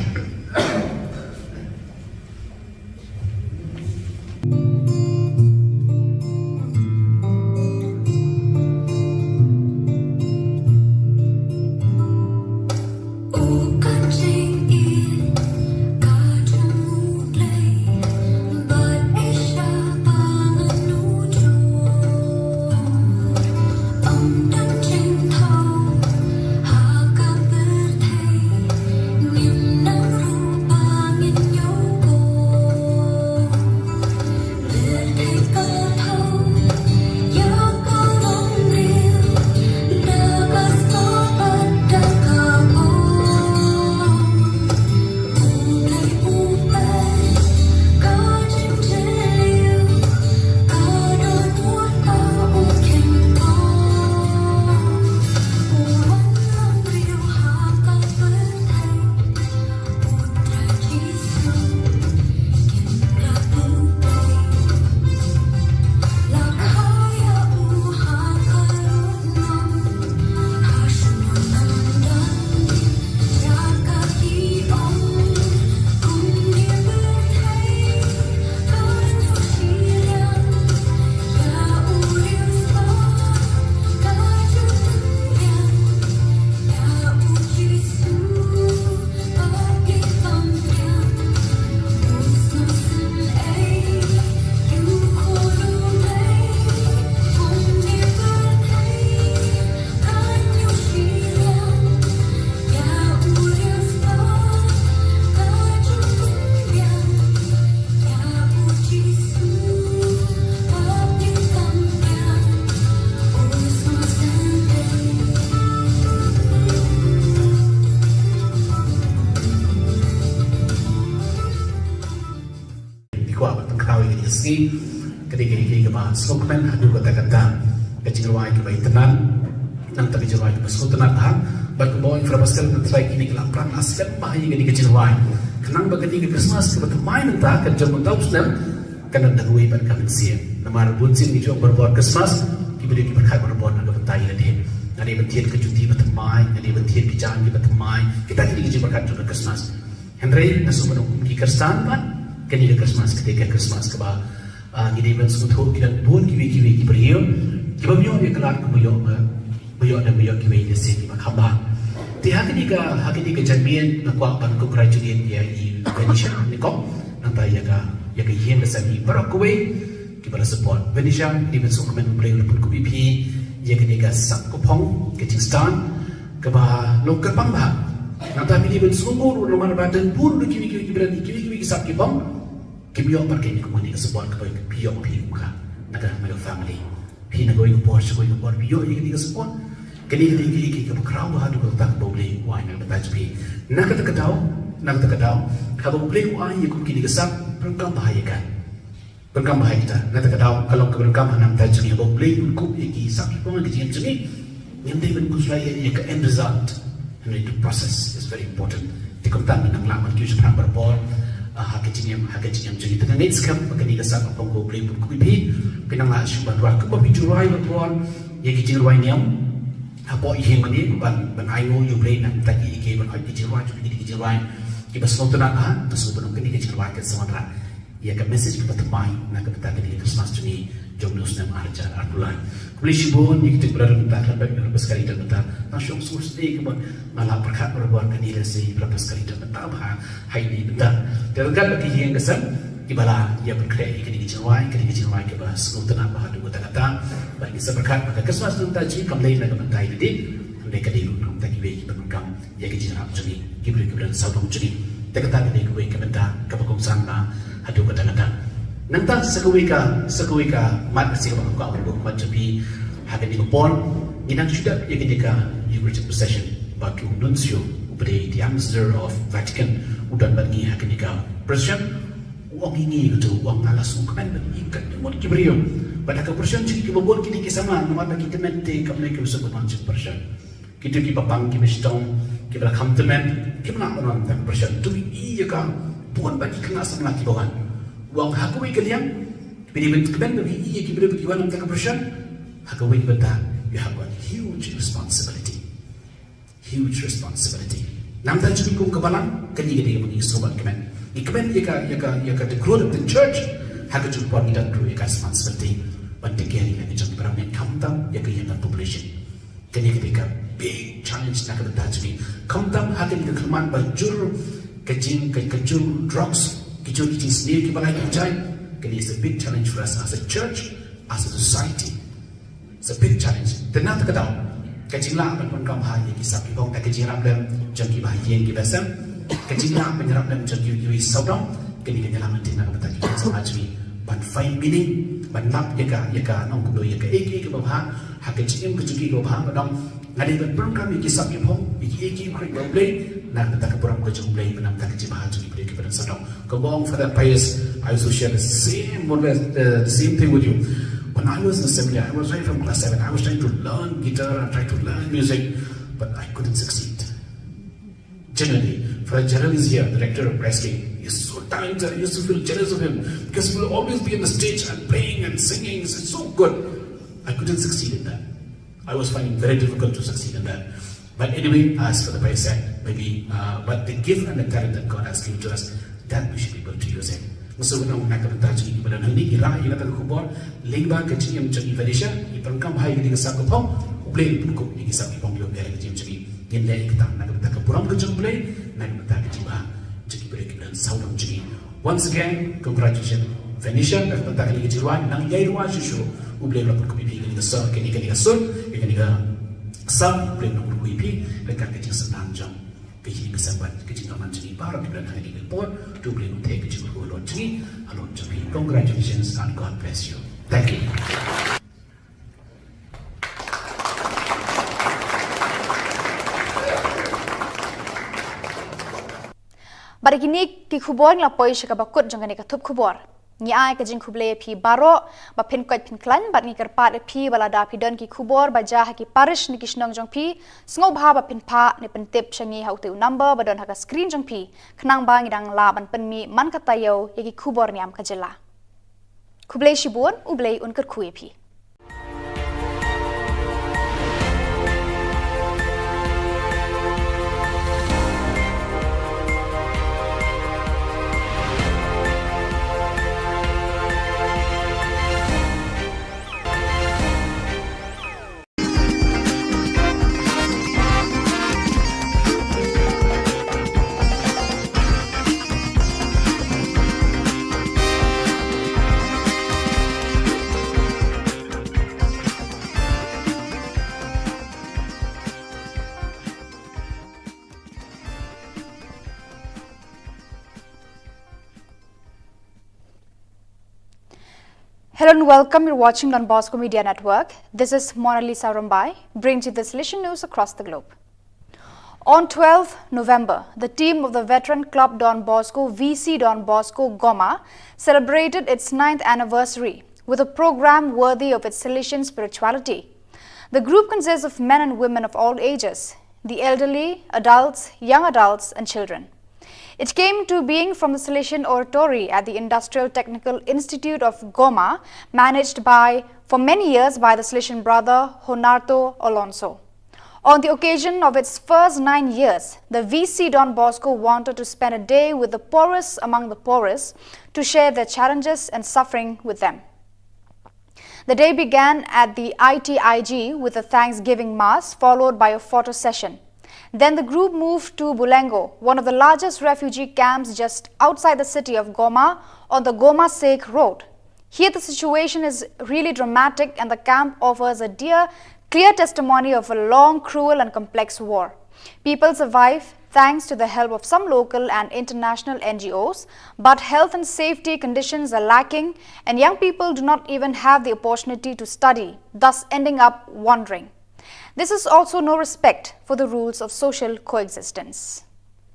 Ketika ba sokmen adu kata-kata kecilwai ke baitenan nang tadi jirwai ke besutunan ha bat boy frabastel na try kini kelak pran askan bahaya ke kecilwai kenang bagani ke Christmas ke bermain entah ke jamun tausnam kana dagui ban kamen sia namar bunsin ni jong berbuat Christmas kibede ki berkai berbuat na bentai le de ade betian ke cuti bertemai ade betian ke jalan ke bertemai kita kini ke berkat jong Christmas Henry nasu menunggu ki Kristan ban kini ke Christmas ketika Christmas ke ba gini ben suatu kita pun kiwi beriu kita biar dia kelar biar kiwi dia sih kita khabar tiada kini jamian nak buat ban congratulate dia i Venetia ni kok nanti ya ke hien besami barak kiwi kita support Venetia ni ben suatu men beriu pun kiwi pi ya kini sak kopong Kyrgyzstan ke bah lokal pambah nanti ni ben suatu rumah badan pun kiwi berani kiwi sak kipong Kibyo pergi ni kemana ke sebuah kepada biok pi muka negara mereka family pi negoi ke Porsche ke Porsche biok ini ke sebuah kini ke berkerau hadu ke tak boleh wah nak bertaj pi nak terkedau kalau boleh wah ye kini ke sak berkam bahaya kita nak terkedau kalau ke berkam hanam taj ni boleh kup iki sak pun ke jam ni yang dia berkuslai ye ke end result and the process is very important dikontak nak lamat tu sebenarnya berbol hakiciam jadi tengah net skam pakani kasap pangko play pun kupi pinang la shuban wa ku bi jurai bon ye ki jurai niam apo ihe mani ban ayo you play na taki ke ban ki jurai ki jurai ki basotna ha to so ban ki jurai ke samara ye ka message ke patmai na ka ta ki Christmas to me jom nus nam arjar arpulan Khubor Shibon ni kita berada di tanah bagi berapa sekali dan betah nasyong sus ni kebun malah perkat berbuat kanilasi berapa sekali dan betah bah hai ni betah tergat bagi yang kesan ibala ia berkreasi kini kejauhan ke bahas tenang bah dua kata bagi seberkat pada kesuas dan taji kamlei nak mentai di mereka di rumah tadi bagi penunggang ia kejiran jadi kibri keberan sabung jadi terkata kini kuih kebentar kebakong sama adu kata-kata Nanta sekuika mat kasi ka mat jabi hagen di pon inang sudah ya ketika Eucharistic procession batu nuncio upade the ambassador of Vatican udan bagi hagen di procession uang ini gitu uang alas ukman bagi ikat mon kibrio pada ka procession ci kibobon kini kisama nama bagi temente kamne ke usah bermancing procession kita ki papang ki mestong ki bala kamtemen ki mana orang tak procession tu iya ka pun bagi kena sama ki bawan Wang hakui kalian, bila berkenan bagi ia kita berkiwan untuk kebersihan, hakui betul, you have a huge responsibility. Nampak jadi kau kebalan, kini kita mengi sobat kemen. Kemen ia the growth of the church, hakui juga kita perlu ia responsibility. Bantu kiri lagi jadi berapa yang kamtam, ia yang population. Kini kita big challenge nak betul jadi kamtam hakui kita kelemahan berjur, kejur drugs. Kita sendiri kita lagi percaya, ini is a big challenge for us as a church, as a society. It's a big challenge. Tenang tak tahu. Kecilah pun kaum hari kisah kita tak kecilah dalam jangki bahagian kita sam. Kecilah penyerap dalam jangki kita saudara. Kini kita dalam tindak betul kita sama jadi. Ban fine meaning, ban lap yaka nong kudo yaka eki ke bawah. Hak kecil kecuali ke bawah madam. Ngadi berprogram kisah kita eki krik boleh. Nak kita kepuram kecil boleh menang tak kecil bahagia jadi kita sedang. Kebong for that pious, I also share the same thing with you. When I was in the seminary, I was right from class 7. I was trying to learn guitar and trying to learn music, but I couldn't succeed. Generally, for a journalist here, the director of Presking, he's so talented. I used to feel jealous of him because he will always be on the stage and playing and singing. It's so good. I couldn't succeed in that. I was finding it very difficult to succeed in that. But anyway, as for the pious act, maybe, but the gift and the talent that God has given to us, that we should be able to use it. So we nak bertanya jadi pada nanti kira ia kata Khubor lingba kecil yang jadi Indonesia, iperangkam hai di kesal kepong, boleh buku di kisah kepong yo biar kecil jadi. Yang lain kita nak bertanya kepuram kecil boleh, nak bertanya kecil jadi boleh kita saudara jadi. Once again, congratulations Venetia, nak bertanya kecil ruan, nang jai ruan susu, boleh lapor ke pipi kini kesal, kini kesal, kini kesal, boleh lapor ke pipi, mereka kecil senang jam. Kecil kesabat, kecil aman jadi para di belakang ini report, tu boleh untuk kecil berulur jadi, alon jadi. Congratulations and God bless you. Thank you. Bari kini ki Khubor nglapoi shakabakut jangan ni Thup Khubor. Ni ai ka jing khuble phi baro ba phin kwat phin klan bat ni kerpat phi balada phi don ki Khubor ba ja ha ki parish ni kishnong jong phi sngo bha ba phin pha ni pen tip changi hau tu number ba don ha ka screen jong phi khnang ba ngidang la ban pen mi man ka tayo ye ki Khubor Niam ka jela Khubor Shibon ublei un ker khui phi Hello and welcome. You're watching Don Bosco Media Network. This is Mona Lisa Rumbai, brings you the solution news across the globe. On 12 November, the team of the veteran club Don Bosco, VC Don Bosco Goma, celebrated its 9th anniversary with a program worthy of its Salesian spirituality. The group consists of men and women of all ages, the elderly, adults, young adults, and children. It came to being from the Salesian Oratory at the Industrial Technical Institute of Goma, managed for many years by the Salesian brother Honarto Alonso. On the occasion of its first 9 years, the VC Don Bosco wanted to spend a day with the poorest among the poorest to share their challenges and suffering with them. The day began at the ITIG with a Thanksgiving Mass followed by a photo session. Then the group moved to Bulengo, one of the largest refugee camps just outside the city of Goma on the Goma-Sek road. Here the situation is really dramatic and the camp offers a clear testimony of a long, cruel and complex war. People survive thanks to the help of some local and international NGOs, but health and safety conditions are lacking and young people do not even have the opportunity to study, thus ending up wandering. This is also no respect for the rules of social coexistence.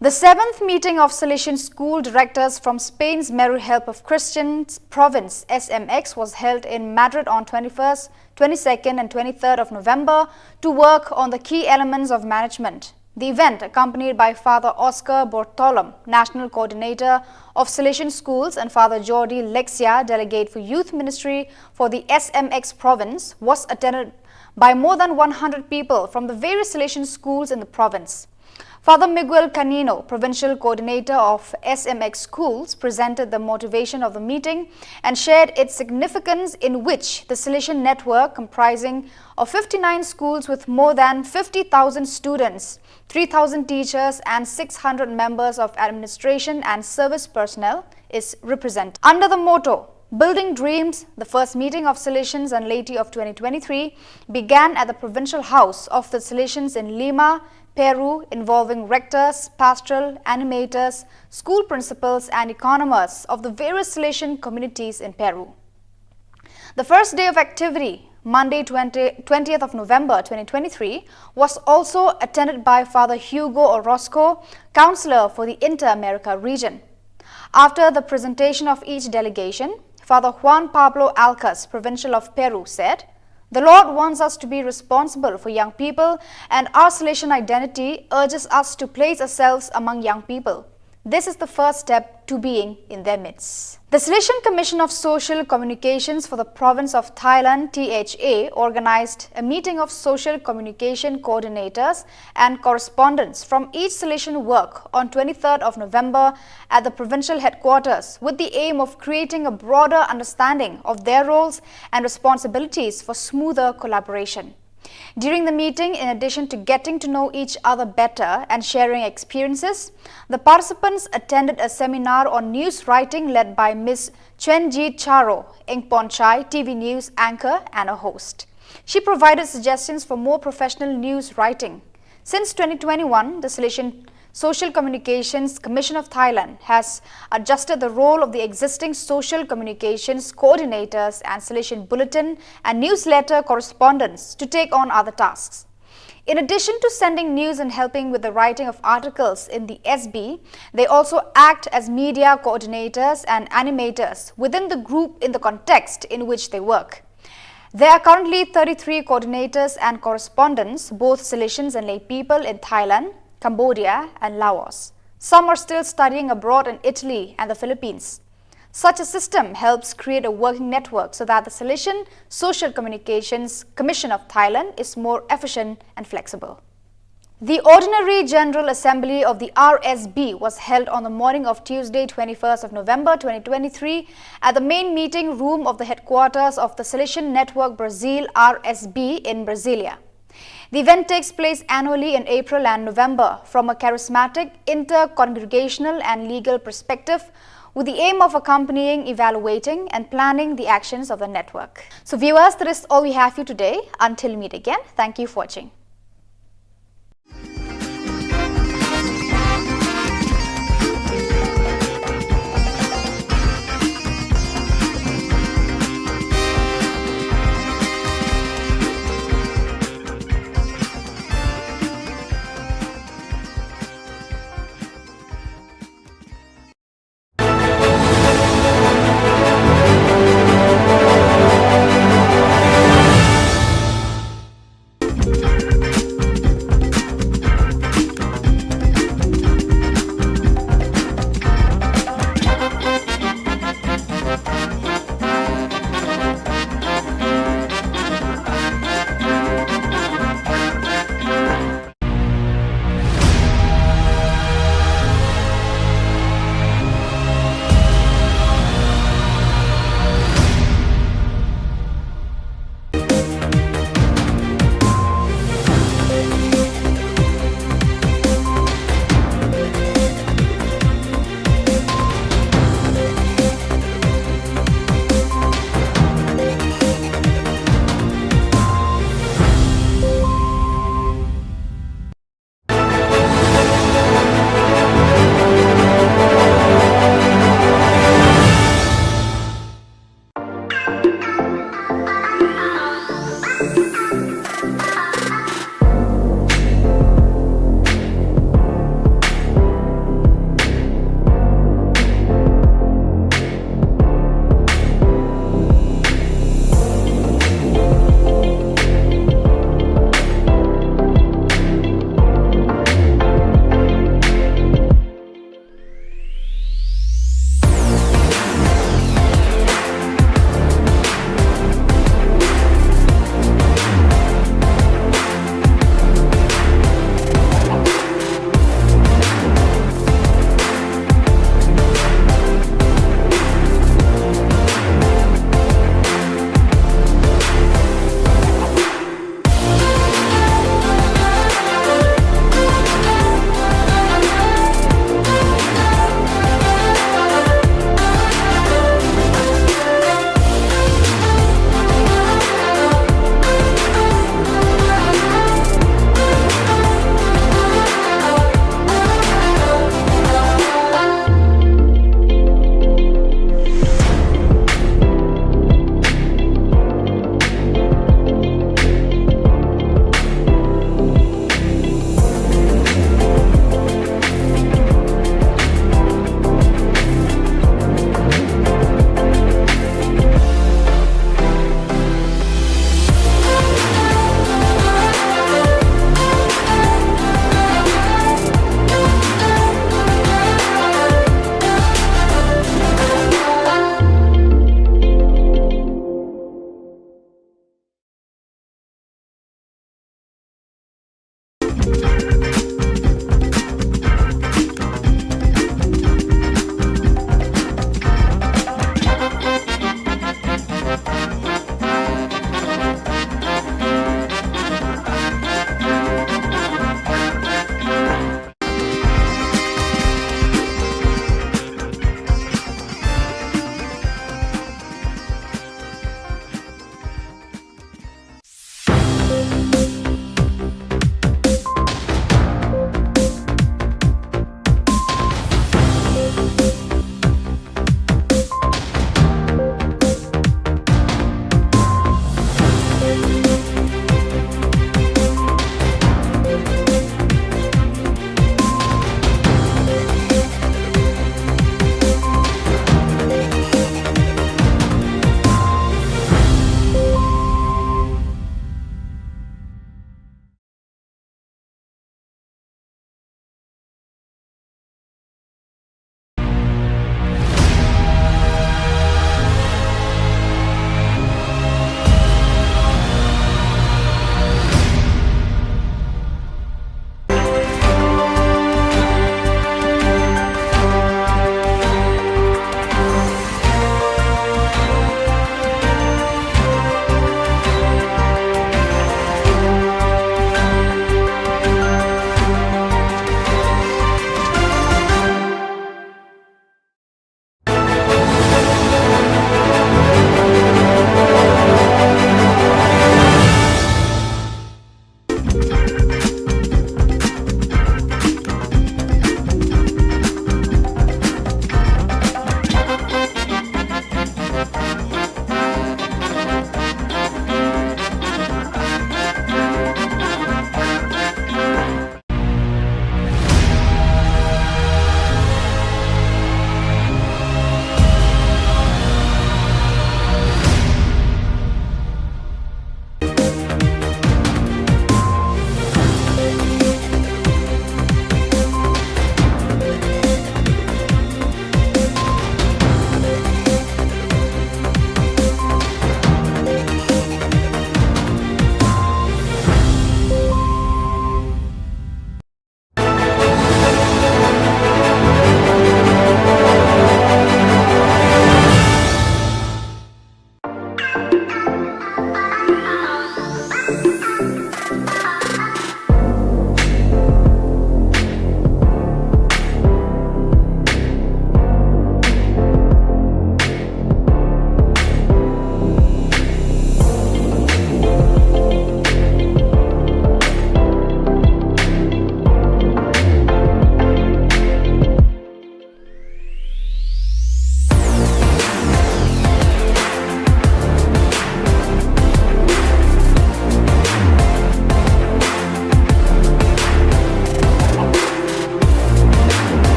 The 7th meeting of Salesian school directors from Spain's Meru Help of Christians province SMX was held in Madrid on 21st, 22nd and 23rd of November to work on the key elements of management. The event, accompanied by Father Oscar Bortolom, National Coordinator of Salesian Schools, and Father Jordi Lexia, Delegate for Youth Ministry for the SMX province, was attended by more than 100 people from the various Salesian schools in the province. Father Miguel Canino, Provincial Coordinator of SMX Schools, presented the motivation of the meeting and shared its significance, in which the Salesian network, comprising of 59 schools with more than 50,000 students, 3,000 teachers and 600 members of administration and service personnel, is represented. Under the motto, Building Dreams, the first meeting of Salesians and laity of 2023 began at the Provincial House of the Salesians in Lima, Peru, involving rectors, pastoral animators, school principals and economists of the various Salesian communities in Peru. The first day of activity, Monday 20th of November 2023, was also attended by Father Hugo Orozco, Counselor for the Inter-America region. After the presentation of each delegation, Father Juan Pablo Alcas, Provincial of Peru, said, "The Lord wants us to be responsible for young people, and our Salesian identity urges us to place ourselves among young people. This is the first step to being in their midst." The Salesian Commission of Social Communications for the Province of Thailand, THA, organized a meeting of social communication coordinators and correspondents from each Salesian work on 23rd of November at the provincial headquarters, with the aim of creating a broader understanding of their roles and responsibilities for smoother collaboration. During the meeting, in addition to getting to know each other better and sharing experiences, the participants attended a seminar on news writing led by Ms. Chenjit Charo, Engpon Chai, TV News anchor and a host. She provided suggestions for more professional news writing. Since 2021, the Salesian Social Communications Commission of Thailand has adjusted the role of the existing social communications coordinators and Salesian bulletin and newsletter correspondents to take on other tasks. In addition to sending news and helping with the writing of articles in the SB, they also act as media coordinators and animators within the group in the context in which they work. There are currently 33 coordinators and correspondents, both Salesians and lay people in Thailand, Cambodia and Laos. Some are still studying abroad in Italy and the Philippines. Such a system helps create a working network so that the Salesian Social Communications Commission of Thailand is more efficient and flexible. The Ordinary General Assembly of the RSB was held on the morning of Tuesday 21st of November 2023 at the main meeting room of the headquarters of the Salesian Network Brazil RSB in Brasilia. The event takes place annually in April and November from a charismatic, inter-congregational and legal perspective, with the aim of accompanying, evaluating and planning the actions of the network. So viewers, that is all we have for you today. Until we meet again, thank you for watching.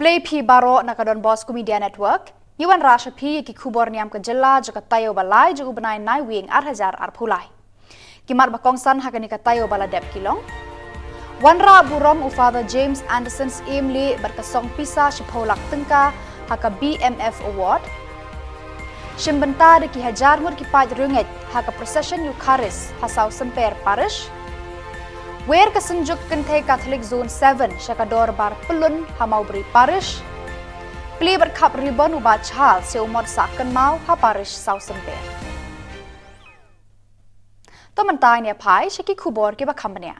Play P Baro nakadon Bosco Media Network. Yuan Rasha P ki Khubor Niam ke jela joka tayo balai jo ubenai nai wing 8,000 arpulai. Kimar bakongsan hakani ka tayo bala dep kilong. Wanra burom u Father James Anderson's Emily berkasong pisa shipolak tengka haka BMF Award. Shimbenta de ki hajar mur ki paj runget haka procession Eucharist hasau semper parish. Wer kesenjuk kente Catholic Zone 7 syakador bar pelun hamaubri parish. Pli berkap ribbon ubat chal se umod saken mau ha parish sau semper. Tomentai ne pai shaki Khubor ki bakambania.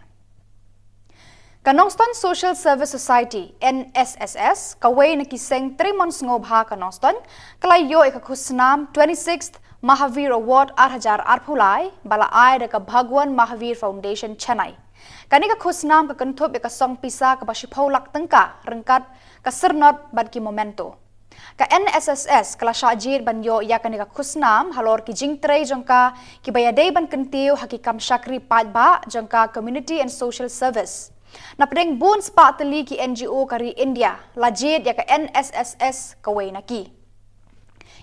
Kanongston Social Service Society NSSS kaway nakiseng 3 months ngobha Kanongston kalayo ikakusnam 26th Mahavir Award 8,000 arpulai bala ai deka Bhagwan Mahavir Foundation Chennai. Kanika kusnam ka Thup ikasong pisa ka basipolak tengka rengkat ka sernot bad ki momento. Ka NSSS kala syajir banyo ya kanika kusnam halor ki jingtrei jongka ki bayadei ban kentiu hakikam syakri padba jongka Community and Social Service. Napdeng bun spateli ki NGO kari India lajid ya ka NSSS kaway naki.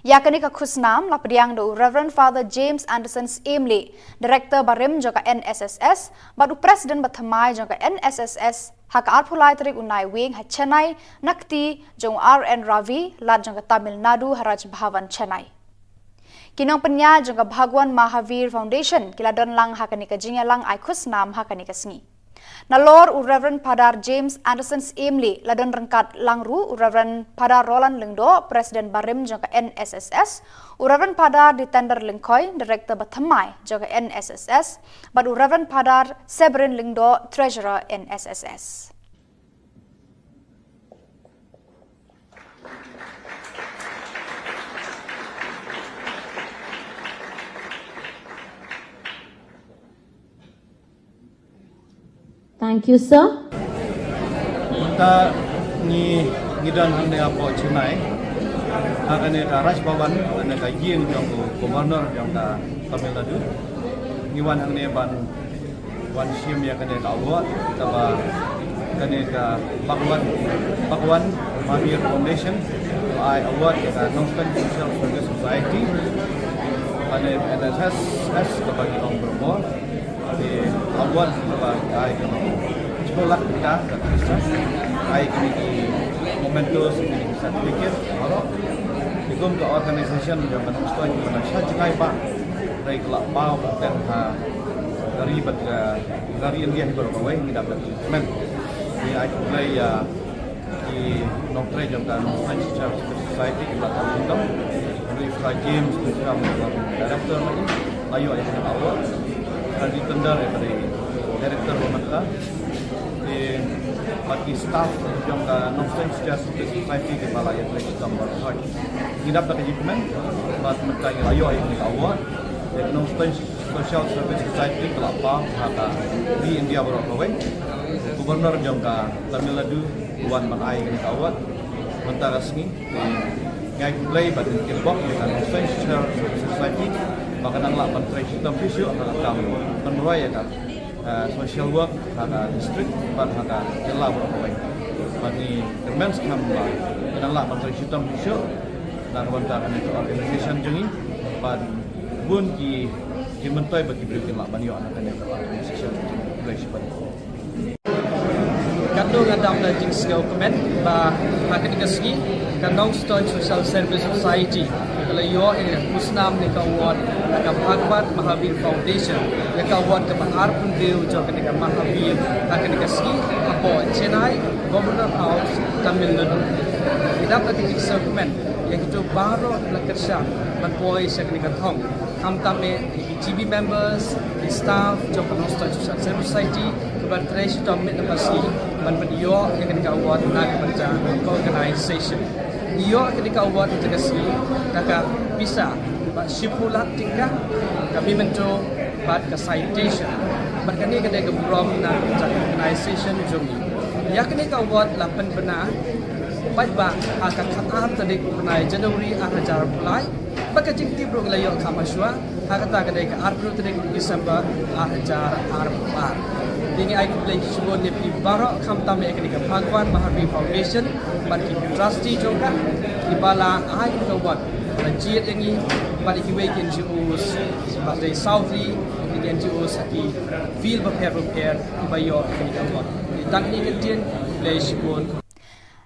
Ya kanika kusnam lapdiang do Reverend Father James Anderson's Emily, Director Barim joka NSSS, badu President bathamai joka NSSS, haka arpulai tarik unai wing ha Chennai, nakti jong RN Ravi, lad joka Tamil Nadu Haraj Bhavan Chennai. Kinong penya joka Bhagwan Mahavir Foundation, kiladon lang haka nika jingya lang ay kusnam haka nika sngi. Nalor u Reverend Padar James Anderson's Emily ladon rengkat langru u Reverend Padar Roland Lengdo Presiden Barim jangka NSSS u Reverend Padar di tender Lengkoi Director Bathamai jangka NSSS bad u Reverend Padar Severin Lengdo Treasurer NSSS. Thank you, sir. Kita ni ngidan hande apo Chennai. Hakane ka Raj Bhavan ane ka yin jong Governor jong ka Tamil Nadu. Ngiwan hande ban wan sim ya kane ka award taba kane ka Bhagwan Mahavir Foundation I award ka Kanongston Social Service Society. Ane NSSS kabagi ong berbo. Di awal sebab ai sekolah kita dan Kristen ai kini momentum ini bisa pikir kalau hukum ke organisasi yang menunjukkan mana saja pak dari kelak bau dan dari dari India beberapa way tidak dapat men di ai mulai di noktre jangka Social Society di belakang itu dari Thup James Director lagi ayo yang awal di tender daripada Director Pemerintah di bagi staff yang Kanongston Society di Balai Atletik Tambor Roy. Tidak dapat dokumen, buat mereka yang ayo ini awal. Kanongston Social Service Society kelapa kata di India berapa Gubernur yang Tamil Nadu Wan Manai ini awal. Mentara resmi di ngai play batin kilbok di Kanongston Social Service Society. Maka nanglah menteri sistem fisio akan menuai ya social work ada district ban ada jelah berapa baik. Bagi kemen skamba nanglah menteri sistem fisio dan wanita itu organisasi jengi ban bun ki menteri bagi berikan lah banyak anak yang organisasi organisasi ban. Kandung adam na jing skill comment ba hakin kasgi Kanongston Social Service Society kalayo kusnam ni kawat ka Bhagwan Mahavir Foundation ya kawat ka arpun deu jo ka Mahavir hakin kasgi apo Chennai Governor House Tamil Nadu idap ati jing skill comment yang itu baru lakersha banpoi sakni ka thong kamtame GB members staff jo Kanongston Social Service Society keberterai tom mit napasi ban yo yang ketika award nak baca organisation yo ketika award ketika si taka bisa ba shipulat tingkah kami mento bad ka citation berkani ketika brom na organisation jomi ya ketika award 8 benar baik ba akan khatam tadi benai Januari 2000 mulai baka jingti bro layo kamaswa hakata kadai ka April 3 Desember 2024 dingi ai kublai Khubor Niam pi baro kham tam me ekni ka Bhagwan Mahavir Foundation ban ki trustee jongka di bala ai ka wat jiet yangi ban ki wei kin juus ban dei southly ki NGOs ki feel prepare ki bayo ekni ka wat dan ni ketien kublai Khubor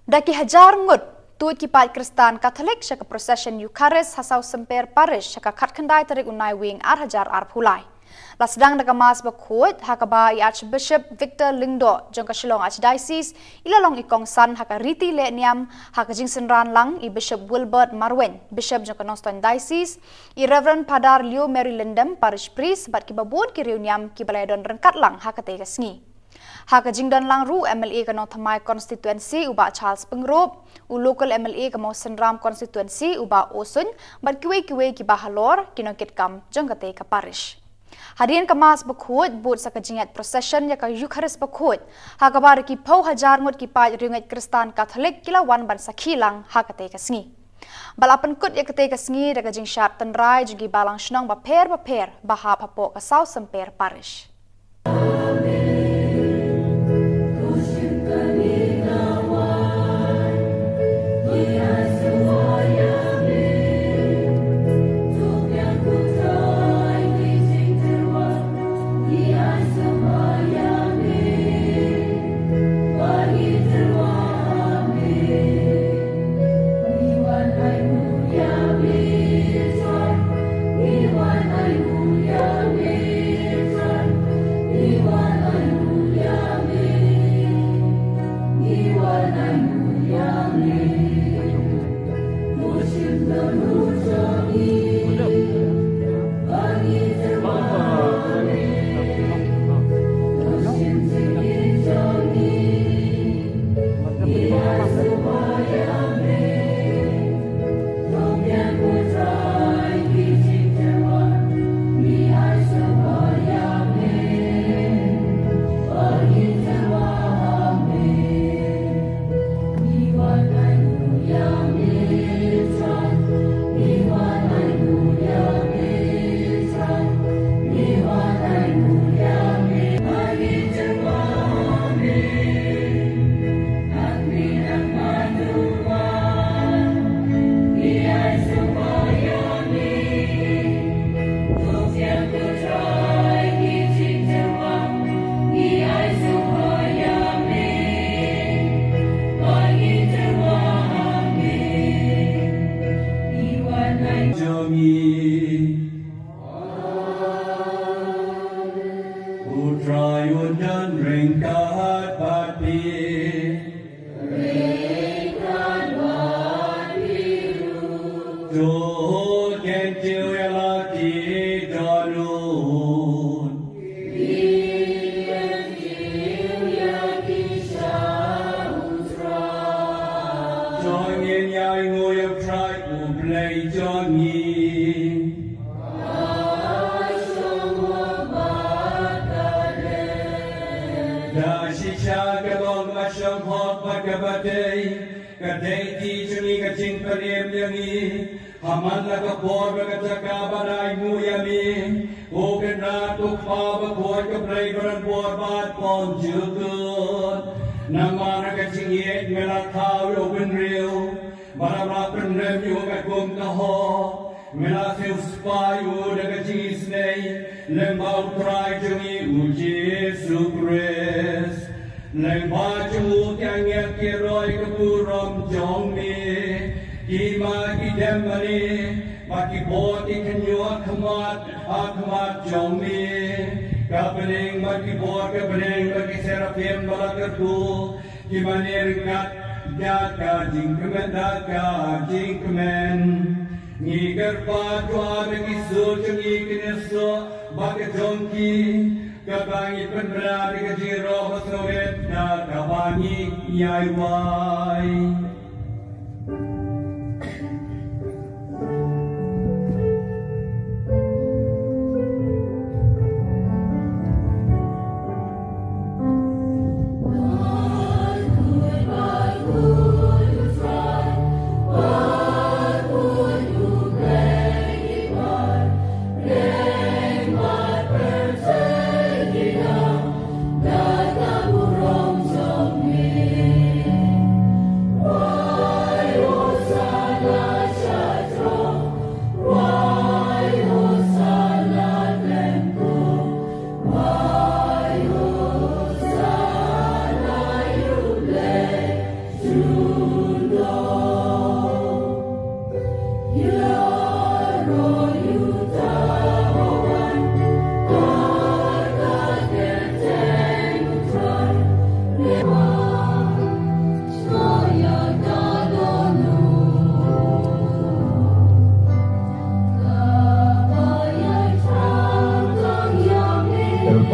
Daki hajar ngut tuit ki pat Kristan Katolik syaka procession Eucharist hasau semper parish syaka khatkhandai tarik unai wing 8,000 pulai. La sedang daga mas bakut hakaba i Archbishop Victor Lingdo jongka Shillong Archdiocese ilalong ikong san haka Riti Le Niam haka jingsen ran lang i Bishop Wilbert Marwen Bishop jongka Noston Diocese i Reverend Padar Leo Mary Lindem parish priest bat ki babun ki riu niam ki balai don rengkat lang haka tega sngi. Haka jingdan lang ru MLA kano thamai constituency uba Charles Pengrop u local MLA kamo Senram constituency uba Osun bat kiwe ki bahalor kino kitkam jongkate ka parish. Hadian kamas bakhut but sa kajingat procession ya ka Eucharist bakhut haka bar ki pau hajar ngut ki pa ringat Kristan Katolik kilawan ban sakhilang hakate ka sngi. Balapan kut ya kate ka sngi daga jing sharp tanrai jugi balang shnong ba per bahap hapo ka South Semper parish. Yeah.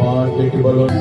Bapak Jeki Balon.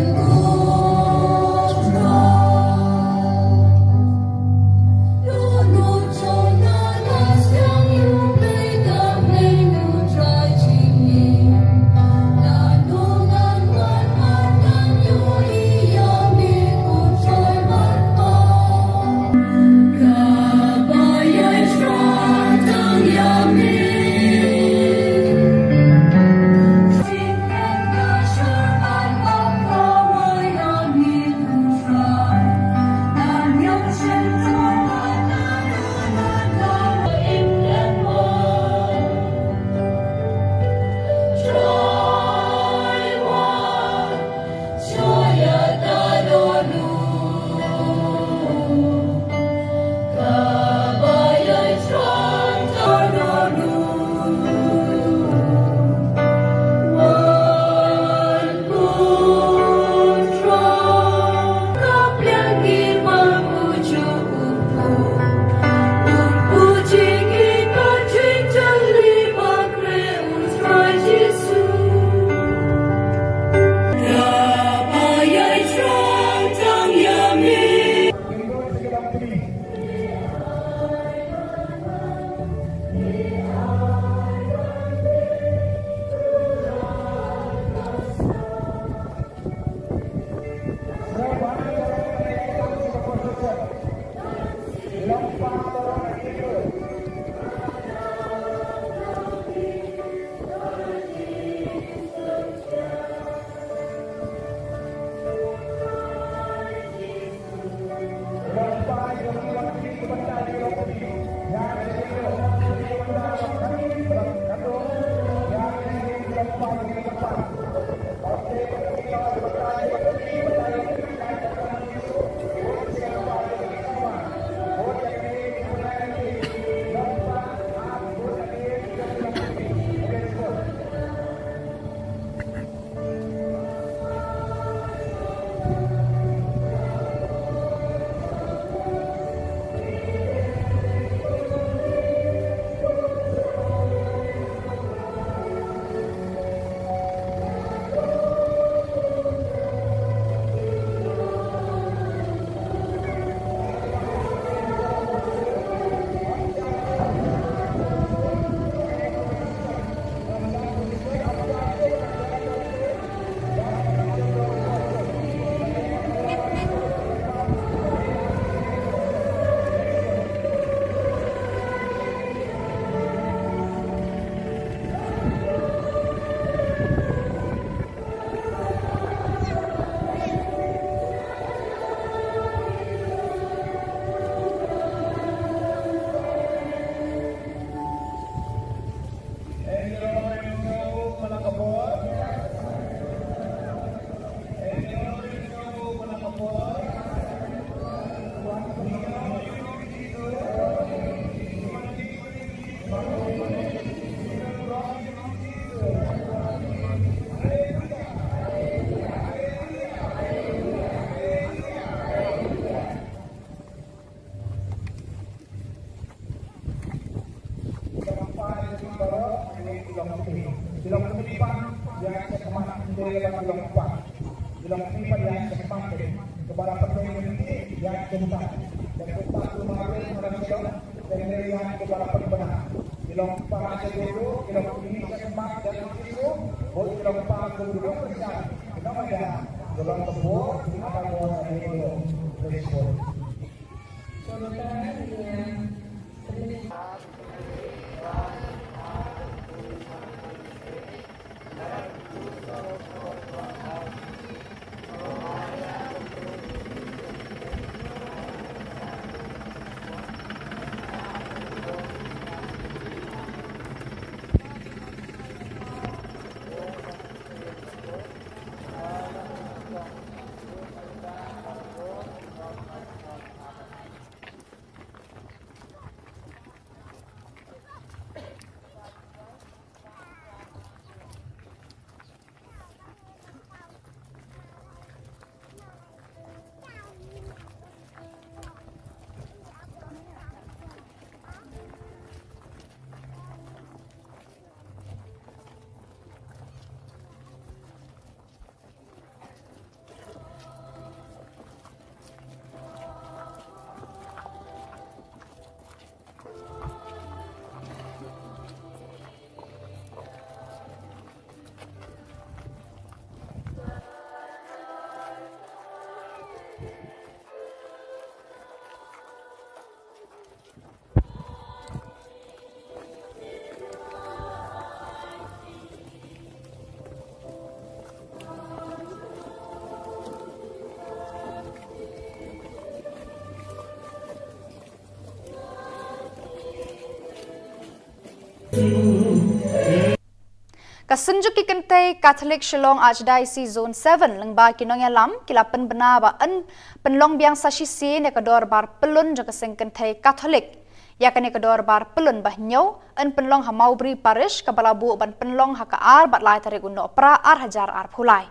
Senjuk ki kente Catholic Shillong Archdiocese Zone 7 lengba kinong yalam kila penbena ba en penlong biang sasisi ne kedor bar pelun jong keseng kente Catholic ya kene kedor bar pelun bah nyau en penlong hamau bri parish kabalabu ban penlong hakaar bat lai tarik uno pra ar hajar ar phulai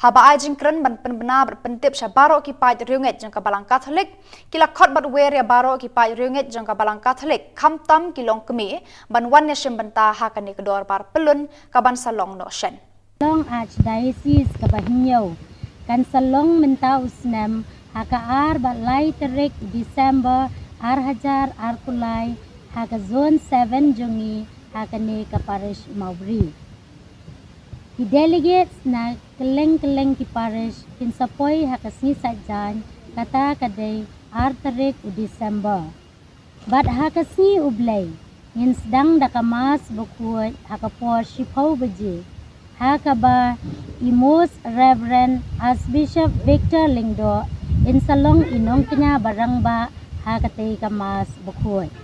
haba ajing kren ban penbena bat pentip shabaro ki pai riunget jong kabalang Catholic kila khot bat wer ya baro ki pai riunget jong kabalang Catholic kamtam kilong kemi ban wan ne shembenta hakane kedor bar pelun kaban salong no shen Long Archdiocese Kabahinyau kan salong menta usnam hakaar bat lai tarik Desember ar hajar ar kulai haka zone 7 jongi hakane ka parish Maubri. The delegates na keleng-keleng ki parish kinsapoi hakasni sajan kata kadai ar tarik Desember. Bat hakasni ublay ngin sedang dakamas bukuat hakapor shipau beji. Hakaba Imos Reverend Archbishop Victor Lingdo insalong inong kenya barangba hakatay kamas bukuat.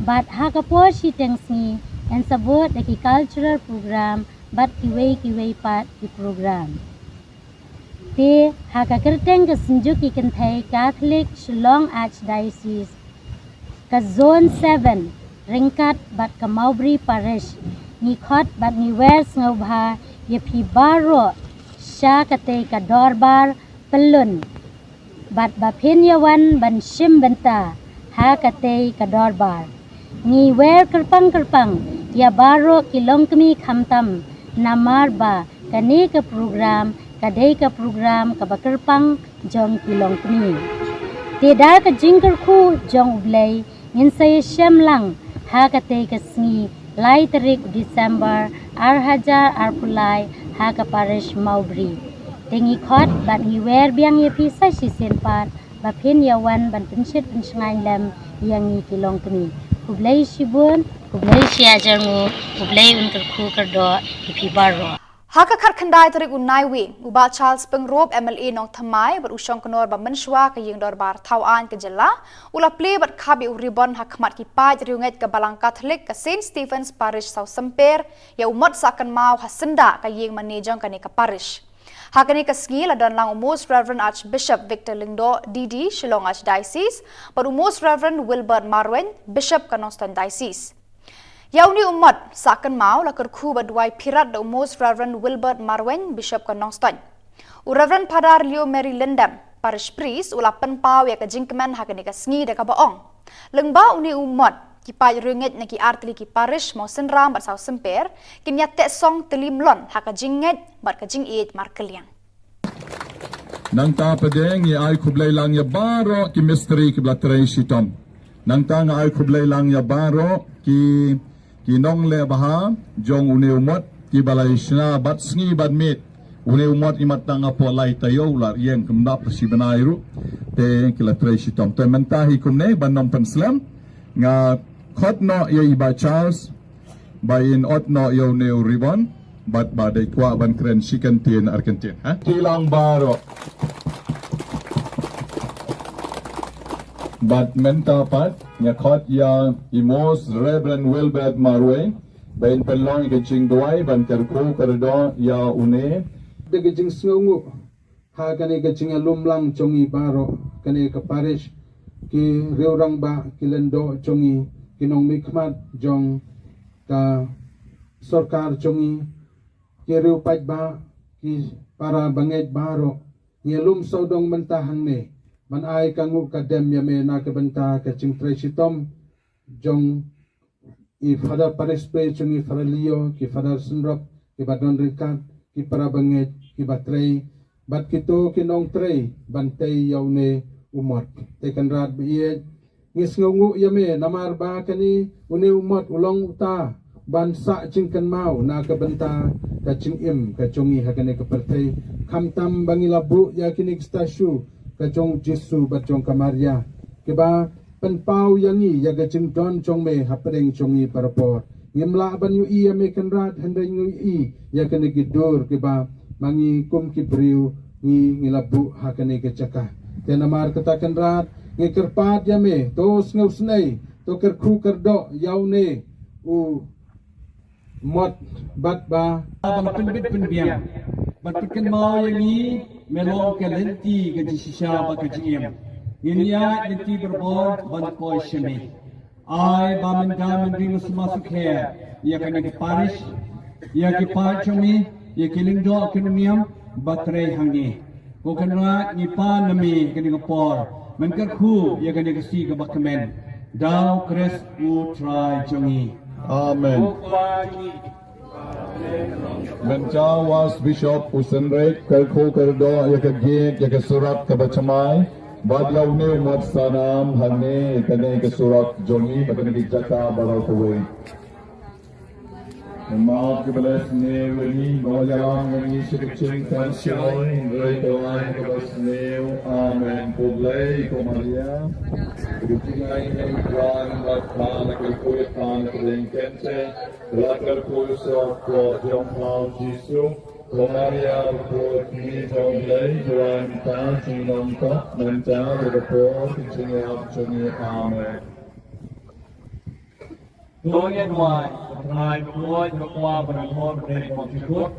Bat hakapor shitengsi and sabot daki cultural program bat kiway pat di program. Te hakakerteng kesenjuk ikentay Catholic Shillong Archdiocese ka Zone 7 ringkat bat ka Maubri Parish ngikot bat ngiwers ngubha yepi baro siya katay ka dorbar pelun bat bapinyawan ban shimbenta hakatay ka dorbar ngiwer kerpang ya baro kilong kami kamtam namar ba kani ka program kadai ka program ka bakerpang jong kilong kami tidak ka jingker ku jong ublay ngin saya syam lang hakatay ka sngi lai tarik Desember ar hajar ar pulai haka parish Maubri tengi khot bat ngiwer biang ye pisai sisin pat bapin yawan ban pensit pensengai lem yang ngi kilong kami ublay sibun ublay siajangu ublay unker ku kerdo ipi baro haka khandai tarik unai wi uba Charles Pengrop MLA nong thamai bat usong kenor ba menshwa ka yeng dorbar thawan ke jela ula play bat khabi uribon hakmat ki paj riunget ka balang Catholic ka St Stephen's Parish South Semper ya umat sakan mau hasenda ka yeng manejong ka ni ka parish hakani ka ski la don lang Most Reverend Archbishop Victor Lingdo DD Shillong Archdiocese but Most Reverend Wilbert Marwen Bishop ka Noston Diocese Yauni umat sakan mau la kerku badwai pirat da Most Reverend Wilbert Marwen Bishop ka Noston u Reverend Padar Leo Mary Lindam Parish Priest ula penpau ya ka jingkeman hakani ka sngi da ka baong lengba uni umat ki pai ringet na ki artli ki parish mo senram bat sau semper kinya te song telimlon haka jinget bat ka jingit markeliang nang ta padeng ye ay kublay lang ya baro ki mystery ki blatrey shitom nang ta nga ay kublay lang ya baro ki nong le baha jong une umot ki balay shna bat sngi bat mit une umot imat nga po lay tayo lar yeng kumda prasibanayru te ki latrey shitom te mentahi kumne banom penslam nga khot no ye iba Charles bayin ot no yo neu ribon bat badai kwa ban kren chicken tien Argentina ha tilang baro bat menta pat nga khot ya Imos Reverend Wilbert Marwe bayin pelong ke ching duai ban kerko kerdo ya une de gijing sngungu ha kani gijing lumlang chongi baro kani ka parish ki riurang ba kilendo chongi kinong mikmat jong ka sarkar chongi kiriu paj ba ki para banget baro ngilum sodong mentahang ne man ay kangu kadem yame na kabenta ka chingtre sitom jong i fada parespe chongi faralio ki fada sunrop ki badon rikat ki para banget ki batrei bat kito kinong trei bantay yaune umot tekan rad biye ngisngungu yame namar ba kani uni umat ulong uta bansa cingkan mau na kabenta ka cingim ka chongi hakane ka pertai kamtam bangilabu ya kini stasyu ka chong jisu ba chong kamaria kiba penpau yangi ya ga cingdon chong me hapring chongi parapor ngimla ban yu i yame kanrat handai ngu i ya kani gidur kiba mangi kum kibriu ngi ngilabu hakane ka caka tenamar katakan rat ngikerpat yame tos ngausnay to kerku kerdo yaune u mod bat ba Bang penbit penbiang. Batikan mau yang ni melong kalenti ke sisa bakajiam. Inya nanti berbor ban koi shemi. Ai bamen gamen ringus masuk her. Ia kena ke Paris. Ia ke Pachomi. Ia ke Lindo Khubor Baterai hangi. Ko kena ni pa nami kena ke por. Menkerku ia kena ke si ke bakamen. Dau kres u try jongi. Amen. Mencawas Bishop Usenrek Kerko Kerdo Yakagit Yakasurat Kabachamai Badlaw ni Umat Sanam Hane Kane Kasurat Jongi Bakane Jaka Barau Kuwait Maaf kebelas ni Wani Bawajalang Wani Sikicing Tansiyoy Raytawan kebelas ni Amen Publay Komaria Kudutingay Nagran Bakhan Kalkuyatan Kalingkense Lakar Kuyusok Jom Pao Jisu Komaria Bukot Ni Jomlay Juan Ta Chinong Kok Menta Bukot Chingyap Chungi Amen Doa doa, try doa doa berangkat dari maksud.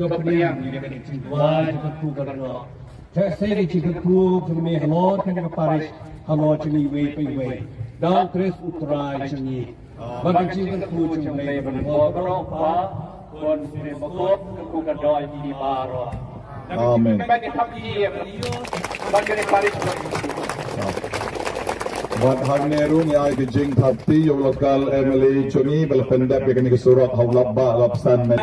Kemudian dia kena doa itu kerana. Saya dicikap tu cumi halor kena ke Paris, halor cumi way. Dan Chris utrai cumi. Bagi cikap tu cumi berangkat berangkat. Kon berangkat tu kerana ini baru. Amen. Bagi dia, bagi Paris. Wat Hagneru ni ay Jing Thapti yung lokal Emily Chuni balapendap yang ni kesurat hawlap ba lapsan men.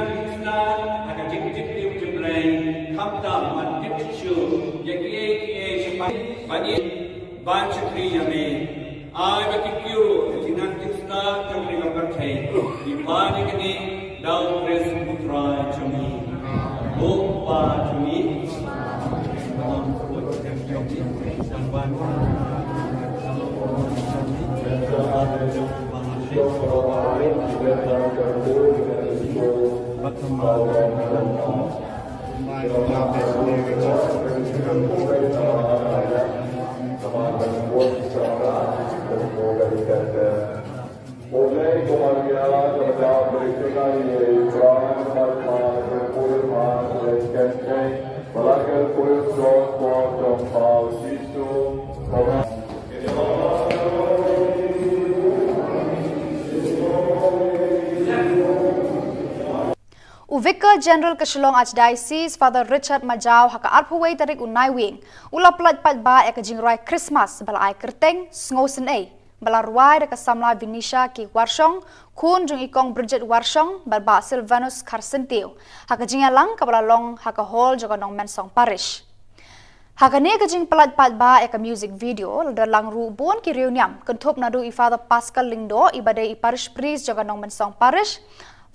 Vicar General Kashilong Archdiocese Father Richard Majau haka arpuway tarik unai wing ula plat pat ba ek jingrai Christmas bala ai kerteng sngosen ai bala ruai de kasamla Vinisha ki warshong kun jung ikong Bridget warshong balba Silvanus Karsentiu haka jingalang kabala long haka hall joga nong mensong parish haka ne ka jing plat pat ba ek music video dalang ru bon ki reuniam kentup nadu I Father Pascal Lindo ibadai I parish priest joga nong mensong parish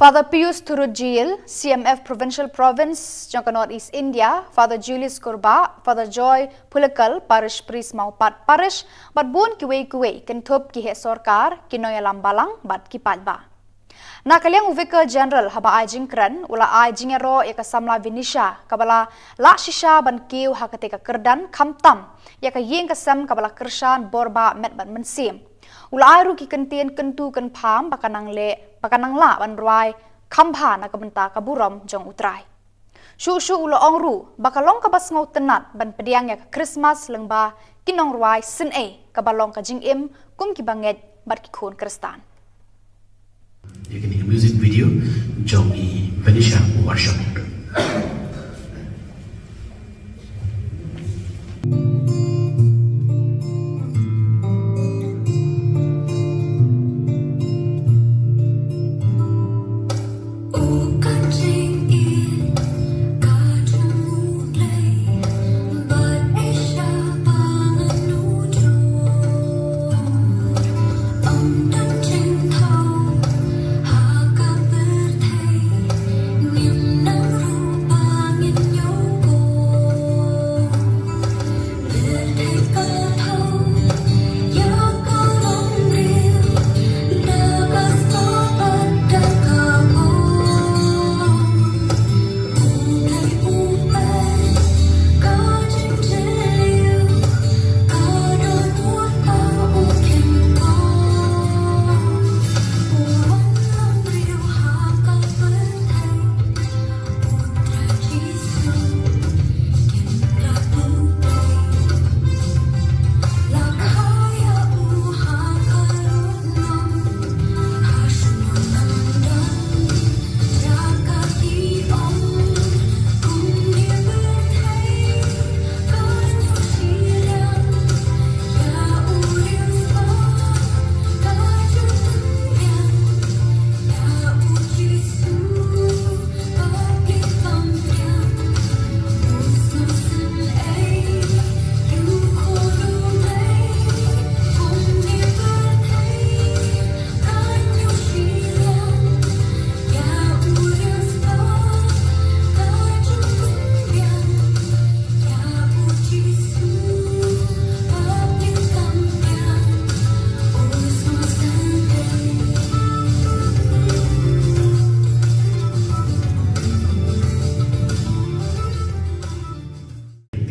Father Pius Turujil, CMF Provincial Province, Jangka North East India, Father Julius Kurba, Father Joy Pulakal, Parish Priest Maupat Parish, bat bun kiwe kentup ki he sorkar, kinoy lambalang, bat kipat ba. Nakaliang Vicar General haba ay jingkran, ula ay jingero yaka samla Vinisha, kabala la shisha ban kiw hakate ka kerdan kamtam, yaka ying kasam kabala kershan borba met ban mensim. Ula ay ki kentien kentu ken pam pakanang la ban ruai kampha na kabenta kaburam jong utrai. Shu ula ongru bakalong kabas ngau tenat ban pediang ya Christmas lengba kinong ruai sin kabalong ka jing im kum ki banget bat ki khon kristan. You can hear music video jong I Venetia workshop. Niam nang rupa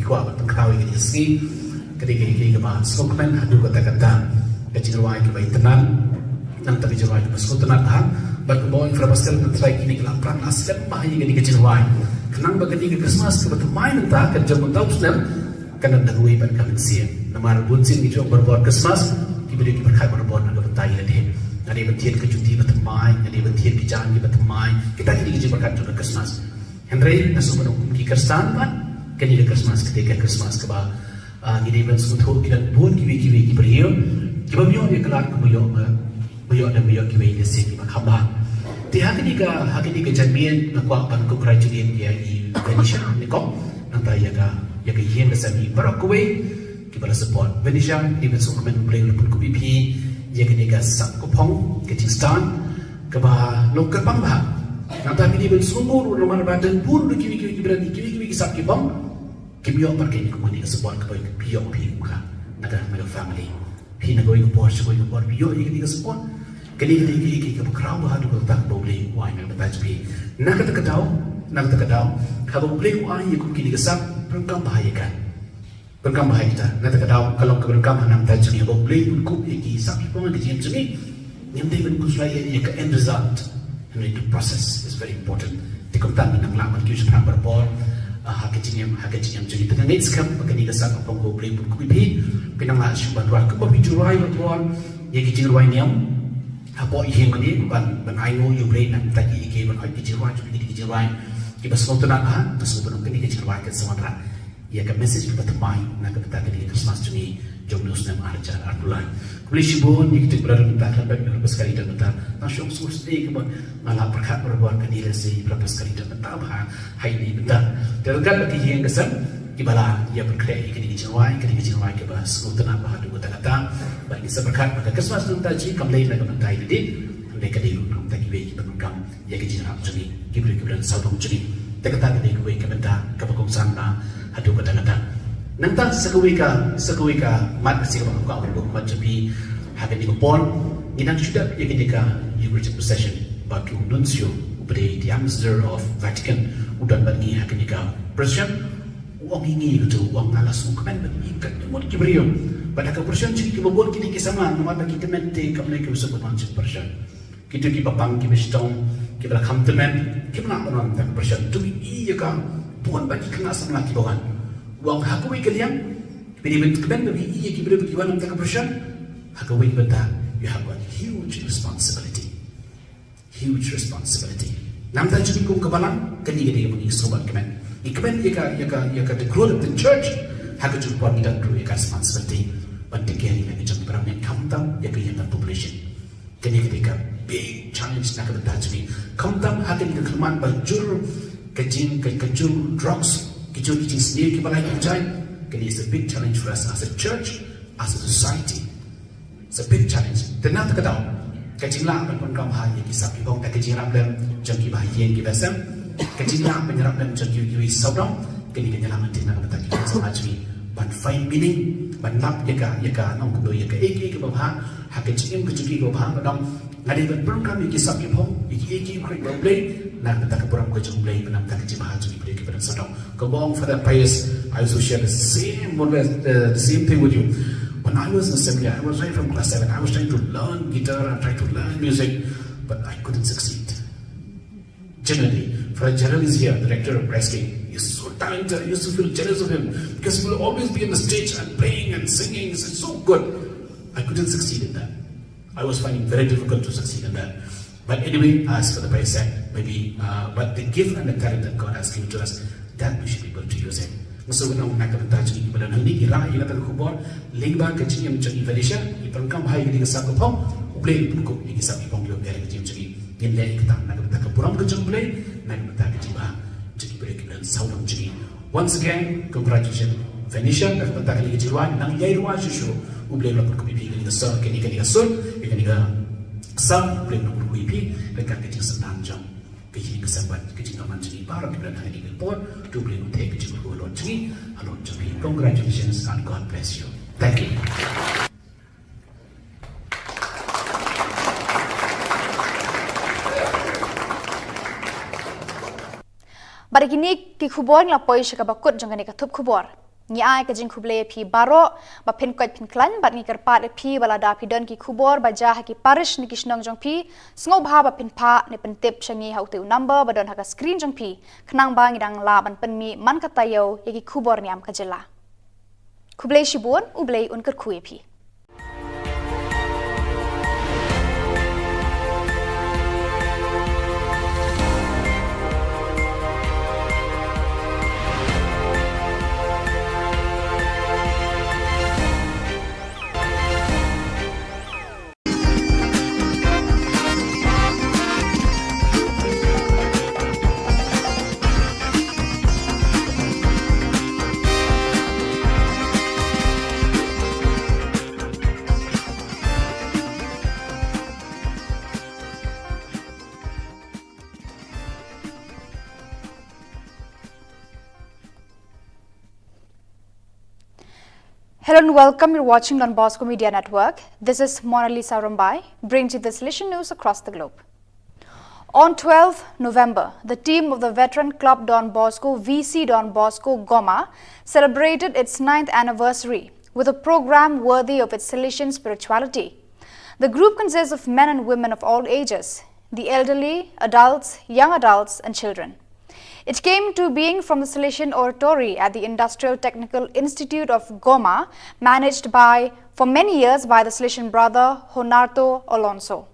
kuah bertengkau ini segi ketika bahas dokumen adu kata-kata kecilwai ke bayi tenan nang tapi jawai ke pasal tenan dah berkembang infrastruktur menteri kini kelapran asal bahaya ini kecilwai kenang bagi ke Christmas ke bermain entah ke jam tahu sudah kena dahului pada kami siang nama bunsin itu berbuat Christmas diberi berkat berbuat nak bertai lagi ada bertiat kecuti bermain ada bertiat kejangan bermain kita ini kerja berkat juga Christmas Henry nasu menunggu di Kristan kan kini ke Christmas ketika Christmas ke bah ini bersekutu kita pun kiwi beriu kita biar dia kelar biar dan biar kiwi dia sih kita khabar di hari ni ke jamian kuat bantu kerajaan dia di Indonesia ni kok nanti ya ke yang kesani berakuwe kita support Indonesia di bersekutu beriu pun kubi ya ke dia sak kupong ke Kristan ke bah lokal pambah nanti ini bersungguh nomor badan pun kiwi berani kiwi kisah kibang kibiok pergi ni kemana sebuah kebaik biok muka naga family hina going to Porsche going to Porsche biok ini sebuah kini ke berkerau bahadu tak boleh wine yang bertaj pi naga terkedau kalau boleh wine yang kini kesap perkam bahayakan kita naga terkedau kalau keberkam hanam taj ni boleh kup iki sapi pun ke jam sini yang dia berkuslai ini ke end result and the process is very important dikontak dengan lawan kita pernah berpol hakiciam jadi tengah ngit skam pakani gasak apong go play pun kubi pinang la shuban wa ko bi jurai batuan ye ki jurai niam apo ihe mani ban ai ngo yu play nam ta ki ke ban ai ki jurai ki jurai ki basno tana ha basu ban kini ki jurai ke samara ye ka message ki batamai na ka ta ki Christmas to me jomnos nam arja arulai kuli shibon ye ki berada ta kan ba sekali dan ta na shong sus de ke malah perkat berbuat kanila si berapa sekali dan ta ba hai ni bentar terdekat lagi yang kesan ibala ia berkreasi kini jiwai ke bahas utana bahadu kata-kata bagi seberkat maka Christmas nanti ji kamlei nak mentai di mereka di rumah tak kiwe berkam ya ke jinap jadi kibri kibran saudong jadi tekata ke kiwe ke benda ke bakongsan na hadu kata-kata nanti sekuika mat sih bakong kau mat jadi hagen di kupon inang sudah ya ketika you reach possession batu nuncio update the ambassador of Vatican udan bagi hagen di President uang ini itu uang alas ukuman bagi ikat mau kibrio pada kepercayaan jadi kita buat kini kisama nama bagi teman te kami kita sebut macam percayaan kita kita bang kita stong kita lakam teman kita nak orang tak percayaan tu iya kan bukan bagi kena sama lagi bukan uang hakui kalian pilih bentuk kemen bagi iya kita beri orang tak percayaan hakui betul you have a huge responsibility nampak jadi kau kebalan kini kita mengi sobat kemen Ikmen yaka the growth of the church haka jumpa kita grow yaka responsibility pentingnya lagi jam berapa yang kamtam yaka yang population kini ketika big challenge nak bertahan ni kamtam haka ni kelemahan berjur kecing drugs kecing sendiri kita lagi percaya kini is a big challenge for us as a church as a society it's a big challenge dan nak tahu kecing lah pun kamu hanya kisah pibong tak kecing lah dalam jam kibahian kibasam kecil lah menyerap dan menjadi saudara kini kenyalaman tidak dapat kita sama jadi ban fine meaning ban lap yaka nong kudo yaka eki ke bawah hak kecil ke bawah padang ngadi ban program iki sak pom iki krik play nak tak program ke jumlah benam tak kecil bahas jadi beri kepada saudara kebong for that place I also share the same thing with you when I was in assembly I was right from class 7 I was trying to learn guitar and trying to learn music but I couldn't succeed generally for a journalist here, the director of wrestling, he's so talented. I used to feel jealous of him because he will always be on the stage and playing and singing. It's so good. I couldn't succeed in that. I was finding it very difficult to succeed in that. But anyway, as for the price tag, maybe, but the gift and the talent that God has given to us, that we should be able to use it. So when I'm not going to touch it, but I'm going to get a Khubor, Lingba, Kaching, and Johnny Felicia, you can come high in the Sakopong, play Puko, in the Sakopong, you're getting Jim Jimmy, in the Ektam, Nakapurang Kachung play, Nakapatakiba, Jimmy Break, and South of Jimmy. Once again, congratulations, Felicia, Nakapataki Jiwan, Nang Yairwa Shishu, who blame the Pukupi in the sun, can you get a sun, you can get some blame the Pukupi, the Kakati Sananjam. Kecil kesabat kecil aman jadi baru kita nak ini report tu boleh untuk kecil berulur jadi alon jadi congratulations and God bless you. Thank you. Bari kini ki khubor ngla poi shaka bakut jangan ni ka thup khubor. Ni ai ka jing khuble phi baro ba phin kwat phin klan bat ni karpat phi balada phi don ki khubor ba ja ha ki parish ni kishnong jong phi sngo bha ba phin pha ne pen tip changi hau tu number ba don ha ka screen jong phi khnang ba ngi dang la ban pen mi man ka tayo ye ki khubor niam ka jela khuble shibun uble unkar khuye phi. Hello and welcome. You're watching Don Bosco Media Network. This is Mona Lisa Rumbai, brings you the solution news across the globe. On 12 November, the team of the veteran club Don Bosco, VC Don Bosco Goma, celebrated its 9th anniversary with a program worthy of its Salesian spirituality. The group consists of men and women of all ages, the elderly, adults, young adults, and children. It came to being from the Salesian Oratory at the Industrial Technical Institute of Goma, managed for many years by the Salesian brother Honarto Alonso.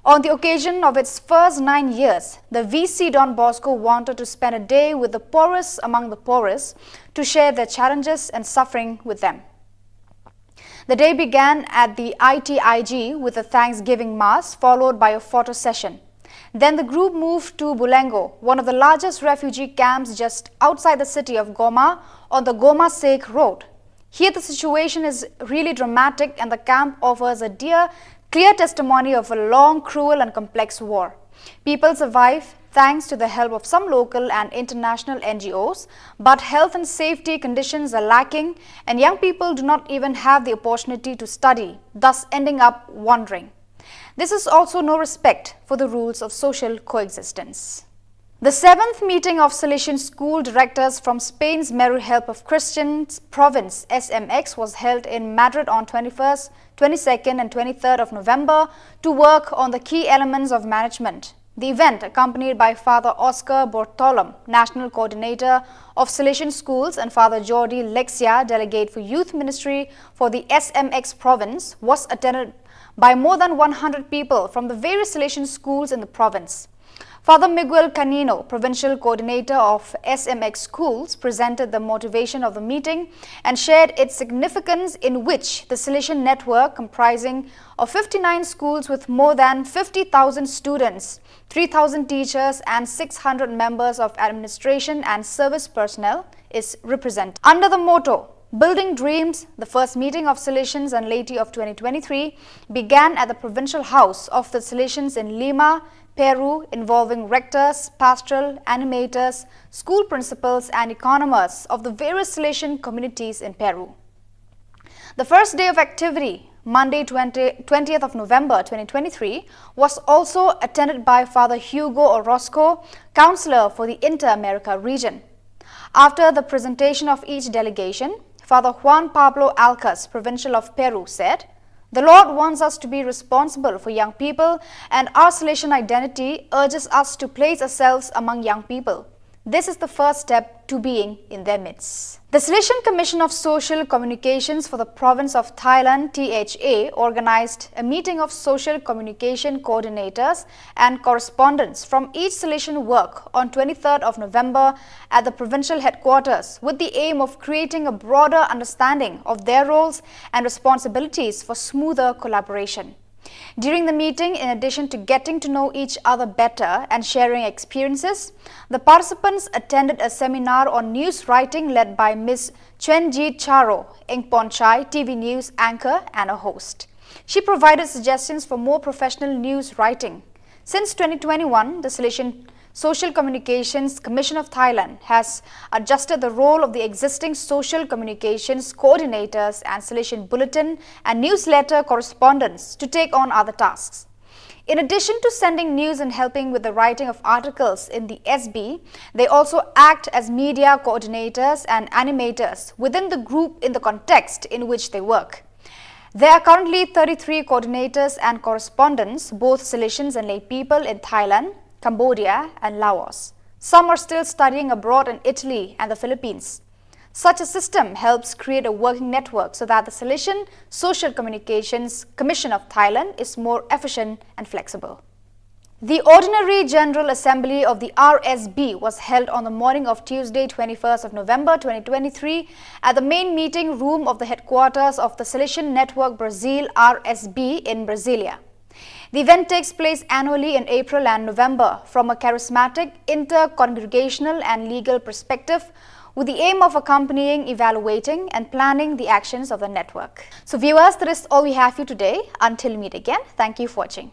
On the occasion of its first 9 years, the VC Don Bosco wanted to spend a day with the poorest among the poorest to share their challenges and suffering with them. The day began at the ITIG with a Thanksgiving Mass followed by a photo session. Then the group moved to Bulengo, one of the largest refugee camps just outside the city of Goma on the Goma-Sek road. Here the situation is really dramatic and the camp offers a clear testimony of a long, cruel and complex war. People survive thanks to the help of some local and international NGOs, but health and safety conditions are lacking and young people do not even have the opportunity to study, thus ending up wandering. This is also no respect for the rules of social coexistence. The 7th meeting of Salesian school directors from Spain's Meru Help of Christians province SMX was held in Madrid on 21st, 22nd and 23rd of November to work on the key elements of management. The event, accompanied by Father Oscar Bortolom, National Coordinator of Salesian Schools, and Father Jordi Lexia, Delegate for Youth Ministry for the SMX province, was attended by more than 100 people from the various Salesian schools in the province. Father Miguel Canino, Provincial Coordinator of SMX Schools, presented the motivation of the meeting and shared its significance, in which the Salesian network, comprising of 59 schools with more than 50,000 students, 3,000 teachers and 600 members of administration and service personnel, is represented. Under the motto, Building Dreams, the first meeting of Salesians and laity of 2023 began at the Provincial House of the Salesians in Lima, Peru, involving rectors, pastoral animators, school principals and economists of the various Salesian communities in Peru. The first day of activity, Monday 20th of November 2023, was also attended by Father Hugo Orozco, Counselor for the Inter-America region. After the presentation of each delegation, Father Juan Pablo Alcas, Provincial of Peru, said, "The Lord wants us to be responsible for young people, and our Salesian identity urges us to place ourselves among young people. This is the first step to being in their midst." The Salesian Commission of Social Communications for the Province of Thailand, THA, organized a meeting of social communication coordinators and correspondents from each Salesian work on 23rd of November at the provincial headquarters, with the aim of creating a broader understanding of their roles and responsibilities for smoother collaboration. During the meeting, in addition to getting to know each other better and sharing experiences, the participants attended a seminar on news writing led by Ms. Chenji Charo, Engponchai, TV News anchor and a host. She provided suggestions for more professional news writing. Since 2021, the Salesian Social Communications Commission of Thailand has adjusted the role of the existing social communications coordinators and Salesian bulletin and newsletter correspondents to take on other tasks. In addition to sending news and helping with the writing of articles in the SB, they also act as media coordinators and animators within the group in the context in which they work. There are currently 33 coordinators and correspondents, both Salesians and lay people in Thailand, Cambodia and Laos. Some are still studying abroad in Italy and the Philippines. Such a system helps create a working network so that the Salesian Social Communications Commission of Thailand is more efficient and flexible. The Ordinary General Assembly of the RSB was held on the morning of Tuesday, 21st of November 2023 at the main meeting room of the headquarters of the Salesian Network Brazil RSB in Brasilia. The event takes place annually in April and November from a charismatic, inter-congregational and legal perspective, with the aim of accompanying, evaluating and planning the actions of the network. So viewers, that is all we have for you today. Until we meet again, thank you for watching.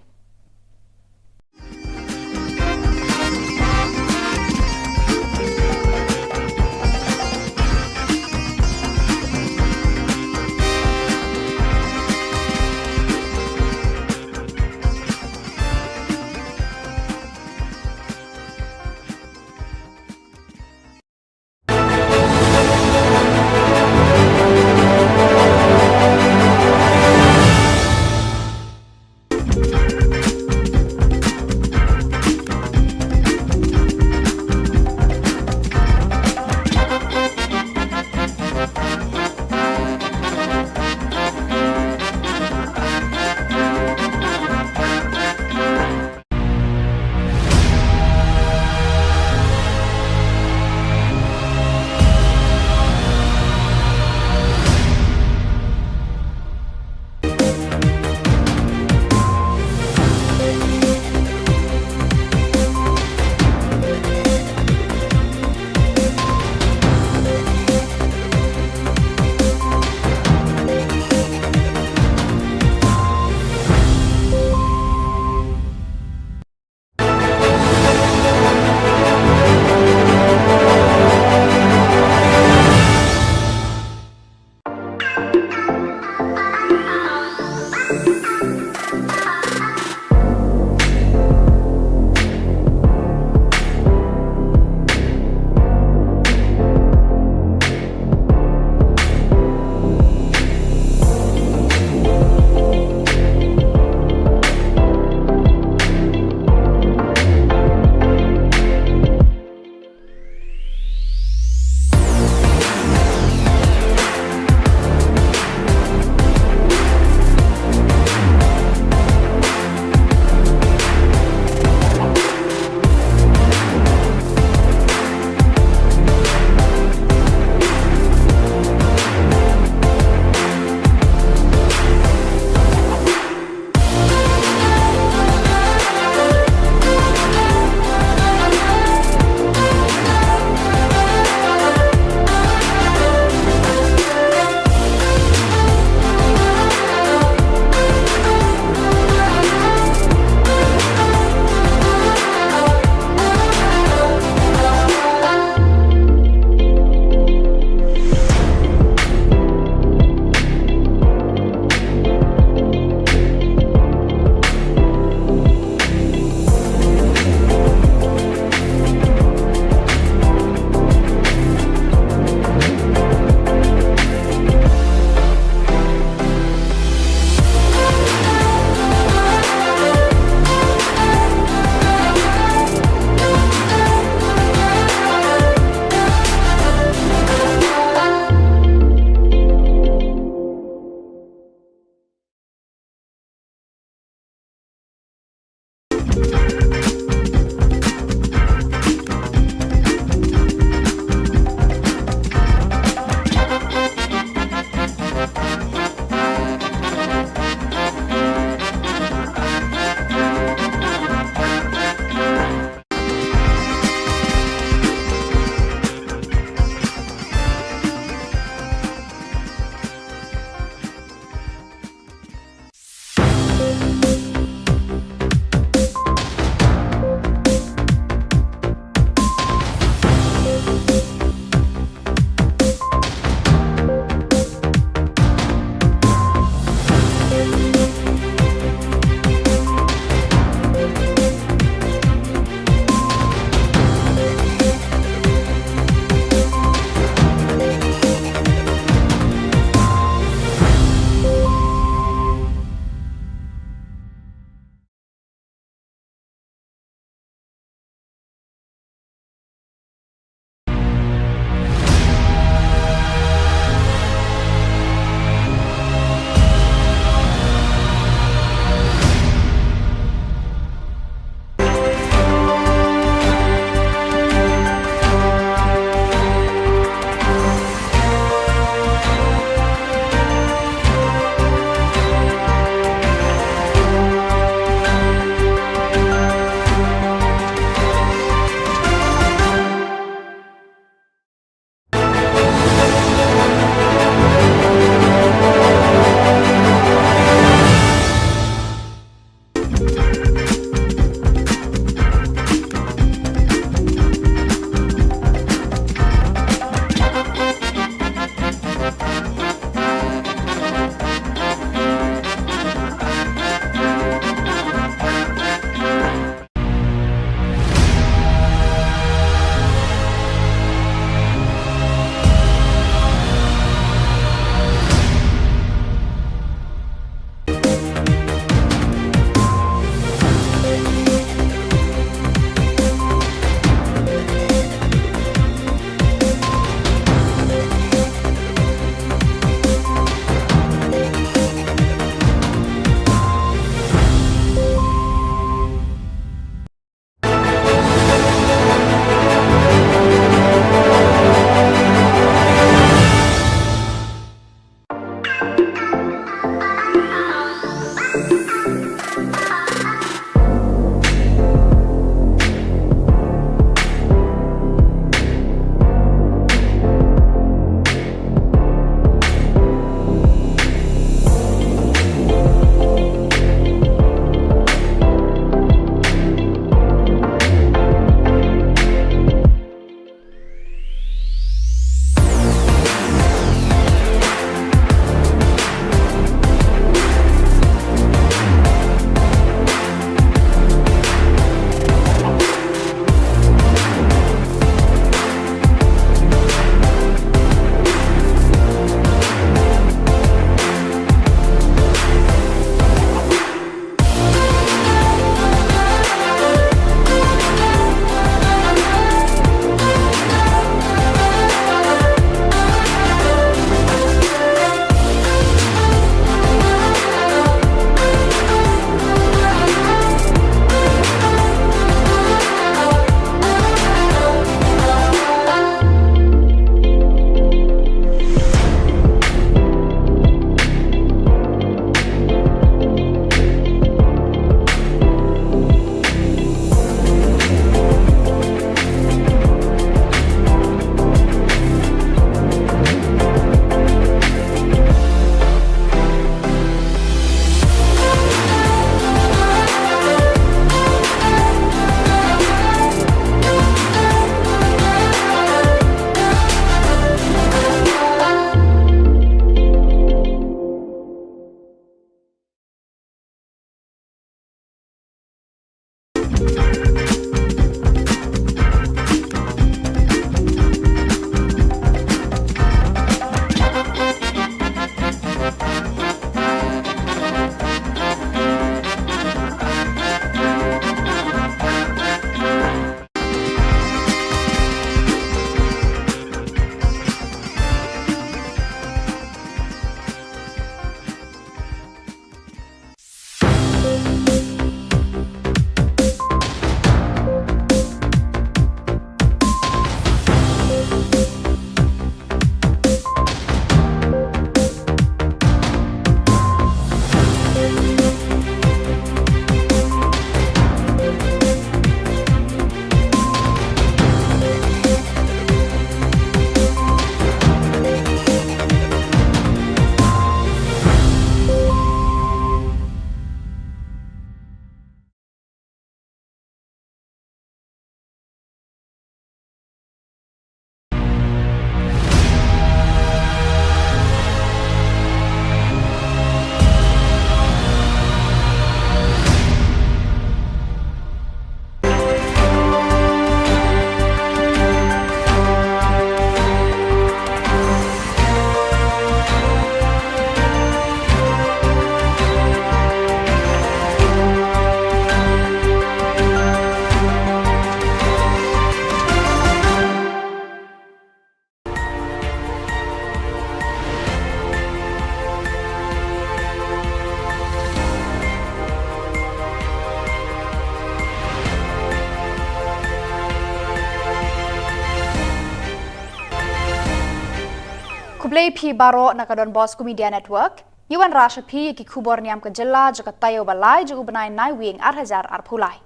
Kublai P Baro nakadon Bosco Media Network, Yuan Rasha P ki Khubor Niam ke jela jaka tayo balai ju ubnai nai wing 8,000 arpulai.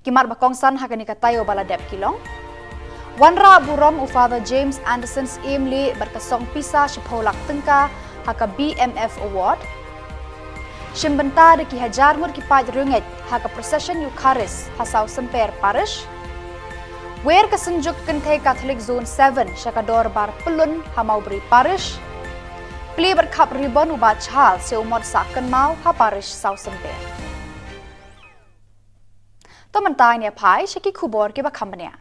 Kimar bakongsan hakani ka tayo bala dep kilong. Wanra burom u Father James Anderson's Emily berkasong pisa shipolak tengka haka BMF Award. Shimbenta de ki hajar mur ki paj runget haka procession Eucharist hasau semper parish. Wer kesenjuk kente Catholic Zone 7 Syakador Bar Pelun Hamaubri Parish. Pli berkap ribon ubat chal seumur saken mau ha parish sau semper. Tomentai ni pai syaki Khubor ki bakambania.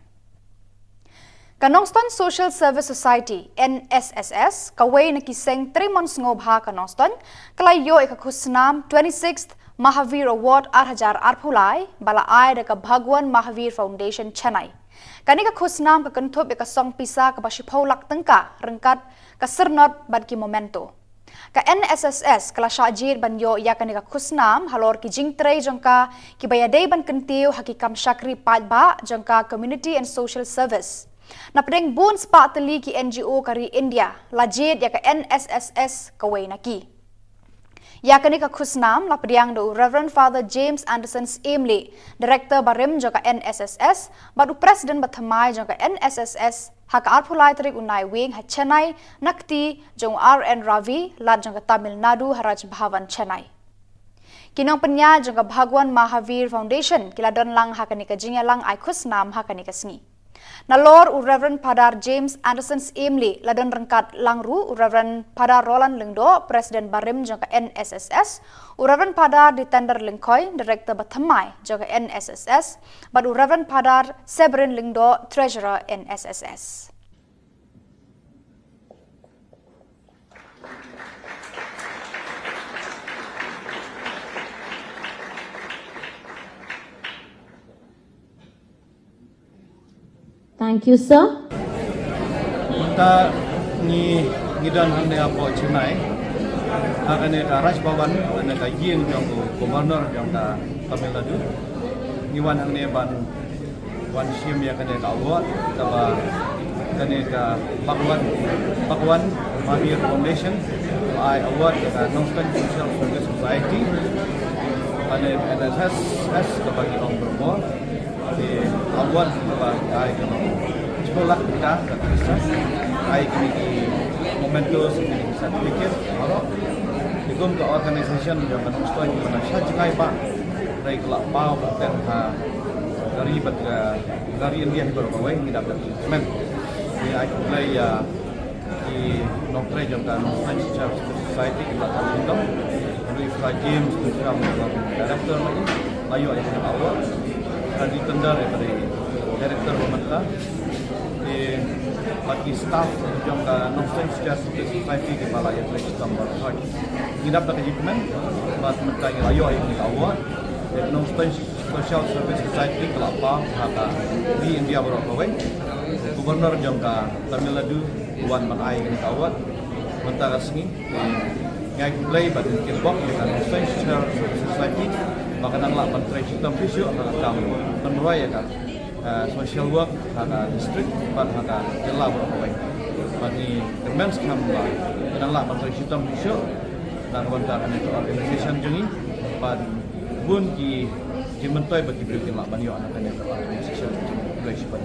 Kanongston Social Service Society NSSS kawai nakiseng 3 months ngobha Kanongston kalayo ikakusnam 26th Mahavir Award 8,000 arpulai bala ai deka Bhagwan Mahavir Foundation Chennai. Kanika khusnam ka Thup ka song pisa ka basipolak tengka rengkat ka sernot bad ki momento. Ka NSSS kala syajir banyo ya kanika khusnam halor ki jingtrei jongka ki bayadei ban kentiu hakikam syakri padba jongka Community and Social Service. Na pedeng bun spateli ki NGO kari India lajid ya ka NSSS kawai naki. Ya kanika khusnam la pediang do Reverend Father James Anderson's Emily, Director Barim joka NSSS, badu Presiden bathamai joka NSSS, haka arpulai tarik unai wing ha Chennai, nakti jong RN Ravi, lad joka Tamil Nadu Haraj Bhavan Chennai. Kinong penya joka Bhagwan Mahavir Foundation, kila don lang haka nika jingya lang ai khusnam haka nika sngi. Nalor u Reverend Padar James Anderson's Emily ladon rengkat langru u Reverend Padar Roland Lengdo Presiden Barim jangka NSSS u Reverend Padar di tender Lengkoi Director Bathamai jangka NSSS bad u Reverend Padar Sebrin Lengdo Treasurer NSSS. Thank you, sir. Kita ni ngidan hande apo Chennai. Akan ka Raj Bhavan ane ka yin jong Governor jong ka Tamil Nadu. Niwan hande ban wan sim ya kane ka award taba kane ka Bhagwan Mahavir Foundation I award ka Kanongston Social Service Society. Ane NSSS ka bagi orang berumur di awal sebab ai sekolah kita dan bisa ai kini momentum ini bisa dipikir kalau digum ke organisation yang menunjukkan mana saja pak dari kelak pau dan dari India beberapa way tidak dapat men di ai mulai di nokre jangka Kanongston Social Society kita tahu dari Games program director lagi ayo yang awal di tender dari Director Pemerintah di bagi staff yang Kanongston Social Society di Balai Legislatif Barat. Ini dapat dokumen buat mereka yang ayo ini awal di Kanongston Social Service Society kelapa haka di India berawal. Gubernur jangka Tamil Nadu Wan Mangai ini awal mentara resmi yang play bagi kilbok di Kanongston Social Society. Maka nanglah menteri sistem fisio akan penruai ya social work haka district ban haka jela berapa bagi demens kambang nanglah menteri sistem fisio dan wanita itu organisation jeni ban bun ki mentoi bagi berikan lah banyo anak yang organisation relation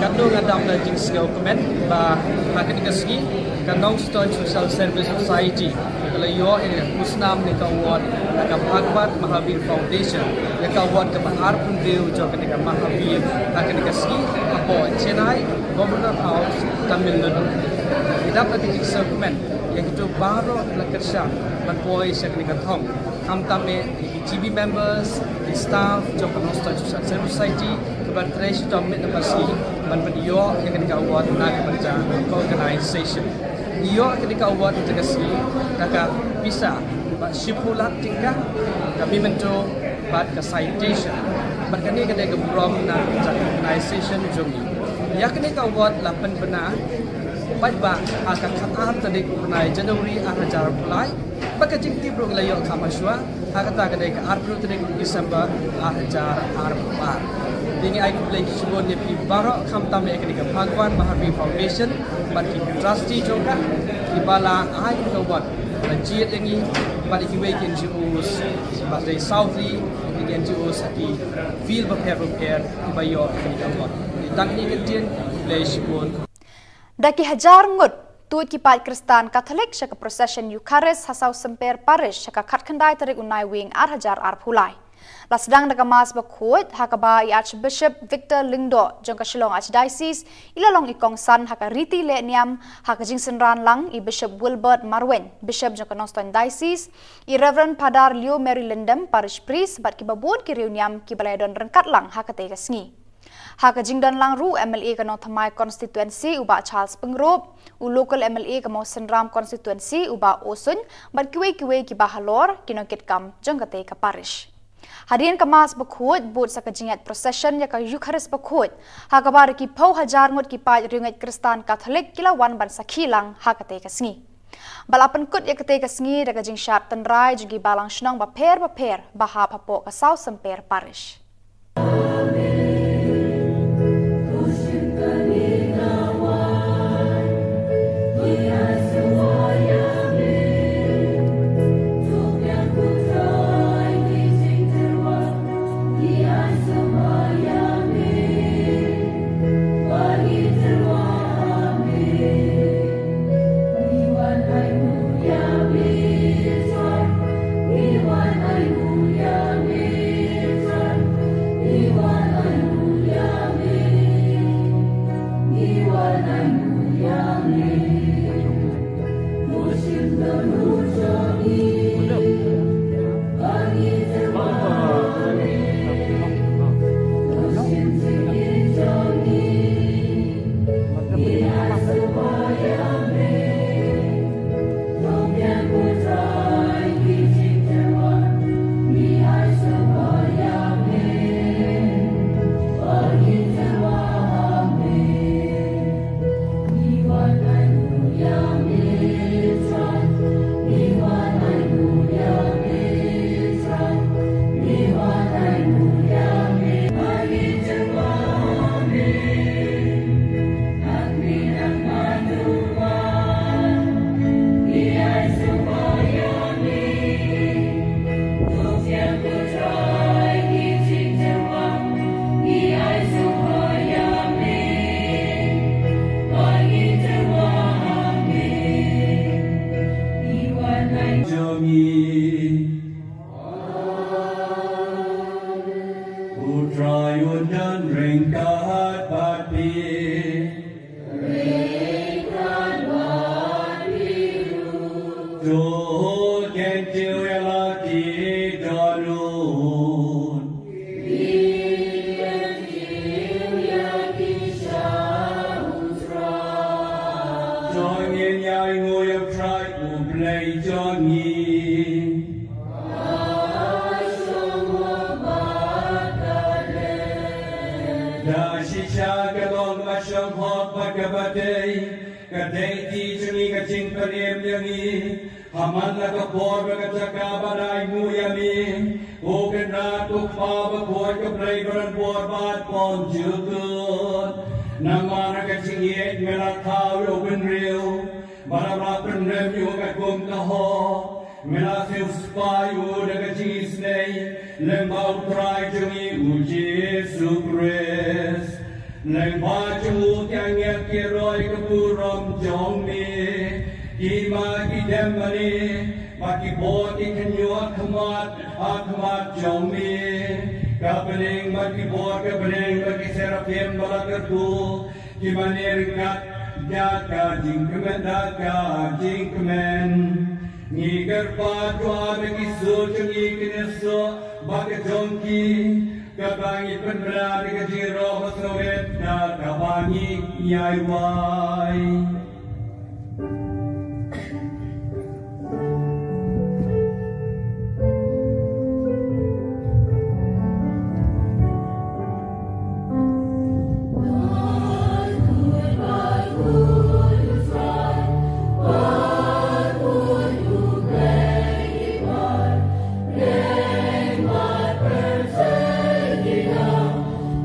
Kando ngadam na jing skill comment ba hakin kasgi Kanongston Social Service Society kalayo in kusnam ni award ka Bhagwan Mahavir Foundation ya ka award ka bahar pundeu jo ka Mahavir hakin kasgi apo Chennai Governor House Tamil Nadu idap na jing skill comment yang itu baro la kersha ban boy sak ni ka thong kam tame GB members staff jo Kanongston Social Service Society ban tresh to mit na pasi ban video yang ka award na ka baca organization iyo ketika award itu kasi kaka bisa sipulat tingkah kami menco bad ke citation berkani ketika brom na organization jogi ya ketika award 8 benar baik ba akan khatam tadi kunai Januari 2000 mulai baka jingti bro layo kamaswa hakata ketika April tadi Desember 2004 Dengan ai Khubor Khubor Niam pi barok kham tam ek ni ka Bhagwan Mahavir Foundation ban ki trustee joka ki bala ai ka wat jiet yang ni ban ki wei kin NGOs ba dei Southly ki NGOs ki field repair ki ba yo ki ka wat tang ni kan tien Khubor Khubor Daki hajar ngut tuit ki pat Kristan Katolik syaka procession Eucharist hasau semper parish syaka khatkhandai tarik unai wing hajar phulai. La sedang daga mas bakut hakaba i Archbishop Victor Lingdo jongka Shillong Archdiocese ilalong ikong san haka Riti Le Niam haka jingsen ran lang i Bishop Wilbert Marwen Bishop jongka Noston Diocese i Reverend Padar Leo Mary Lindem Parish Priest bat ki babun ki Riuniam ki balayadon rengkat lang haka tega sngi. Haka jingdon lang ru MLA ka Thamai constituency uba Charles Pengrop u local MLA ka Senram constituency uba Osun bat kiwe ki bahalor kinokit kam jongka te ka parish. Hadirin kemas bakut but sakajingat procession ya ka Eucharist bakut hakabar ki pau hajar ngut ki pa ringat Kristan Katolik kilawan ban sakhilang hakate kasngi balapan kut ya kate kasngi daga jing syap tenrai jugi balang shnong ba per baha papo ka South Semper Parish.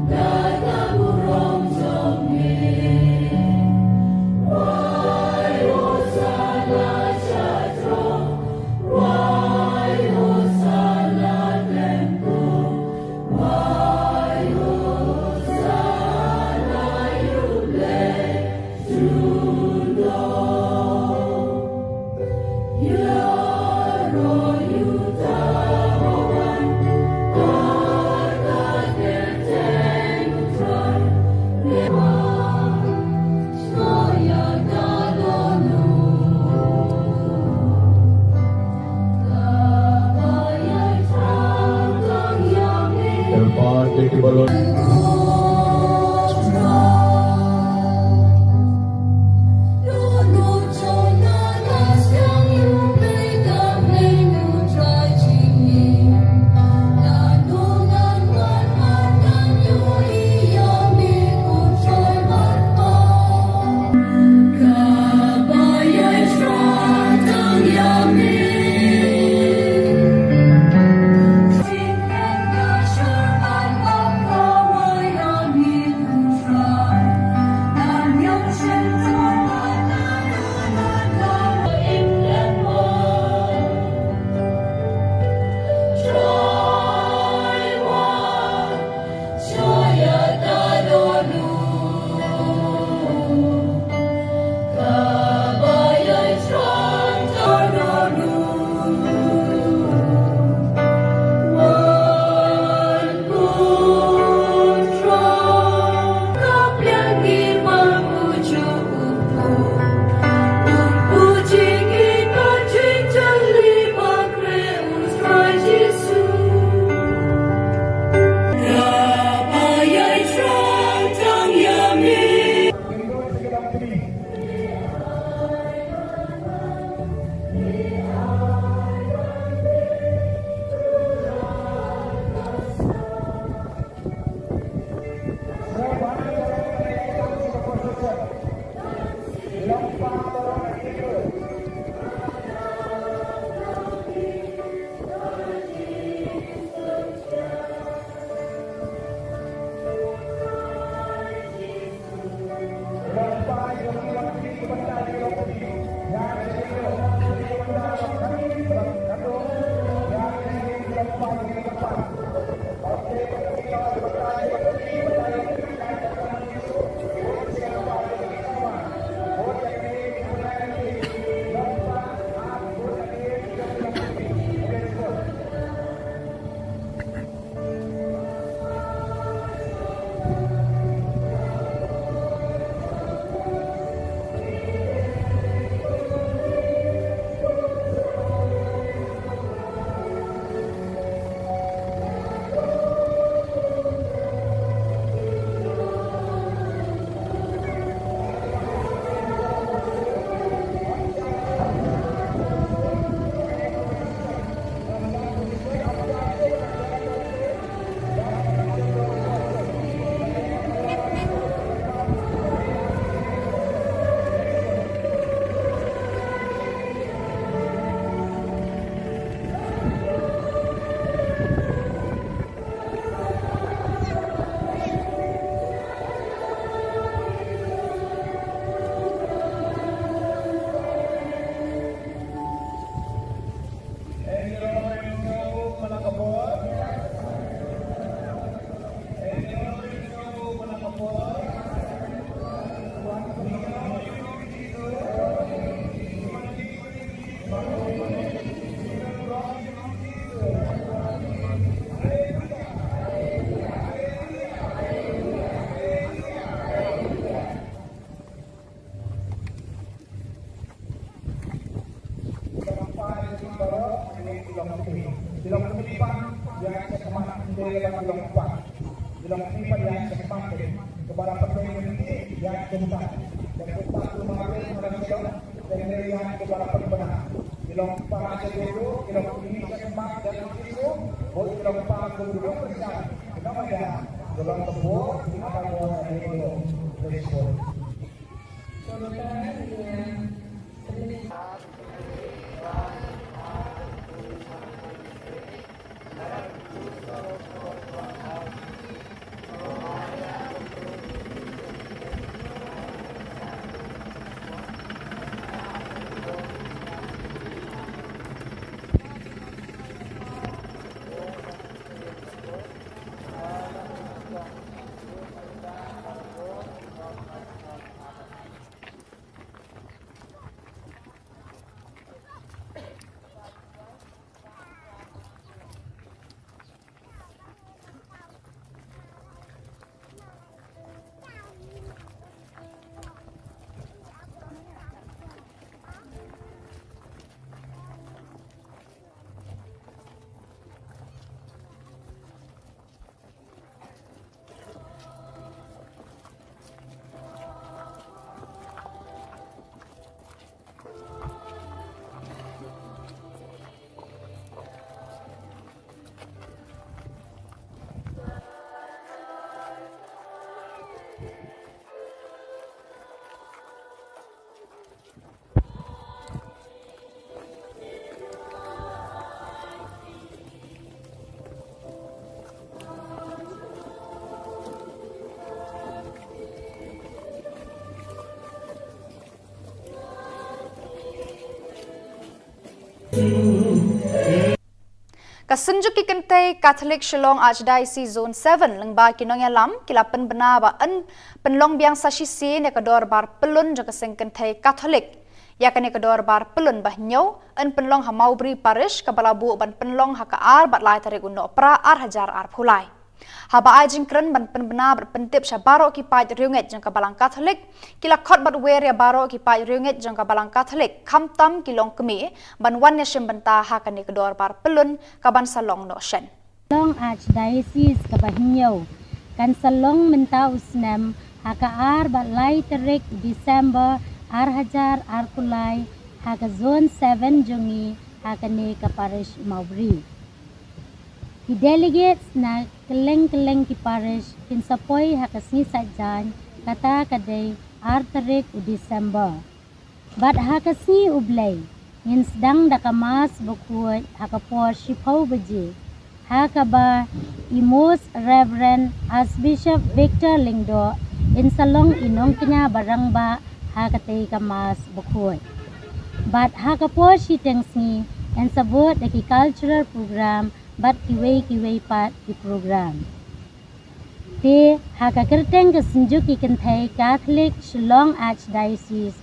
Da Kasunjuk kente Catholic Shillong Archdiocese Zone 7 lengba kinong yalam kilapan bena ba en penlong biang sasisi ne kedor bar pelun jaka seng kente Catholic ya kene kedor bar pelun bah nyau en penlong hamaubri parish kabalabu ban penlong hakaar bat lai tarik uno pra ar hajar ar phulai haba ajing kren ban penbena berpentip syabaro ki paj riunget jangka balang Catholic kila khot bat weria baro ki paj riunget jangka balang Catholic kamtam kilong kemi ban wan ya benta hakane kedor bar pelun kaban salong no shen Long Archdiocese kabahinyau kan salong menta usnam hakaar bat lai tarik Desember ar hajar ar kulai haka zone 7 jongi hakane ka parish Maubri. The delegates na keleng-keleng ki parish kinsapoi hakasni sajan kata kadai ar tarik u Desember. Bat hakasni ublay ngin sedang dakamas bukuat hakapor shipau beji. Hakaba Imos Reverend Archbishop Victor Lingdo in salong inong kenya barangba hakate ka mas bukoy. But hakapo si tengsi and sabot the cultural program but kiway pat di program. Te hakakerteng ka sinjuki kentay Catholic Shillong Archdiocese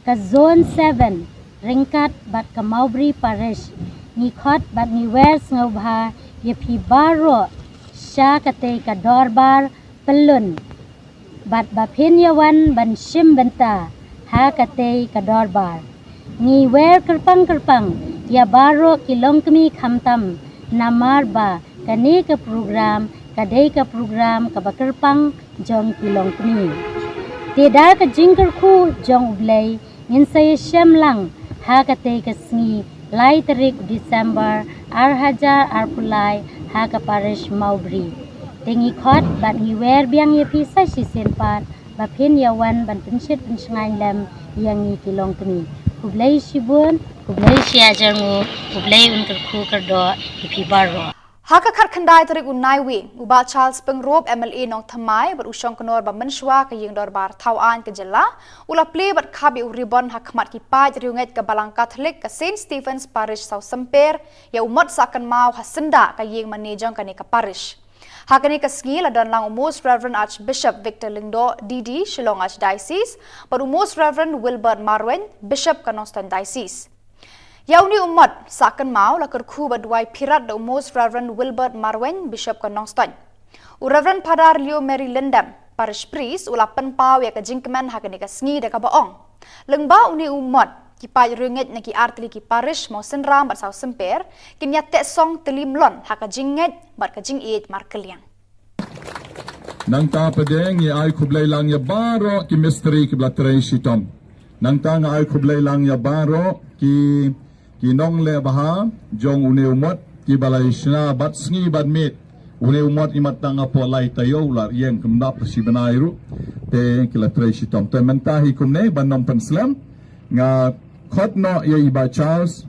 ka Zone 7 ringkat bat ka Mowbray Parish ni khot bat ni wers ngobha yepi baro sya kate ka dorbar pelun bat bapinyawan ban shim benta ha kate ka dorbar ni wer kerpang ya baro kilong kami khamtam namar ba kani ka program kadai ka program ka bakerpang jong kilong kami tidak ka jingker khu jong ublay ngin saya syam lang ha kate ka sngi lai tarik Desember arhajar arpulai ha ka parish Mowbray tengi khot bat ngi wer biang ye pisa si senpat bapin yawan ban pensit pensengai lem yang ngi kilong kami ublay sibun ublay siajangu ublay unker khu kerdo ipi baro Haka khat khandai tarik unai wing uba Charles pengrop MLA nong thamai ber usong konor ba menshwa ka yeng dorbar thawan ke jela ula play bat khabi uribon hakmat ki paj riunget ka balang Catholic ka St Stephen's Parish South Semper ya umat sakan mau hasenda ka yeng manejong ka ne ka parish hakani ka ski la don lang Most Reverend Archbishop Victor Lingdo DD Shillong Archdiocese ber Most Reverend Wilbert Marwen Bishop ka Noston Diocese Yauni umat sakan mau la kerku badwai pirat the Most Reverend Wilbert Marwen Bishop ka Nongston. U Reverend Padar Leo Mary Lindam parish priest ula penpau ya ka jingkeman hakani ka sngi da ka baong. Lengba uni umat ki paj ringet na ki artli ki parish mau senram bat sau semper kinya tek song telimlon haka jinget bat ka jing eet markeliang. Nang ta pedeng ye ai kublai lang ya baro ki mystery ki blatrei shitom. Nang ta nga ai kublai lang ya baro ki nong le baha jong une umat ki balai shna bat sngi bat mit une umat imat tanga po lai tayo lar yeng kemdap si benairu te ki la treshi tom te mentahi kumne banom penslam nga khot no ye iba Charles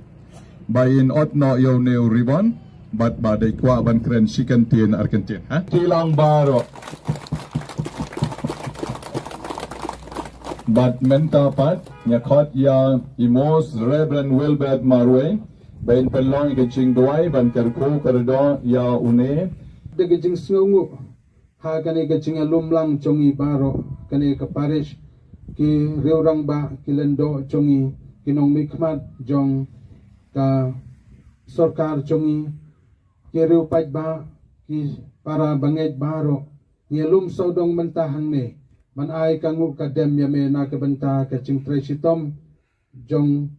ba in ot no yo ne ribon bat ba de kwa ban kren chicken tien Argentina ha tilang baro But menta pat nya khot ya Most Reverend Wilbert Marwe ben pelong ke ching duai ban kerko kerdo ya une de ke jing sngu ha kane ke jing lumlang chongi baro kane ka parish ki reurang ba kilendo chongi kinong mikmat jong ka sarkar chongi ki reu paj ba ki para banget baro ngelum sodong mentahang ne man ai kangu kadem ya me na ke benta ke ching tresitom jong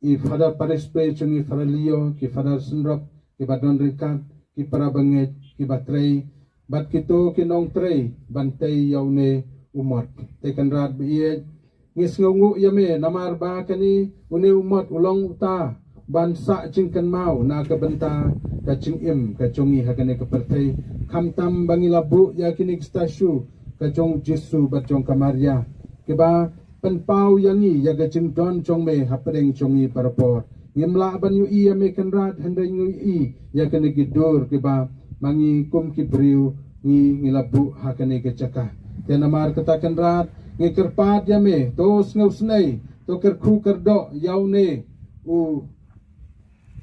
I father parish pre chungi faralio ki father sunrok ki badon rikat ki para banget ki batrei bat kito kinong trei bantay yaune umot tekan rat biye ngis ngungu ya me namar ba kani une umot ulong uta ban sa chingkan mau na ke benta ka ching im ka chungi hakane ka pertei khamtam bangilabu ya kinik stasyu kacong Jesu bacong Kamaria kiba penpau yangi ya gacing don chong me hapeng chongi parapor ngimla ban yu I me kanrat handai ngu I ya kene gidur kiba mangi kum kibriu ngi ngilabu hakane kecaka tenamar katakan rat ngi kerpat ya me tos ngau snai to kerku kerdo yaune u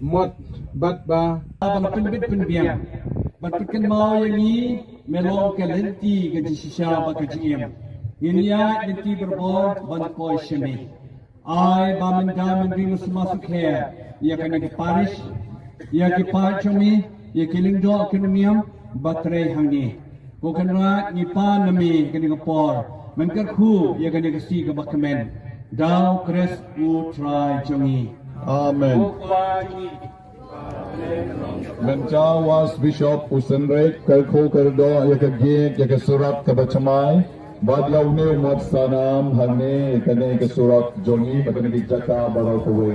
mot bat ba ban penbit penbiang bat pikan mau yangi melong kalenti ke shisha ba ke jiem inya niti berbor ban koi shemi ai ba men damen ring masuk her ya kana ke parish ya ke parchomi ya ke lingdo Khubor batre hangi ko kanra ni pa nami ke ni por men kar khu ya ke ni si ke bakmen dau kres u try jongi Amen Mencawas Bishop Usenrek kerko kerdo ya ke giet ya ke surat ke bacamai badlau ne umat sanam hane kane ke surat jongi bakane dijaka balau kowe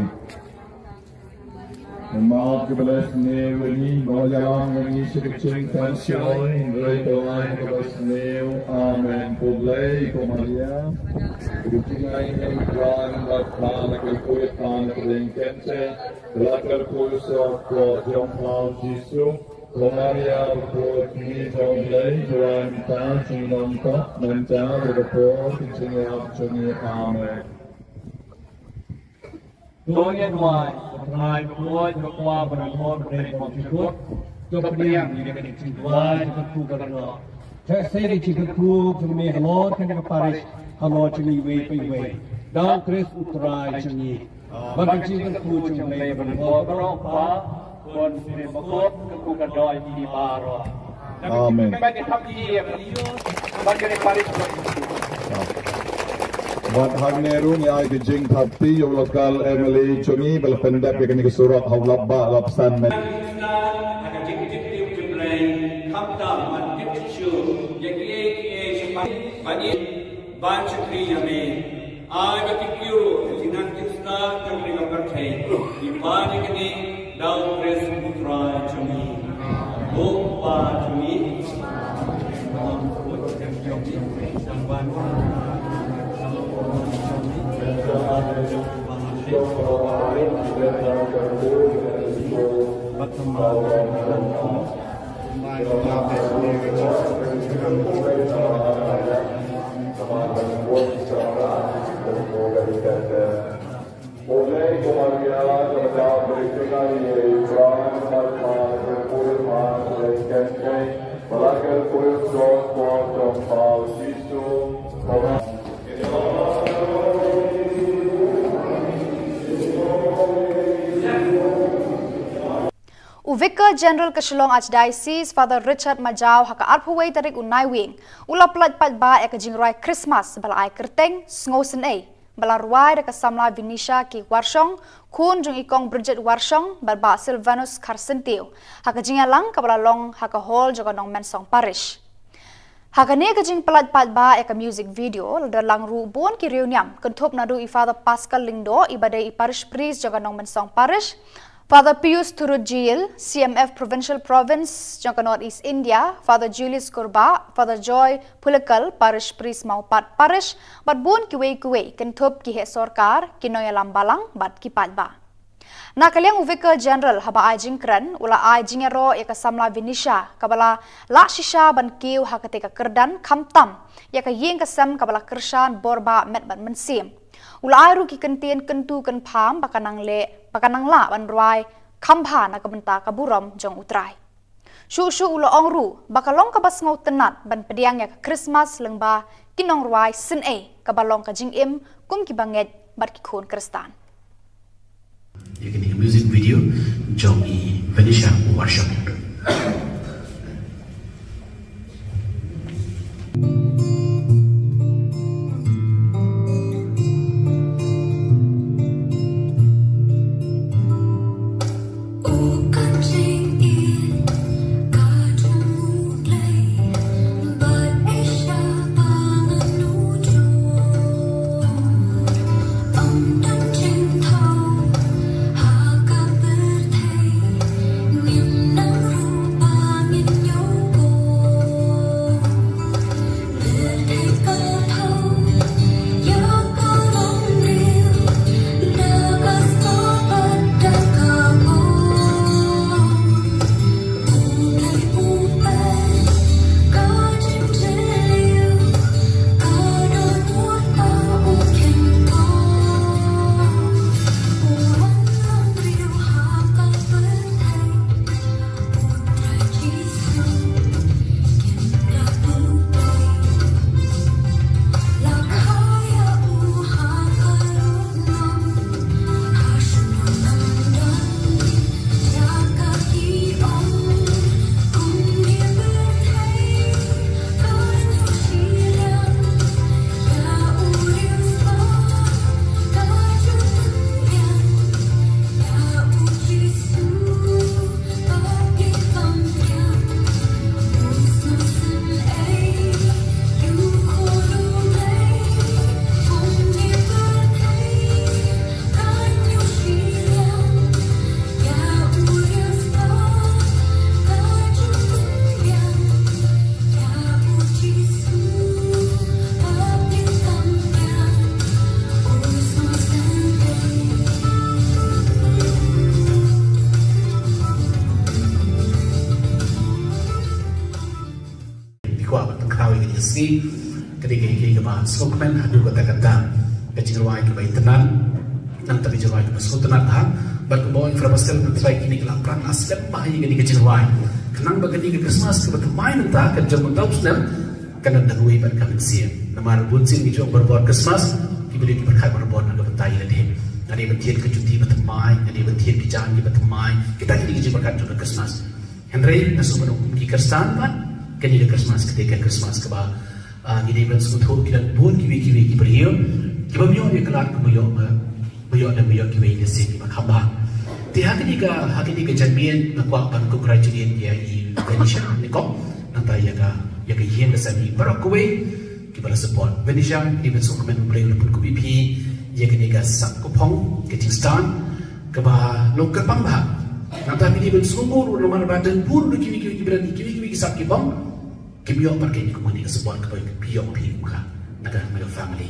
maaf ke belas ne wani bawajalang wani sikicing tension reitoan ke belas ne amen publai ko Maria Kucingai yang berang bakal kuih tan kelingkense, belakang kuih sok jom lau Yesus, Gloria por ti, Tomley, Joan, Tansi, Nonko, Menta, Report, Continue, Johnny, Amen. Tôi nhân hoài, ngài tôi vừa qua và đồng hồ để một chút thuốc, cho các em như cái trình đoán cho các khu các ngõ. Thế sẽ đi chỉ các khu cho mình hello, cái này Paris, hello cho mình về. Đào Chris Utrai cho mình. Và cái chỉ các khu cho mình và đồng hồ các ngõ phá, còn để một cốt các khu các đôi đi ba rồi. Amen. Cái này thắp gì em, và cái này Paris. Wat hagneru ni ay kijing thapti yung local Emily chungi balapenda pe kani kasurat hawlap ba lapsan men. Vicar General Kashlong Archdiocese Father Richard Majau haka arpuway tarik unai wing ula plat pat ba ek jingrai Christmas bala ai kerteng sngosen ei bala ruai de kasamla Vinisha ki warshong kun jung ikong Bridget warshong balba Silvanus Carsentiu haka jingalang kabala long haka hall joga nong mensong parish haka ne ka jing plat pat ba ek music video dalang ru bon ki Khubor Niam kentup nadu i Father Pascal Lingdo ibadai i parish priest joga nong mensong parish Father Pius Turujil, CMF Provincial Province, Jangka North East India, Father Julius Kurba, Father Joy Pulakal, Parish Priest Maupat Parish, bat bun kiwe kentup ki he sorkar, kinoy lambalang, bat kipat ba. Nakaliang Vicar General haba ay jingkran, ula ay jingero yaka samla Vinisha, kabala la shisha ban kiw hakate ka kerdan kamtam, yaka ying kasam kabala kershan borba met ban mensim. Ula ay ru ki kentien kentu ken pam pakanang la ban ruai kampha na kabenta kaburam jong utrai. Shu ula ong ru bakalong kabas ngau tenat ban pediang ya Christmas lengba kinong ruai sin kabalong ka jing im kum ki banget bat ki khon kristan. You can hear music video jong I Venetia worship. Niềm nắng ski ketika ini kebah skokmen adu kata kata kecilwai kebah tenan nang tapi jawai kebah skok tenan bat kebah infrastruktur mentrai kini kelapran asli bahaya kini kecilwai kenang bagani ke Christmas kebah main entah kerja mentau sudah kena dahului bat kami sian nama bunsin hijau berbuat Christmas kibeli berkat berbuat nak bentai lagi ada bentian kecuti bertemai ada bentian bijangi bertemai kita kini kerja berkat juga Christmas Henry nasuh menunggu ki Kristan kan kini ke Christmas ketika Christmas kebah gini ben sungguh kita pun kiwi beriu kiba biyo dia kelar kemuyo dan biyo kiwi dia sih makamba tiha kini ke jamian nakwa ban ku kerajaan dia i Venetia nikop nanti ya ka yen kesani barakwe kibala support Venetia di ben sungguh men beri pun ku BP ya kini ka sak kupong ke Kingston keba lokal pamba nanti kini ben sungguh nomor badan pun kiwi sak kibong kibiyo pakai ni kumani support kepada biyo muka naga family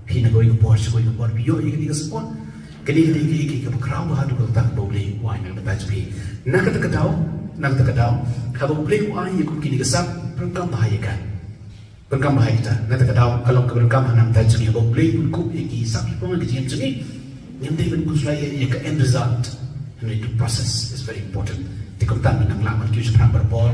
hina going to biyo ini support kini ke berkerau hadu tak boleh wine na batch nak takadaw kalau boleh wine ku kini kesap perkam bahaya kita nak takadaw kalau keberkam hanam batch ni boleh ku iki sapi pun ke jam ni yang dia ben kuslai ya ke end result and the process is very important dikontan nang laman ku sepram berbol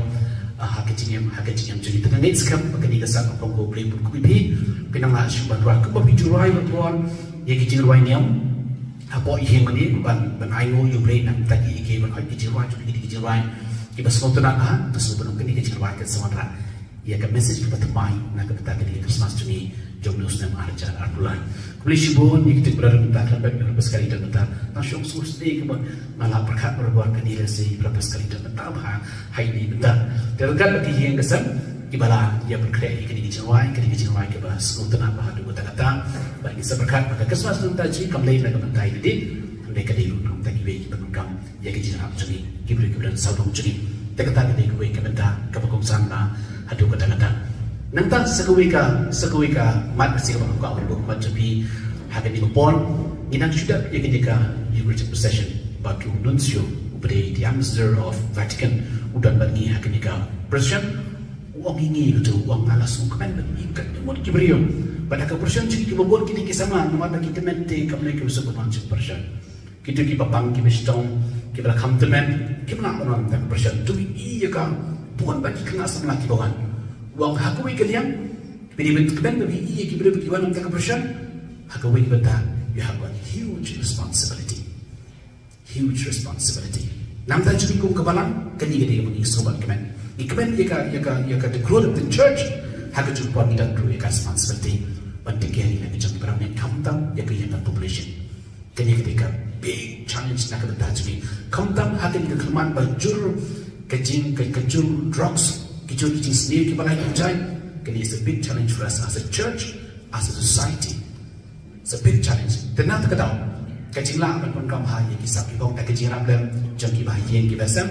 hakiciam jadi tengah net skam kini kesap apa ku boleh ku pi pinang la syuban ra ku bijurai berbol ya ke Khubor Niam apa ihe mani ban ayo you play nam tadi ke ban ai kijirai tu kijirai ki bas ko tuna tasu ban kini kijirai ke samara ya ka message ke batamai na ka ta ke Christmas tu ni jom news nam arja arbulan kuli shibon ni kita berada di belakang berapa sekali dan bentar na syok sus ni ke malah berkat berbuat ke diri si berapa sekali dan bentar hai ni bentar terdekat lagi yang kesan ibala ia berkreasi kini kijirai ke bas ko tuna bah du kata bagi seberkat pada Christmas nanti kembali lagi mentai ini mereka di rumah tadi wei berkam ya kejiran jadi kibri dan saudong jadi tekata di wei kementar kepakongsan na adu kata nanti sekuika mat sih kalau kau berbuat macam ni hakan di kupon inang sudah ya ketika Eucharistic procession batu nuncio uberi the ambassador of Vatican udan bagi hakan di procession uang ini itu uang alas ukuman bagi ikat mod kibriyo pada kepercayaan jadi kita buat kini kisama nama kita mente kami kita sebut macam percayaan kita bang kita stong kita rakam temen kita nak orang tak kepercayaan tu iya kan bukan bagi kena sama lagi bawan uang hakui kalian pilih bentuk kemen bagi iya kita beri bagian tak kepercayaan hakui kita you have a huge responsibility nampak jadi kum kebalan kini kita yang mengisobat kemen kemen ia ka the growth of the church hakui jumpa kita grow ia responsibility Pentingnya lagi jangan berani kamtam ya kehidupan population. Kini ketika big challenge nak bertajuk kamtam hakin kekelemahan bajur kejing drugs kejur sendiri kita lagi berjaya. Kini is a big challenge for us as a church, as a society. It's a big challenge. Tenang tak tahu. Kejing lah pun kamu hanya kisah kita tak kejing ramlem jangan bahagian kita sem.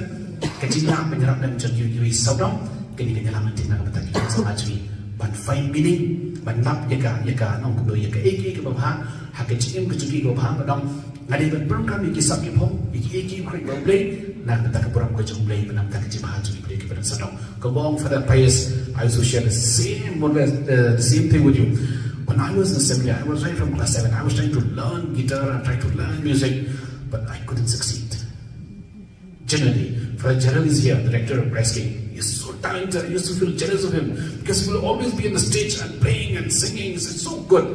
Kejing lah menyerapkan jangan kita saudara. Kini kenyalaman tidak bertajuk sama jadi. Ban find meaning ban nap yaka nong kudo yaka eki ke babha hakke chim ke chuki go bha badam ngadi ban program ki sap ki phom eki kri go play na ta ka program ko chung play banam ta ki bha chu play ki ban sadong go bong for that pious I also share the same thing with you. When I was in assembly, I was right from class 7. I was trying to learn guitar and trying to learn music, but I couldn't succeed. Generally, for Gerald is here, the director of Breasting. He's so talented. I used to feel jealous of him because he will always be on the stage and playing and singing. It's so good.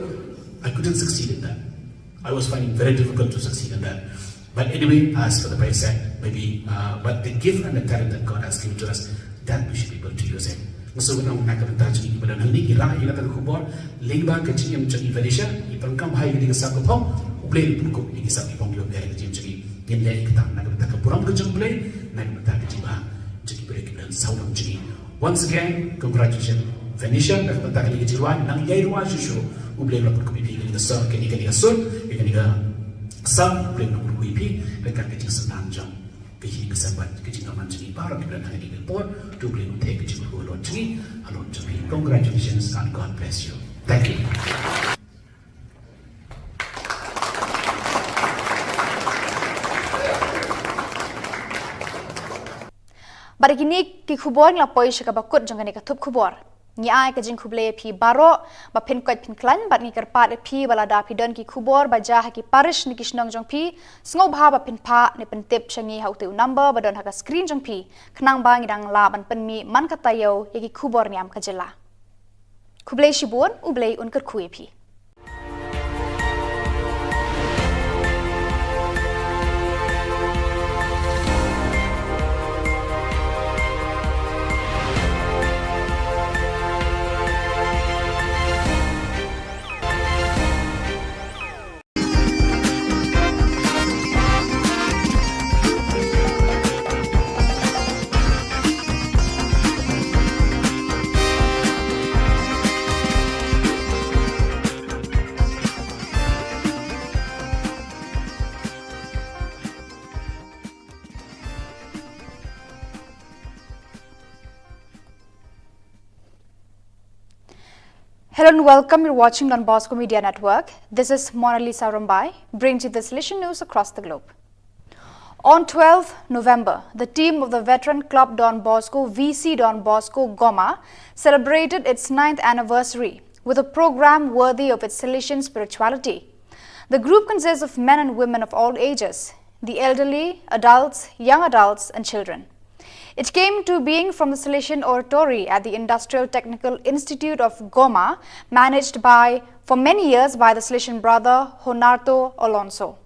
I couldn't succeed in that. I was finding it very difficult to succeed in that. But anyway, as for the price said, maybe, but the gift and the talent that God has given to us, that we should be able to use it. So when I'm not going to touch it, but I'm not going to Khubor, Lingba, Kachim, Chagi, Venetia, you can come high with the Sakopong, play the Puko, you can say, you are very Jim, in Lake, Nakapuram, play, Nakatajiba. Once again, congratulations, Venetia, nakapagtaka ni Jiruan, nang yairuan siya, ublay na pagkumipi, kani ka sa, kani ka sun, kani ka sa, ublay na pagkumipi, nagkakajing sa nanjang, kani ka sa bat, kani ka man siya, para kita na kani ka po, ublay na tayo kani ka alon siya, congratulations and God bless you. Thank you. Bari kini ki Khubor la poi shaka bakut jangan ka Thup Khubor. Ni ai ka jing khuble phi baro ba phin kwat phin klan bat ni karpat phi balada phi don ki khubor ba ja ha ki parish ni kishnong jong phi sngo bha ba phin pha ne pen tip changi hau tu number ba don ha ka screen jong phi khnang ba ngi dang la ban pen mi man ka tayo ye ki khubor niam ka jela khuble shibun uble un kar khui phi. Hello and welcome. You're watching Don Bosco Media Network. This is Mona Lisa Rumbai, brings you the solution news across the globe. On 12 November, the team of the veteran club Don Bosco, VC Don Bosco Goma, celebrated its 9th anniversary with a program worthy of its Salesian spirituality. The group consists of men and women of all ages, the elderly, adults, young adults, and children. It came to being from the Salesian Oratory at the Industrial Technical Institute of Goma, managed for many years by the Salesian brother Honarto Alonso.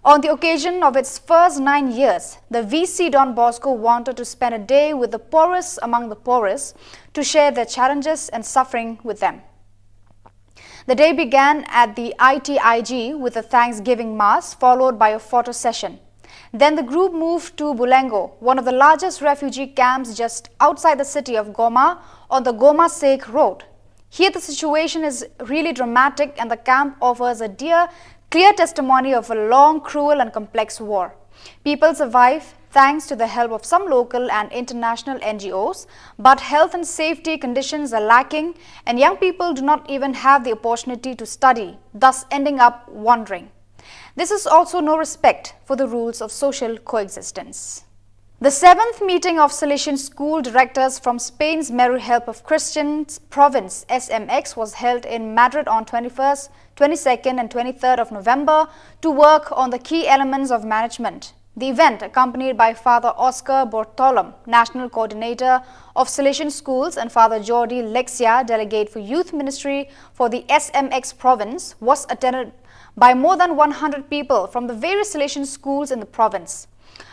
On the occasion of its first 9 years, the VC Don Bosco wanted to spend a day with the poorest among the poorest to share their challenges and suffering with them. The day began at the ITIG with a Thanksgiving Mass, followed by a photo session. Then the group moved to Bulengo, one of the largest refugee camps just outside the city of Goma on the Goma-Sek road. Here the situation is really dramatic and the camp offers a clear testimony of a long, cruel and complex war. People survive thanks to the help of some local and international NGOs, but health and safety conditions are lacking and young people do not even have the opportunity to study, thus ending up wandering. This is also no respect for the rules of social coexistence. The 7th meeting of Salesian school directors from Spain's Meru Help of Christians province SMX was held in Madrid on 21st, 22nd and 23rd of November to work on the key elements of management. The event, accompanied by Father Oscar Bortolom, National Coordinator of Salesian Schools, and Father Jordi Lexia, Delegate for Youth Ministry for the SMX province, was attended by more than 100 people from the various Salesian schools in the province.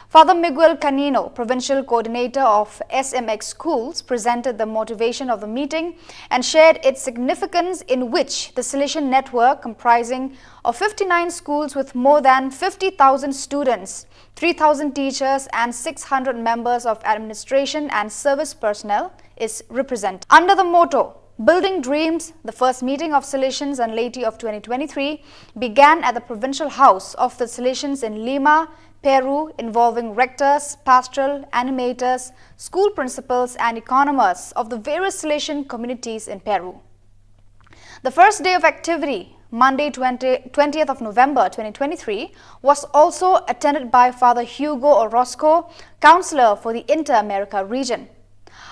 Father Miguel Canino, Provincial Coordinator of SMX Schools, presented the motivation of the meeting and shared its significance, in which the Salesian network, comprising of 59 schools with more than 50,000 students, 3,000 teachers and 600 members of administration and service personnel, is represented. Under the motto, Building Dreams, the first meeting of Salesians and laity of 2023 began at the Provincial House of the Salesians in Lima, Peru, involving rectors, pastoral animators, school principals and economists of the various Salesian communities in Peru. The first day of activity, Monday 20th of November 2023, was also attended by Father Hugo Orozco, Counselor for the Inter-America region.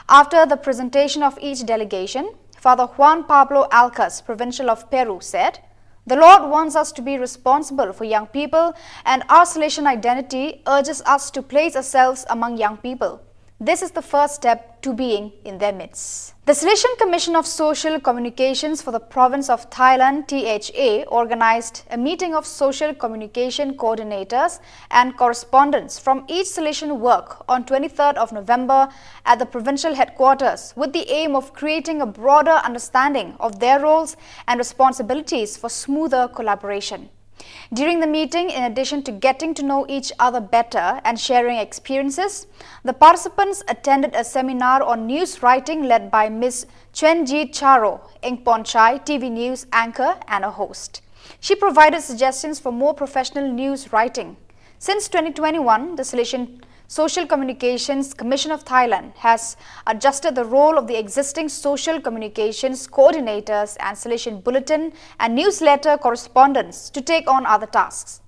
After the presentation of each delegation, Father Juan Pablo Alcas, Provincial of Peru, said, "The Lord wants us to be responsible for young people, and our Salesian identity urges us to place ourselves among young people. This is the first step to being in their midst." The Salesian Commission of Social Communications for the Province of Thailand, THA, organized a meeting of social communication coordinators and correspondents from each Salesian work on 23rd of November at the provincial headquarters, with the aim of creating a broader understanding of their roles and responsibilities for smoother collaboration. During the meeting, in addition to getting to know each other better and sharing experiences, the participants attended a seminar on news writing led by Ms. Chenji Charo, Engponchai, TV News anchor and a host. She provided suggestions for more professional news writing. Since 2021, the Salesian Social Communications Commission of Thailand has adjusted the role of the existing social communications coordinators and Salesian bulletin and newsletter correspondents to take on other tasks.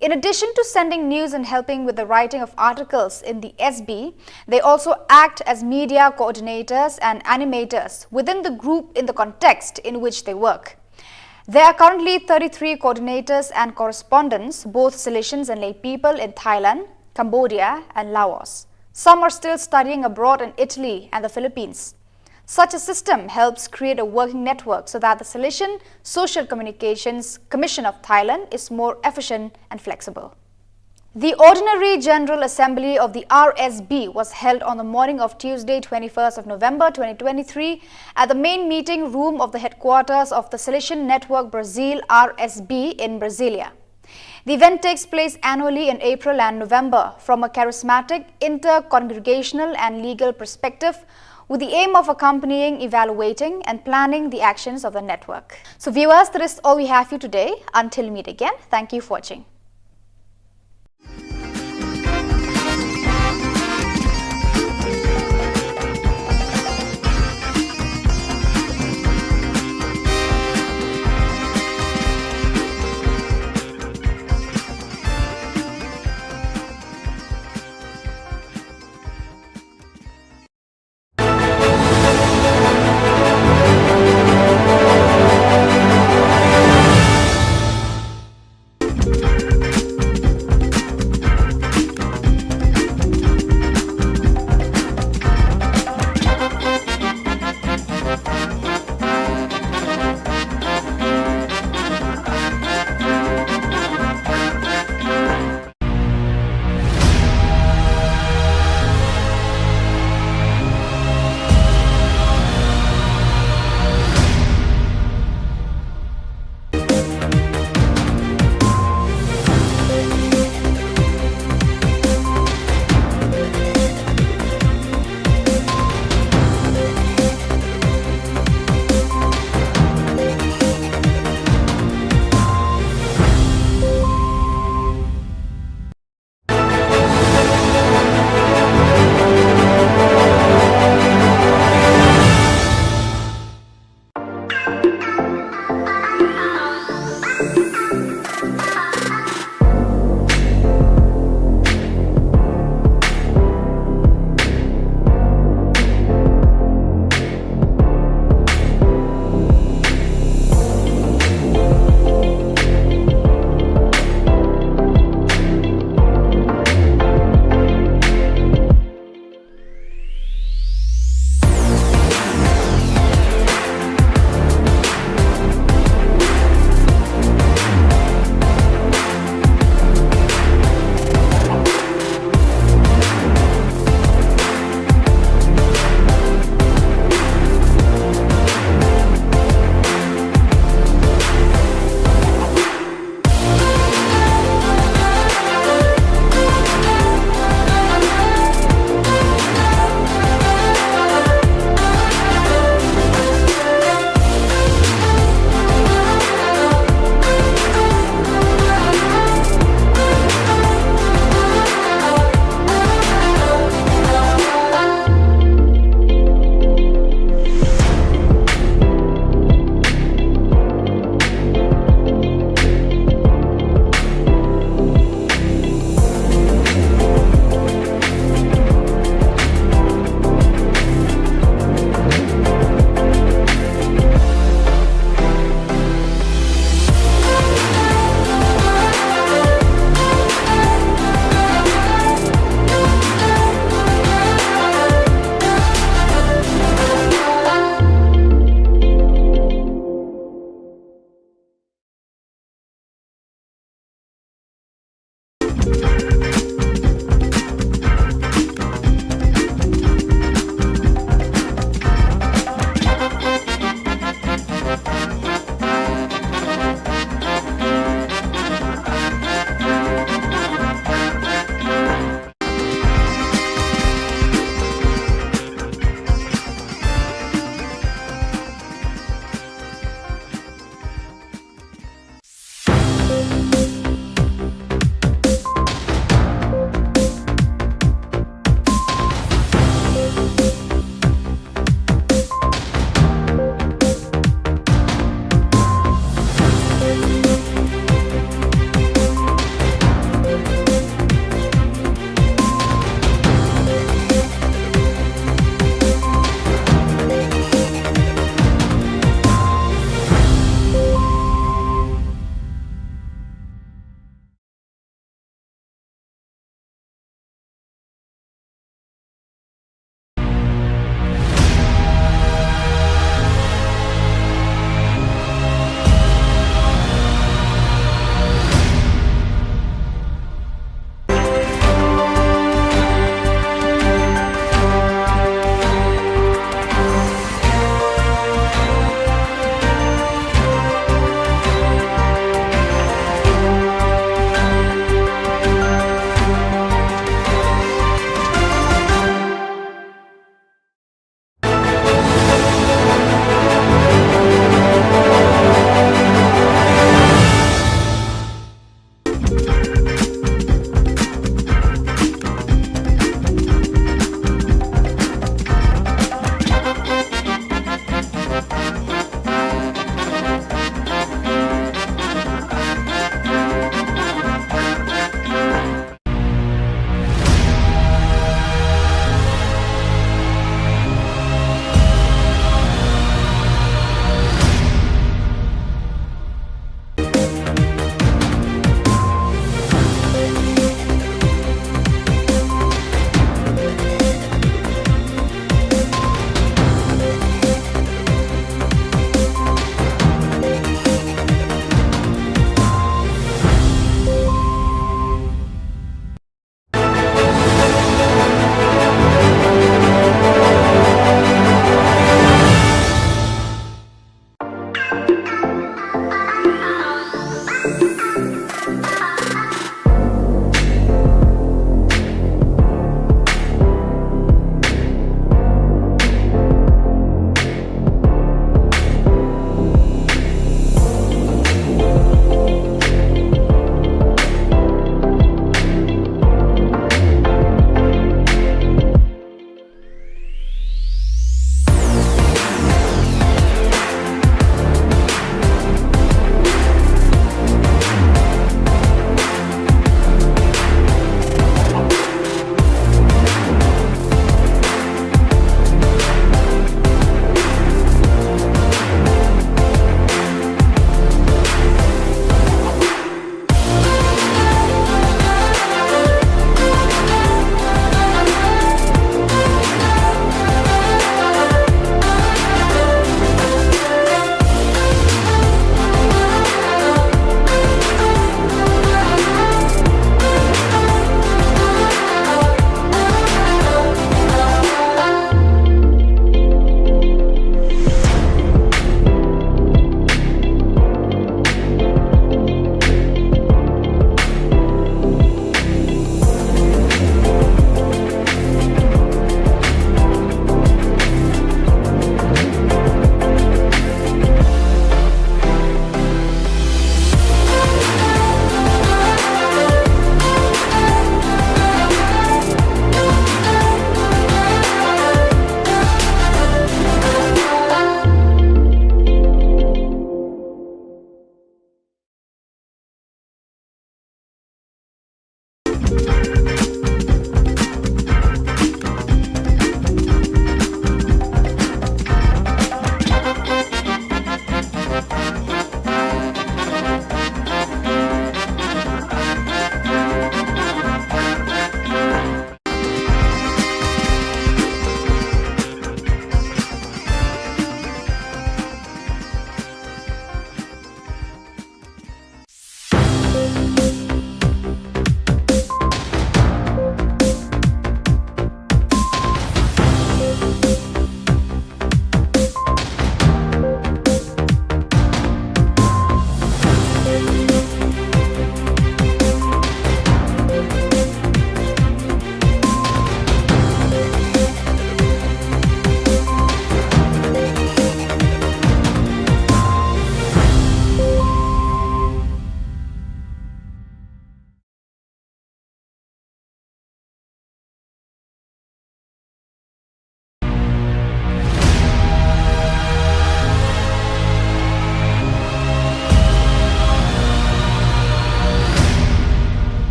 In addition to sending news and helping with the writing of articles in the SB, they also act as media coordinators and animators within the group in the context in which they work. There are currently 33 coordinators and correspondents, both Salesians and lay people in Thailand, Cambodia and Laos. Some are still studying abroad in Italy and the Philippines. Such a system helps create a working network so that the Salesian Social Communications Commission of Thailand is more efficient and flexible. The Ordinary General Assembly of the RSB was held on the morning of Tuesday, 21st of November 2023 at the main meeting room of the headquarters of the Salesian Network Brazil RSB in Brasilia. The event takes place annually in April and November from a charismatic, inter-congregational and legal perspective, with the aim of accompanying, evaluating and planning the actions of the network. So viewers, that is all we have for you today. Until we meet again, thank you for watching.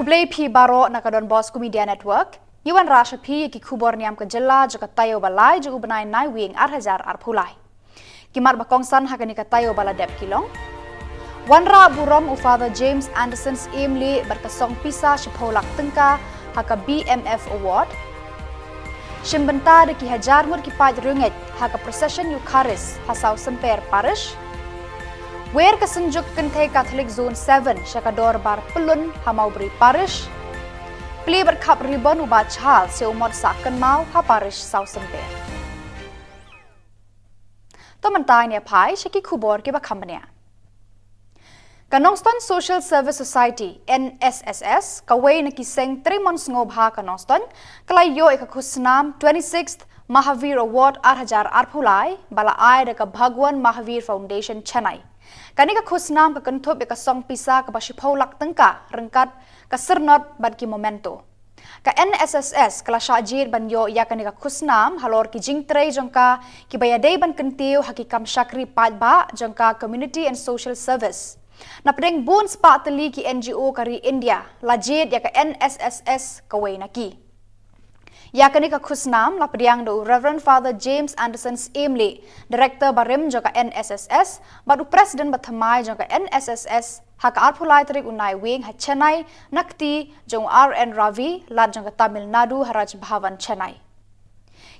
Kablay P Baro nakadon Bosco Media Network. Yuan Rasha P ki Khubor Niam ke jela joka tayo balai jo ubenai nai wing 8,000 arpulai. Kimar bakongsan hakani ka tayo bala dep kilong. Wanra burom u Father James Anderson's Emily berkasong pisa shipolak tengka haka BMF Award. Shimbenta de ki hajar mur ki paj runget haka procession Eucharist hasau semper parish. Where kasenjuk kentay Catholic Zone 7 Shakador Bar Pelun Hamaubri Parish. Pli berkap ribbon ubat chal se umot saken mau ha parish South Semper. Tomantai ne pai Shaki Khubor ki bakambania. Kanongston Social Service Society NSSS kaway na kiseng 3 months ngobha Kanongston kalayo ikakusnam 26th Mahavir Award 8,000 arpulai bala ay deka Bhagwan Mahavir Foundation Chennai. Kanika khusnam ka Thup ka song pisa ka pasipolak tengka rengkat ka sernot bad ki momento. Ka NSSS kala syajir banyo ya kanika khusnam halor ki jingtre jongka ki bayadei ban kentiu hakikam syakri padba jongka community and social service. Napdeng bun spa teli ki NGO kari India lajid ya ka NSSS kaway naki. Ya kanika khusnam lapdiang do Reverend Father James Anderson's Emily, Director Barim joka NSSS, badu President Bathamai joka NSSS, haka arpulai terik unai wing ha Chennai, nakti jong RN Ravi, lad joka Tamil Nadu Haraj Bhavan Chennai.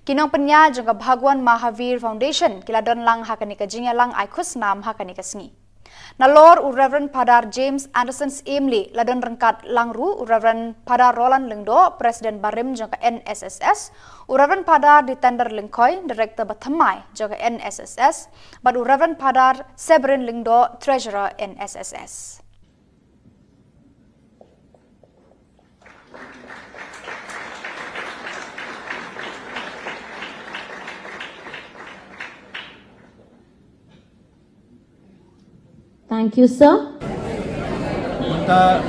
Kinong penya joka Bhagwan Mahavir Foundation, kiladon lang haka nika jingya lang ay khusnam haka nika sngi. Nalor u Reverend Padar James Anderson's Emily ladon rengkat langru u Reverend Padar Roland Lengdo Presiden Barim jangka NSSS u Reverend Padar di Tender Lengkoi Director Bathamai jangka NSSS bad u Reverend Padar Severin Lengdo Treasurer NSSS. Thank you, sir. Kita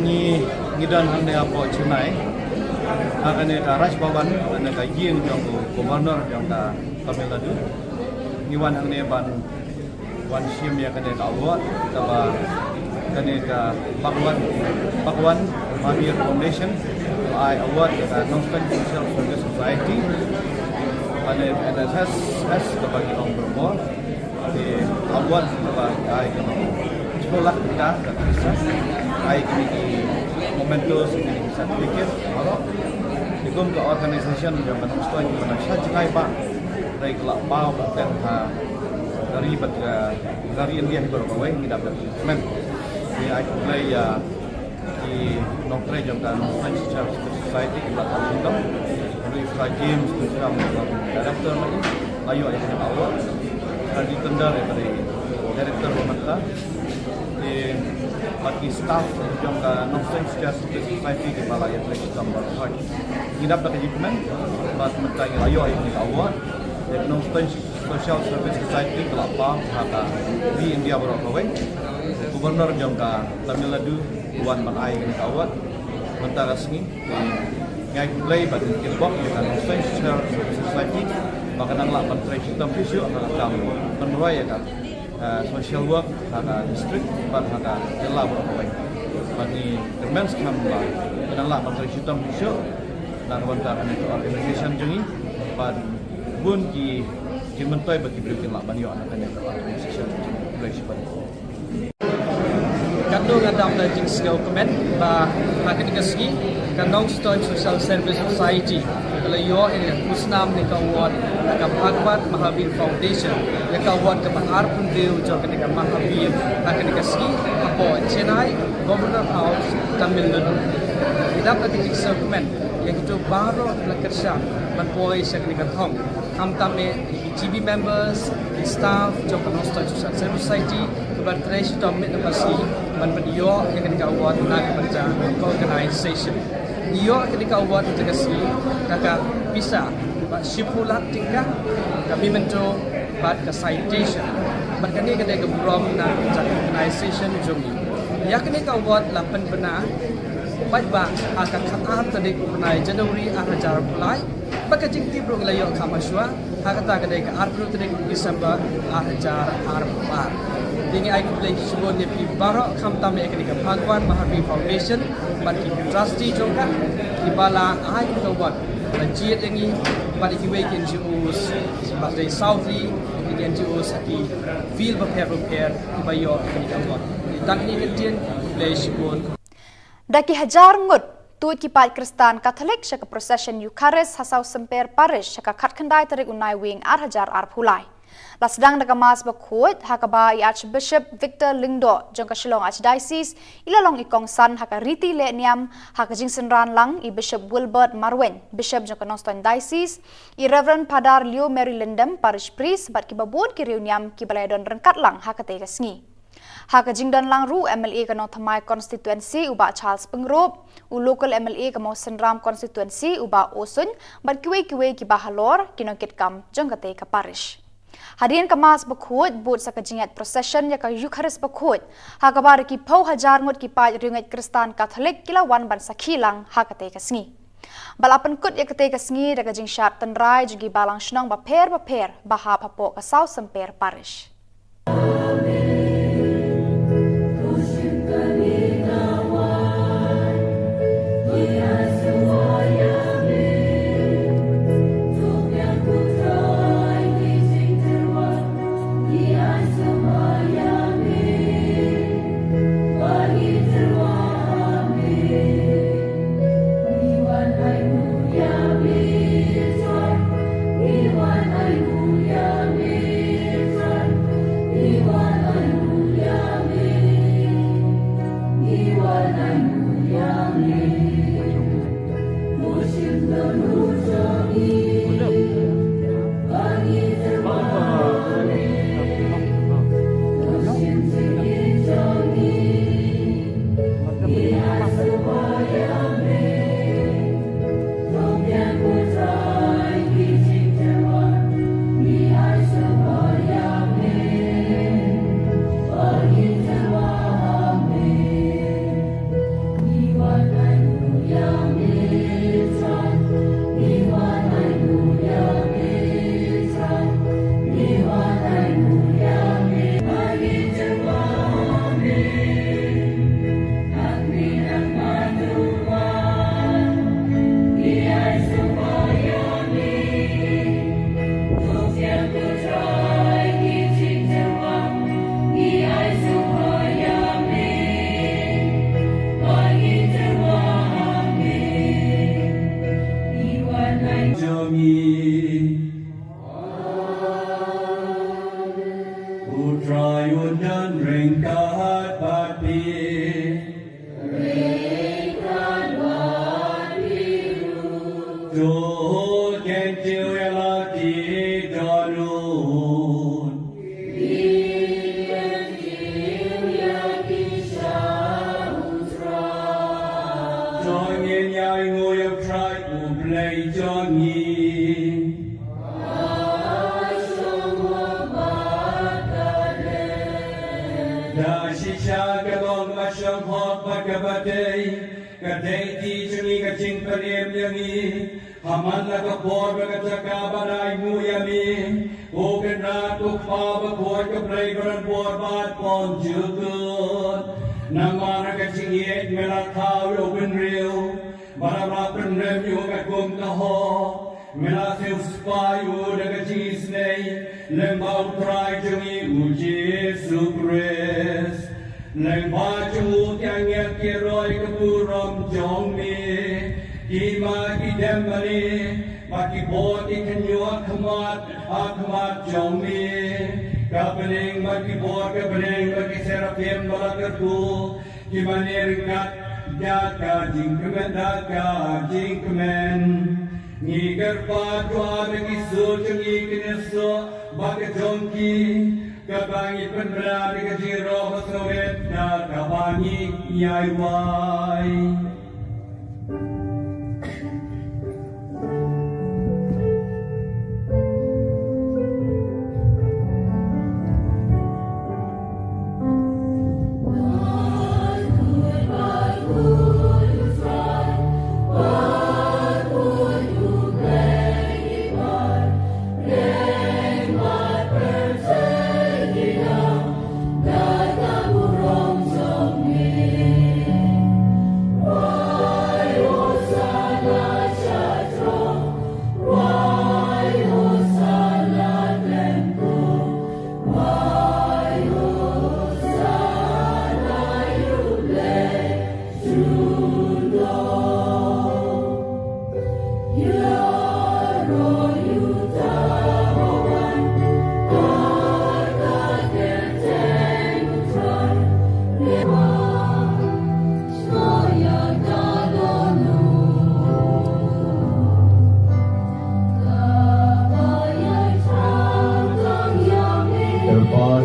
ni ngidan hande apo Chennai. Akan ka Raj Bhavan ane ka yin jong Governor jong ka Tamil Nadu. Niwan hande ban wan sim ya kane ka award ka kane ka Bhagwan Mahavir Foundation I award ka Nongsten Social Service Society. Ane NSSS ka bagi ong bermor. Di awal ay sekolah kita ay kini momentos kini sertifikat baru digum ke organisasi yang menonton di mana saja kai pak dari kelak bau dan dari India di beberapa way kita men di ay mulai di nongtre jangka nongtre secara society kita tahu dari James kita director lagi ayo ay kita awal di tender dari Director Pemerintah di bagi staff yang nonsen secara society di balai yang lebih tambah lagi. Kita dapat achievement buat mentang ayo ini award di nonsen social service society kelapa haka di India berapa way. Gubernur jangka Tamil Nadu Wan Manai ini award mentang asing di ngai play bagi kilbok dengan nonsen social service society. Maka nanglah menteri sistem fisio akan menuai ya kan social work pada district pada jela berapa bagi demensi kambang nanglah menteri sistem fisio dan kawan-kawan itu organisasi jengi pada bun ki menteri bagi berikan lah banyak anak yang organisasi fleksibel. Kandung ada pledging skill comment bah akan dikasih kandung social service society kalau yo ini musnam ni award ka Bhagwan Mahavir Foundation ya award ka mahar pun deu jo ka Mahavir akan dikasih apo Chennai Governor House Tamil Nadu idap ka dikasih comment yang itu baru lakersha banpoi sa ka thong ham tame GB members staff jo ka social service society kepada treasury domit napasi banpadiyo yang ka award na ka organization Iyo ketika award dikasih kakak bisa shipulak tingkah kami mencoba buat ke citation berkini ketika berom na organization jomi ya ketika award 8 benar baik ba akan khatam tadi kunai Januari ajar mulai baka jingti bro layo kamaswa hakata ketika April tadi Desember ajar arbar dingi ai play Khubor Niam baro kham tam ketika Bhagwan Mahavir Foundation bagi trustee juga ibala ai kita buat budget yang ini bagi kita NGOs sebagai Southie NGOs ki feel prepare ibayo kita buat tak ini kejadian place pun Daki hajar ngut tuit kipat Kristan Katolik syaka procession Eucharist hasau semper parish syaka katkandai tarik unai wing hajar pulai. Lasdang daga mas bakut hakabai Archbishop Victor Lingdo jong ka Shillong Archdiocese ilalong ikong san haka Riti Le Niam haka jingsen ran lang i Bishop Wilbert Marwen Bishop jong ka Noston Diocese i Reverend Padar Leo Mary Lindem Parish Priest bat ki babun ki Riu Niam ki balayadon rengkat lang haka te kasngi. Haka jingdan lang ru MLA ka Thamai constituency uba Charles Pengrop u local MLA ka Senram constituency uba Osun bat kiwe ki bahalor kinokit kam jong ka te ka parish. Hadirin kemas bakut but sa kajingat procession ya ka Eucharist bakut hakabar ki pau hajar ngut ki pai ringat Kristan Katolik kilawan ban sakhilang hakate kasngi balapan kut ya kate kasngi daga jing syat tenrai jugi balang shnong ba per bahap hapo ka South Semper Parish. Wow.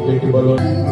Thank you, Balon.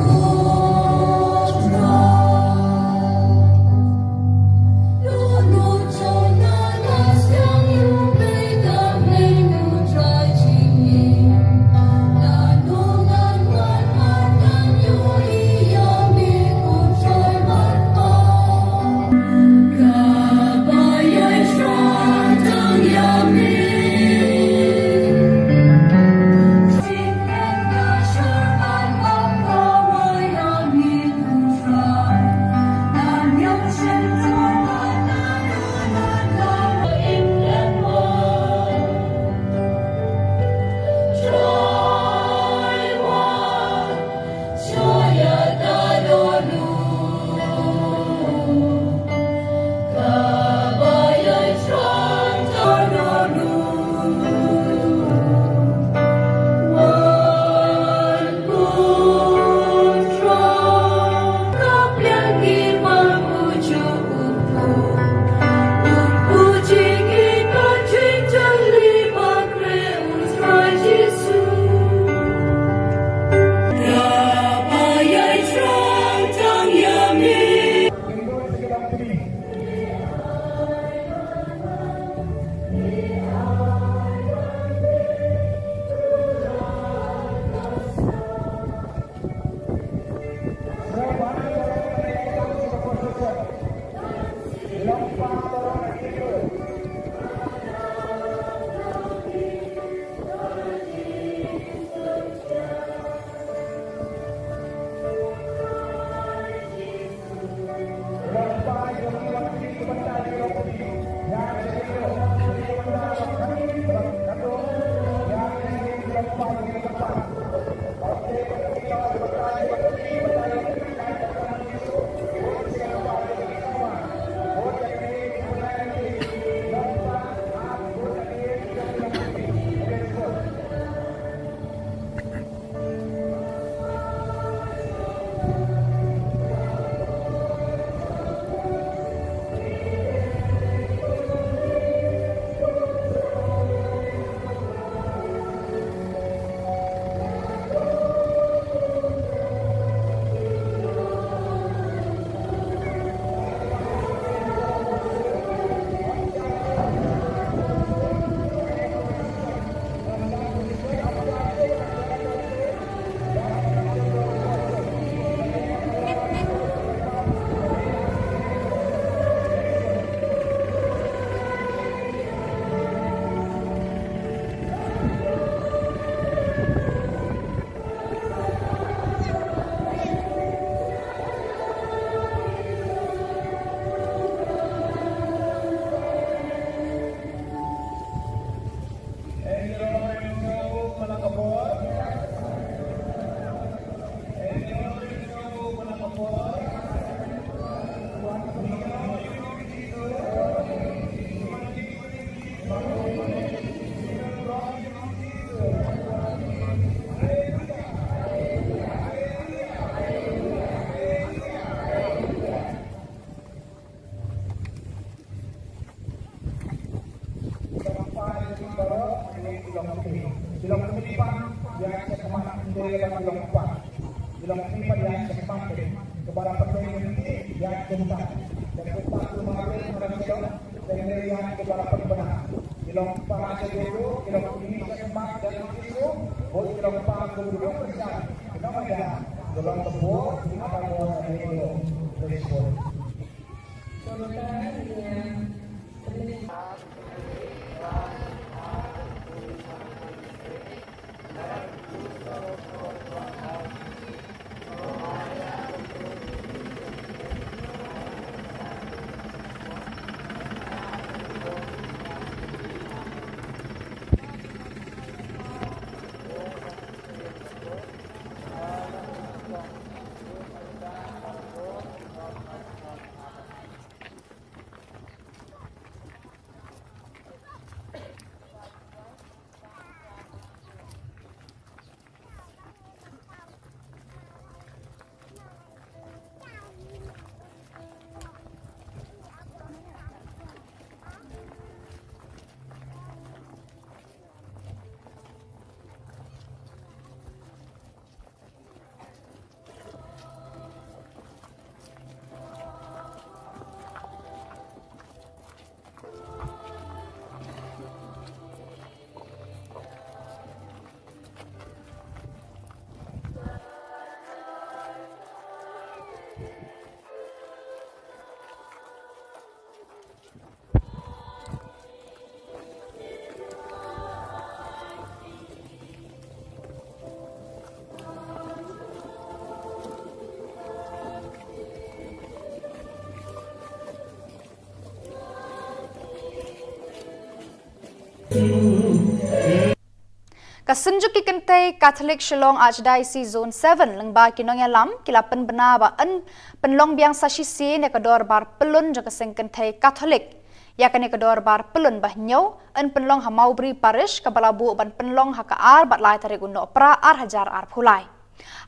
Kasunjuk ki kente Catholic Shillong Archdiocese Zone 7 lengba kinong yalam kila penbena ba en penlong biang sasisi ne kador bar pelun jaka seng kente Catholic ya kane kador bar pelun bah nyau en penlong ha Maubri Parish kabalabu ban penlong ha ka ar bat lai tarik uno pra ar hajar ar phulai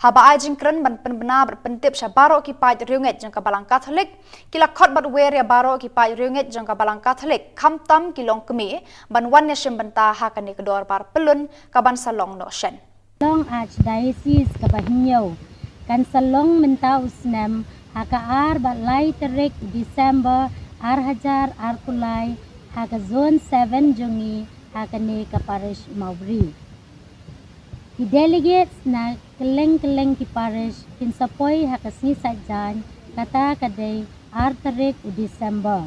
haba ajing kren ban penbena ber pentip sha baro ki pai riunget jang kabalang Catholic kila khot bat wer ya baro ki pai riunget jang kabalang Catholic khamtam kilong kemi ban wan ya benta ha kane kador bar pelun kaban salong no shen Long Archdiocese Kabahinyau kan salong menta usnam haka ar bat lai terik December ar hajar ar kulai haka zone 7 jongi haka ne ka parish Maubri. The delegates na keleng ki parish kin sapoi haka sni sajan kata kadai ar terik December.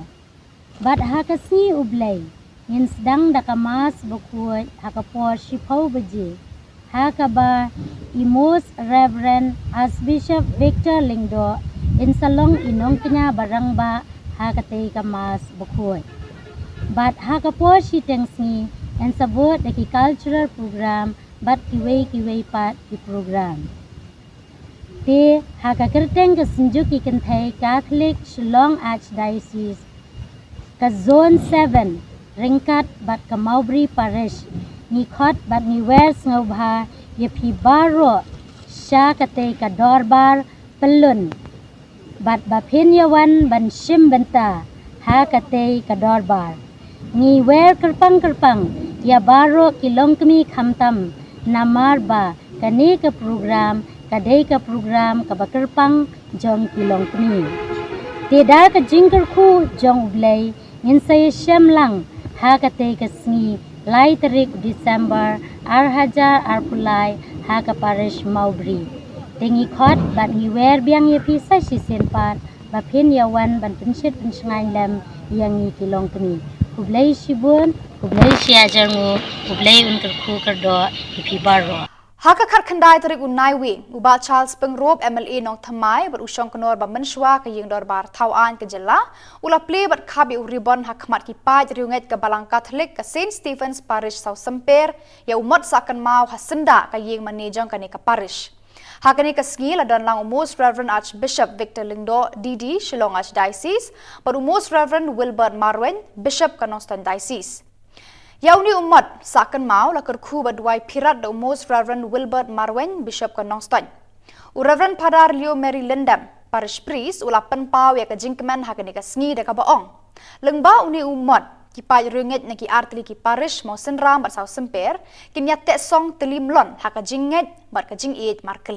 Bat haka sni ublay yin sedang dakamas bukuat haka por shipau beji. Hakaba Most Reverend Archbishop Victor Lingdo in salong inong kanya barangba hakate kamas bukoy. But hakapo si tengsi and sabot the cultural program but kiway pat the program. Te hakakerteng kasinjuk ikantay Catholic Shillong Archdiocese ka Zone 7 ringkat bat ka Maubri Parish ni khot bat ni wers ngobha ye phi baro sha kate ka dorbar pelun bat ba phin yawan ban shim benta ha kate ka dorbar ni wer kerpang ya baro kilong kemi khamtam namar ba kane ka program kadai ka program ka bakerpang jong kilong kemi te dar ka jingker khu jong blai ngin say shem lang ha kate ka sngi lai tarik December ar hajar ar pulai ha ka parish Maubri. Tingi khot bat ngi wer biang ye pisa si senpat ba phin yawan ban pensit pensngai lem yang ngi kilong kini. Kublai sibun, kublai siajar ngu, kublai unker khu kerdo ipi baro. Haka khat khandai tarik unai wi uba Charles Pengrop MLA nong thamai ber usong knor ba menshwa ka yeng dor bar thawan ka jela ula play bat khabi uribon hakmat ki paj riunget ka balang Catholic ka St Stephen's Parish South Semper ya umat sakan mau hasenda ka yeng manejong ka ne ka parish hakani ka skil adan lang Most Reverend Archbishop Victor Lingdo DD Shillong Archdiocese ber Most Reverend Wilbert Marwen Bishop ka Noston Diocese Yauni umat sakan mau la kerku badwai pirat the Most Reverend Wilbert Marwen Bishop ka Nongston. Reverend Padar Leo Mary Lindam Parish Priest ula penpau ya ka jingkeman hakani ka sngi da ka baong. Lengba uni umat ki pai ringet na ki artli ki parish mau senram bat sau semper kinya tek song telimlon haka jinget bat ka jing eid markeli.